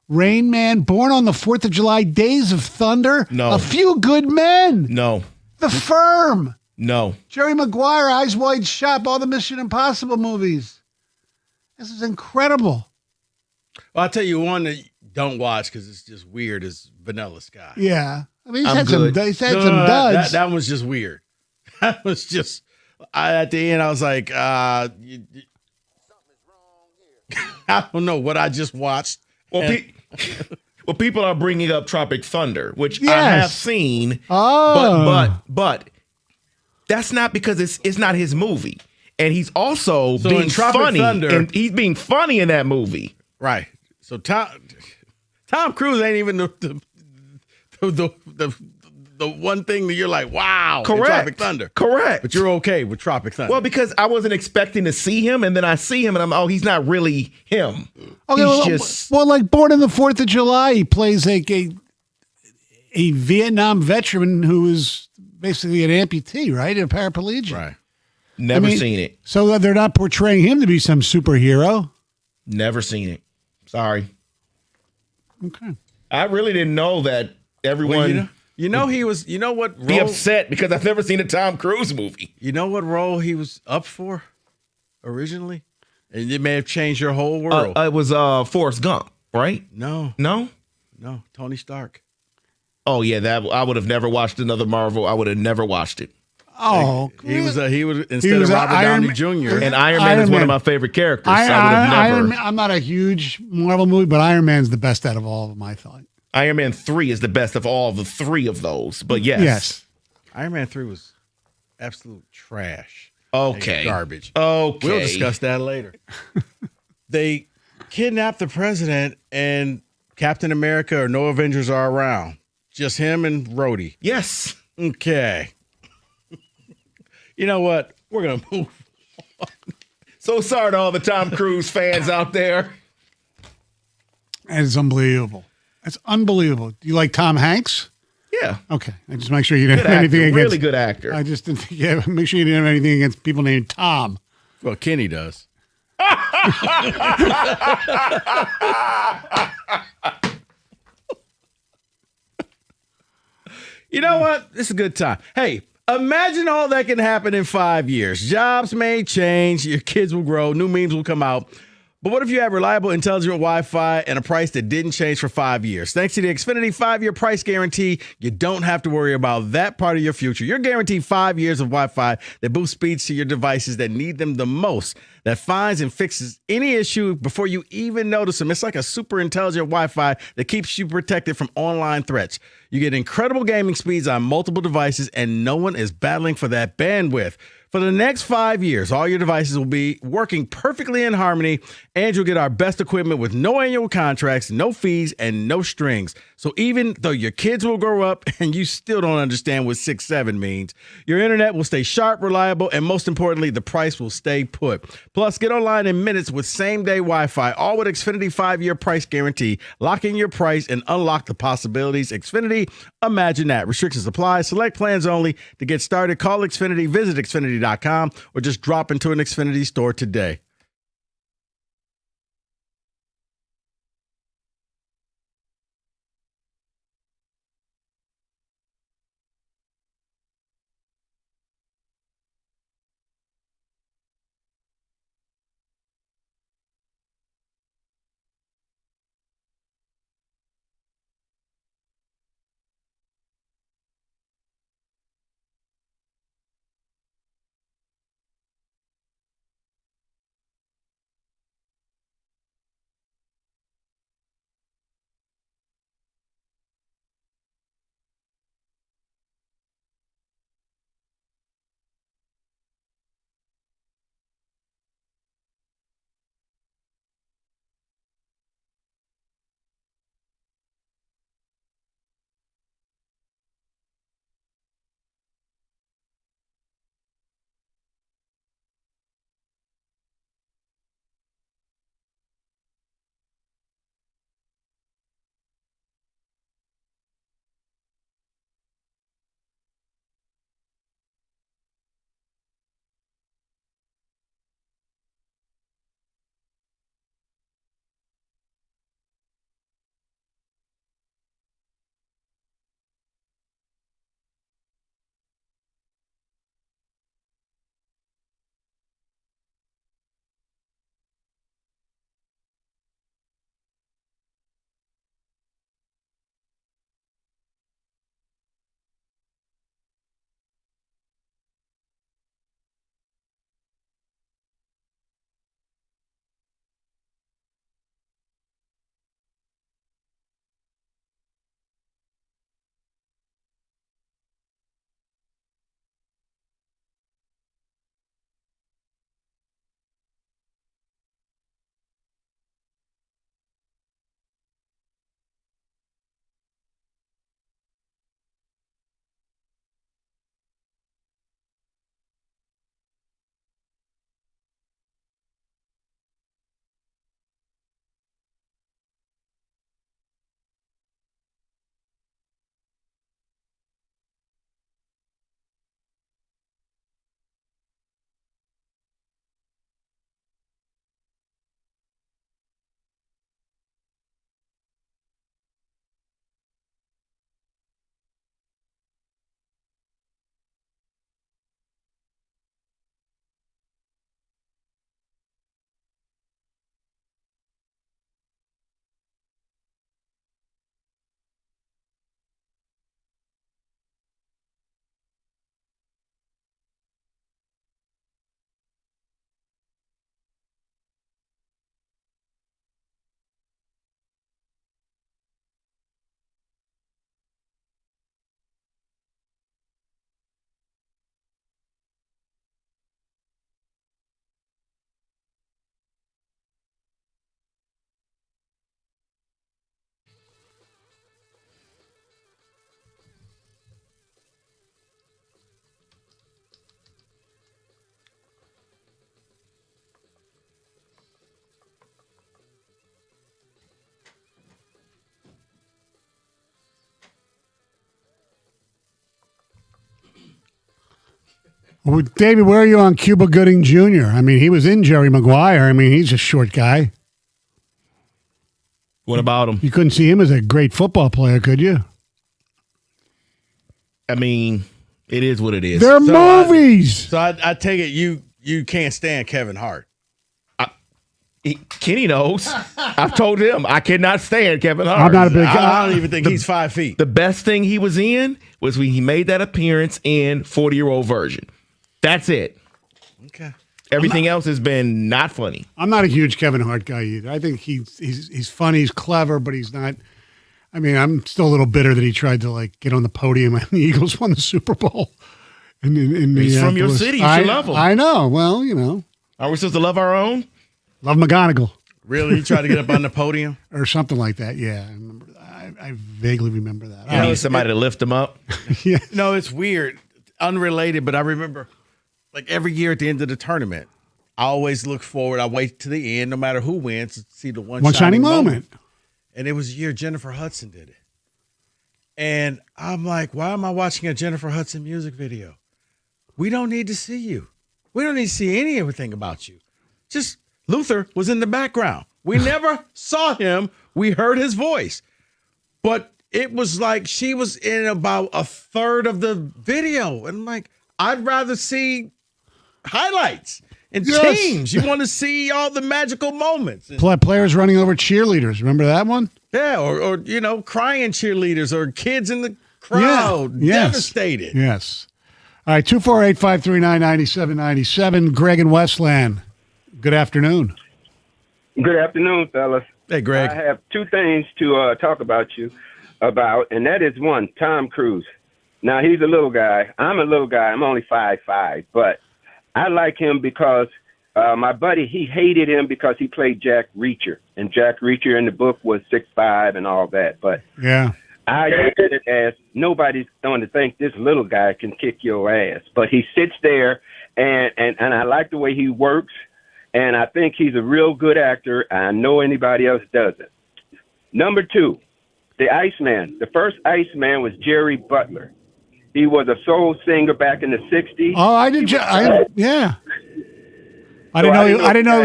Rain Man, Born on the 4th of July, Days of Thunder. No. A Few Good Men. No. The Firm. No. Jerry Maguire, Eyes Wide Shut, all the Mission Impossible movies. This is incredible. Well, I'll tell you one that don't watch because it's just weird as Vanilla Sky. Yeah. I mean, I'm he's good. had some No, duds. That was just weird. That was just. At the end, I was like, I don't know what I just watched. Well, people are bringing up Tropic Thunder, which I Yes. have seen. Oh. But that's not because it's not his movie, and he's also So being in Tropic funny, Thunder- and he's being funny in that movie. Right. So Tom Cruise ain't even the one thing that you're like, wow, in Correct. Tropic Thunder. Correct. But you're okay with Tropic Thunder. Well, because I wasn't expecting to see him, and then I see him, and he's not really him. Okay, He's well, like Born on the 4th of July, he plays like a Vietnam veteran who is basically an amputee, right? A paraplegic. Right. Never seen it. So they're not portraying him to be some superhero. Never seen it. Sorry. Okay. I really didn't know that everyone. Well, you know he was. You know what? Be upset because I've never seen a Tom Cruise movie. You know what role he was up for originally, and it may have changed your whole world. It was Forrest Gump, right? No. Tony Stark. Oh yeah, that I would have never watched another Marvel. I would have never watched it. Oh, he was instead of Robert Downey Jr. And Iron Man is one of my favorite characters. I would have never. I'm not a huge Marvel movie, but Iron Man's the best out of all of them, I thought. Iron Man 3 is the best of all the three of those. But yes. Iron Man 3 was absolute trash. Okay. Like garbage. Okay. We'll discuss that later. They kidnapped the president, and Captain America or no Avengers are around. Just him and Rhodey. Yes. Okay. You know what? We're going to move on. So sorry to all the Tom Cruise fans out there. It's unbelievable. It's unbelievable. Do you like Tom Hanks? Yeah. Okay. I just make sure you didn't Good have anything actor, against. really good actor. I just didn't. Yeah. Make sure you didn't have anything against people named Tom. Well, Kenny does. You know what? This is a good time. Hey, imagine all that can happen in 5 years. Jobs may change, your kids will grow, new memes will come out. But what if you have reliable, intelligent Wi-Fi and a price that didn't change for 5 years? Thanks to the Xfinity 5-year price guarantee, you don't have to worry about that part of your future. You're guaranteed 5 years of Wi-Fi that boosts speeds to your devices that need them the most, that finds and fixes any issue before you even notice them. It's like a super intelligent Wi-Fi that keeps you protected from online threats. You get incredible gaming speeds on multiple devices, and no one is battling for that bandwidth. For the next 5 years, all your devices will be working perfectly in harmony, and you'll get our best equipment with no annual contracts, no fees, and no strings. So even though your kids will grow up and you still don't understand what 6-7 means, your internet will stay sharp, reliable, and most importantly, the price will stay put. Plus, get online in minutes with same-day Wi-Fi, all with Xfinity 5-year price guarantee. Lock in your price and unlock the possibilities. Xfinity, imagine that. Restrictions apply. Select plans only. To get started, call Xfinity, visit Xfinity.com, or just drop into an Xfinity store today. Well, David, where are you on Cuba Gooding Jr.? I mean, he was in Jerry Maguire. I mean, he's a short guy. What about him? You couldn't see him as a great football player, could you? I mean, it is what it is. They're movies. I take it you can't stand Kevin Hart. Kenny knows. I've told him I cannot stand Kevin Hart. I'm not a big I don't even think he's 5 feet. The best thing he was in was when he made that appearance in 40-Year-Old Virgin. That's it. Okay. Everything else has been not funny. I'm not a huge Kevin Hart guy either. I think he's funny, he's clever, but he's not. I mean, I'm still a little bitter that he tried to get on the podium and the Eagles won the Super Bowl. He's from your city. You should love him. I know. Well, you know. Are we supposed to love our own? Love McGonagall. Really? He tried to get up on the podium? Or something like that. Yeah, I remember that. I vaguely remember that. You need somebody to lift him up? Yeah. No, it's weird. Unrelated, but I remember every year at the end of the tournament, I always look forward. I wait to the end, no matter who wins, to see the one shining moment. And it was the year Jennifer Hudson did it. And I'm like, why am I watching a Jennifer Hudson music video? We don't need to see you. We don't need to see anything about you. Just Luther was in the background. We never saw him. We heard his voice. But it was like she was in about a third of the video. And I'm like, I'd rather see highlights and teams. You want to see all the magical moments. Players running over cheerleaders. Remember that one? Yeah, or crying cheerleaders or kids in the crowd devastated. Yes. All right, 248-539-9797. Greg in Westland. Good afternoon. Good afternoon, fellas. Hey, Greg. I have two things to talk about, and that is one, Tom Cruise. Now, he's a little guy. I'm a little guy. I'm only 5'5", but I like him because my buddy, he hated him because he played Jack Reacher, and Jack Reacher in the book was 6'5" and all that. But yeah, I look at it as nobody's going to think this little guy can kick your ass, but he sits there, and I like the way he works. And I think he's a real good actor. I know anybody else doesn't. Number two, the Iceman. The first Iceman was Jerry Butler. He was a soul singer back in the 60s. Oh, I did. Yeah. I didn't know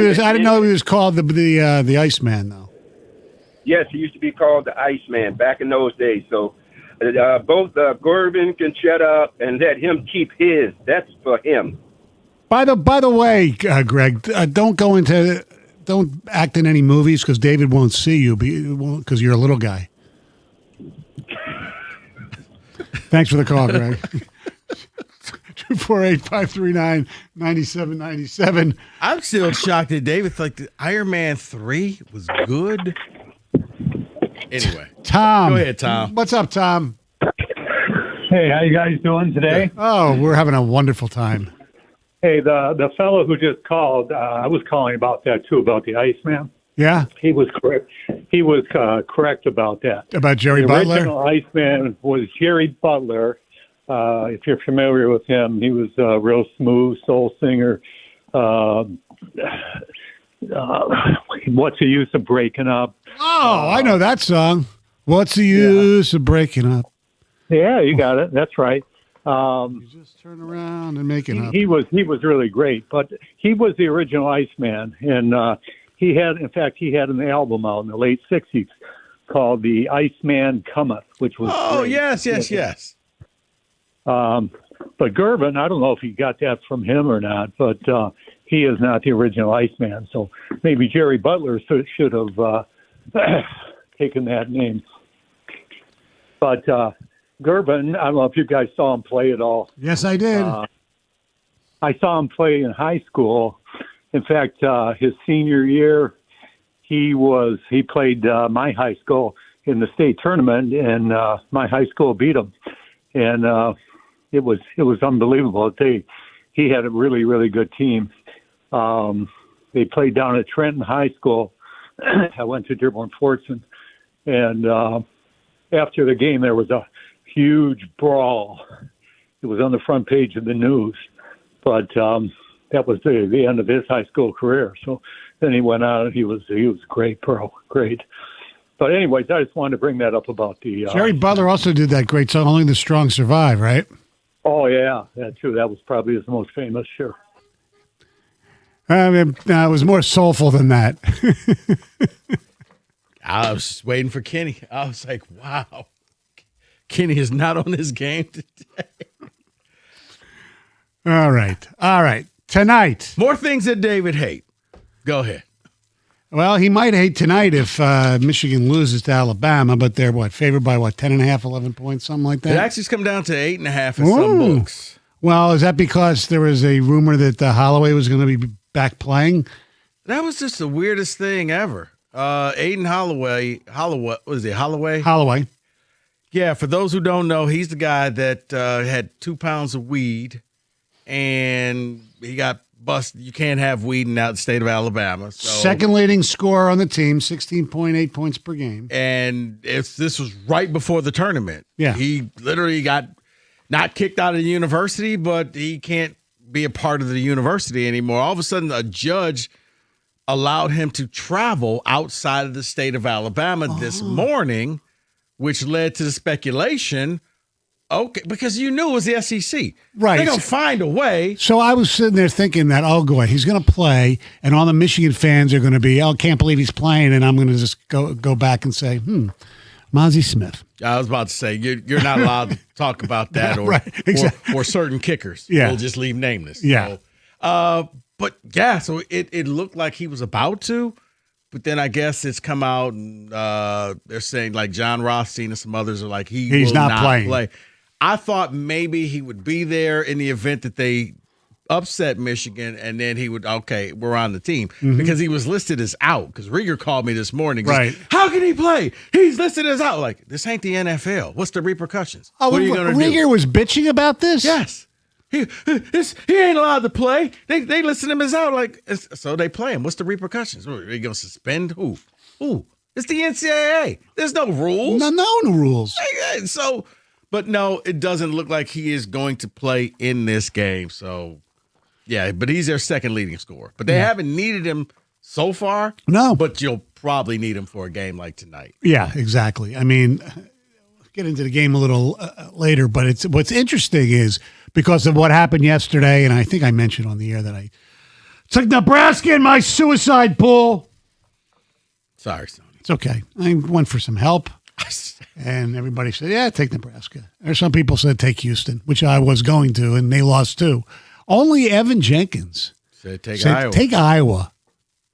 he was called the Iceman though. Yes, he used to be called the Iceman back in those days. So both Gervin can shut up and let him keep his. That's for him. By the way, Greg, don't act in any movies because David won't see you because you're a little guy. Thanks for the call, Greg. 248-539-9797. I'm still shocked that David thought the Iron Man 3 was good. Anyway, Tom, go ahead, Tom. What's up, Tom? Hey, how you guys doing today? Oh, we're having a wonderful time. Hey, the fellow who just called, I was calling about that too, about the Iceman. Yeah, he was correct. He was correct about that. About Jerry Butler. The original Iceman was Jerry Butler. If you're familiar with him, he was a real smooth soul singer. What's the use of breaking up? Oh, I know that song. What's the use of breaking up? Yeah, you got it. That's right. You just turn around and make it up. He was really great, but he was the original Iceman, and he had an album out in the late '60s called "The Iceman Cometh," which was great. yes. But Gervin, I don't know if you got that from him or not, but he is not the original Iceman. So maybe Jerry Butler should have taken that name. But Gervin, I don't know if you guys saw him play at all. Yes, I did. I saw him play in high school. In fact, his senior year, he played my high school in the state tournament, and my high school beat him. And it was unbelievable. He had a really, really good team. They played down at Trenton High School. I went to Dearborn Fortson, and after the game, there was a huge brawl. It was on the front page of the news, but that was the end of his high school career. So then he went out. He was great, great. But anyways, I just wanted to bring that up about the Jerry Butler also did that great song, "Only the Strong Survive," right? Oh, yeah, true. That was probably his most famous, sure. I mean, no, it was more soulful than that. I was just waiting for Kenny. I was like, wow. Kenny is not on his game today. All right. Tonight. More things that David hate. Go ahead. Well, he might hate tonight if Michigan loses to Alabama, but they're, favored by 10.5, 11 points, something like that? It actually's come down to 8.5 in some books. Well, is that because there was a rumor that Holloway was going to be back playing? That was just the weirdest thing ever. Aiden Holloway, what was it, Holloway? Holloway. Yeah, for those who don't know, he's the guy that had 2 pounds of weed, and he got busted. You can't have weed in the state of Alabama. So. Second leading scorer on the team, 16.8 points per game. And this was right before the tournament. Yeah. He literally got not kicked out of the university, but he can't be a part of the university anymore. All of a sudden, a judge allowed him to travel outside of the state of Alabama this morning, which led to the speculation, because you knew it was the SEC. Right. They're going to find a way. So I was sitting there thinking that, he's going to play, and all the Michigan fans are going to be, can't believe he's playing, and I'm going to just go back and say, Mozzie Smith. I was about to say, you're not allowed to talk about that or, right, exactly. or certain kickers. Yeah. We'll just leave nameless. Yeah. So it looked like he was about to, but then I guess it's come out and they're saying like John Rothstein and some others are like he's not playing. Play. I thought maybe he would be there in the event that they upset Michigan, and then he would, we're on the team. Because he was listed as out. Because Rieger called me this morning. Right. How can he play? He's listed as out. Like, this ain't the NFL. What's the repercussions? What are you going to do? Rieger was bitching about this? Yes. He ain't allowed to play. They listed him as out. So they play him. What's the repercussions? Are they going to suspend who? It's the NCAA. There's no rules. No rules. So, but no, it doesn't look like he is going to play in this game. So, yeah, but he's their second leading scorer. But they haven't needed him so far. No. But you'll probably need him for a game like tonight. Yeah, exactly. I mean, we'll get into the game a little later, but what's interesting is because of what happened yesterday, and I think I mentioned on the air that I took Nebraska in my suicide pool. Sorry, Sonny. It's okay. I went for some help. And everybody said, yeah, take Nebraska. Or some people said take Houston, which I was going to, and they lost too. Only Evan Jenkins said Iowa. Take Iowa.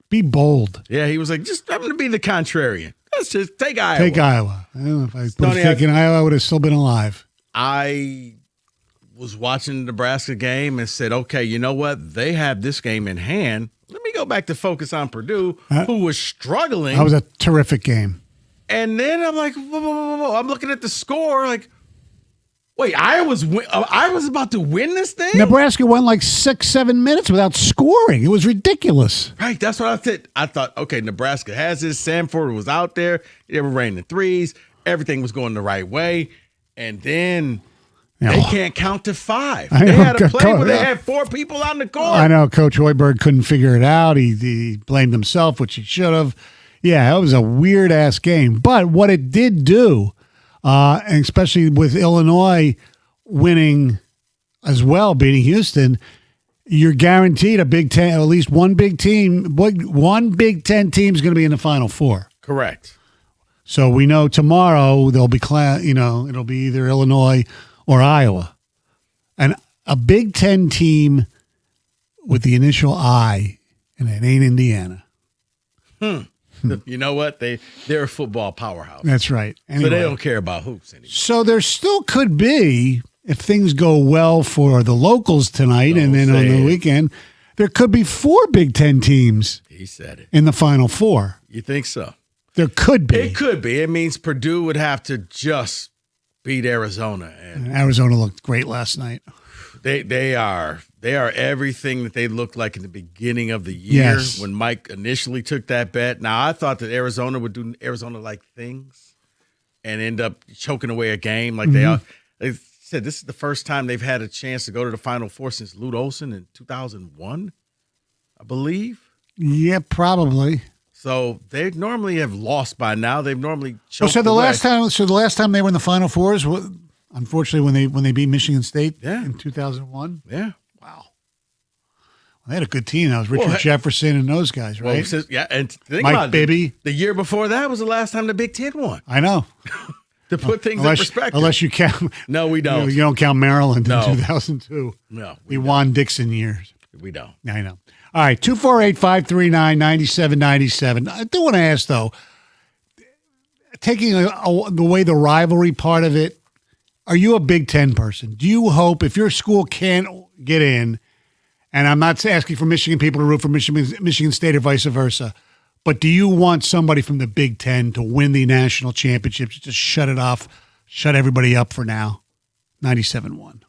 Be bold. Yeah, he was like, I'm going to be the contrarian. Let's just take Iowa. Take Iowa. I don't know if I put a kick in Iowa, I would have still been alive. I was watching the Nebraska game and said, okay, you know what? They have this game in hand. Let me go back to focus on Purdue, who was struggling. That was a terrific game. And then I'm like, whoa. I'm looking at the score like, wait, Iowa's about to win this thing? Nebraska went like 6-7 minutes without scoring. It was ridiculous. Right, that's what I said. I thought, okay, Nebraska has this. Sanford was out there. They were raining threes. Everything was going the right way. And then they can't count to 5. They had a play where they had 4 people on the court. I know. Coach Hoiberg couldn't figure it out. He blamed himself, which he should have. Yeah, it was a weird-ass game. But what it did do, and especially with Illinois winning as well, beating Houston, you're guaranteed a Big Ten, at least one Big Ten team is going to be in the Final Four. Correct. So we know tomorrow there'll be it'll be either Illinois or Iowa. And a Big Ten team with the initial I, and it ain't Indiana. You know what? They're a football powerhouse. That's right. Anyway, so they don't care about hoops anymore. So there still could be, if things go well for the locals tonight and then on the weekend, there could be 4 Big Ten teams. He said it. In the Final Four. You think so? There could be. It could be. It means Purdue would have to just beat Arizona. And Arizona looked great last night. They are everything that they looked like in the beginning of the year when Mike initially took that bet. Now, I thought that Arizona would do Arizona-like things and end up choking away a game. Like they said, this is the first time they've had a chance to go to the Final Four since Lute Olson in 2001, I believe. Yeah, probably. So they normally have lost by now. They've normally choked the away. last time they were in the Final Fours, Unfortunately, when they beat Michigan State in 2001. Yeah. Wow. They had a good team. That was Richard Jefferson and those guys, right? Well, and think Mike about it, Bibby. The year before that was the last time the Big Ten won. I know. To put things in perspective. Unless you count. No, we don't. You don't count Maryland in 2002. No. The Juan Dixon years. We don't. I know. All right, 248-539-9797. I do want to ask, though, taking away the rivalry part of it, are you a Big Ten person? Do you hope if your school can't get in, and I'm not asking for Michigan people to root for Michigan State or vice versa, but do you want somebody from the Big Ten to win the national championship, just shut it off, shut everybody up for now? 97.1.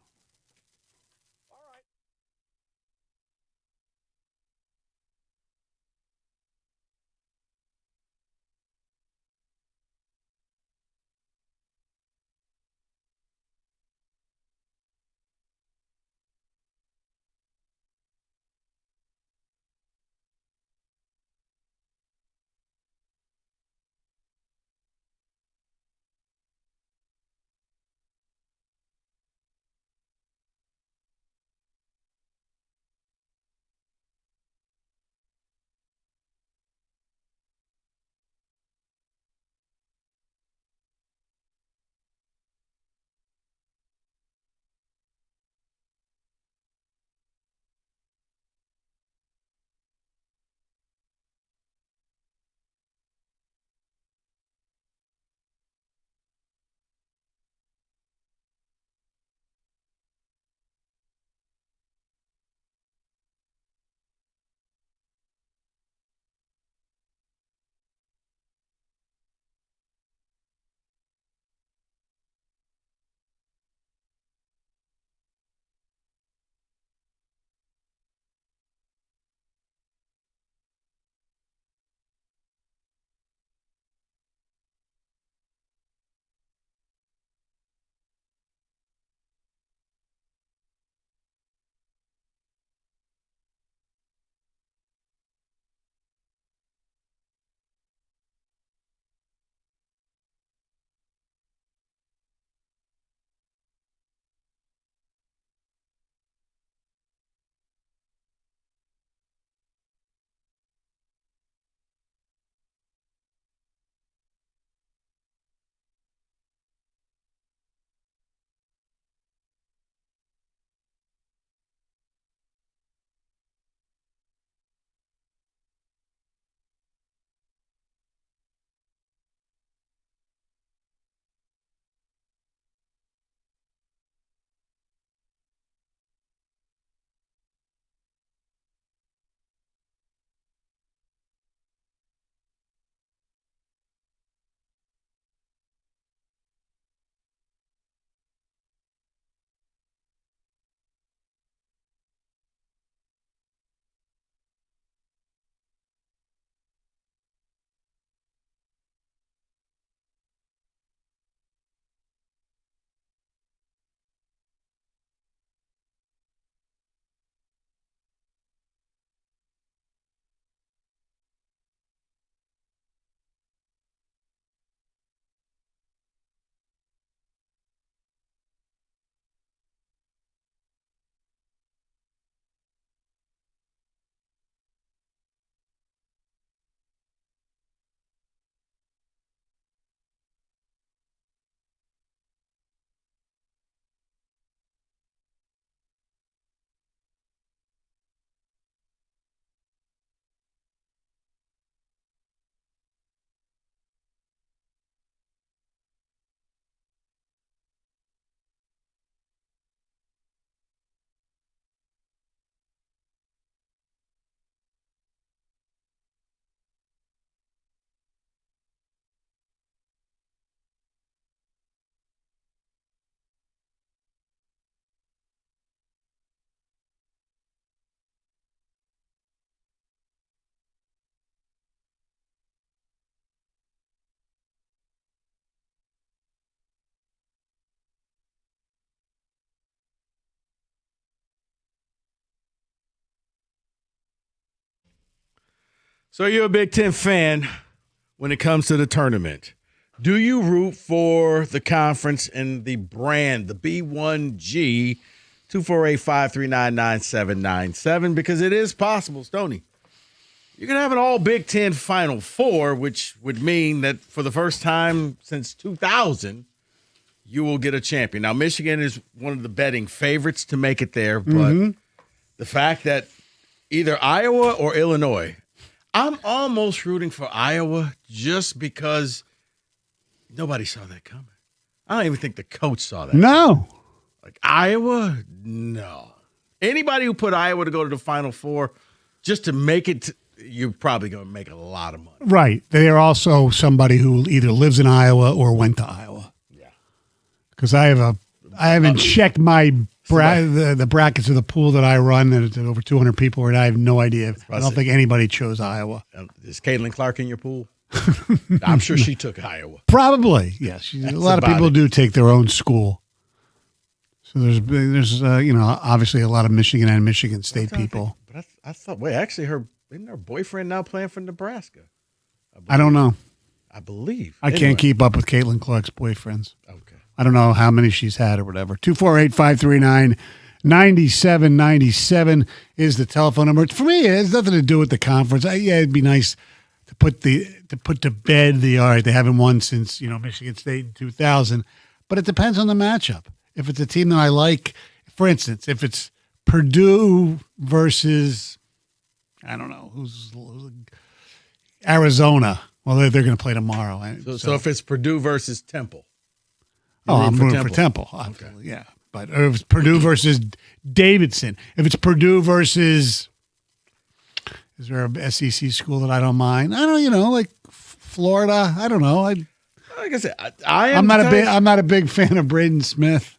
So you're a Big Ten fan when it comes to the tournament. Do you root for the conference and the brand, the B1G, 248-539-9797? Because it is possible, Stoney. You can have an all Big Ten Final Four, which would mean that for the first time since 2000, you will get a champion. Now, Michigan is one of the betting favorites to make it there, but the fact that either Iowa or Illinois, I'm almost rooting for Iowa just because nobody saw that coming. I don't even think the coach saw that. No. Like Iowa, no. Anybody who put Iowa to go to the Final Four just to make it, you're probably going to make a lot of money. Right. They are also somebody who either lives in Iowa or went to Iowa. Yeah. Because I haven't checked my the brackets of the pool that I run, and it's over 200 people, and I have no idea. I don't think anybody chose Iowa. Is Caitlin Clark in your pool? I'm sure she took Iowa. Probably, yes. A lot of people do take their own school. So there's obviously a lot of Michigan and Michigan State people. But I thought, actually, isn't her boyfriend now playing for Nebraska? I don't know. I believe. I can't keep up with Caitlin Clark's boyfriends. Okay. I don't know how many she's had or whatever. 248-539-9797 is the telephone number. For me, it has nothing to do with the conference. It'd be nice to put to bed all right, they haven't won since, Michigan State in 2000, but it depends on the matchup. If it's a team that I like, for instance, if it's Purdue versus, I don't know, who's Arizona, well, they're going to play tomorrow. So if it's Purdue versus Temple. I'm rooting for Temple. Okay. Yeah. But if it's Purdue versus Davidson, if it's Purdue versus, is there a SEC school that I don't mind? I don't, like Florida. I don't know. Like I said, I'm not a big fan of Braden Smith,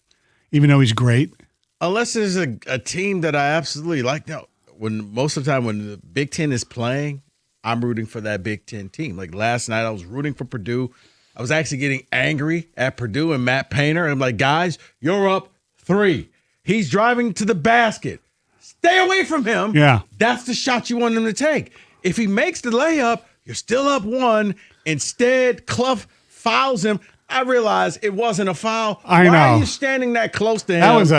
even though he's great. Unless there's a team that I absolutely like. Now, most of the time when the Big Ten is playing, I'm rooting for that Big Ten team. Like last night, I was rooting for Purdue. I was actually getting angry at Purdue and Matt Painter. I'm like, guys, you're up 3. He's driving to the basket. Stay away from him. Yeah. That's the shot you want him to take. If he makes the layup, you're still up 1. Instead, Clough fouls him. I realized it wasn't a foul. I know. Why are you standing that close to him? That was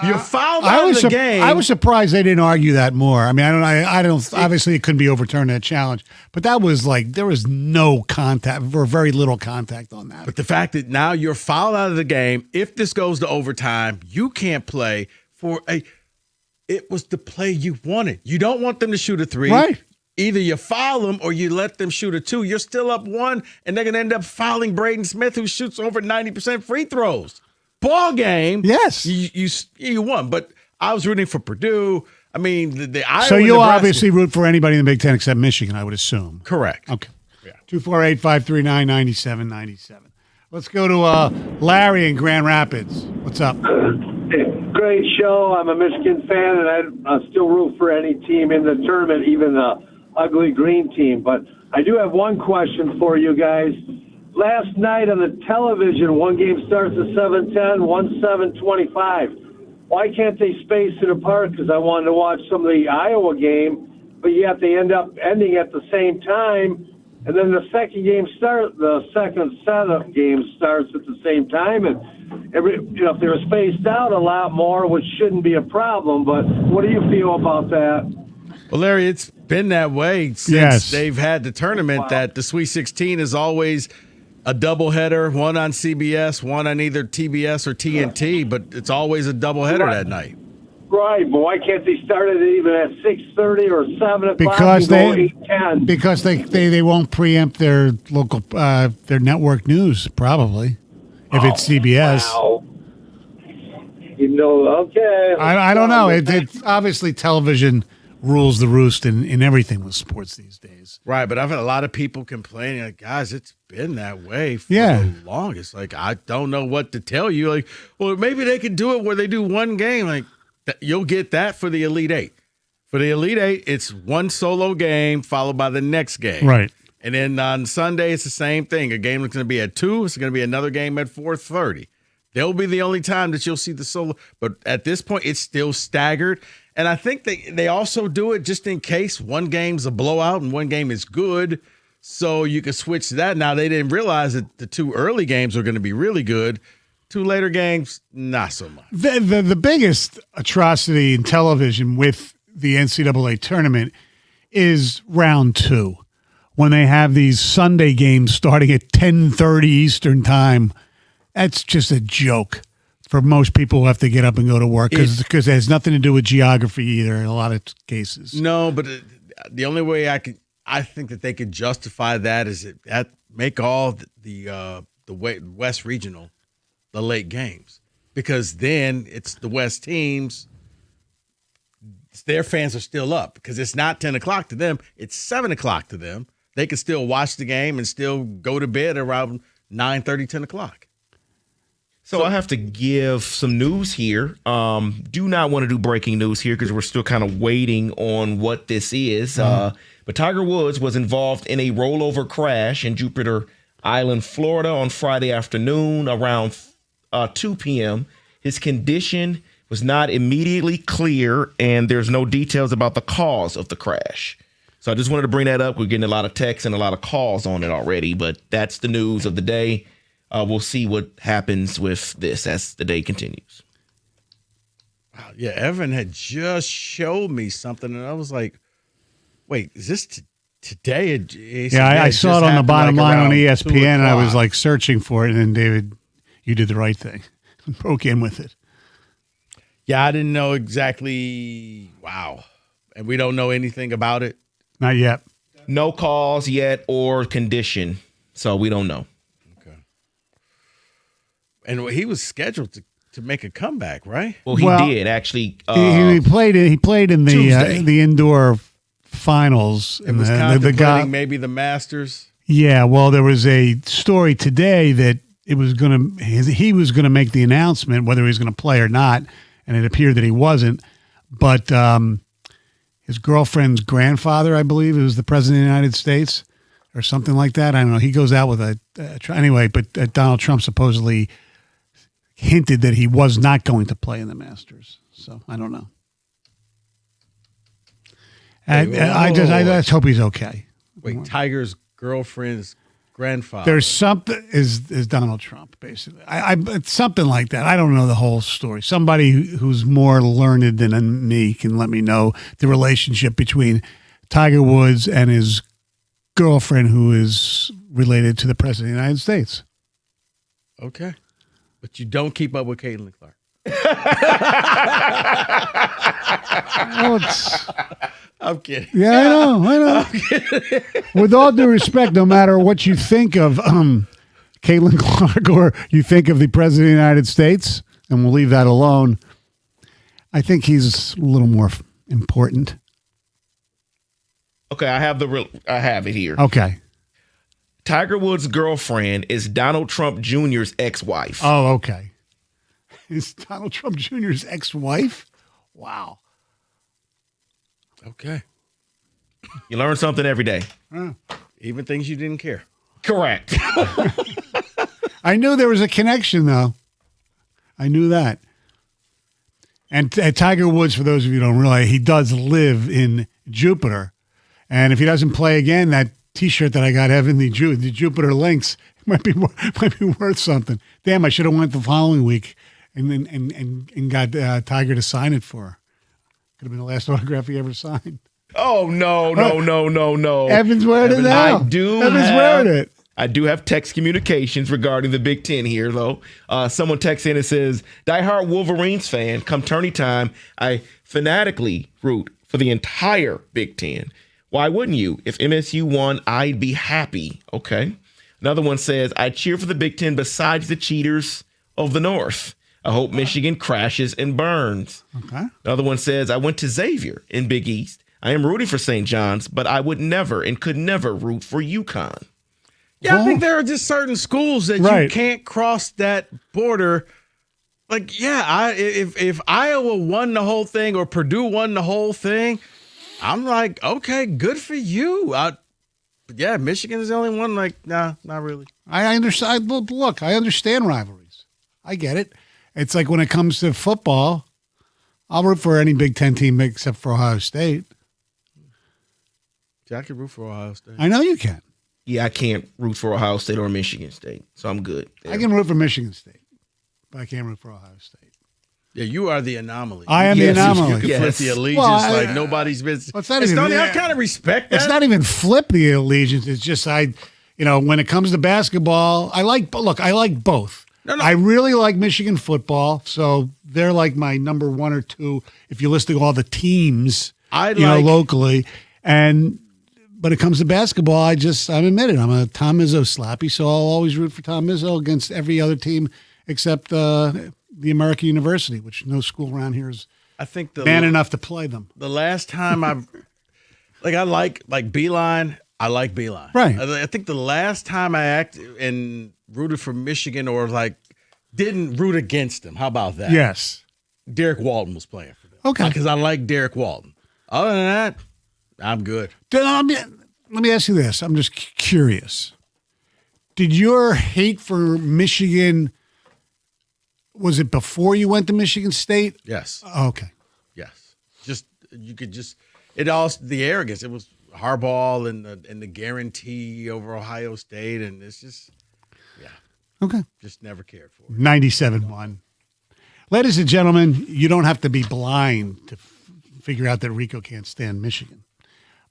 you're fouled out of the game. I was surprised they didn't argue that more. I mean, I don't. Obviously, it couldn't be overturned that challenge, but that was like there was no contact or very little contact on that. But the fact that now you're fouled out of the game, if this goes to overtime, you can't play for a. It was the play you wanted. You don't want them to shoot a 3. Right. Either you foul them or you let them shoot a 2. You're still up 1, and they're going to end up fouling Braden Smith, who shoots over 90% free throws. Ball game. Yes. You won. But I was rooting for Purdue. I mean, the Iowa. So you'll Nebraska, obviously root for anybody in the Big Ten except Michigan, I would assume. Correct. Okay. Yeah. 248-539-9797. Let's go to Larry in Grand Rapids. What's up? Great show. I'm a Michigan fan, and I still root for any team in the tournament, even the ugly green team. But I do have one question for you guys. Last night on the television, one game starts at 7:10, one 7:25. Why can't they space it apart? Because I wanted to watch some of the Iowa game, but yet they end up ending at the same time. And then the second set of games starts at the same time. And if they're spaced out a lot more, which shouldn't be a problem. But what do you feel about that? Well, Larry, it's been that way since they've had the tournament. That the Sweet 16 is always a doubleheader, one on CBS, one on either TBS or TNT, but it's always a doubleheader that night. Right, but why can't they start it even at 6:30 or 7 o'clock? Because they won't preempt their local their network news probably if it's CBS. Wow. Okay. I don't know. It's obviously television rules the roost in everything with sports these days. Right, but I've had a lot of people complaining, like, guys, it's been that way for the longest. Like, I don't know what to tell you. Like, well, maybe they could do it where they do one game. Like, you'll get that for the Elite Eight. For the Elite Eight, it's one solo game followed by the next game. Right. And then on Sunday, it's the same thing. A game that's going to be at 2. It's going to be another game at 4:30. They'll be the only time that you'll see the solo. But at this point, it's still staggered. And I think they also do it just in case one game's a blowout and one game is good. so you could switch to that. Now, they didn't realize that the 2 early games were going to be really good. 2 later games, not so much. The biggest atrocity in television with the NCAA tournament is round 2, when they have these Sunday games starting at 10:30 Eastern time. That's just a joke for most people who have to get up and go to work because it has nothing to do with geography either in a lot of cases. No, but the only way I think that they could justify that is that make all the West Regional the late games, because then it's the West teams. Their fans are still up because it's not 10 o'clock to them. It's 7 o'clock to them. They can still watch the game and still go to bed around 9:30, 10 o'clock. So I have to give some news here. Do not want to do breaking news here because we're still kind of waiting on what this is. But Tiger Woods was involved in a rollover crash in Jupiter Island, Florida on Friday afternoon around 2 p.m. His condition was not immediately clear, and there's no details about the cause of the crash. So I just wanted to bring that up. We're getting a lot of texts and a lot of calls on it already, but that's the news of the day. We'll see what happens with this as the day continues. Wow, yeah, Evan had just showed me something, and I was like, wait, is this today? I saw it on the bottom line on ESPN, and I was like searching for it, and then David, you did the right thing. Broke in with it. Yeah, I didn't know exactly. Wow. And we don't know anything about it? Not yet. No calls yet or condition, so we don't know. And he was scheduled to make a comeback, right? Well, he did actually. He played in the indoor finals. It was contemplating maybe the Masters. Yeah, well, there was a story today that he was going to make the announcement whether he was going to play or not, and it appeared that he wasn't. But his girlfriend's grandfather, I believe, was the president of the United States or something like that. I don't know. He goes out with anyway, but Donald Trump supposedly hinted that he was not going to play in the Masters. So I don't know. I just hope he's okay. Wait, Tiger's girlfriend's grandfather. There's something is Donald Trump, basically. It's something like that. I don't know the whole story. Somebody who's more learned than me can let me know the relationship between Tiger Woods and his girlfriend, who is related to the president of the United States. Okay. But you don't keep up with Caitlin Clark. I'm kidding. Yeah, I know. With all due respect, no matter what you think of Caitlin Clark or you think of the president of the United States, and we'll leave that alone, I think he's a little more important. Okay, I have it here. Okay. Tiger Woods' girlfriend is Donald Trump Jr.'s ex-wife. Oh, okay. Is Donald Trump Jr.'s ex-wife? Wow. Okay. You learn something every day. Even things you didn't care. Correct. I knew there was a connection, though. I knew that. And Tiger Woods, for those of you who don't realize, he does live in Jupiter. And if he doesn't play again, that T-shirt that I got, Evan, the Jupiter Lynx, might be worth something. Damn, I should have went the following week and got Tiger to sign it for her. Could have been the last autograph he ever signed. Oh, no. Evan's wearing it now. Wearing it. I do have text communications regarding the Big Ten here, though. Someone texts in and says, diehard Wolverines fan, come tourney time, I fanatically root for the entire Big Ten. Why wouldn't you? If MSU won, I'd be happy. Okay. Another one says, I cheer for the Big Ten besides the cheaters of the North. I hope Michigan crashes and burns. Okay. Another one says, I went to Xavier in Big East. I am rooting for St. John's, but I would never and could never root for UConn. Yeah, I think there are just certain schools that you can't cross that border. Like, yeah, if Iowa won the whole thing or Purdue won the whole thing, I'm like, okay, good for you. But yeah, Michigan is the only one. Like, nah, not really. I understand. Look, I understand rivalries. I get it. It's like when it comes to football, I'll root for any Big Ten team except for Ohio State. I can root for Ohio State. I know you can. Yeah, I can't root for Ohio State or Michigan State, so I'm good. I can root for Michigan State, but I can't root for Ohio State. Yeah, you are the anomaly. I am the anomaly. You can flip the allegiance like nobody's business. Well, it's not even, Stoney, I kind of respect that. It's not even flip the allegiance. It's just when it comes to basketball, I like both. No. I really like Michigan football, so they're like my number one or two if you're listing all the teams, locally. But it comes to basketball, I'm admitted I'm a Tom Izzo slappy, so I'll always root for Tom Izzo against every other team except the American University, which no school around here is man enough to play them. The last time I like Beeline, I like Beeline. Right. I think the last time I acted and rooted for Michigan or didn't root against them. How about that? Yes. Derek Walton was playing for them. Okay. Because I like Derek Walton. Other than that, I'm good. Let me ask you this. I'm just curious. Did your hate for Michigan, was it before you went to Michigan State? Yes. Okay. Yes. The arrogance. It was Harbaugh and the guarantee over Ohio State, and it's just, okay. Just never cared for it. 97-1. Ladies and gentlemen, you don't have to be blind to figure out that Rico can't stand Michigan.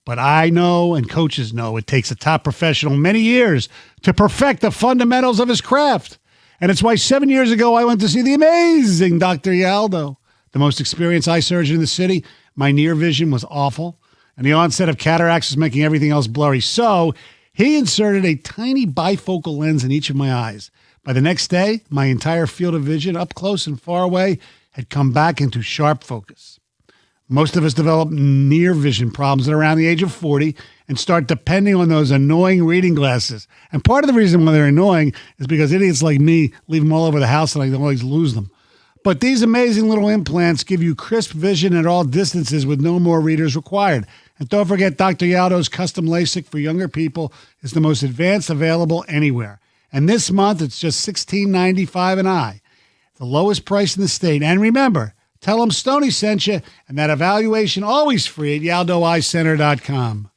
But I know and coaches know it takes a top professional many years to perfect the fundamentals of his craft. And it's why 7 years ago I went to see the amazing Dr. Yaldo, the most experienced eye surgeon in the city. My near vision was awful, and the onset of cataracts was making everything else blurry. So he inserted a tiny bifocal lens in each of my eyes. By the next day, my entire field of vision, up close and far away, had come back into sharp focus. Most of us develop near vision problems at around the age of 40 and start depending on those annoying reading glasses. And part of the reason why they're annoying is because idiots like me leave them all over the house and I always lose them. But these amazing little implants give you crisp vision at all distances with no more readers required. And don't forget, Dr. Yaldo's custom LASIK for younger people is the most advanced available anywhere. And this month, it's just $16.95 an eye, the lowest price in the state. And remember, tell them Stoney sent you, and that evaluation always free at YaldoEyeCenter.com.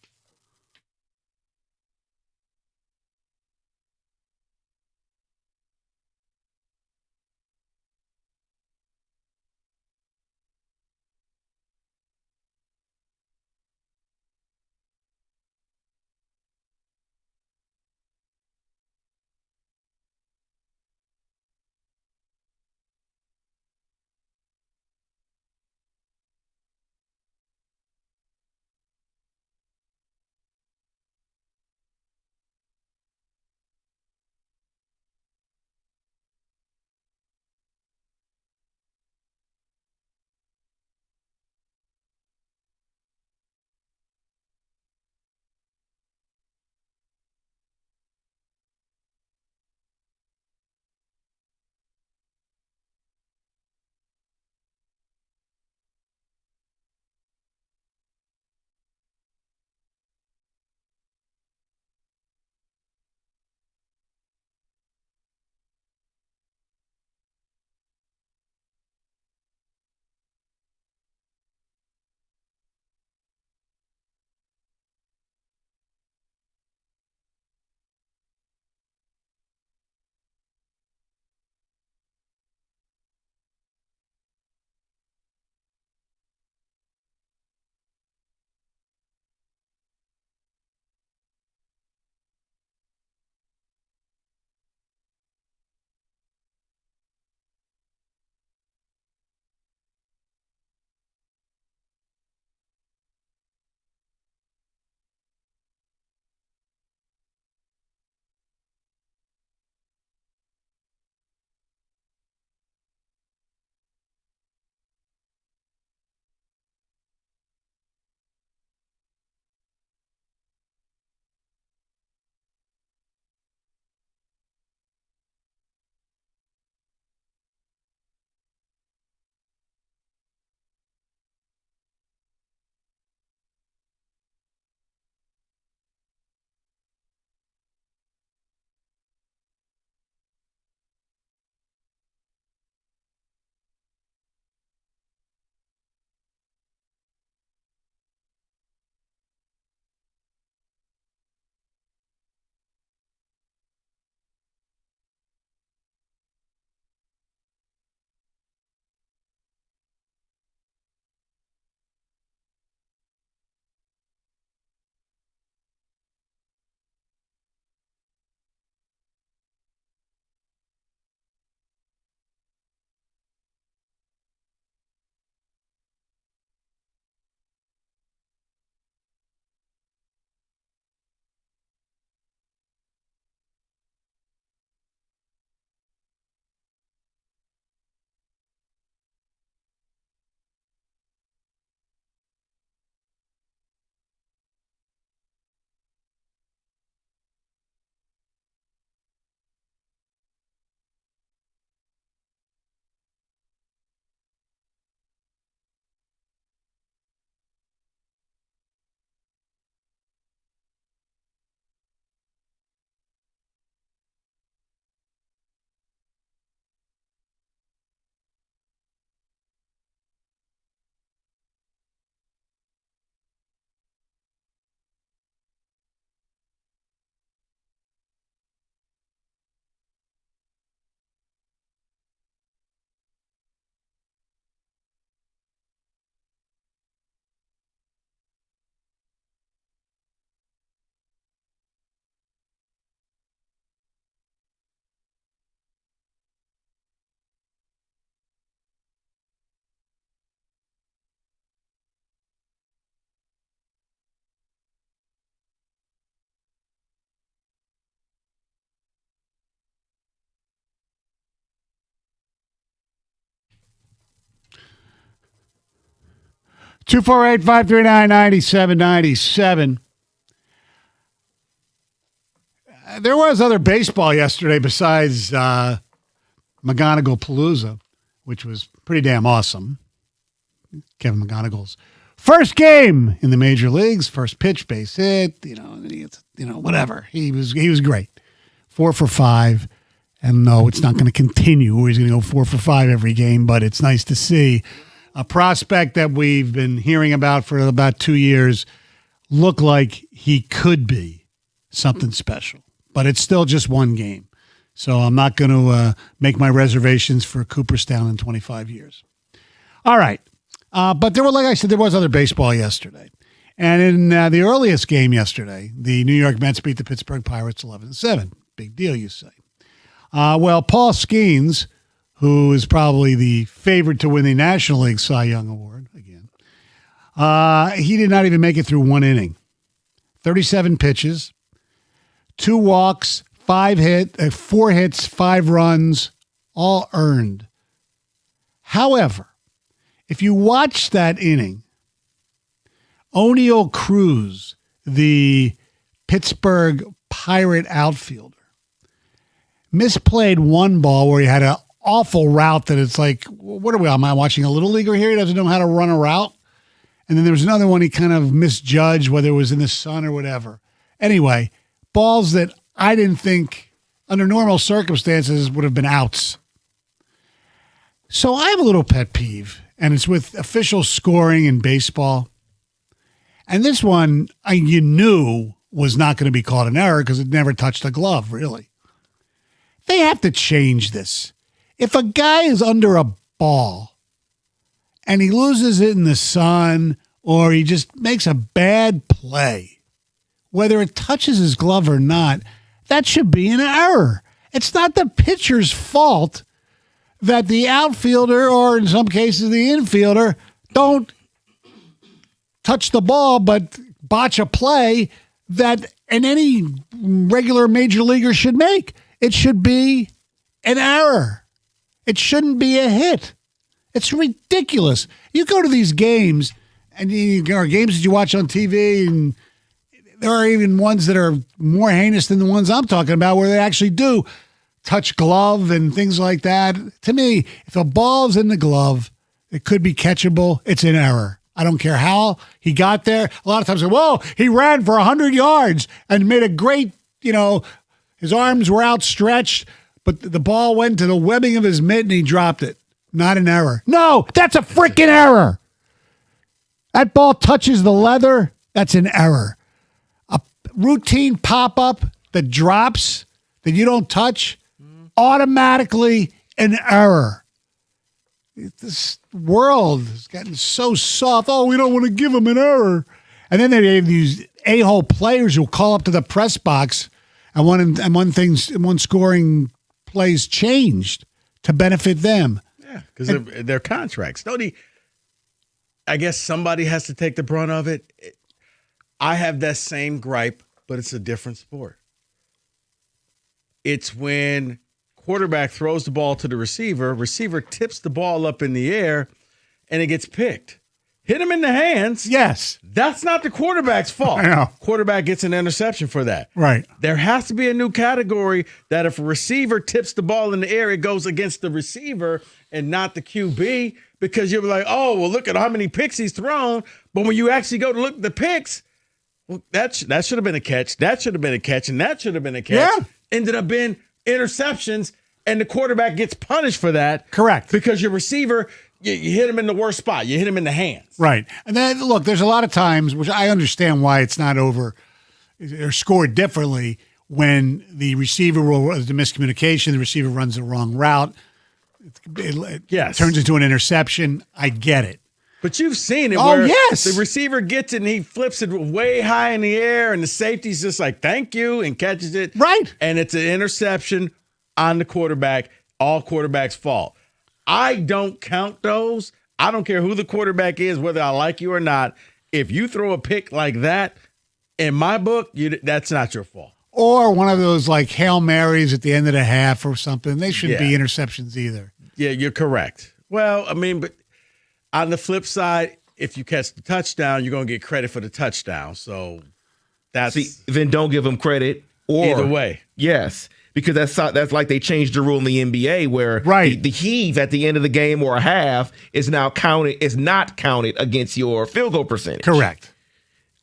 248-539-9797. There was other baseball yesterday besides McGonigal Palooza, which was pretty damn awesome. Kevin McGonigal's first game in the major leagues, first pitch, base hit, whatever. He was great. 4 for 5. And no, it's not going to continue where he's going to go 4 for 5 every game, but it's nice to see a prospect that we've been hearing about for about 2 years look like he could be something special. But it's still just one game. So I'm not going to make my reservations for Cooperstown in 25 years. All right. But there were, like I said, there was other baseball yesterday. And in the earliest game yesterday, the New York Mets beat the Pittsburgh Pirates 11-7. Big deal, you say. Well, Paul Skeens, who is probably the favorite to win the National League Cy Young Award again, he did not even make it through one inning. 37 pitches, 2 walks, 4 hits, 5 runs, all earned. However, if you watch that inning, O'Neal Cruz, the Pittsburgh Pirate outfielder, misplayed one ball where he had an awful route that it's like, what are we? Am I watching a little leaguer here? He doesn't know how to run a route. And then there was another one he kind of misjudged, whether it was in the sun or whatever. Anyway, balls that I didn't think under normal circumstances would have been outs. So I have a little pet peeve, and it's with official scoring in baseball. And this one, you knew was not going to be called an error because it never touched a glove, really. They have to change this. If a guy is under a ball and he loses it in the sun or he just makes a bad play, whether it touches his glove or not, that should be an error. It's not the pitcher's fault that the outfielder, or in some cases the infielder, don't touch the ball but botch a play that any regular major leaguer should make. It should be an error. It shouldn't be a hit. It's ridiculous. You go to these games, and there are games that you watch on TV, and there are even ones that are more heinous than the ones I'm talking about, where they actually do touch glove and things like that. To me, if a ball's in the glove, it could be catchable. It's an error. I don't care how he got there. A lot of times, well, he ran for 100 yards and made a great, his arms were outstretched, but the ball went to the webbing of his mitt and he dropped it. Not an error. No, that's a freaking error. That ball touches the leather. That's an error. A routine pop-up that drops that you don't touch, automatically an error. This world is getting so soft. Oh, we don't want to give him an error. And then they have these a-hole players who call up to the press box and one scoring plays changed to benefit them. Yeah, because they're contracts. I guess somebody has to take the brunt of it. I have that same gripe, but it's a different sport. It's when quarterback throws the ball to the receiver tips the ball up in the air, and it gets picked. Hit him in the hands. Yes. That's not the quarterback's fault. I know. Quarterback gets an interception for that. Right. There has to be a new category that if a receiver tips the ball in the air, it goes against the receiver and not the QB, because you'll be like, oh, well, look at how many picks he's thrown. But when you actually go to look at the picks, well, that should have been a catch. That should have been a catch. And that should have been a catch. Yeah. Ended up being interceptions, and the quarterback gets punished for that. Correct. Because your receiver, you hit him in the worst spot. You hit him in the hands. Right. And then, look, there's a lot of times, which I understand why it's not over or scored differently, when the receiver the miscommunication, the receiver runs the wrong route. It turns into an interception. I get it. But you've seen it where yes. The receiver gets it and he flips it way high in the air, and the safety's just like, thank you, and catches it. Right. And it's an interception on the quarterback, all quarterback's fault. I don't count those. I don't care who the quarterback is, whether I like you or not. If you throw a pick like that, in my book, that's not your fault. Or one of those like Hail Marys at the end of the half or something. They shouldn't be interceptions either. Yeah, you're correct. Well, I mean, but on the flip side, if you catch the touchdown, you're going to get credit for the touchdown. So that's then don't give them credit. Or either way, yes, because that's like they changed the rule in the NBA where the heave at the end of the game or a half is not counted against your field goal percentage. Correct.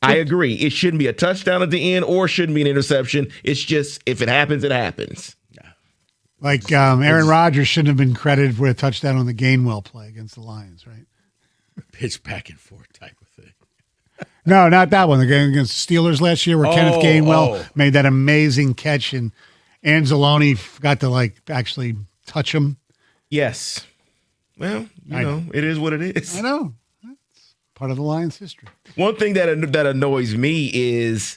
I agree. It shouldn't be a touchdown at the end or shouldn't be an interception. It's just if it happens, it happens. Like Aaron Rodgers shouldn't have been credited for a touchdown on the Gainwell play against the Lions, right? Pitch back and forth type of thing. No, not that one. The game against the Steelers last year where Kenneth Gainwell made that amazing catch and Anzalone forgot to actually touch him. Yes. Well, you know, it is what it is. I know. That's part of the Lions' history. One thing that annoys me is,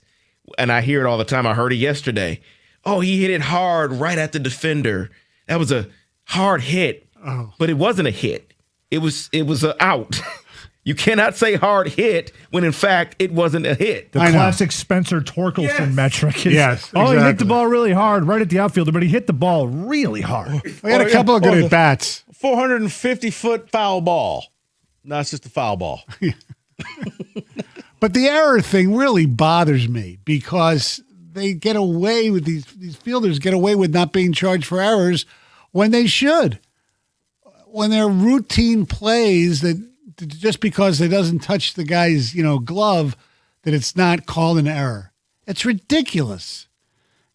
and I hear it all the time, I heard it yesterday. Oh, he hit it hard right at the defender. That was a hard hit, but it wasn't a hit. It was an out. You cannot say hard hit when, in fact, it wasn't a hit. The classic Spencer Torkelson metric is, he hit the ball really hard right at the outfielder, but he hit the ball really hard. We had a couple of good at-bats. 450-foot foul ball. No, it's just a foul ball. But the error thing really bothers me because they get away with these fielders get away with not being charged for errors when they should. When they're routine plays that just because it doesn't touch the guy's, glove, that it's not called an error. It's ridiculous.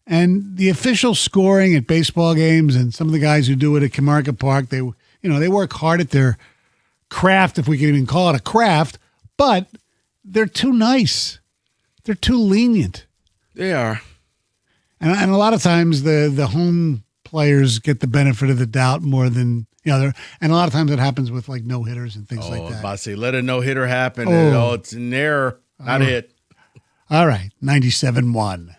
And the official scoring at baseball games and some of the guys who do it at Camargo Park, they work hard at their craft, if we can even call it a craft, but they're too nice. They're too lenient. They are. And a lot of times the home players get the benefit of the doubt more than the other. And a lot of times it happens with no hitters and things like that. I was about to say, let a no hitter happen. And, it's an error, not a hit. All right, 97-1.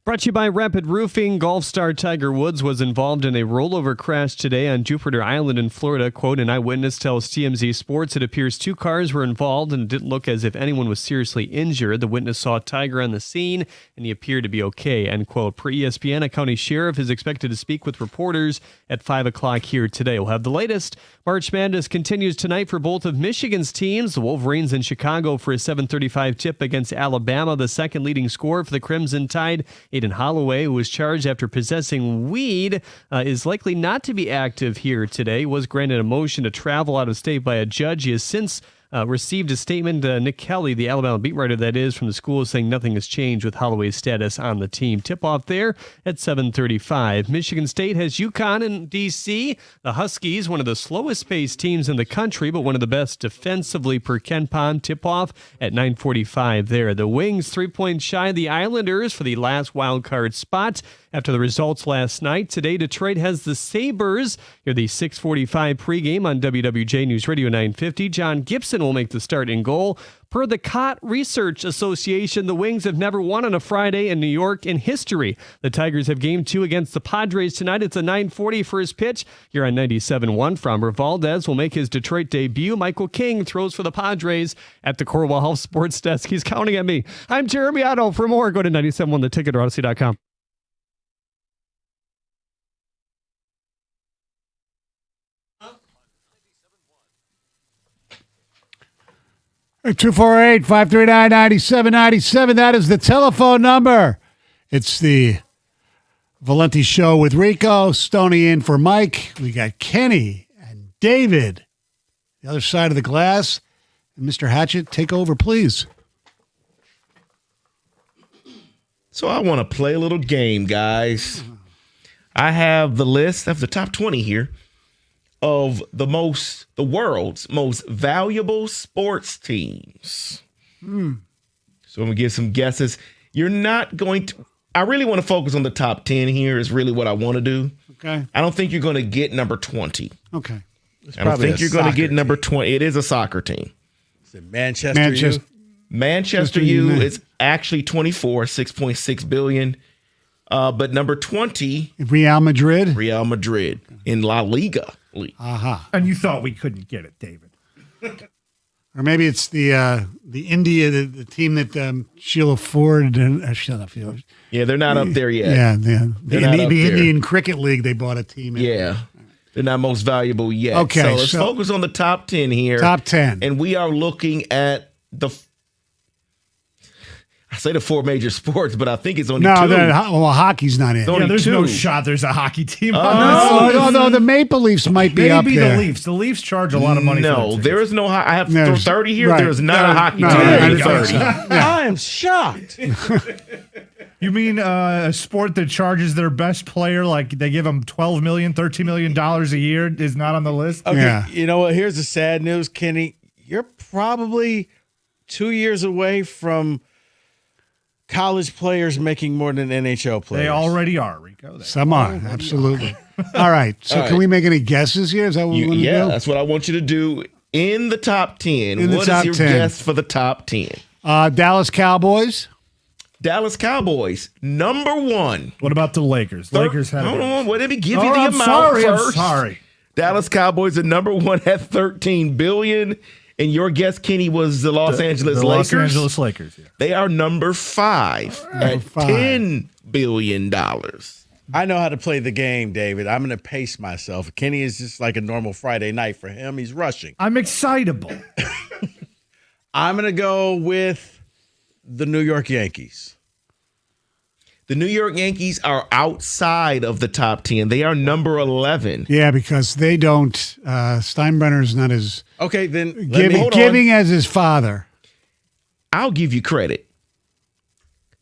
Brought to you by Rapid Roofing. Golf star Tiger Woods was involved in a rollover crash today on Jupiter Island in Florida. Quote, an eyewitness tells TMZ Sports it appears 2 cars were involved and it didn't look as if anyone was seriously injured. The witness saw Tiger on the scene and he appeared to be okay, end quote. Per ESPN, a county sheriff is expected to speak with reporters at 5 o'clock here today. We'll have the latest. March Madness continues tonight for both of Michigan's teams. The Wolverines in Chicago for a 7:35 tip against Alabama. The second leading scorer for the Crimson Tide, Aiden Holloway, who was charged after possessing weed, is likely not to be active here today. He was granted a motion to travel out of state by a judge. He has since received a statement. Nick Kelly, the Alabama beat writer that is from the school, is saying nothing has changed with Holloway's status on the team. Tip-off there at 7:35. Michigan State has UConn in D.C. The Huskies, one of the slowest-paced teams in the country, but one of the best defensively per Ken Pom. Tip-off at 9:45 there. The Wings 3 points shy of the Islanders for the last wild card spot after the results last night. Today, Detroit has the Sabres. Hear the 6:45 pregame on WWJ News Radio 950. John Gibson will make the start in goal. Per the Cott Research Association, the Wings have never won on a Friday in New York in history. The Tigers have game 2 against the Padres tonight. It's a 9:40 first pitch. You're on 97.1. Framber Valdez will make his Detroit debut. Michael King throws for the Padres at the Corwell Health Sports Desk. He's counting at me. I'm Jeremy Otto. For more, go to 97.1 The Ticket or Odyssey.com. Hey, 248-539-9797. That is the telephone number. It's the Valenti Show with Rico. Stoney in for Mike. We got Kenny and David. The other side of the glass. And Mr. Hatchett, take over, please. So I want to play a little game, guys. I have the list of the top 20 here of the world's most valuable sports teams. So I'm gonna give some guesses. You're not going to, I really want to focus on the top 10 here is really what I want to do. Okay. I don't think you're going to get number 20. Okay. I don't think you're going to get number 20. It is a soccer team. Is it Manchester U? Manchester U is actually 24, 6.6 billion. But number 20, Real Madrid. Real Madrid in La Liga. And you thought we couldn't get it, David. Or maybe it's the India, the team that Sheila Ford and yeah, they're not up there yet. Yeah, the Indian Cricket League, they bought a team. Yeah, they're not most valuable yet. Okay, so let's focus on the top 10 here. Top 10, and we are looking at I say the 4 major sports, but I think it's only 2. Well, hockey's not in. Yeah, there's no shot there's a hockey team. No, the Maple Leafs might be up there. Maybe the Leafs charge a lot of money. No, there is no. I have 30 here. Right. There is not a hockey team. 30. I am shocked. You mean a sport that charges their best player, like they give them $12 million, $13 million a year, is not on the list? Okay, yeah. You know what? Here's the sad news, Kenny. You're probably 2 years away from college players making more than NHL players. They already are, Rico. Some are, absolutely. All right. So can we make any guesses here? Is that what we want to do? Yeah, that's what I want you to do in the top 10. What is your guess for the top 10? Dallas Cowboys. Dallas Cowboys, number 1. What about the Lakers? Lakers have. Hold on. Let me give you the amount first. I'm sorry. Dallas Cowboys are number 1 at $13 billion. And your guess, Kenny, was the Los Angeles Lakers. Los Angeles Lakers, yeah. They are number 5 at $10 billion. I know how to play the game, David. I'm going to pace myself. Kenny is just like a normal Friday night for him. He's rushing. I'm excitable. I'm going to go with the New York Yankees. The New York Yankees are outside of the top 10. They are number 11. Yeah, because they don't. Steinbrenner's not as giving as his father. I'll give you credit.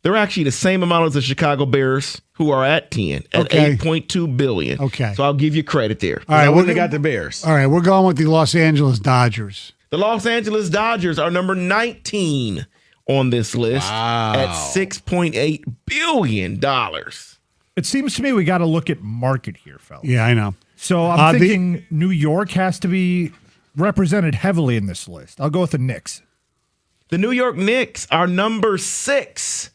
They're actually the same amount as the Chicago Bears, who are at 10 at $8.2 billion. Okay, so I'll give you credit there. All right, they got the Bears. All right, we're going with the Los Angeles Dodgers. The Los Angeles Dodgers are number 19 on this list at $6.8 billion. It seems to me we got to look at market here, fellas. Yeah, I know. So I'm thinking New York has to be represented heavily in this list. I'll go with the Knicks. The New York Knicks are number 6.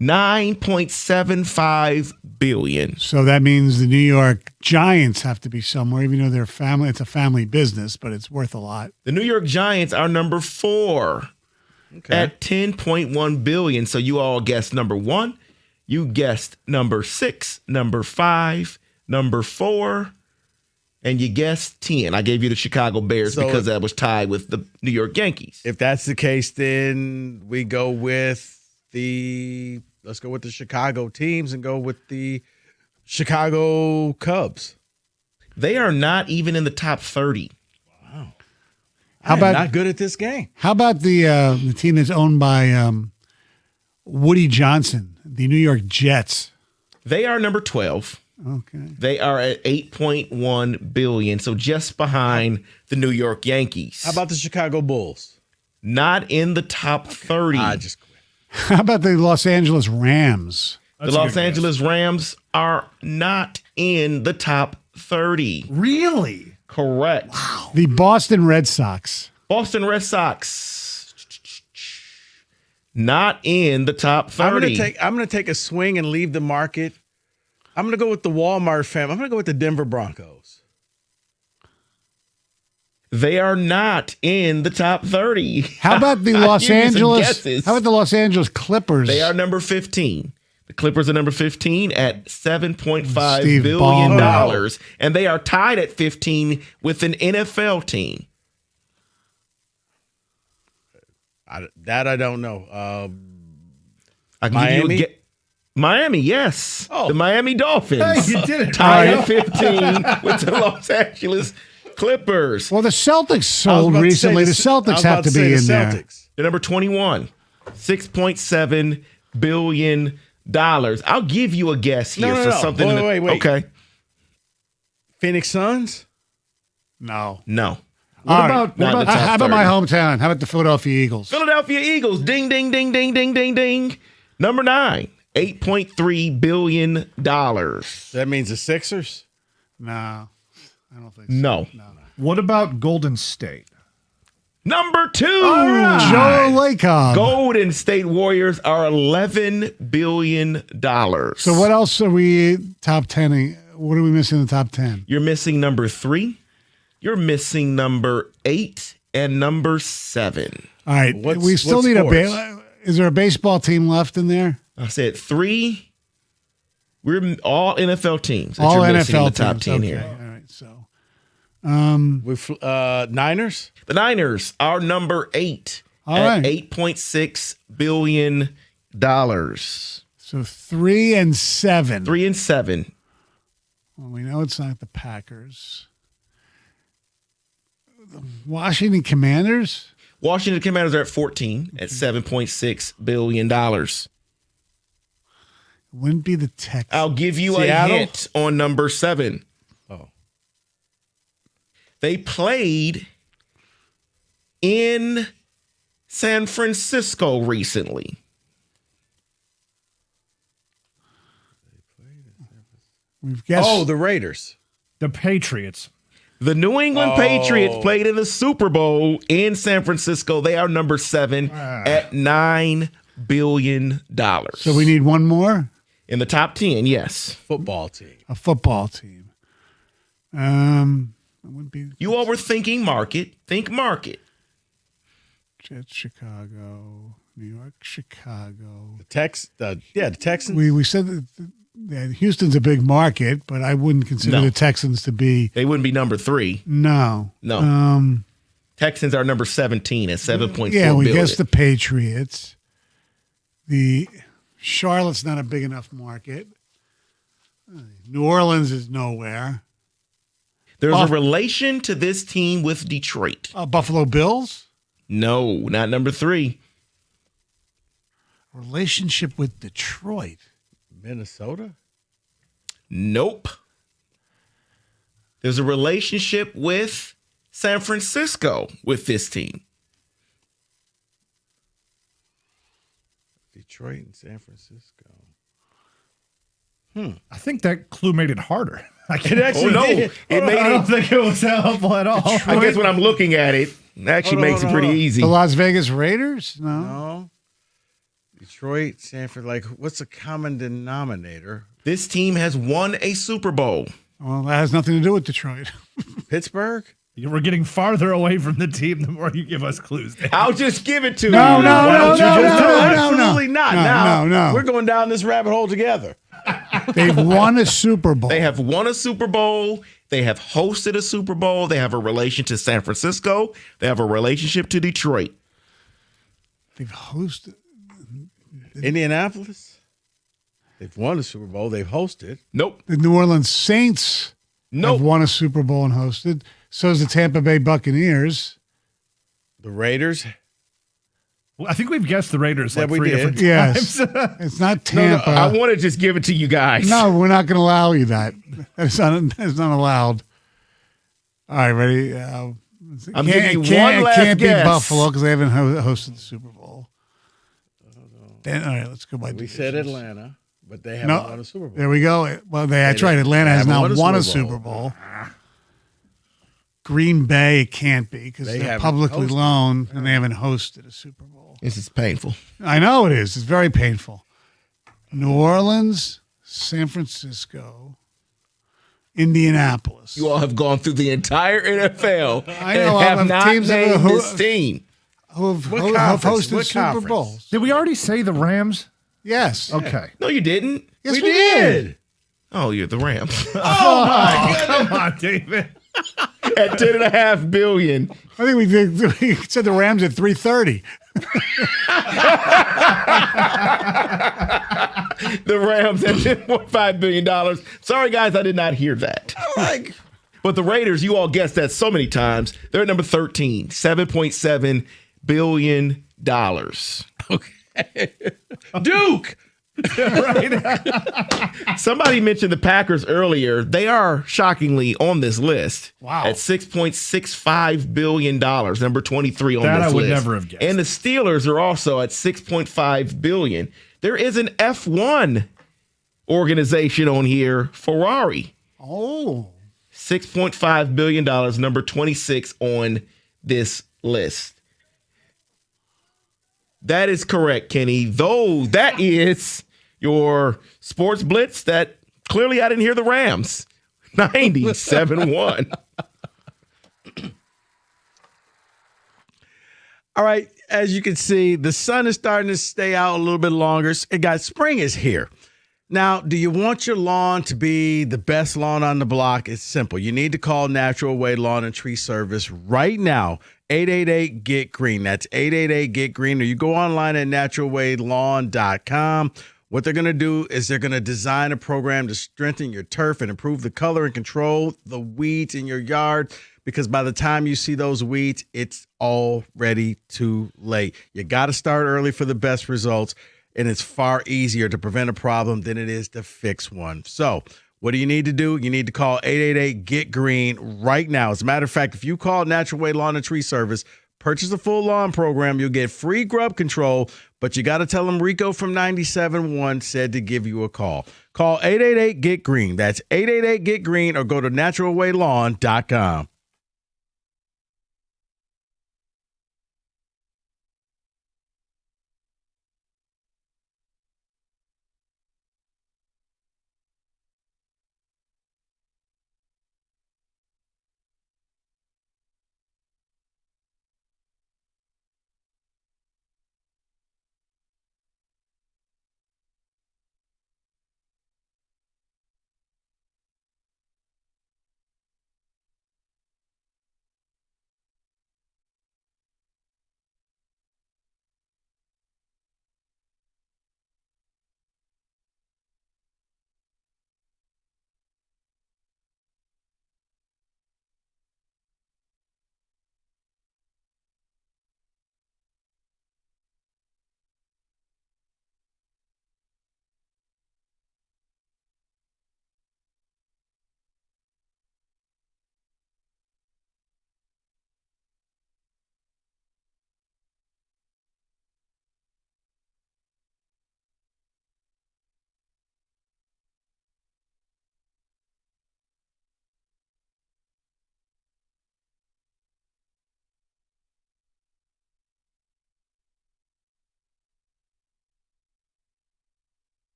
$9.75 billion. So that means the New York Giants have to be somewhere, even though they're family. It's a family business, but it's worth a lot. The New York Giants are number 4 at $10.1 billion. So you all guessed number 1. You guessed number 6, number 5, number 4, and you guessed 10. I gave you the Chicago Bears because that was tied with the New York Yankees. If that's the case, then we go with let's go with the Chicago teams and go with the Chicago Cubs. They are not even in the top 30. Wow. How about not good at this game? How about the team that's owned by Woody Johnson, the New York Jets? They are number 12. Okay. They are at $8.1 billion, so just behind the New York Yankees. How about the Chicago Bulls? Not in the top 30. I just quit. How about the Los Angeles Rams? The Los Angeles Rams are not in the top 30. Really? Correct. Wow. The Boston Red Sox. Boston Red Sox. Not in the top 30. I'm gonna take a swing and leave the market. I'm gonna go with the Walmart fam. I'm gonna go with the Denver Broncos. They are not in the top 30. How about the Los Angeles? How about the Los Angeles Clippers? They are number 15. The Clippers are number 15 at $7.5 Steve billion. Ballmer. And they are tied at 15 with an NFL team. I don't know. Miami? Miami, yes. Oh. The Miami Dolphins. Hey, you did it. Tied at 15 with the Los Angeles Clippers. Well, the Celtics sold recently. The Celtics have to be in there. They're number 21, $6.7 billion. I'll give you a guess here for something. Wait. Okay. Phoenix Suns? No. How about my hometown? How about the Philadelphia Eagles? Philadelphia Eagles. Ding, ding, ding, ding, ding, ding, ding. Number 9, $8.3 billion. That means the Sixers? No, I don't think so. No. What about Golden State? Number 2, Joe Lacob. Golden State Warriors are $11 billion. So what else are we top 10? What are we missing in the top 10? You're missing number 3. You're missing number 8 and number 7. All right. We still need is there a baseball team left in there? I said 3. We're all NFL teams. That All you're missing in NFL the top teams. 10 Okay. here. All right. So, With Niners? The Niners are number 8 at $8.6 billion. So 3 and 7. 3 and 7. Well, we know it's not the Packers. The Washington Commanders? Washington Commanders are at 14 at $7.6 billion. Wouldn't be the Texans. I'll give you Seattle? a hint on number 7. Oh. They played in San Francisco recently. We've guessed. The Raiders. The Patriots. The New England Patriots played in the Super Bowl in San Francisco. They are number 7 at $9 billion. So we need one more? In the top 10, yes. Football team. A football team. It wouldn't be You all were thinking market. Think market. Jets, Chicago, New York, Chicago. The Texans. We said that Houston's a big market, but I wouldn't consider the Texans to be. They wouldn't be number 3. No. Texans are number 17 at $7.4 Yeah, we billion. guess the Patriots. The Charlotte's not a big enough market. New Orleans is nowhere. There's a relation to this team with Detroit. Buffalo Bills? No, not number 3. Relationship with Detroit. Minnesota? Nope. There's a relationship with San Francisco with this team. Detroit and San Francisco. I think that clue made it harder. It actually did. I don't think it was helpful at all. I guess when I'm looking at it, it actually makes it pretty easy. The Las Vegas Raiders? No. Detroit, Sanford, like what's the common denominator? This team has won a Super Bowl. Well, that has nothing to do with Detroit. Pittsburgh? We're getting farther away from the team the more you give us clues. I'll just give it to you. No, Absolutely not. No. We're going down this rabbit hole together. They've won a Super Bowl. They have won a Super Bowl. They have hosted a Super Bowl. They have a relation to San Francisco. They have a relationship to Detroit. They've hosted Indianapolis. They've won a Super Bowl. They've hosted. Nope. The New Orleans Saints have won a Super Bowl and hosted. So is the Tampa Bay Buccaneers. The Raiders. Well, I think we've guessed the Raiders like we 3 did. different Yes. times. It's not No, Tampa. I want to just give it to you guys. No, we're not going to allow you that. That's not allowed. All right, ready? I'm giving you one last It can't guess. be Buffalo because they haven't hosted the Super Bowl. Then, all right, let's go by We divisions. said Atlanta, but they haven't won a Super Bowl. There we go. Well, that's right. Atlanta has now won a Super Bowl. Green Bay can't be because They they're haven't publicly hosted. loaned and they haven't hosted a Super Bowl. This is painful. I know it is. It's very painful. New Orleans, San Francisco, Indianapolis. You all have gone through the entire NFL I know, and have of not teams that named who- this team. Who have What hosted conference? What Super conference? Bowls. Did we already say the Rams? Yes. Okay. No, you didn't. Yes, we did. Oh, you're the Rams. Oh, my come on, David. At $10.5 billion. I think we did. We said the Rams at 330. The Rams at $10.5 billion. Sorry, guys, I did not hear that. But the Raiders, you all guessed that so many times. They're at number 13, $7.7 billion. Okay. Duke. Somebody mentioned the Packers earlier. They are shockingly on this list. Wow. At $6.65 billion, number 23 on That this I would list. never have guessed. And the Steelers are also at $6.5 billion. There is an F1 organization on here, Ferrari. Oh. $6.5 billion, number 26 on this list. That is correct, Kenny. Though that is your sports blitz that clearly I didn't hear the Rams. 97-1. All right. As you can see, the sun is starting to stay out a little bit longer. Spring is here. Now, do you want your lawn to be the best lawn on the block? It's simple. You need to call Natural Way Lawn and Tree Service right now. 888-GET-GREEN. That's 888-GET-GREEN. Or you go online at naturalwaylawn.com. What they're going to do is they're going to design a program to strengthen your turf and improve the color and control the weeds in your yard. Because by the time you see those weeds, it's already too late. You got to start early for the best results. And it's far easier to prevent a problem than it is to fix one. So what do you need to do? You need to call 888-GET-GREEN right now. As a matter of fact, if you call Natural Way Lawn and Tree Service, purchase a full lawn program, you'll get free grub control, but you got to tell them Rico from 97.1 said to give you a call. Call 888-GET-GREEN. That's 888-GET-GREEN or go to naturalwaylawn.com.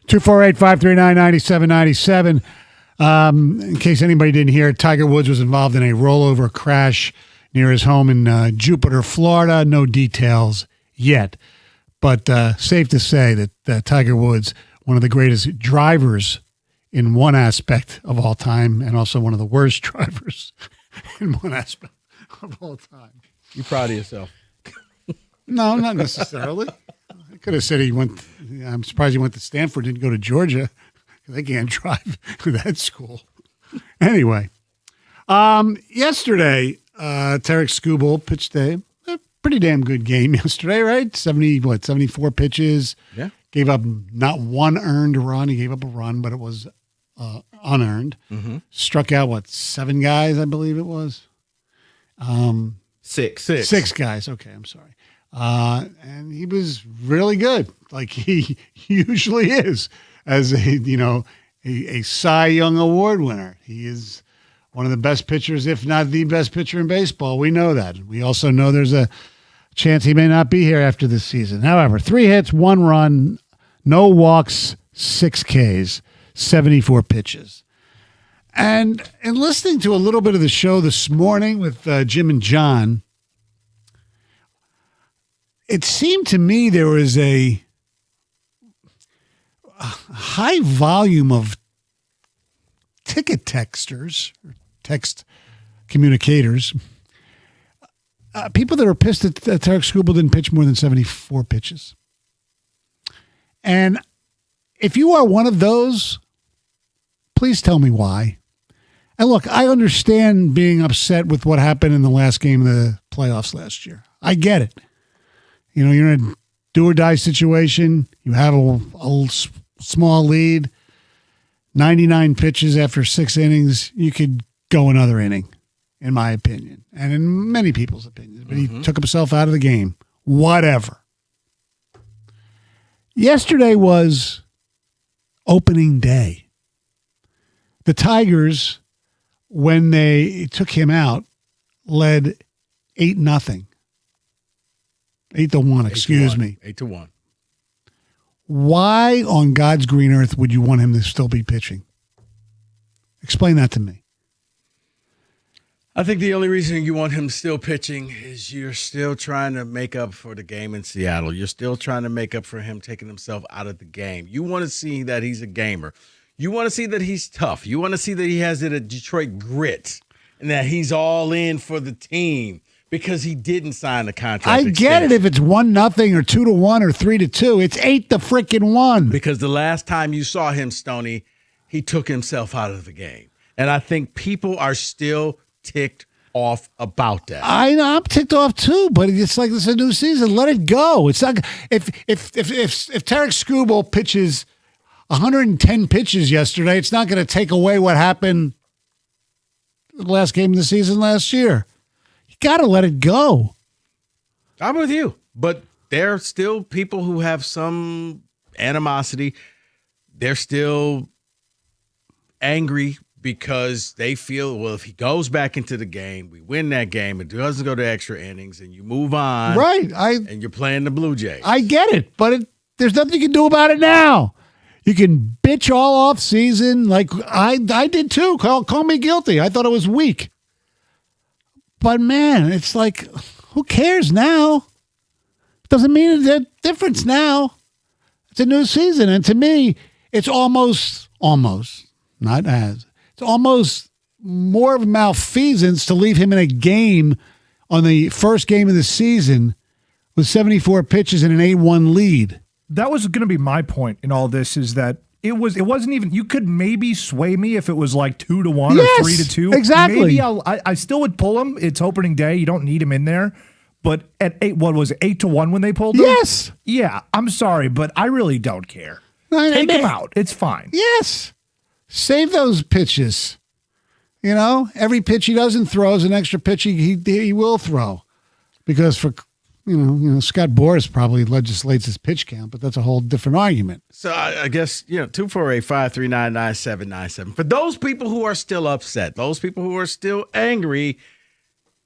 248-539-9797. In case anybody didn't hear, Tiger Woods was involved in a rollover crash near his home in Jupiter, Florida. No details yet, but safe to say that Tiger Woods, one of the greatest drivers in one aspect of all time, and also one of the worst drivers in one aspect of all time. You proud of yourself? No, not necessarily. I could have said he went. I'm surprised he went to Stanford, didn't go to Georgia. They can't drive to that school. Anyway, yesterday, Tarek Skubal pitched a pretty damn good game yesterday, right? 74 pitches. Yeah. Gave up not one earned run. He gave up a run, but it was unearned. Mm-hmm. Struck out, 7 guys, I believe it was? Six. Six guys. Okay, I'm sorry. And he was really good, like he usually is, as a Cy Young Award winner. He is one of the best pitchers, if not the best pitcher in baseball. We know that. We also know there's a chance he may not be here after this season. However, 3 hits, 1 run, no walks, 6 Ks, 74 pitches. And in listening to a little bit of the show this morning with Jim and John, it seemed to me there was a high volume of ticket texters, text communicators, people that are pissed that Tarek Skubal didn't pitch more than 74 pitches. And if you are one of those, please tell me why. And look, I understand being upset with what happened in the last game of the playoffs last year. I get it. You're in a do-or-die situation. You have a small lead. 99 pitches after 6 innings. You could go another inning, in my opinion, and in many people's opinions. But he took himself out of the game. Whatever. Yesterday was opening day. The Tigers, when they took him out, led 8-0. 8-1, excuse me. 8-1. Why on God's green earth would you want him to still be pitching? Explain that to me. I think the only reason you want him still pitching is you're still trying to make up for the game in Seattle. You're still trying to make up for him taking himself out of the game. You want to see that he's a gamer. You want to see that he's tough. You want to see that he has it a Detroit grit and that he's all in for the team. Because he didn't sign the contract. I get it if it's 1-0 or 2-1 or 3-2. It's 8-1. Because the last time you saw him, Stoney, he took himself out of the game. And I think people are still ticked off about that. I know, I'm ticked off too, but it's like this is a new season. Let it go. It's not if Tarek Skubal pitches 110 pitches yesterday, it's not going to take away what happened the last game of the season last year. Got to let it go. I'm with you. But there are still people who have some animosity. They're still angry because they feel, well, if he goes back into the game, we win that game, it doesn't go to extra innings, and you move on. Right. And you're playing the Blue Jays. I get it, but there's nothing you can do about it now. You can bitch all off season like I did too. Call me guilty. I thought it was weak. But, man, it's like, who cares now? Doesn't mean a difference now. It's a new season. And to me, it's almost, not as, it's almost more of a malfeasance to leave him in a game on the first game of the season with 74 pitches and an 8-1 lead. That was going to be my point in all this, is that it wasn't even, you could maybe sway me if it was like 2-1 yes, or 3-2. Exactly. Maybe I still would pull him. It's opening day. You don't need him in there. But at 8-1 when they pulled him? Yes. Yeah, I'm sorry, but I really don't care. Take him out. It's fine. Yes. Save those pitches. Every pitch he doesn't throw is an extra pitch he will throw. Because for Scott Boras probably legislates his pitch count, but that's a whole different argument. So I guess, 248-539-9797. For those people who are still upset, those people who are still angry,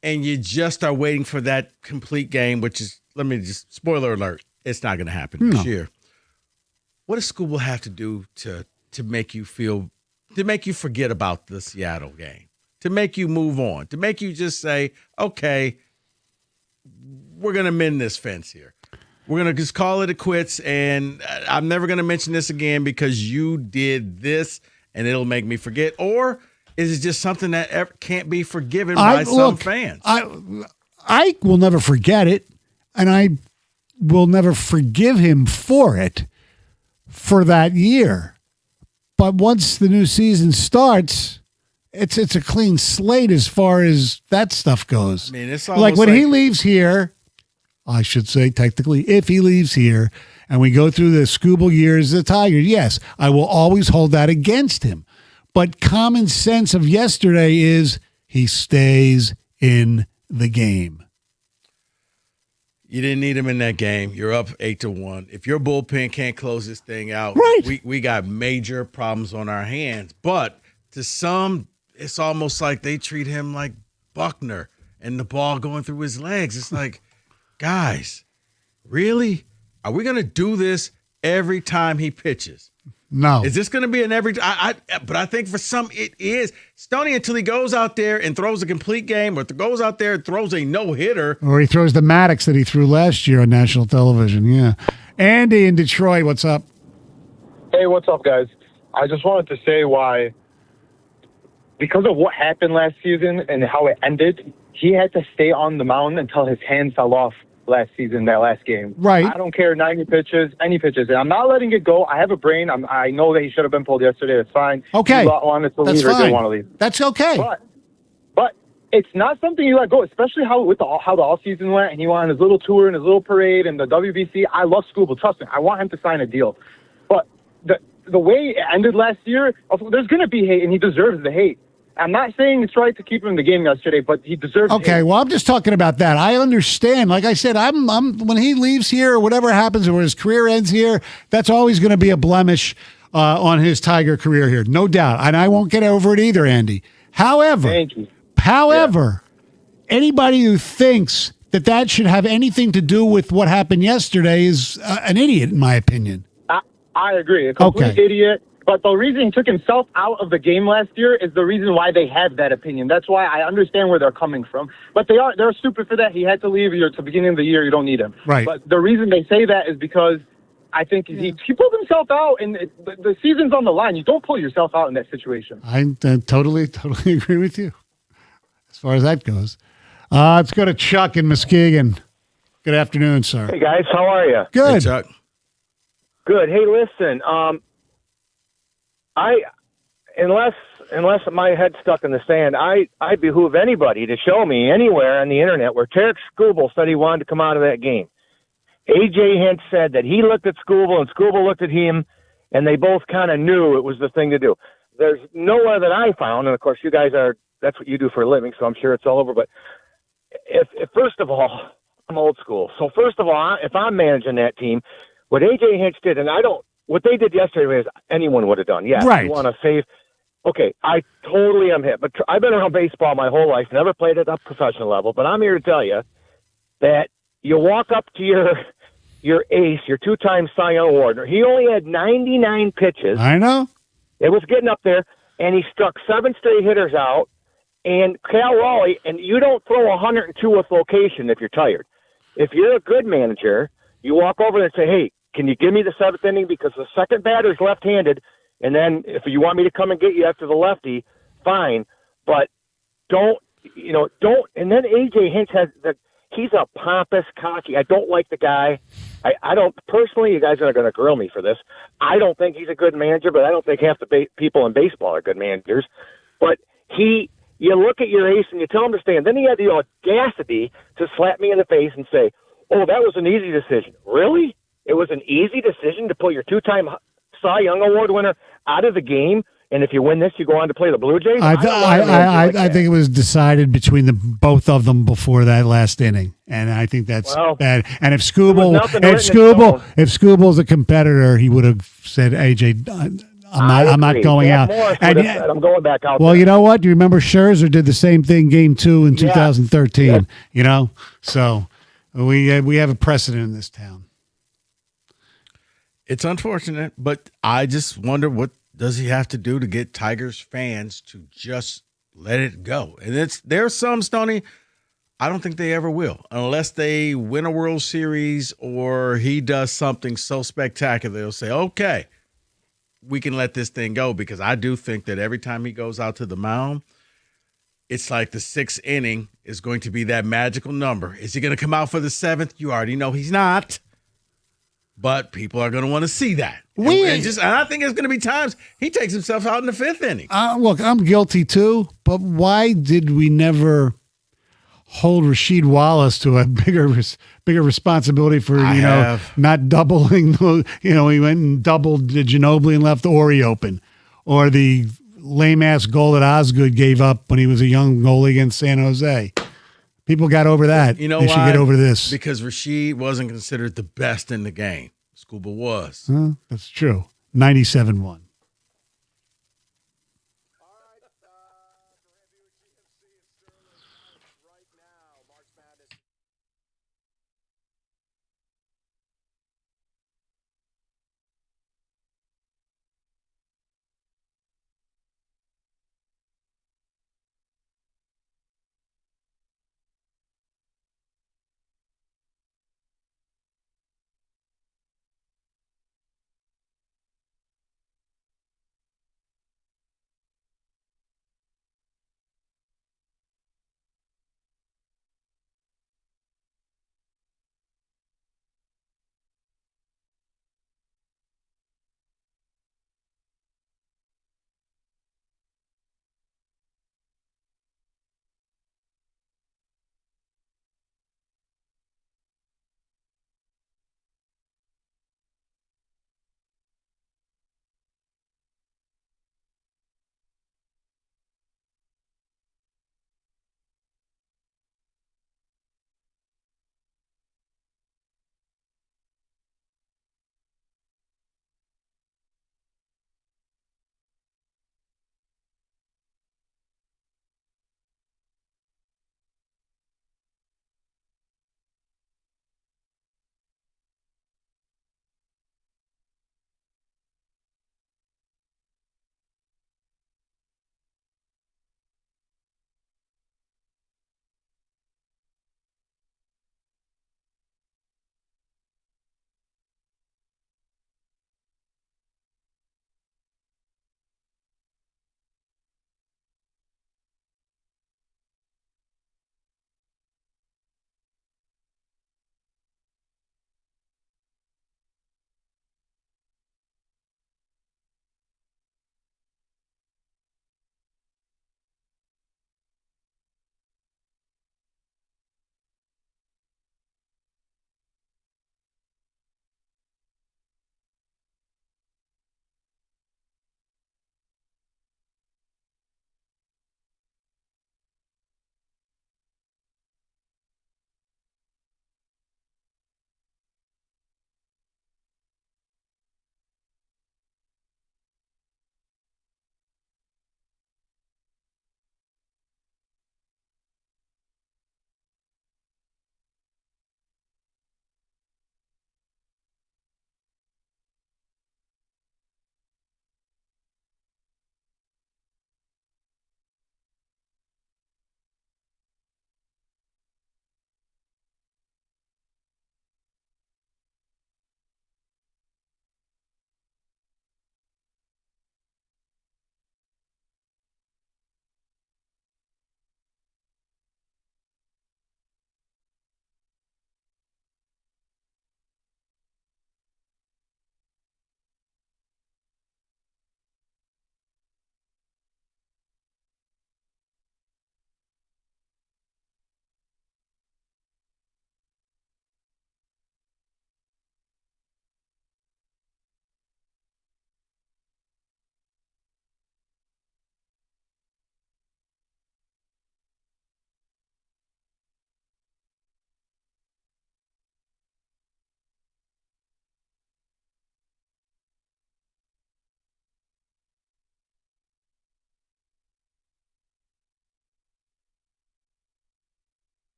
and you just are waiting for that complete game, which is, let me just, spoiler alert, it's not going to happen this year. what does Scooble have to do to make you forget about the Seattle game, to make you move on, to make you just say, okay, we're going to mend this fence here. We're going to just call it a quits, and I'm never going to mention this again because you did this, and it'll make me forget? Or is it just something that can't be forgiven by some fans? I will never forget it, and I will never forgive him for it for that year. But once the new season starts, it's a clean slate as far as that stuff goes. I mean, it's like when he leaves here, I should say technically, if he leaves here and we go through the Scooble years of the Tigers, yes, I will always hold that against him. But common sense of yesterday is he stays in the game. You didn't need him in that game. You're up 8-1. If your bullpen can't close this thing out, we got major problems on our hands. But to some, it's almost like they treat him like Buckner and the ball going through his legs. It's like, guys, really? Are we going to do this every time he pitches? No. Is this going to be an every? But I think for some it is. Stoney, until he goes out there and throws a complete game, or goes out there and throws a no-hitter. Or he throws the Maddox that he threw last year on national television, yeah. Andy in Detroit, what's up? Hey, what's up, guys? I just wanted to say why, because of what happened last season and how it ended, he had to stay on the mound until his hand fell off last season, that last game. Right. I don't care, 90 pitches, any pitches. And I'm not letting it go. I have a brain. I know that he should have been pulled yesterday. It's fine. Okay. He wanted to leave or didn't want to leave. That's okay. But it's not something you let go, especially how the offseason went, and he went on his little tour and his little parade and the WBC. I love Scooble. Trust me. I want him to sign a deal. But the way it ended last year, there's going to be hate, and he deserves the hate. I'm not saying it's right to keep him in the game yesterday, but he deserves. Okay, well, I'm just talking about that. I understand. Like I said, I'm when he leaves here or whatever happens or his career ends here, that's always going to be a blemish on his Tiger career here, no doubt. And I won't get over it either, Andy. However, anybody who thinks that should have anything to do with what happened yesterday is an idiot, in my opinion. I agree. A complete idiot. But the reason he took himself out of the game last year is the reason why they have that opinion. That's why I understand where they're coming from. But they're stupid for that. He had to leave. You're at the beginning of the year. You don't need him. Right. But the reason they say that is because I think he pulled himself out, and the season's on the line. You don't pull yourself out in that situation. I totally agree with you as far as that goes. Let's go to Chuck in Muskegon. Good afternoon, sir. Hey, guys. How are you? Good. Hey, Chuck. Good. Hey, listen. Unless my head's stuck in the sand, I behoove anybody to show me anywhere on the internet where Tarek Skubal said he wanted to come out of that game. A.J. Hinch said that he looked at Skubal and Skubal looked at him, and they both kind of knew it was the thing to do. There's nowhere that I found, and of course you guys that's what you do for a living, so I'm sure it's all over. But if first of all, I'm old school. So first of all, if I'm managing that team, what A.J. Hinch did, and what they did yesterday was anyone would have done. Yeah, right. You want to save. Okay, I totally am hit. But I've been around baseball my whole life, never played at a professional level. But I'm here to tell you that you walk up to your ace, your two-time Cy Young Award. He only had 99 pitches. I know. It was getting up there, and he struck 7 straight hitters out. And Cal Raleigh, and you don't throw 102 with location if you're tired. If you're a good manager, you walk over there and say, hey, can you give me the 7th inning? Because the second batter's left-handed, and then if you want me to come and get you after the lefty, fine. But don't. And then A.J. Hinch he's a pompous, cocky. I don't like the guy. I don't, personally, you guys are going to grill me for this. I don't think he's a good manager, but I don't think half the people in baseball are good managers. But you look at your ace and you tell him to stand. Then he had the audacity to slap me in the face and say, oh, that was an easy decision. Really? It was an easy decision to pull your two-time Cy Young Award winner out of the game, and if you win this, you go on to play the Blue Jays? I think it was decided between both of them before that last inning, and I think that's bad. And if Skubal's a competitor, he would have said, AJ, I'm not going out. I'm going back out. Well, you know what? Do you remember Scherzer did the same thing game 2 in 2013? Yeah. So we have a precedent in this town. It's unfortunate, but I just wonder what does he have to do to get Tigers fans to just let it go. And there's some, Stoney, I don't think they ever will unless they win a World Series or he does something so spectacular. They'll say, okay, we can let this thing go, because I do think that every time he goes out to the mound, it's like the 6th inning is going to be that magical number. Is he going to come out for the 7th? You already know he's not. But people are going to want to see that. And I think there's going to be times he takes himself out in the 5th inning. Look, I'm guilty too, but why did we never hold Rasheed Wallace to a bigger responsibility for not doubling? He went and doubled Ginobili and left Ori open, or the lame ass goal that Osgood gave up when he was a young goalie against San Jose. People got over that. You know they why? should get over this. Because Rasheed wasn't considered the best in the game. Scuba was. That's true. 97-1.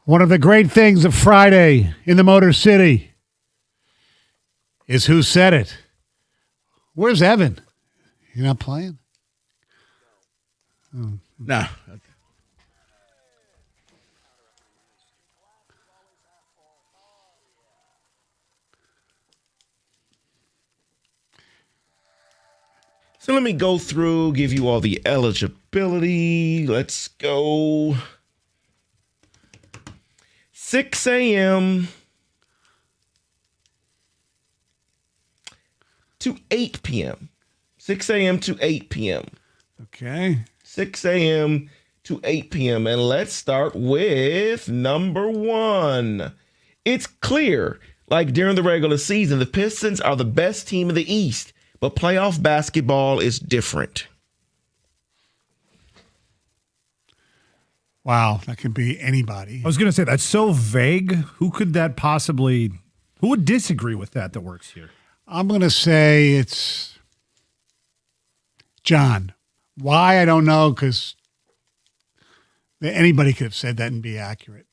One of the great things of Friday in the Motor City is Who Said It? Where's Evan? You're not playing? Oh. No. So let me go through, give you all the eligibility. Let's go. 6 a.m. to 8 p.m. 6 a.m. to 8 p.m. Okay. 6 a.m. to 8 p.m. And let's start with number 1. It's clear, like during the regular season, the Pistons are the best team in the East, but playoff basketball is different. Wow, that could be anybody. I was going to say, that's so vague. Who could that possibly, who would disagree with that works here? I'm going to say it's John. Why, I don't know, because anybody could have said that and be accurate.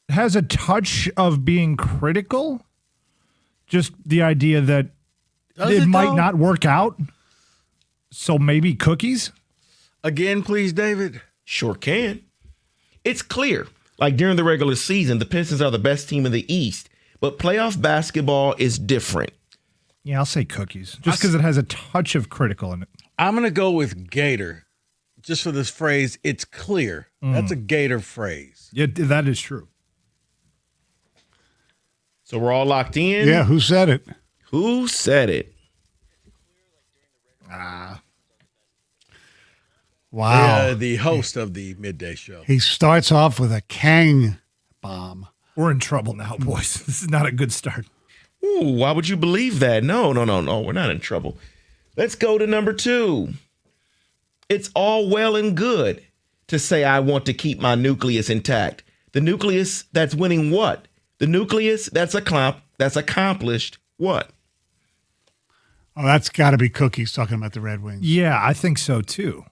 It has a touch of being critical. Just the idea that it might not work out. So maybe cookies? Again, please, David. Sure can. It's clear, like during the regular season, the Pistons are the best team in the East, but playoff basketball is different. Yeah, I'll say cookies, just because it has a touch of critical in it. I'm going to go with Gator, just for this phrase, it's clear. That's a Gator phrase. Yeah, that is true. So we're all locked in? Yeah, who said it? Who said it? Wow. The host of the midday show. He starts off with a Kang bomb. We're in trouble now, boys. This is not a good start. Ooh, why would you believe that? No. We're not in trouble. Let's go to number 2. It's all well and good to say I want to keep my nucleus intact. The nucleus that's winning what? The nucleus that's accomplished what? Oh, that's got to be Cookies talking about the Red Wings. Yeah, I think so too.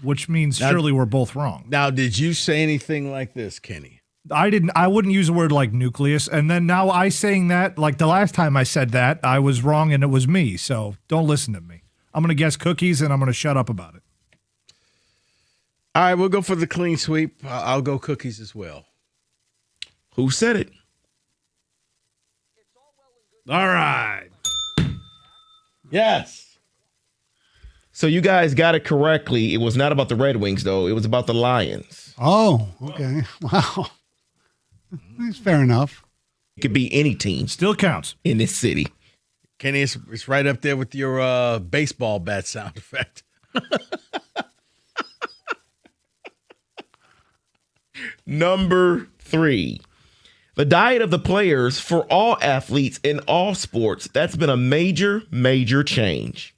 Which means surely we're both wrong. Now, did you say anything like this, Kenny? I didn't. I wouldn't use a word like nucleus. And then now I saying that, like the last time I said that, I was wrong and it was me. So don't listen to me. I'm going to guess cookies and I'm going to shut up about it. All right, we'll go for the clean sweep. I'll go cookies as well. Who said it? All right. Yes. So you guys got it correctly. It was not about the Red Wings, though. It was about the Lions. Oh, okay. Wow. That's fair enough. It could be any team. Still counts. In this city. Kenny, it's right up there with your baseball bat sound effect. Number 3. The diet of the players for all athletes in all sports. That's been a major, major change.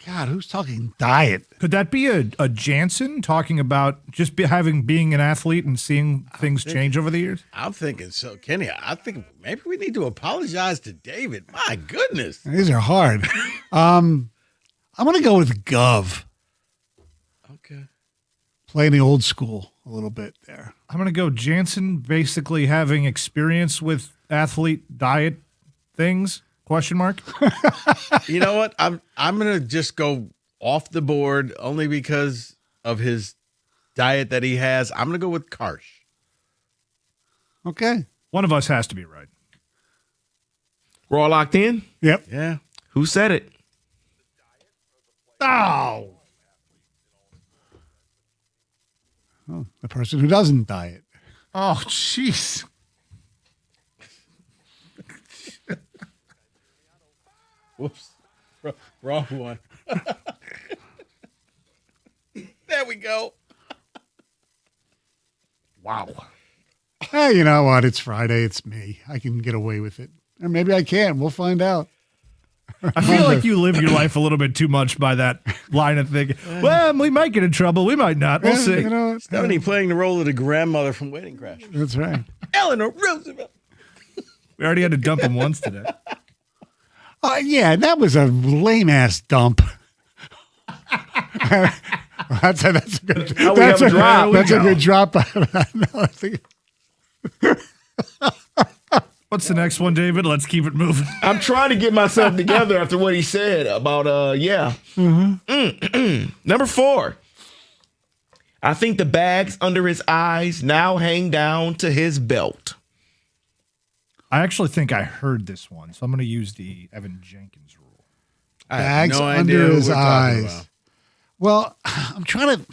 God, who's talking diet? Could that be a Jansen talking about just being an athlete and seeing things change over the years? I'm thinking so, Kenny. I think maybe we need to apologize to David. My goodness. These are hard. I'm going to go with Gov. Okay. Playing the old school a little bit there. I'm going to go Jansen basically having experience with athlete diet things. Question mark? You know what? I'm going to just go off the board only because of his diet that he has. I'm going to go with Karsh. Okay. One of us has to be right. We're all locked in? Yep. Yeah. Who said it? Oh. Oh, the person who doesn't diet. Oh, jeez. Whoops. Wrong one. There we go. Wow. Hey, you know what? It's Friday. It's me. I can get away with it. Or maybe I can't. We'll find out. I feel like you live your life a little bit too much by that line of thinking. Well, we might get in trouble. We might not. We'll see. You know, Stephanie playing the role of the grandmother from Wedding Crashers. That's right. Eleanor Roosevelt. We already had to dump him once today. Yeah, that was a lame-ass dump. That's a good. Now we have a drop. That's a good drop. No, I think. What's the next one, David? Let's keep it moving. I'm trying to get myself together after what he said about yeah. Number 4. I think the bags under his eyes now hang down to his belt. I actually think I heard this one, so I'm going to use the Evan Jenkins rule. Bags under his eyes. Well, I'm trying to.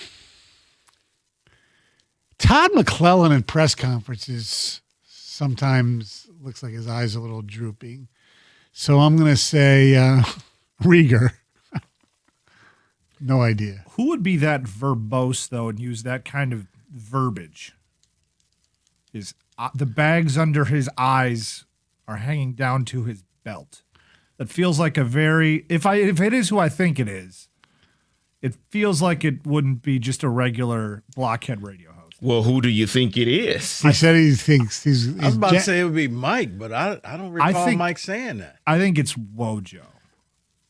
Todd McClellan in press conferences sometimes looks like his eyes are a little drooping. So I'm going to say Rieger. No idea. Who would be that verbose, though, and use that kind of verbiage? The bags under his eyes are hanging down to his belt. That feels like a very... If it is who I think it is, it feels like it wouldn't be just a regular blockhead radio host. Well, who do you think it is? He said he thinks he's I was about to say it would be Mike, but I don't recall Mike saying that. I think it's Wojo.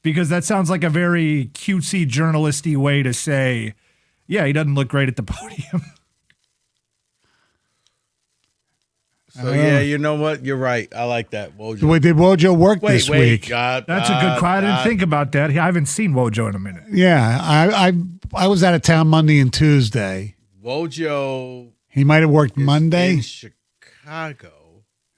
Because that sounds like a very cutesy, journalisty way to say, yeah, he doesn't look great at the podium. So, yeah, you know what? You're right. I like that, Wojo. Wait, did Wojo work this week? That's a good question. I didn't think about that. I haven't seen Wojo in a minute. Yeah, I was out of town Monday and Tuesday. Wojo. He might have worked Monday. In Chicago.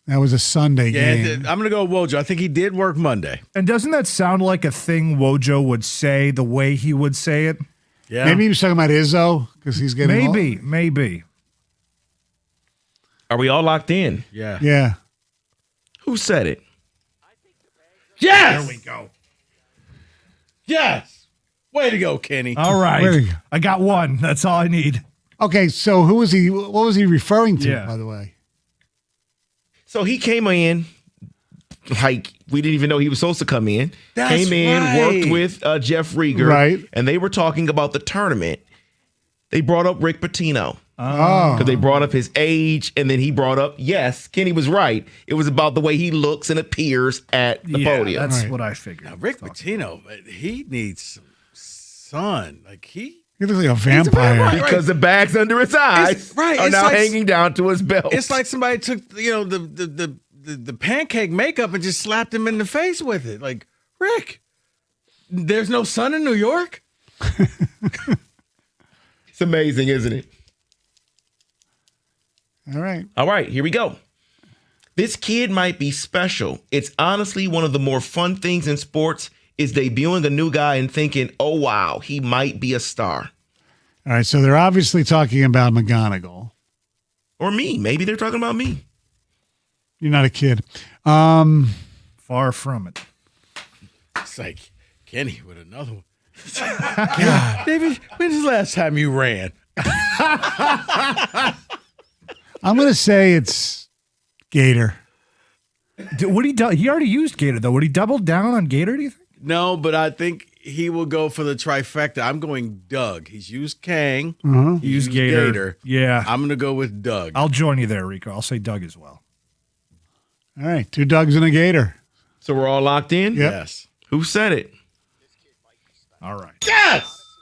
That was a Sunday game. I'm going to go with Wojo. I think he did work Monday. And doesn't that sound like a thing Wojo would say the way he would say it? Yeah. Maybe he was talking about Izzo because he's getting Maybe. Are we all locked in? Yeah. Yeah. Who said it? Yes! There we go. Yes! Way to go, Kenny. All right. I got one. That's all I need. Okay, so who was he? What was he referring to, Yeah. by the way? So he came in, like, we didn't even know he was supposed to come in. That's came in, right. worked with Jeff Rieger. Right. And they were talking about the tournament. They brought up Rick Pitino. Oh. Because they brought up his age, and then he brought up, yes, Kenny was right. It was about the way he looks and appears at the podium. That's what I figured. Now, Rick Pitino, he needs some sun. Like, he looks like a vampire. Because the bags under his eyes are now hanging down to his belt. It's like somebody took, the pancake makeup and just slapped him in the face with it. Like, Rick, there's no sun in New York? It's amazing, isn't it? All right. All right, here we go. This kid might be special. It's honestly one of the more fun things in sports is debuting a new guy and thinking, oh, wow, he might be a star. All right, so they're obviously talking about McGonigal. Or me. Maybe they're talking about me. You're not a kid. Far from it. It's like Kenny with another one. God, David, when's the last time you ran? I'm going to say it's Gator. Would he already used Gator, though. Would he double down on Gator, do you think? No, but I think he will go for the trifecta. I'm going Doug. He's used Kang. He used Gator. Yeah. I'm going to go with Doug. I'll join you there, Rico. I'll say Doug as well. All right, 2 Dougs and a Gator. So we're all locked in? Yep. Yes. Who said it? All right. Yes!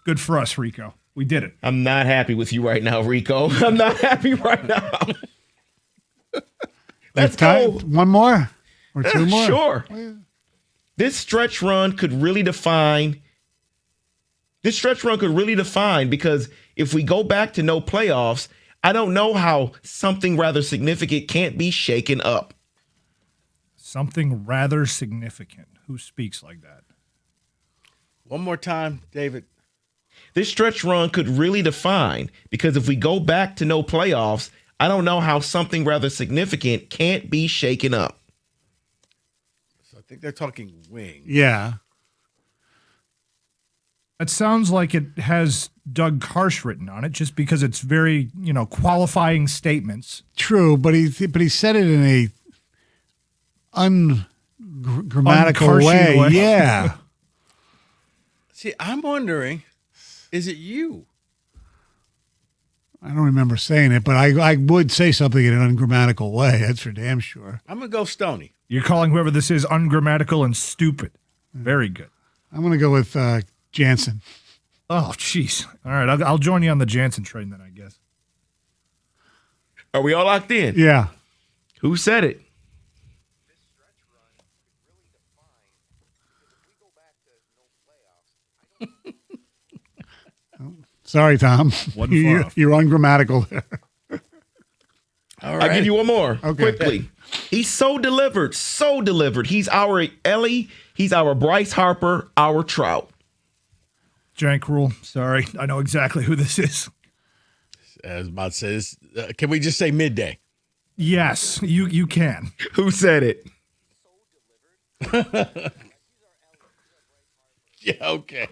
Good for us, Rico. We did it. I'm not happy with you right now, Rico. I'm not happy right now. Let's go. One more or 2 more? Sure. This stretch run could really define because if we go back to no playoffs, I don't know how something rather significant can't be shaken up. Something rather significant. Who speaks like that? One more time, David. This stretch run could really define because if we go back to no playoffs, I don't know how something rather significant can't be shaken up. So I think they're talking wing. Yeah. It sounds like it has Doug Karsh written on it just because it's very, qualifying statements. True, but he said it in a ungrammatical way. Yeah. See, I'm wondering, is it you? I don't remember saying it, but I would say something in an ungrammatical way. That's for damn sure. I'm going to go Stoney. You're calling whoever this is ungrammatical and stupid. Very good. I'm going to go with Jansen. Oh, jeez. All right, I'll join you on the Jansen train then, I guess. Are we all locked in? Yeah. Who said it? Sorry, Tom. Wasn't far off. You're ungrammatical there. All right. I'll give you one more Okay. quickly. He's so delivered. He's our Ellie. He's our Bryce Harper, our Trout. Jank rule. Sorry. I know exactly who this is. I was about to say this. Can we just say midday? Yes, you can. Who said it? Yeah, okay.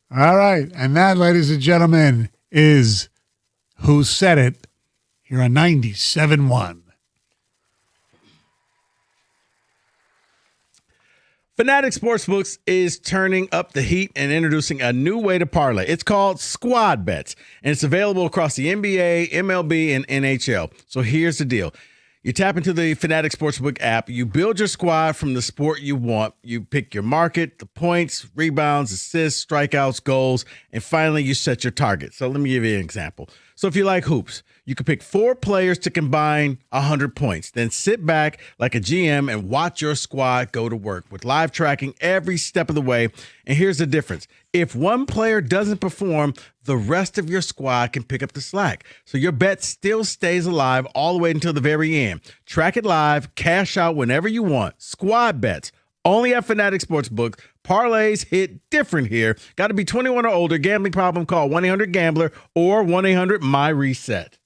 All right. And that, ladies and gentlemen, is Who Said It here on 97.1. Fanatic Sportsbooks is turning up the heat and introducing a new way to parlay. It's called Squad Bets, and it's available across the NBA, MLB, and NHL. So here's the deal. You tap into the Fanatic Sportsbook app. You build your squad from the sport you want. You pick your market, the points, rebounds, assists, strikeouts, goals, and finally you set your target. So let me give you an example. So if you like hoops, you can pick 4 players to combine 100 points. Then sit back like a GM and watch your squad go to work with live tracking every step of the way. And here's the difference. If one player doesn't perform, the rest of your squad can pick up the slack. So your bet still stays alive all the way until the very end. Track it live, cash out whenever you want. Squad Bets. Only at Fanatic Sportsbook. Parlays hit different here. Got to be 21 or older. Gambling problem? Call 1-800-GAMBLER or 1-800-MY-RESET.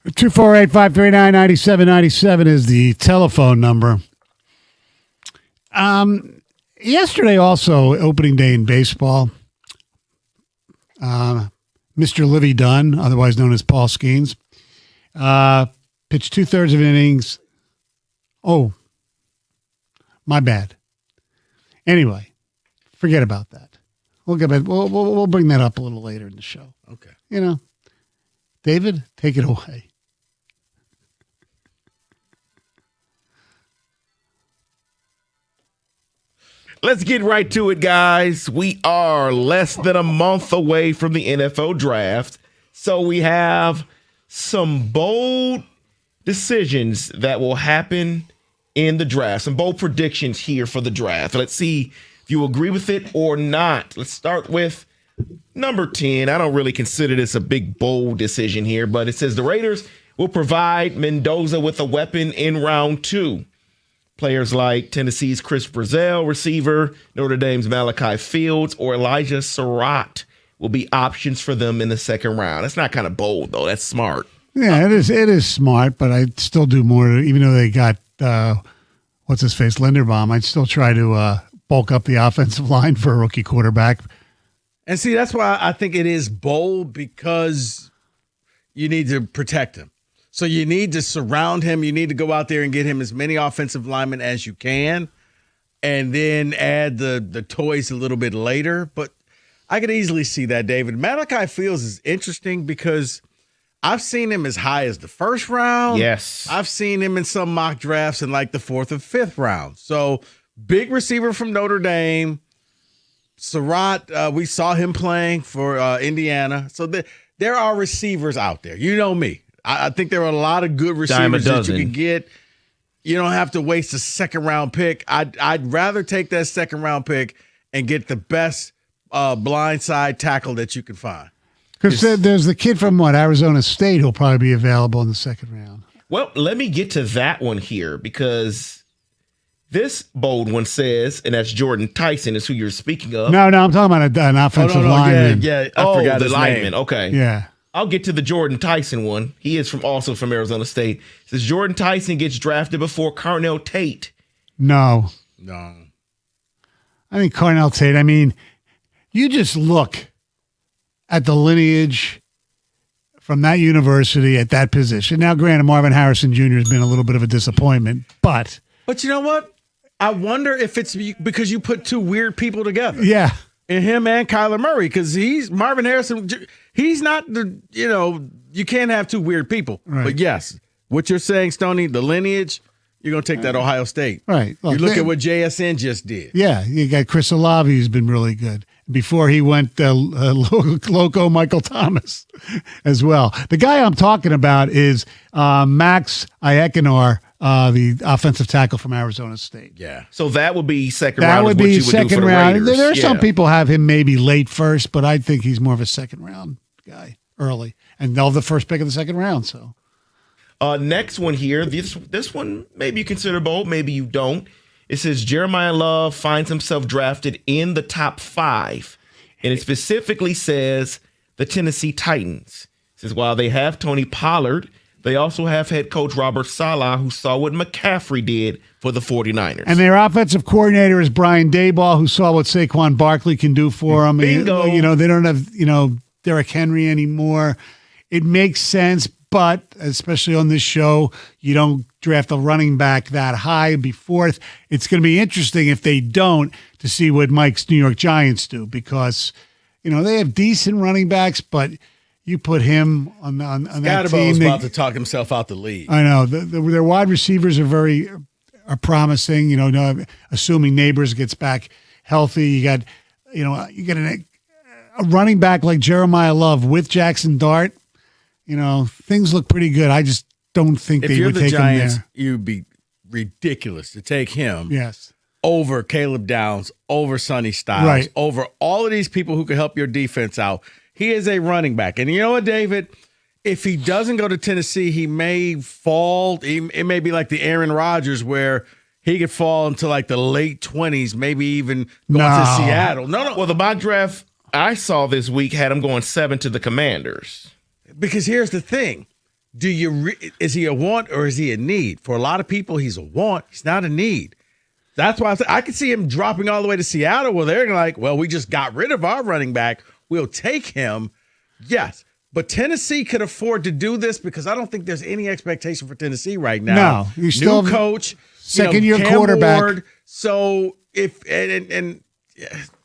248-539-9797 is the telephone number. Yesterday also, opening day in baseball, Mr. Livy Dunn, otherwise known as Paul Skeens, pitched 2/3 of innings. Oh, my bad. Anyway, forget about that. We'll get back. We'll bring that up a little later in the show. Okay. You know, David, take it away. Let's get right to it, guys. We are less than a month away from the NFL draft, so we have some bold decisions that will happen in the draft, some bold predictions here for the draft. Let's see if you agree with it or not. Let's start with number 10. I don't really consider this a big, bold decision here, but it says the Raiders will provide Mendoza with a weapon in round 2. Players like Tennessee's Chris Brazell, receiver, Notre Dame's Malachi Fields, or Elijah Surratt will be options for them in the second round. That's not kind of bold, though. That's smart. Yeah, it is. It is smart, but I'd still do more. Even though they got what's his face, Linderbaum, I'd still try to bulk up the offensive line for a rookie quarterback. And see, that's why I think it is bold, because you need to protect him. So you need to surround him. You need to go out there and get him as many offensive linemen as you can, and then add the toys a little bit later. But I could easily see that, David. Malachi Fields is interesting because I've seen him as high as the first round. Yes. I've seen him in some mock drafts in like the 4th or 5th round. So big receiver from Notre Dame. Surratt, we saw him playing for Indiana. So there are receivers out there. You know me. I think there are a lot of good receivers that you can get. You don't have to waste a second-round pick. I'd rather take that second-round pick and get the best blindside tackle that you can find. Because there's the kid from Arizona State who'll probably be available in the second round. Well, let me get to that one here, because this bold one says, and that's Jordan Tyson is who you're speaking of. No, I'm talking about an offensive lineman. Yeah, I forgot the his lineman. name. Okay. Yeah. I'll get to the Jordan Tyson one. He is also from Arizona State. It says Jordan Tyson gets drafted before Carnell Tate. No. No. I think Carnell Tate, I mean, you just look at the lineage from that university at that position. Now, granted, Marvin Harrison Jr. has been a little bit of a disappointment, but you know what? I wonder if it's because you put two weird people together. Yeah. And him and Kyler Murray, because he's Marvin Harrison. He's not you can't have two weird people. Right. But yes, what you're saying, Stoney, the lineage, you're going to take that Ohio State. Right. You look at what JSN just did. Yeah, you got Chris Olave, who's been really good. Before he went loco Michael Thomas as well. The guy I'm talking about is Max Iaconor, the offensive tackle from Arizona State. Yeah. So that would be second that round. That would be second round. There are some people have him maybe late first, but I think he's more of a second round guy early. And they'll have the first pick of the second round. So next one here, this one maybe you consider bold, maybe you don't. It says Jeremiah Love finds himself drafted in the top 5. And it specifically says the Tennessee Titans. It says while they have Tony Pollard, they also have head coach Robert Saleh, who saw what McCaffrey did for the 49ers. And their offensive coordinator is Brian Daboll, who saw what Saquon Barkley can do for them. Bingo. They don't have, Derrick Henry anymore. It makes sense, but especially on this show, you don't draft a running back that high before. It's going to be interesting if they don't to see what Mike's New York Giants do, because, they have decent running backs, but you put him on that team. Scatterbo's about to talk himself out the league. I know. Their wide receivers are promising, assuming Neighbors gets back healthy. You got a running back like Jeremiah Love with Jackson Dart. Things look pretty good. I just don't think they would take Giants, him there. You'd be ridiculous to take him. Yes. Over Caleb Downs, over Sonny Styles, right, over all of these people who can help your defense out. He is a running back. And you know what, David? If he doesn't go to Tennessee, he may fall. It may be like the Aaron Rodgers where he could fall into like the late 20s, maybe even go to Seattle. No. Well, the mock draft I saw this week had him going 7 to the Commanders. Because here's the thing. is he a want or is he a need? For a lot of people, he's a want. He's not a need. That's why I could see him dropping all the way to Seattle where they're like, well, we just got rid of our running back. We'll take him. Yes. But Tennessee could afford to do this because I don't think there's any expectation for Tennessee right now. No, you still new coach, second-year Cam quarterback. Ward. So if and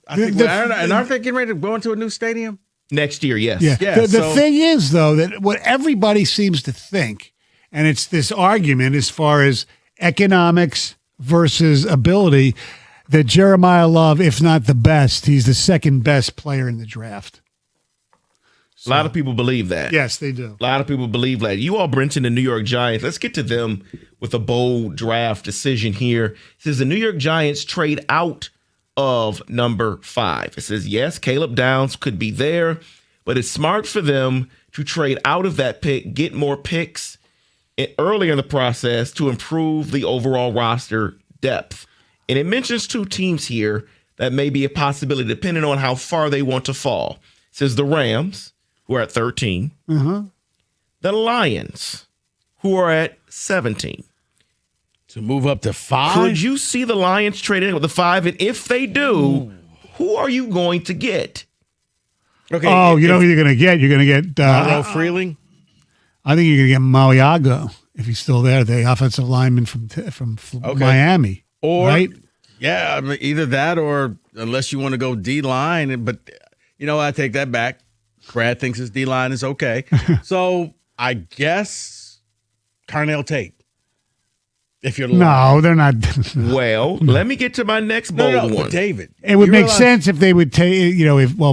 I think aren't they getting ready to go into a new stadium next year? Yes. Yeah. Yeah, The thing is, though, that what everybody seems to think, and it's this argument as far as economics versus ability, that Jeremiah Love, if not the best, he's the second best player in the draft. A lot of people believe that. Yes, they do. A lot of people believe that. You all mentioned the New York Giants. Let's get to them with a bold draft decision here. It says the New York Giants trade out of number 5. It says, yes, Caleb Downs could be there, but it's smart for them to trade out of that pick, get more picks earlier in the process to improve the overall roster depth. And it mentions 2 teams here that may be a possibility depending on how far they want to fall. It says the Rams, who are at 13. The Lions, who are at 17. To move up to 5? Could you see the Lions trading with the 5? And if they do, who are you going to get? Okay. Oh, you know who you're going to get? You're going to get Monroe Freeling? I think you're going to get Maliago if he's still there, the offensive lineman from Miami. Or, right? Yeah, I mean, either that or unless you want to go D-line. But, I take that back. Brad thinks his D-line is okay. So I guess Carnell Tate. If you're No, they're not. Well, let me get to my next bold one. But David. It would make sense if they would take,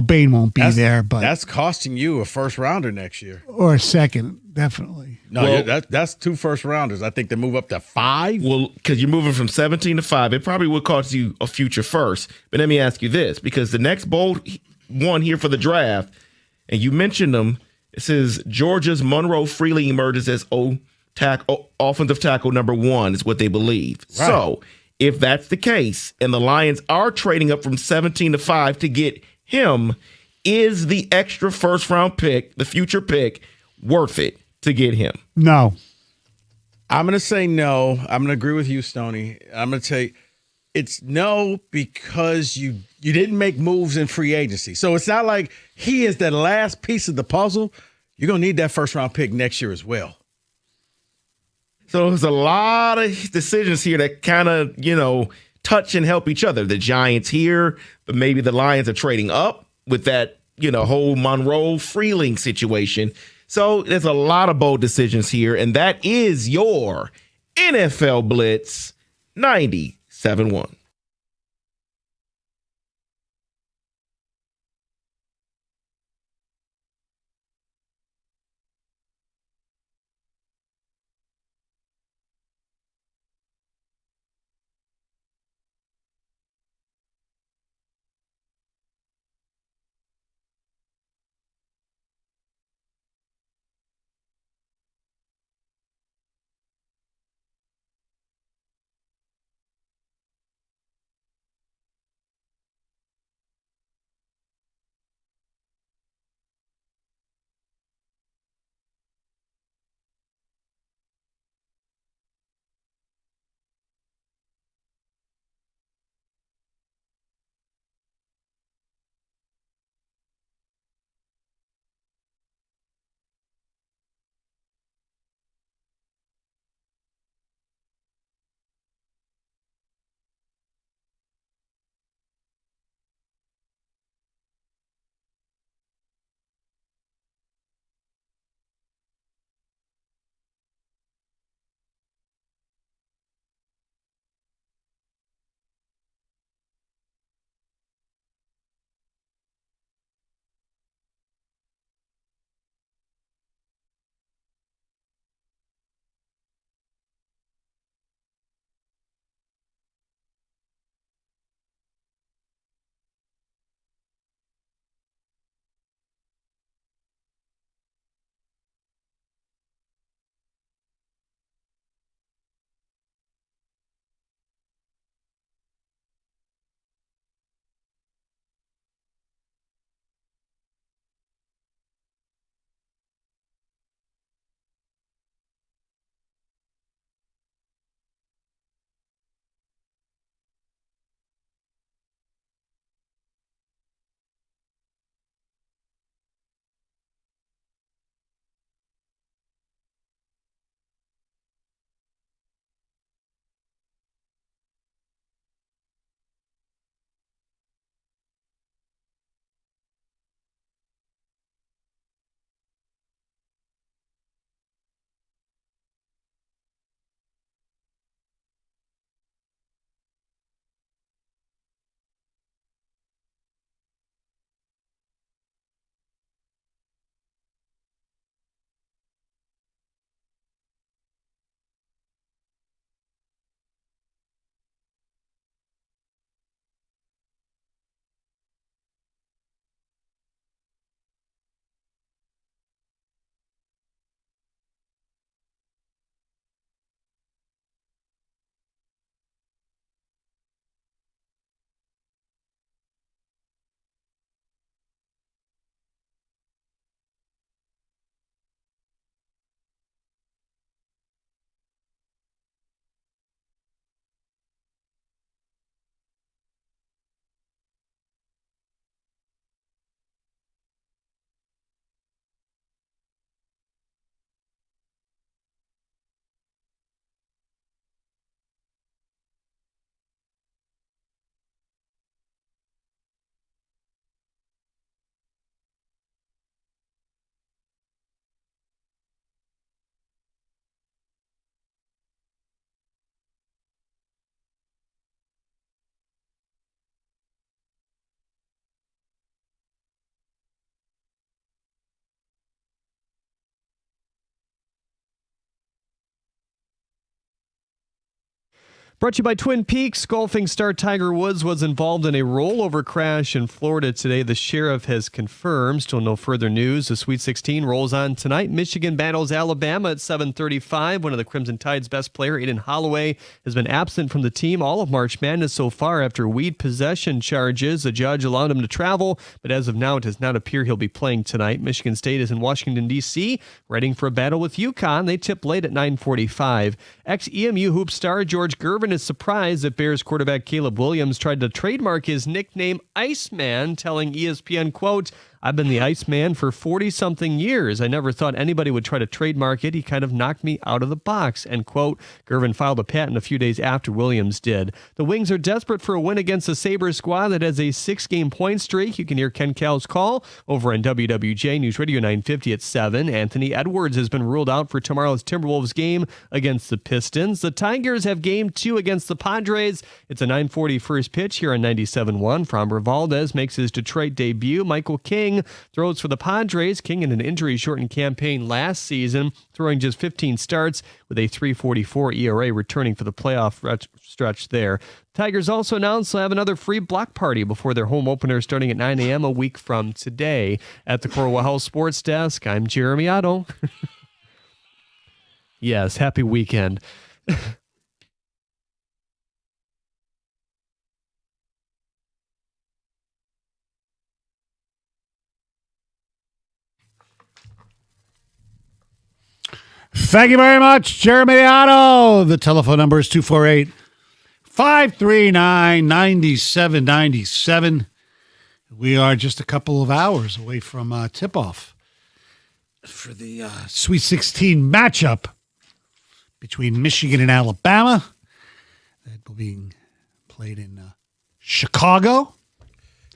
Bain won't be there, but that's costing you a first rounder next year. Or a second, definitely. No, that's 2 first rounders. I think they move up to 5. Well, because you're moving from 17 to 5, it probably would cost you a future first. But let me ask you this, because the next bold one here for the draft, and you mentioned them, it says Georgia's Monroe Freely emerges as offensive tackle number 1 is what they believe. Right. So if that's the case, and the Lions are trading up from 17 to 5 to get him, is the extra first round pick, the future pick, worth it to get him? No. I'm going to say no. I'm going to agree with you, Stoney. I'm going to tell you it's no because you didn't make moves in free agency. So it's not like he is the last piece of the puzzle. You're going to need that first round pick next year as well. So there's a lot of decisions here that kind of, touch and help each other. The Giants here, but maybe the Lions are trading up with that, whole Monroe Freeling situation. So there's a lot of bold decisions here, and that is your NFL Blitz 97.1. Brought to you by Twin Peaks. Golfing star Tiger Woods was involved in a rollover crash in Florida today. The sheriff has confirmed. Still no further news. The Sweet 16 rolls on tonight. Michigan battles Alabama at 7:35. One of the Crimson Tide's best player, Aiden Holloway, has been absent from the team all of March Madness so far after weed possession charges. A judge allowed him to travel, but as of now, it does not appear he'll be playing tonight. Michigan State is in Washington, D.C., readying for a battle with UConn. They tip late at 9:45. Ex-EMU hoop star George Gervin is surprised that Bears quarterback Caleb Williams tried to trademark his nickname Iceman, telling ESPN, quote, "I've been the Iceman for 40-something years. I never thought anybody would try to trademark it. He kind of knocked me out of the box," end quote. Gervin filed a patent a few days after Williams did. The Wings are desperate for a win against the Sabres squad that has a 6-game point streak. You can hear Ken Cowell's call over on WWJ News Radio 950 at 7. Anthony Edwards has been ruled out for tomorrow's Timberwolves game against the Pistons. The Tigers have game 2 against the Padres. It's a 9:40 first pitch here on 97.1. Framber Valdez makes his Detroit debut. Michael King throws for the Padres. King in an injury-shortened campaign last season, throwing just 15 starts with a 3.44 ERA, returning for the playoff stretch there. Tigers also announced they'll have another free block party before their home opener starting at 9 a.m. a week from today. At the Corwell House Sports Desk, I'm Jeremy Otto. Yes, happy weekend. Thank you very much, Jeremy Otto. The telephone number is 248-539-9797. We are just a couple of hours away from tip-off for the Sweet 16 matchup between Michigan and Alabama. That will be played in Chicago.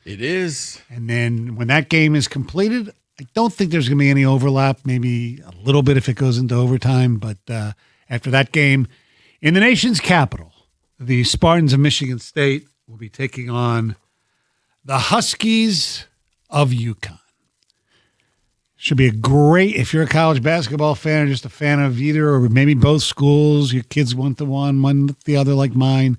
It is. And then when that game is completed, I don't think there's going to be any overlap, maybe a little bit if it goes into overtime. But after that game in the nation's capital, the Spartans of Michigan State will be taking on the Huskies of UConn. Should be a great, if you're a college basketball fan or just a fan of either or maybe both schools, your kids one to one the other like mine,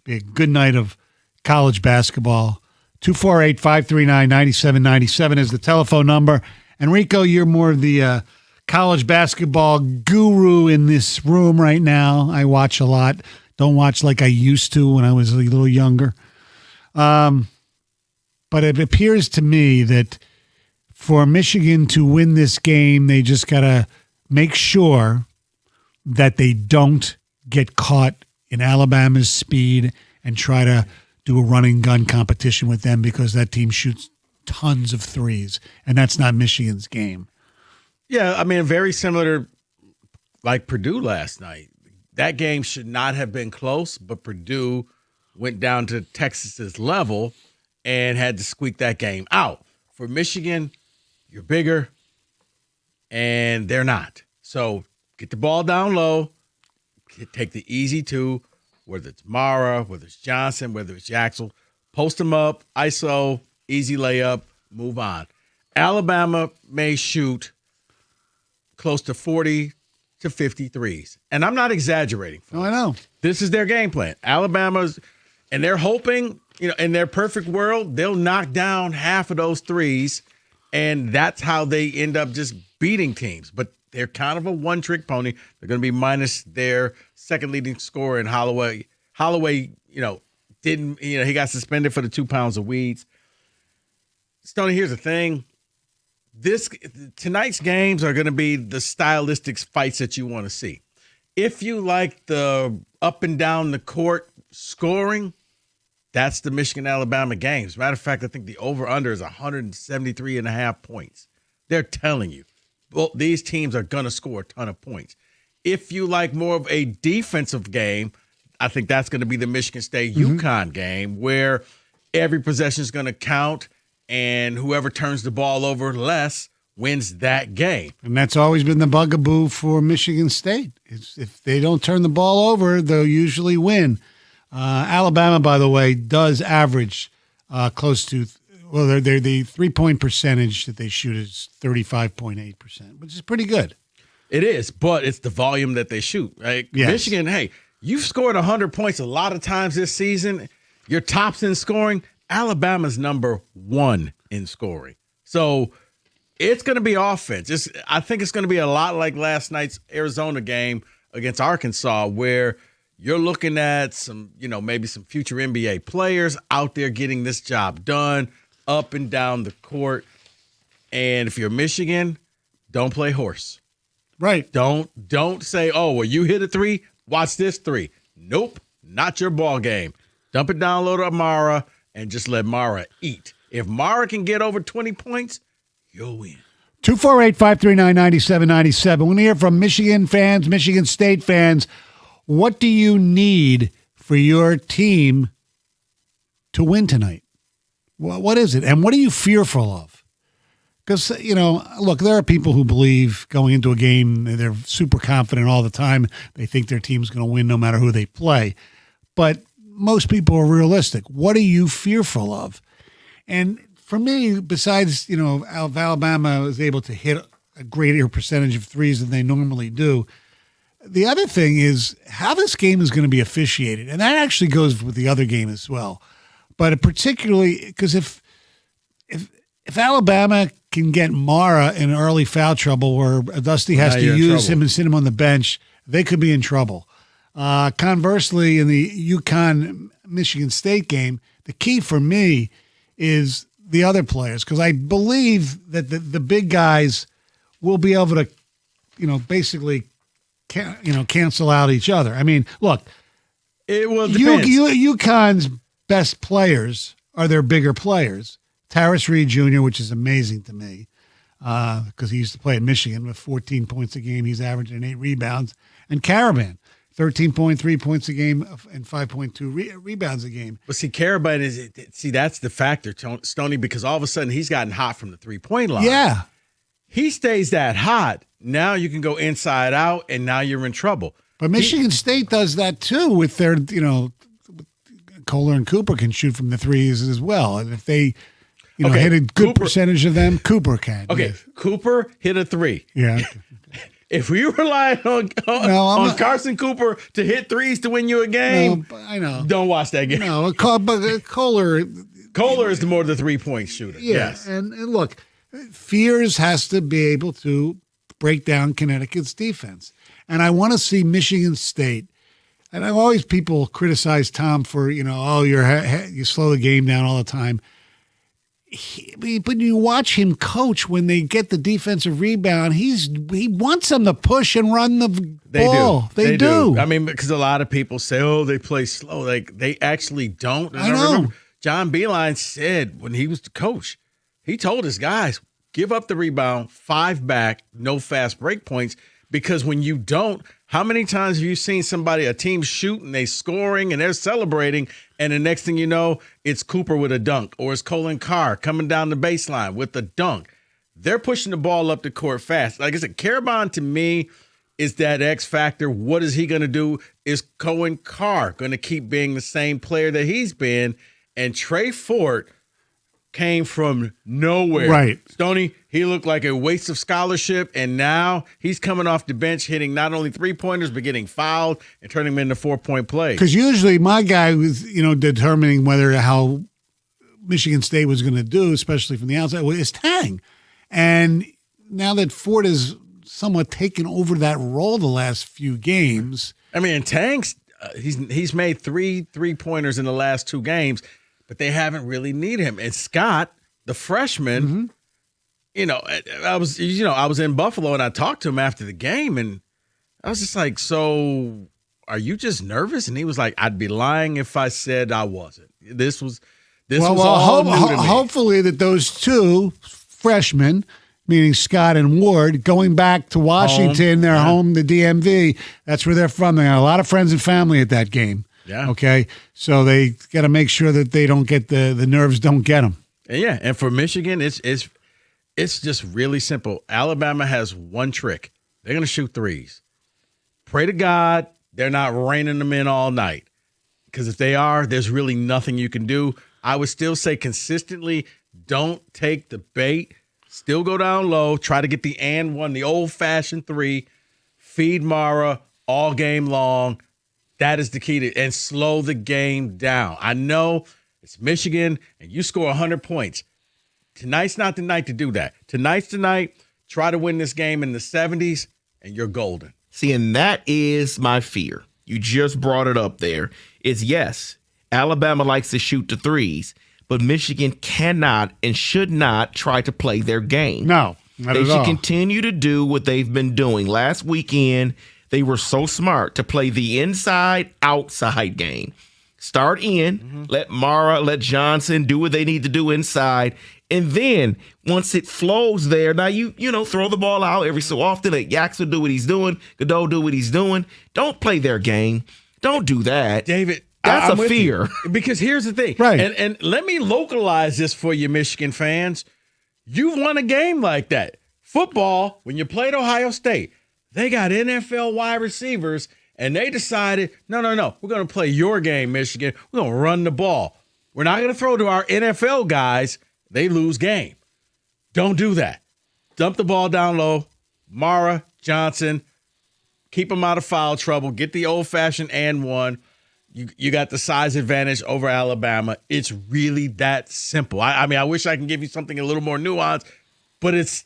be a good night of college basketball. 248-539-9797 is the telephone number. Enrico, you're more of the college basketball guru in this room right now. I watch a lot. Don't watch like I used to when I was a little younger. But it appears to me that for Michigan to win this game, they just got to make sure that they don't get caught in Alabama's speed and try to do a running gun competition with them, because that team shoots tons of threes, and that's not Michigan's game. Yeah, I mean, very similar to like Purdue last night. That game should not have been close, but Purdue went down to Texas's level and had to squeak that game out. For Michigan, you're bigger, and they're not. So get the ball down low, take the easy two, whether it's Mara, whether it's Johnson, whether it's Jackson, post them up, ISO, easy layup, move on. Alabama may shoot close to 40 to 50 threes. And I'm not exaggerating. Oh, I know. This is their game plan. Alabama's, and they're hoping, in their perfect world, they'll knock down half of those threes, and that's how they end up just beating teams. But they're kind of a one-trick pony. They're going to be minus their second leading scorer in Holloway. Holloway, didn't, he got suspended for the 2 pounds of weeds. Stoney, here's the thing. Tonight's games are going to be the stylistic fights that you want to see. If you like the up and down the court scoring, that's the Michigan-Alabama games. Matter of fact, I think the over-under is 173.5 points. They're telling you. Well, these teams are going to score a ton of points. If you like more of a defensive game, I think that's going to be the Michigan State-UConn game, where every possession is going to count, and whoever turns the ball over less wins that game. And that's always been the bugaboo for Michigan State. If they don't turn the ball over, they'll usually win. Alabama, by the way, does average close to they're the 3-point percentage that they shoot is 35.8%, which is pretty good. It is, but it's the volume that they shoot. Right? Yes. Michigan, hey, You've scored 100 points a lot of times this season. You're tops in scoring. Alabama's number 1 in scoring. So it's going to be offense. I think it's going to be a lot like last night's Arizona game against Arkansas, where you're looking at some, maybe some future NBA players out there getting this job done up and down the court. And if you're Michigan, don't play horse. Right. Don't say, oh, well, you hit a 3, watch this 3. Nope, not your ball game. Dump it down low to Mara and just let Mara eat. If Mara can get over 20 points, you'll win. 248-539-9797. We want to hear from Michigan fans, Michigan State fans. What do you need for your team to win tonight? What is it? And what are you fearful of? Because, look, there are people who believe going into a game, they're super confident all the time. They think their team's going to win no matter who they play. But most people are realistic. What are you fearful of? And for me, besides, if Alabama is able to hit a greater percentage of threes than they normally do, the other thing is how this game is going to be officiated. And that actually goes with the other game as well. But particularly because if Alabama can get Mara in early foul trouble where Dusty has to use him and sit him on the bench, they could be in trouble. Conversely, in the UConn-Michigan State game, the key for me is the other players, because I believe that the big guys will be able to, basically, cancel out each other. I mean, look, it will depend. UConn's best players are their bigger players. Tarris Reed Jr., which is amazing to me, because he used to play at Michigan with 14 points a game. He's averaging 8 rebounds. And Caravan, 13.3 points a game and 5.2 rebounds a game. But Caravan that's the factor, Stoney, because all of a sudden he's gotten hot from the 3-point line. Yeah. He stays that hot. Now you can go inside out, and now you're in trouble. But Michigan State does that too with their, Kohler and Cooper can shoot from the threes as well. And if they, hit a good percentage of them, Cooper can. Okay, yes. Cooper hit a 3. Yeah. If you rely on Carson Cooper to hit threes to win you a game, I know. Don't watch that game. No, but Kohler is more the 3-point shooter. Yeah, yes. And look, Fears has to be able to break down Connecticut's defense. And I want to see Michigan State. And people criticize Tom for, you slow the game down all the time. But you watch him coach when they get the defensive rebound. He wants them to push and run the ball. They do. I mean, because a lot of people say, they play slow. Like, they actually don't. And I know. Remember, John Beilein said when he was the coach, he told his guys, give up the rebound, 5 back, no fast break points. Because when you don't, how many times have you seen a team shoot and they scoring and they're celebrating, and the next thing you know, it's Cooper with a dunk, or it's Colin Carr coming down the baseline with a dunk. They're pushing the ball up the court fast. Like I said, Caravan to me is that X factor. What is he going to do? Is Colin Carr going to keep being the same player that he's been? And Trey Fort came from nowhere. Right. Stoney, he looked like a waste of scholarship, and now he's coming off the bench hitting not only 3-pointers, but getting fouled and turning them into 4-point plays. Because usually my guy was, determining how Michigan State was going to do, especially from the outside, is Tang. And now that Ford has somewhat taken over that role the last few games. I mean, Tang's he's made 3 3-pointers in the last 2 games, but they haven't really needed him. And Scott, the freshman, I was in Buffalo and I talked to him after the game, and I was just like, so are you just nervous? And he was like, I'd be lying if I said I wasn't. This was all new to me. Hopefully that those 2 freshmen, meaning Scott and Ward, going back to Washington, their home, the DMV, that's where they're from. They got a lot of friends and family at that game. Yeah. Okay. So they got to make sure that they don't get the nerves don't get them. Yeah. And for Michigan, it's just really simple. Alabama has one trick. They're going to shoot threes. Pray to God they're not raining them in all night. Because if they are, there's really nothing you can do. I would still say consistently, don't take the bait. Still go down low. Try to get the and one, the old-fashioned 3. Feed Mara all game long. That is the key to and slow the game down. I know it's Michigan, and you score 100 points. Tonight's not the night to do that. Tonight's the night. Try to win this game in the 70s, and you're golden. See, and that is my fear. You just brought it up there. Is yes, Alabama likes to shoot the threes, but Michigan cannot and should not try to play their game. No, not they at should all. continue to do what they've been doing. Last weekend, they were so smart to play the inside-outside game. Start in, let Mara, let Johnson do what they need to do inside, and then once it flows there, now you throw the ball out every so often. Let Yaxel do what he's doing, Godot do what he's doing. Don't play their game. Don't do that, David. That's I'm a with fear. you. Because here's the thing, right? And let me localize this for you, Michigan fans. You've won a game like that. Football, when you played Ohio State, they got NFL wide receivers, and they decided, no, we're going to play your game, Michigan. We're going to run the ball. We're not going to throw to our NFL guys. They lose game. Don't do that. Dump the ball down low. Mara, Johnson, keep them out of foul trouble. Get the old-fashioned and one. You got the size advantage over Alabama. It's really that simple. I mean, I wish I can give you something a little more nuanced, but it's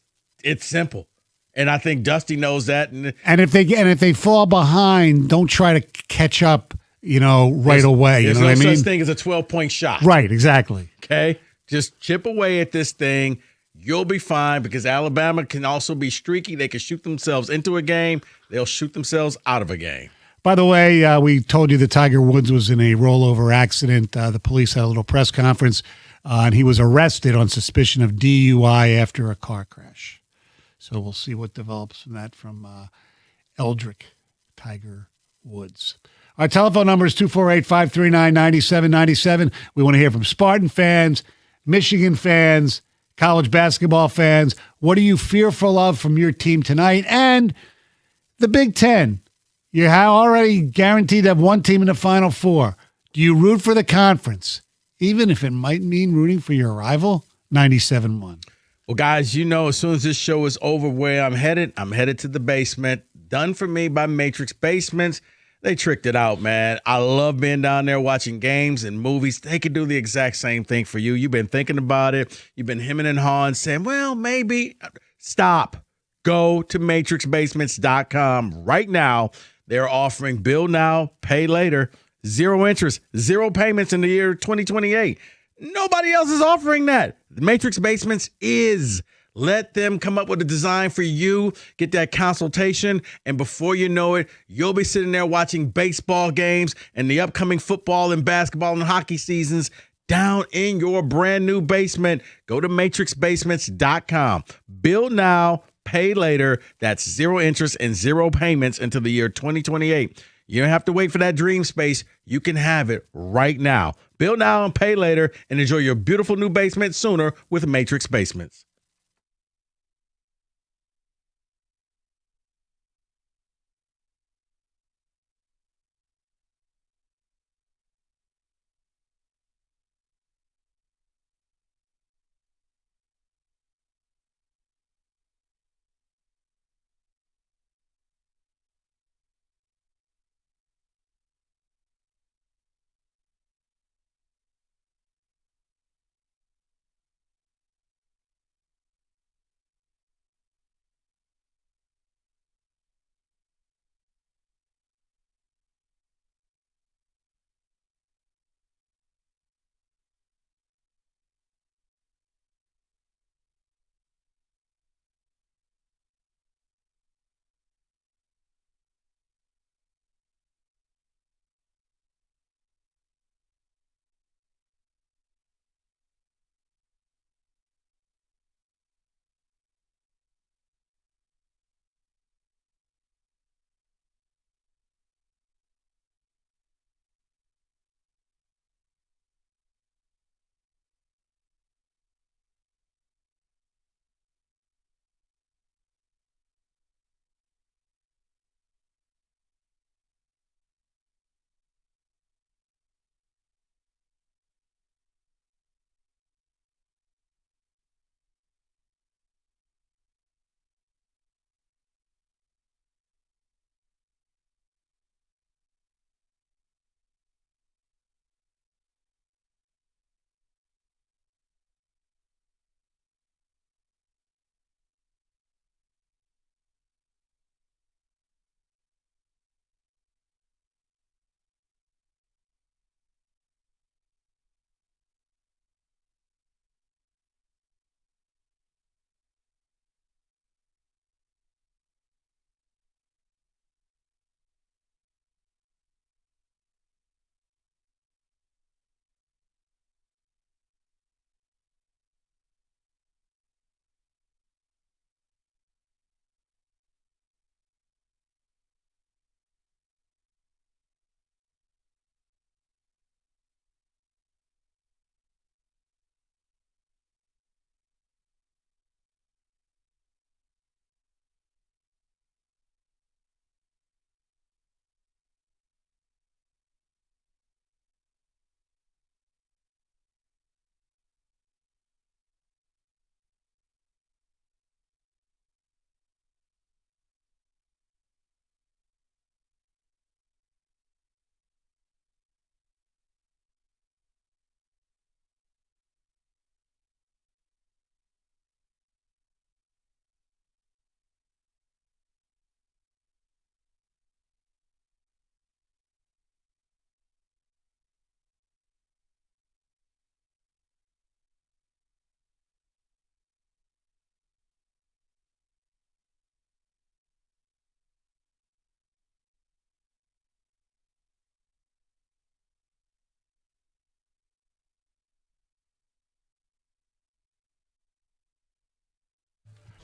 simple. And I think Dusty knows that. And if they fall behind, don't try to catch up, right away. You know what I mean? There's no such thing as a 12-point shot. Right, exactly. Okay? Just chip away at this thing. You'll be fine because Alabama can also be streaky. They can shoot themselves into a game. They'll shoot themselves out of a game. By the way, we told you that Tiger Woods was in a rollover accident. The police had a little press conference, and he was arrested on suspicion of DUI after a car crash. So we'll see what develops from that from Eldrick Tiger Woods. Our telephone number is 248-539-9797. We want to hear from Spartan fans, Michigan fans, college basketball fans. What are you fearful of from your team tonight? And the Big Ten. You're already guaranteed to have one team in the Final Four. Do you root for the conference, even if it might mean rooting for your rival? 97-1. Well, guys, as soon as this show is over, where I'm headed to the basement. Done for me by Matrix Basements. They tricked it out, man. I love being down there watching games and movies. They could do the exact same thing for you. You've been thinking about it. You've been hemming and hawing, saying, well, maybe. Stop. Go to matrixbasements.com right now. They're offering build now, pay later, 0 interest, 0 payments in the year 2028. Nobody else is offering that. The Matrix Basements is. Let them come up with a design for you, get that consultation, and before you know it, you'll be sitting there watching baseball games and the upcoming football and basketball and hockey seasons down in your brand new basement. Go to matrixbasements.com. Build now, pay later. That's 0 interest and 0 payments until the year 2028. You don't have to wait for that dream space. You can have it right now. Build now and pay later and enjoy your beautiful new basement sooner with Matrix Basements.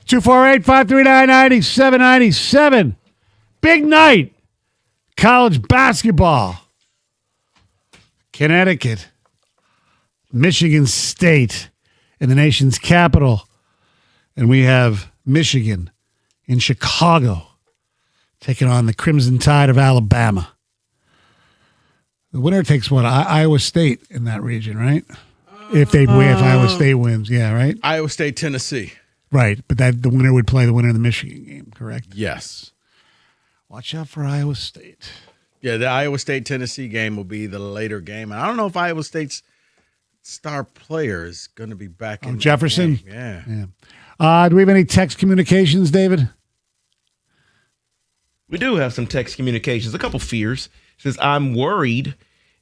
248-539-9797. Big night. College basketball. Connecticut. Michigan State in the nation's capital. And we have Michigan in Chicago taking on the Crimson Tide of Alabama. The winner takes what? Iowa State in that region, right? If Iowa State wins, yeah, right? Iowa State, Tennessee. Right, but the winner would play the winner of the Michigan game, correct? Yes. Watch out for Iowa State. Yeah, the Iowa State-Tennessee game will be the later game. And I don't know if Iowa State's star player is going to be back in Jefferson? Yeah. Do we have any text communications, David? We do have some text communications. A couple fears. It says, I'm worried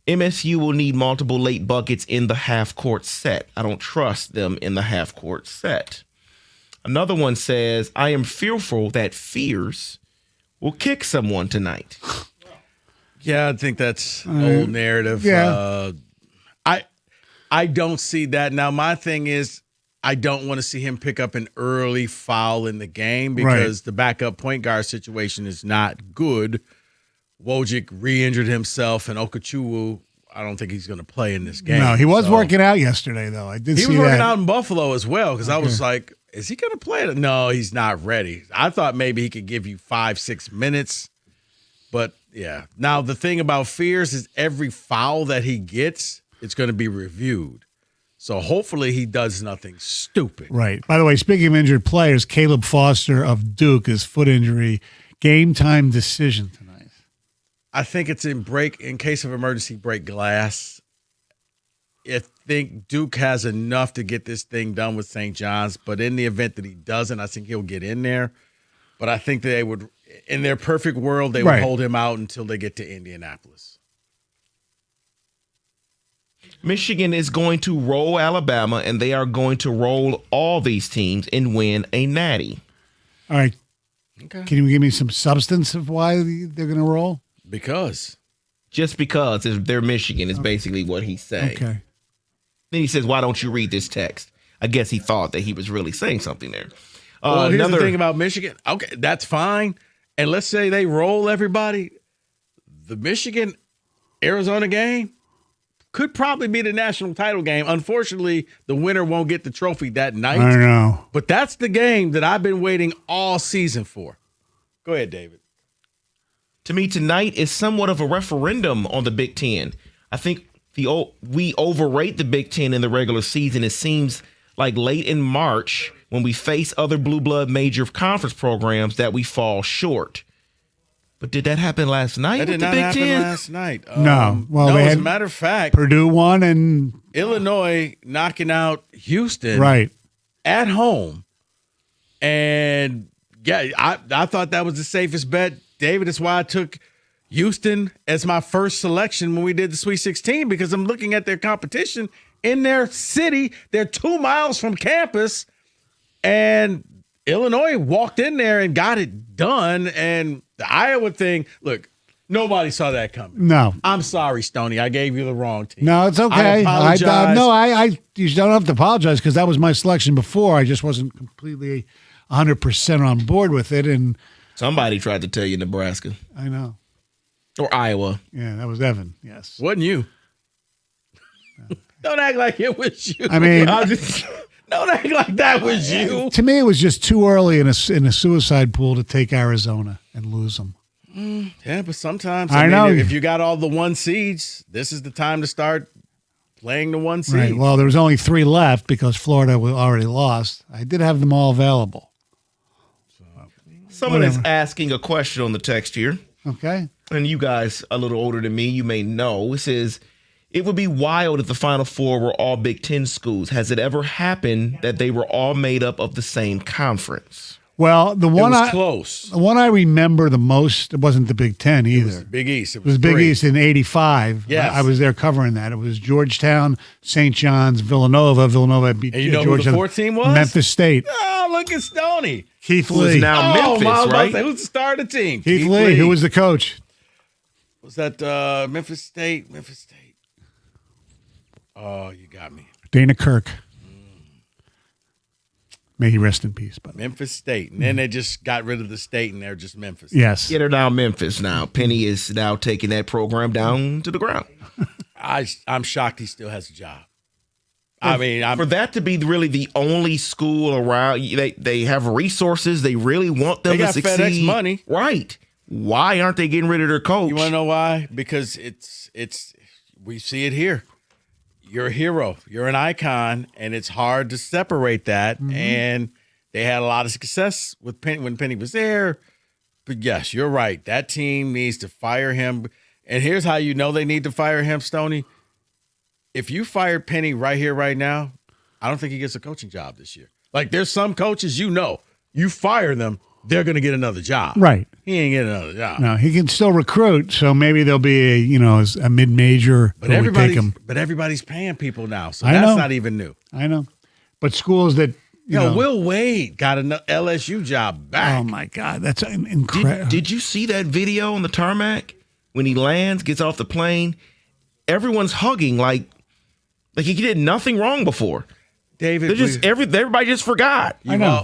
MSU will need multiple late buckets in the half-court set. I don't trust them in the half-court set. Another one says, I am fearful that Fears will kick someone tonight. Yeah, I think that's old narrative. Yeah. I don't see that. Now, my thing is, I don't want to see him pick up an early foul in the game because the backup point guard situation is not good. Wojcik re-injured himself, and Okechukwu, I don't think he's going to play in this game. No, he was working out yesterday, though. I did see that. He was working out in Buffalo as well because I was like, is he going to play it? No, he's not ready. I thought maybe he could give you 5-6 minutes. But, yeah. Now, the thing about Fears is every foul that he gets, it's going to be reviewed. So hopefully he does nothing stupid. Right. By the way, speaking of injured players, Caleb Foster of Duke, his foot injury, game time decision tonight. I think it's in case of emergency, break glass. I think Duke has enough to get this thing done with St. John's, but in the event that he doesn't, I think he'll get in there. But I think they would, in their perfect world, they would hold him out until they get to Indianapolis. Michigan is going to roll Alabama, and they are going to roll all these teams and win a natty. All right. Okay. Can you give me some substance of why they're going to roll? Just because they're Michigan is basically what he's saying. Okay. Then he says, why don't you read this text? I guess he thought that he was really saying something there. Well, here's the thing about Michigan. Okay, that's fine. And let's say they roll everybody. The Michigan-Arizona game could probably be the national title game. Unfortunately, the winner won't get the trophy that night. I know. But that's the game that I've been waiting all season for. Go ahead, David. To me, tonight is somewhat of a referendum on the Big Ten. I think we overrate the Big Ten in the regular season. It seems like late in March, when we face other blue blood major conference programs, that we fall short. But did that happen last night? That did not happen last night. No. Well, no, they as had a matter of fact, Purdue won and Illinois knocking out Houston at home. And yeah, I thought that was the safest bet. David, that's why I took Houston as my first selection when we did the Sweet 16, because I'm looking at their competition in their city. They're 2 miles from campus, and Illinois walked in there and got it done. And the Iowa thing, look, nobody saw that coming. No. I'm sorry, Stoney. I gave you the wrong team. No, it's okay. I apologize. You don't have to apologize because that was my selection before. I just wasn't completely 100% on board with it. And somebody tried to tell you Nebraska. I know. Or Iowa. Yeah, that was Evan. Yes. Wasn't you. Don't act like it was you. I mean, don't act like that was you. To me, it was just too early in a suicide pool to take Arizona and lose them. Yeah, but sometimes I know. if you got all the 1 seeds, this is the time to start playing the 1 seed. Right. Well, there was only 3 left because Florida already lost. I did have them all available. Someone is asking a question on the text here. Okay. And you guys a little older than me, you may know. It says, it would be wild if the Final Four were all Big Ten schools. Has it ever happened that they were all made up of the same conference? Well, the one close. The one I remember the most, it wasn't the Big Ten either. It was Big East. It was Big East in 85. Yes. I was there covering that. It was Georgetown, St. John's, Villanova. Villanova beat And you know Georgetown. who the 4th team was? Memphis State. Oh, look at Stoney. Keith Who is Lee. now Memphis, right? Who's the star of the team? Keith Lee. Who was the coach? Was that Memphis State? Memphis State. Oh, you got me. Dana Kirk. May he rest in peace. But Memphis State. And then they just got rid of the state, and they're just Memphis. yes. Yeah, they're now Memphis now. Penny is now taking that program down to the ground. I'm shocked he still has a job. I mean, for that to be really the only school around, they have resources. They really want them to succeed. They got FedEx money. Right. Why aren't they getting rid of their coach? You want to know why? Because we see it here. You're a hero. You're an icon, and it's hard to separate that. Mm-hmm. And they had a lot of success with Penny when Penny was there. But yes, you're right. That team needs to fire him. And here's how you know they need to fire him, Stoney. If you fired Penny right here, right now, I don't think he gets a coaching job this year. Like, there's some coaches, you fire them, they're going to get another job. Right. He ain't getting another job. No, he can still recruit, so maybe there'll be a mid-major But who would take him. everybody's paying people now, so I that's know. not even new. I know. But schools that, you know. Will Wade got an LSU job back. Oh, my God. That's incredible. Did you see that video on the tarmac when he lands, gets off the plane? Everyone's hugging like he did nothing wrong before. David, everybody just forgot.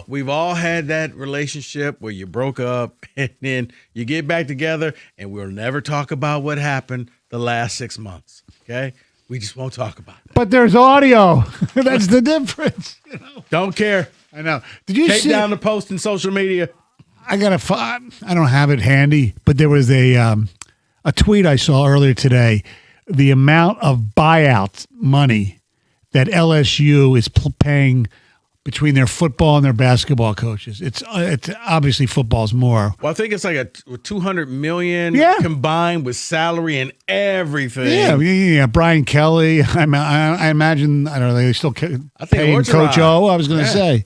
We've all had that relationship where you broke up and then you get back together, and we'll never talk about what happened the last 6 months. Okay, we just won't talk about it. But there's audio. That's the difference. Don't care. I know. Did you take see down the post in social media? I don't have it handy, but there was a tweet I saw earlier today. The amount of buyout money that LSU is paying between their football and their basketball coaches. It's obviously football's more. Well, I think it's like a $200 million combined with salary and everything. Yeah. Brian Kelly. I imagine. I don't know. They still paying Coach O. I was going to say,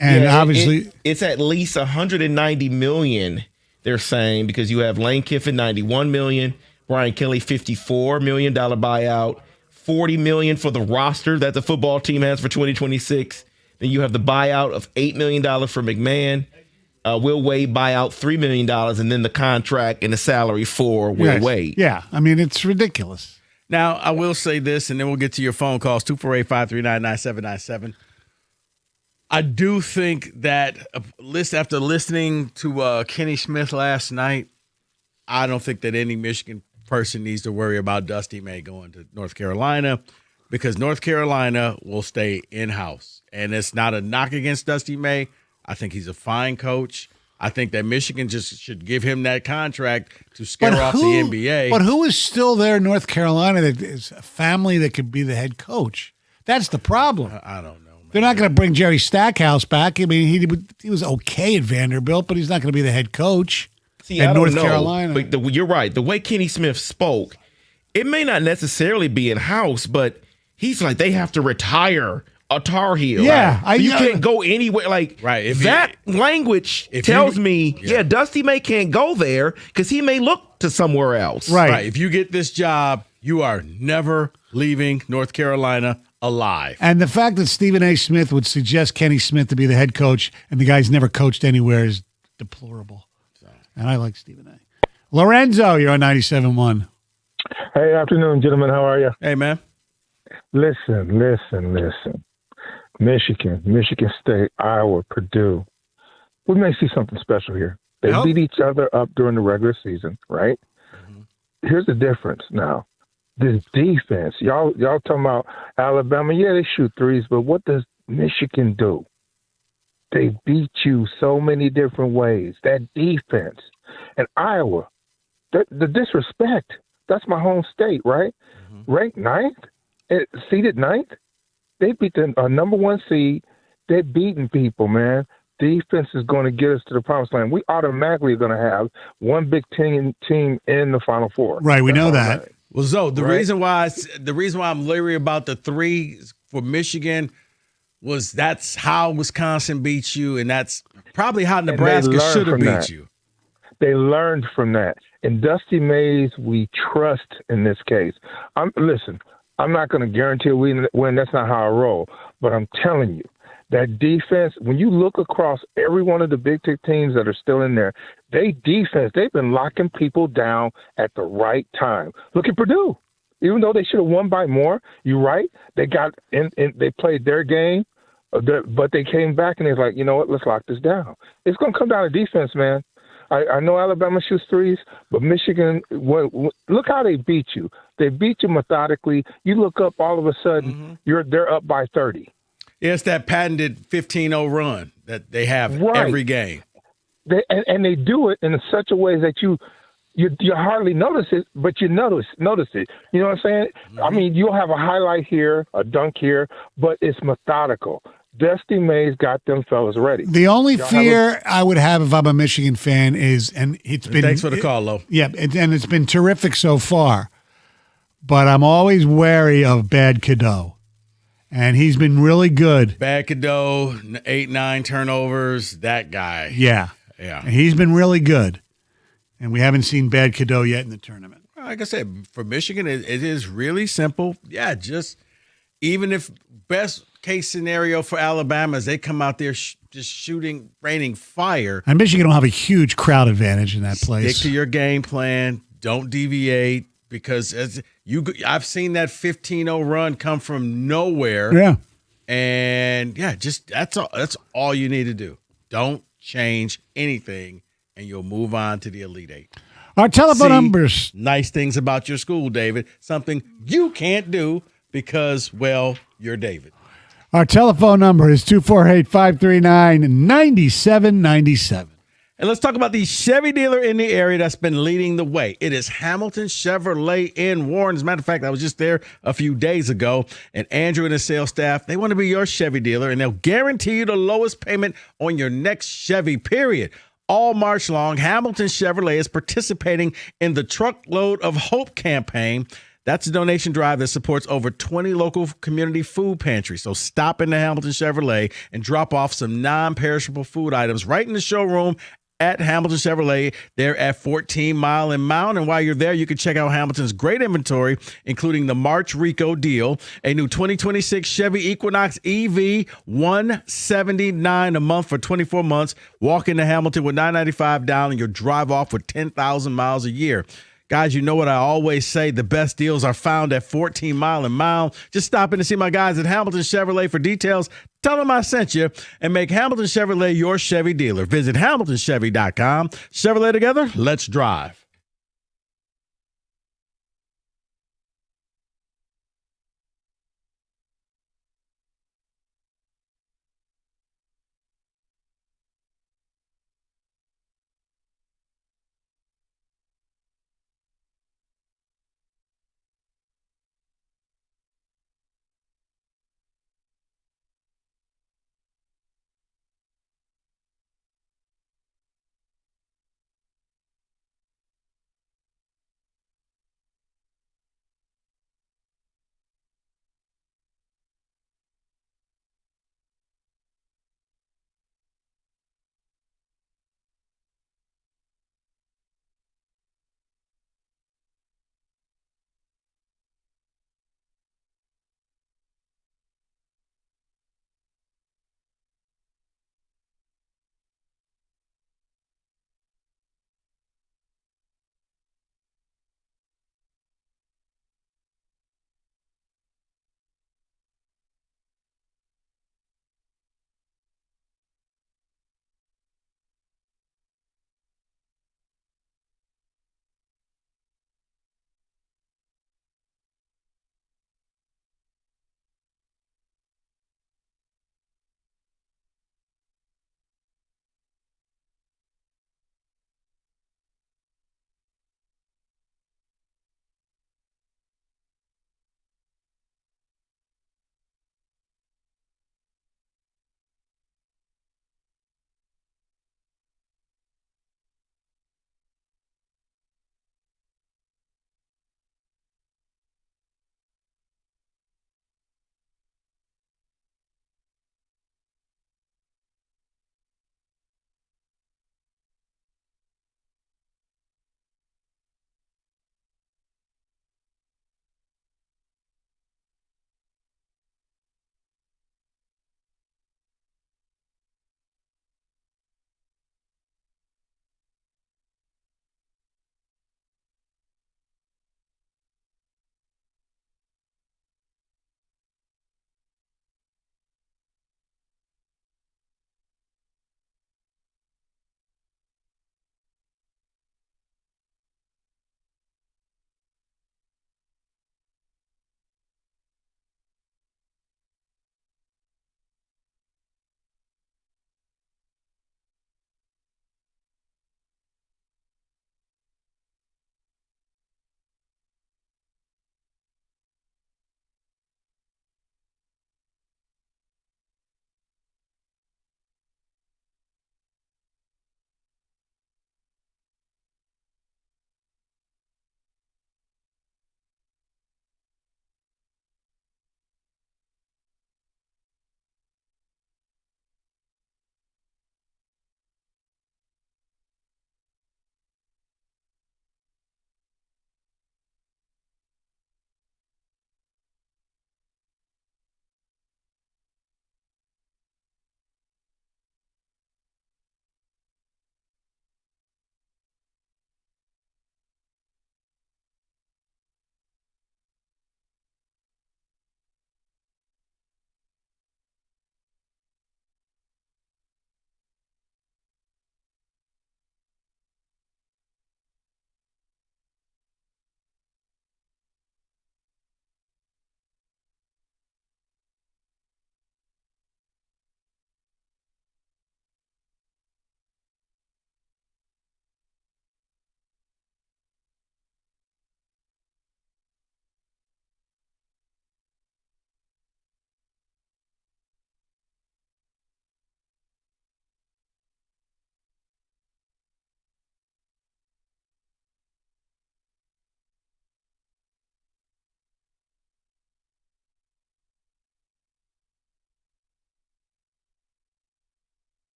obviously it's at least $190 million. They're saying, because you have Lane Kiffin $91 million, Brian Kelly $54 million buyout. $40 million for the roster that the football team has for 2026. Then you have the buyout of $8 million for McMahon. Will Wade buyout $3 million, and then the contract and the salary for Will Wade. Yeah, I mean, it's ridiculous. Now, I will say this, and then we'll get to your phone calls, 248-539-9797. I do think that after listening to Kenny Smith last night, I don't think that any Michigan person needs to worry about Dusty May going to North Carolina, because North Carolina will stay in-house. And it's not a knock against Dusty May. I think he's a fine coach. I think that Michigan just should give him that contract to scare off the NBA. But who is still there in North Carolina that is a family that could be the head coach? That's the problem. I don't know. They're not going to bring Jerry Stackhouse back. I mean, he was okay at Vanderbilt, but he's not going to be the head coach. I don't know, Carolina. But you're right. The way Kenny Smith spoke, it may not necessarily be in-house, but he's like, they have to retire a Tar Heel. Yeah. So you can't go anywhere. Right. That language tells me, Dusty May can't go there because he may look to somewhere else. Right. If you get this job, you are never leaving North Carolina alive. And the fact that Stephen A. Smith would suggest Kenny Smith to be the head coach and the guy's never coached anywhere is deplorable. And I like Stephen A. Lorenzo, you're on 97.1. Hey, afternoon, gentlemen. How are you? Hey, man. Listen. Michigan State, Iowa, Purdue. We may see something special here. They beat each other up during the regular season, right? Mm-hmm. Here's the difference now. This defense, y'all talking about Alabama. Yeah, they shoot threes, but what does Michigan do? They beat you so many different ways. That defense. And Iowa, the disrespect. That's my home state, right? Mm-hmm. Ranked ninth, seeded ninth. They beat the number one seed. They're beating people, man. Defense is going to get us to the promised land. We automatically are going to have one Big Ten team in the Final Four. Right, we know that. Well, Zoe, the reason why I'm leery about the three for Michigan was that's how Wisconsin beat you, and that's probably how Nebraska should have beat you. They learned from that. And Dusty Mays, we trust in this case. Listen, I'm not going to guarantee we win. That's not how I roll. But I'm telling you, that defense, when you look across every one of the Big Ten teams that are still in there, they've been locking people down at the right time. Look at Purdue. Even though they should have won by more, you're right. They got in they played their game. But they came back and they're like, you know what? Let's lock this down. It's going to come down to defense, man. I know Alabama shoots threes, but Michigan, look how they beat you. They beat you methodically. You look up, all of a sudden, they're up by 30. Yeah, it's that patented 15-0 run that they have every game. And they do it in such a way that you hardly notice it, but you notice it. You know what I'm saying? I mean, you'll have a highlight here, a dunk here, but it's methodical. Dusty May's got them fellas ready. The only fear I would have if I'm a Michigan fan is, and it's been. Thanks for the call, Lo. Yeah, and it's been terrific so far, but I'm always wary of Bad Cadeau, and he's been really good. Bad Cadeau, 8-9 turnovers. That guy. Yeah. He's been really good, and we haven't seen Bad Cadeau yet in the tournament. Like I said, for Michigan, it is really simple. Yeah, just even if best case scenario for Alabama is they come out there just shooting, raining fire. And Michigan will have a huge crowd advantage in that place. Stick to your game plan. Don't deviate, because I've seen that 15-0 run come from nowhere. Yeah. And just that's all you need to do. Don't change anything, and you'll move on to the Elite Eight. Our telephone numbers. Nice things about your school, David. Something you can't do because, well, you're David. Our telephone number is 248-539-9797. And let's talk about the Chevy dealer in the area that's been leading the way. It is Hamilton Chevrolet in Warren. As a matter of fact, I was just there a few days ago, and Andrew and his sales staff, they want to be your Chevy dealer, and they'll guarantee you the lowest payment on your next Chevy, period. All March long, Hamilton Chevrolet is participating in the Truckload of Hope campaign. That's a donation drive that supports over 20 local community food pantries. So stop into Hamilton Chevrolet and drop off some non-perishable food items right in the showroom at Hamilton Chevrolet. They're at 14 Mile and Mound. And while you're there, you can check out Hamilton's great inventory, including the March Rico deal, a new 2026 Chevy Equinox EV, $179 a month for 24 months. Walk into Hamilton with $995 down, and you'll drive off with 10,000 miles a year. Guys, you know what I always say, the best deals are found at 14 Mile and Mound. Just stop in to see my guys at Hamilton Chevrolet for details. Tell them I sent you, and make Hamilton Chevrolet your Chevy dealer. Visit HamiltonChevy.com. Chevrolet together, let's drive.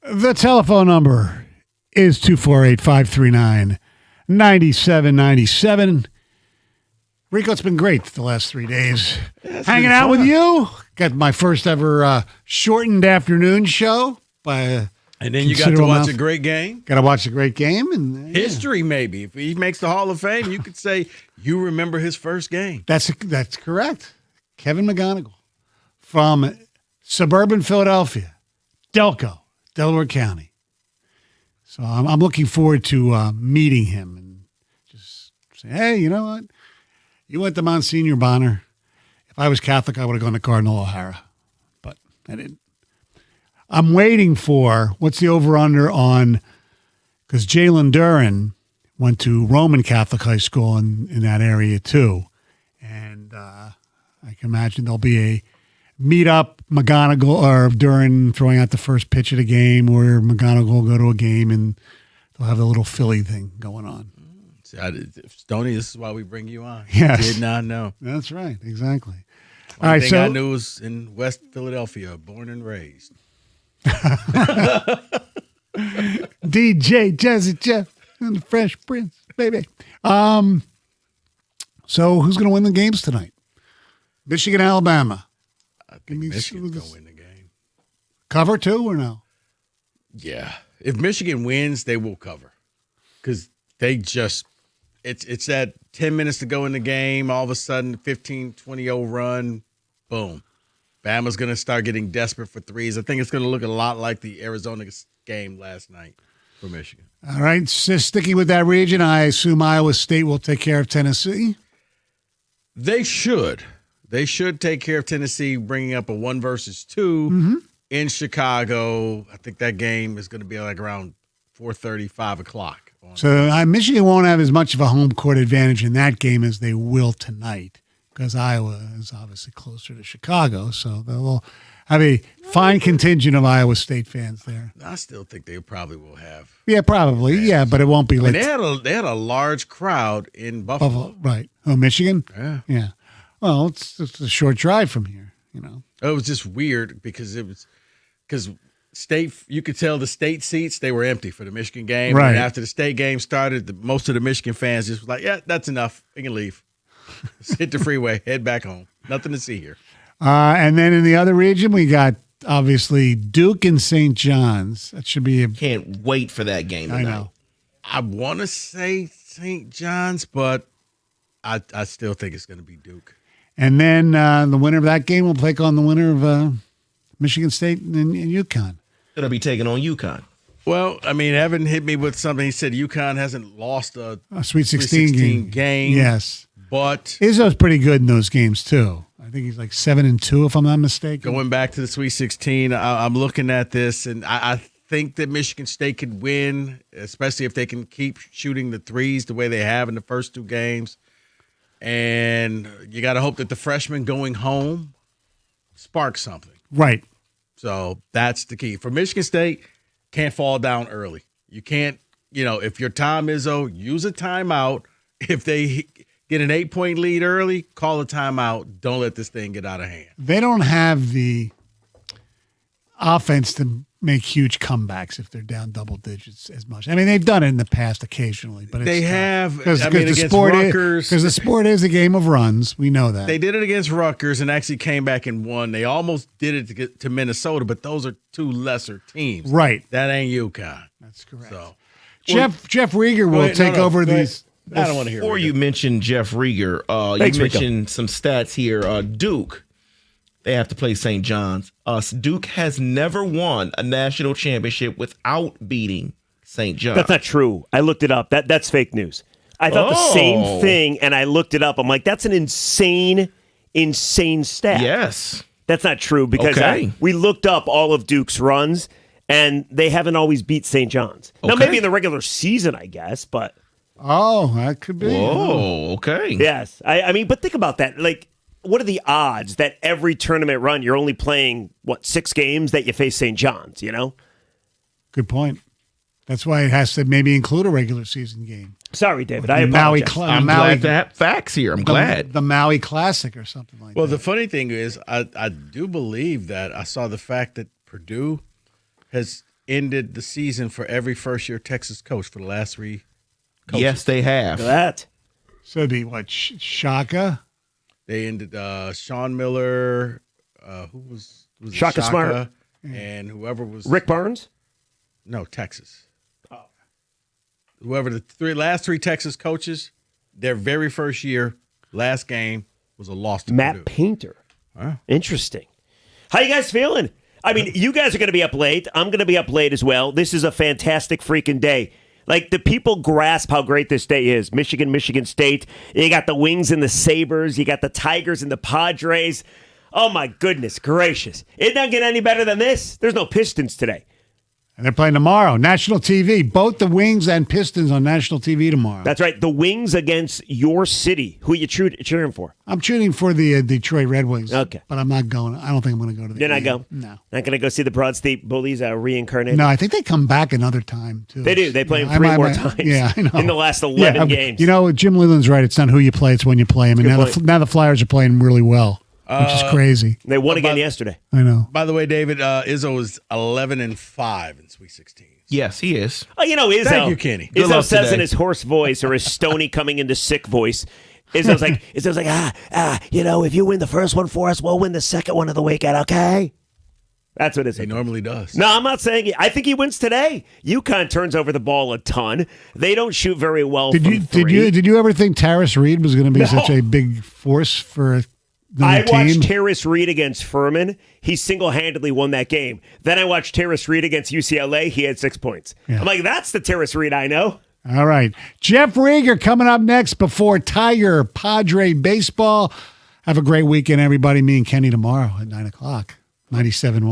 The telephone number is 248-539-9797. Rico, it's been great the last 3 days. Hanging out with you. Got my first ever shortened afternoon show. And then you got to watch a great game. Got to watch a great game. And history, maybe. If he makes the Hall of Fame, you could say you remember his first game. That's correct. Kevin McGonigal from suburban Philadelphia, Delco, Delaware County. So I'm looking forward to meeting him and just say, hey, you know what? You went to Monsignor Bonner. If I was Catholic, I would have gone to Cardinal O'Hara, but I didn't. I'm waiting for what's the over-under on, because Jalen Duran went to Roman Catholic High School in that area too. And I can imagine there'll be a meet-up, McGonigal or Duran throwing out the first pitch of the game, or McGonigal will go to a game and they'll have a little Philly thing going on. Stoney, this is why we bring you on. Yes. Did not know. That's right. Exactly. All right, thing so I knew was in West Philadelphia, born and raised. DJ Jazzy Jeff and the Fresh Prince, baby. So who's going to win the games tonight? Michigan, Alabama. I think Michigan's going to win the game. Cover too or no? Yeah. If Michigan wins, they will cover. Because they just it's that 10 minutes to go in the game, all of a sudden 15, 20-0 run, boom. Bama's going to start getting desperate for threes. I think it's going to look a lot like the Arizona game last night for Michigan. All right, so sticking with that region, I assume Iowa State will take care of Tennessee? They should. They should take care of Tennessee, bringing up a 1 versus 2 in Chicago. I think that game is going to be like around 4:30, 5 o'clock. So Michigan won't have as much of a home court advantage in that game as they will tonight, because Iowa is obviously closer to Chicago. So they'll have a fine contingent of Iowa State fans there. I still think they probably will have. Yeah, probably. Yeah, but it won't be like they had a large crowd in Buffalo. Right. Oh, Michigan? Yeah. Yeah. Well, it's a short drive from here, you know. It was just weird because state, you could tell the state seats, they were empty for the Michigan game. Right. And after the state game started, most of the Michigan fans just was like, yeah, that's enough. We can leave. Let's hit the freeway, head back home. Nothing to see here. And then in the other region, we got obviously Duke and St. John's. That should be Can't wait for that game tonight. I know. I want to say St. John's, but I still think it's going to be Duke. And then the winner of that game will take on the winner of Michigan State and UConn. It'll be taking on UConn. Well, I mean, Evan hit me with something. He said UConn hasn't lost a Sweet 16 game. Yes. But Izzo's pretty good in those games, too. I think he's like 7-2, if I'm not mistaken. Going back to the Sweet 16, I'm looking at this, and I think that Michigan State could win, especially if they can keep shooting the threes the way they have in the first 2 games. And you got to hope that the freshmen going home spark something. Right. So that's the key. For Michigan State, can't fall down early. You can't, if your time is, use a timeout. If they get an 8-point lead early, call a timeout. Don't let this thing get out of hand. They don't have the offense to make huge comebacks if they're down double digits as much. I mean, they've done it in the past occasionally, but they have. Because against Rutgers, because the sport is a game of runs. We know that. They did it against Rutgers and actually came back and won. They almost did it to get to Minnesota, but those are 2 lesser teams. Right. That ain't UConn. That's correct. So Jeff Rieger will take over these. I don't want to hear. Before you mentioned Jeff Rieger, Thanks, you Rico. mentioned some stats here. Duke, they have to play St. John's. Duke has never won a national championship without beating St. John's. That's not true. I looked it up. That's fake news. I thought the same thing, and I looked it up. I'm like, that's an insane stat. Yes. That's not true because we looked up all of Duke's runs, and they haven't always beat St. John's. Now, maybe in the regular season, I guess, but. Oh, that could be. Whoa, okay. Yes. I mean, but think about that. Like, what are the odds that every tournament run you're only playing, 6 games that you face St. John's, Good point. That's why it has to maybe include a regular season game. Sorry, David. I apologize. I'm glad to have facts here. I'm glad. The Maui Classic or something like that. Well, the funny thing is, I do believe that I saw the fact that Purdue has ended the season for every first-year Texas coach for the last 3 coaches. Yes, they have. Look at that. So it'd be what? Shaka? They ended Sean Miller, who was Shaka Smart. and whoever was Rick Barnes? No, Texas. Whoever the last 3 Texas coaches, their very first year, last game was a loss to Matt Purdue. Painter. Huh? Interesting. How you guys feeling? I mean, you guys are going to be up late. I'm going to be up late as well. This is a fantastic freaking day. Like, the people grasp how great this day is. Michigan, Michigan State. You got the Wings and the Sabres. You got the Tigers and the Padres. Oh, my goodness gracious. It doesn't get any better than this. There's no Pistons today. And they're playing tomorrow. National TV. Both the Wings and Pistons on national TV tomorrow. That's right. The Wings against your city. Who are you cheering for? I'm cheering for the Detroit Red Wings. Okay. But I'm not going. I don't think I'm going to go to the You're game. not going? No. Not going to go see the Broad State Bullies reincarnated? No, I think they come back another time, too. They do. They play them Yeah, 3 more times Yeah, I know. in the last 11 games. You know, Jim Leland's right. It's not who you play, it's when you play them. And Good now the Flyers are playing really well, which is crazy. They won again yesterday. I know. By the way, David, Izzo is 11-5 in Sweet 16. Yes, he is. Oh, you know, Izzo. Thank you, Kenny. Good Izzo luck says today. in his hoarse voice or his stony coming into sick voice. Izzo's like, if you win the first one for us, we'll win the second one of the weekend, okay? That's what Izzo He normally does. No, I'm not saying it. I think he wins today. UConn turns over the ball a ton. They don't shoot very well from three. Did you ever think Taris Reed was going to be such a big force for I another team? watched Terrace Reed against Furman. He single-handedly won that game. Then I watched Terrace Reed against UCLA. He had 6 points. Yeah. I'm like, that's the Terrace Reed I know. All right. Jeff Rieger coming up next before Tiger Padre baseball. Have a great weekend, everybody. Me and Kenny tomorrow at 9 o'clock. 97.1.